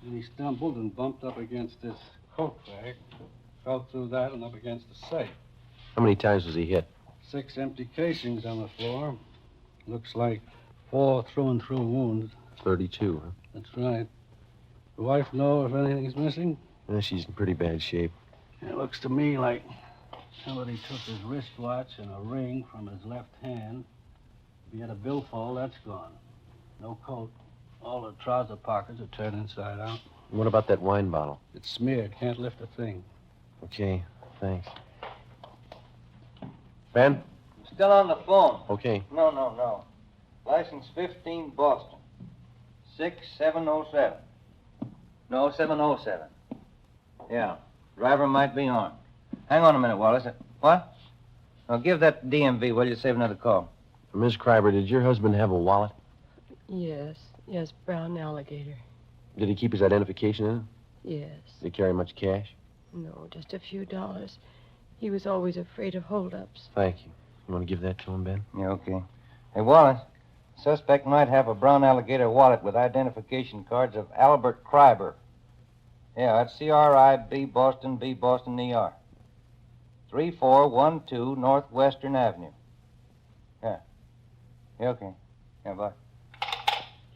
Then he stumbled and bumped up against this coat bag, fell through that and up against the safe. How many times was he hit? 6 empty casings on the floor. Looks like 4 through-and-through wounds. 32, huh? That's right. The wife know if anything's missing? Yeah, she's in pretty bad shape. It looks to me like somebody took his wristwatch and a ring from his left hand. If he had a billfold, that's gone. No coat. All the trouser pockets are turned inside out. What about that wine bottle? It's smeared. Can't lift a thing. Okay, thanks. Ben? Still on the phone. Okay. No. License 15 Boston. 6707. No, 707. Yeah. Driver might be armed. Hang on a minute, Wallace. What? Now, give that DMV, will you? Save another call. Miss Kreiber, did your husband have a wallet? Yes, brown alligator. Did he keep his identification in it? Yes. Did he carry much cash? No, just a few dollars. He was always afraid of holdups. Thank you. You want to give that to him, Ben? Yeah, okay. Hey, Wallace, suspect might have a brown alligator wallet with identification cards of Albert Kreiber. Yeah, that's C-R-I-B, Boston, B, Boston, E-R. 3412 Northwestern Avenue. Yeah. Yeah, okay. Yeah, bye.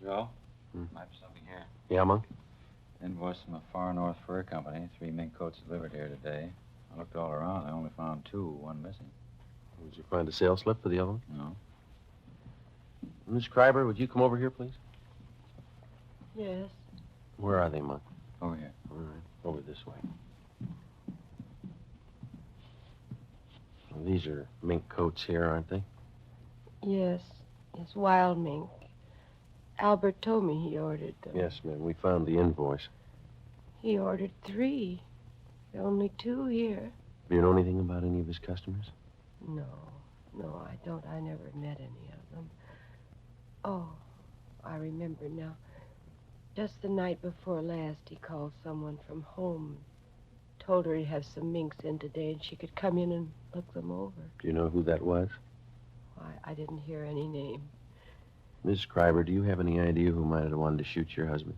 Joe? Might be something here. Yeah, Monk? Invoice from a Far North Fur Company. 3 mink coats delivered here today. I looked all around. I only found 2, 1 missing. Did you find a sales slip for the other one? No. Miss Kreiber, would you come over here, please? Yes. Where are they, Monk? Over here. All right. Over this way. Well, these are mink coats here, aren't they? Yes. It's wild mink. Albert told me he ordered them. Yes, ma'am. We found the invoice. He ordered 3. There are only 2 here. Do you know anything about any of his customers? No, I don't. I never met any of them. Oh, I remember now. Just the night before last, he called someone from home. Told her he'd have some minks in today and she could come in and look them over. Do you know who that was? I didn't hear any name. Miss Kreiber, do you have any idea who might have wanted to shoot your husband?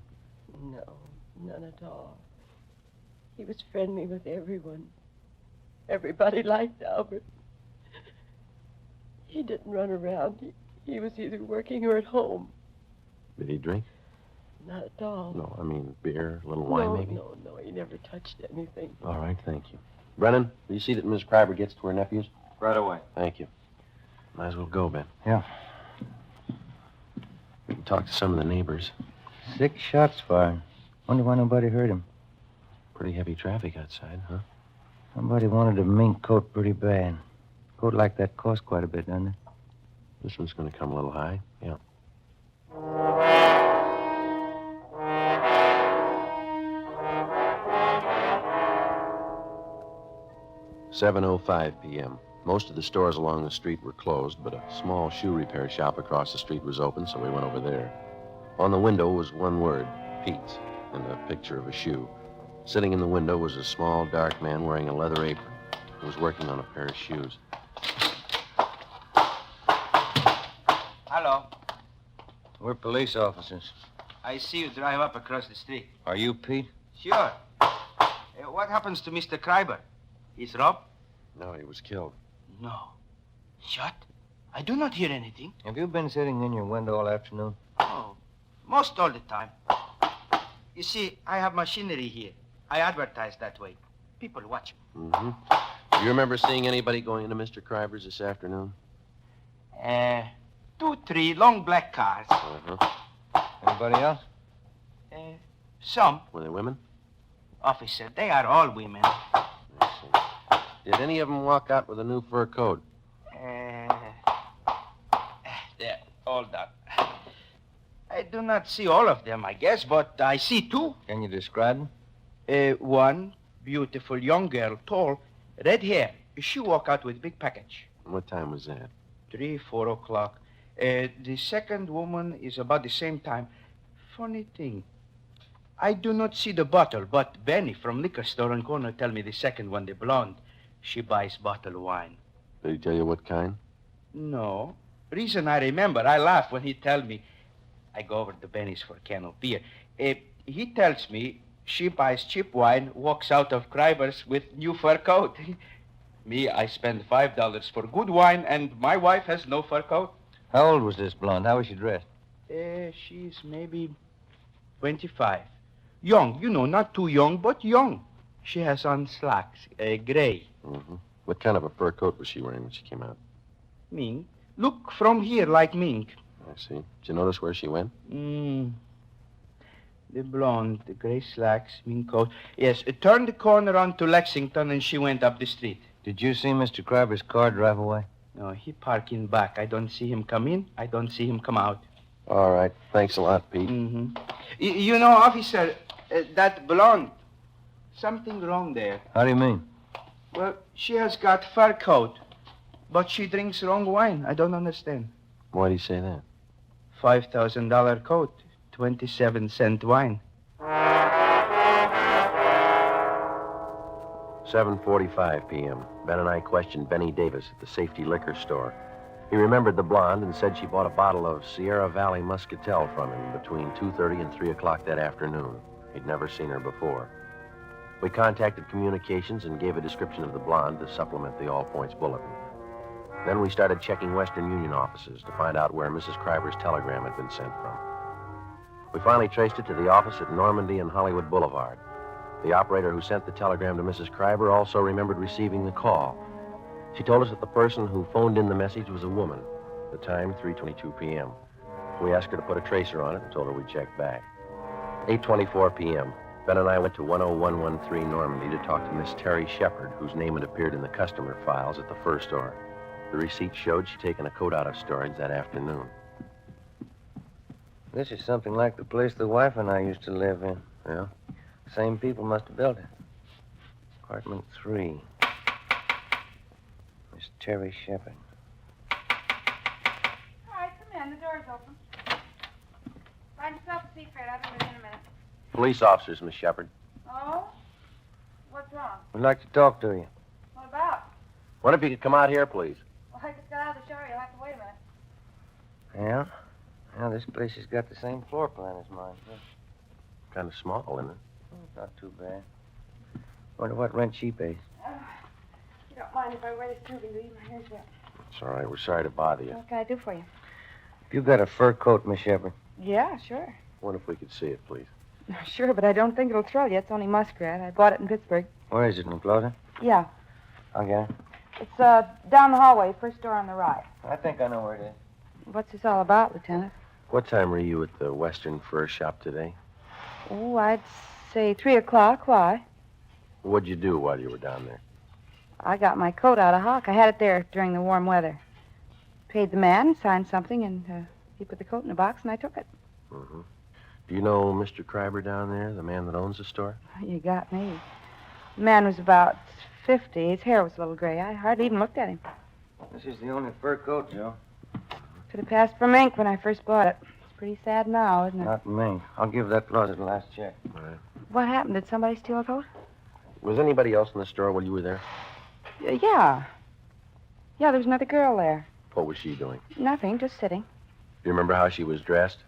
No, none at all. He was friendly with everyone. Everybody liked Albert. He didn't run around. He was either working or at home. Did he drink? Not at all. No, I mean beer, a little wine, maybe? No, he never touched anything. All right, thank you. Brennan, will you see that Miss Kreiber gets to her nephews? Right away. Thank you. Might as well go, Ben. Yeah. We can talk to some of the neighbors. 6 shots fired. Wonder why nobody heard him. Pretty heavy traffic outside, huh? Somebody wanted a mink coat pretty bad. Coat like that costs quite a bit, doesn't it? This one's going to come a little high, yeah. "7:05 p.m. Most of the stores along the street were closed, but a small shoe repair shop across the street was open, so we went over there. On the window was one word, Pete's. and a picture of a shoe. Sitting in the window was a small, dark man wearing a leather apron. He was working on a pair of shoes. Hello. We're police officers. I see you drive up across the street. Are you Pete? Sure. What happens to Mr. Kreiber? He's robbed? No, he was killed. No. Shot? I do not hear anything. Have you been sitting in your window all afternoon? Oh, most all the time. You see, I have machinery here. I advertise that way. People watch me. Mm-hmm. Do you remember seeing anybody going into Mr. Kreiber's this afternoon? 2, 3 long black cars. Uh-huh. Anybody else? Some. Were they women? Officer, they are all women. I see. Did any of them walk out with a new fur coat? There, all done. I do not see all of them, I guess, but I see 2. Can you describe them? One beautiful young girl, tall, red hair. She walk out with big package. What time was that? 3, 4 o'clock. The second woman is about the same time. Funny thing. I do not see the bottle, but Benny from liquor store on corner tell me the second one, the blonde. She buys bottle wine. Did he tell you what kind? No. Reason I remember, I laugh when he tell me. I go over to Benny's for a can of beer. He tells me she buys cheap wine, walks out of Kreiber's with new fur coat. Me, I spend $5 for good wine, and my wife has no fur coat. How old was this blonde? How was she dressed? She's maybe 25. Young, you know, not too young, but young. She has on slacks, gray. Mm-hmm. What kind of a fur coat was she wearing when she came out? Mink. Look from here like Mink. I see. Did you notice where she went? The blonde, the gray slacks, mink coat. Yes, turned the corner onto Lexington and she went up the street. Did you see Mr. Kreiber's car drive away? No, he parked in back. I don't see him come in. I don't see him come out. All right. Thanks a lot, Pete. Mm-hmm. You know, officer, that blonde, something wrong there. How do you mean? Well, she has got fur coat, but she drinks wrong wine. I don't understand. Why do you say that? $5,000 coat, 27-cent wine. 7:45 p.m. Ben and I questioned Benny Davis at the Safety Liquor Store. He remembered the blonde and said she bought a bottle of Sierra Valley Muscatel from him between 2:30 and 3 o'clock that afternoon. He'd never seen her before. We contacted communications and gave a description of the blonde to supplement the All Points Bulletin. Then we started checking Western Union offices to find out where Mrs. Kreiber's telegram had been sent from. We finally traced it to the office at Normandy and Hollywood Boulevard. The operator who sent the telegram to Mrs. Kreiber also remembered receiving the call. She told us that the person who phoned in the message was a woman. The time, 3:22 p.m. We asked her to put a tracer on it and told her we'd check back. 8:24 p.m. Ben and I went to 10113 Normandy to talk to Miss Terry Shepard, whose name had appeared in the customer files at the fur store. The receipt showed she'd taken a coat out of storage that afternoon. This is something like the place the wife and I used to live in. Yeah? Same people must have built it. Apartment 3. Miss Terry Shepard. All right, come in. The door's open. Find yourself a seat, Fred. I'll be in a minute. Police officers, Miss Shepard. Oh? What's wrong? We'd like to talk to you. What about? What if you could come out here, please? Well, I just got out of the shower. You'll have to wait a minute. Yeah? Yeah, this place has got the same floor plan as mine. Yeah. Kind of small, isn't it? Not too bad. Wonder what rent she pays. You don't mind if I wear this turban, do you? My hair's wet. It's all right. We're sorry to bother you. What can I do for you? You got a fur coat, Miss Shepard? Yeah, sure. What if we could see it, please? Sure, but I don't think it'll thrill you. It's only muskrat. I bought it in Pittsburgh. Where is it, McCloud? Yeah. I'll get it. It's down the hallway, first door on the right. I think I know where it is. What's this all about, Lieutenant? What time were you at the Western Fur Shop today? Oh, I'd say 3 o'clock. Why? What'd you do while you were down there? I got my coat out of hock. I had it there during the warm weather. Paid the man, signed something, and he put the coat in a box, and I took it. Mm-hmm. Do you know Mr. Kreiber down there, the man that owns the store? You got me. The man was about 50. His hair was a little gray. I hardly even looked at him. This is the only fur coat, Joe. Could have passed for Mink when I first bought it. Pretty sad now, isn't it? Not Mink. I'll give that closet the last check. All right. What happened? Did somebody steal a coat? Was anybody else in the store while you were there? Yeah. Yeah, there was another girl there. What was she doing? Nothing, just sitting. Do you remember how she was dressed?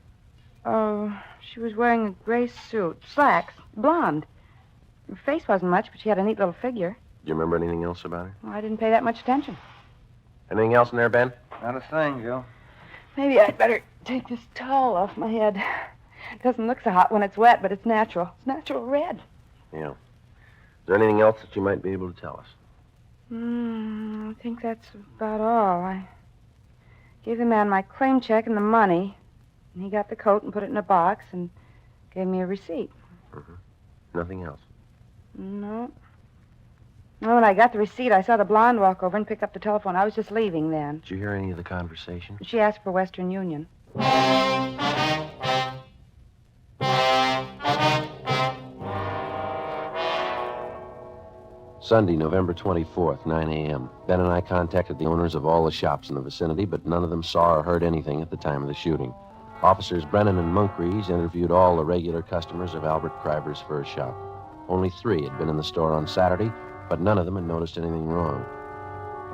Oh, she was wearing a gray suit. Slacks. Blonde. Her face wasn't much, but she had a neat little figure. Do you remember anything else about her? Well, I didn't pay that much attention. Anything else in there, Ben? Not a thing, Joe. Maybe I'd better take this towel off my head. It doesn't look so hot when it's wet, but it's natural. It's natural red. Yeah. Is there anything else that you might be able to tell us? I think that's about all. I gave the man my claim check and the money, and he got the coat and put it in a box and gave me a receipt. Mm-hmm. Nothing else? No. Well, when I got the receipt, I saw the blonde walk over and pick up the telephone. I was just leaving then. Did you hear any of the conversation? She asked for Western Union. Sunday, November 24th, 9 a.m. Ben and I contacted the owners of all the shops in the vicinity, but none of them saw or heard anything at the time of the shooting. Officers Brennan and Munkrees interviewed all the regular customers of Albert Kreiber's fur shop. Only 3 had been in the store on Saturday, but none of them had noticed anything wrong.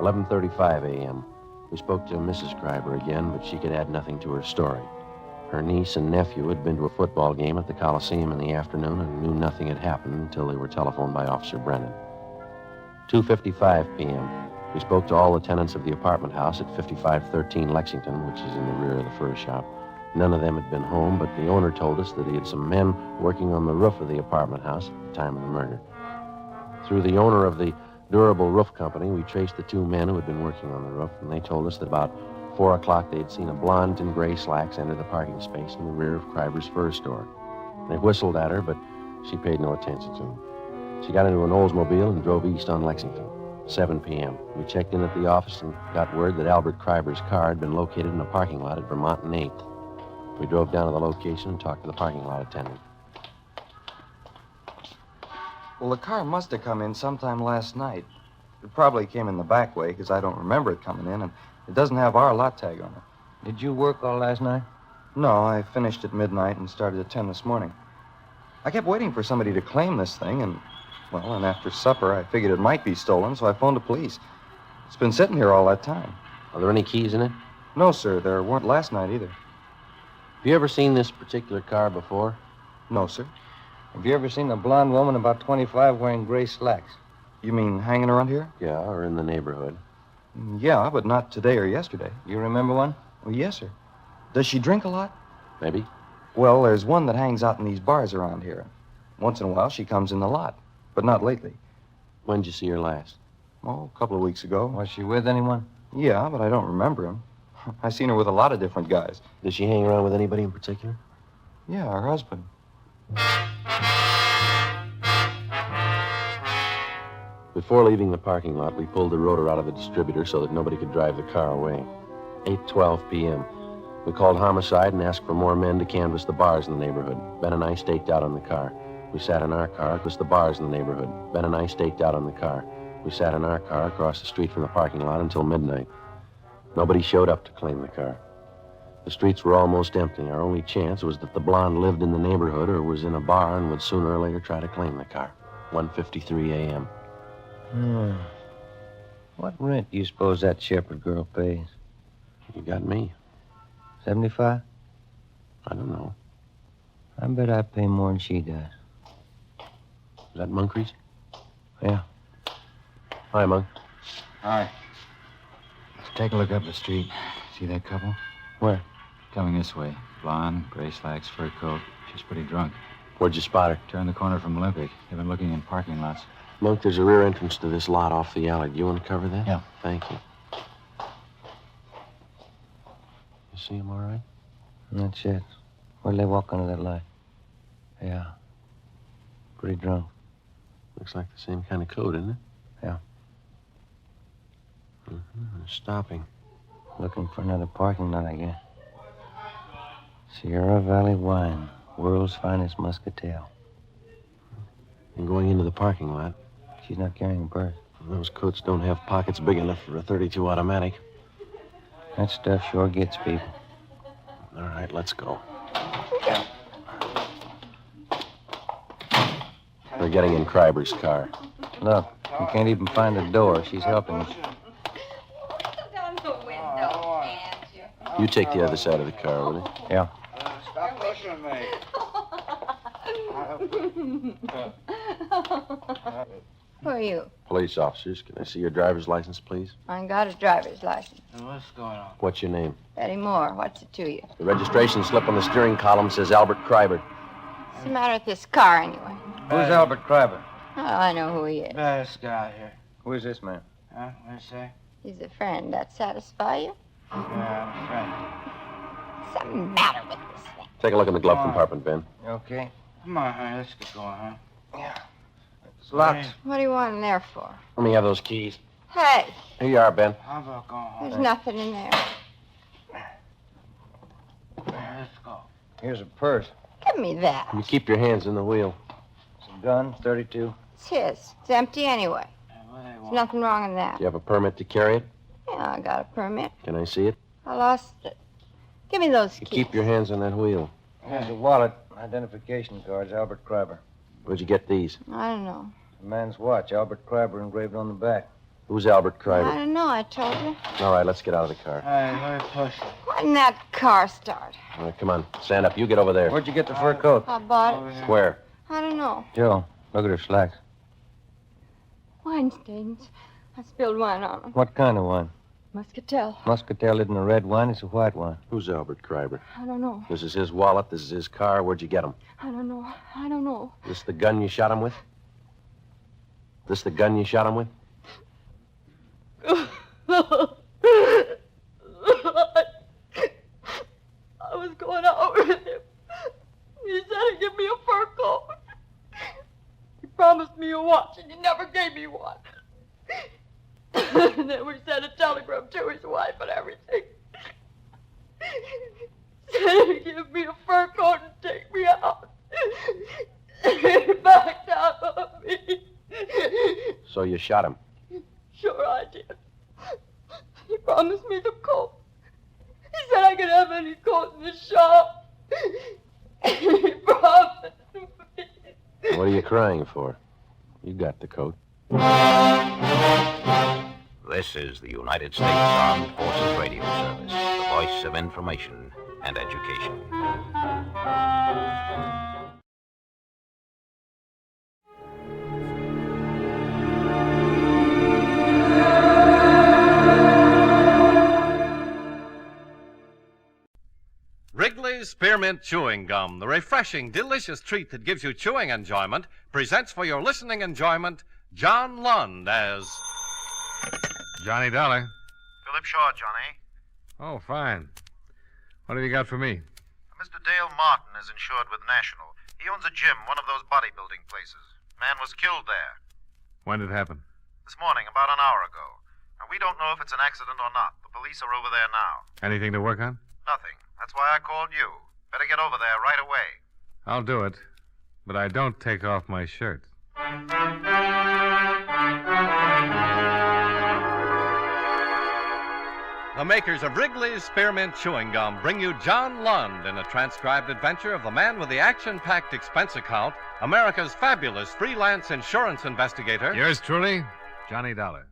11:35 a.m. We spoke to Mrs. Kreiber again, but she could add nothing to her story. Her niece and nephew had been to a football game at the Coliseum in the afternoon and knew nothing had happened until they were telephoned by Officer Brennan. 2:55 p.m. We spoke to all the tenants of the apartment house at 5513 Lexington, which is in the rear of the fur shop. None of them had been home, but the owner told us that he had some men working on the roof of the apartment house at the time of the murder. Through the owner of the Durable Roof Company, we traced the 2 men who had been working on the roof, and they told us that about 4 o'clock they'd seen a blonde in gray slacks enter the parking space in the rear of Kreiber's fur store. They whistled at her, but she paid no attention to them. She got into an Oldsmobile and drove east on Lexington. 7 p.m. We checked in at the office and got word that Albert Kreiber's car had been located in a parking lot at Vermont and 8th. We drove down to the location and talked to the parking lot attendant. Well, the car must have come in sometime last night. It probably came in the back way, because I don't remember it coming in, and it doesn't have our lot tag on it. Did you work all last night? No, I finished at midnight and started at 10 this morning. I kept waiting for somebody to claim this thing, and after supper, I figured it might be stolen, so I phoned the police. It's been sitting here all that time. Are there any keys in it? No, sir. There weren't last night either. Have you ever seen this particular car before? No, sir. Have you ever seen a blonde woman about 25 wearing gray slacks? You mean hanging around here? Yeah, or in the neighborhood. Yeah, but not today or yesterday. You remember one? Well, yes, sir. Does she drink a lot? Maybe. Well, there's one that hangs out in these bars around here. Once in a while, she comes in the lot, but not lately. When'd you see her last? Oh, a couple of weeks ago. Was she with anyone? Yeah, but I don't remember him. I've seen her with a lot of different guys. Does she hang around with anybody in particular? Yeah, her husband. Before leaving the parking lot, we pulled the rotor out of the distributor so that nobody could drive the car away. 8:12 p.m. We called homicide and asked for more men to canvass the bars in the neighborhood. Ben and I staked out on the car. We sat in our car across the bars in the neighborhood. Ben and I staked out on the car. We sat in our car across the street from the parking lot until midnight. Nobody showed up to claim the car. The streets were almost empty. Our only chance was that the blonde lived in the neighborhood or was in a bar and would sooner or later try to claim the car. 1:53 a.m. What rent do you suppose that Shepherd girl pays? You got me. 75? I don't know. I bet I pay more than she does. Is that Munkrees? Yeah. Hi, Monk. Hi. Let's take a look up the street. See that couple? Where? Coming this way. Blonde, gray slacks, fur coat. She's pretty drunk. Where'd you spot her? Turned the corner from Olympic. They've been looking in parking lots. Monk, there's a rear entrance to this lot off the alley. Do you want to cover that? Yeah. Thank you. You see him all right? That's it. Where'd they walk under that light? Yeah. Pretty drunk. Looks like the same kind of coat, isn't it? Yeah. They're stopping. Looking for another parking lot, I guess. Sierra Valley Wine. World's finest muscatel. And going into the parking lot. She's not carrying a purse. Those coats don't have pockets big enough for a .32 automatic. That stuff sure gets people. All right, let's go. We're getting in Kreiber's car. Look, you can't even find the door. She's helping us. You take the other side of the car, will you? Yeah. Stop pushing me. Who are you? Police officers. Can I see your driver's license, please? I ain't got his driver's license. What's going on? What's your name? Betty Moore. What's it to you? The registration slip on the steering column says Albert Kreiber. What's the matter with this car, anyway? Who's Albert Kreiber? Oh, I know who he is. This guy here. Who is this man? Huh? What do you say? He's a friend. That satisfy you? Yeah, friend. What's the matter with this thing? Take a look in the glove compartment, Ben. You okay? Come on, honey. Let's get going, huh? Yeah. It's locked. What do you want in there for? Let me have those keys. Hey, Here you are, Ben. How about going home? there's nothing in there. Let's go. Here's a purse. Give me that. You keep your hands in the wheel. Some gun, 32. It's his. It's empty anyway. What do they There's want? nothing wrong in that. Do you have a permit to carry it? Yeah, I got a permit. Can I see it? I lost it. Give me those You keys. keep your hands on that wheel. Here's a wallet, identification cards, Albert Kreiber. Where'd you get these? I don't know. A man's watch, Albert Kreiber engraved on the back. Who's Albert I Kreiber? don't know, I told you. All right, let's get out of the car. Hey, let me push it. Why didn't that car start? All right, come on. Stand up. You get over there. Where'd you get the fur coat? I bought it. Where? I don't know. Joe, look at her slacks. Wine stains. I spilled wine on them. What kind of wine? Muscatel. Muscatel isn't a red wine, it's a white wine. Who's Albert Kreiber? I don't know. This is his wallet. This is his car. Where'd you get him? I don't know. I don't know. This the gun you shot him with? This the gun you shot him with? I was going out with him. He said he'd give me a fur coat. He promised me a watch, and he never gave me one. And then we sent a telegram to his wife and everything. Said he'd give me a fur coat and take me out. He backed out on me. So you shot him. Sure I did. He promised me the coat. He said I could have any coat in the shop. He promised me. What are you crying for? You got the coat. This is the United States Armed Forces Radio Service, the voice of information and education. Wrigley's Spearmint Chewing Gum, the refreshing, delicious treat that gives you chewing enjoyment, presents for your listening enjoyment John Lund as Johnny Dollar. Philip Shaw, Johnny. Oh, fine. What have you got for me? Mr. Dale Martin is insured with National. He owns a gym, one of those bodybuilding places. Man was killed there. When did it happen? This morning, about an hour ago. Now, we don't know if it's an accident or not. The police are over there now. Anything to work on? Nothing. That's why I called you. Better get over there right away. I'll do it, but I don't take off my shirt. the makers of Wrigley's Spearmint Chewing Gum bring you John Lund in a transcribed adventure of the man with the action-packed expense account, America's fabulous freelance insurance investigator. Yours truly, Johnny Dollar.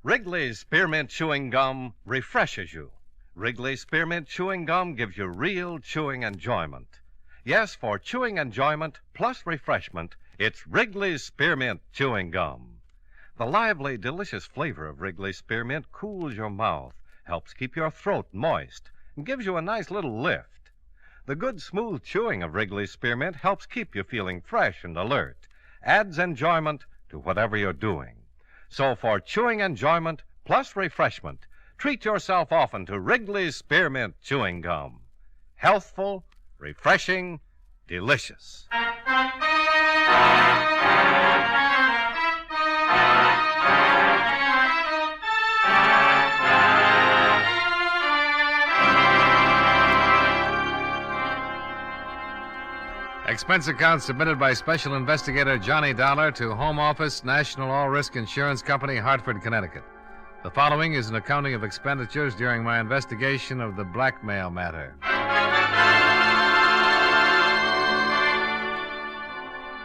Wrigley's Spearmint Chewing Gum refreshes you. Wrigley's Spearmint Chewing Gum gives you real chewing enjoyment. Yes, for chewing enjoyment plus refreshment, it's Wrigley's Spearmint Chewing Gum. The lively, delicious flavor of Wrigley's Spearmint cools your mouth, helps keep your throat moist, and gives you a nice little lift. The good, smooth chewing of Wrigley's Spearmint helps keep you feeling fresh and alert, adds enjoyment to whatever you're doing. So for chewing enjoyment plus refreshment, treat yourself often to Wrigley's Spearmint Chewing Gum. Healthful, refreshing, delicious. Expense account submitted by Special Investigator Johnny Dollar to Home Office, National All-Risk Insurance Company, Hartford, Connecticut. The following is an accounting of expenditures during my investigation of the Blackmail matter.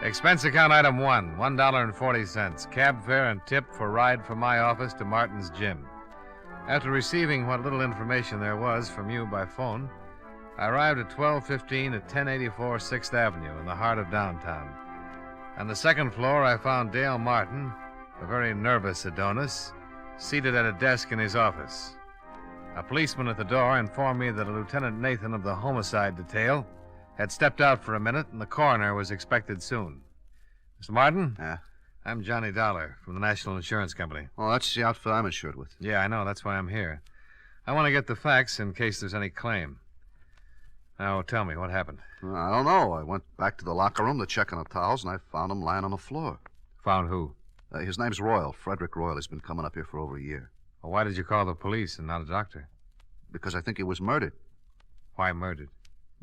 Expense account item 1, $1.40. Cab fare and tip for ride from my office to Martin's gym. After receiving what little information there was from you by phone, I arrived at 12:15 at 1084 6th Avenue in the heart of downtown. On the second floor, I found Dale Martin, a very nervous Adonis, seated at a desk in his office. A policeman at the door informed me that a Lieutenant Nathan of the homicide detail had stepped out for a minute and the coroner was expected soon. Mr. Martin? Yeah? I'm Johnny Dollar from the National Insurance Company. Oh, that's the outfit I'm insured with. Yeah, I know. That's why I'm here. I want to get the facts in case there's any claim. Now, tell me, what happened? I don't know. I went back to the locker room to check on the towels, and I found him lying on the floor. Found who? His name's Royal, Frederick Royal. He's been coming up here for over a year. Well, why did you call the police and not a doctor? Because I think he was murdered. Why murdered?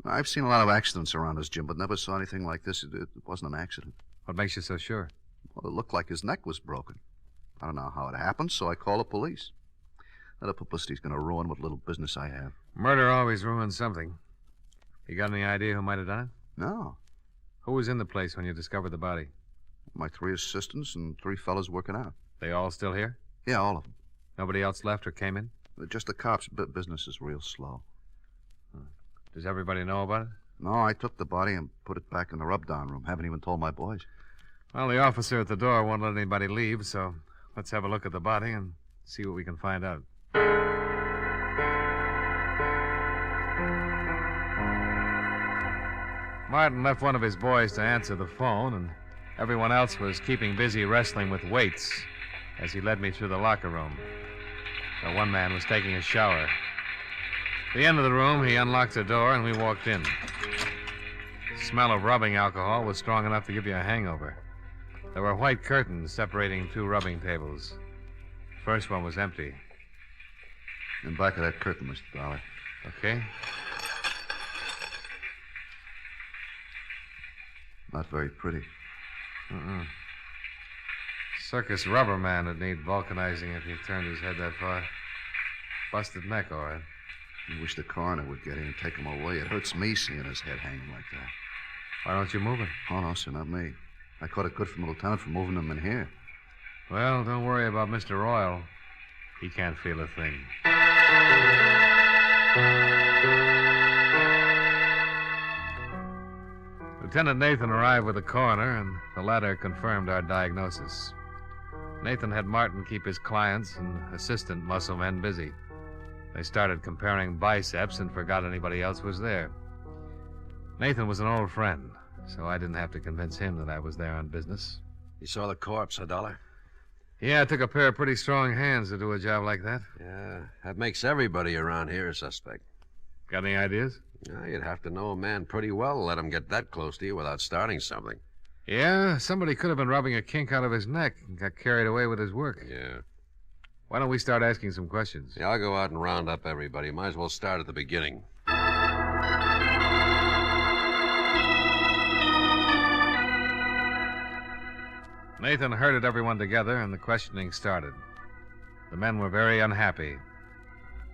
I've seen a lot of accidents around this gym, but never saw anything like this. It wasn't an accident. What makes you so sure? Well, it looked like his neck was broken. I don't know how it happened, so I called the police. Now, the publicity's going to ruin what little business I have. Murder always ruins something. You got any idea who might have done it? No. Who was in the place when you discovered the body? My 3 assistants and 3 fellas working out. They all still here? Yeah, all of them. Nobody else left or came in? Just the cops. Business is real slow. Does everybody know about it? No, I took the body and put it back in the rub-down room. Haven't even told my boys. Well, the officer at the door won't let anybody leave, so let's have a look at the body and see what we can find out. Martin left one of his boys to answer the phone, and everyone else was keeping busy wrestling with weights as he led me through the locker room. One man was taking a shower. At the end of the room, he unlocked the door, and we walked in. The smell of rubbing alcohol was strong enough to give you a hangover. There were white curtains separating 2 rubbing tables. The first one was empty. In back of that curtain, Mr. Dollar. Okay. Not very pretty. Circus rubber man would need vulcanizing if he turned his head that far. Busted neck, all right. I wish the coroner would get in and take him away. It hurts me seeing his head hanging like that. Why don't you move him? Oh, no, sir, not me. I caught it good from the lieutenant for moving him in here. Well, don't worry about Mr. Royal. He can't feel a thing. Lieutenant Nathan arrived with the coroner, and the latter confirmed our diagnosis. Nathan had Martin keep his clients and assistant muscle men busy. They started comparing biceps and forgot anybody else was there. Nathan was an old friend, so I didn't have to convince him that I was there on business. You saw the corpse, huh, Dollar? Yeah, it took a pair of pretty strong hands to do a job like that. Yeah, that makes everybody around here a suspect. Got any ideas? You'd have to know a man pretty well to let him get that close to you without starting something. Yeah, somebody could have been rubbing a kink out of his neck and got carried away with his work. Yeah. Why don't we start asking some questions? Yeah, I'll go out and round up everybody. Might as well start at the beginning. Nathan herded everyone together, and the questioning started. The men were very unhappy.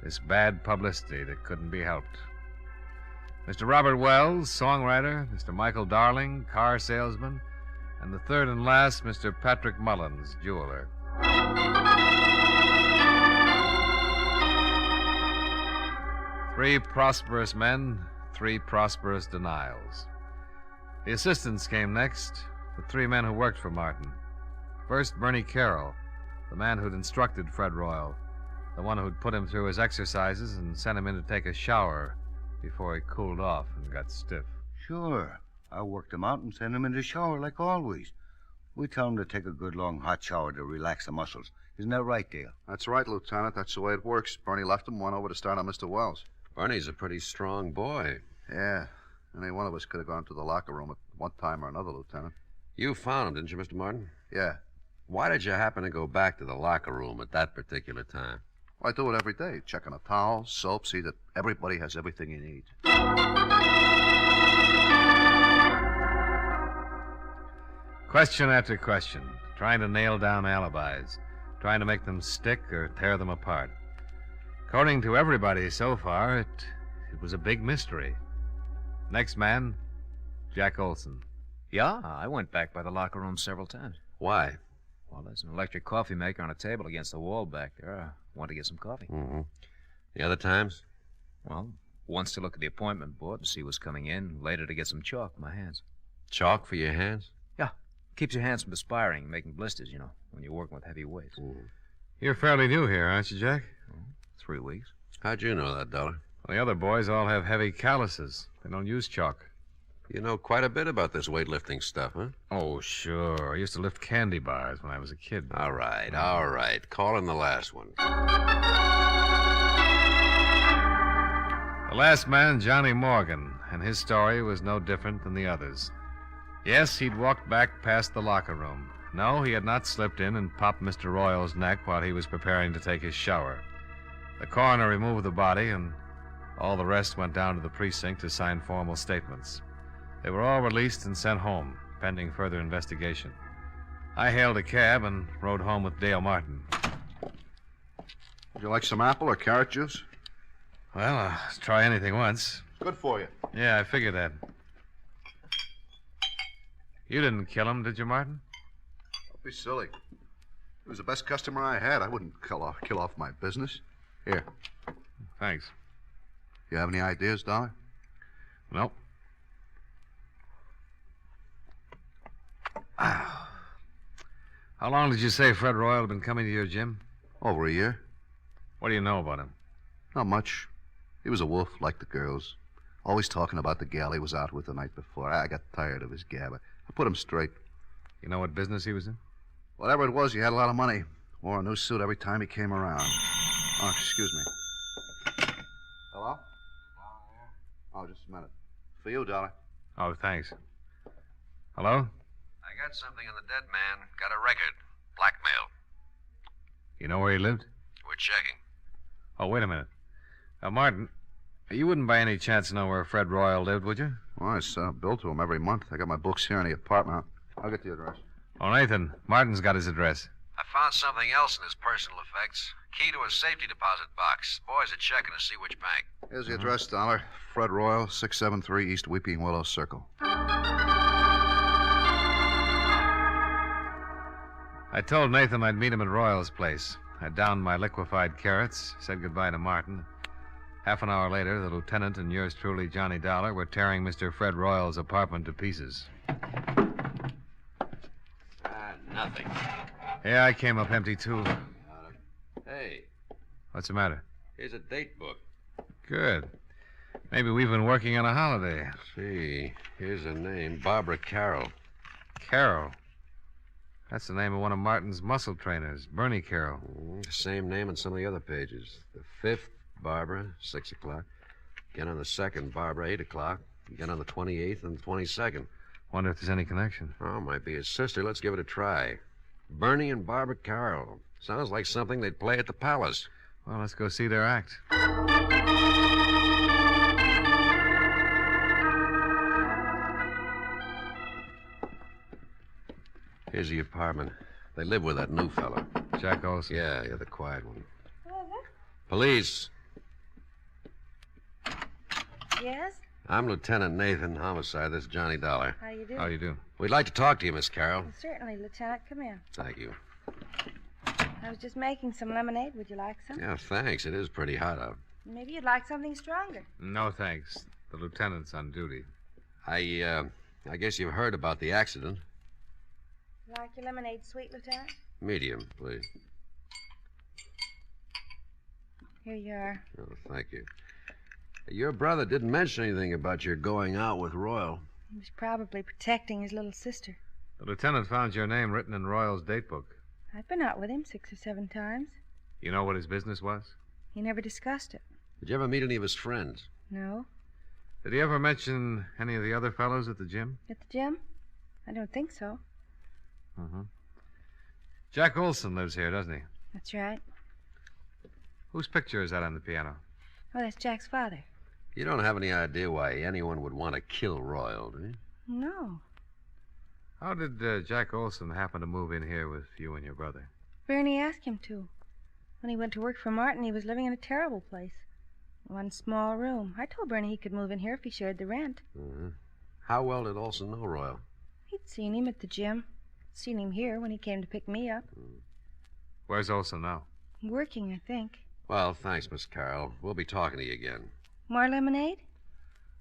This bad publicity that couldn't be helped. Mr. Robert Wells, songwriter, Mr. Michael Darling, car salesman, and the third and last, Mr. Patrick Mullins, jeweler. 3 prosperous men, 3 prosperous denials. The assistants came next, the 3 men who worked for Martin. First, Bernie Carroll, the man who'd instructed Fred Royal, the one who'd put him through his exercises and sent him in to take a shower before he cooled off and got stiff. Sure. I worked him out and sent him in the shower like always. We tell him to take a good long hot shower to relax the muscles. Isn't that right, Dale? That's right, Lieutenant. That's the way it works. Bernie left him, went over to start on Mr. Wells. Bernie's a pretty strong boy. Yeah. Any one of us could have gone to the locker room at one time or another, Lieutenant. You found him, didn't you, Mr. Martin? Yeah. Why did you happen to go back to the locker room at that particular time? Well, I do it every day. Check on a towel, soap, see that everybody has everything he needs. Question after question, trying to nail down alibis, trying to make them stick or tear them apart. According to everybody so far, it was a big mystery. Next man, Jack Olson. Yeah, I went back by the locker room several times. Why? Well, there's an electric coffee maker on a table against the wall back there. I wanted to get some coffee. Mm-hmm. The other times? Well, once to look at the appointment board to see what's coming in, later to get some chalk for my hands. Chalk for your hands? Yeah. Keeps your hands from perspiring and making blisters, when you're working with heavy weights. You're fairly new here, aren't you, Jack? 3 weeks. How'd you know that, Dolar? Well, the other boys all have heavy calluses. They don't use chalk. You know quite a bit about this weightlifting stuff, huh? Oh, sure. I used to lift candy bars when I was a kid. All right. Call in the last one. The last man, Johnny Morgan, and his story was no different than the others. Yes, he'd walked back past the locker room. No, he had not slipped in and popped Mr. Royal's neck while he was preparing to take his shower. The coroner removed the body, and all the rest went down to the precinct to sign formal statements. They were all released and sent home, pending further investigation. I hailed a cab and rode home with Dale Martin. Would you like some apple or carrot juice? Well, I'll try anything once. Good for you. Yeah, I figured that. You didn't kill him, did you, Martin? Don't be silly. He was the best customer I had. I wouldn't kill off my business. Here. Thanks. You have any ideas, Dollar? Nope. How long did you say Fred Royal had been coming to your gym? Over a year. What do you know about him? Not much. He was a wolf, like the girls. Always talking about the gal he was out with the night before. I got tired of his gab. I put him straight. You know what business he was in? Whatever it was, he had a lot of money. Wore a new suit every time he came around. Oh, excuse me. Hello? Oh, just a minute. For you, Dollar. Oh, thanks. Hello? I got something on the dead man. Got a record. Blackmail. You know where he lived? We're checking. Oh, wait a minute. Martin, you wouldn't by any chance know where Fred Royal lived, would you? Well, I send a bill to him every month. I got my books here in the apartment. I'll get the address. Oh, Nathan, Martin's got his address. I found something else in his personal effects. Key to a safety deposit box. Boys are checking to see which bank. Here's the address, Dollar. Fred Royal, 673 East Weeping Willow Circle. I told Nathan I'd meet him at Royal's place. I downed my liquefied carrots, said goodbye to Martin. Half an hour later, the lieutenant and yours truly, Johnny Dollar, were tearing Mr. Fred Royal's apartment to pieces. Nothing. Yeah, I came up empty, too. Hey, What's the matter? here's a date book. Good. Maybe we've been working on a holiday. See, here's a name. Barbara Carroll. Carroll. That's the name of one of Martin's muscle trainers, Bernie Carroll. Same name on some of the other pages. The 5th, Barbara, 6 o'clock. Again on the 2nd, Barbara, 8 o'clock. Again on the 28th and the 22nd. Wonder if there's any connection. Oh, might be his sister. Let's give it a try. Bernie and Barbara Carroll. Sounds like something they'd play at the Palace. Well, let's go see their act. Here's the apartment. They live with that new fella. Jack Olson. Yeah, the quiet one. Police. Yes? I'm Lieutenant Nathan, homicide. This is Johnny Dollar. How do you do? How do you do? We'd like to talk to you, Miss Carroll. Well, certainly, Lieutenant. Come in. Thank you. I was just making some lemonade. Would you like some? Yeah, thanks. It is pretty hot out. Maybe you'd like something stronger. No, thanks. The lieutenant's on duty. I guess you've heard about the accident. Like your lemonade sweet, Lieutenant? Medium, please. Here you are. Oh, thank you. Your brother didn't mention anything about your going out with Royal. He was probably protecting his little sister. The lieutenant found your name written in Royal's date book. I've been out with him 6 or 7 times. You know what his business was? He never discussed it. Did you ever meet any of his friends? No. Did he ever mention any of the other fellows at the gym? At the gym? I don't think so. Mm-hmm. Jack Olson lives here, doesn't he? That's right. Whose picture is that on the piano? Oh, that's Jack's father. You don't have any idea why anyone would want to kill Royal, do you? No. How did Jack Olson happen to move in here with you and your brother? Bernie asked him to. When he went to work for Martin, he was living in a terrible place. One small room. I told Bernie he could move in here if he shared the rent. Mm-hmm. How well did Olson know Royal? He'd seen him at the gym. Seen him here when he came to pick me up. Where's Olson now? Working, I think. Well, thanks, Miss Carroll. We'll be talking to you again. More lemonade?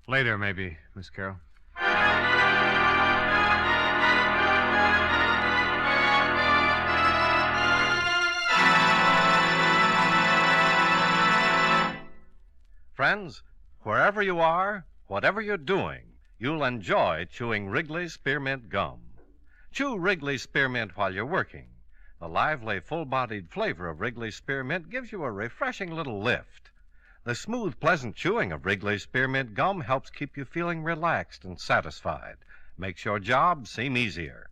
Later, maybe, Miss Carroll. Friends, wherever you are, whatever you're doing, you'll enjoy chewing Wrigley's Spearmint Gum. Chew Wrigley's Spearmint while you're working. The lively, full-bodied flavor of Wrigley's Spearmint gives you a refreshing little lift. The smooth, pleasant chewing of Wrigley's Spearmint Gum helps keep you feeling relaxed and satisfied. Makes your job seem easier.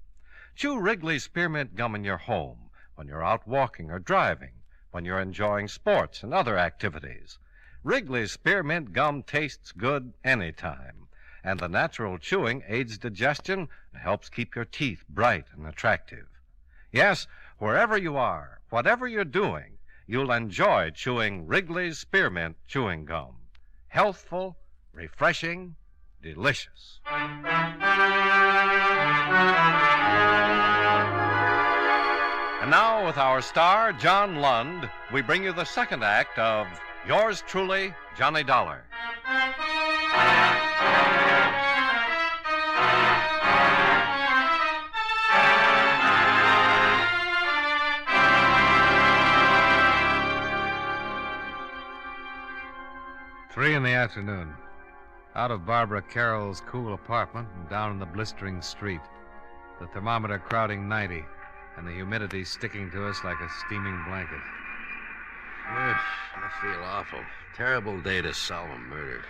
Chew Wrigley's Spearmint Gum in your home, when you're out walking or driving, when you're enjoying sports and other activities. Wrigley's Spearmint Gum tastes good anytime, and the natural chewing aids digestion and helps keep your teeth bright and attractive. Yes, wherever you are, whatever you're doing, you'll enjoy chewing Wrigley's Spearmint Chewing Gum. Healthful, refreshing, delicious. And now, with our star, John Lund, we bring you the second act of Yours truly, Johnny Dollar. Three in the afternoon. Out of Barbara Carroll's cool apartment and down in the blistering street. The thermometer crowding 90 and the humidity sticking to us like a steaming blanket. I feel awful. Terrible day to solve a murder.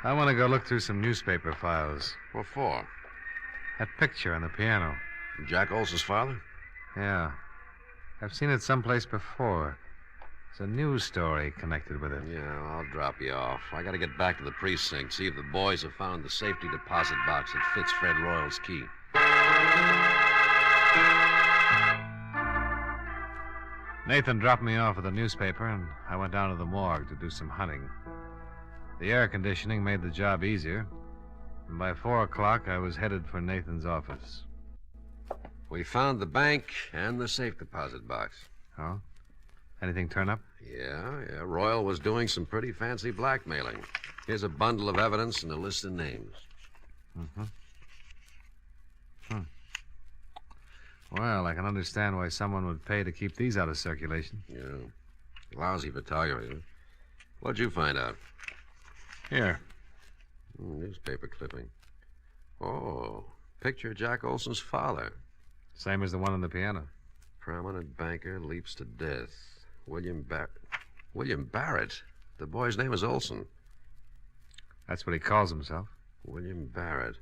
I want to go look through some newspaper files. What for? That picture on the piano. Jack Olson's father? Yeah. I've seen it someplace before. There's a news story connected with it. Yeah, I'll drop you off. I gotta get back to the precinct, see if the boys have found the safety deposit box that fits Fred Royal's key. Nathan dropped me off at the newspaper, and I went down to the morgue to do some hunting. The air conditioning made the job easier, and by 4 o'clock I was headed for Nathan's office. We found the bank and the safe deposit box. Oh? Anything turn up? Yeah. Royal was doing some pretty fancy blackmailing. Here's a bundle of evidence and a list of names. Mm-hmm. Well, I can understand why someone would pay to keep these out of circulation. Yeah. Lousy photography. What'd you find out? Here. Newspaper clipping. Oh, picture of Jack Olson's father. Same as the one on the piano. Prominent banker leaps to death. William Barrett. The boy's name is Olson. That's what he calls himself. William Barrett.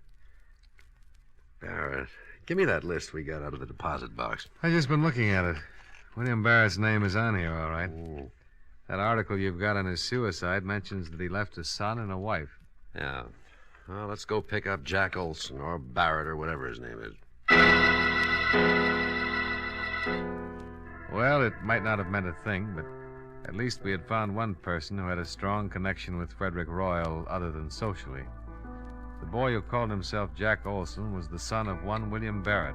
Barrett. Give me that list we got out of the deposit box. I've just been looking at it. William Barrett's name is on here, all right. That article you've got on his suicide mentions that he left a son and a wife. Yeah. Well, let's go pick up Jack Olson, or Barrett, or whatever his name is. Well, it might not have meant a thing, but at least we had found one person who had a strong connection with Frederick Royal other than socially. The boy who called himself Jack Olson was the son of one William Barrett,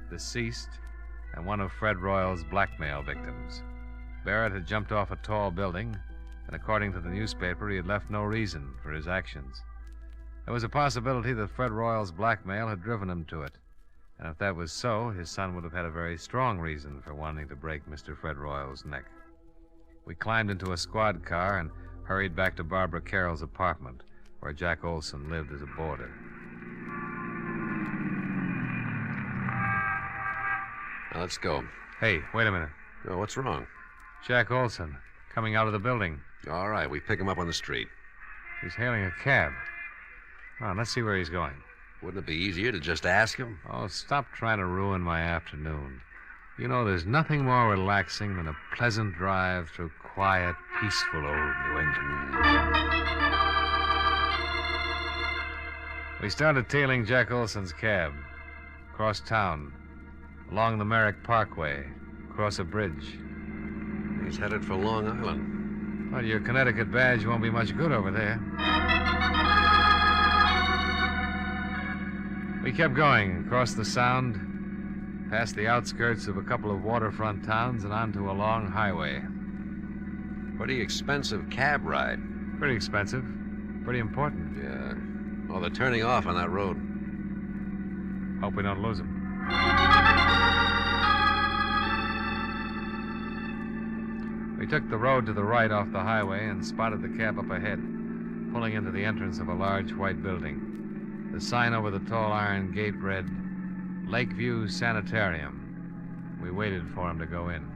deceased, and one of Fred Royal's blackmail victims. Barrett had jumped off a tall building, and according to the newspaper, he had left no reason for his actions. There was a possibility that Fred Royal's blackmail had driven him to it, and if that was so, his son would have had a very strong reason for wanting to break Mr. Fred Royal's neck. We climbed into a squad car and hurried back to Barbara Carroll's apartment, where Jack Olson lived as a boarder. Now, let's go. Hey, wait a minute. Oh, what's wrong? Jack Olson, coming out of the building. All right, we pick him up on the street. He's hailing a cab. Come on, let's see where he's going. Wouldn't it be easier to just ask him? Oh, stop trying to ruin my afternoon. You know, there's nothing more relaxing than a pleasant drive through quiet, peaceful old New England. We started tailing Jack Olson's cab. across town, along the Merrick Parkway, across a bridge. He's headed for Long Island. Well, your Connecticut badge won't be much good over there. We kept going across the Sound, past the outskirts of a couple of waterfront towns and onto a long highway. Pretty expensive cab ride. Pretty expensive. Pretty important. Yeah. Well, they're turning off on that road. Hope we don't lose them. We took the road to the right off the highway and spotted the cab up ahead, pulling into the entrance of a large white building. The sign over the tall iron gate read, Lakeview Sanitarium. We waited for him to go in.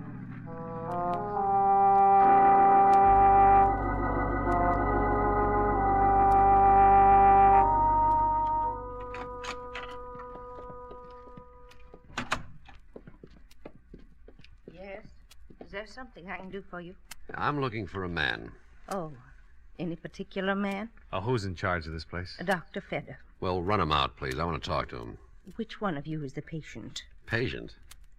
Yes? Is there something I can do for you? I'm looking for a man. Oh, any particular man? Oh, who's in charge of this place? Dr. Feder. Well, run him out, please. I want to talk to him. Which one of you is the patient? Patient?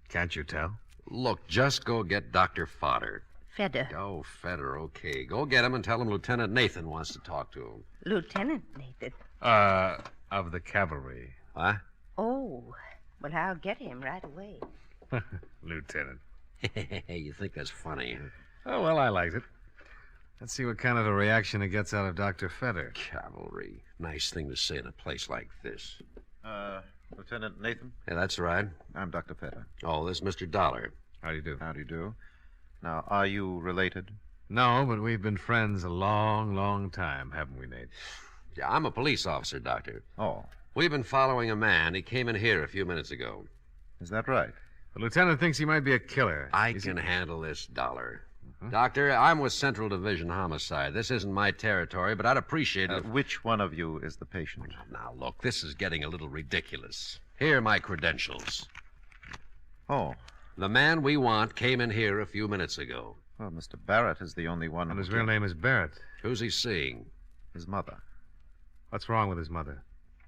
Can't you tell? Look, just go get Dr. Fodder. Feder. Oh, Feder, okay. Go get him and tell him Lieutenant Nathan wants to talk to him. Lieutenant Nathan. Of the cavalry. What? Oh, well, I'll get him right away. Lieutenant. You think that's funny? Oh, well, I liked it. Let's see what kind of a reaction it gets out of Dr. Feder. Cavalry. Nice thing to say in a place like this. Lieutenant Nathan? Yeah, that's right. I'm Dr. Feder. Oh, this is Mr. Dolar. How do you do? How do you do? Now, are you related? No, but we've been friends a long, long time, haven't we, Nate? Yeah, I'm a police officer, Doctor. Oh. We've been following a man. He came in here a few minutes ago. Is that right? The lieutenant thinks he might be a killer. I can handle this, Dolar. Doctor, I'm with Central Division Homicide. This isn't my territory, but I'd appreciate it if... Which one of you is the patient? Now, look, this is getting a little ridiculous. Here are my credentials. Oh. The man we want came in here a few minutes ago. Well, Mr. Barrett is the only one... And his real name is Barrett. Who's he seeing? His mother. What's wrong with his mother?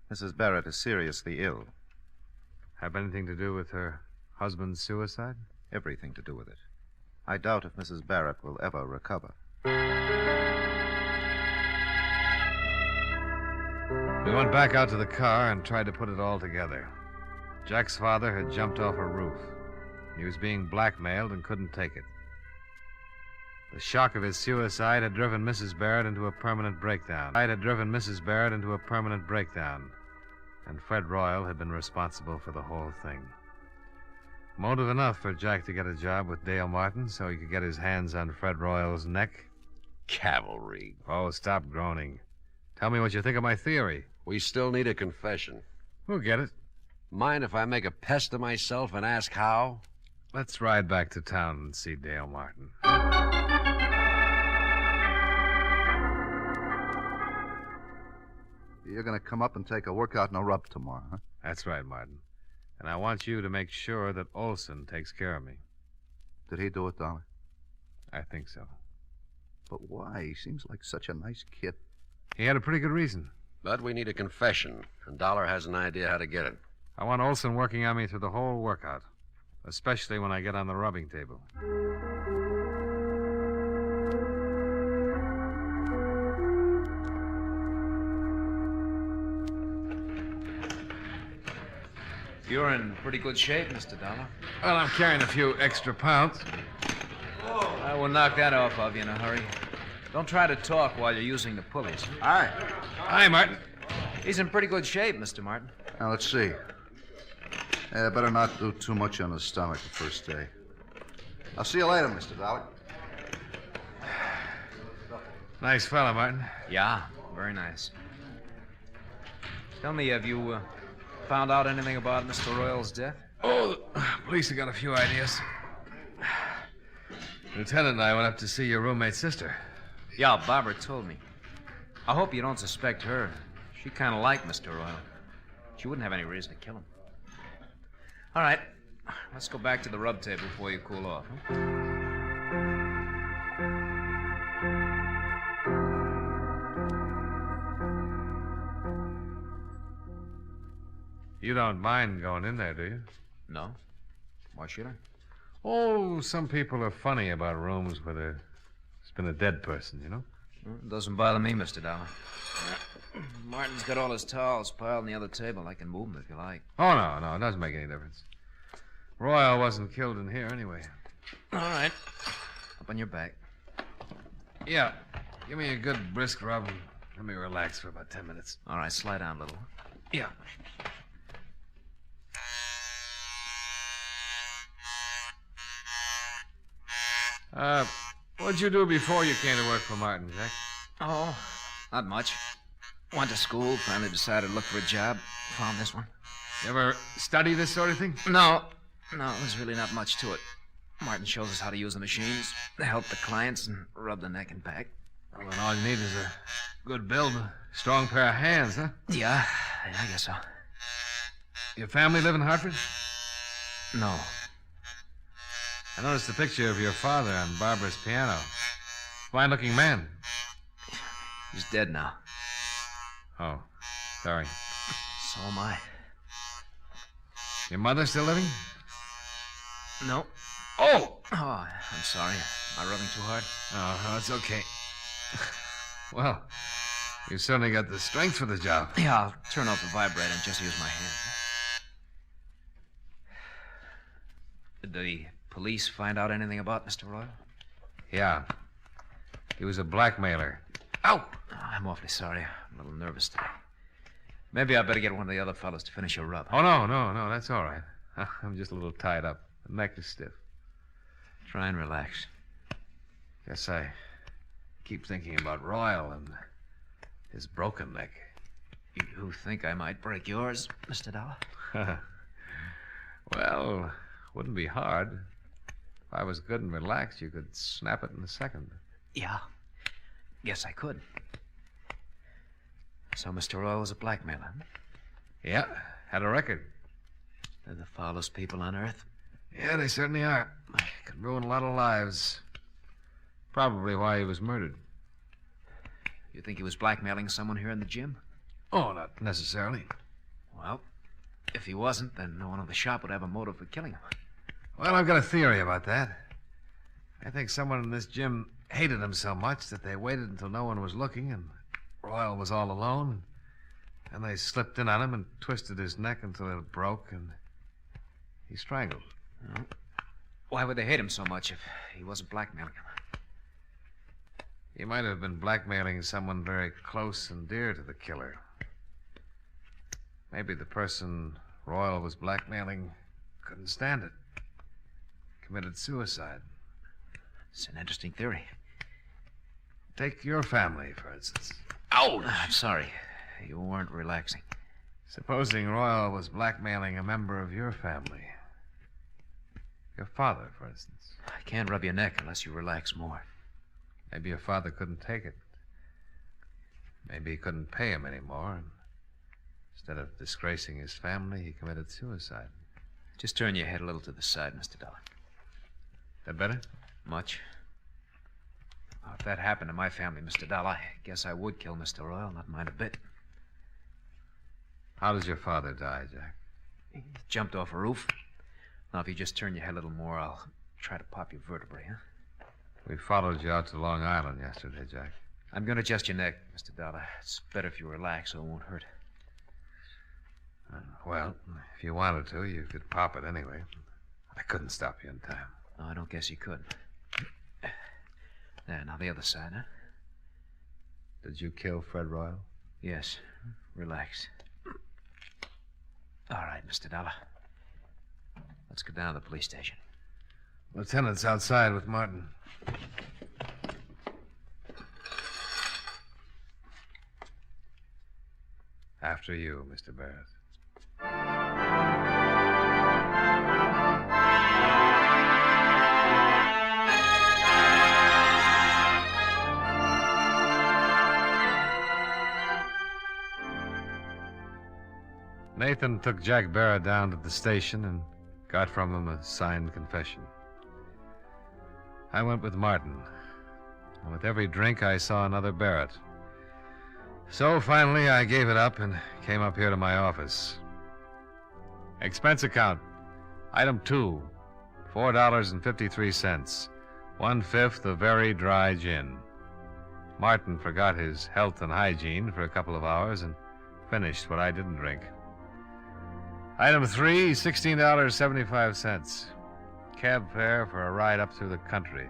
Mrs. Barrett is seriously ill. Have anything to do with her husband's suicide? Everything to do with it. I doubt if Mrs. Barrett will ever recover. We went back out to the car and tried to put it all together. Jack's father had jumped off a roof. He was being blackmailed and couldn't take it. The shock of his suicide had driven Mrs. Barrett into a permanent breakdown. And Fred Royal had been responsible for the whole thing. Motive enough for Jack to get a job with Dale Martin so he could get his hands on Fred Royal's neck. Cavalry. Oh, stop groaning. Tell me what you think of my theory. We still need a confession. We'll get it. Mind if I make a pest of myself and ask how? Let's ride back to town and see Dale Martin. You're going to come up and take a workout and a rub tomorrow, huh? That's right, Martin. And I want you to make sure that Olson takes care of me. Did he do it, Dollar? I think so. But why? He seems like such a nice kid. He had a pretty good reason. But we need a confession, and Dollar has an idea how to get it. I want Olson working on me through the whole workout, especially when I get on the rubbing table. You're in pretty good shape, Mr. Dollar. Well, I'm carrying a few extra pounds. I will knock that off of you in a hurry. Don't try to talk while you're using the pulleys. Hi. Hi, Martin. He's in pretty good shape, Mr. Martin. Now, let's see. Better not do too much on the stomach the first day. I'll see you later, Mr. Dollar. Nice fella, Martin. Yeah, very nice. Tell me, have you found out anything about Mr. Royal's death? Oh, the police have got a few ideas. Lieutenant and I went up to see your roommate's sister. Yeah, Barbara told me. I hope you don't suspect her. She kind of liked Mr. Royal. She wouldn't have any reason to kill him. All right, let's go back to the rub table before you cool off. Huh? You don't mind going in there, do you? No. Why should I? Oh, some people are funny about rooms where there's been a dead person, you know? Well, it doesn't bother me, Mr. Dollar. Martin's got all his towels piled on the other table. I can move them if you like. Oh, no, it doesn't make any difference. Royal wasn't killed in here anyway. All right. Up on your back. Yeah. Give me a good brisk rub and let me relax for about 10 minutes. All right, slide down a little. Yeah. What'd you do before you came to work for Martin, Jack? Oh, not much. Went to school, finally decided to look for a job. Found this one. You ever study this sort of thing? No, there's really not much to it. Martin shows us how to use the machines, help the clients, and rub the neck and back. Well, then all you need is a good build, a strong pair of hands, huh? Yeah, I guess so. Your family live in Hartford? No. I noticed a picture of your father on Barbara's piano. Fine-looking man. He's dead now. Oh, sorry. So am I. Your mother still living? No. Oh, I'm sorry. Am I rubbing too hard? Oh, it's okay. Well, you certainly got the strength for the job. Yeah, I'll turn off the vibrator and just use my hands. Did the police find out anything about Mr. Royal? Yeah. He was a blackmailer. Ow! I'm awfully sorry. I'm a little nervous today. Maybe I better get one of the other fellows to finish your rub. Oh, no, that's all right. I'm just a little tied up. The neck is stiff. Try and relax. Guess I keep thinking about Royal and his broken neck. You think I might break yours, Mr. Dollar? Well, wouldn't be hard. If I was good and relaxed, you could snap it in a second. Yeah. Guess I could. So Mr. Royal was a blackmailer, huh? Yeah, had a record. They're the foulest people on earth. Yeah, they certainly are. Could ruin a lot of lives. Probably why he was murdered. You think he was blackmailing someone here in the gym? Oh, not necessarily. Well, if he wasn't, then no one in the shop would have a motive for killing him. Well, I've got a theory about that. I think someone in this gym hated him so much that they waited until no one was looking and Royal was all alone. And they slipped in on him and twisted his neck until it broke and he strangled. Well, why would they hate him so much if he wasn't blackmailing him? He might have been blackmailing someone very close and dear to the killer. Maybe the person Royal was blackmailing couldn't stand it. Committed suicide. It's an interesting theory. Take your family, for instance. Ouch! I'm sorry. You weren't relaxing. Supposing Royal was blackmailing a member of your family. Your father, for instance. I can't rub your neck unless you relax more. Maybe your father couldn't take it. Maybe he couldn't pay him anymore. And instead of disgracing his family, he committed suicide. Just turn your head a little to the side, Mr. Dollar. That better? Much. Well, if that happened to my family, Mr. Dollar, I guess I would kill Mr. Royal, not mind a bit. How does your father die, Jack? He jumped off a roof. Now, if you just turn your head a little more, I'll try to pop your vertebrae, huh? We followed you out to Long Island yesterday, Jack. I'm going to adjust your neck, Mr. Dollar. It's better if you relax so it won't hurt. Well, if you wanted to, you could pop it anyway. I couldn't stop you in time. No, I don't guess you could. There, now the other side, huh? Did you kill Fred Royal? Yes. Relax. All right, Mr. Dollar. Let's go down to the police station. Lieutenant's outside with Martin. After you, Mr. Barrett. Nathan took Jack Barrett down to the station and got from him a signed confession. I went with Martin, and with every drink I saw another Barrett. So finally I gave it up and came up here to my office. Expense account. Item 2, $4.53. 1/5 of very dry gin. Martin forgot his health and hygiene for a couple of hours and finished what I didn't drink. Item 3, $16.75. Cab fare for a ride up through the country,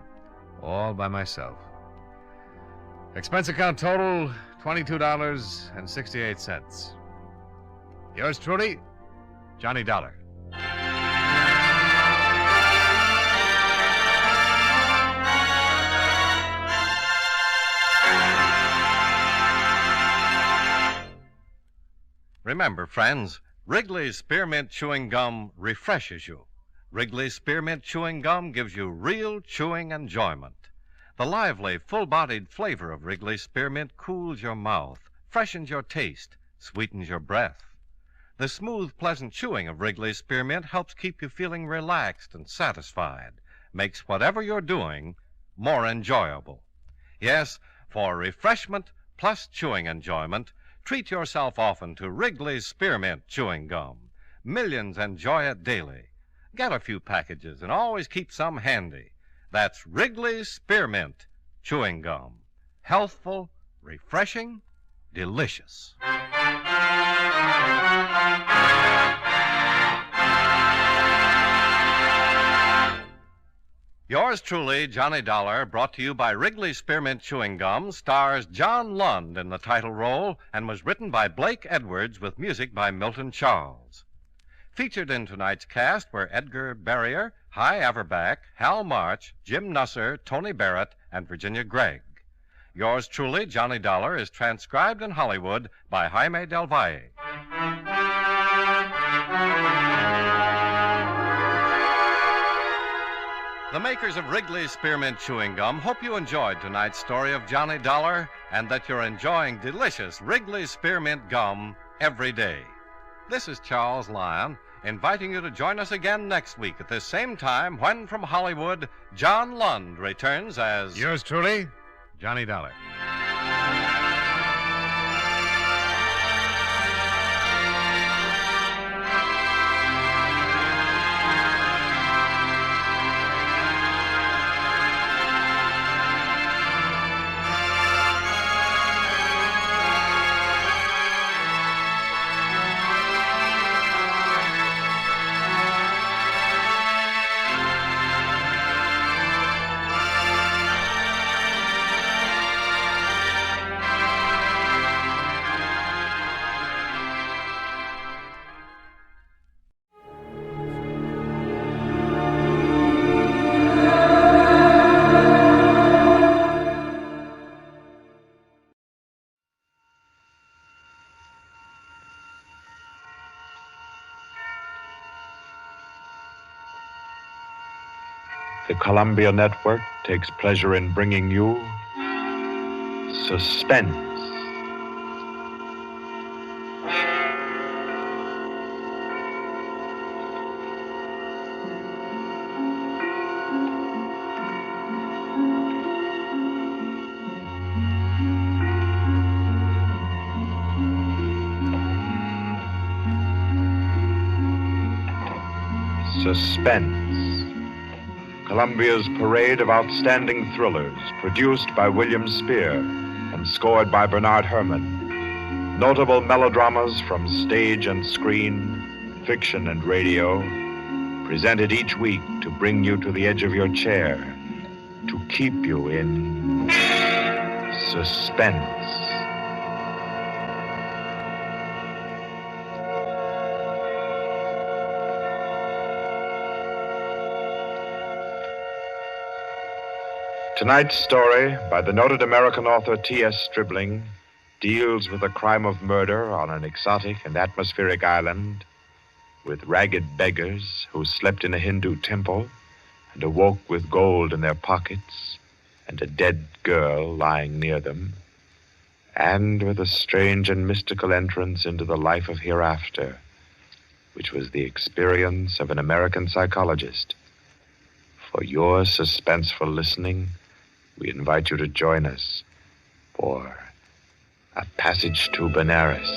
all by myself. Expense account total, $22.68. Yours truly, Johnny Dollar. Remember, friends, Wrigley's Spearmint Chewing Gum refreshes you. Wrigley's Spearmint Chewing Gum gives you real chewing enjoyment. The lively, full-bodied flavor of Wrigley's Spearmint cools your mouth, freshens your taste, sweetens your breath. The smooth, pleasant chewing of Wrigley's Spearmint helps keep you feeling relaxed and satisfied, makes whatever you're doing more enjoyable. Yes, for refreshment plus chewing enjoyment, treat yourself often to Wrigley's Spearmint Chewing Gum. Millions enjoy it daily. Get a few packages and always keep some handy. That's Wrigley's Spearmint Chewing Gum. Healthful, refreshing, delicious. Yours truly, Johnny Dollar, brought to you by Wrigley's Spearmint Chewing Gum, stars John Lund in the title role and was written by Blake Edwards with music by Milton Charles. Featured in tonight's cast were Edgar Barrier, Hy Averback, Hal March, Jim Nusser, Tony Barrett, and Virginia Gregg. Yours truly, Johnny Dollar, is transcribed in Hollywood by Jaime Del Valle. The makers of Wrigley's Spearmint Chewing Gum hope you enjoyed tonight's story of Johnny Dollar and that you're enjoying delicious Wrigley's Spearmint Gum every day. This is Charles Lyon, inviting you to join us again next week at this same time when, from Hollywood, John Lund returns as... Yours truly, Johnny Dollar. The Columbia Network takes pleasure in bringing you Suspense. Suspense. Columbia's parade of outstanding thrillers, produced by William Spear and scored by Bernard Herrmann. Notable melodramas from stage and screen, fiction and radio, presented each week to bring you to the edge of your chair, to keep you in suspense. Tonight's story, by the noted American author T.S. Stribling, deals with the crime of murder on an exotic and atmospheric island, with ragged beggars who slept in a Hindu temple and awoke with gold in their pockets and a dead girl lying near them, and with a strange and mystical entrance into the life of hereafter, which was the experience of an American psychologist. For your suspenseful listening, we invite you to join us for A Passage to Benares.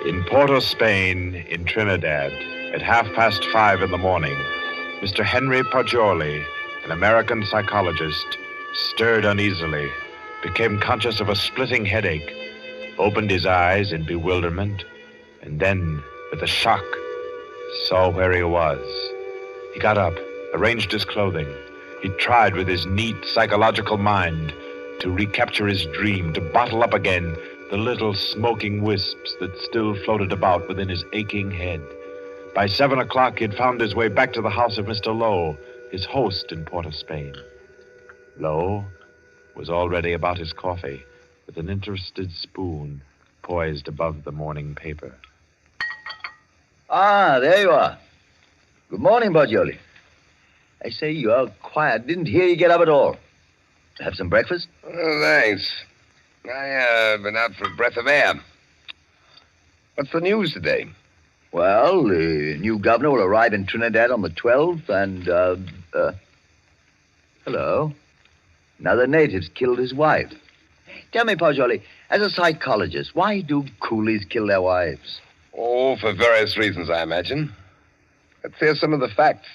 In Porto, Spain, in Trinidad, at 5:30 in the morning, Mr. Henry Poggioli, an American psychologist, stirred uneasily, became conscious of a splitting headache, opened his eyes in bewilderment, and then, with a shock, saw where he was. He got up, arranged his clothing. He tried with his neat psychological mind to recapture his dream, to bottle up again the little smoking wisps that still floated about within his aching head. By 7 o'clock, he had found his way back to the house of Mr. Lowe, his host in Port of Spain. Lowe was already about his coffee, with an interested spoon poised above the morning paper. Ah, there you are. Good morning, Poggioli. I say, you're quiet. Didn't hear you get up at all. Have some breakfast? Oh, thanks. Been out for a breath of air. What's the news today? Well, the new governor will arrive in Trinidad on the 12th, and, hello. Another native's killed his wife. Tell me, Poggioli, as a psychologist, why do coolies kill their wives? Oh, for various reasons, I imagine. Let's hear some of the facts.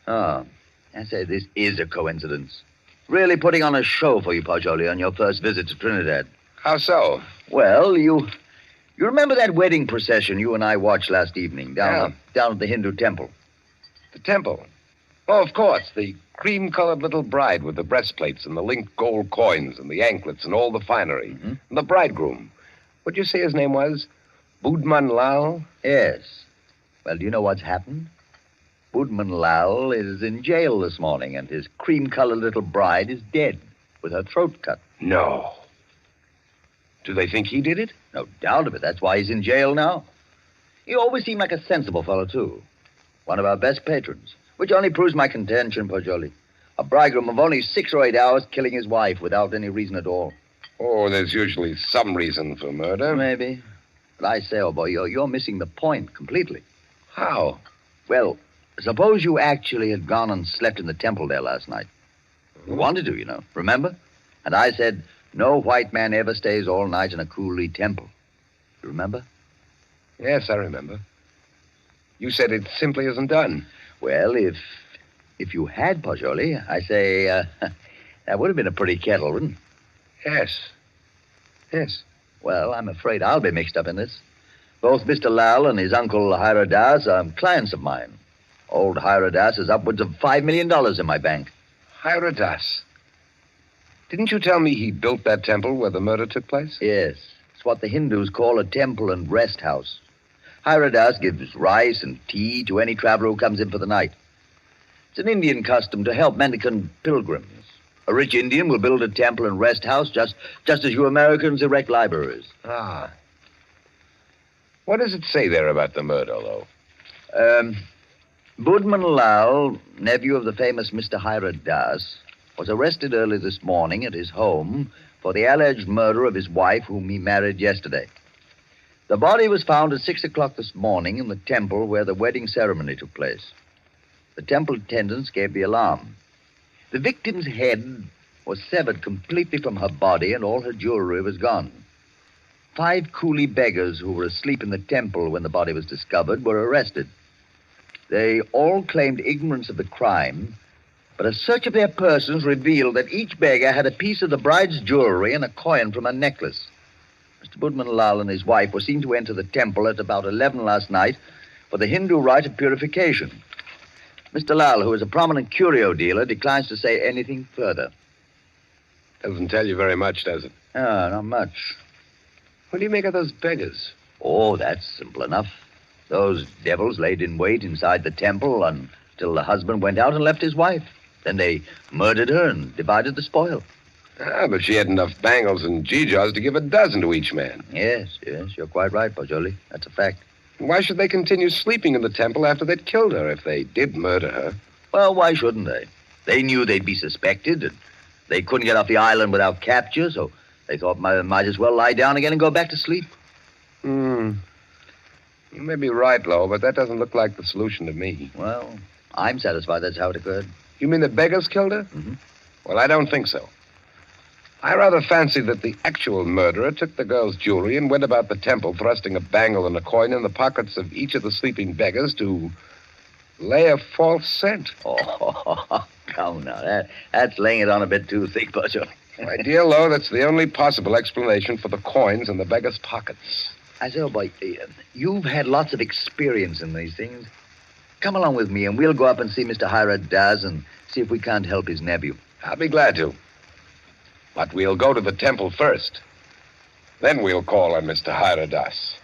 Oh, I say this is a coincidence. Really putting on a show for you, Poggioli, on your first visit to Trinidad. How so? Well, you remember that wedding procession you and I watched last evening down at the Hindu temple? The temple? Oh, of course. The cream-colored little bride with the breastplates and the linked gold coins and the anklets and all the finery. Mm-hmm. And the bridegroom. What'd you say his name was? Budman Lal? Yes. Well, do you know what's happened? Budman Lal is in jail this morning, and his cream-colored little bride is dead with her throat cut. No. Do they think he did it? No doubt of it. That's why he's in jail now. He always seemed like a sensible fellow, too. One of our best patrons. Which only proves my contention, Poggioli. A bridegroom of only 6 or 8 hours killing his wife without any reason at all. Oh, there's usually some reason for murder. Maybe. But I say, old boy, you're missing the point completely. How? Well, suppose you actually had gone and slept in the temple there last night. You wanted to, you know. Remember? And I said, no white man ever stays all night in a coolie temple. You remember? Yes, I remember. You said it simply isn't done. Well, if you had, Poggioli, I say, that would have been a pretty kettle, wouldn't it? Yes. Yes. Well, I'm afraid I'll be mixed up in this. Both Mr. Lal and his uncle Hayward are clients of mine. Old Hayward has upwards of $5 million in my bank. Hayward? Didn't you tell me he built that temple where the murder took place? Yes. It's what the Hindus call a temple and rest house. Hayward gives rice and tea to any traveler who comes in for the night. It's an Indian custom to help mendicant pilgrims. A rich Indian will build a temple and rest house just as you Americans erect libraries. Ah. What does it say there about the murder, though? Budman Lal, nephew of the famous Mr. Hayward, was arrested early this morning at his home for the alleged murder of his wife, whom he married yesterday. The body was found at 6 o'clock this morning in the temple where the wedding ceremony took place. The temple attendants gave the alarm. The victim's head was severed completely from her body, and all her jewelry was gone. 5 coolie beggars who were asleep in the temple when the body was discovered were arrested. They all claimed ignorance of the crime, but a search of their persons revealed that each beggar had a piece of the bride's jewelry and a coin from her necklace. Mr. Budman Lal and his wife were seen to enter the temple at about 11 last night for the Hindu rite of purification. Mr. Lal, who is a prominent curio dealer, declines to say anything further. Doesn't tell you very much, does it? Ah, not much. What do you make of those beggars? Oh, that's simple enough. Those devils laid in wait inside the temple until the husband went out and left his wife. Then they murdered her and divided the spoil. Ah, but she had enough bangles and geegaws to give a dozen to each man. Yes, you're quite right, Poggioli. That's a fact. Why should they continue sleeping in the temple after they'd killed her, if they did murder her? Well, why shouldn't they? They knew they'd be suspected, and they couldn't get off the island without capture, so they thought might as well lie down again and go back to sleep. You may be right, Lowe, but that doesn't look like the solution to me. Well, I'm satisfied that's how it occurred. You mean the beggars killed her? Mm-hmm. Well, I don't think so. I rather fancy that the actual murderer took the girl's jewelry and went about the temple thrusting a bangle and a coin in the pockets of each of the sleeping beggars to lay a false scent. Oh, come now. That's laying it on a bit too thick, Butcher. My dear Lowe, that's the only possible explanation for the coins in the beggars' pockets. I say, oh, boy, you've had lots of experience in these things. Come along with me, and we'll go up and see Mr. Hayward does and see if we can't help his nephew. I'll be glad to. But we'll go to the temple first. Then we'll call on Mr. Hiradas.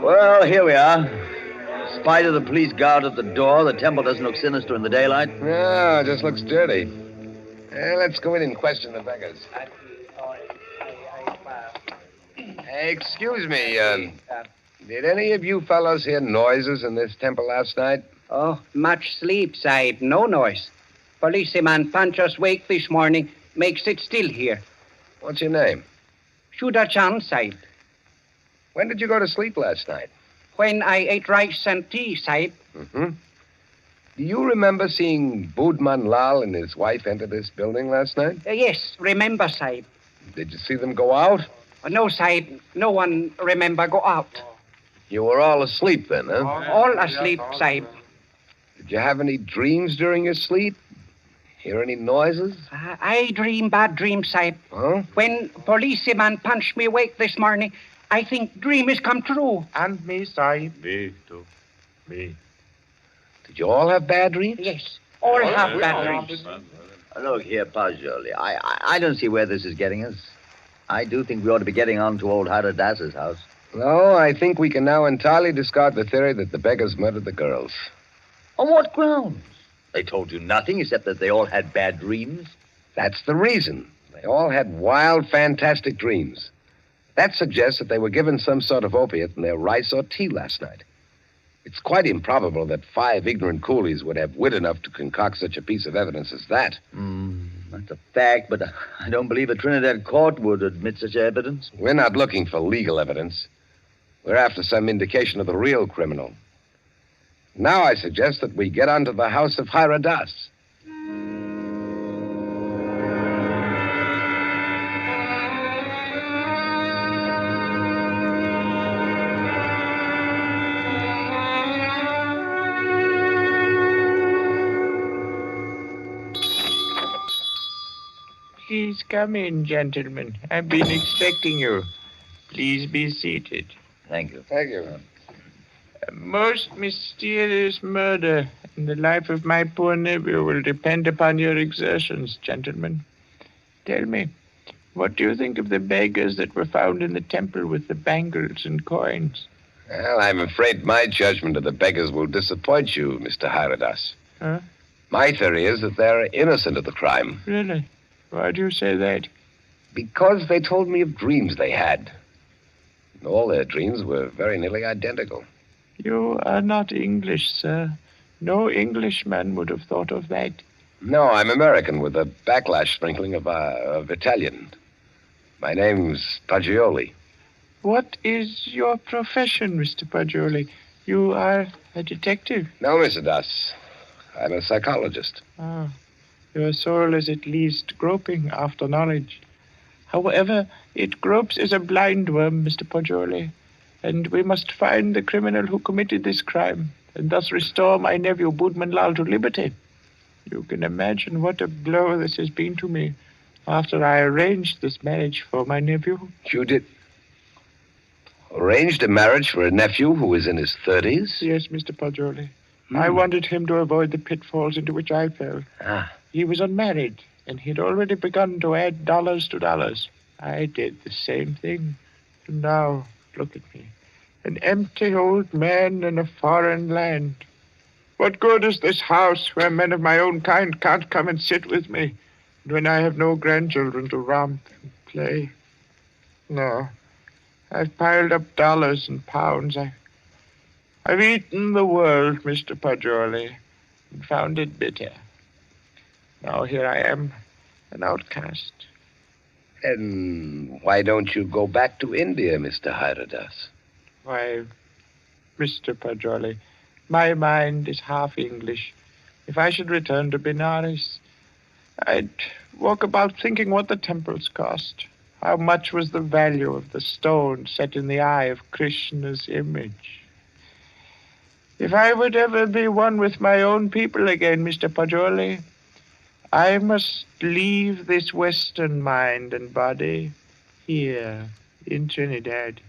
Well, here we are. In spite of the police guard at the door, the temple doesn't look sinister in the daylight. No, it just looks dirty. Let's go in and question the beggars. Excuse me, did any of you fellows hear noises in this temple last night? Oh, much sleep, Sahib. No noise. Policeman punch us wake this morning. Makes it still here. What's your name? Shuda Chand, Sahib. When did you go to sleep last night? When I ate rice and tea, Sahib. Mm-hmm. Do you remember seeing Budman Lal and his wife enter this building last night? Yes, remember, Sahib. Did you see them go out? No, Sahib. No one remember go out. You were all asleep then, huh? All asleep, Sahib. Did you have any dreams during your sleep? Hear any noises? I dream bad dreams, Sahib. Huh? When policeman punched me awake this morning, I think dream has come true. And me, Sahib. Me, too. Me. Did you all have bad dreams? Yes, all have bad dreams. Look here, Pajoli. I don't see where this is getting us. I do think we ought to be getting on to old Haradas's house. No, I think we can now entirely discard the theory that the beggars murdered the girls. On what grounds? They told you nothing except that they all had bad dreams. That's the reason. They all had wild, fantastic dreams. That suggests that they were given some sort of opiate in their rice or tea last night. It's quite improbable that 5 ignorant coolies would have wit enough to concoct such a piece of evidence as that. That's a fact, but I don't believe a Trinidad court would admit such evidence. We're not looking for legal evidence. We're after some indication of the real criminal. Now I suggest that we get onto the house of Hiradas. Please come in, gentlemen. I've been expecting you. Please be seated. Thank you. Thank you. A most mysterious murder in the life of my poor nephew will depend upon your exertions, gentlemen. Tell me, what do you think of the beggars that were found in the temple with the bangles and coins? Well, I'm afraid my judgment of the beggars will disappoint you, Mr. Hiradas. Huh? My theory is that they're innocent of the crime. Really? Why do you say that? Because they told me of dreams they had. And all their dreams were very nearly identical. You are not English, sir. No Englishman would have thought of that. No, I'm American with a backlash sprinkling of Italian. My name's Paggioli. What is your profession, Mr. Paggioli? You are a detective? No, Mr. Das. I'm a psychologist. Ah, your soul is at least groping after knowledge. However, it gropes as a blind worm, Mr. Paggioli, and we must find the criminal who committed this crime, and thus restore my nephew Budman Lal to liberty. You can imagine what a blow this has been to me after I arranged this marriage for my nephew. You did? Arranged a marriage for a nephew who was in his 30s? Yes, Mr. Paggioli. I wanted him to avoid the pitfalls into which I fell. He was unmarried, and he'd already begun to add dollars to dollars. I did the same thing. And now, look at me. An empty old man in a foreign land. What good is this house where men of my own kind can't come and sit with me, and when I have no grandchildren to romp and play? No. I've piled up dollars and pounds. I've eaten the world, Mr. Paggioli, and found it bitter. Now here I am, an outcast, Then why don't you go back to India, Mr. Hyradas? Why, Mr. Pajoli, my mind is half English. If I should return to Benares, I'd walk about thinking what the temples cost. How much was the value of the stone set in the eye of Krishna's image? If I would ever be one with my own people again, Mr. Pajoli, I must leave this Western mind and body here in Trinidad.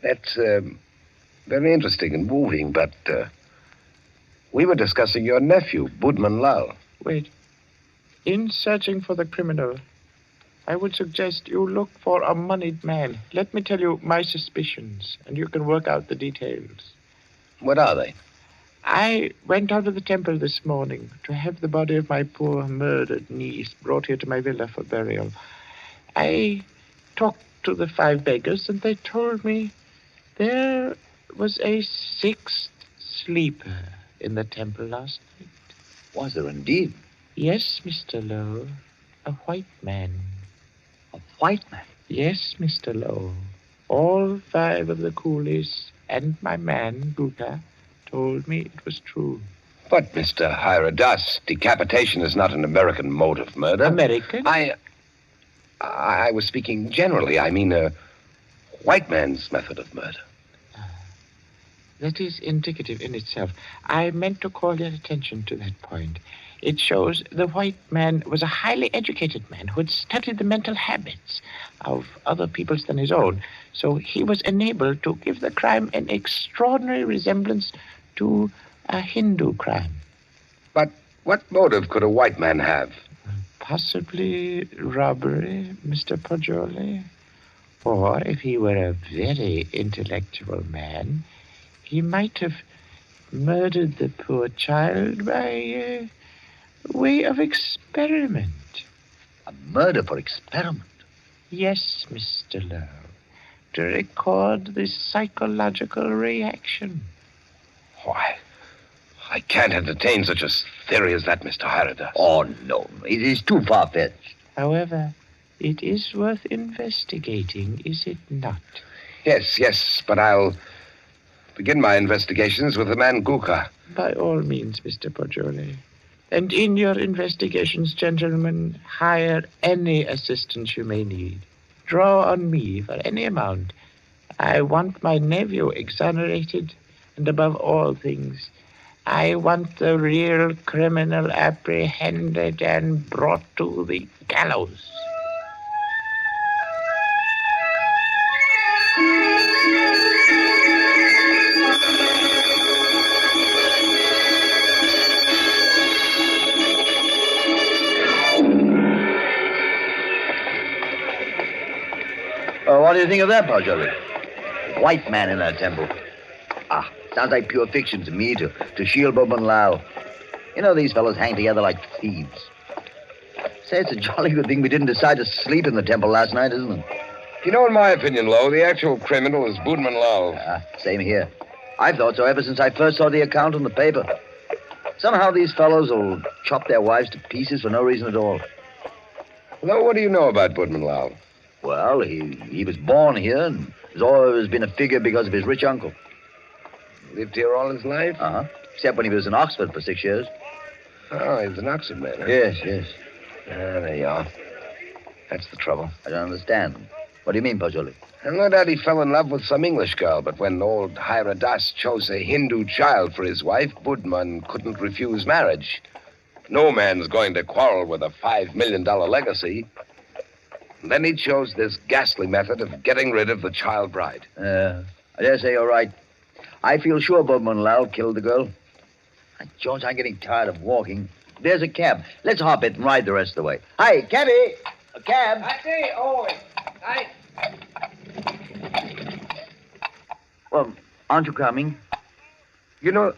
That's very interesting and moving, but we were discussing your nephew, Budman Lal. Wait. In searching for the criminal, I would suggest you look for a moneyed man. Let me tell you my suspicions, and you can work out the details. What are they? I went out to the temple this morning to have the body of my poor murdered niece brought here to my villa for burial. I talked to the 5 beggars, and they told me there was a 6th sleeper in the temple last night. Was there indeed? Yes, Mr. Lowe. A white man. A white man? Yes, Mr. Lowe. All 5 of the coolies and my man, Gupta, told me it was true. But, Mr. Hyradas, decapitation is not an American mode of murder. American? I was speaking generally. I mean a white man's method of murder. That is indicative in itself. I meant to call your attention to that point. It shows the white man was a highly educated man who had studied the mental habits of other peoples than his own. So he was enabled to give the crime an extraordinary resemblance to a Hindu crime. But what motive could a white man have? Possibly robbery, Mr. Pajoli. Or if he were a very intellectual man, he might have murdered the poor child by way of experiment. A murder for experiment? Yes, Mr. Lowe. To record the psychological reaction. Why, I can't entertain such a theory as that, Mr. Hyradas. Oh, no. It is too far-fetched. However, it is worth investigating, is it not? Yes, but I'll begin my investigations with the man Gukha. By all means, Mr. Pajoli. And in your investigations, gentlemen, hire any assistance you may need. Draw on me for any amount. I want my nephew exonerated, and above all things, I want the real criminal apprehended and brought to the gallows. What do you think of that, Pajoli? White man in that temple. Sounds like pure fiction to me, to shield Budman Lal. You know, these fellows hang together like thieves. Say, it's a jolly good thing we didn't decide to sleep in the temple last night, isn't it? You know, in my opinion, Lowe, the actual criminal is Budman Lal. Same here. I've thought so ever since I first saw the account in the paper. Somehow these fellows will chop their wives to pieces for no reason at all. Lowe, what do you know about Budman Lal? Well, he was born here and has always been a figure because of his rich uncle. Lived here all his life? Uh-huh. Except when he was in Oxford for 6 years. Oh, he was an Oxford man, huh? Yes. There you are. That's the trouble. I don't understand. What do you mean, Pajoli? And no doubt he fell in love with some English girl, but when old Hyradas chose a Hindu child for his wife, Budman couldn't refuse marriage. No man's going to quarrel with a $5 million legacy. And then he chose this ghastly method of getting rid of the child bride. I dare say you're right. I feel sure Budman Lal killed the girl. George, I'm getting tired of walking. There's a cab. Let's hop it and ride the rest of the way. Hi, cabby! A cab! I say, Well, aren't you coming? You know,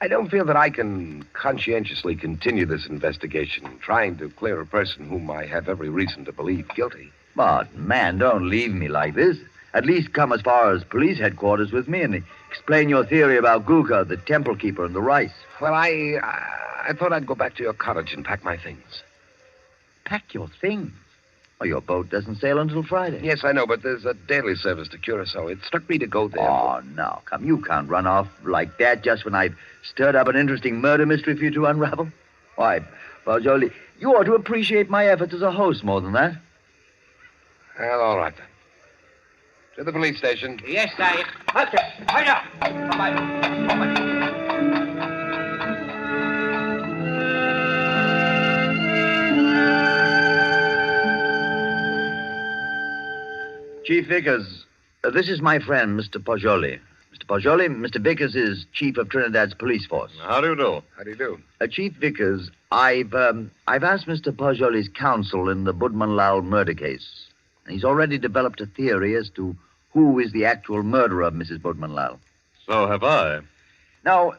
I don't feel that I can conscientiously continue this investigation, trying to clear a person whom I have every reason to believe guilty. But, man, don't leave me like this. At least come as far as police headquarters with me and explain your theory about Gukha, the temple keeper, and the rice. Well, I thought I'd go back to your cottage and pack my things. Pack your things? Well, your boat doesn't sail until Friday. Yes, I know, but there's a daily service to Curacao. It struck me to go there. Oh, now, come. You can't run off like that just when I've stirred up an interesting murder mystery for you to unravel. Why, Pajoli, you ought to appreciate my efforts as a host more than that. Well, all right, then. To the police station. Yes, Sahib. Hurry up. Bye-bye. Chief Vickers, this is my friend, Mr. Pajoli. Mr. Pajoli, Mr. Vickers is chief of Trinidad's police force. How do you do? How do you do? Chief Vickers, I've asked Mr. Pajoli's counsel in the Budman-Lowell murder case. And he's already developed a theory as to who is the actual murderer of Mrs. Budman-Lowell. So have I. Now,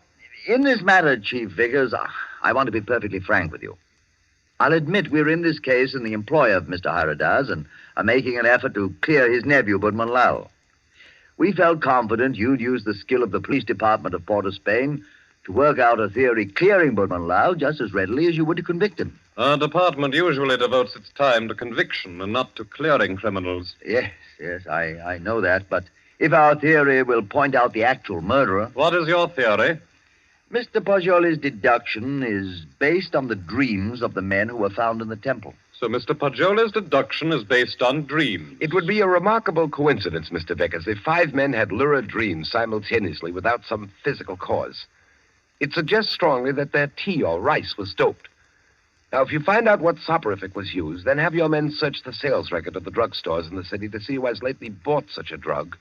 in this matter, Chief Vickers, I want to be perfectly frank with you. I'll admit we're in this case in the employ of Mr. Haradas and are making an effort to clear his nephew, Budman-Lowell. We felt confident you'd use the skill of the police department of Port of Spain to work out a theory clearing Budman-Lowell just as readily as you would to convict him. Our department usually devotes its time to conviction and not to clearing criminals. Yes, I know that, but if our theory will point out the actual murderer... What is your theory? Mr. Pajoli's deduction is based on the dreams of the men who were found in the temple. So Mr. Pajoli's deduction is based on dreams. It would be a remarkable coincidence, Mr. Vickers, if 5 men had lurid dreams simultaneously without some physical cause. It suggests strongly that their tea or rice was doped. Now, if you find out what soporific was used, then have your men search the sales record of the drugstores in the city to see who has lately bought such a drug.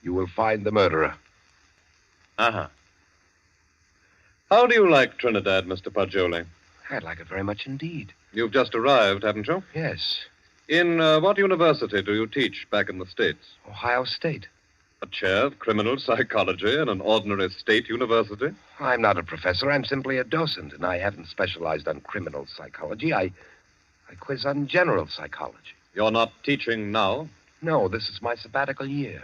You will find the murderer. Uh-huh. How do you like Trinidad, Mr. Pajoli? I'd like it very much indeed. You've just arrived, haven't you? Yes. In what university do you teach back in the States? Ohio State. A chair of criminal psychology in an ordinary state university? I'm not a professor. I'm simply a docent, and I haven't specialized on criminal psychology. I quiz on general psychology. You're not teaching now? No, this is my sabbatical year.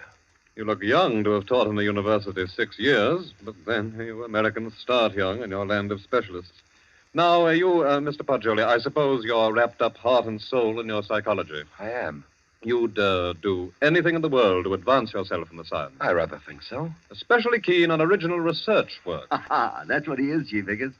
You look young to have taught in the university 6 years, but then you Americans start young in your land of specialists. Now, Mr. Pajoli, I suppose you're wrapped up heart and soul in your psychology. I am. You'd do anything in the world to advance yourself in the science. I rather think so. Especially keen on original research work. That's what he is, Chief Vickers.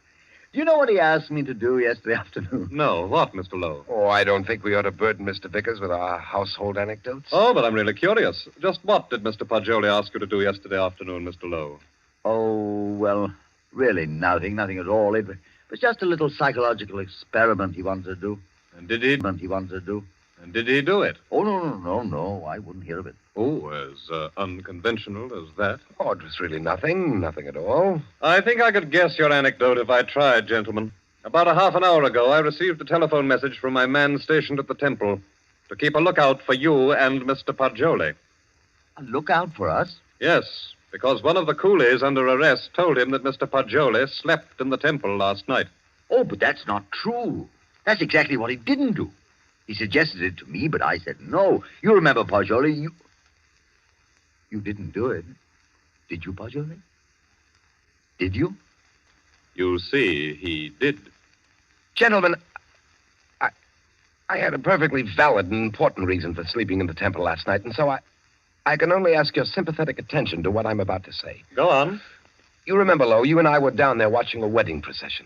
Do you know what he asked me to do yesterday afternoon? No. What, Mr. Lowe? Oh, I don't think we ought to burden Mr. Vickers with our household anecdotes. Oh, but I'm really curious. Just what did Mr. Pajoli ask you to do yesterday afternoon, Mr. Lowe? Oh, well, really nothing at all. It was just a little psychological experiment he wanted to do. And did he? And did he do it? Oh, no. I wouldn't hear of it. Oh, as unconventional as that? Oh, it was really nothing at all. I think I could guess your anecdote if I tried, gentlemen. About a half an hour ago, I received a telephone message from my man stationed at the temple to keep a lookout for you and Mr. Pajoli. A lookout for us? Yes, because one of the coolies under arrest told him that Mr. Pajoli slept in the temple last night. Oh, but that's not true. That's exactly what he didn't do. He suggested it to me, but I said no. You remember, Pajoli, you didn't do it. Did you, Pajoli? Did you? You see, he did. Gentlemen, I had a perfectly valid and important reason for sleeping in the temple last night, and so I can only ask your sympathetic attention to what I'm about to say. Go on. You remember, Lowe, you and I were down there watching a wedding procession.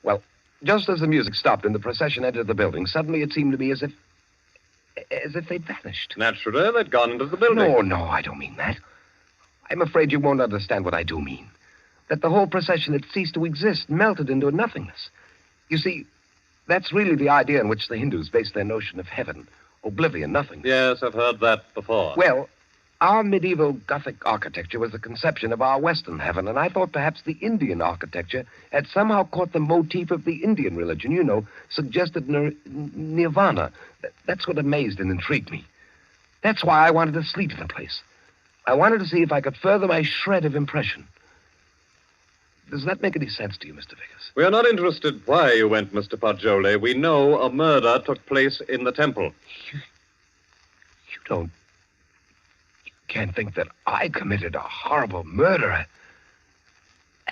Well, just as the music stopped and the procession entered the building, suddenly it seemed to me as if they'd vanished. Naturally, they'd gone into the building. No, I don't mean that. I'm afraid you won't understand what I do mean. That the whole procession had ceased to exist, melted into nothingness. You see, that's really the idea in which the Hindus base their notion of heaven. Oblivion, nothing. Yes, I've heard that before. Well, our medieval Gothic architecture was the conception of our Western heaven, and I thought perhaps the Indian architecture had somehow caught the motif of the Indian religion, suggested nirvana. That's what amazed and intrigued me. That's why I wanted to sleep in the place. I wanted to see if I could further my shred of impression. Does that make any sense to you, Mr. Vickers? We are not interested why you went, Mr. Pajoli. We know a murder took place in the temple. You can't think that I committed a horrible murder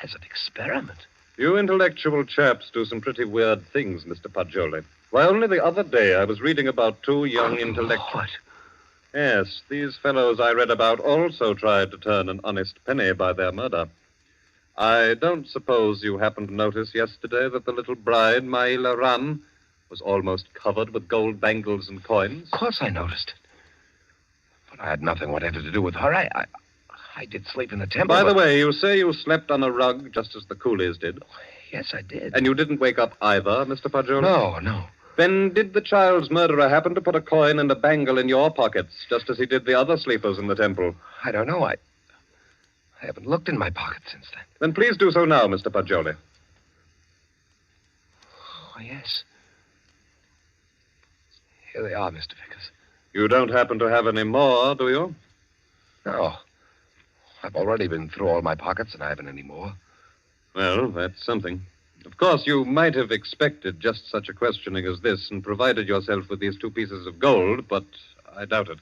as an experiment. You intellectual chaps do some pretty weird things, Mr. Paggioli. Why, only the other day I was reading about two young intellectuals. What? Yes, these fellows I read about also tried to turn an honest penny by their murder. I don't suppose you happened to notice yesterday that the little bride, Maila Ran, was almost covered with gold bangles and coins? Of course I noticed it. But I had nothing whatever to do with her. I did sleep in the temple. By the way, you say you slept on a rug just as the coolies did. Yes, I did. And you didn't wake up either, Mr. Paggioli? No. Then did the child's murderer happen to put a coin and a bangle in your pockets, just as he did the other sleepers in the temple? I don't know. I haven't looked in my pocket since then. Then please do so now, Mr. Paggioli. Oh, yes. Here they are, Mr. Vickers. You don't happen to have any more, do you? No. I've already been through all my pockets, and I haven't any more. Well, that's something. Of course, you might have expected just such a questioning as this and provided yourself with these 2 pieces of gold, but I doubt it.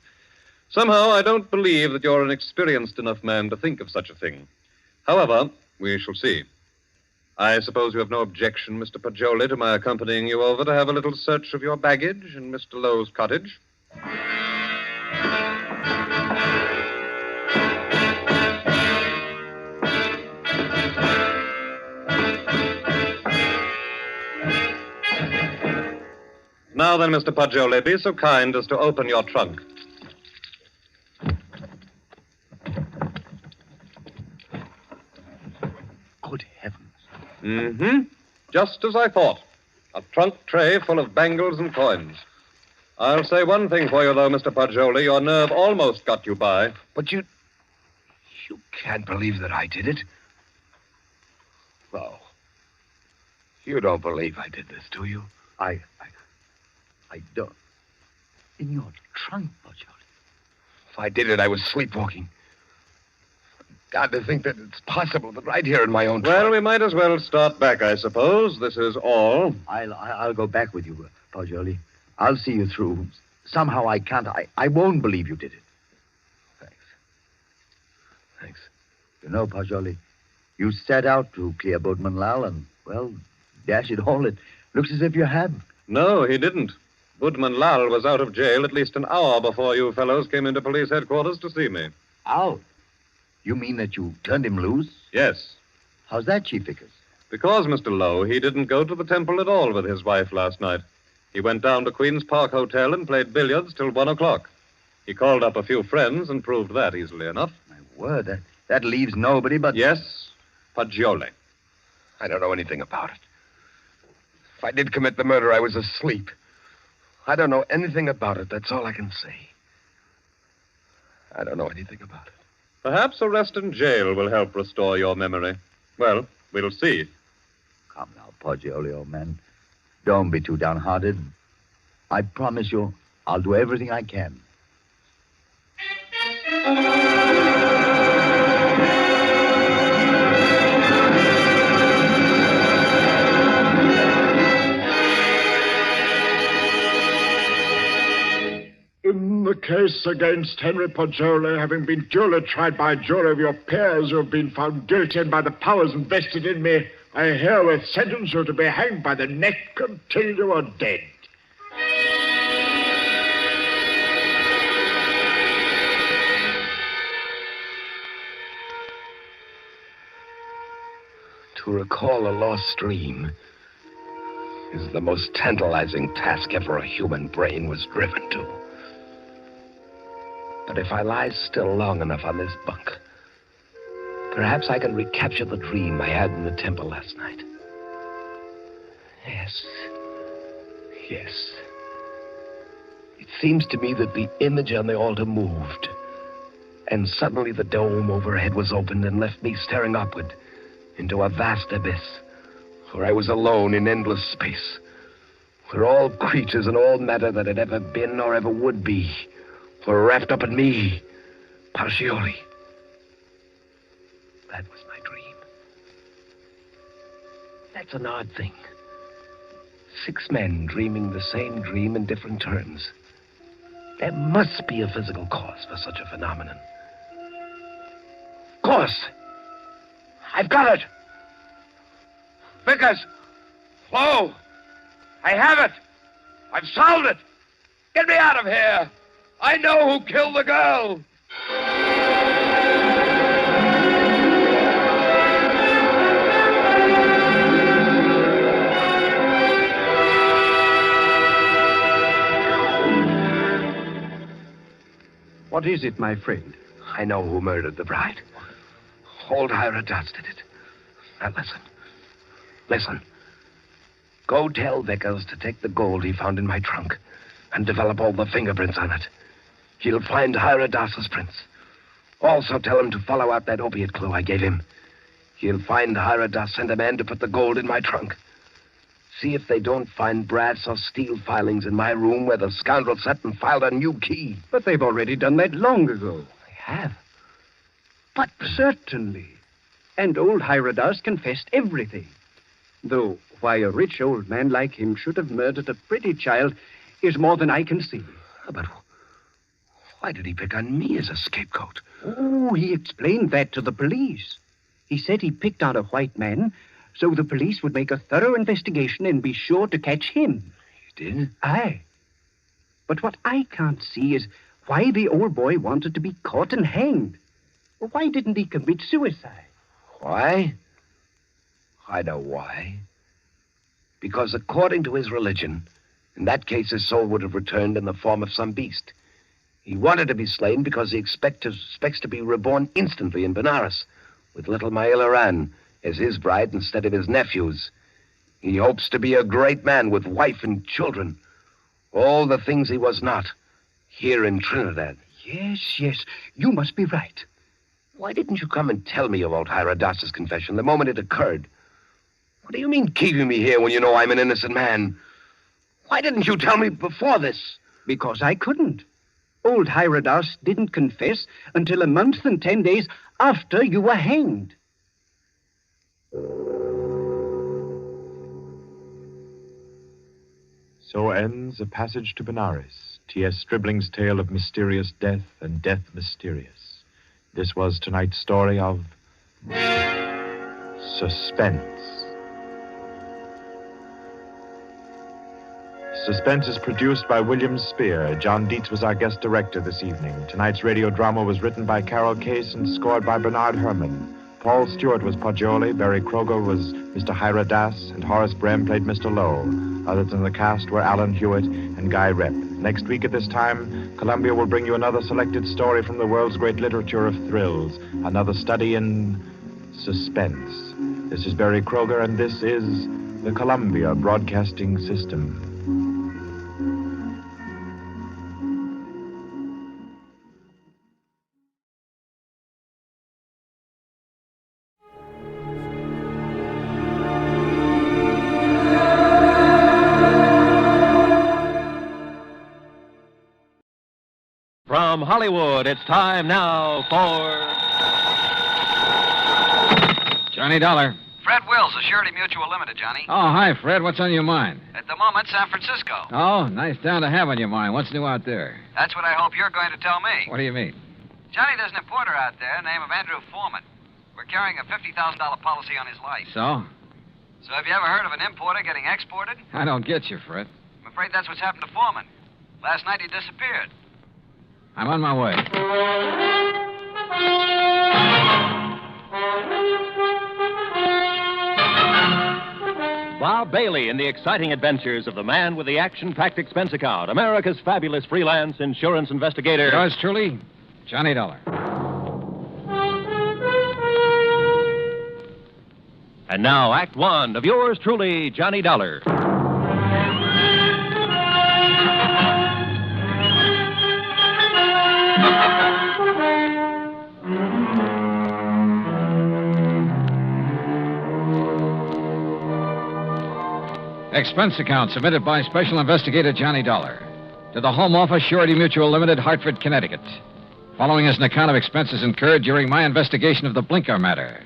Somehow, I don't believe that you're an experienced enough man to think of such a thing. However, we shall see. I suppose you have no objection, Mr. Paggioli, to my accompanying you over to have a little search of your baggage in Mr. Lowe's cottage? Now then, Mr. Paggioli, be so kind as to open your trunk. Good heavens. Mm-hmm. Just as I thought. A trunk tray full of bangles and coins. I'll say one thing for you, though, Mr. Paggioli. Your nerve almost got you by. But you can't believe that I did it. No. You don't believe I did this, do you? I don't. In your trunk, Paggioli. If I did it, I was sleepwalking. God, to think that it's possible, but right here in my own trunk. Well, we might as well start back, I suppose. This is all. I'll go back with you, Paggioli. I'll see you through. Somehow I can't. I won't believe you did it. Thanks. You know, Paggioli, you set out to clear Boatman Lal, and, well, dash it all, it looks as if you have. No, he didn't. Woodman Lal was out of jail at least an hour before you fellows came into police headquarters to see me. Out? You mean that you turned him loose? Yes. How's that, Chief Vickers? Because, Mr. Lowe, he didn't go to the temple at all with his wife last night. He went down to Queen's Park Hotel and played billiards till 1 o'clock. He called up a few friends and proved that easily enough. My word, that leaves nobody but... Yes, Paggioli. I don't know anything about it. If I did commit the murder, I was asleep. I don't know anything about it. That's all I can say. I don't know anything about it. Perhaps arrest and jail will help restore your memory. Well, we'll see. Come now, Paggioli, old man. Don't be too downhearted. I promise you, I'll do everything I can. In the case against Henry Paggioli, having been duly tried by a jury of your peers who have been found guilty and by the powers invested in me, I herewith sentence you to be hanged by the neck until you are dead. To recall a lost dream is the most tantalizing task ever a human brain was driven to. But if I lie still long enough on this bunk, perhaps I can recapture the dream I had in the temple last night. Yes. It seems to me that the image on the altar moved, and suddenly the dome overhead was opened and left me staring upward into a vast abyss, where I was alone in endless space, where all creatures and all matter that had ever been or ever would be were wrapped up in me, Paggioli. That was my dream. That's an odd thing. 6 men dreaming the same dream in different turns. There must be a physical cause for such a phenomenon. Of course! I've got it! Vickers! Flo! I have it! I've solved it! Get me out of here! I know who killed the girl! What is it, my friend? I know who murdered the bride. Old Hayward did it. Now listen. Listen. Go tell Vickers to take the gold he found in my trunk and develop all the fingerprints on it. He'll find Hayward's prints. Also tell him to follow out that opiate clue I gave him. He'll find Hayward sent a man to put the gold in my trunk. See if they don't find brass or steel filings in my room where the scoundrel sat and filed a new key. But they've already done that long ago. They have? But certainly. And old Hayward confessed everything. Though why a rich old man like him should have murdered a pretty child is more than I can see. But why did he pick on me as a scapegoat? Oh, he explained that to the police. He said he picked on a white man so the police would make a thorough investigation and be sure to catch him. He did? Aye. But what I can't see is why the old boy wanted to be caught and hanged. Why didn't he commit suicide? Why? I know why. Because according to his religion, in that case his soul would have returned in the form of some beast. He wanted to be slain because he expects to be reborn instantly in Benares with little Lurene as his bride instead of his nephew's. He hopes to be a great man with wife and children. All the things he was not here in Trinidad. Yes. You must be right. Why didn't you come and tell me about Hayward's confession the moment it occurred? What do you mean keeping me here when you know I'm an innocent man? Why didn't you tell me before this? Because I couldn't. Old Hayward didn't confess until a month and 10 days after you were hanged. So ends A Passage to Benares, T.S. Stribling's tale of mysterious death and death mysterious. This was tonight's story of Suspense. Suspense is produced by William Spear. John Dietz was our guest director this evening. Tonight's radio drama was written by Carol Case and scored by Bernard Herrmann. Paul Stewart was Poggioli, Barry Kroger was Mr. Hira Das, and Horace Brem played Mr. Lowe. Others in the cast were Alan Hewitt and Guy Rep. Next week at this time, Columbia will bring you another selected story from the world's great literature of thrills, another study in suspense. This is Barry Kroger, and this is the Columbia Broadcasting System. From Hollywood, it's time now for Johnny Dollar. Fred Wills, Surety Mutual Limited, Johnny. Oh, hi, Fred. What's on your mind? At the moment, San Francisco. Oh, nice town to have on your mind. What's new out there? That's what I hope you're going to tell me. What do you mean? Johnny, there's an importer out there, name of Andrew Foreman. We're carrying a $50,000 policy on his life. So? So have you ever heard of an importer getting exported? I don't get you, Fred. I'm afraid that's what's happened to Foreman. Last night he disappeared. I'm on my way. Bob Bailey in the exciting adventures of the man with the action-packed expense account, America's fabulous freelance insurance investigator. Yours truly, Johnny Dollar. And now, Act One of yours truly, Johnny Dollar. Expense account submitted by Special Investigator Johnny Dollar to the Home Office, Surety Mutual Limited, Hartford, Connecticut. Following is an account of expenses incurred during my investigation of the Blinker matter.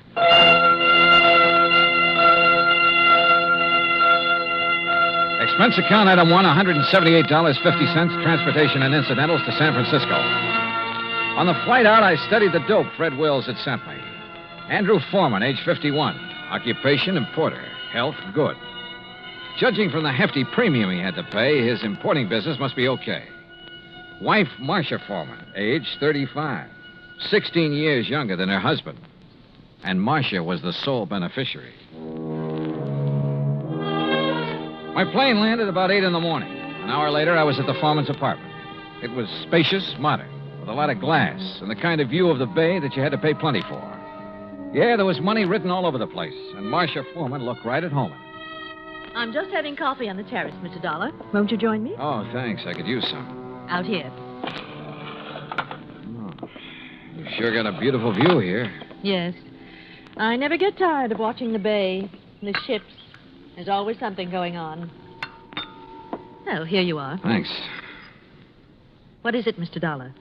Expense account item 1, $178.50, transportation and incidentals to San Francisco. On the flight out, I studied the dope Fred Wills had sent me. Andrew Foreman, age 51, occupation importer. health, good. Judging from the hefty premium he had to pay, his importing business must be okay. Wife, Marcia Foreman, age 35. 16 years younger than her husband. And Marcia was the sole beneficiary. My plane landed about 8 in the morning. An hour later, I was at the foreman's apartment. It was spacious, modern, with a lot of glass and the kind of view of the bay that you had to pay plenty for. Yeah, there was money written all over the place, and Marcia Foreman looked right at home. I'm just having coffee on the terrace, Mr. Dolar. Won't you join me? Oh, thanks. I could use some. Out here. You've sure got a beautiful view here. Yes. I never get tired of watching the bay, the ships. There's always something going on. Oh, here you are. Thanks. What is it, Mr. Dolar?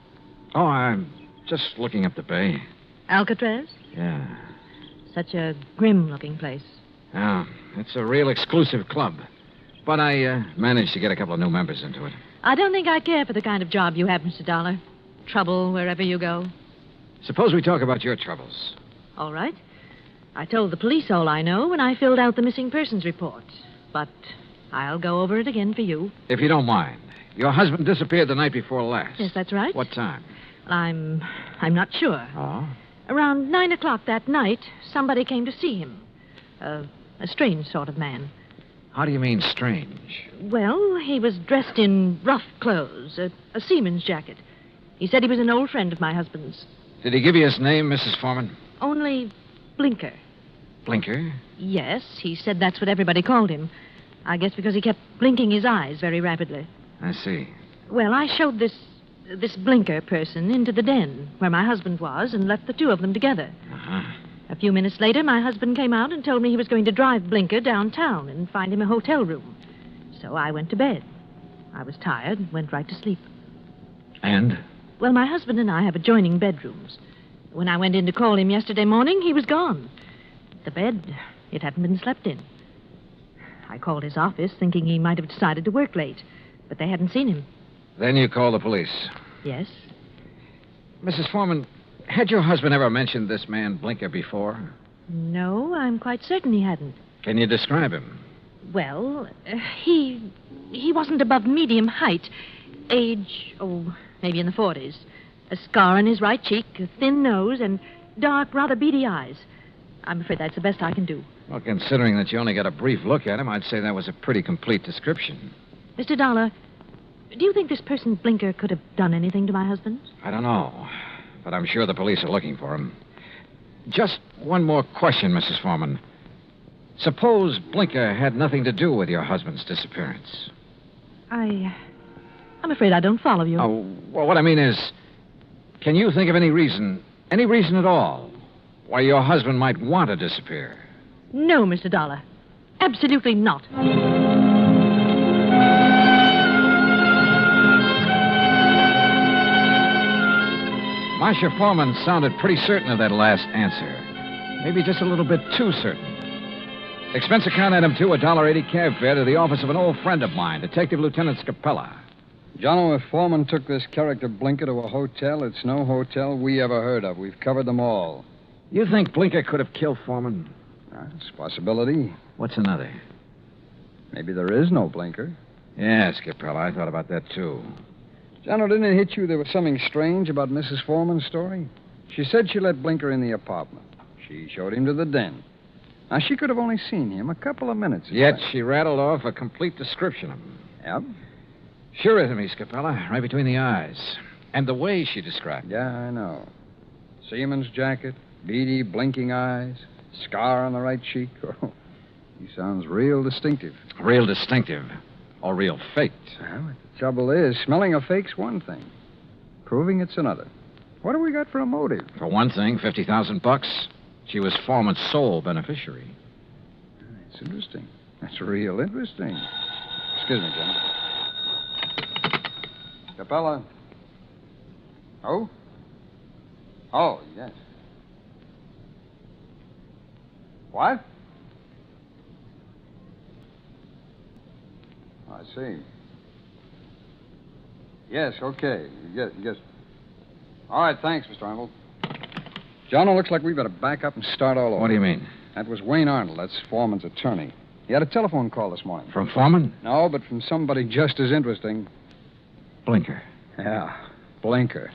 Oh, I'm just looking up the bay. Alcatraz? Yeah. Such a grim-looking place. Yeah, it's a real exclusive club. But I managed to get a couple of new members into it. I don't think I care for the kind of job you have, Mr. Dolar. Trouble wherever you go. Suppose we talk about your troubles. All right. I told the police all I know when I filled out the missing persons report. But I'll go over it again for you. If you don't mind. Your husband disappeared the night before last. Yes, that's right. What time? I'm not sure. Oh? Around 9 o'clock that night, somebody came to see him. A strange sort of man. How do you mean strange? Well, he was dressed in rough clothes, a seaman's jacket. He said he was an old friend of my husband's. Did he give you his name, Mrs. Foreman? Only Blinker. Blinker? Yes, he said that's what everybody called him. I guess because he kept blinking his eyes very rapidly. I see. Well, I showed this Blinker person into the den where my husband was and left the two of them together. Uh-huh. A few minutes later, my husband came out and told me he was going to drive Blinker downtown and find him a hotel room. So I went to bed. I was tired and went right to sleep. And? Well, my husband and I have adjoining bedrooms. When I went in to call him yesterday morning, he was gone. The bed, it hadn't been slept in. I called his office, thinking he might have decided to work late, but they hadn't seen him. Then you called the police. Yes. Mrs. Foreman, had your husband ever mentioned this man Blinker before? No, I'm quite certain he hadn't. Can you describe him? Well, he wasn't above medium height. Age, maybe in the 40s. A scar on his right cheek, a thin nose, and dark, rather beady eyes. I'm afraid that's the best I can do. Well, considering that you only got a brief look at him, I'd say that was a pretty complete description. Mr. Dolar, do you think this person Blinker could have done anything to my husband? I don't know, but I'm sure the police are looking for him. Just one more question, Mrs. Foreman. Suppose Blinker had nothing to do with your husband's disappearance. I'm afraid I don't follow you. Oh, well, what I mean is, can you think of any reason at all, why your husband might want to disappear? No, Mr. Dolar. Absolutely not. Marcia Foreman sounded pretty certain of that last answer. Maybe just a little bit too certain. Expense account item 2, $1.80 cab fare to the office of an old friend of mine, Detective Lieutenant Scapella. Jono, if Foreman took this character Blinker to a hotel, it's no hotel we ever heard of. We've covered them all. You think Blinker could have killed Foreman? It's a possibility. What's another? Maybe there is no Blinker. Yeah, Scapella, I thought about that, too. Jono, didn't it hit you there was something strange about Mrs. Foreman's story? She said she let Blinker in the apartment. She showed him to the den. Now, she could have only seen him a couple of minutes. Yet she rattled off a complete description of him. Yep. Sure is me, Scapella, right between the eyes. And the way she described it. Yeah, I know. Seaman's jacket, beady, blinking eyes, scar on the right cheek. Oh, he sounds real distinctive. Real distinctive. Or real faked. Well, the trouble is, smelling a fake's one thing. Proving it's another. What have we got for a motive? For one thing, $50,000. She was Foreman's sole beneficiary. It's interesting. That's real interesting. Excuse me, Jim. Capella. Oh? Oh, yes. What? I see. Yes, okay. Yes. All right, thanks, Mr. Arnold. John, it looks like we better back up and start all over. What do you mean? That was Wayne Arnold. That's Foreman's attorney. He had a telephone call this morning. From Foreman? No, but from somebody just as interesting. Blinker. Yeah, Blinker.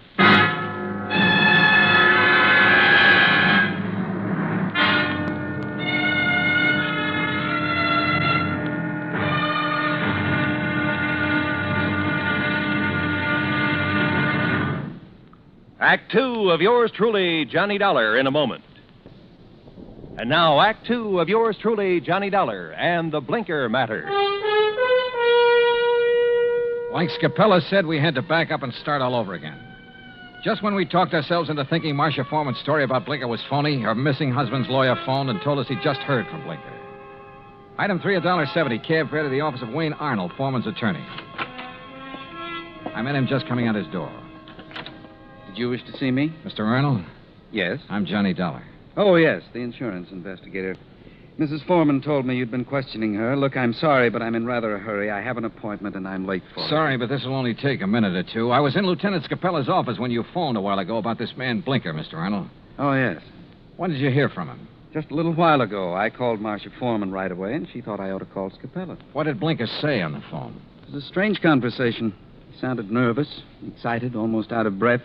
Act Two of yours truly, Johnny Dollar, in a moment. And now, Act Two of yours truly, Johnny Dollar, and the Blinker matter. Like Scapella said, we had to back up and start all over again. Just when we talked ourselves into thinking Marcia Foreman's story about Blinker was phony, her missing husband's lawyer phoned and told us he'd just heard from Blinker. Item 3, $1.70, cab fare to the office of Wayne Arnold, Foreman's attorney. I met him just coming out his door. Did you wish to see me? Mr. Arnold? Yes. I'm Johnny Dollar. Oh, yes, the insurance investigator. Mrs. Foreman told me you'd been questioning her. Look, I'm sorry, but I'm in rather a hurry. I have an appointment, and I'm late for it. Sorry, but this will only take a minute or two. I was in Lieutenant Scapella's office when you phoned a while ago about this man Blinker, Mr. Arnold. Oh, yes. When did you hear from him? Just a little while ago. I called Marcia Foreman right away, and she thought I ought to call Scapella. What did Blinker say on the phone? It was a strange conversation. He sounded nervous, excited, almost out of breath.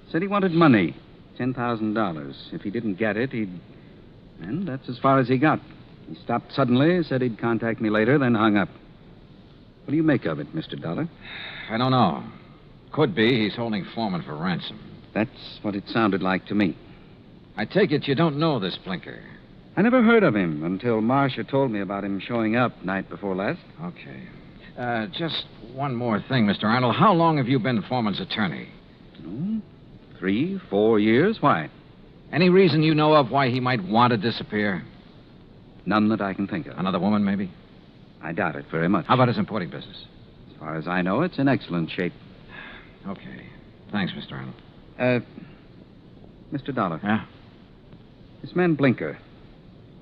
Said he wanted money, $10,000. If he didn't get it, he'd... And that's as far as he got. He stopped suddenly, said he'd contact me later, then hung up. What do you make of it, Mr. Dollar? I don't know. Could be he's holding Foreman for ransom. That's what it sounded like to me. I take it you don't know this Blinker. I never heard of him until Marcia told me about him showing up night before last. Okay. Just one more thing, Mr. Arnold. How long have you been Foreman's attorney? 3, 4 years. Why? Any reason you know of why he might want to disappear? None that I can think of. Another woman, maybe? I doubt it very much. How about his importing business? As far as I know, it's in excellent shape. Okay. Thanks, Mr. Arnold. Mr. Dollar. Yeah? This man Blinker,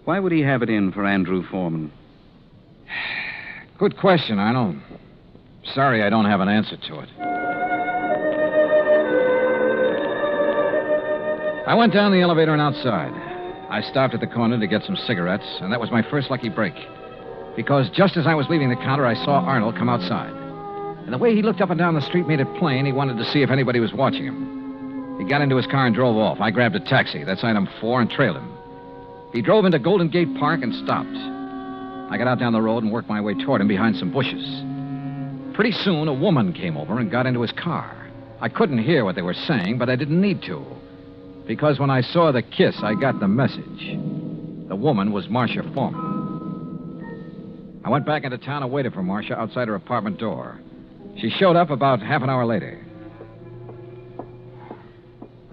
why would he have it in for Andrew Foreman? Good question, Arnold. Sorry I don't have an answer to it. I went down the elevator and outside. I stopped at the corner to get some cigarettes, and that was my first lucky break. Because just as I was leaving the counter, I saw Arnold come outside. And the way he looked up and down the street made it plain he wanted to see if anybody was watching him. He got into his car and drove off. I grabbed a taxi, that's item 4, and trailed him. He drove into Golden Gate Park and stopped. I got out down the road and worked my way toward him behind some bushes. Pretty soon, a woman came over and got into his car. I couldn't hear what they were saying, but I didn't need to. Because when I saw the kiss, I got the message. The woman was Marcia Foreman. I went back into town and waited for Marcia outside her apartment door. She showed up about half an hour later.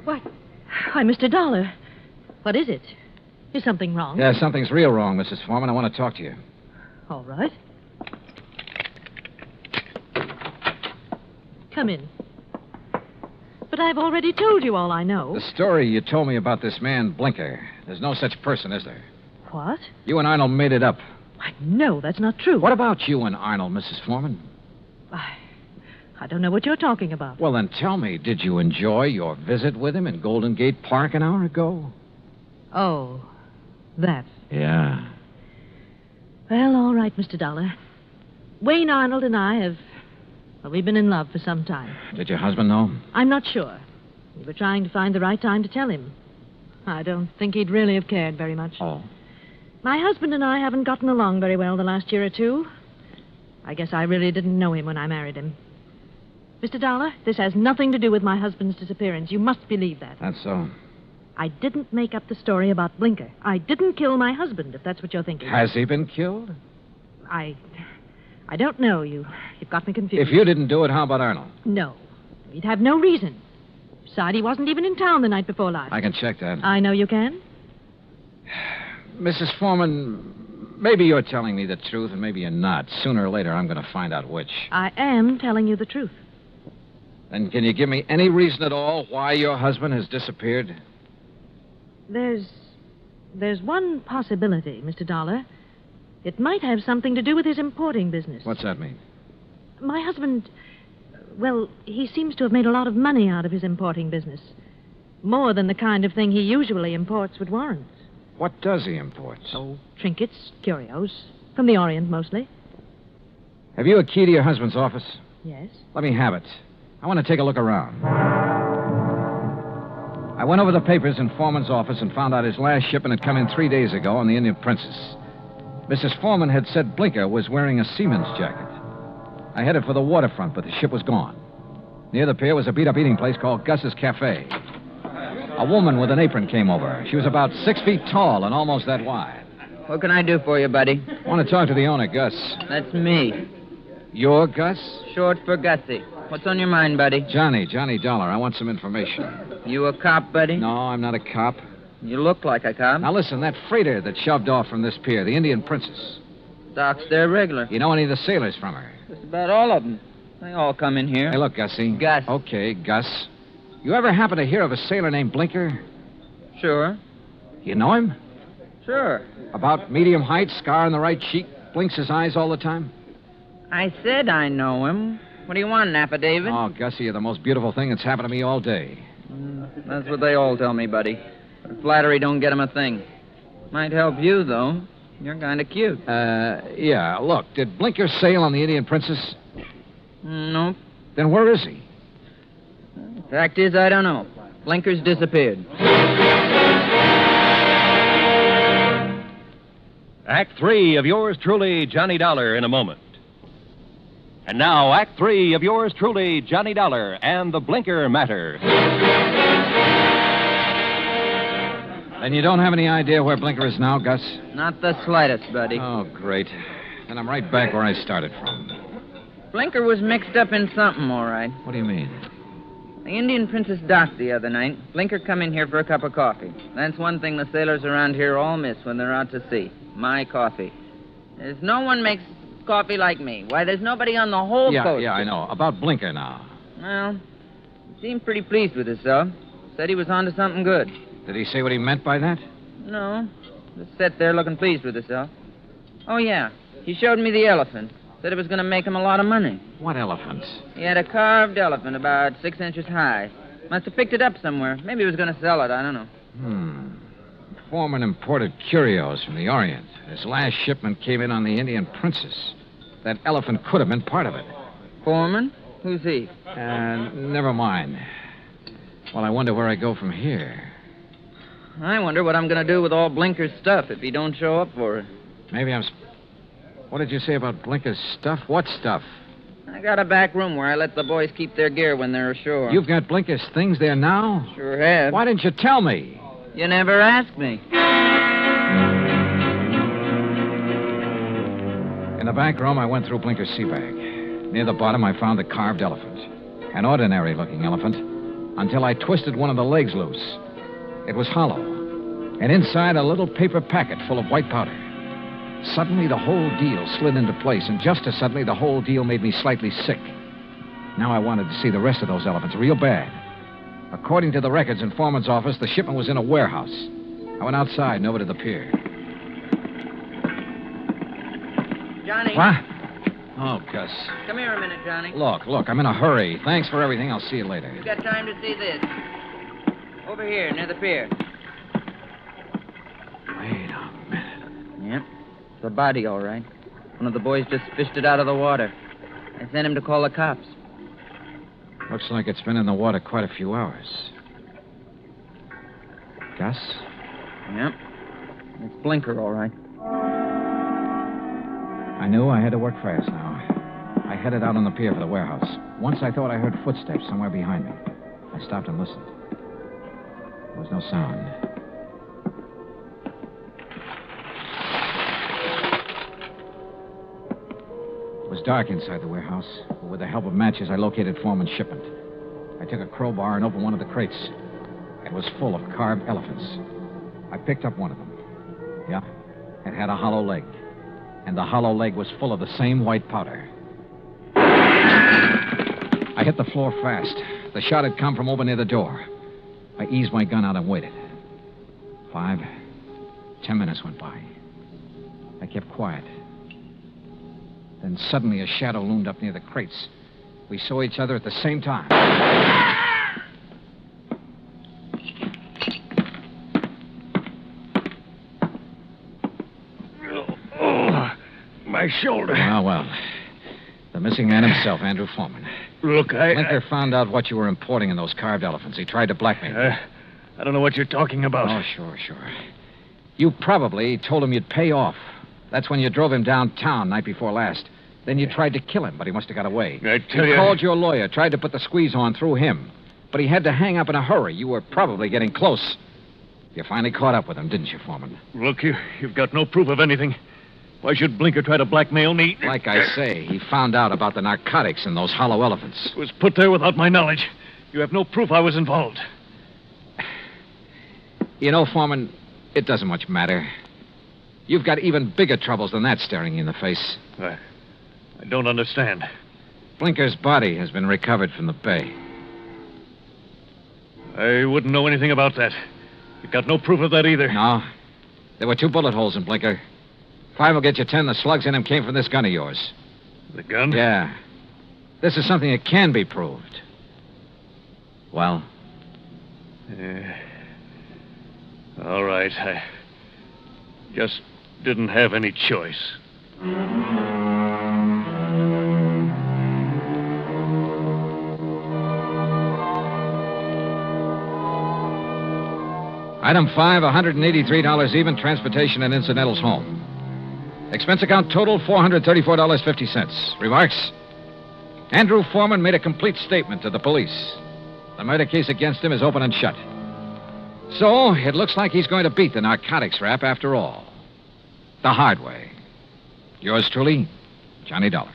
What? Why, Mr. Dollar. What is it? Is something wrong? Yeah, something's real wrong, Mrs. Foreman. I want to talk to you. All right. Come in. But I've already told you all I know. The story you told me about this man, Blinker, there's no such person, is there? What? You and Arnold made it up. No, that's not true. What about you and Arnold, Mrs. Foreman? I don't know what you're talking about. Well, then tell me, did you enjoy your visit with him in Golden Gate Park an hour ago? Oh, that. Yeah. Well, all right, Mr. Dollar. Wayne Arnold and I have... Well, we've been in love for some time. Did your husband know? I'm not sure. We were trying to find the right time to tell him. I don't think he'd really have cared very much. Oh. My husband and I haven't gotten along very well the last year or two. I guess I really didn't know him when I married him. Mr. Dollar, this has nothing to do with my husband's disappearance. You must believe that. That's so. I didn't make up the story about Blinker. I didn't kill my husband, if that's what you're thinking. Has he been killed? I don't know. You've got me confused. If you didn't do it, how about Arnold? No. He'd have no reason. Besides, he wasn't even in town the night before last. I can check that. I know you can. Mrs. Foreman, maybe you're telling me the truth and maybe you're not. Sooner or later, I'm going to find out which. I am telling you the truth. Then can you give me any reason at all why your husband has disappeared? There's one possibility, Mr. Dollar. It might have something to do with his importing business. What's that mean? My husband, well, he seems to have made a lot of money out of his importing business. More than the kind of thing he usually imports would warrant. What does he import? Oh, trinkets, curios, From the Orient, mostly. Have you a key to your husband's office? Yes. Let me have it. I want to take a look around. I went over the papers in Foreman's office and found out his last shipment had come in 3 days ago on the Indian Princess. Mrs. Foreman had said Blinker was wearing a seaman's jacket. I headed for the waterfront, but the ship was gone. Near the pier was a beat-up eating place called Gus's Cafe. A woman with an apron came over. She was about 6 feet tall and almost that wide. What can I do for you, buddy? I want to talk to the owner, Gus. That's me. You're Gus? Short for Gussie. What's on your mind, buddy? Johnny Dollar. I want some information. You a cop, buddy? No, I'm not a cop. You look like a cop. Now listen, that freighter that shoved off from this pier, the Indian Princess. Docks there regular. You know any of the sailors from her? Just about all of them. They all come in here. Hey, look, Gussie. Gus. Okay, Gus. You ever happen to hear of a sailor named Blinker? Sure. You know him? Sure. About medium height, scar on the right cheek, blinks his eyes all the time? I said I know him. What do you want, an affidavit? Oh, Gussie, you're the most beautiful thing that's happened to me all day. That's what they all tell me, buddy. But flattery don't get 'em a thing. Might help you, though. You're kind of cute. Yeah. Look, did Blinker sail on the Indian Princess? Nope. Then where is he? Fact is, I don't know. Blinker's disappeared. Act 3 of yours truly, Johnny Dollar, in a moment. And now, Act 3 of yours truly, Johnny Dollar, and the Blinker Matter. Then you don't have any idea where Blinker is now, Gus? Not the slightest, buddy. Oh, great. Then I'm right back where I started from. Blinker was mixed up in something, all right. What do you mean? The Indian Princess docked the other night. Blinker come in here for a cup of coffee. That's one thing the sailors around here all miss when they're out to sea. My coffee. There's no one makes coffee like me. Why, there's nobody on the whole coast. Yeah, I know. About Blinker now. Well, he seemed pretty pleased with himself. Said he was onto something good. Did he say what he meant by that? No. Just sat there looking pleased with himself. Oh, yeah. He showed me the elephant. Said it was going to make him a lot of money. What elephant? He had a carved elephant about 6 inches high. Must have picked it up somewhere. Maybe he was going to sell it. I don't know. Foreman imported curios from the Orient. His last shipment came in on the Indian Princess. That elephant could have been part of it. Foreman? Who's he? Never mind. Well, I wonder where I go from here. I wonder what I'm going to do with all Blinker's stuff if he don't show up for it. Maybe I'm... What did you say about Blinker's stuff? What stuff? I got a back room where I let the boys keep their gear when they're ashore. You've got Blinker's things there now? Sure have. Why didn't you tell me? You never asked me. In the back room, I went through Blinker's sea bag. Near the bottom, I found the carved elephant. An ordinary-looking elephant, until I twisted one of the legs loose. It was hollow, and inside a little paper packet full of white powder. Suddenly, the whole deal slid into place, and just as suddenly, the whole deal made me slightly sick. Now I wanted to see the rest of those elephants real bad. According to the records in Foreman's office, the shipment was in a warehouse. I went outside and over to the pier. Johnny. What? Oh, Gus. Come here a minute, Johnny. Look, I'm in a hurry. Thanks for everything. I'll see you later. You got time to see this? Over here, near the pier. Wait a minute. Yep. It's a body, all right. One of the boys just fished it out of the water. I sent him to call the cops. Looks like it's been in the water quite a few hours. Gus? Yep. It's Blinker, all right. I knew I had to work fast now. I headed out on the pier for the warehouse. Once I thought I heard footsteps somewhere behind me. I stopped and listened. There was no sound. It was dark inside the warehouse, but with the help of matches, I located Foreman's shipment. I took a crowbar and opened one of the crates. It was full of carved elephants. I picked up one of them. Yeah, it had a hollow leg. And the hollow leg was full of the same white powder. I hit the floor fast. The shot had come from over near the door. I eased my gun out and waited. 5, 10 minutes went by. I kept quiet. Then suddenly a shadow loomed up near the crates. We saw each other at the same time. my shoulder. Well. The missing man himself, Andrew Foreman. Look, Blinker found out what you were importing in those carved elephants. He tried to blackmail you. I don't know what you're talking about. Oh, sure. You probably told him you'd pay off. That's when you drove him downtown night before last. Then you tried to kill him, but he must have got away. I tell you you... called your lawyer, tried to put the squeeze on through him. But he had to hang up in a hurry. You were probably getting close. You finally caught up with him, didn't you, Foreman? Look, you've got no proof of anything. Why should Blinker try to blackmail me? Like I say, he found out about the narcotics in those hollow elephants. It was put there without my knowledge. You have no proof I was involved. You know, Foreman, it doesn't much matter. You've got even bigger troubles than that staring you in the face. I don't understand. Blinker's body has been recovered from the bay. I wouldn't know anything about that. You've got no proof of that either. No. There were 2 bullet holes in Blinker. 5 will get you 10. The slugs in him came from this gun of yours. The gun? Yeah. This is something that can be proved. Well? All right. I just didn't have any choice. Item 5, $183 even, transportation and incidentals home. Expense account total, $434.50. Remarks? Andrew Foreman made a complete statement to the police. The murder case against him is open and shut. So, it looks like he's going to beat the narcotics rap after all. The hard way. Yours truly, Johnny Dollar.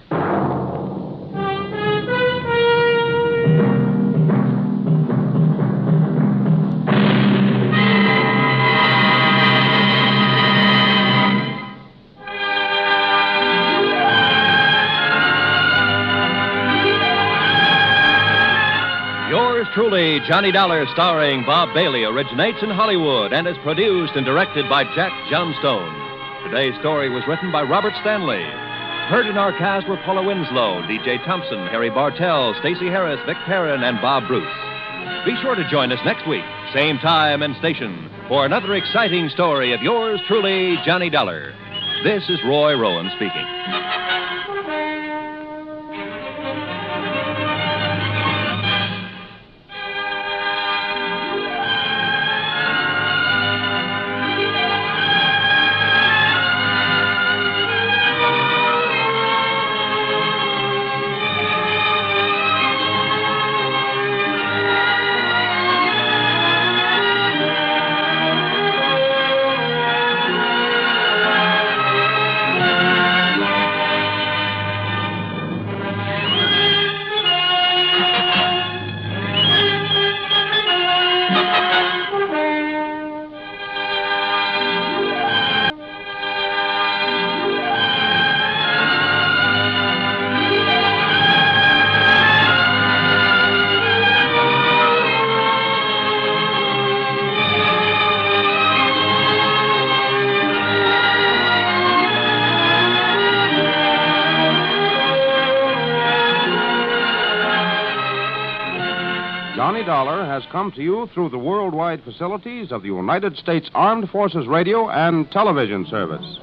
Truly, Johnny Dollar, starring Bob Bailey, originates in Hollywood and is produced and directed by Jack Johnstone. Today's story was written by Robert Stanley. Heard in our cast were Paula Winslow, D.J. Thompson, Harry Bartell, Stacey Harris, Vic Perrin, and Bob Bruce. Be sure to join us next week, same time and station, for another exciting story of yours truly, Johnny Dollar. This is Roy Rowan speaking. Johnny Dollar has come to you through the worldwide facilities of the United States Armed Forces Radio and Television Service.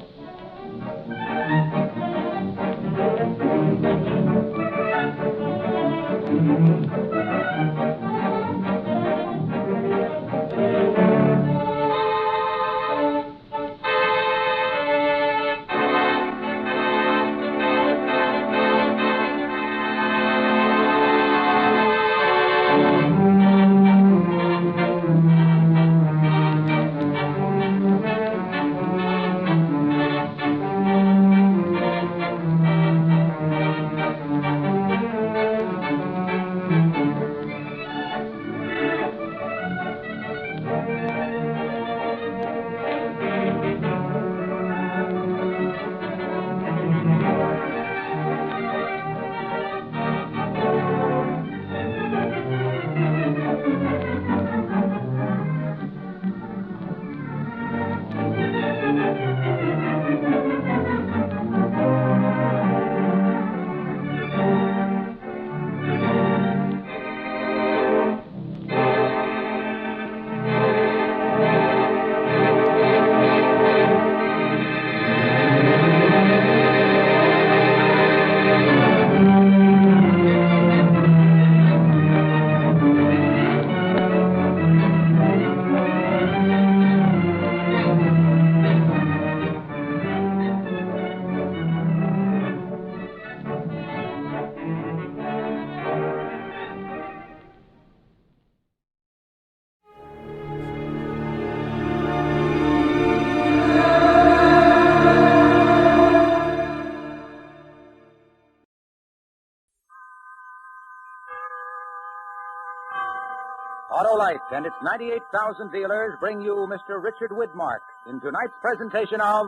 Autolite and its 98,000 dealers bring you Mr. Richard Widmark in tonight's presentation of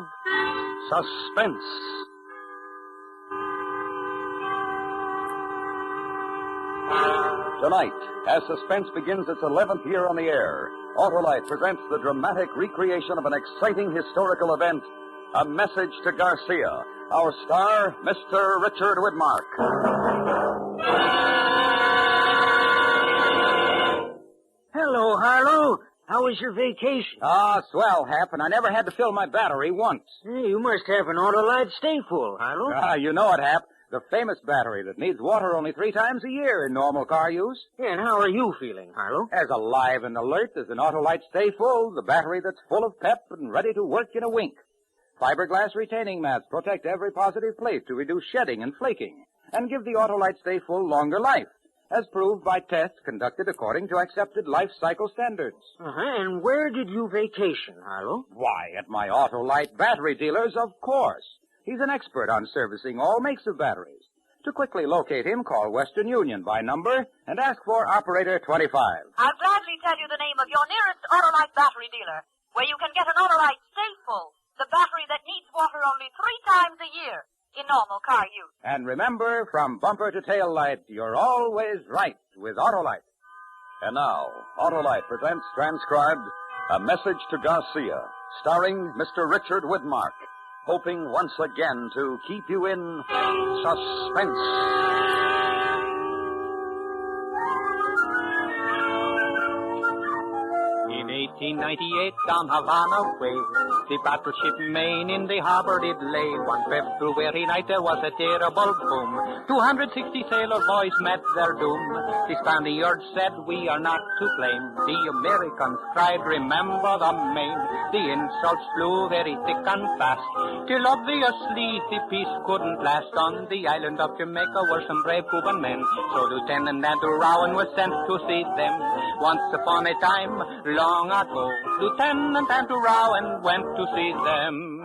Suspense. Tonight, as Suspense begins its 11th year on the air, Autolite presents the dramatic recreation of an exciting historical event, A Message to Garcia. Our star, Mr. Richard Widmark. Hello, Harlow. How was your vacation? Ah, swell, Hap, and I never had to fill my battery once. Hey, you must have an Autolite stay full, Harlow. Ah, you know it, Hap. The famous battery that needs water only 3 times a year in normal car use. And how are you feeling, Harlow? As alive and alert as an Autolite Stay Full, the battery that's full of pep and ready to work in a wink. Fiberglass retaining mats protect every positive plate to reduce shedding and flaking and give the Autolite Stay Full longer life, as proved by tests conducted according to accepted life cycle standards. And where did you vacation, Harlow? Why, at my Autolite battery dealers, of course. He's an expert on servicing all makes of batteries. To quickly locate him, call Western Union by number and ask for Operator 25. I'll gladly tell you the name of your nearest Autolite battery dealer, where you can get an Autolite Stay Full, the battery that needs water only 3 times a year in normal car use. And remember, from bumper to tail light, you're always right with Autolite. And now, Autolite presents transcribed A Message to Garcia, starring Mr. Richard Widmark, hoping once again to keep you in suspense. In 1898, down Havana way, the battleship Maine in the harbor did lay. One February night there was a terrible boom. 260 sailor boys met their doom. The Spaniards said, we are not to blame. The Americans cried, remember the Maine. The insults flew very thick and fast, till obviously the peace couldn't last. On the island of Jamaica were some brave Cuban men, so Lieutenant Andrew Rowan was sent to see them. Once upon a time, long ago, Lieutenant Andrew Rowan went to see them.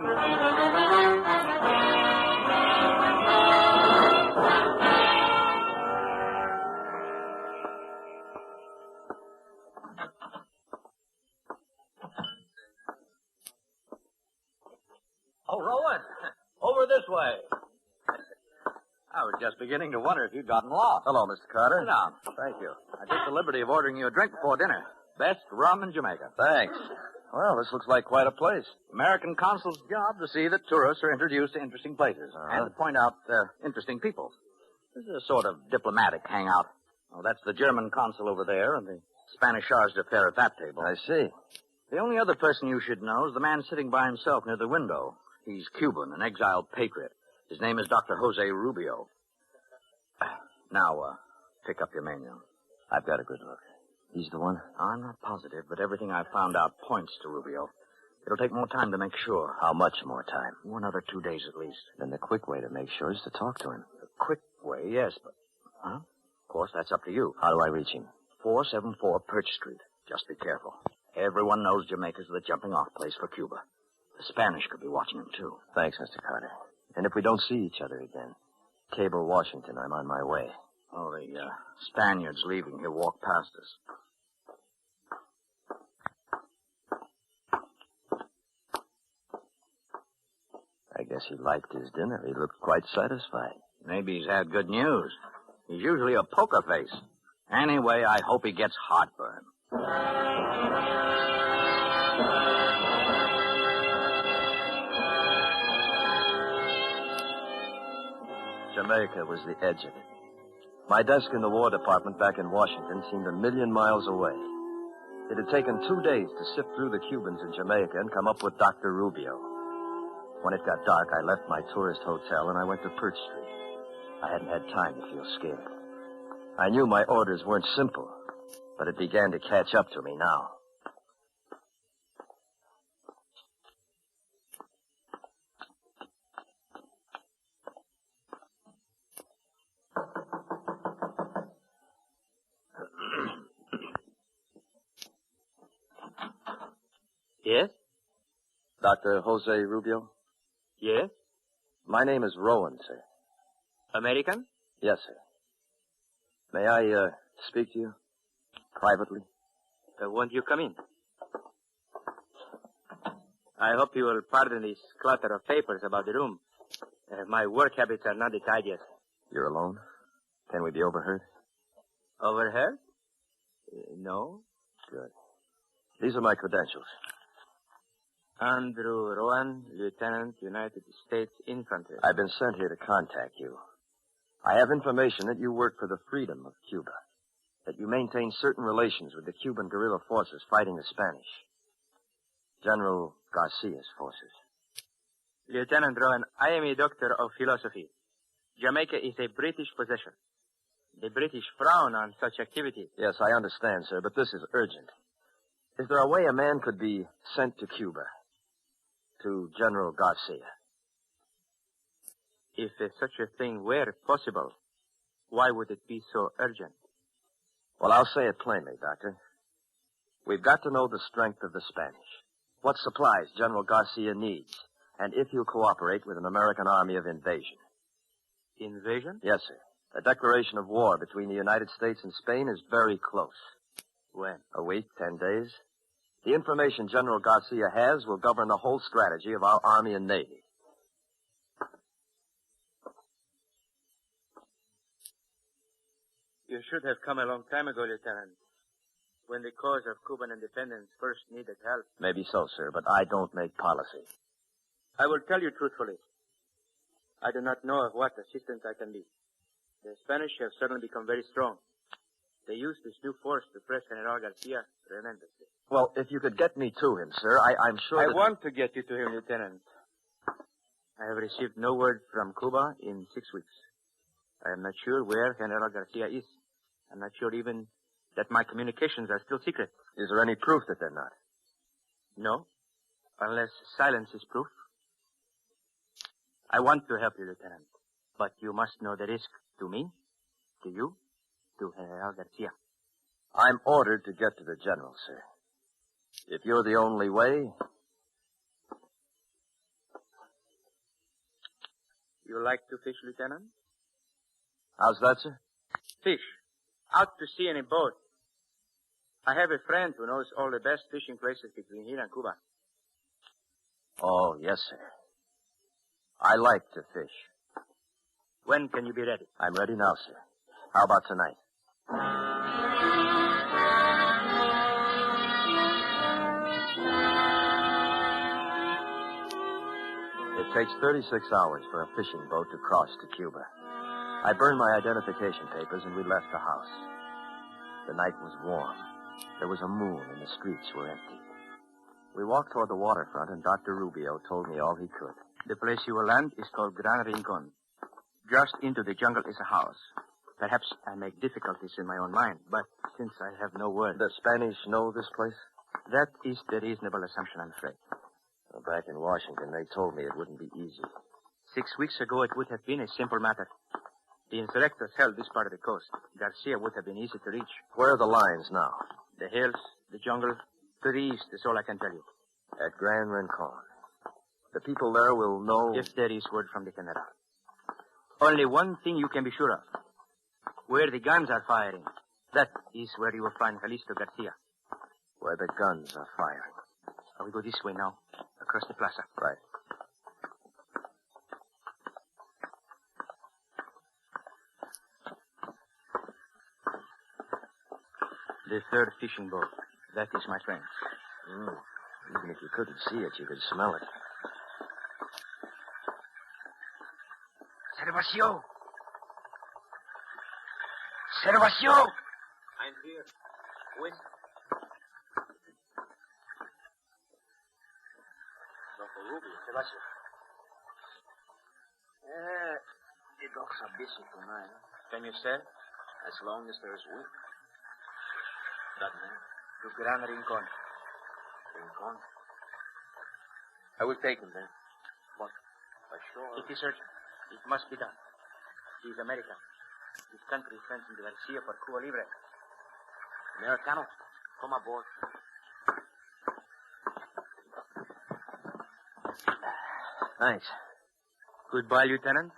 Oh, Rowan, over this way. I was just beginning to wonder if you'd gotten lost. Hello, Mr. Carter. Sit down. Thank you. I took the liberty of ordering you a drink before dinner. Best rum in Jamaica. Thanks. Well, this looks like quite a place. American consul's job to see that tourists are introduced to interesting places and to point out interesting people. This is a sort of diplomatic hangout. Oh, that's the German consul over there and the Spanish charge d'affaires at that table. I see. The only other person you should know is the man sitting by himself near the window. He's Cuban, an exiled patriot. His name is Dr. Jose Rubio. Now, pick up your menu. I've got a good look. He's the one? I'm not positive, but everything I've found out points to Rubio. It'll take more time to make sure. How much more time? Another 2 days at least. Then the quick way to make sure is to talk to him. The quick way, yes, but... Huh? Of course, that's up to you. How do I reach him? 474 Perch Street. Just be careful. Everyone knows Jamaica's the jumping-off place for Cuba. The Spanish could be watching him, too. Thanks, Mr. Carter. And if we don't see each other again, cable Washington. I'm on my way. Oh, the Spaniard's leaving. He'll walk past us. I guess he liked his dinner. He looked quite satisfied. Maybe he's had good news. He's usually a poker face. Anyway, I hope he gets heartburn. Jamaica was the edge of it. My desk in the War Department back in Washington seemed 1,000,000 miles away. It had taken 2 days to sift through the Cubans in Jamaica and come up with Dr. Rubio. When it got dark, I left my tourist hotel and I went to Perch Street. I hadn't had time to feel scared. I knew my orders weren't simple, but it began to catch up to me now. Yes? Dr. Jose Rubio? Yes? My name is Rowan, sir. American? Yes, sir. May I, speak to you? Privately? Won't you come in? I hope you will pardon this clutter of papers about the room. My work habits are not the tidiest. You're alone? Can we be overheard? Overheard? No. Good. These are my credentials. Andrew Rowan, Lieutenant, United States Infantry. I've been sent here to contact you. I have information that you work for the freedom of Cuba, that you maintain certain relations with the Cuban guerrilla forces fighting the Spanish. General Garcia's forces. Lieutenant Rowan, I am a doctor of philosophy. Jamaica is a British possession. The British frown on such activities. Yes, I understand, sir, but this is urgent. Is there a way a man could be sent to Cuba? To General Garcia? If such a thing were possible, why would it be so urgent? Well, I'll say it plainly, Doctor. We've got to know the strength of the Spanish, what supplies General Garcia needs, and if he'll cooperate with an American army of invasion. Invasion? Yes, sir. A declaration of war between the United States and Spain is very close. When? A week, 10 days. The information General Garcia has will govern the whole strategy of our Army and Navy. You should have come a long time ago, Lieutenant, when the cause of Cuban independence first needed help. Maybe so, sir, but I don't make policy. I will tell you truthfully. I do not know of what assistance I can be. The Spanish have suddenly become very strong. They use this new force to press General Garcia tremendously. Well, if you could get me to him, sir, I'm sure I want to get you to him, Lieutenant. I have received no word from Cuba in 6 weeks. I am not sure where General Garcia is. I'm not sure even that my communications are still secret. Is there any proof that they're not? No, unless silence is proof. I want to help you, Lieutenant, but you must know the risk to me, to you, to General Garcia. I'm ordered to get to the general, sir. If you're the only way... You like to fish, Lieutenant? How's that, sir? Fish. Out to sea in a boat. I have a friend who knows all the best fishing places between here and Cuba. Oh, yes, sir. I like to fish. When can you be ready? I'm ready now, sir. How about tonight? It takes 36 hours for a fishing boat to cross to Cuba. I burned my identification papers and we left the house. The night was warm. There was a moon and the streets were empty. We walked toward the waterfront and Dr. Rubio told me all he could. The place you will land is called Gran Rincon. Just into the jungle is a house. Perhaps I make difficulties in my own mind, but since I have no word... The Spanish know this place? That is the reasonable assumption, I'm afraid. Well, back in Washington, they told me it wouldn't be easy. 6 weeks ago, it would have been a simple matter. The insurrectors held this part of the coast. Garcia would have been easy to reach. Where are the lines now? The hills, the jungle, to the east is all I can tell you. At Gran Rincon. The people there will know... If there is word from the General. Only one thing you can be sure of. Where the guns are firing, that is where you will find Jalisco Garcia. Where the guns are firing. We go this way now, across the plaza. Right. The third fishing boat. That is my friend. Even if you couldn't see it, you could smell it. Servacio! Servacio! I'm here. Wait. Dr. Rubio, Servacio. The dogs are busy tonight. Can you stay? As long as there is wind. Dragnet. To Gran Rincon. Rincon? I will take him then. But, sure. It is urgent. It must be done. He is American. His country sends him to Garcia for Cuba Libre. Americano, come aboard. Thanks. Goodbye, Lieutenant.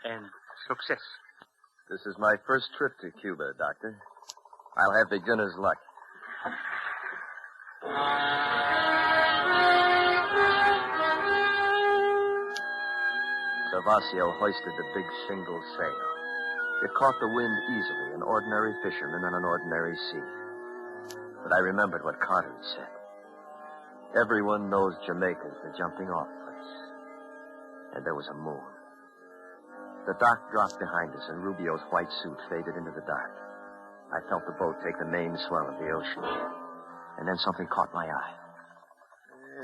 And success. This is my first trip to Cuba, Doctor. I'll have beginner's luck. Servacio hoisted the big shingle sail. It caught the wind easily, an ordinary fisherman on an ordinary sea. But I remembered what Carter had said. Everyone knows Jamaica's the jumping-off place. And there was a moon. The dock dropped behind us, and Rubio's white suit faded into the dark. I felt the boat take the main swell of the ocean. And then something caught my eye.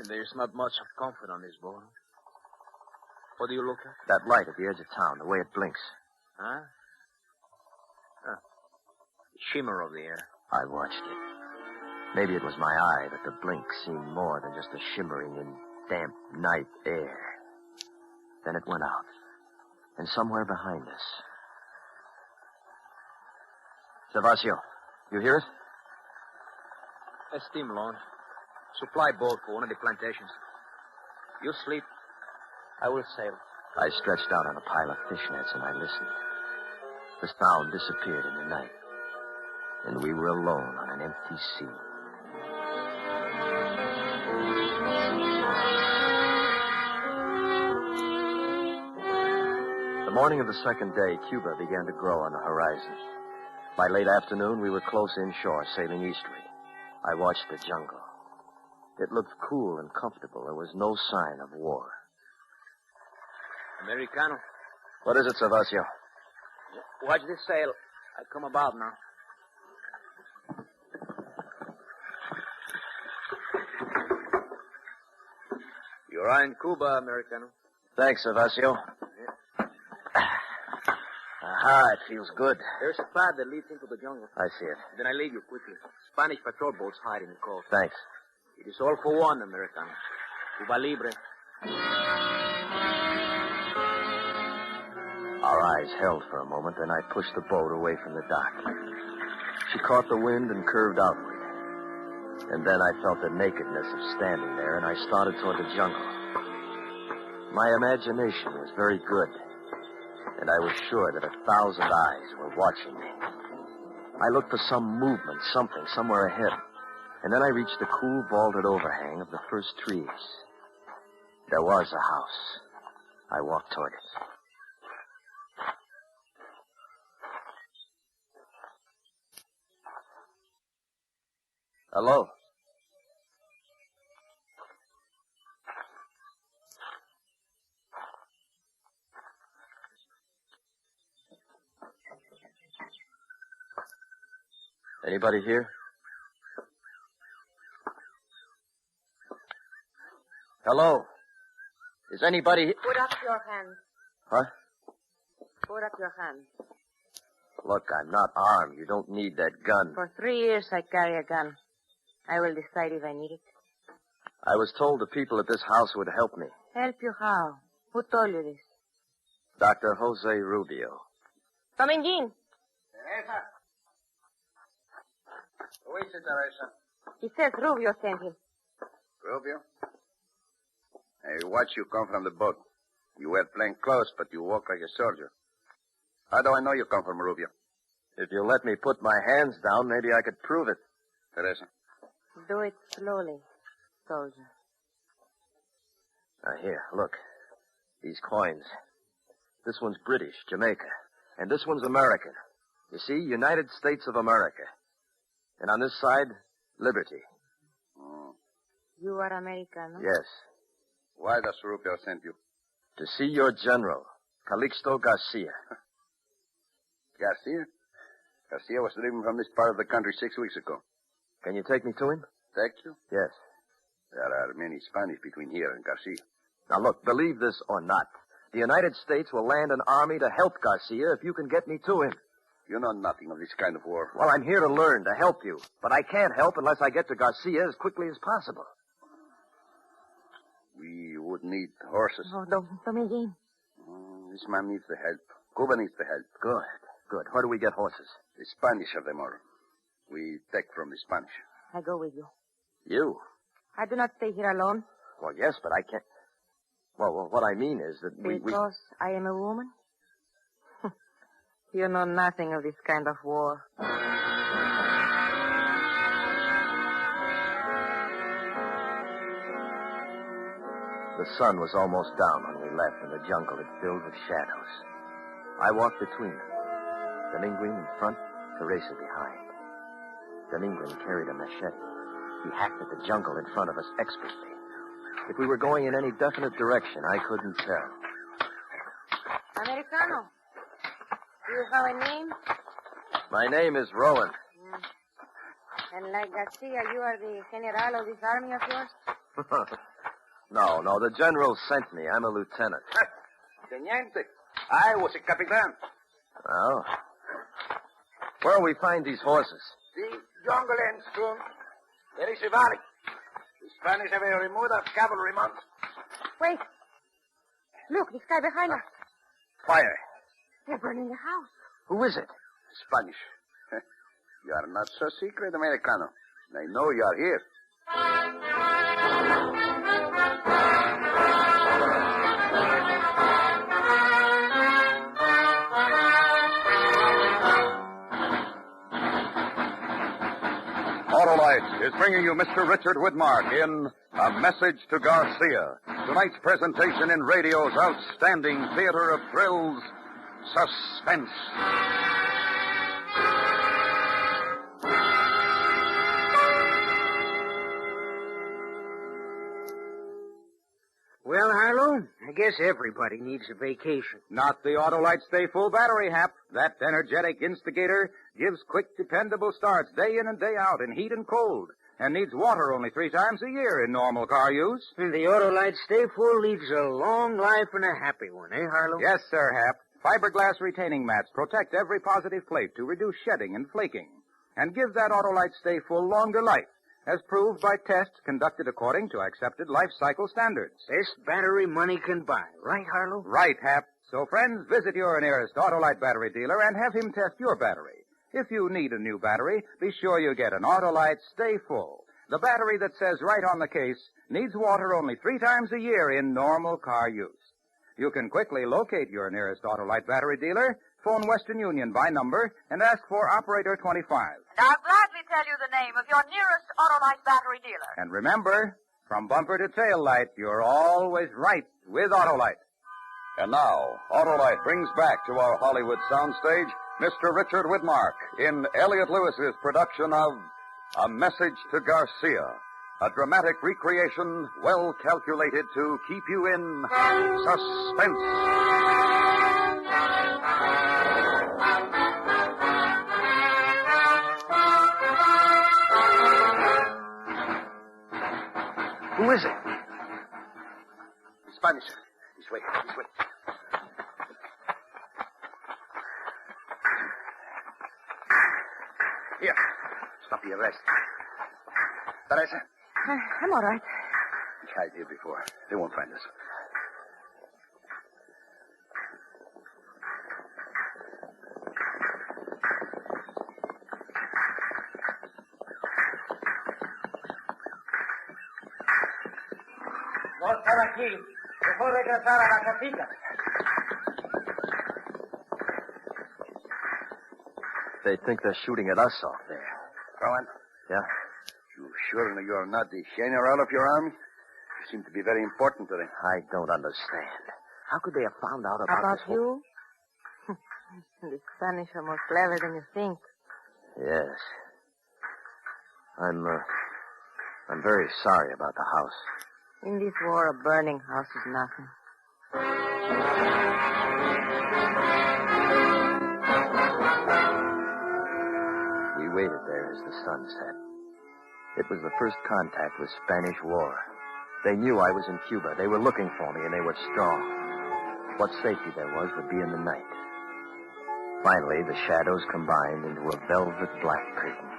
There's not much of comfort on this boat. What do you look at? That light at the edge of town, the way it blinks. Huh? The shimmer of the air. I watched it. Maybe it was my eye, but the blink seemed more than just a shimmering in damp night air. Then it went out. And somewhere behind us. Servacio, you hear it? A steam launch. Supply boat for one of the plantations. You sleep. I will sail. I stretched out on a pile of fishnets and I listened. The sound disappeared in the night. And we were alone on an empty sea. The morning of the second day, Cuba began to grow on the horizon. By late afternoon, we were close inshore, sailing eastward. I watched the jungle. It looked cool and comfortable. There was no sign of war. Americano. What is it, Servacio? Watch this sail. I come about now. You're in Cuba, Americano. Thanks, Servacio. Aha, it feels good. There's a path that leads into the jungle. I see it. Then I leave you quickly. Spanish patrol boats hide in the coast. Thanks. It is all for one, Americano. Cuba Libre. Our eyes held for a moment, then I pushed the boat away from the dock. She caught the wind and curved outward. And then I felt the nakedness of standing there, and I started toward the jungle. My imagination was very good, and I was sure that 1,000 eyes were watching me. I looked for some movement, something, somewhere ahead, and then I reached the cool, vaulted overhang of the first trees. There was a house. I walked toward it. Hello? Anybody here? Hello? Is anybody... Put up your hands. Huh? Put up your hands. Look, I'm not armed. You don't need that gun. For 3 years I carry a gun. I will decide if I need it. I was told the people at this house would help me. Help you how? Who told you this? Dr. Jose Rubio. Come in, Jean. Teresa. Who is it, Teresa? He says Rubio sent him. Rubio? I watched you come from the boat. You wear plain clothes, but you walk like a soldier. How do I know you come from Rubio? If you'll let me put my hands down, maybe I could prove it. Teresa. Do it slowly, soldier. Now, here, look. These coins. This one's British, Jamaica. And this one's American. You see, United States of America. And on this side, Liberty. Oh. You are American, no? Yes. Why does Rubio send you? To see your general, Calixto Garcia. Garcia? Garcia was driven from this part of the country 6 weeks ago. Can you take me to him? Take you? Yes. There are many Spanish between here and Garcia. Now, look, believe this or not, the United States will land an army to help Garcia if you can get me to him. You know nothing of this kind of war. Well, I'm here to learn, to help you. But I can't help unless I get to Garcia as quickly as possible. We would need horses. Oh, don't me, Jean. This man needs the help. Cuba needs the help. Good, good. Where do we get horses? The Spanish have them all. We take from the Spanish. I go with you. You? I do not stay here alone. Well, yes, but I can't. Well, what I mean is that we... Because I am a woman? You know nothing of this kind of war. The sun was almost down when we left, and the jungle had filled with shadows. I walked between them. Dominguez in front, Teresa behind. Dominguez carried a machete. He hacked at the jungle in front of us expertly. If we were going in any definite direction, I couldn't tell. Americano, do you have a name? My name is Rowan. And like Garcia, you are the general of this army of yours? No, the general sent me. I'm a lieutenant. Teniente, I was a capitan. Oh. Where'll we find these horses? The jungle ends soon. There is a valley. The Spanish have a remote of cavalry mounts. Wait. Look, this guy behind us. Fire. They're burning the house. Who is it? Spanish. You are not so secret, Americano. I know you are here. Autolite is bringing you Mr. Richard Widmark in A Message to Garcia. Tonight's presentation in radio's outstanding theater of thrills, Suspense. Well, Harlow, I guess everybody needs a vacation. Not the Autolite Stay Full battery, Hap. That energetic instigator gives quick, dependable starts day in and day out in heat and cold, and needs water only 3 times a year in normal car use. And the Autolite Stay Full leads a long life and a happy one, eh, Harlow? Yes, sir, Hap. Fiberglass retaining mats protect every positive plate to reduce shedding and flaking, and give that Autolite Stay Full longer life, as proved by tests conducted according to accepted life cycle standards. Best battery money can buy, right, Harlow? Right, Hap. So, friends, visit your nearest Autolite battery dealer and have him test your battery. If you need a new battery, be sure you get an Autolite Stay Full. The battery that says right on the case, needs water only 3 times a year in normal car use. You can quickly locate your nearest Autolite battery dealer, phone Western Union by number, and ask for Operator 25. And I'll gladly tell you the name of your nearest Autolite battery dealer. And remember, from bumper to tail light, you're always right with Autolite. And now, Autolite brings back to our Hollywood soundstage Mr. Richard Widmark in Elliot Lewis's production of A Message to Garcia, a dramatic recreation well calculated to keep you in suspense. Who is it? Spanish. This way. Here. Stop the arrest. Teresa. I'm all right. We hide here before. They won't find us. No están aquí. Mejor regresar a la casita. They think they're shooting at us off there. Rowan? Yeah? You sure you're not the general of your army? You seem to be very important to them. I don't understand. How could they have found out about About this whole... you? The Spanish are more clever than you think. Yes. I'm very sorry about the house. In this war, a burning house is nothing. We waited there as the sun set. It was the first contact with Spanish war. They knew I was in Cuba. They were looking for me, and they were strong. What safety there was would be in the night. Finally, the shadows combined into a velvet black curtain.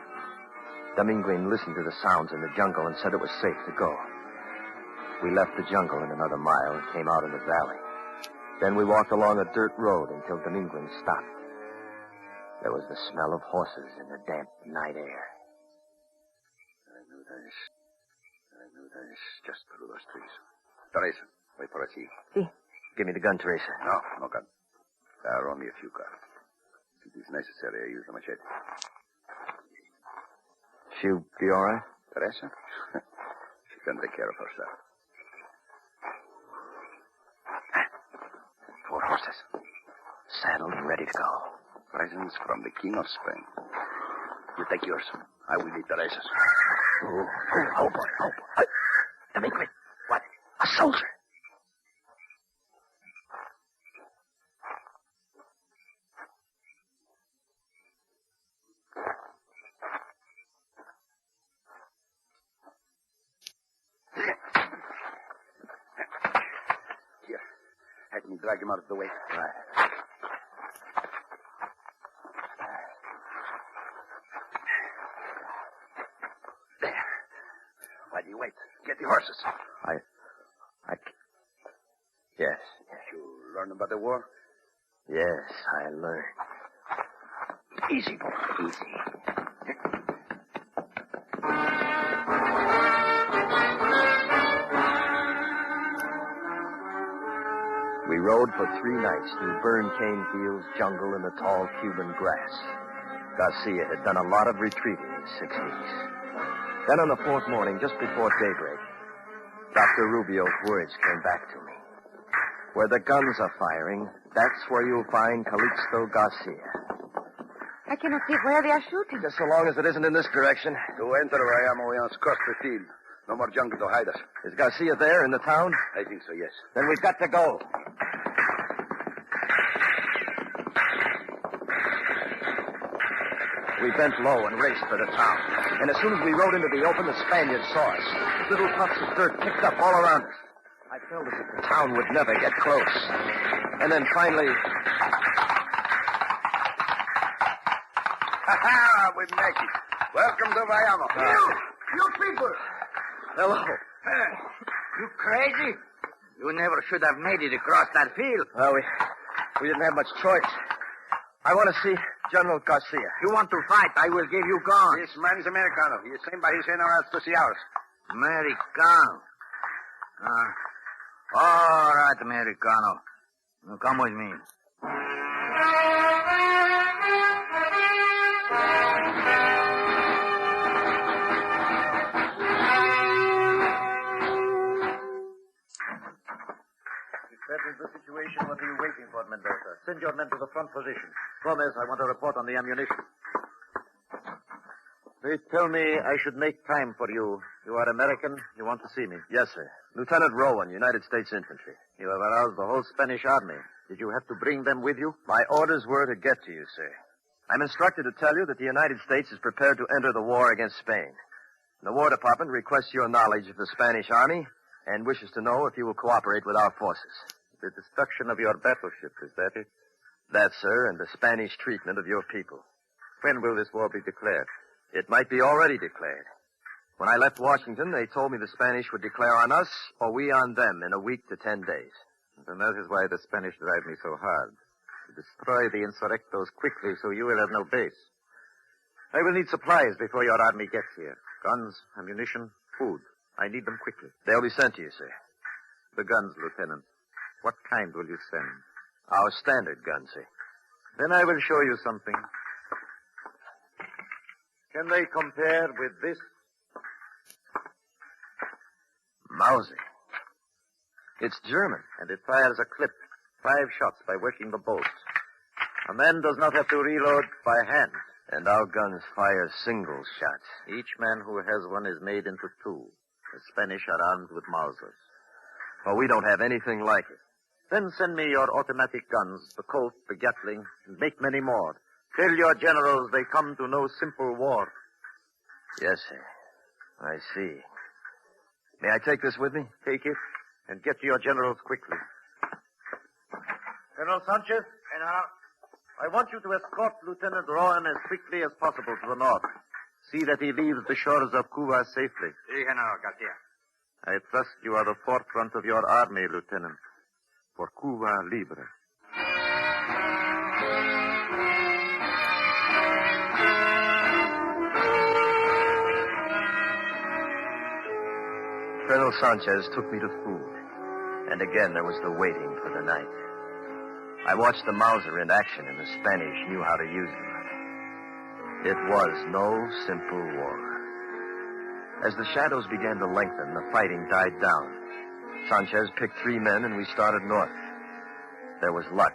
Dominguez listened to the sounds in the jungle and said it was safe to go. We left the jungle in another mile and came out in the valley. Then we walked along a dirt road until Dominguez stopped. There was the smell of horses in the damp night air. I knew this just through those trees. Teresa, wait for us here. Sí. Give me the gun, Teresa. No gun. There are only a few guns. It is necessary I use the machete. She'll be all right? Teresa? She can take care of herself. 4 horses. Saddled and ready to go. Presents from the King of Spain. You take yours. I will lead Teresa's. Oh, boy. Delinquent. What? A soldier. Here. Let me drag him out of the way. Right. Why do you wait? Get the horses. Yes. You learn about the war? Yes, I learned. Easy, boy. Easy. We rode for 3 nights through burned cane fields, jungle, and the tall Cuban grass. Garcia had done a lot of retreating in 6 weeks. Then on the 4th morning, just before daybreak, Dr. Rubio's words came back to me. Where the guns are firing, that's where you'll find Calixto Garcia. I cannot see where they are shooting. Just so long as it isn't in this direction. To enter Vayamo, we must cross the field. No more jungle to hide us. Is Garcia there in the town? I think so, yes. Then we've got to go. We bent low and raced for the town. And as soon as we rode into the open, the Spaniards saw us. Little puffs of dirt picked up all around us. I felt as if the town would never get close. And then finally... Ha-ha! We make it. Welcome to Vayamo. You people! Hello. You crazy? You never should have made it across that field. Well, we didn't have much choice. I want to see General Garcia. You want to fight, I will give you guns. This man is Americano. He is sent by his generals to see ours. Americano. All right, Americano. Now come with me. That is the situation. What are you waiting for, Mendoza? Send your men to the front position. Gomez, I want a report on the ammunition. They tell me I should make time for you. You are American. You want to see me? Yes, sir. Lieutenant Rowan, United States Infantry. You have aroused the whole Spanish army. Did you have to bring them with you? My orders were to get to you, sir. I'm instructed to tell you that the United States is prepared to enter the war against Spain. The War Department requests your knowledge of the Spanish army and wishes to know if you will cooperate with our forces. The destruction of your battleship, is that it? That, sir, and the Spanish treatment of your people. When will this war be declared? It might be already declared. When I left Washington, they told me the Spanish would declare on us or we on them in a week to 10 days. And that is why the Spanish drive me so hard. To destroy the insurrectos quickly so you will have no base. I will need supplies before your army gets here. Guns, ammunition, food. I need them quickly. They'll be sent to you, sir. The guns, Lieutenant. What kind will you send? Our standard guns, sir. Then I will show you something. Can they compare with this? Mauser. It's German, and it fires a clip. 5 shots by working the bolt. A man does not have to reload by hand. And our guns fire single shots. Each man who has one is made into 2. The Spanish are armed with Mausers. Well, we don't have anything like it. Then send me your automatic guns, the Colt, the Gatling, and make many more. Tell your generals they come to no simple war. Yes, sir. I see. May I take this with me? Take it, and get to your generals quickly. General Sanchez? General? I want you to escort Lieutenant Rowan as quickly as possible to the north. See that he leaves the shores of Cuba safely. Si, General Garcia. I trust you are the forefront of your army, Lieutenant. For Cuba Libre. Colonel Sanchez took me to food. And again there was the waiting for the night. I watched the Mauser in action, and the Spanish knew how to use them. It was no simple war. As the shadows began to lengthen, the fighting died down. Sanchez picked 3 men, and we started north. There was luck,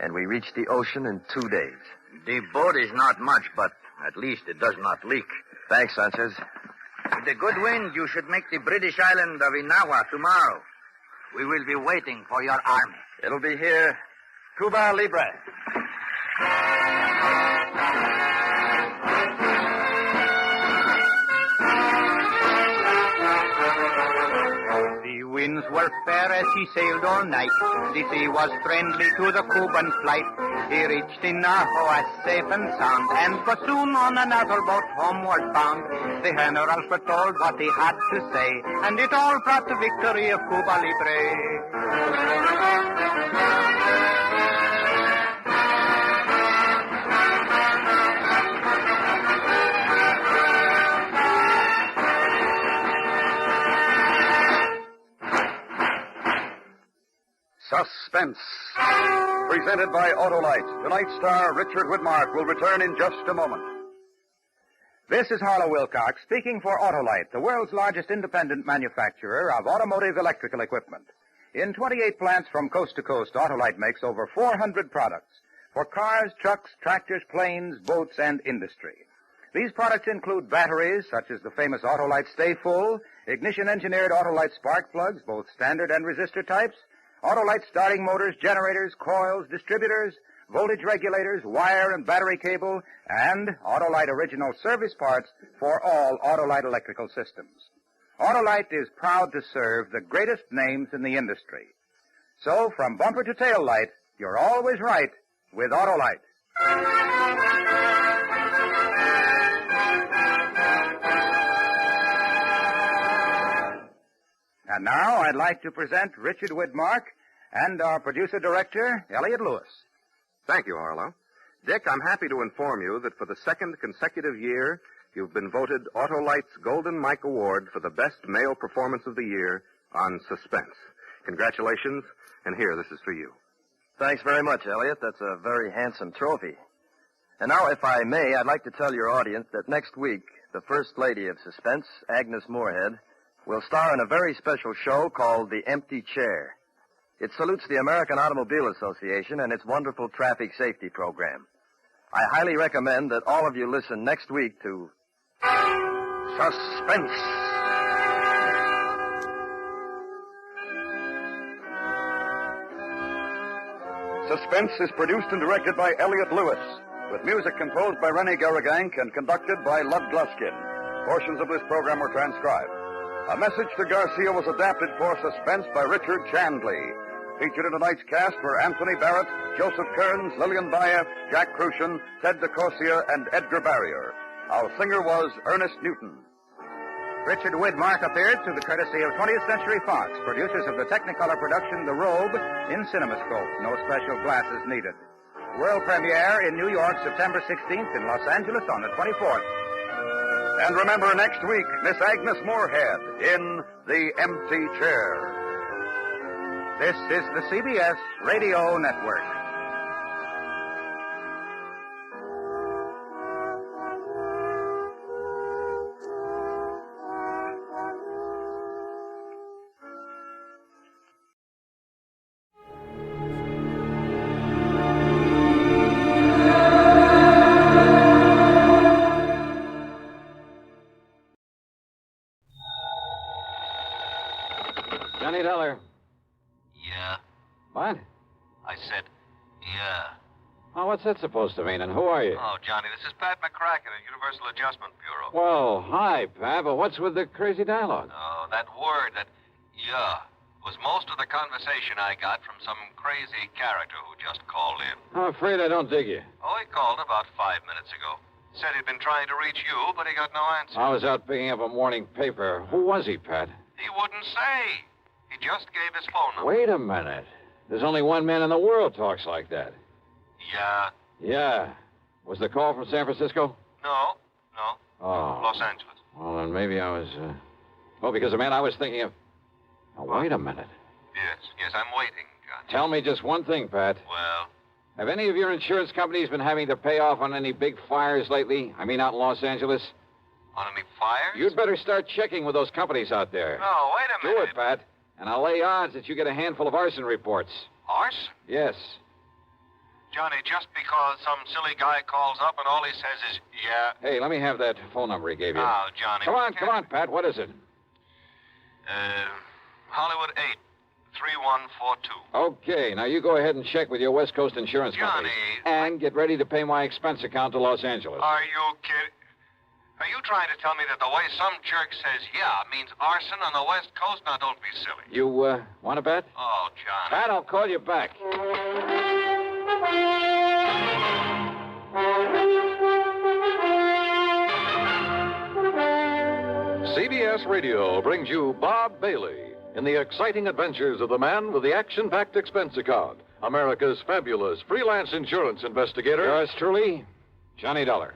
and we reached the ocean in 2 days. The boat is not much, but at least it does not leak. Thanks, Sanchez. With the good wind, you should make the British island of Inawa tomorrow. We will be waiting for your army. It'll be here. Cuba Libre. The winds were fair as he sailed all night. The sea was friendly to the Cuban flight. He reached Inahoa safe and sound, and was soon on another boat homeward bound. The general foretold what he had to say, and it all brought the victory of Cuba Libre. Suspense. Presented by Autolite. Tonight's star, Richard Widmark, will return in just a moment. This is Harlow Wilcox speaking for Autolite, the world's largest independent manufacturer of automotive electrical equipment. In 28 plants from coast to coast, Autolite makes over 400 products for cars, trucks, tractors, planes, boats, and industry. These products include batteries, such as the famous Autolite Stay Full, ignition-engineered Autolite spark plugs, both standard and resistor types, Autolite starting motors, generators, coils, distributors, voltage regulators, wire and battery cable, and Autolite original service parts for all Autolite electrical systems. Autolite is proud to serve the greatest names in the industry. So, from bumper to tail light, you're always right with Autolite. And now I'd like to present Richard Widmark and our producer-director, Elliot Lewis. Thank you, Harlow. Dick, I'm happy to inform you that for the second consecutive year, you've been voted Autolite's Golden Mike Award for the best male performance of the year on Suspense. Congratulations, and here, this is for you. Thanks very much, Elliot. That's a very handsome trophy. And now, if I may, I'd like to tell your audience that next week, the First Lady of Suspense, Agnes Moorehead, will star in a very special show called The Empty Chair. It salutes the American Automobile Association and its wonderful traffic safety program. I highly recommend that all of you listen next week to Suspense. Suspense is produced and directed by Elliot Lewis, with music composed by Rennie Garrigank and conducted by Lud Gluskin. Portions of this program were transcribed. A Message to Garcia was adapted for Suspense by Richard Chandley. Featured in tonight's cast were Anthony Barrett, Joseph Kearns, Lillian Baeff, Jack Crucian, Ted DeCosia, and Edgar Barrier. Our singer was Ernest Newton. Richard Widmark appeared through the courtesy of 20th Century Fox, producers of the Technicolor production The Robe in CinemaScope. No special glasses needed. World premiere in New York, September 16th, in Los Angeles on the 24th. And remember, next week, Miss Agnes Moorehead in The Empty Chair. This is the CBS Radio Network. Johnny Dollar. Yeah. What? I said, yeah. Oh, what's that supposed to mean, and who are you? Oh, Johnny, this is Pat McCracken at Universal Adjustment Bureau. Well, hi, Pat, but what's with the crazy dialogue? Oh, that word, that yeah, was most of the conversation I got from some crazy character who just called in. I'm afraid I don't dig you. Oh, he called about 5 minutes ago. Said he'd been trying to reach you, but he got no answer. I was out picking up a morning paper. Who was he, Pat? He wouldn't say. He just gave his phone number. Wait a minute. There's only one man in the world talks like that. Yeah. Yeah. Was the call from San Francisco? No. Oh. Los Angeles. Well, then maybe I was, Well, because the man I was thinking of... Now, wait a minute. Yes, I'm waiting, Johnny. Tell me just one thing, Pat. Well? Have any of your insurance companies been having to pay off on any big fires lately? I mean, out in Los Angeles? On any fires? You'd better start checking with those companies out there. No, wait a minute. Do it, Pat. And I'll lay odds that you get a handful of arson reports. Arson? Yes. Johnny, just because some silly guy calls up and all he says is, yeah. Hey, let me have that phone number he gave you. Now, Johnny. Come on, Pat. What is it? Hollywood 8, 3142. Okay, now you go ahead and check with your West Coast insurance company. And get ready to pay my expense account to Los Angeles. Are you kidding? Are you trying to tell me that the way some jerk says yeah means arson on the West Coast? Now, don't be silly. You, want to bet? Oh, Johnny. Pat, I'll call you back. CBS Radio brings you Bob Bailey in the exciting adventures of the man with the action-packed expense account, America's fabulous freelance insurance investigator. Yours truly, Johnny Dollar.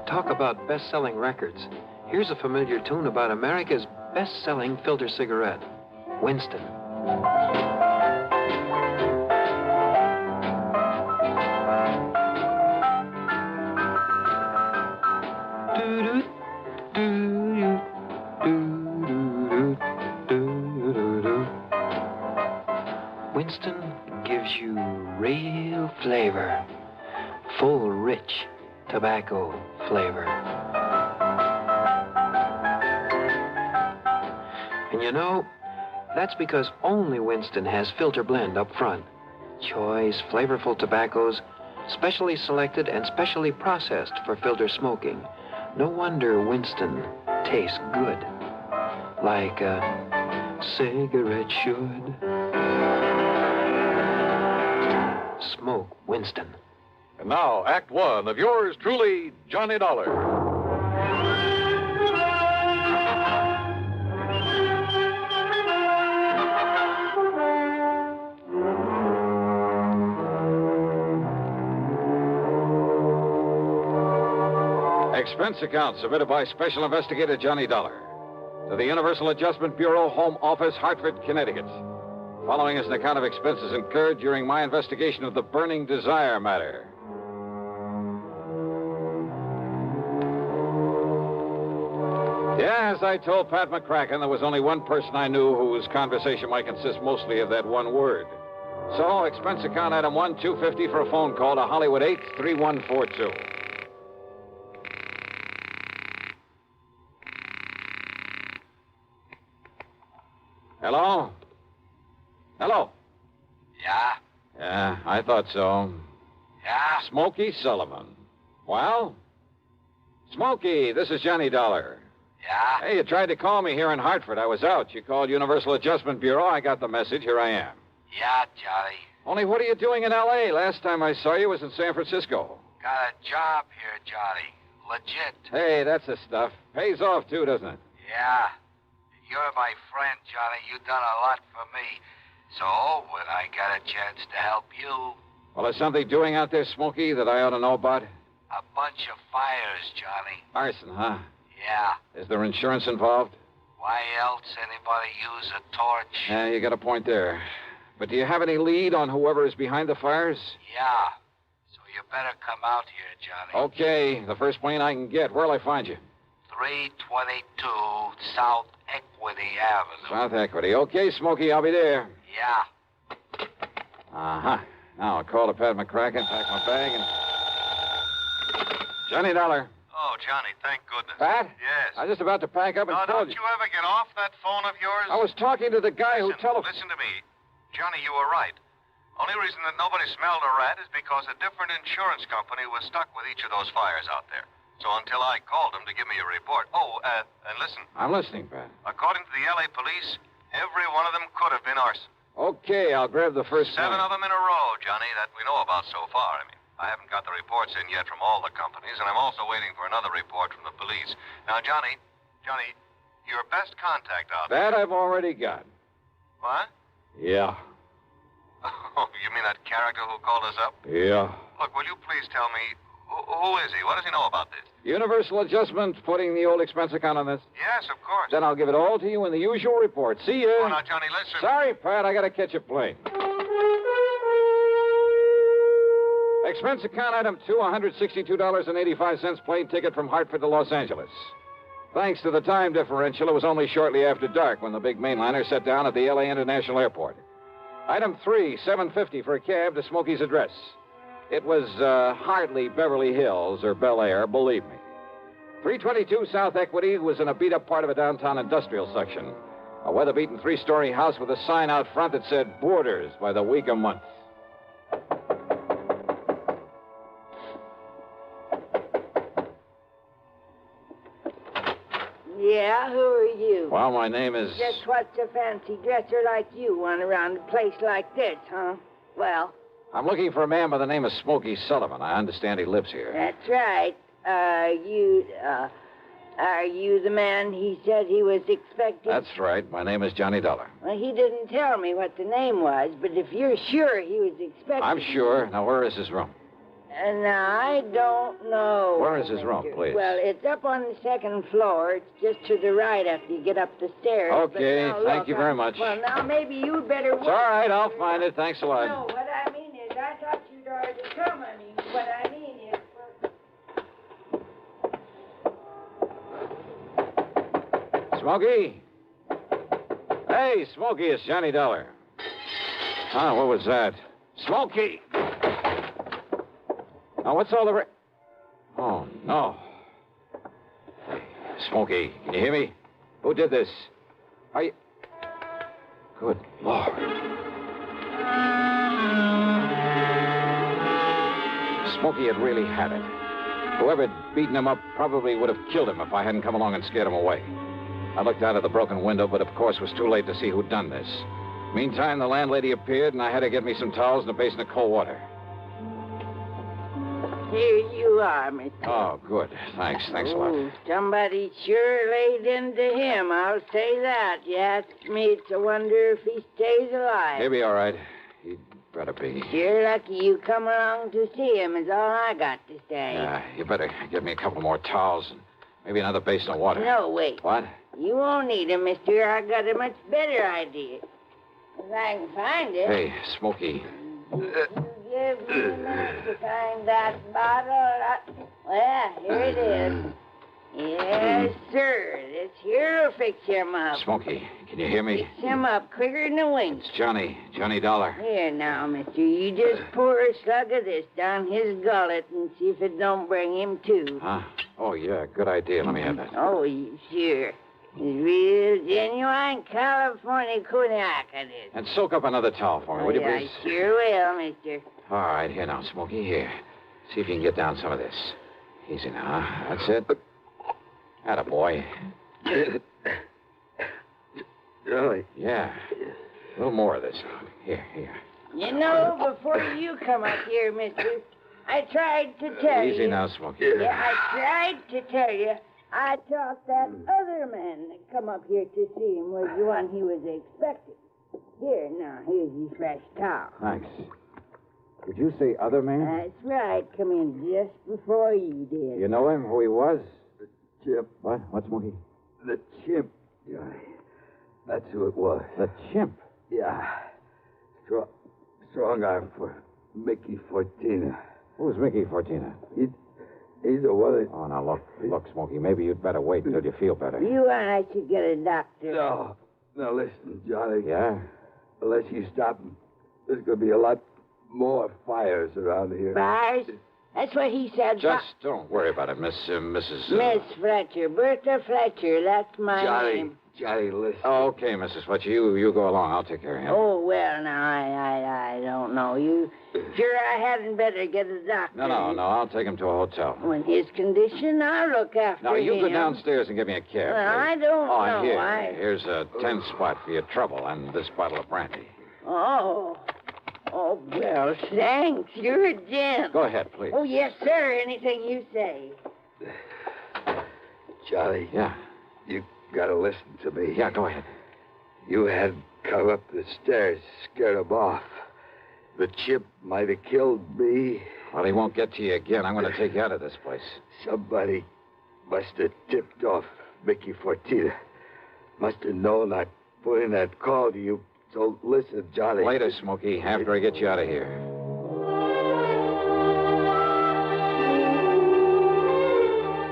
Talk about best-selling records. Here's a familiar tune about America's best-selling filter cigarette, Winston. Winston gives you real flavor, full, rich tobacco flavor. And you know, that's because only Winston has filter blend up front. Choice, flavorful tobaccos, specially selected and specially processed for filter smoking. No wonder Winston tastes good, like a cigarette should. Smoke Winston. And now, Act One of yours truly, Johnny Dollar. Expense account submitted by Special Investigator Johnny Dollar to the Universal Adjustment Bureau, Home Office, Hartford, Connecticut. Following is an account of expenses incurred during my investigation of the Burning Desire matter. Yeah, as I told Pat McCracken, there was only one person I knew whose conversation might consist mostly of that one word. So, expense account item 1, $250 for a phone call to Hollywood 8, 3142. Hello? Hello? Yeah? Yeah, I thought so. Yeah? Smokey Sullivan. Well? Smokey, this is Johnny Dollar. Yeah? Hey, you tried to call me here in Hartford. I was out. You called Universal Adjustment Bureau. I got the message. Here I am. Yeah, Johnny. Only what are you doing in L.A.? Last time I saw you was in San Francisco. Got a job here, Johnny. Legit. Hey, that's the stuff. Pays off, too, doesn't it? Yeah. You're my friend, Johnny. You've done a lot for me. So, when I got a chance to help you... Well, is something doing out there, Smokey, that I ought to know about? A bunch of fires, Johnny. Arson, huh? Yeah. Is there insurance involved? Why else anybody use a torch? Yeah, you got a point there. But do you have any lead on whoever is behind the fires? Yeah. So you better come out here, Johnny. Okay. The first plane I can get. Where'll I find you? 322 South Equity Avenue. South Equity. Okay, Smokey, I'll be there. Yeah. Uh-huh. Now I'll call to Pat McCracken, pack my bag, and... Johnny Dollar. Oh, Johnny, thank goodness. Pat? Yes. I was just about to pack up and call don't you ever get off that phone of yours? I was talking to the guy who Listen to me. Johnny, you were right. Only reason that nobody smelled a rat is because a different insurance company was stuck with each of those fires out there. So until I called them to give me a report... Oh, and listen. I'm listening, Pat. According to the L.A. police, every one of them could have been arson. Okay, I'll grab the first 7 one. of them in a row, Johnny, that we know about so far. I mean, I haven't got the reports in yet from all the companies, and I'm also waiting for another report from the police. Now, Johnny, your best contact out there... That I've already got. What? Yeah. Oh, you mean that character who called us up? Yeah. Look, will you please tell me, Who is he? What does he know about this? Universal Adjustment putting the old expense account on this? Yes, of course. Then I'll give it all to you in the usual report. See ya. Oh, now, Johnny, listen. Sorry, Pat, I gotta catch a plane. Expense account item 2, $162.85 plane ticket from Hartford to Los Angeles. Thanks to the time differential, it was only shortly after dark when the big mainliner set down at the L.A. International Airport. Item 3, $750 for a cab to Smokey's address. It was hardly Beverly Hills or Bel Air, believe me. 322 South Equity was in a beat-up part of a downtown industrial section. A weather-beaten 3-story house with a sign out front that said Boarders by the week a month. Yeah, who are you? Well, my name is... Just what's a fancy dresser like you want around a place like this, huh? Well... I'm looking for a man by the name of Smokey Sullivan. I understand he lives here. That's right. Are you the man he said he was expecting? That's right. My name is Johnny Dolar. Well, he didn't tell me what the name was, but if you're sure he was expecting... I'm sure. Now, where is his room? I don't know. Where is his room, please? Well, it's up on the second floor. It's just to the right after you get up the stairs. Okay, now, thank you very much. Well, now maybe you'd better... It's all right, I'll find it. Thanks a lot. No, what I mean is, I thought you'd already come. What I mean is... Smokey? Hey, Smokey, it's Johnny Dollar. Huh, what was that? Smokey! Now, what's all the... Oh, no. Hey, Smokey, can you hear me? Who did this? Are you... Good Lord. Smokey had really had it. Whoever'd beaten him up probably would have killed him if I hadn't come along and scared him away. I looked out of the broken window, but of course it was too late to see who'd done this. Meantime, the landlady appeared, and I had to get me some towels and a basin of cold water. Here you are, Mr. Oh, good. Thanks a lot. Somebody sure laid into him, I'll say that. You ask me, it's a wonder if he stays alive. He'll be all right. He'd better be. You're lucky you come along to see him, is all I got to say. Yeah, you better get me a couple more towels and maybe another basin of water. No, wait. What? You won't need him, mister. I got a much better idea. If I can find it. Hey, Smokey. Give me a minute to find that bottle. Well, here it is. Yes, sir. This here'll fix him up. Smokey, can you hear me? Fix him up quicker than a wink. It's Johnny Dollar. Here now, mister. You just pour a slug of this down his gullet and see if it don't bring him to. Huh? Oh, yeah, good idea. Let me have that. Oh, sure. It's real genuine California cognac, it is. And soak up another towel for me, will you, please? I sure will, mister. All right, here now, Smokey, here. See if you can get down some of this. Easy now, huh? That's it. Attaboy. Really? Yeah. A little more of this. Here. You know, before you come up here, mister, I tried to tell you. Easy now, Smokey. Yeah, I tried to tell you. I thought that other man that come up here to see him was the one he was expecting. Here, now, here's your fresh towel. Thanks. Did you say other man? That's right. Come in just before you did. You know him, who he was? The chimp. What? What's Smokey? The chimp, Johnny. That's who it was. The chimp? Yeah. Strong arm for Mickey Fortina. Who's Mickey Fortina? He's the one that... Oh, now, look, Smokey, maybe you'd better wait until you feel better. You and I should get a doctor. No. Now, listen, Johnny. Yeah? Unless you stop him, there's going to be a lot more fires around here. Fires? That's what he said. Just don't worry about it, Mrs. Miss Fletcher. Bertha Fletcher. That's my name. Johnny, listen. Oh, okay, Mrs. Fletcher. You go along. I'll take care of him. Oh, well, now, I don't know. You sure I hadn't better get a doctor? No. I'll take him to a hotel. In his condition, I'll look after him. Now, you go downstairs and get me a cab. Well, I don't know. Here's a 10 spot for your trouble and this bottle of brandy. Oh, well, thanks. You're a gent. Go ahead, please. Oh, yes, sir. Anything you say. Johnny. Yeah? You gotta listen to me. Yeah, go ahead. You had come up the stairs, scared him off. The chimp might have killed me. Well, he won't get to you again. I'm going to take you out of this place. Somebody must have tipped off Mickey Fortina. Must have known I'd put in that call to you. So listen, Johnny. Later, Smokey, after I get you out of here.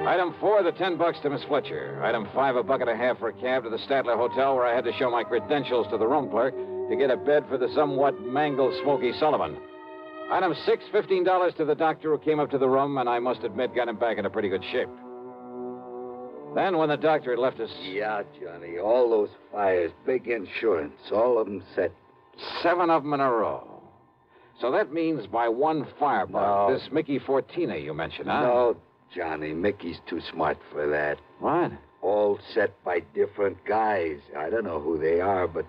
Item 4, the $10 to Miss Fletcher. Item 5, $1.50 for a cab to the Statler Hotel, where I had to show my credentials to the room clerk to get a bed for the somewhat mangled Smokey Sullivan. Item 6, $15 to the doctor who came up to the room, and I must admit got him back in a pretty good shape. Then, when the doctor had left us... Yeah, Johnny, all those fires, big insurance, all of them set. 7 of them in a row. So that means by one firebug, this Mickey Fortina you mentioned, huh? No, Johnny, Mickey's too smart for that. What? All set by different guys. I don't know who they are, but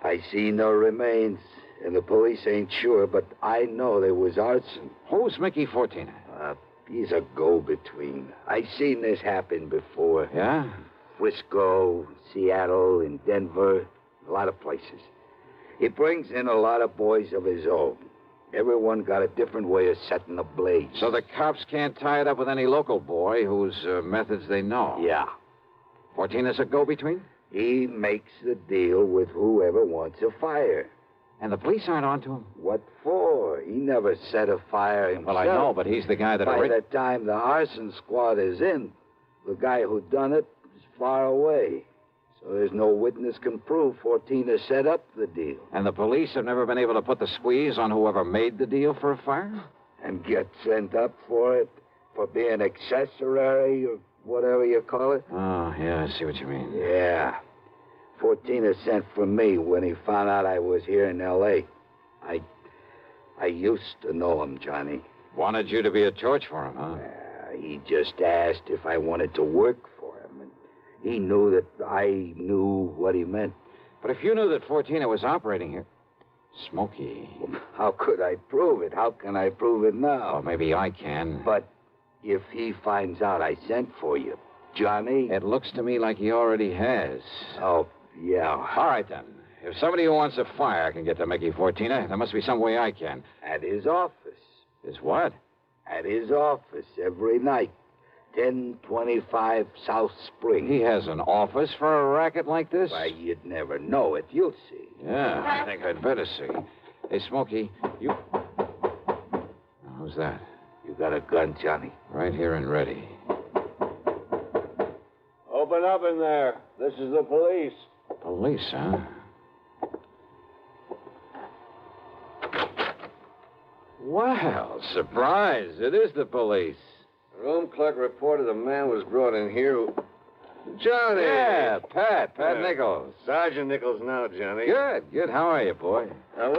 I see no remains. And the police ain't sure, but I know there was arson. Who's Mickey Fortina? He's a go-between. I seen this happen before. Yeah? Frisco, Seattle, and Denver, a lot of places. He brings in a lot of boys of his own. Everyone got a different way of setting a blaze. So the cops can't tie it up with any local boy whose methods they know? Yeah. Fortina's a go-between? He makes the deal with whoever wants a fire. And the police aren't on to him? What for? He never set a fire himself. Well, I know, but he's the guy that... By the time the arson squad is in, the guy who done it is far away. So there's no witness can prove Fortina set up the deal. And the police have never been able to put the squeeze on whoever made the deal for a fire? And get sent up for it? For being accessory or whatever you call it? Oh, yeah, I see what you mean. Yeah. Fortina sent for me when he found out I was here in L.A. I used to know him, Johnny. Wanted you to be a torch for him, huh? He just asked if I wanted to work for him, and he knew that I knew what he meant. But if you knew that Fortina was operating here... Smokey... How could I prove it? How can I prove it now? Well, maybe I can. But if he finds out I sent for you, Johnny... It looks to me like he already has. Oh, yeah. All right, then. If somebody who wants a fire can get to Mickey Fortina, there must be some way I can. At his office. His what? At his office every night. 1025 South Spring. He has an office for a racket like this? Why, you'd never know it. You'll see. Yeah, I think I'd better see. Hey, Smokey, you... Who's that? You got a gun, Johnny? Right here and ready. Open up in there. This is the police. Police, huh? Well, surprise. It is the police. The room clerk reported a man was brought in here who... Johnny! Yeah, Pat Nichols. Sergeant Nichols now, Johnny. Good. How are you, boy? Now,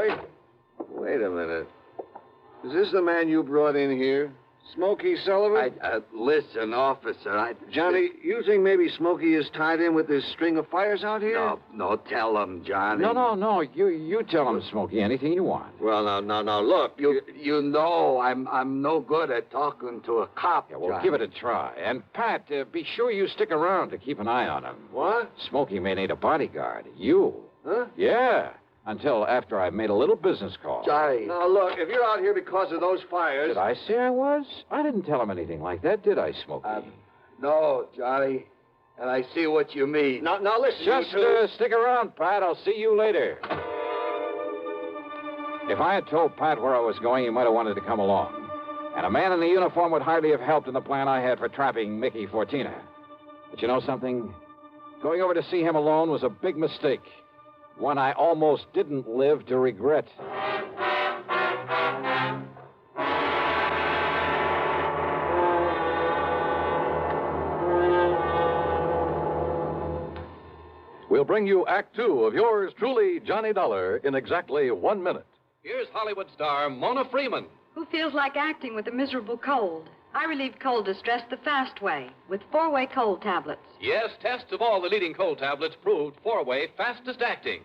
wait a minute. Is this the man you brought in here? Smokey Sullivan? Listen, officer, Johnny, you think maybe Smokey is tied in with this string of fires out here? No, tell him, Johnny. No. You tell him, Smokey, anything you want. Well, now, look. You know I'm no good at talking to a cop, Yeah, well, Johnny. give it a try. And, Pat, be sure you stick around to keep an eye on him. What? Smokey may need a bodyguard. You. Huh? Yeah. Until after I've made a little business call. Johnny. Now, look, if you're out here because of those fires... Did I say I was? I didn't tell him anything like that, did I, Smokey? No, Johnny. And I see what you mean. Now listen, Just you two... stick around, Pat. I'll see you later. If I had told Pat where I was going, he might have wanted to come along. And a man in the uniform would hardly have helped in the plan I had for trapping Mickey Fortina. But you know something? Going over to see him alone was a big mistake. One I almost didn't live to regret. We'll bring you Act Two of yours truly, Johnny Dollar, in exactly 1 minute. Here's Hollywood star Mona Freeman. Who feels like acting with a miserable cold? I relieve cold distress the fast way with 4-way cold tablets. Yes, tests of all the leading cold tablets proved 4-way fastest acting.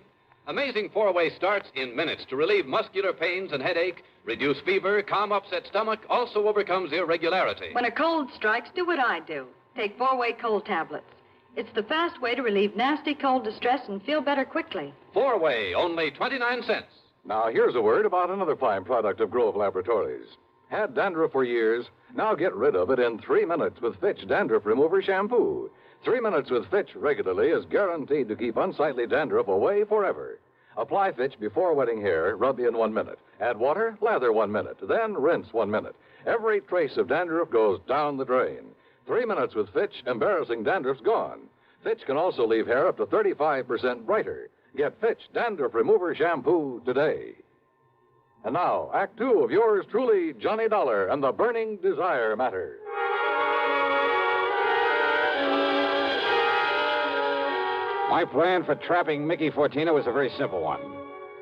Amazing 4-way starts in minutes to relieve muscular pains and headache, reduce fever, calm upset stomach, also overcomes irregularity. When a cold strikes, do what I do. Take 4-way cold tablets. It's the fast way to relieve nasty cold distress and feel better quickly. 4-way, only 29 cents. Now, here's a word about another fine product of Grove Laboratories. Had dandruff for years? Now get rid of it in 3 minutes with Fitch Dandruff Remover Shampoo. 3 minutes with Fitch regularly is guaranteed to keep unsightly dandruff away forever. Apply Fitch before wetting hair, rub in 1 minute. Add water, lather 1 minute, then rinse 1 minute. Every trace of dandruff goes down the drain. 3 minutes with Fitch, embarrassing dandruff's gone. Fitch can also leave hair up to 35% brighter. Get Fitch Dandruff Remover Shampoo today. And now, Act 2 of yours truly, Johnny Dollar and the Burning Desire Matter. My plan for trapping Mickey Fortina was a very simple one.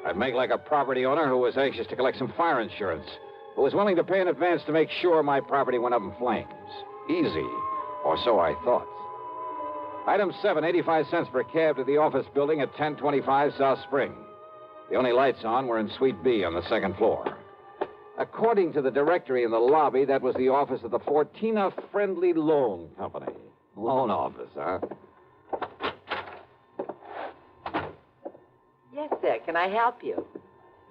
I'd make like a property owner who was anxious to collect some fire insurance, who was willing to pay in advance to make sure my property went up in flames. Easy, or so I thought. Item 7, 85 cents per cab to the office building at 1025 South Spring. The only lights on were in Suite B on the second floor. According to the directory in the lobby, that was the office of the Fortina Friendly Loan Company. Loan office, huh? Yes, sir. Can I help you?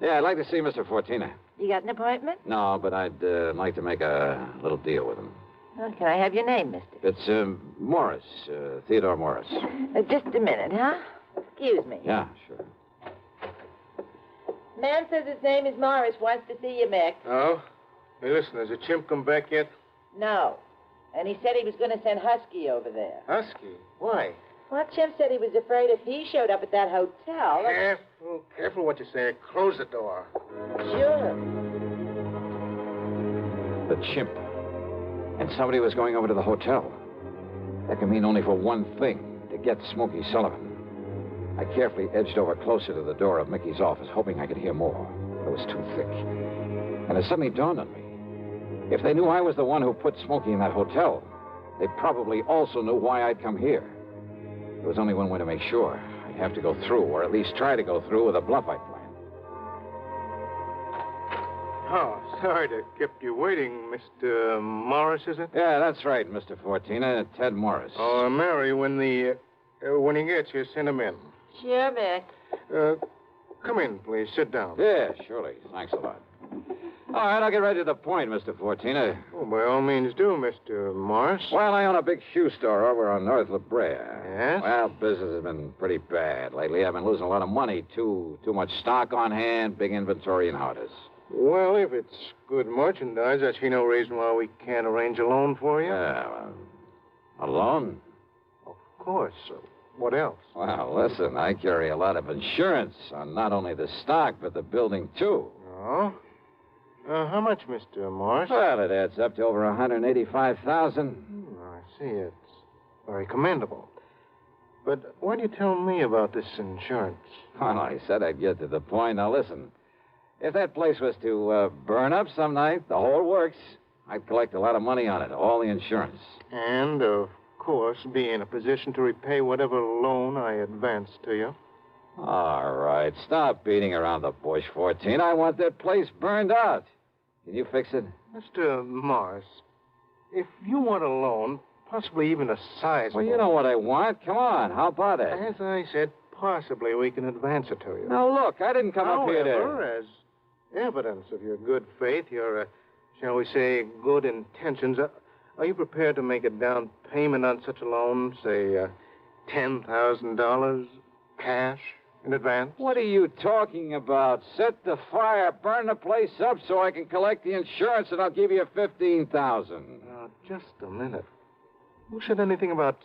Yeah, I'd like to see Mr. Fortina. You got an appointment? No, but I'd like to make a little deal with him. Oh, can I have your name, mister? It's Morris, Theodore Morris. Just a minute, huh? Excuse me. Yeah, sure. Man says his name is Morris, wants to see you, Mick. Oh? Hey, listen, has the chimp come back yet? No. And he said he was going to send Husky over there. Husky? Why? Well, Chimp said he was afraid if he showed up at that hotel... Careful what you say. Close the door. Sure. The chimp. And somebody was going over to the hotel. That can mean only for one thing, to get Smokey Sullivan. I carefully edged over closer to the door of Mickey's office, hoping I could hear more. But it was too thick. And it suddenly dawned on me. If they knew I was the one who put Smokey in that hotel, they probably also knew why I'd come here. There was only one way to make sure. I'd have to go through, or at least try to go through, with a bluff I planned. Oh, sorry to keep you waiting, Mr. Morris, is it? Yeah, that's right, Mr. Fortina. Ted Morris. Oh, Mary, when he gets here, send him in. Sure, Mick. Come in, please. Sit down. Yeah, surely. Thanks a lot. All right, I'll get right to the point, Mr. Fortina. Oh, by all means do, Mr. Morris. Well, I own a big shoe store over on North La Brea. Yes? Well, business has been pretty bad lately. I've been losing a lot of money. Too much stock on hand, big inventory, and how it is. Well, if it's good merchandise, I see no reason why we can't arrange a loan for you. Yeah, well, a loan? Of course. What else? Well, listen, I carry a lot of insurance on not only the stock, but the building, too. Oh? How much, Mr. Morris? Well, it adds up to over $185,000. I see. It's very commendable. But why do you tell me about this insurance? Well, I said I'd get to the point. Now, listen. If that place was to burn up some night, the whole works, I'd collect a lot of money on it, all the insurance. And, of course, be in a position to repay whatever loan I advance to you. All right. Stop beating around the bush, 14. I want that place burned out. Can you fix it? Mr. Morris, if you want a loan, possibly even a sizable... Well, you know what I want. Come on. How about it? As I said, possibly we can advance it to you. Now, look, I didn't come up here to... However, as evidence of your good faith, your, shall we say, good intentions, are you prepared to make a down payment on such a loan, say, $10,000 cash in advance? What are you talking about? Set the fire, burn the place up so I can collect the insurance, and I'll give you $15,000. Now, just a minute. Who said anything about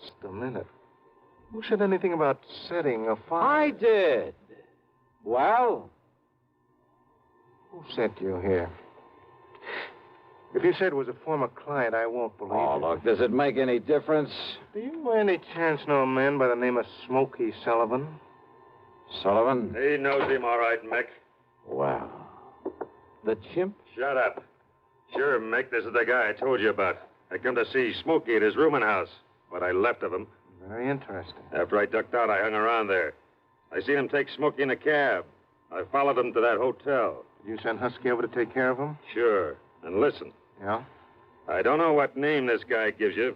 setting a fire? I did. Well? Who sent you here? If you said it was a former client, I won't believe Oh, it. look, does it make any difference? Do you by any chance know a man by the name of Smokey Sullivan? Sullivan? He knows him all right, Mick. Well, the chimp? Shut up. Sure, Mick, this is the guy I told you about. I come to see Smokey at his rooming house. What I left of him. Very interesting. After I ducked out, I hung around there. I seen him take Smokey in a cab. I followed him to that hotel. Did you send Husky over to take care of him? Sure. And listen. Yeah? I don't know what name this guy gives you,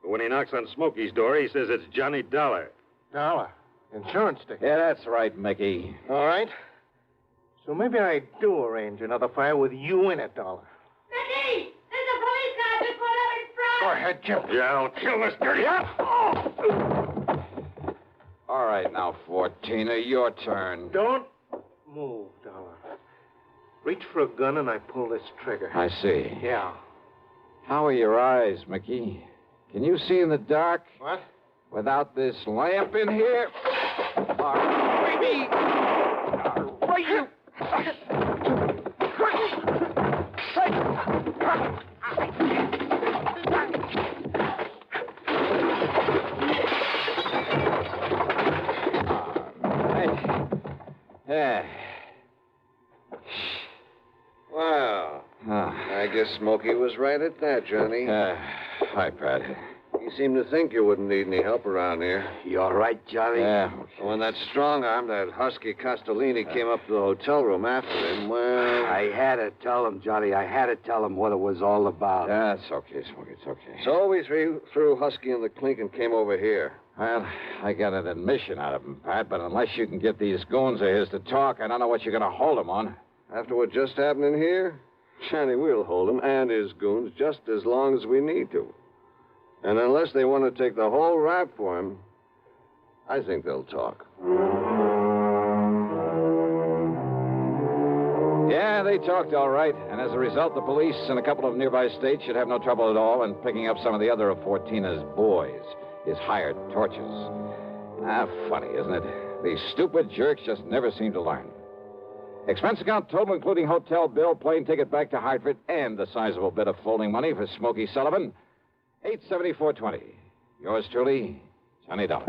but when he knocks on Smokey's door, he says it's Johnny Dollar. Dollar? Insurance ticket? Yeah, that's right, Mickey. All right. So maybe I do arrange another fire with you in it, Dollar. Mickey! Go ahead, Jim. Yeah, I'll kill this dirty All right, now, 14er, your turn. Don't move, Dollar. Reach for a gun and I pull this trigger. I see. Yeah. How are your eyes, Mickey? Can you see in the dark? What? Without this lamp in here? All right, you. Yeah. Well, I guess Smokey was right at that, Johnny. Hi, Pat. You seem to think you wouldn't need any help around here. You all right, Johnny? Yeah. When that strong arm, that husky Castellini, came up to the hotel room after him, well... I had to tell him, Johnny. I had to tell him what it was all about. Yeah, it's okay, Smokey. It's okay. So we threw Husky in the clink and came over here. Well, I got an admission out of him, Pat, but unless you can get these goons of his to talk, I don't know what you're going to hold him on. After what just happened in here, Johnny, we'll hold him and his goons just as long as we need to. And unless they want to take the whole rap for him, I think they'll talk. Yeah, they talked all right. And as a result, the police in a couple of nearby states should have no trouble at all in picking up some of the other of Fortina's boys, his hired torches. Funny, isn't it? These stupid jerks just never seem to learn. Expense account total, including hotel bill, plane ticket back to Hartford, and the sizable bit of folding money for Smokey Sullivan. $874.20. Yours truly, Johnny Dollar.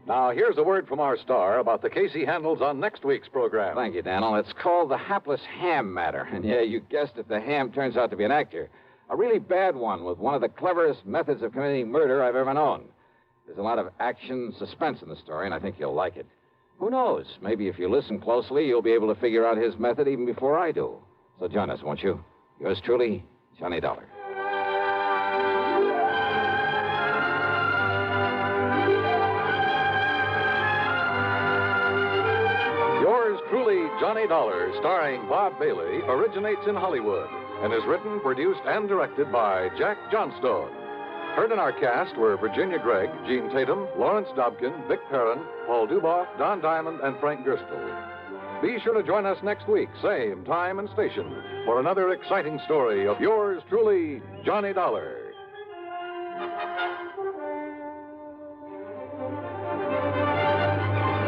Now, here's a word from our star about the case he handles on next week's program. Thank you, Daniel. It's called the hapless ham matter. And yeah, you guessed it, the ham turns out to be an actor. A really bad one with one of the cleverest methods of committing murder I've ever known. There's a lot of action, suspense in the story, and I think you'll like it. Who knows? Maybe if you listen closely, you'll be able to figure out his method even before I do. So join us, won't you? Yours truly, Johnny Dollar. Yours truly, Johnny Dollar, starring Bob Bailey, originates in Hollywood and is written, produced, and directed by Jack Johnstone. Heard in our cast were Virginia Gregg, Gene Tatum, Lawrence Dobkin, Vic Perrin, Paul Duboff, Don Diamond, and Frank Gerstle. Be sure to join us next week, same time and station, for another exciting story of yours truly, Johnny Dollar.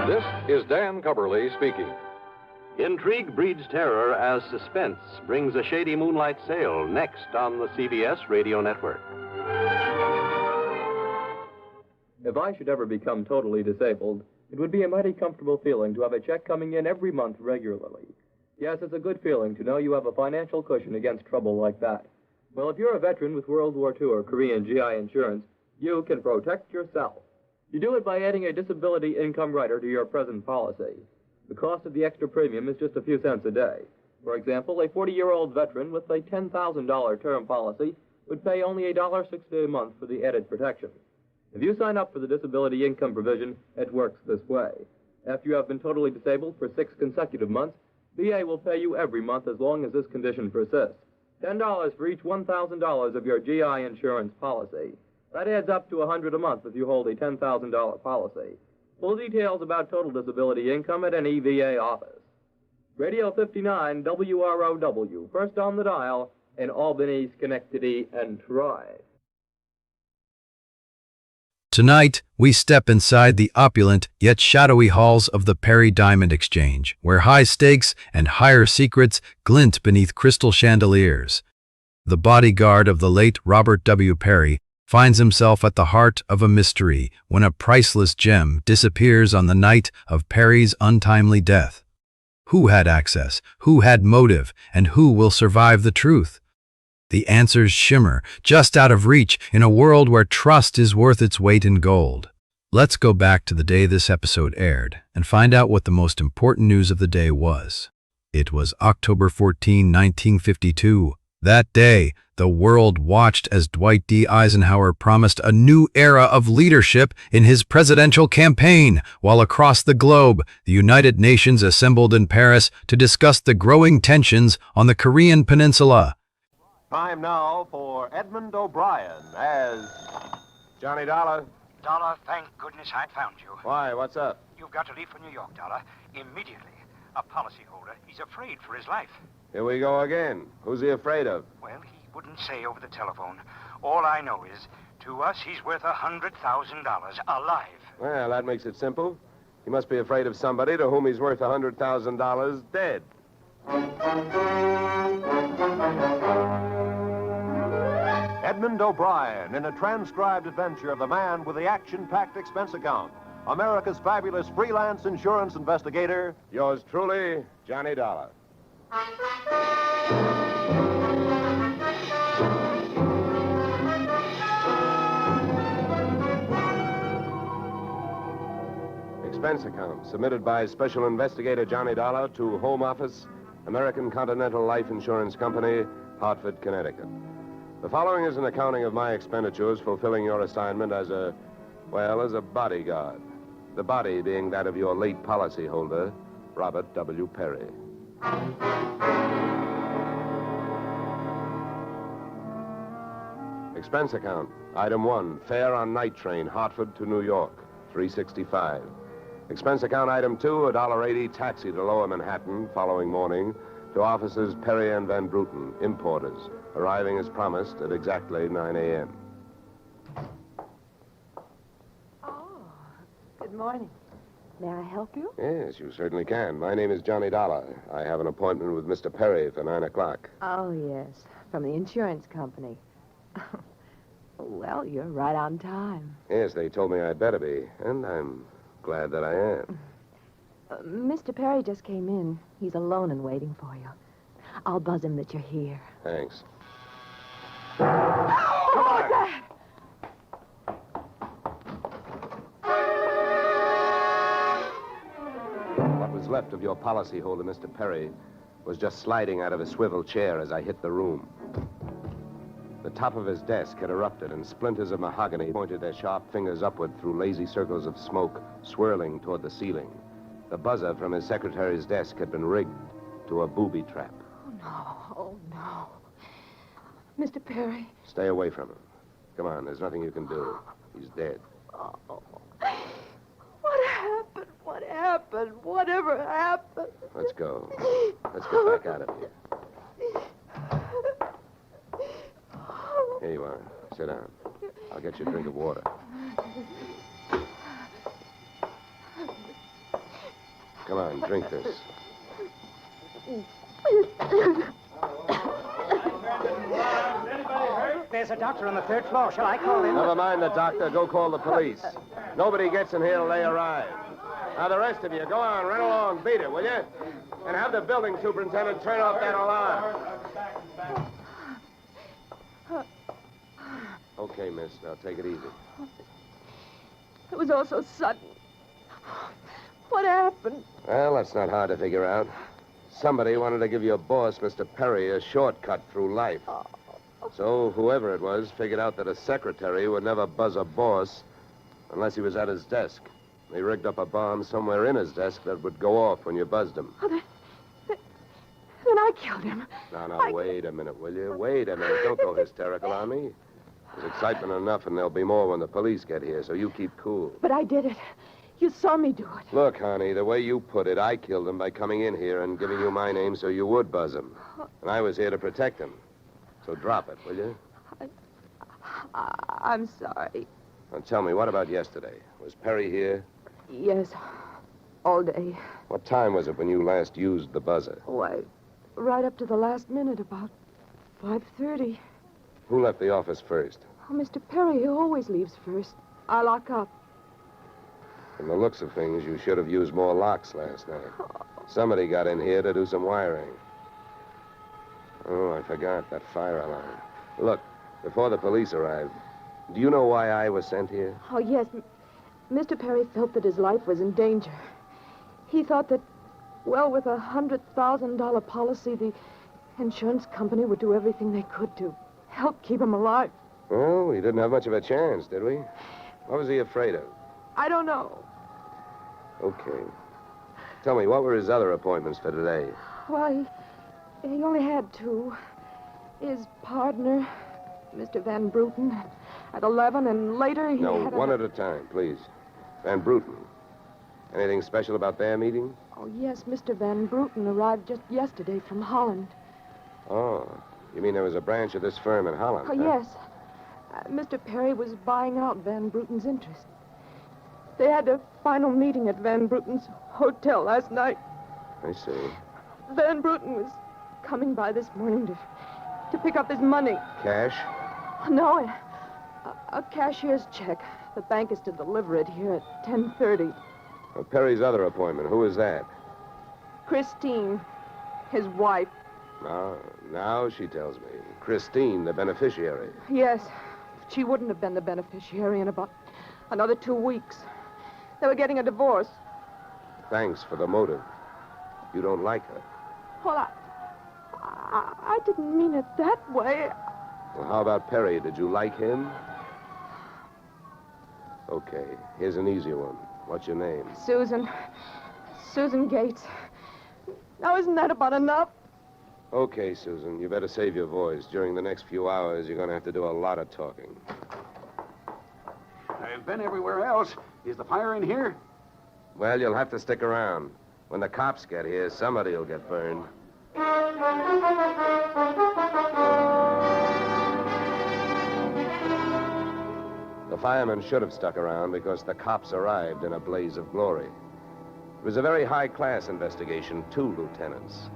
This is Dan Cubberly speaking. Intrigue breeds terror as Suspense brings a shady moonlight sail next on the CBS Radio Network. If I should ever become totally disabled, it would be a mighty comfortable feeling to have a check coming in every month regularly. Yes, it's a good feeling to know you have a financial cushion against trouble like that. Well, if you're a veteran with World War II or Korean GI insurance, you can protect yourself. You do it by adding a disability income rider to your present policy. The cost of the extra premium is just a few cents a day. For example, a 40-year-old veteran with a $10,000 term policy would pay only $1.60 a month for the added protection. If you sign up for the disability income provision, it works this way. After you have been totally disabled for 6 consecutive months, VA will pay you every month as long as this condition persists. $10 for each $1,000 of your GI insurance policy. That adds up to $100 a month if you hold a $10,000 policy. Full details about total disability income at any VA office. Radio 59 WROW, first on the dial in Albany, Schenectady, and Troy. Tonight, we step inside the opulent yet shadowy halls of the Perry Diamond Exchange, where high stakes and higher secrets glint beneath crystal chandeliers. The bodyguard of the late Robert W. Perry finds himself at the heart of a mystery when a priceless gem disappears on the night of Perry's untimely death. Who had access? Who had motive? And who will survive the truth? The answers shimmer, just out of reach, in a world where trust is worth its weight in gold. Let's go back to the day this episode aired and find out what the most important news of the day was. It was October 14, 1952, That day, the world watched as Dwight D. Eisenhower promised a new era of leadership in his presidential campaign, while across the globe, the United Nations assembled in Paris to discuss the growing tensions on the Korean Peninsula. Time now for Edmund O'Brien as Johnny Dollar. Dollar, thank goodness I found you. Why, what's up? You've got to leave for New York, Dollar, immediately. A policyholder. He's afraid for his life. Here we go again. Who's he afraid of? Well, he wouldn't say over the telephone. All I know is, to us, he's worth $100,000 alive. Well, that makes it simple. He must be afraid of somebody to whom he's worth $100,000 dead. Edmund O'Brien in a transcribed adventure of the man with the action-packed expense account. America's fabulous freelance insurance investigator. Yours truly, Johnny Dollar. Expense account submitted by Special Investigator Johnny Dollar to Home Office, American Continental Life Insurance Company, Hartford, Connecticut. The following is an accounting of my expenditures fulfilling your assignment as a bodyguard. The body being that of your late policyholder, Robert W. Perry. Expense account. Item 1, fare on night train, Hartford to New York, $3.65. Expense account item 2, $1.80 taxi to Lower Manhattan following morning to offices Perry and Van Bruten, importers, arriving as promised at exactly 9 a.m. Good morning. May I help you? Yes, you certainly can. My name is Johnny Dollar. I have an appointment with Mr. Perry for 9 o'clock. Oh, yes. From the insurance company. Well, you're right on time. Yes, they told me I'd better be, and I'm glad that I am. Mr. Perry just came in. He's alone and waiting for you. I'll buzz him that you're here. Thanks. Come on! What was left of your policyholder, Mr. Perry, was just sliding out of a swivel chair as I hit the room. The top of his desk had erupted, and splinters of mahogany pointed their sharp fingers upward through lazy circles of smoke swirling toward the ceiling. The buzzer from his secretary's desk had been rigged to a booby trap. Oh, no. Mr. Perry. Stay away from him. Come on, there's nothing you can do. He's dead. Oh. What happened? What happened? Whatever happened? Let's go. Let's get back out of here. Here you are. Sit down. I'll get you a drink of water. Come on, drink this. There's a doctor on the 3rd floor. Shall I call him? Never mind the doctor. Go call the police. Nobody gets in here till they arrive. Now, the rest of you, go on, run along, beat it, will you? And have the building superintendent turn off that alarm. Okay, miss. Now, take it easy. It was all so sudden. What happened? Well, that's not hard to figure out. Somebody wanted to give your boss, Mr. Perry, a shortcut through life. So whoever it was figured out that a secretary would never buzz a boss unless he was at his desk. They rigged up a bomb somewhere in his desk that would go off when you buzzed him. Oh, then I killed him. Now, wait a minute, will you? Wait a minute. Don't go hysterical on me. There's excitement enough, and there'll be more when the police get here, so you keep cool. But I did it. You saw me do it. Look, honey, the way you put it, I killed him by coming in here and giving you my name so you would buzz him. And I was here to protect him. So drop it, will you? I'm sorry. Now tell me, what about yesterday? Was Perry here? Yes, all day. What time was it when you last used the buzzer? Right up to the last minute, about 5:30. Who left the office first? Oh, Mr. Perry, he always leaves first. I lock up. From the looks of things, you should have used more locks last night. Somebody got in here to do some wiring. Oh, I forgot that fire alarm. Look, before the police arrived, do you know why I was sent here? Oh, yes. Mr. Perry felt that his life was in danger. He thought that, with a $100,000 policy, Insurance company would do everything they could to help keep him alive. Well, we didn't have much of a chance, did we? What was he afraid of? I don't know. Okay. Tell me, what were his other appointments for today? Well, he only had two. His partner, Mr. Van Bruten, at 11, and later he No, had one at a time, please. Van Bruten. Anything special about their meeting? Oh, yes, Mr. Van Bruten arrived just yesterday from Holland. Oh, you mean there was a branch of this firm in Holland? Oh, huh? yes. Mr. Perry was buying out Van Bruten's interest. They had a final meeting at Van Bruten's hotel last night. I see. Van Bruten was coming by this morning to pick up his money. Cash? No, a cashier's check. The bank is to deliver it here at 10:30. Well, Perry's other appointment, who is that? Christine, his wife. Now she tells me. Christine, the beneficiary. Yes, she wouldn't have been the beneficiary in about another 2 weeks. They were getting a divorce. Thanks for the motive. You don't like her. Well, I didn't mean it that way. Well, how about Perry? Did you like him? Okay, here's an easy one. What's your name? Susan Gates. Now, isn't that about enough? Okay, Susan, you better save your voice. During the next few hours, you're going to have to do a lot of talking. I've been everywhere else. Is the fire in here? Well, you'll have to stick around. When the cops get here, somebody will get burned. The firemen should have stuck around because the cops arrived in a blaze of glory. It was a very high-class investigation, 2 lieutenants.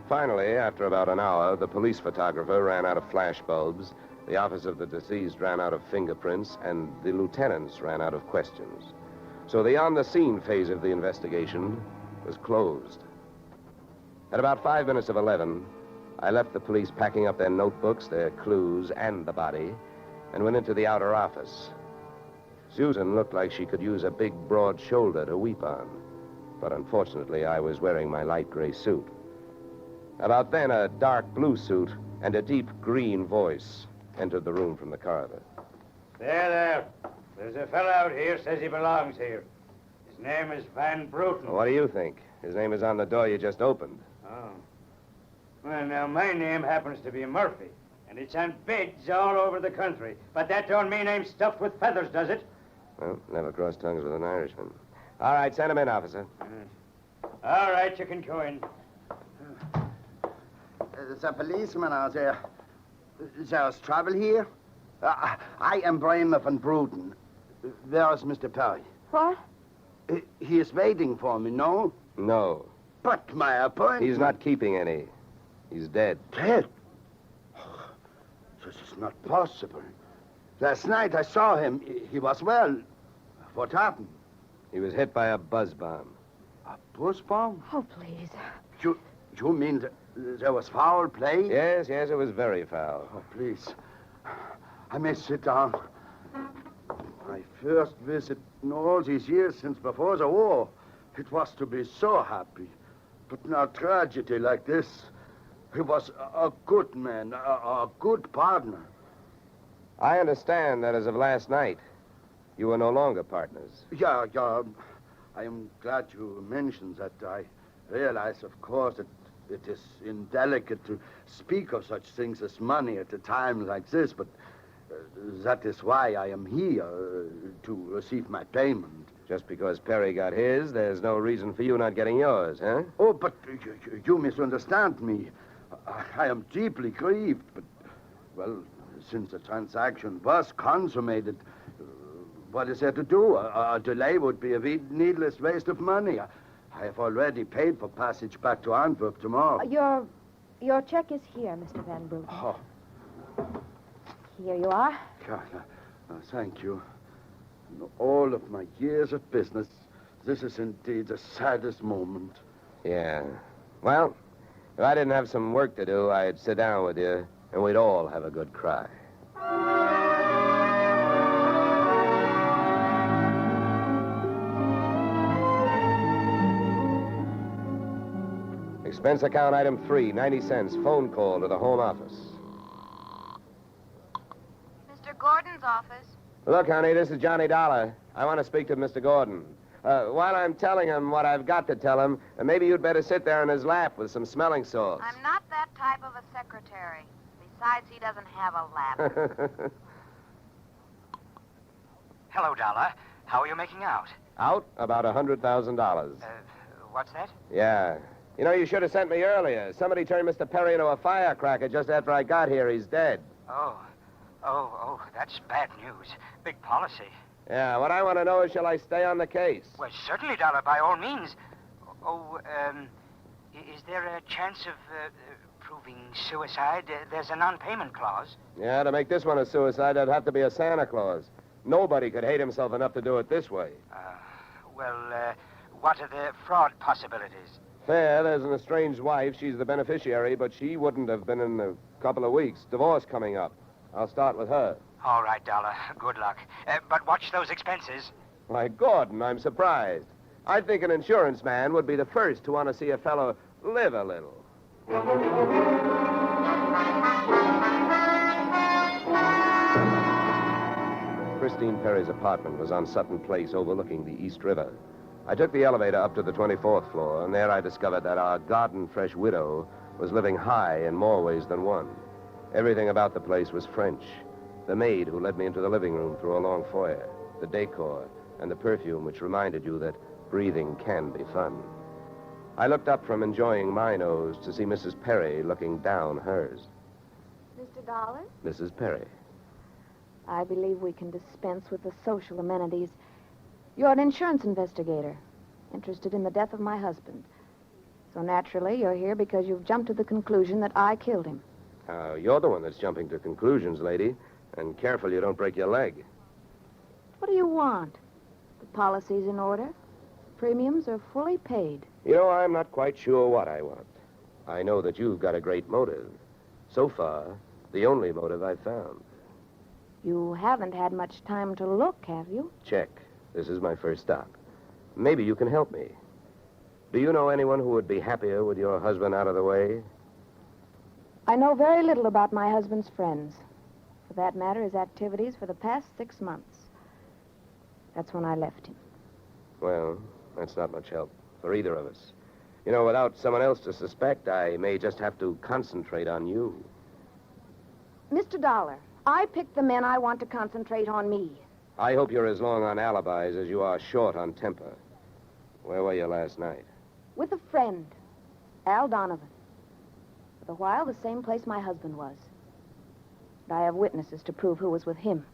Finally, after about an hour, the police photographer ran out of flash bulbs, the office of the deceased ran out of fingerprints, and the lieutenants ran out of questions. So the on-the-scene phase of the investigation was closed. At about 5 minutes of 11, I left the police packing up their notebooks, their clues, and the body, and went into the outer office. Susan looked like she could use a big, broad shoulder to weep on, but unfortunately, I was wearing my light gray suit. About then, a dark blue suit and a deep green voice entered the room from the corridor. There. There's a fellow out here says he belongs here. His name is Van Bruten. Well, what do you think? His name is on the door you just opened. Oh. Well, now, my name happens to be Murphy, and it's on bids all over the country. But that don't mean I'm stuffed with feathers, does it? Well, never cross tongues with an Irishman. All right, send him in, officer. All right, you can go in. There's a policeman out there. There's trouble here? I am Brian Van Bruten. Where is Mr. Perry? What? He is waiting for me, no? No. But my appointment... He's not keeping any. He's dead. Dead? Oh, this is not possible. Last night I saw him. He was well. What happened? He was hit by a buzz bomb. A buzz bomb? Oh, please. You mean there was foul play? Yes, it was very foul. Oh, please. I may sit down. My first visit in all these years since before the war. It was to be so happy. But now tragedy like this. He was a good man, a good partner. I understand that as of last night, you were no longer partners. Yeah. I am glad you mentioned that. I realize, of course, that it is indelicate to speak of such things as money at a time like this, but that is why I am here, to receive my payment. Just because Perry got his, there's no reason for you not getting yours, huh? Oh, but you misunderstand me. I am deeply grieved, but, well, since the transaction was consummated, what is there to do? A delay would be a needless waste of money. I have already paid for passage back to Antwerp tomorrow. Your check is here, Mr. Van Bruten. Oh. Here you are. Thank you. In all of my years of business, this is indeed the saddest moment. Yeah. Well, if I didn't have some work to do, I'd sit down with you, and we'd all have a good cry. Expense account item 3, 90 cents. Phone call to the home office. Mr. Gordon's office. Look, honey, this is Johnny Dollar. I want to speak to Mr. Gordon. While I'm telling him what I've got to tell him, maybe you'd better sit there in his lap with some smelling salts. I'm not that type of a secretary. Besides, he doesn't have a lap. Hello, Dollar. How are you making out? Out? About $100,000. What's that? Yeah. You know, you should have sent me earlier. Somebody turned Mr. Perry into a firecracker just after I got here. He's dead. Oh, that's bad news. Big policy. Yeah, what I want to know is, shall I stay on the case? Well, certainly, Dollar, by all means. Is there a chance of proving suicide? There's a non-payment clause. Yeah, to make this one a suicide, there'd have to be a Santa Claus. Nobody could hate himself enough to do it this way. What are the fraud possibilities? Fair, there's an estranged wife. She's the beneficiary, but she wouldn't have been in a couple of weeks. Divorce coming up. I'll start with her. All right, Dollar. Good luck. But watch those expenses. Why, Gordon, I'm surprised. I think an insurance man would be the first to want to see a fellow live a little. Christine Perry's apartment was on Sutton Place overlooking the East River. I took the elevator up to the 24th floor, and there I discovered that our garden-fresh widow was living high in more ways than one. Everything about the place was French. The maid who led me into the living room through a long foyer, the decor, and the perfume which reminded you that breathing can be fun. I looked up from enjoying my nose to see Mrs. Perry looking down hers. Mr. Dollar, Mrs. Perry. I believe we can dispense with the social amenities. You're an insurance investigator, interested in the death of my husband. So naturally, you're here because you've jumped to the conclusion that I killed him. You're the one that's jumping to conclusions, lady. And careful you don't break your leg. What do you want? The policy's in order? Premiums are fully paid. You know, I'm not quite sure what I want. I know that you've got a great motive. So far, the only motive I've found. You haven't had much time to look, have you? Check. This is my first stop. Maybe you can help me. Do you know anyone who would be happier with your husband out of the way? I know very little about my husband's friends. For that matter, his activities for the past 6 months. That's when I left him. Well, that's not much help for either of us. You know, without someone else to suspect, I may just have to concentrate on you. Mr. Dollar, I picked the men I want to concentrate on me. I hope you're as long on alibis as you are short on temper. Where were you last night? With a friend, Al Donovan. For a while, the same place my husband was. But I have witnesses to prove who was with him.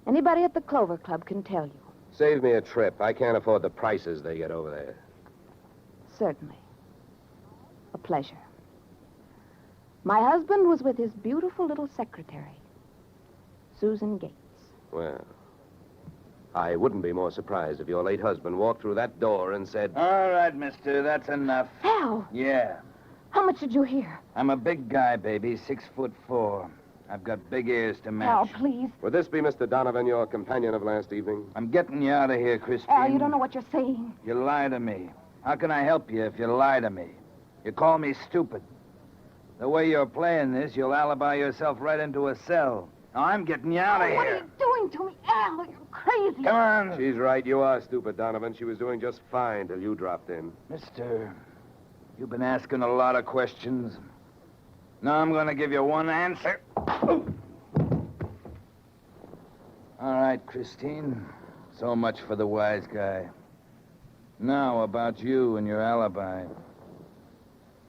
Anybody at the Clover Club can tell you. Save me a trip. I can't afford the prices they get over there. Certainly. A pleasure. My husband was with his beautiful little secretary, Susan Gates. Well, I wouldn't be more surprised if your late husband walked through that door and said... All right, mister, that's enough. Al! Yeah. How much did you hear? I'm a big guy, baby, 6'4". I've got big ears to match. Al, please. Would this be Mr. Donovan, your companion of last evening? I'm getting you out of here, Christine. Al, you don't know what you're saying. You lie to me. How can I help you if you lie to me? You call me stupid. The way you're playing this, you'll alibi yourself right into a cell. Now, I'm getting you out of here. What are you doing to me, Al? You're crazy. Come on. She's right. You are stupid, Donovan. She was doing just fine till you dropped in. Mister, you've been asking a lot of questions. Now I'm going to give you one answer. All right, Christine. So much for the wise guy. Now, about you and your alibi.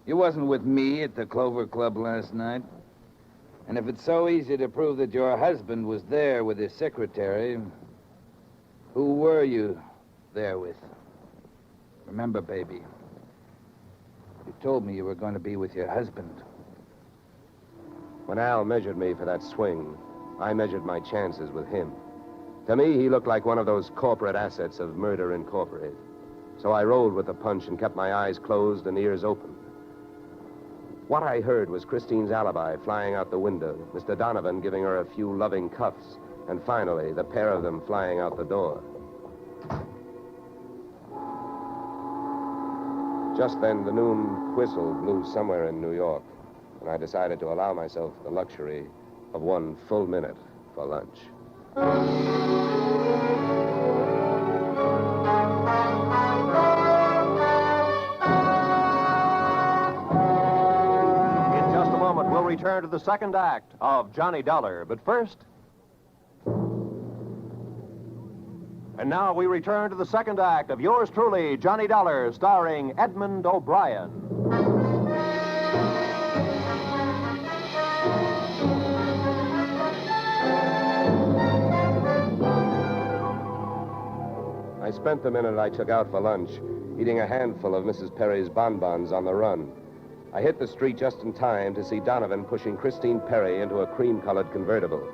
You wasn't with me at the Clover Club last night. And if it's so easy to prove that your husband was there with his secretary, who were you there with? Remember, baby, you told me you were going to be with your husband. When Al measured me for that swing, I measured my chances with him. To me, he looked like one of those corporate assets of Murder Incorporated. So I rolled with the punch and kept my eyes closed and ears open. What I heard was Christine's alibi flying out the window, Mr. Donovan giving her a few loving cuffs, and finally, the pair of them flying out the door. Just then, the noon whistle blew somewhere in New York, and I decided to allow myself the luxury of 1 full minute for lunch. In just a moment, we'll return to the second act of Johnny Dollar. But first... And now we return to the second act of yours truly, Johnny Dollar, starring Edmund O'Brien. I spent the minute I took out for lunch eating a handful of Mrs. Perry's bonbons on the run. I hit the street just in time to see Donovan pushing Christine Perry into a cream-colored convertible.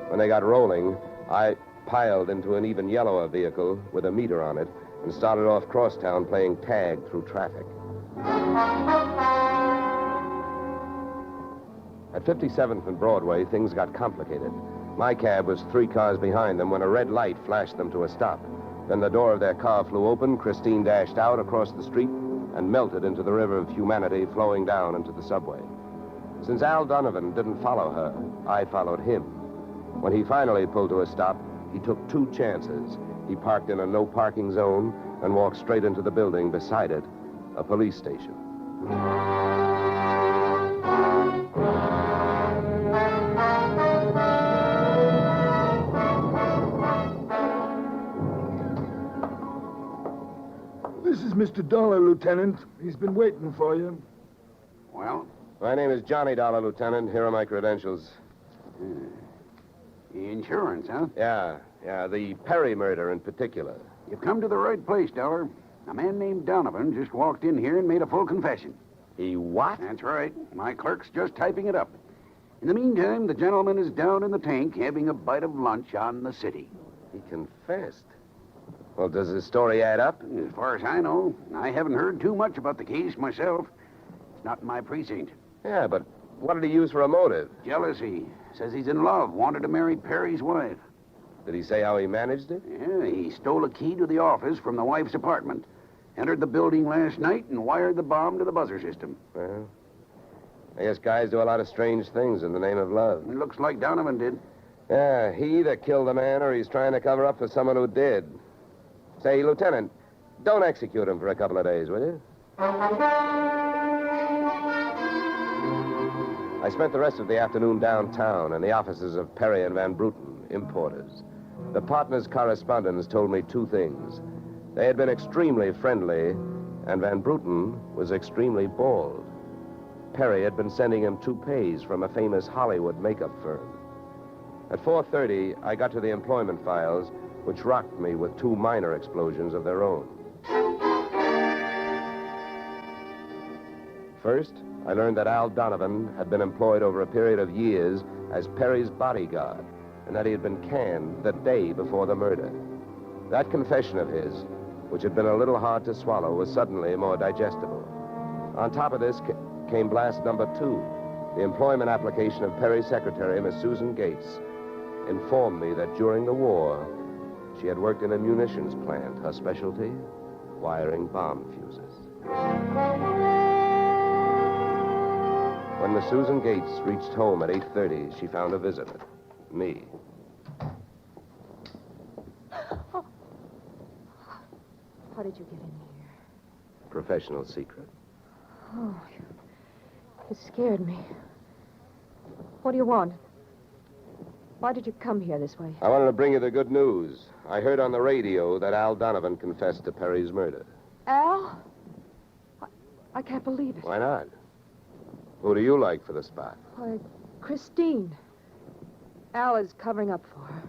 When they got rolling, I piled into an even yellower vehicle with a meter on it and started off crosstown playing tag through traffic. At 57th and Broadway, things got complicated. My cab was 3 cars behind them when a red light flashed them to a stop. Then the door of their car flew open, Christine dashed out across the street and melted into the river of humanity flowing down into the subway. Since Al Donovan didn't follow her, I followed him. When he finally pulled to a stop, he took 2 chances. He parked in a no-parking zone and walked straight into the building beside it, a police station. This is Mr. Dollar, Lieutenant. He's been waiting for you. Well? My name is Johnny Dollar, Lieutenant. Here are my credentials. Insurance, huh? Yeah, the Perry murder in particular. You've come to the right place, Dolar. A man named Donovan just walked in here and made a full confession. He what? That's right. My clerk's just typing it up. In the meantime, the gentleman is down in the tank having a bite of lunch on the city. He confessed. Well, does his story add up? As far as I know, I haven't heard too much about the case myself. It's not in my precinct. Yeah, but what did he use for a motive? Jealousy. Says he's in love, wanted to marry Perry's wife. Did he say how he managed it? Yeah, he stole a key to the office from the wife's apartment, entered the building last night, and wired the bomb to the buzzer system. Well, I guess guys do a lot of strange things in the name of love. It looks like Donovan did. Yeah, he either killed the man or he's trying to cover up for someone who did. Say, Lieutenant, don't execute him for a couple of days, will you? I spent the rest of the afternoon downtown in the offices of Perry and Van Bruten, importers. The partners' correspondents told me 2 things. They had been extremely friendly, and Van Bruten was extremely bald. Perry had been sending him toupees from a famous Hollywood makeup firm. At 4:30, I got to the employment files, which rocked me with 2 minor explosions of their own. First, I learned that Al Donovan had been employed over a period of years as Perry's bodyguard, and that he had been canned the day before the murder. That confession of his, which had been a little hard to swallow, was suddenly more digestible. On top of this came blast number 2. The employment application of Perry's secretary, Miss Susan Gates, informed me that during the war, she had worked in a munitions plant, her specialty, wiring bomb fuses. When Miss Susan Gates reached home at 8:30, she found a visitor, me. How did you get in here? Professional secret. Oh, you scared me. What do you want? Why did you come here this way? I wanted to bring you the good news. I heard on the radio that Al Donovan confessed to Perry's murder. Al? I can't believe it. Why not? Who do you like for the spot? Why, Christine. Al is covering up for her.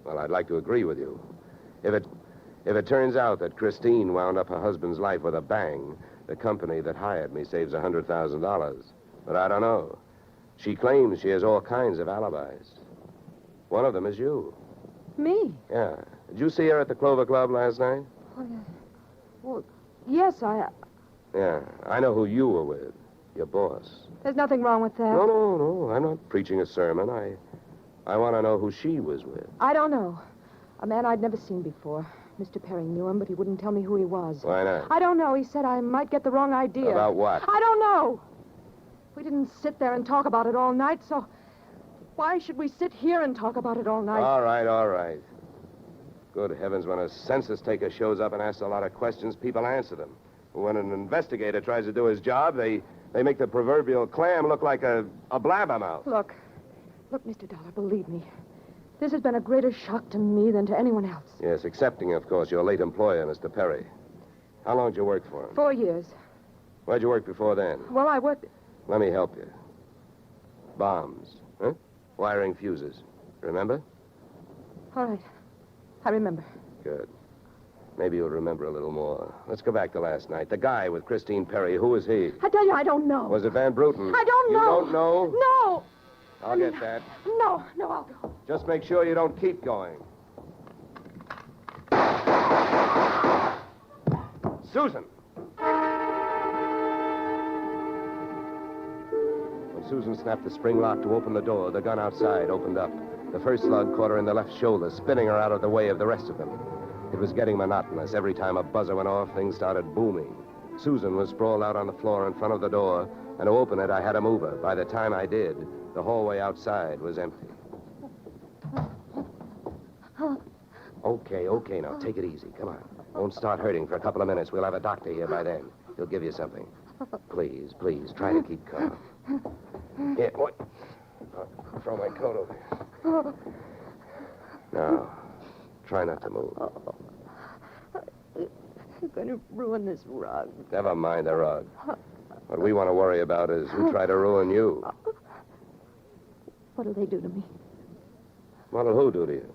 Well, I'd like to agree with you. If it turns out that Christine wound up her husband's life with a bang, the company that hired me saves $100,000. But I don't know. She claims she has all kinds of alibis. One of them is you. Me? Yeah. Did you see her at the Clover Club last night? Well, yes, Yeah. I know who you were with. Your boss. There's nothing wrong with that. No. I'm not preaching a sermon. I want to know who she was with. I don't know. A man I'd never seen before. Mr. Perry knew him, but he wouldn't tell me who he was. Why not? I don't know. He said I might get the wrong idea. About what? I don't know. We didn't sit there and talk about it all night, so why should we sit here and talk about it all night? All right, all right. Good heavens, when a census taker shows up and asks a lot of questions, people answer them. When an investigator tries to do his job, they make the proverbial clam look like a blabbermouth. Look, Mr. Dollar, believe me. This has been a greater shock to me than to anyone else. Yes, excepting, of course, your late employer, Mr. Perry. How long did you work for him? 4 years. Where'd you work before then? Well, I worked... Let me help you. Bombs, huh? Wiring fuses. Remember? All right. I remember. Good. Maybe you'll remember a little more. Let's go back to last night. The guy with Christine Perry, who was he? I tell you, I don't know. Was it Van Bruten? I don't know. You don't know? No. I'll get that. No, I'll go. Just make sure you don't keep going. Susan! When Susan snapped the spring lock to open the door, the gun outside opened up. The first slug caught her in the left shoulder, spinning her out of the way of the rest of them. It was getting monotonous. Every time a buzzer went off, things started booming. Susan was sprawled out on the floor in front of the door, and to open it, I had to move her. By the time I did, the hallway outside was empty. Okay, now take it easy. Come on. Don't start hurting for a couple of minutes. We'll have a doctor here by then. He'll give you something. Please, try to keep calm. Yeah, what? I'll throw my coat over here. Now, try not to move. You're going to ruin this rug. Never mind the rug. What we want to worry about is who tried to ruin you. What'll they do to me? What'll who do to you?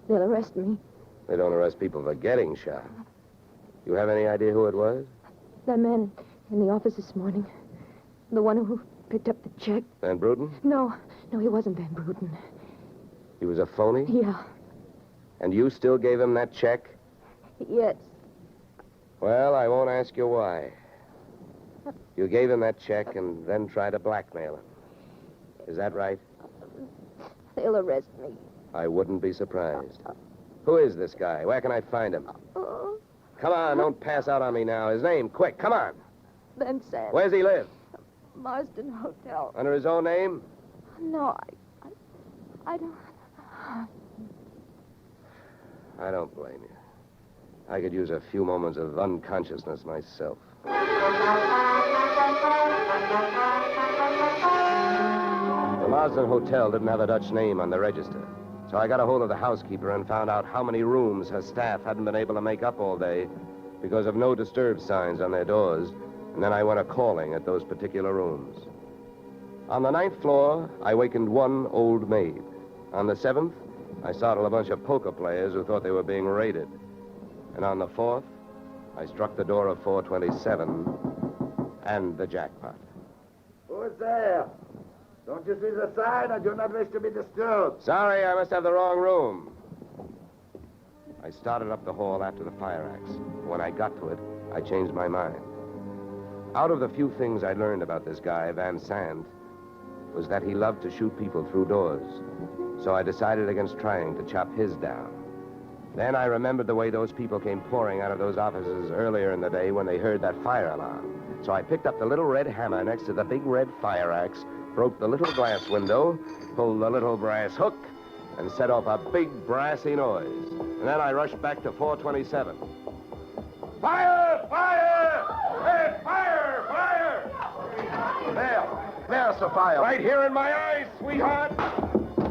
They'll arrest me. They don't arrest people for getting shot. You have any idea who it was? That man in the office this morning. The one who picked up the check. Van Bruten? No, he wasn't Van Bruten. He was a phony? Yeah. And you still gave him that check? Yes. Well, I won't ask you why. You gave him that check and then tried to blackmail him. Is that right? They'll arrest me. I wouldn't be surprised. Who is this guy? Where can I find him? Come on, don't pass out on me now. His name, quick, come on. Ben Sands. Where's he live? Marsden Hotel. Under his own name? No, I don't... I don't blame you. I could use a few moments of unconsciousness myself. The Marsden Hotel didn't have a Dutch name on the register, so I got a hold of the housekeeper and found out how many rooms her staff hadn't been able to make up all day because of no disturb signs on their doors, and then I went a-calling at those particular rooms. On the 9th floor, I wakened one old maid. On the 7th, I startled a bunch of poker players who thought they were being raided. And on the 4th, I struck the door of 427 and the jackpot. Who's there? Don't you see the sign? I do not wish to be disturbed. Sorry, I must have the wrong room. I started up the hall after the fire axe. When I got to it, I changed my mind. Out of the few things I learned about this guy, Van Sant, was that he loved to shoot people through doors. So I decided against trying to chop his down. Then I remembered the way those people came pouring out of those offices earlier in the day when they heard that fire alarm. So I picked up the little red hammer next to the big red fire axe, broke the little glass window, pulled the little brass hook, and set off a big brassy noise. And then I rushed back to 427. Fire! Fire! Hey, fire! Fire! There's the fire. Right here in my eyes, sweetheart.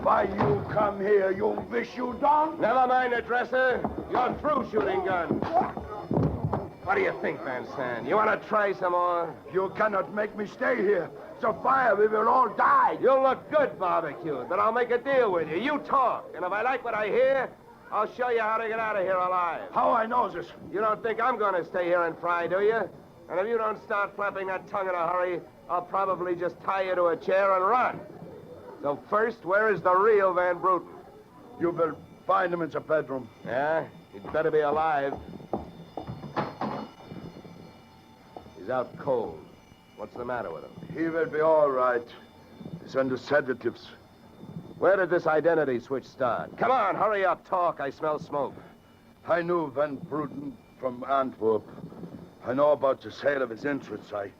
Why you come here? You wish you don't? Never mind the dresser. You're through shooting guns. What do you think, Van Sant? You want to try some more? You cannot make me stay here. It's a fire. We will all die. You'll look good barbecued, but I'll make a deal with you. You talk, and if I like what I hear, I'll show you how to get out of here alive. How I know this? You don't think I'm going to stay here and fry, do you? And if you don't start flapping that tongue in a hurry, I'll probably just tie you to a chair and run. So first, where is the real Van Bruten? You will find him in the bedroom. Yeah? He'd better be alive. He's out cold. What's the matter with him? He will be all right. He's under sedatives. Where did this identity switch start? Come on, hurry up, talk. I smell smoke. I knew Van Bruten from Antwerp. I know about the sale of his interests. I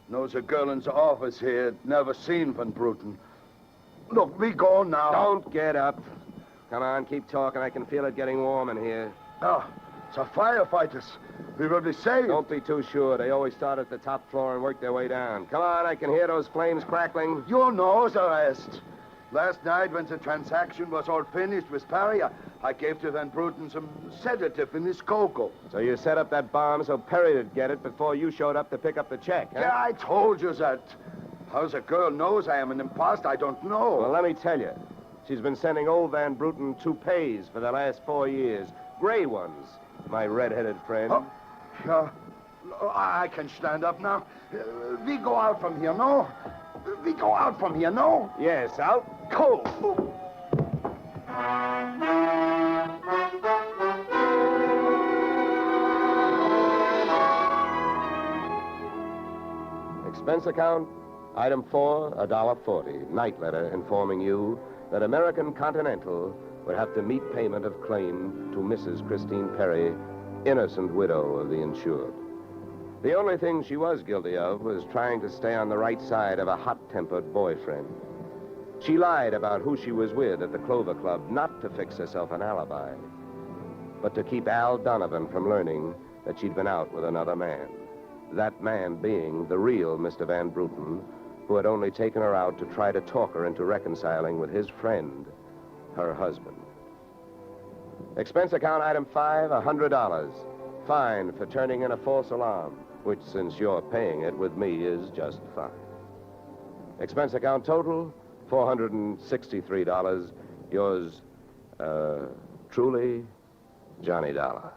knows a girl in the office here never seen Van Bruten. Look, we go now. Don't get up. Come on, keep talking. I can feel it getting warm in here. Oh, it's a firefighters. We will be safe. Don't be too sure. They always start at the top floor and work their way down. Come on, I can hear those flames crackling. You know the rest. Last night, when the transaction was all finished with Perry, I gave to Van Bruten some sedative in his cocoa. So you set up that bomb so Perry'd get it before you showed up to pick up the check, huh? Yeah, I told you that. How the girl knows I am an imposter, I don't know. Well, let me tell you. She's been sending old Van Bruten toupees for the last 4 years. Gray ones, my red-headed friend. Oh, I can stand up now. We go out from here, no? We go out from here, no? Yes, out. Go. Expense account, item 4, $1.40. Night letter informing you that American Continental would have to meet payment of claim to Mrs. Christine Perry, innocent widow of the insured. The only thing she was guilty of was trying to stay on the right side of a hot-tempered boyfriend. She lied about who she was with at the Clover Club, not to fix herself an alibi, but to keep Al Donovan from learning that she'd been out with another man. That man being the real Mr. Van Bruten, who had only taken her out to try to talk her into reconciling with his friend, her husband. Expense account item 5, $100. Fine for turning in a false alarm, which, since you're paying it with me, is just fine. Expense account total, $463. Yours, truly, Johnny Dollar.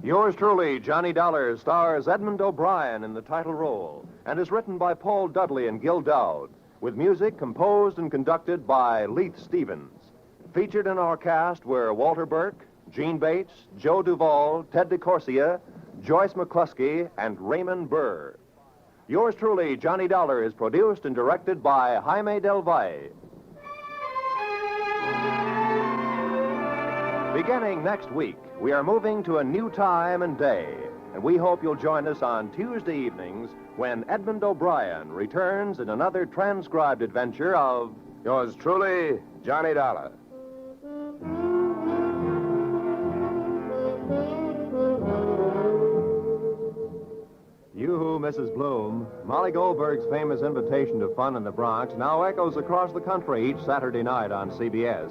Yours truly, Johnny Dollar, stars Edmund O'Brien in the title role and is written by Paul Dudley and Gil Dowd, with music composed and conducted by Leith Stevens. Featured in our cast were Walter Burke, Gene Bates, Joe Duvall, Ted DeCorsia, Joyce McCluskey, and Raymond Burr. Yours truly, Johnny Dollar, is produced and directed by Jaime Del Valle. Beginning next week, we are moving to a new time and day, and we hope you'll join us on Tuesday evenings when Edmund O'Brien returns in another transcribed adventure of Yours truly, Johnny Dollar. You, Mrs. Bloom, Molly Goldberg's famous invitation to fun in the Bronx now echoes across the country each Saturday night on CBS.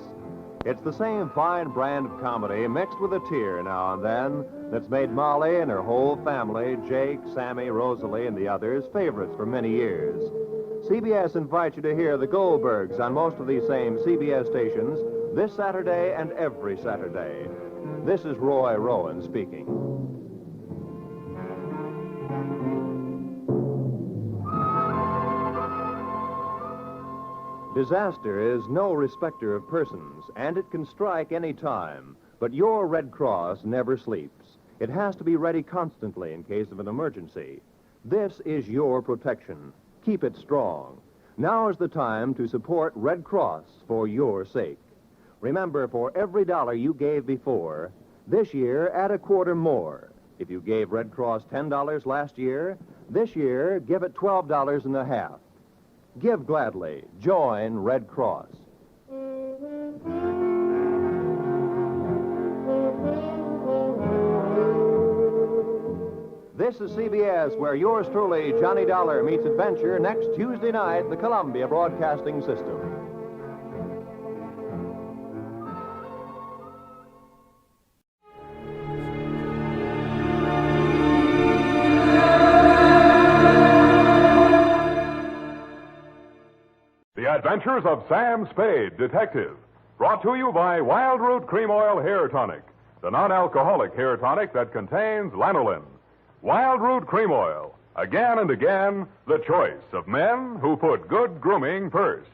It's the same fine brand of comedy mixed with a tear now and then that's made Molly and her whole family, Jake, Sammy, Rosalie, and the others, favorites for many years. CBS invites you to hear the Goldbergs on most of these same CBS stations this Saturday and every Saturday. This is Roy Rowan speaking. Disaster is no respecter of persons, and it can strike any time. But your Red Cross never sleeps. It has to be ready constantly in case of an emergency. This is your protection. Keep it strong. Now is the time to support Red Cross for your sake. Remember, for every dollar you gave before, this year add a quarter more. If you gave Red Cross $10 last year, this year give it $12.50. Give gladly. Join Red Cross. This is CBS, where yours truly, Johnny Dollar, meets adventure next Tuesday night, the Columbia Broadcasting System. Adventures of Sam Spade, Detective. Brought to you by Wild Root Cream Oil Hair Tonic, the non-alcoholic hair tonic that contains lanolin. Wild Root Cream Oil. Again and again, the choice of men who put good grooming first.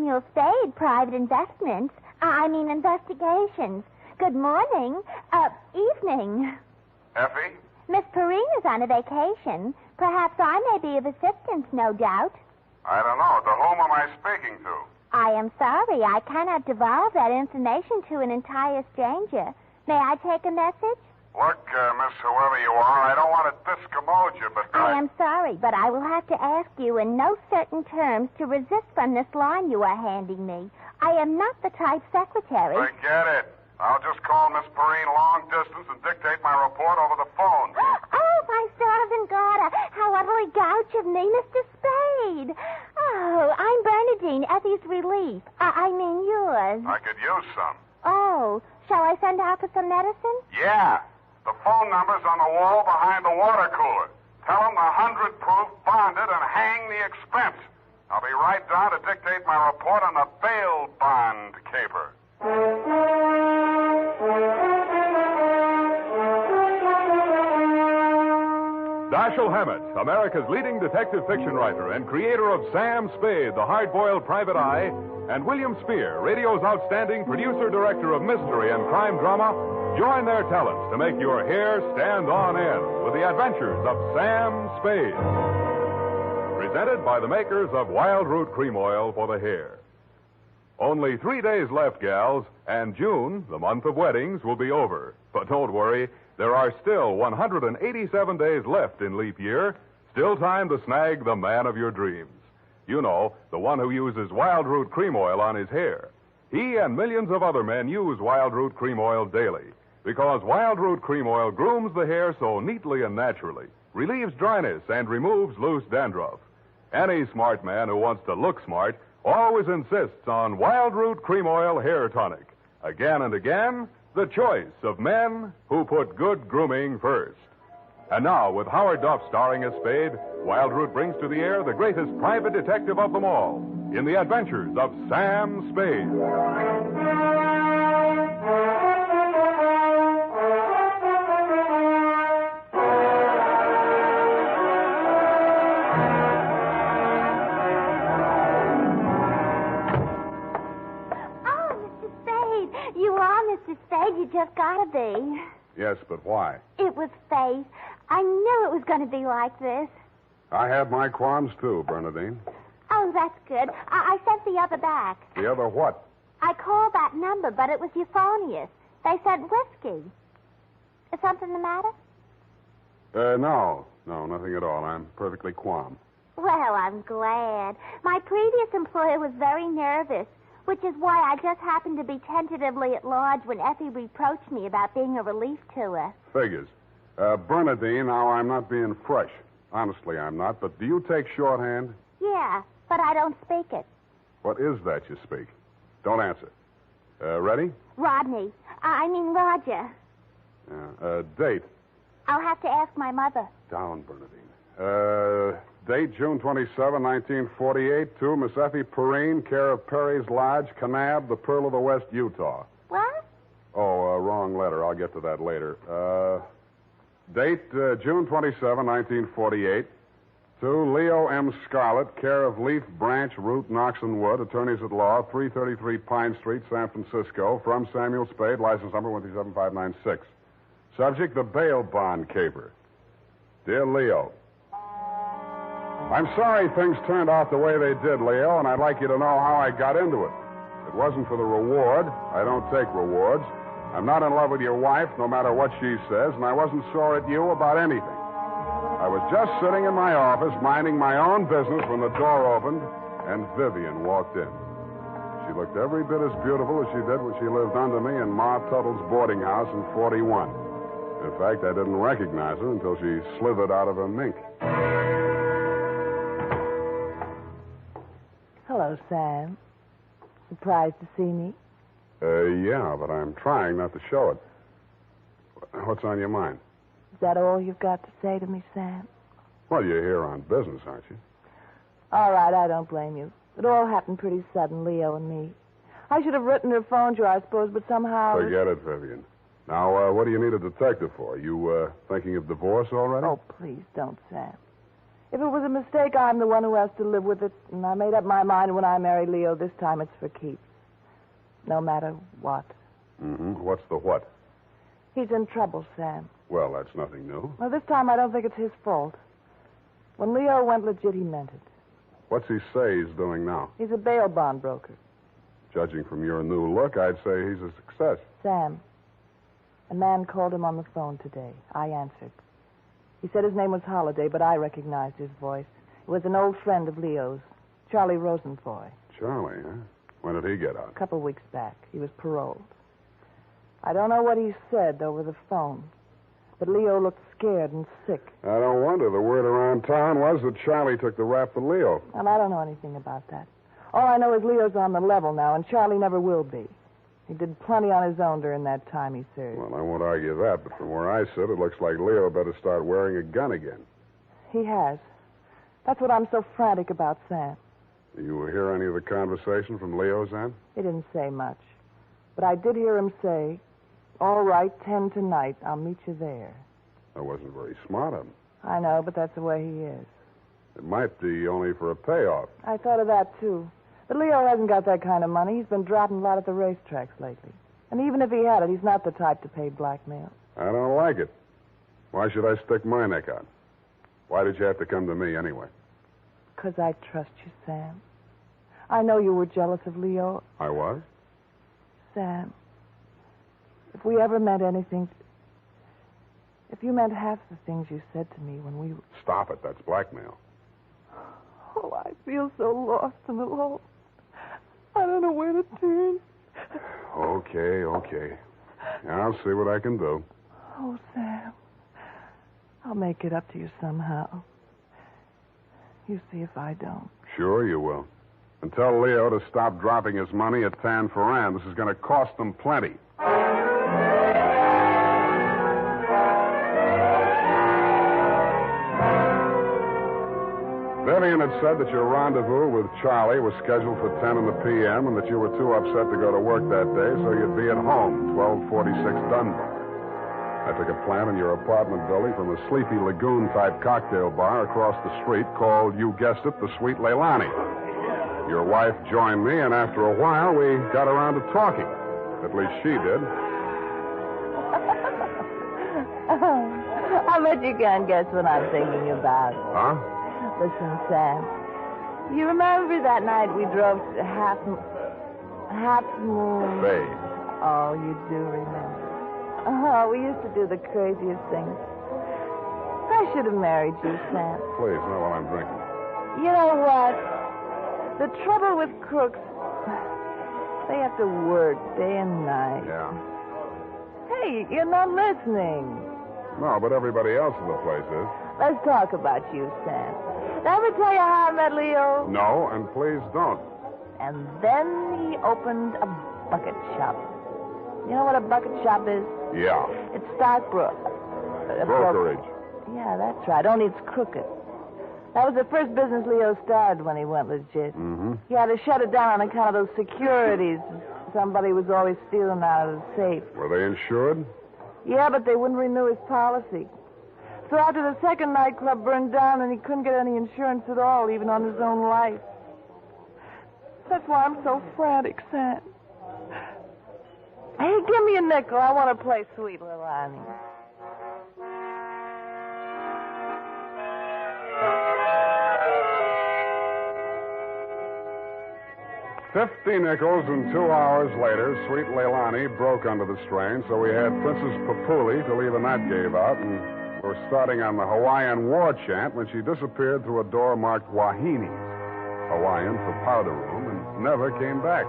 Samuel Spade, Private Investigations. Good morning. Evening. Effie? Miss Perrine is on a vacation. Perhaps I may be of assistance, no doubt. I don't know. To whom am I speaking to? I am sorry. I cannot divulge that information to an entire stranger. May I take a message? Look, Miss whoever you are, I don't want to discommode you, but I am sorry, but I will have to ask you in no certain terms to resist from this line you are handing me. I am not the type secretary. Forget it. I'll just call Miss Perrine long distance and dictate my report over the phone. Oh, my servant daughter. How utterly gouch of me, Mr. Spade. Oh, I'm Bernadine, Effie's relief. I mean yours. I could use some. Oh, shall I send out for some medicine? Yeah. The phone number's on the wall behind the water cooler. Tell them the 100 proof, bonded, and hang the expense. I'll be right down to dictate my report on the bail bond caper. Dashiell Hammett, America's leading detective fiction writer and creator of Sam Spade, the hard-boiled private eye, and William Spear, radio's outstanding producer-director of mystery and crime drama, join their talents to make your hair stand on end with the adventures of Sam Spade. Presented by the makers of Wild Root Cream Oil for the hair. Only 3 days left, gals, and June, the month of weddings, will be over. But don't worry, there are still 187 days left in leap year, still time to snag the man of your dreams. You know, the one who uses Wild Root Cream Oil on his hair. He and millions of other men use Wild Root Cream Oil daily because Wild Root Cream Oil grooms the hair so neatly and naturally, relieves dryness, and removes loose dandruff. Any smart man who wants to look smart always insists on Wild Root Cream Oil Hair Tonic. Again and again, the choice of men who put good grooming first. And now, with Howard Duff starring as Spade, Wild Root brings to the air the greatest private detective of them all in the adventures of Sam Spade. You just gotta be. Yes, but why? It was fate. I knew it was going to be like this. I had my qualms, too, Bernadine. Oh, that's good. I sent the other back. The other what? I called that number, but it was euphonious. They said whiskey. Is something the matter? No, nothing at all. I'm perfectly calm. Well, I'm glad. My previous employer was very nervous, which is why I just happened to be tentatively at large when Effie reproached me about being a relief to her. Figures. Bernadine, now I'm not being fresh. Honestly, I'm not. But do you take shorthand? Yeah, but I don't speak it. What is that you speak? Don't answer. Ready? Rodney. I mean Roger. Date. I'll have to ask my mother. Down, Bernadine. Date, June 27, 1948, to Miss Effie Perrine, care of Perry's Lodge, Kanab, the Pearl of the West, Utah. What? Oh, wrong letter. I'll get to that later. Date, June 27, 1948, to Leo M. Scarlett, care of Leaf Branch, Root, Knox and Wood, attorneys at law, 333 Pine Street, San Francisco, from Samuel Spade, license number 137596. Subject, the bail bond caper. Dear Leo, I'm sorry things turned out the way they did, Leo, and I'd like you to know how I got into it. It wasn't for the reward. I don't take rewards. I'm not in love with your wife, no matter what she says, and I wasn't sore at you about anything. I was just sitting in my office, minding my own business, when the door opened, and Vivian walked in. She looked every bit as beautiful as she did when she lived under me in Ma Tuttle's boarding house in 41. In fact, I didn't recognize her until she slithered out of her mink. Hello, Sam. Surprised to see me? Yeah, but I'm trying not to show it. What's on your mind? Is that all you've got to say to me, Sam? Well, you're here on business, aren't you? All right, I don't blame you. It all happened pretty sudden, Leo and me. I should have written or phoned you, I suppose, but somehow... Forget it, Vivian. Now, what do you need a detective for? You, thinking of divorce already? Oh, please don't, Sam. If it was a mistake, I'm the one who has to live with it. And I made up my mind when I married Leo, this time it's for keeps. No matter what. Mm-hmm. What's the what? He's in trouble, Sam. Well, that's nothing new. Well, this time I don't think it's his fault. When Leo went legit, he meant it. What's he say he's doing now? He's a bail bond broker. Judging from your new look, I'd say he's a success. Sam, a man called him on the phone today. I answered. He said his name was Holiday, but I recognized his voice. It was an old friend of Leo's, Charlie Rosenfoy. Charlie, huh? When did he get out? A couple weeks back. He was paroled. I don't know what he said over the phone, but Leo looked scared and sick. I don't wonder. The word around town was that Charlie took the rap for Leo. And I don't know anything about that. All I know is Leo's on the level now, and Charlie never will be. He did plenty on his own during that time he served. Well, I won't argue that, but from where I sit, it looks like Leo better start wearing a gun again. He has. That's what I'm so frantic about, Sam. You hear any of the conversation from Leo's end? He didn't say much. But I did hear him say, "All right, 10 tonight. I'll meet you there." That wasn't very smart of him. I know, but that's the way he is. It might be only for a payoff. I thought of that, too. But Leo hasn't got that kind of money. He's been dropping a lot at the racetracks lately. And even if he had it, he's not the type to pay blackmail. I don't like it. Why should I stick my neck out? Why did you have to come to me anyway? 'Cause I trust you, Sam. I know you were jealous of Leo. I was? Sam, if we ever meant anything... If you meant half the things you said to me when we... Stop it. That's blackmail. Oh, I feel so lost and alone. I don't know where to turn. Okay. I'll see what I can do. Oh, Sam. I'll make it up to you somehow. You see if I don't. Sure you will. And tell Leo to stop dropping his money at Tan Ferran. This is going to cost them plenty. Vivian had said that your rendezvous with Charlie was scheduled for 10 in the p.m. and that you were too upset to go to work that day, so you'd be at home, 1246 Dunbar. I took a plant in your apartment building from a Sleepy Lagoon-type cocktail bar across the street called, you guessed it, the Sweet Leilani. Your wife joined me, and after a while, we got around to talking. At least she did. I bet you can't guess what I'm thinking about. Huh? Listen, Sam. You remember that night we drove to Half Moon? Bay. Oh, you do remember. Oh, we used to do the craziest things. I should have married you, Sam. Please, not while I'm drinking. You know what? The trouble with crooks, they have to work day and night. Yeah. Hey, you're not listening. No, but everybody else in the place is. Let's talk about you, Sam. Did I ever tell you how I met Leo? No, and please don't. And then he opened a bucket shop. You know what a bucket shop is? Yeah. It's stockbrokerage. Yeah, that's right. Only it's crooked. That was the first business Leo started when he went legit. Mm-hmm. He had to shut it down on account of those securities somebody was always stealing out of the safe. Were they insured? Yeah, but they wouldn't renew his policy. So after the second nightclub burned down and he couldn't get any insurance at all, even on his own life. That's why I'm so frantic, Sam. Hey, give me a nickel. I want to play Sweet Leilani. $50 nickels, and 2 hours later, Sweet Leilani broke under the strain, so we had Princess Papuli to leave a knot gave out, and we were starting on the Hawaiian war chant when she disappeared through a door marked Wahine, Hawaiian for powder room, and never came back.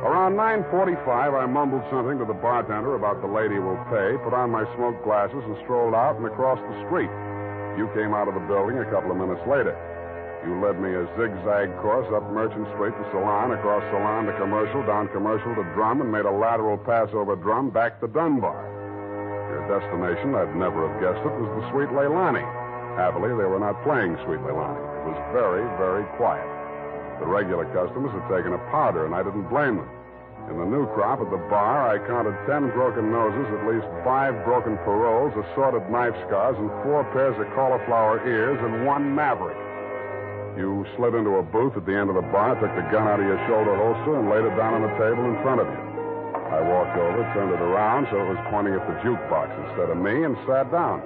Around 9:45, I mumbled something to the bartender about the lady will pay, put on my smoke glasses, and strolled out and across the street. You came out of the building a couple of minutes later. You led me a zigzag course up Merchant Street to Salon, across Salon to Commercial, down Commercial to Drum, and made a lateral pass over Drum back to Dunbar. Your destination, I'd never have guessed it, was the Sweet Leilani. Happily, they were not playing Sweet Leilani. It was very, very quiet. The regular customers had taken a powder, and I didn't blame them. In the new crop at the bar, I counted 10 broken noses, at least 5 broken paroles, assorted knife scars, and 4 pairs of cauliflower ears, and 1 maverick. You slid into a booth at the end of the bar, took the gun out of your shoulder holster, and laid it down on the table in front of you. I walked over, turned it around so it was pointing at the jukebox instead of me, and sat down.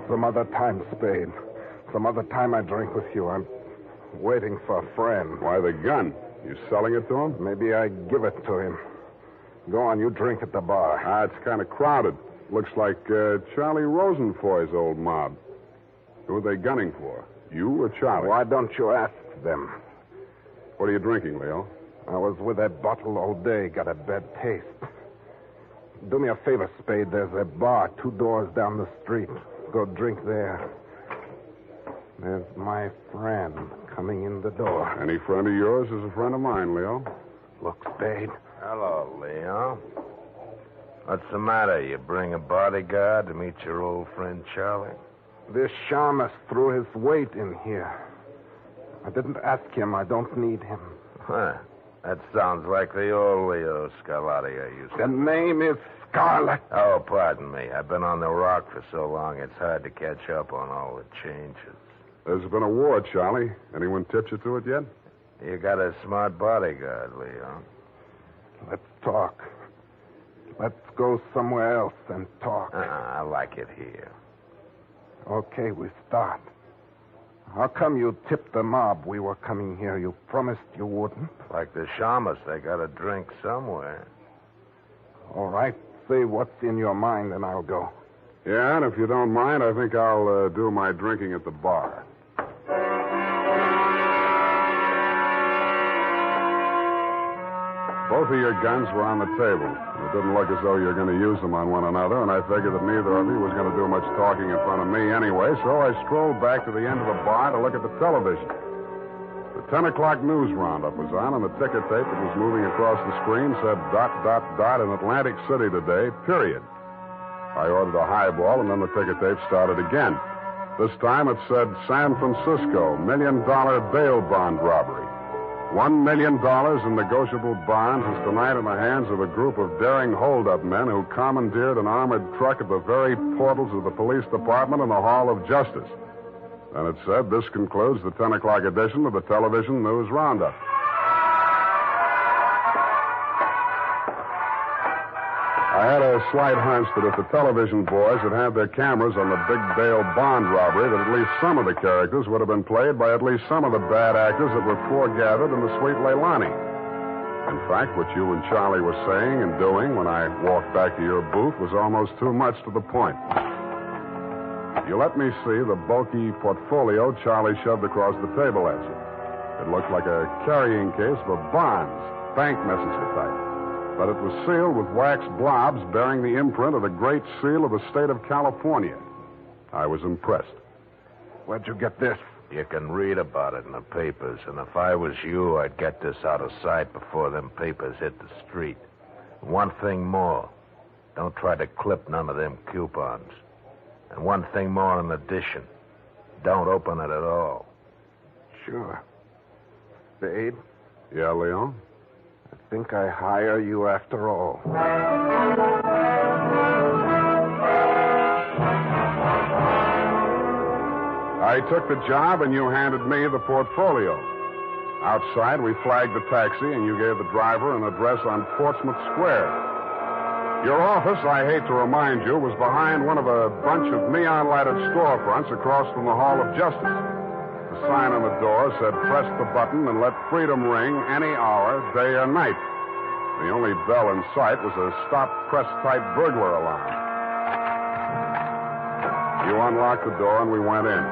Some other time, Spade. Some other time I drink with you. I'm waiting for a friend. Why the gun? You selling it to him? Maybe I give it to him. Go on, you drink at the bar. It's kind of crowded. Looks like Charlie Rosenfoy's old mob. Who are they gunning for? You or Charlie? Why don't you ask them? What are you drinking, Leo? I was with that bottle all day. Got a bad taste. Do me a favor, Spade. There's a bar 2 doors down the street. Go drink there. There's my friend coming in the door. Any friend of yours is a friend of mine, Leo. Look, Spade. Hello, Leo. What's the matter? You bring a bodyguard to meet your old friend Charlie? This shamus threw his weight in here. I didn't ask him. I don't need him. Huh. That sounds like the old Leo Scarlatti I used to... The name is Scarlet. Oh, pardon me. I've been on the rock for so long, it's hard to catch up on all the changes. There's been a war, Charlie. Anyone tipped you to it yet? You got a smart bodyguard, Leo. Let's talk. Let's go somewhere else and talk. I like it here. Okay, we start. How come you tipped the mob we were coming here? You promised you wouldn't. Like the shamus, they got to drink somewhere. All right. Say what's in your mind, and I'll go. Yeah, and if you don't mind, I think I'll do my drinking at the bar. Both of your guns were on the table. It didn't look as though you were going to use them on one another, and I figured that neither of you was going to do much talking in front of me anyway, so I strolled back to the end of the bar to look at the television. The 10 o'clock news roundup was on, and the ticker tape that was moving across the screen said ... in Atlantic City today, period. I ordered a highball, and then the ticker tape started again. This time it said San Francisco, $1 million bail bond robbery. $1 million in negotiable bonds is tonight in the hands of a group of daring hold-up men who commandeered an armored truck at the very portals of the police department and the Hall of Justice. And it said, this concludes the 10 o'clock edition of the Television News Roundup. I had a slight hunch that if the television boys had had their cameras on the big bail bond robbery, that at least some of the characters would have been played by at least some of the bad actors that were foregathered in the Sweet Leilani. In fact, what you and Charlie were saying and doing when I walked back to your booth was almost too much to the point. You let me see the bulky portfolio Charlie shoved across the table at you. It looked like a carrying case for bonds, bank messenger type. But it was sealed with wax blobs bearing the imprint of the Great Seal of the state of California. I was impressed. Where'd you get this? You can read about it in the papers, and if I was you, I'd get this out of sight before them papers hit the street. One thing more. Don't try to clip none of them coupons. And one thing more in addition. Don't open it at all. Sure. Spade? Yeah, Leon? I think I hire you after all. I took the job, and you handed me the portfolio. Outside, we flagged the taxi, and you gave the driver an address on Portsmouth Square. Your office, I hate to remind you, was behind one of a bunch of neon-lighted storefronts across from the Hall of Justice. The sign on the door said, press the button and let freedom ring any hour, day or night. The only bell in sight was a stop-press-type burglar alarm. You unlocked the door and we went in.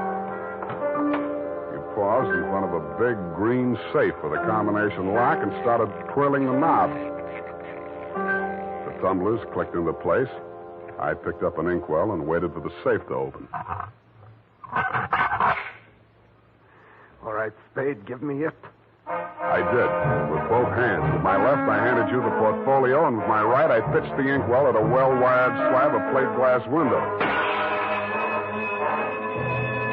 You paused in front of a big green safe with a combination lock and started twirling the knob. The tumblers clicked into place. I picked up an inkwell and waited for the safe to open. All right, Spade, give me it. I did, with both hands. With my left, I handed you the portfolio, and with my right, I pitched the inkwell at a well-wired slab of plate glass window.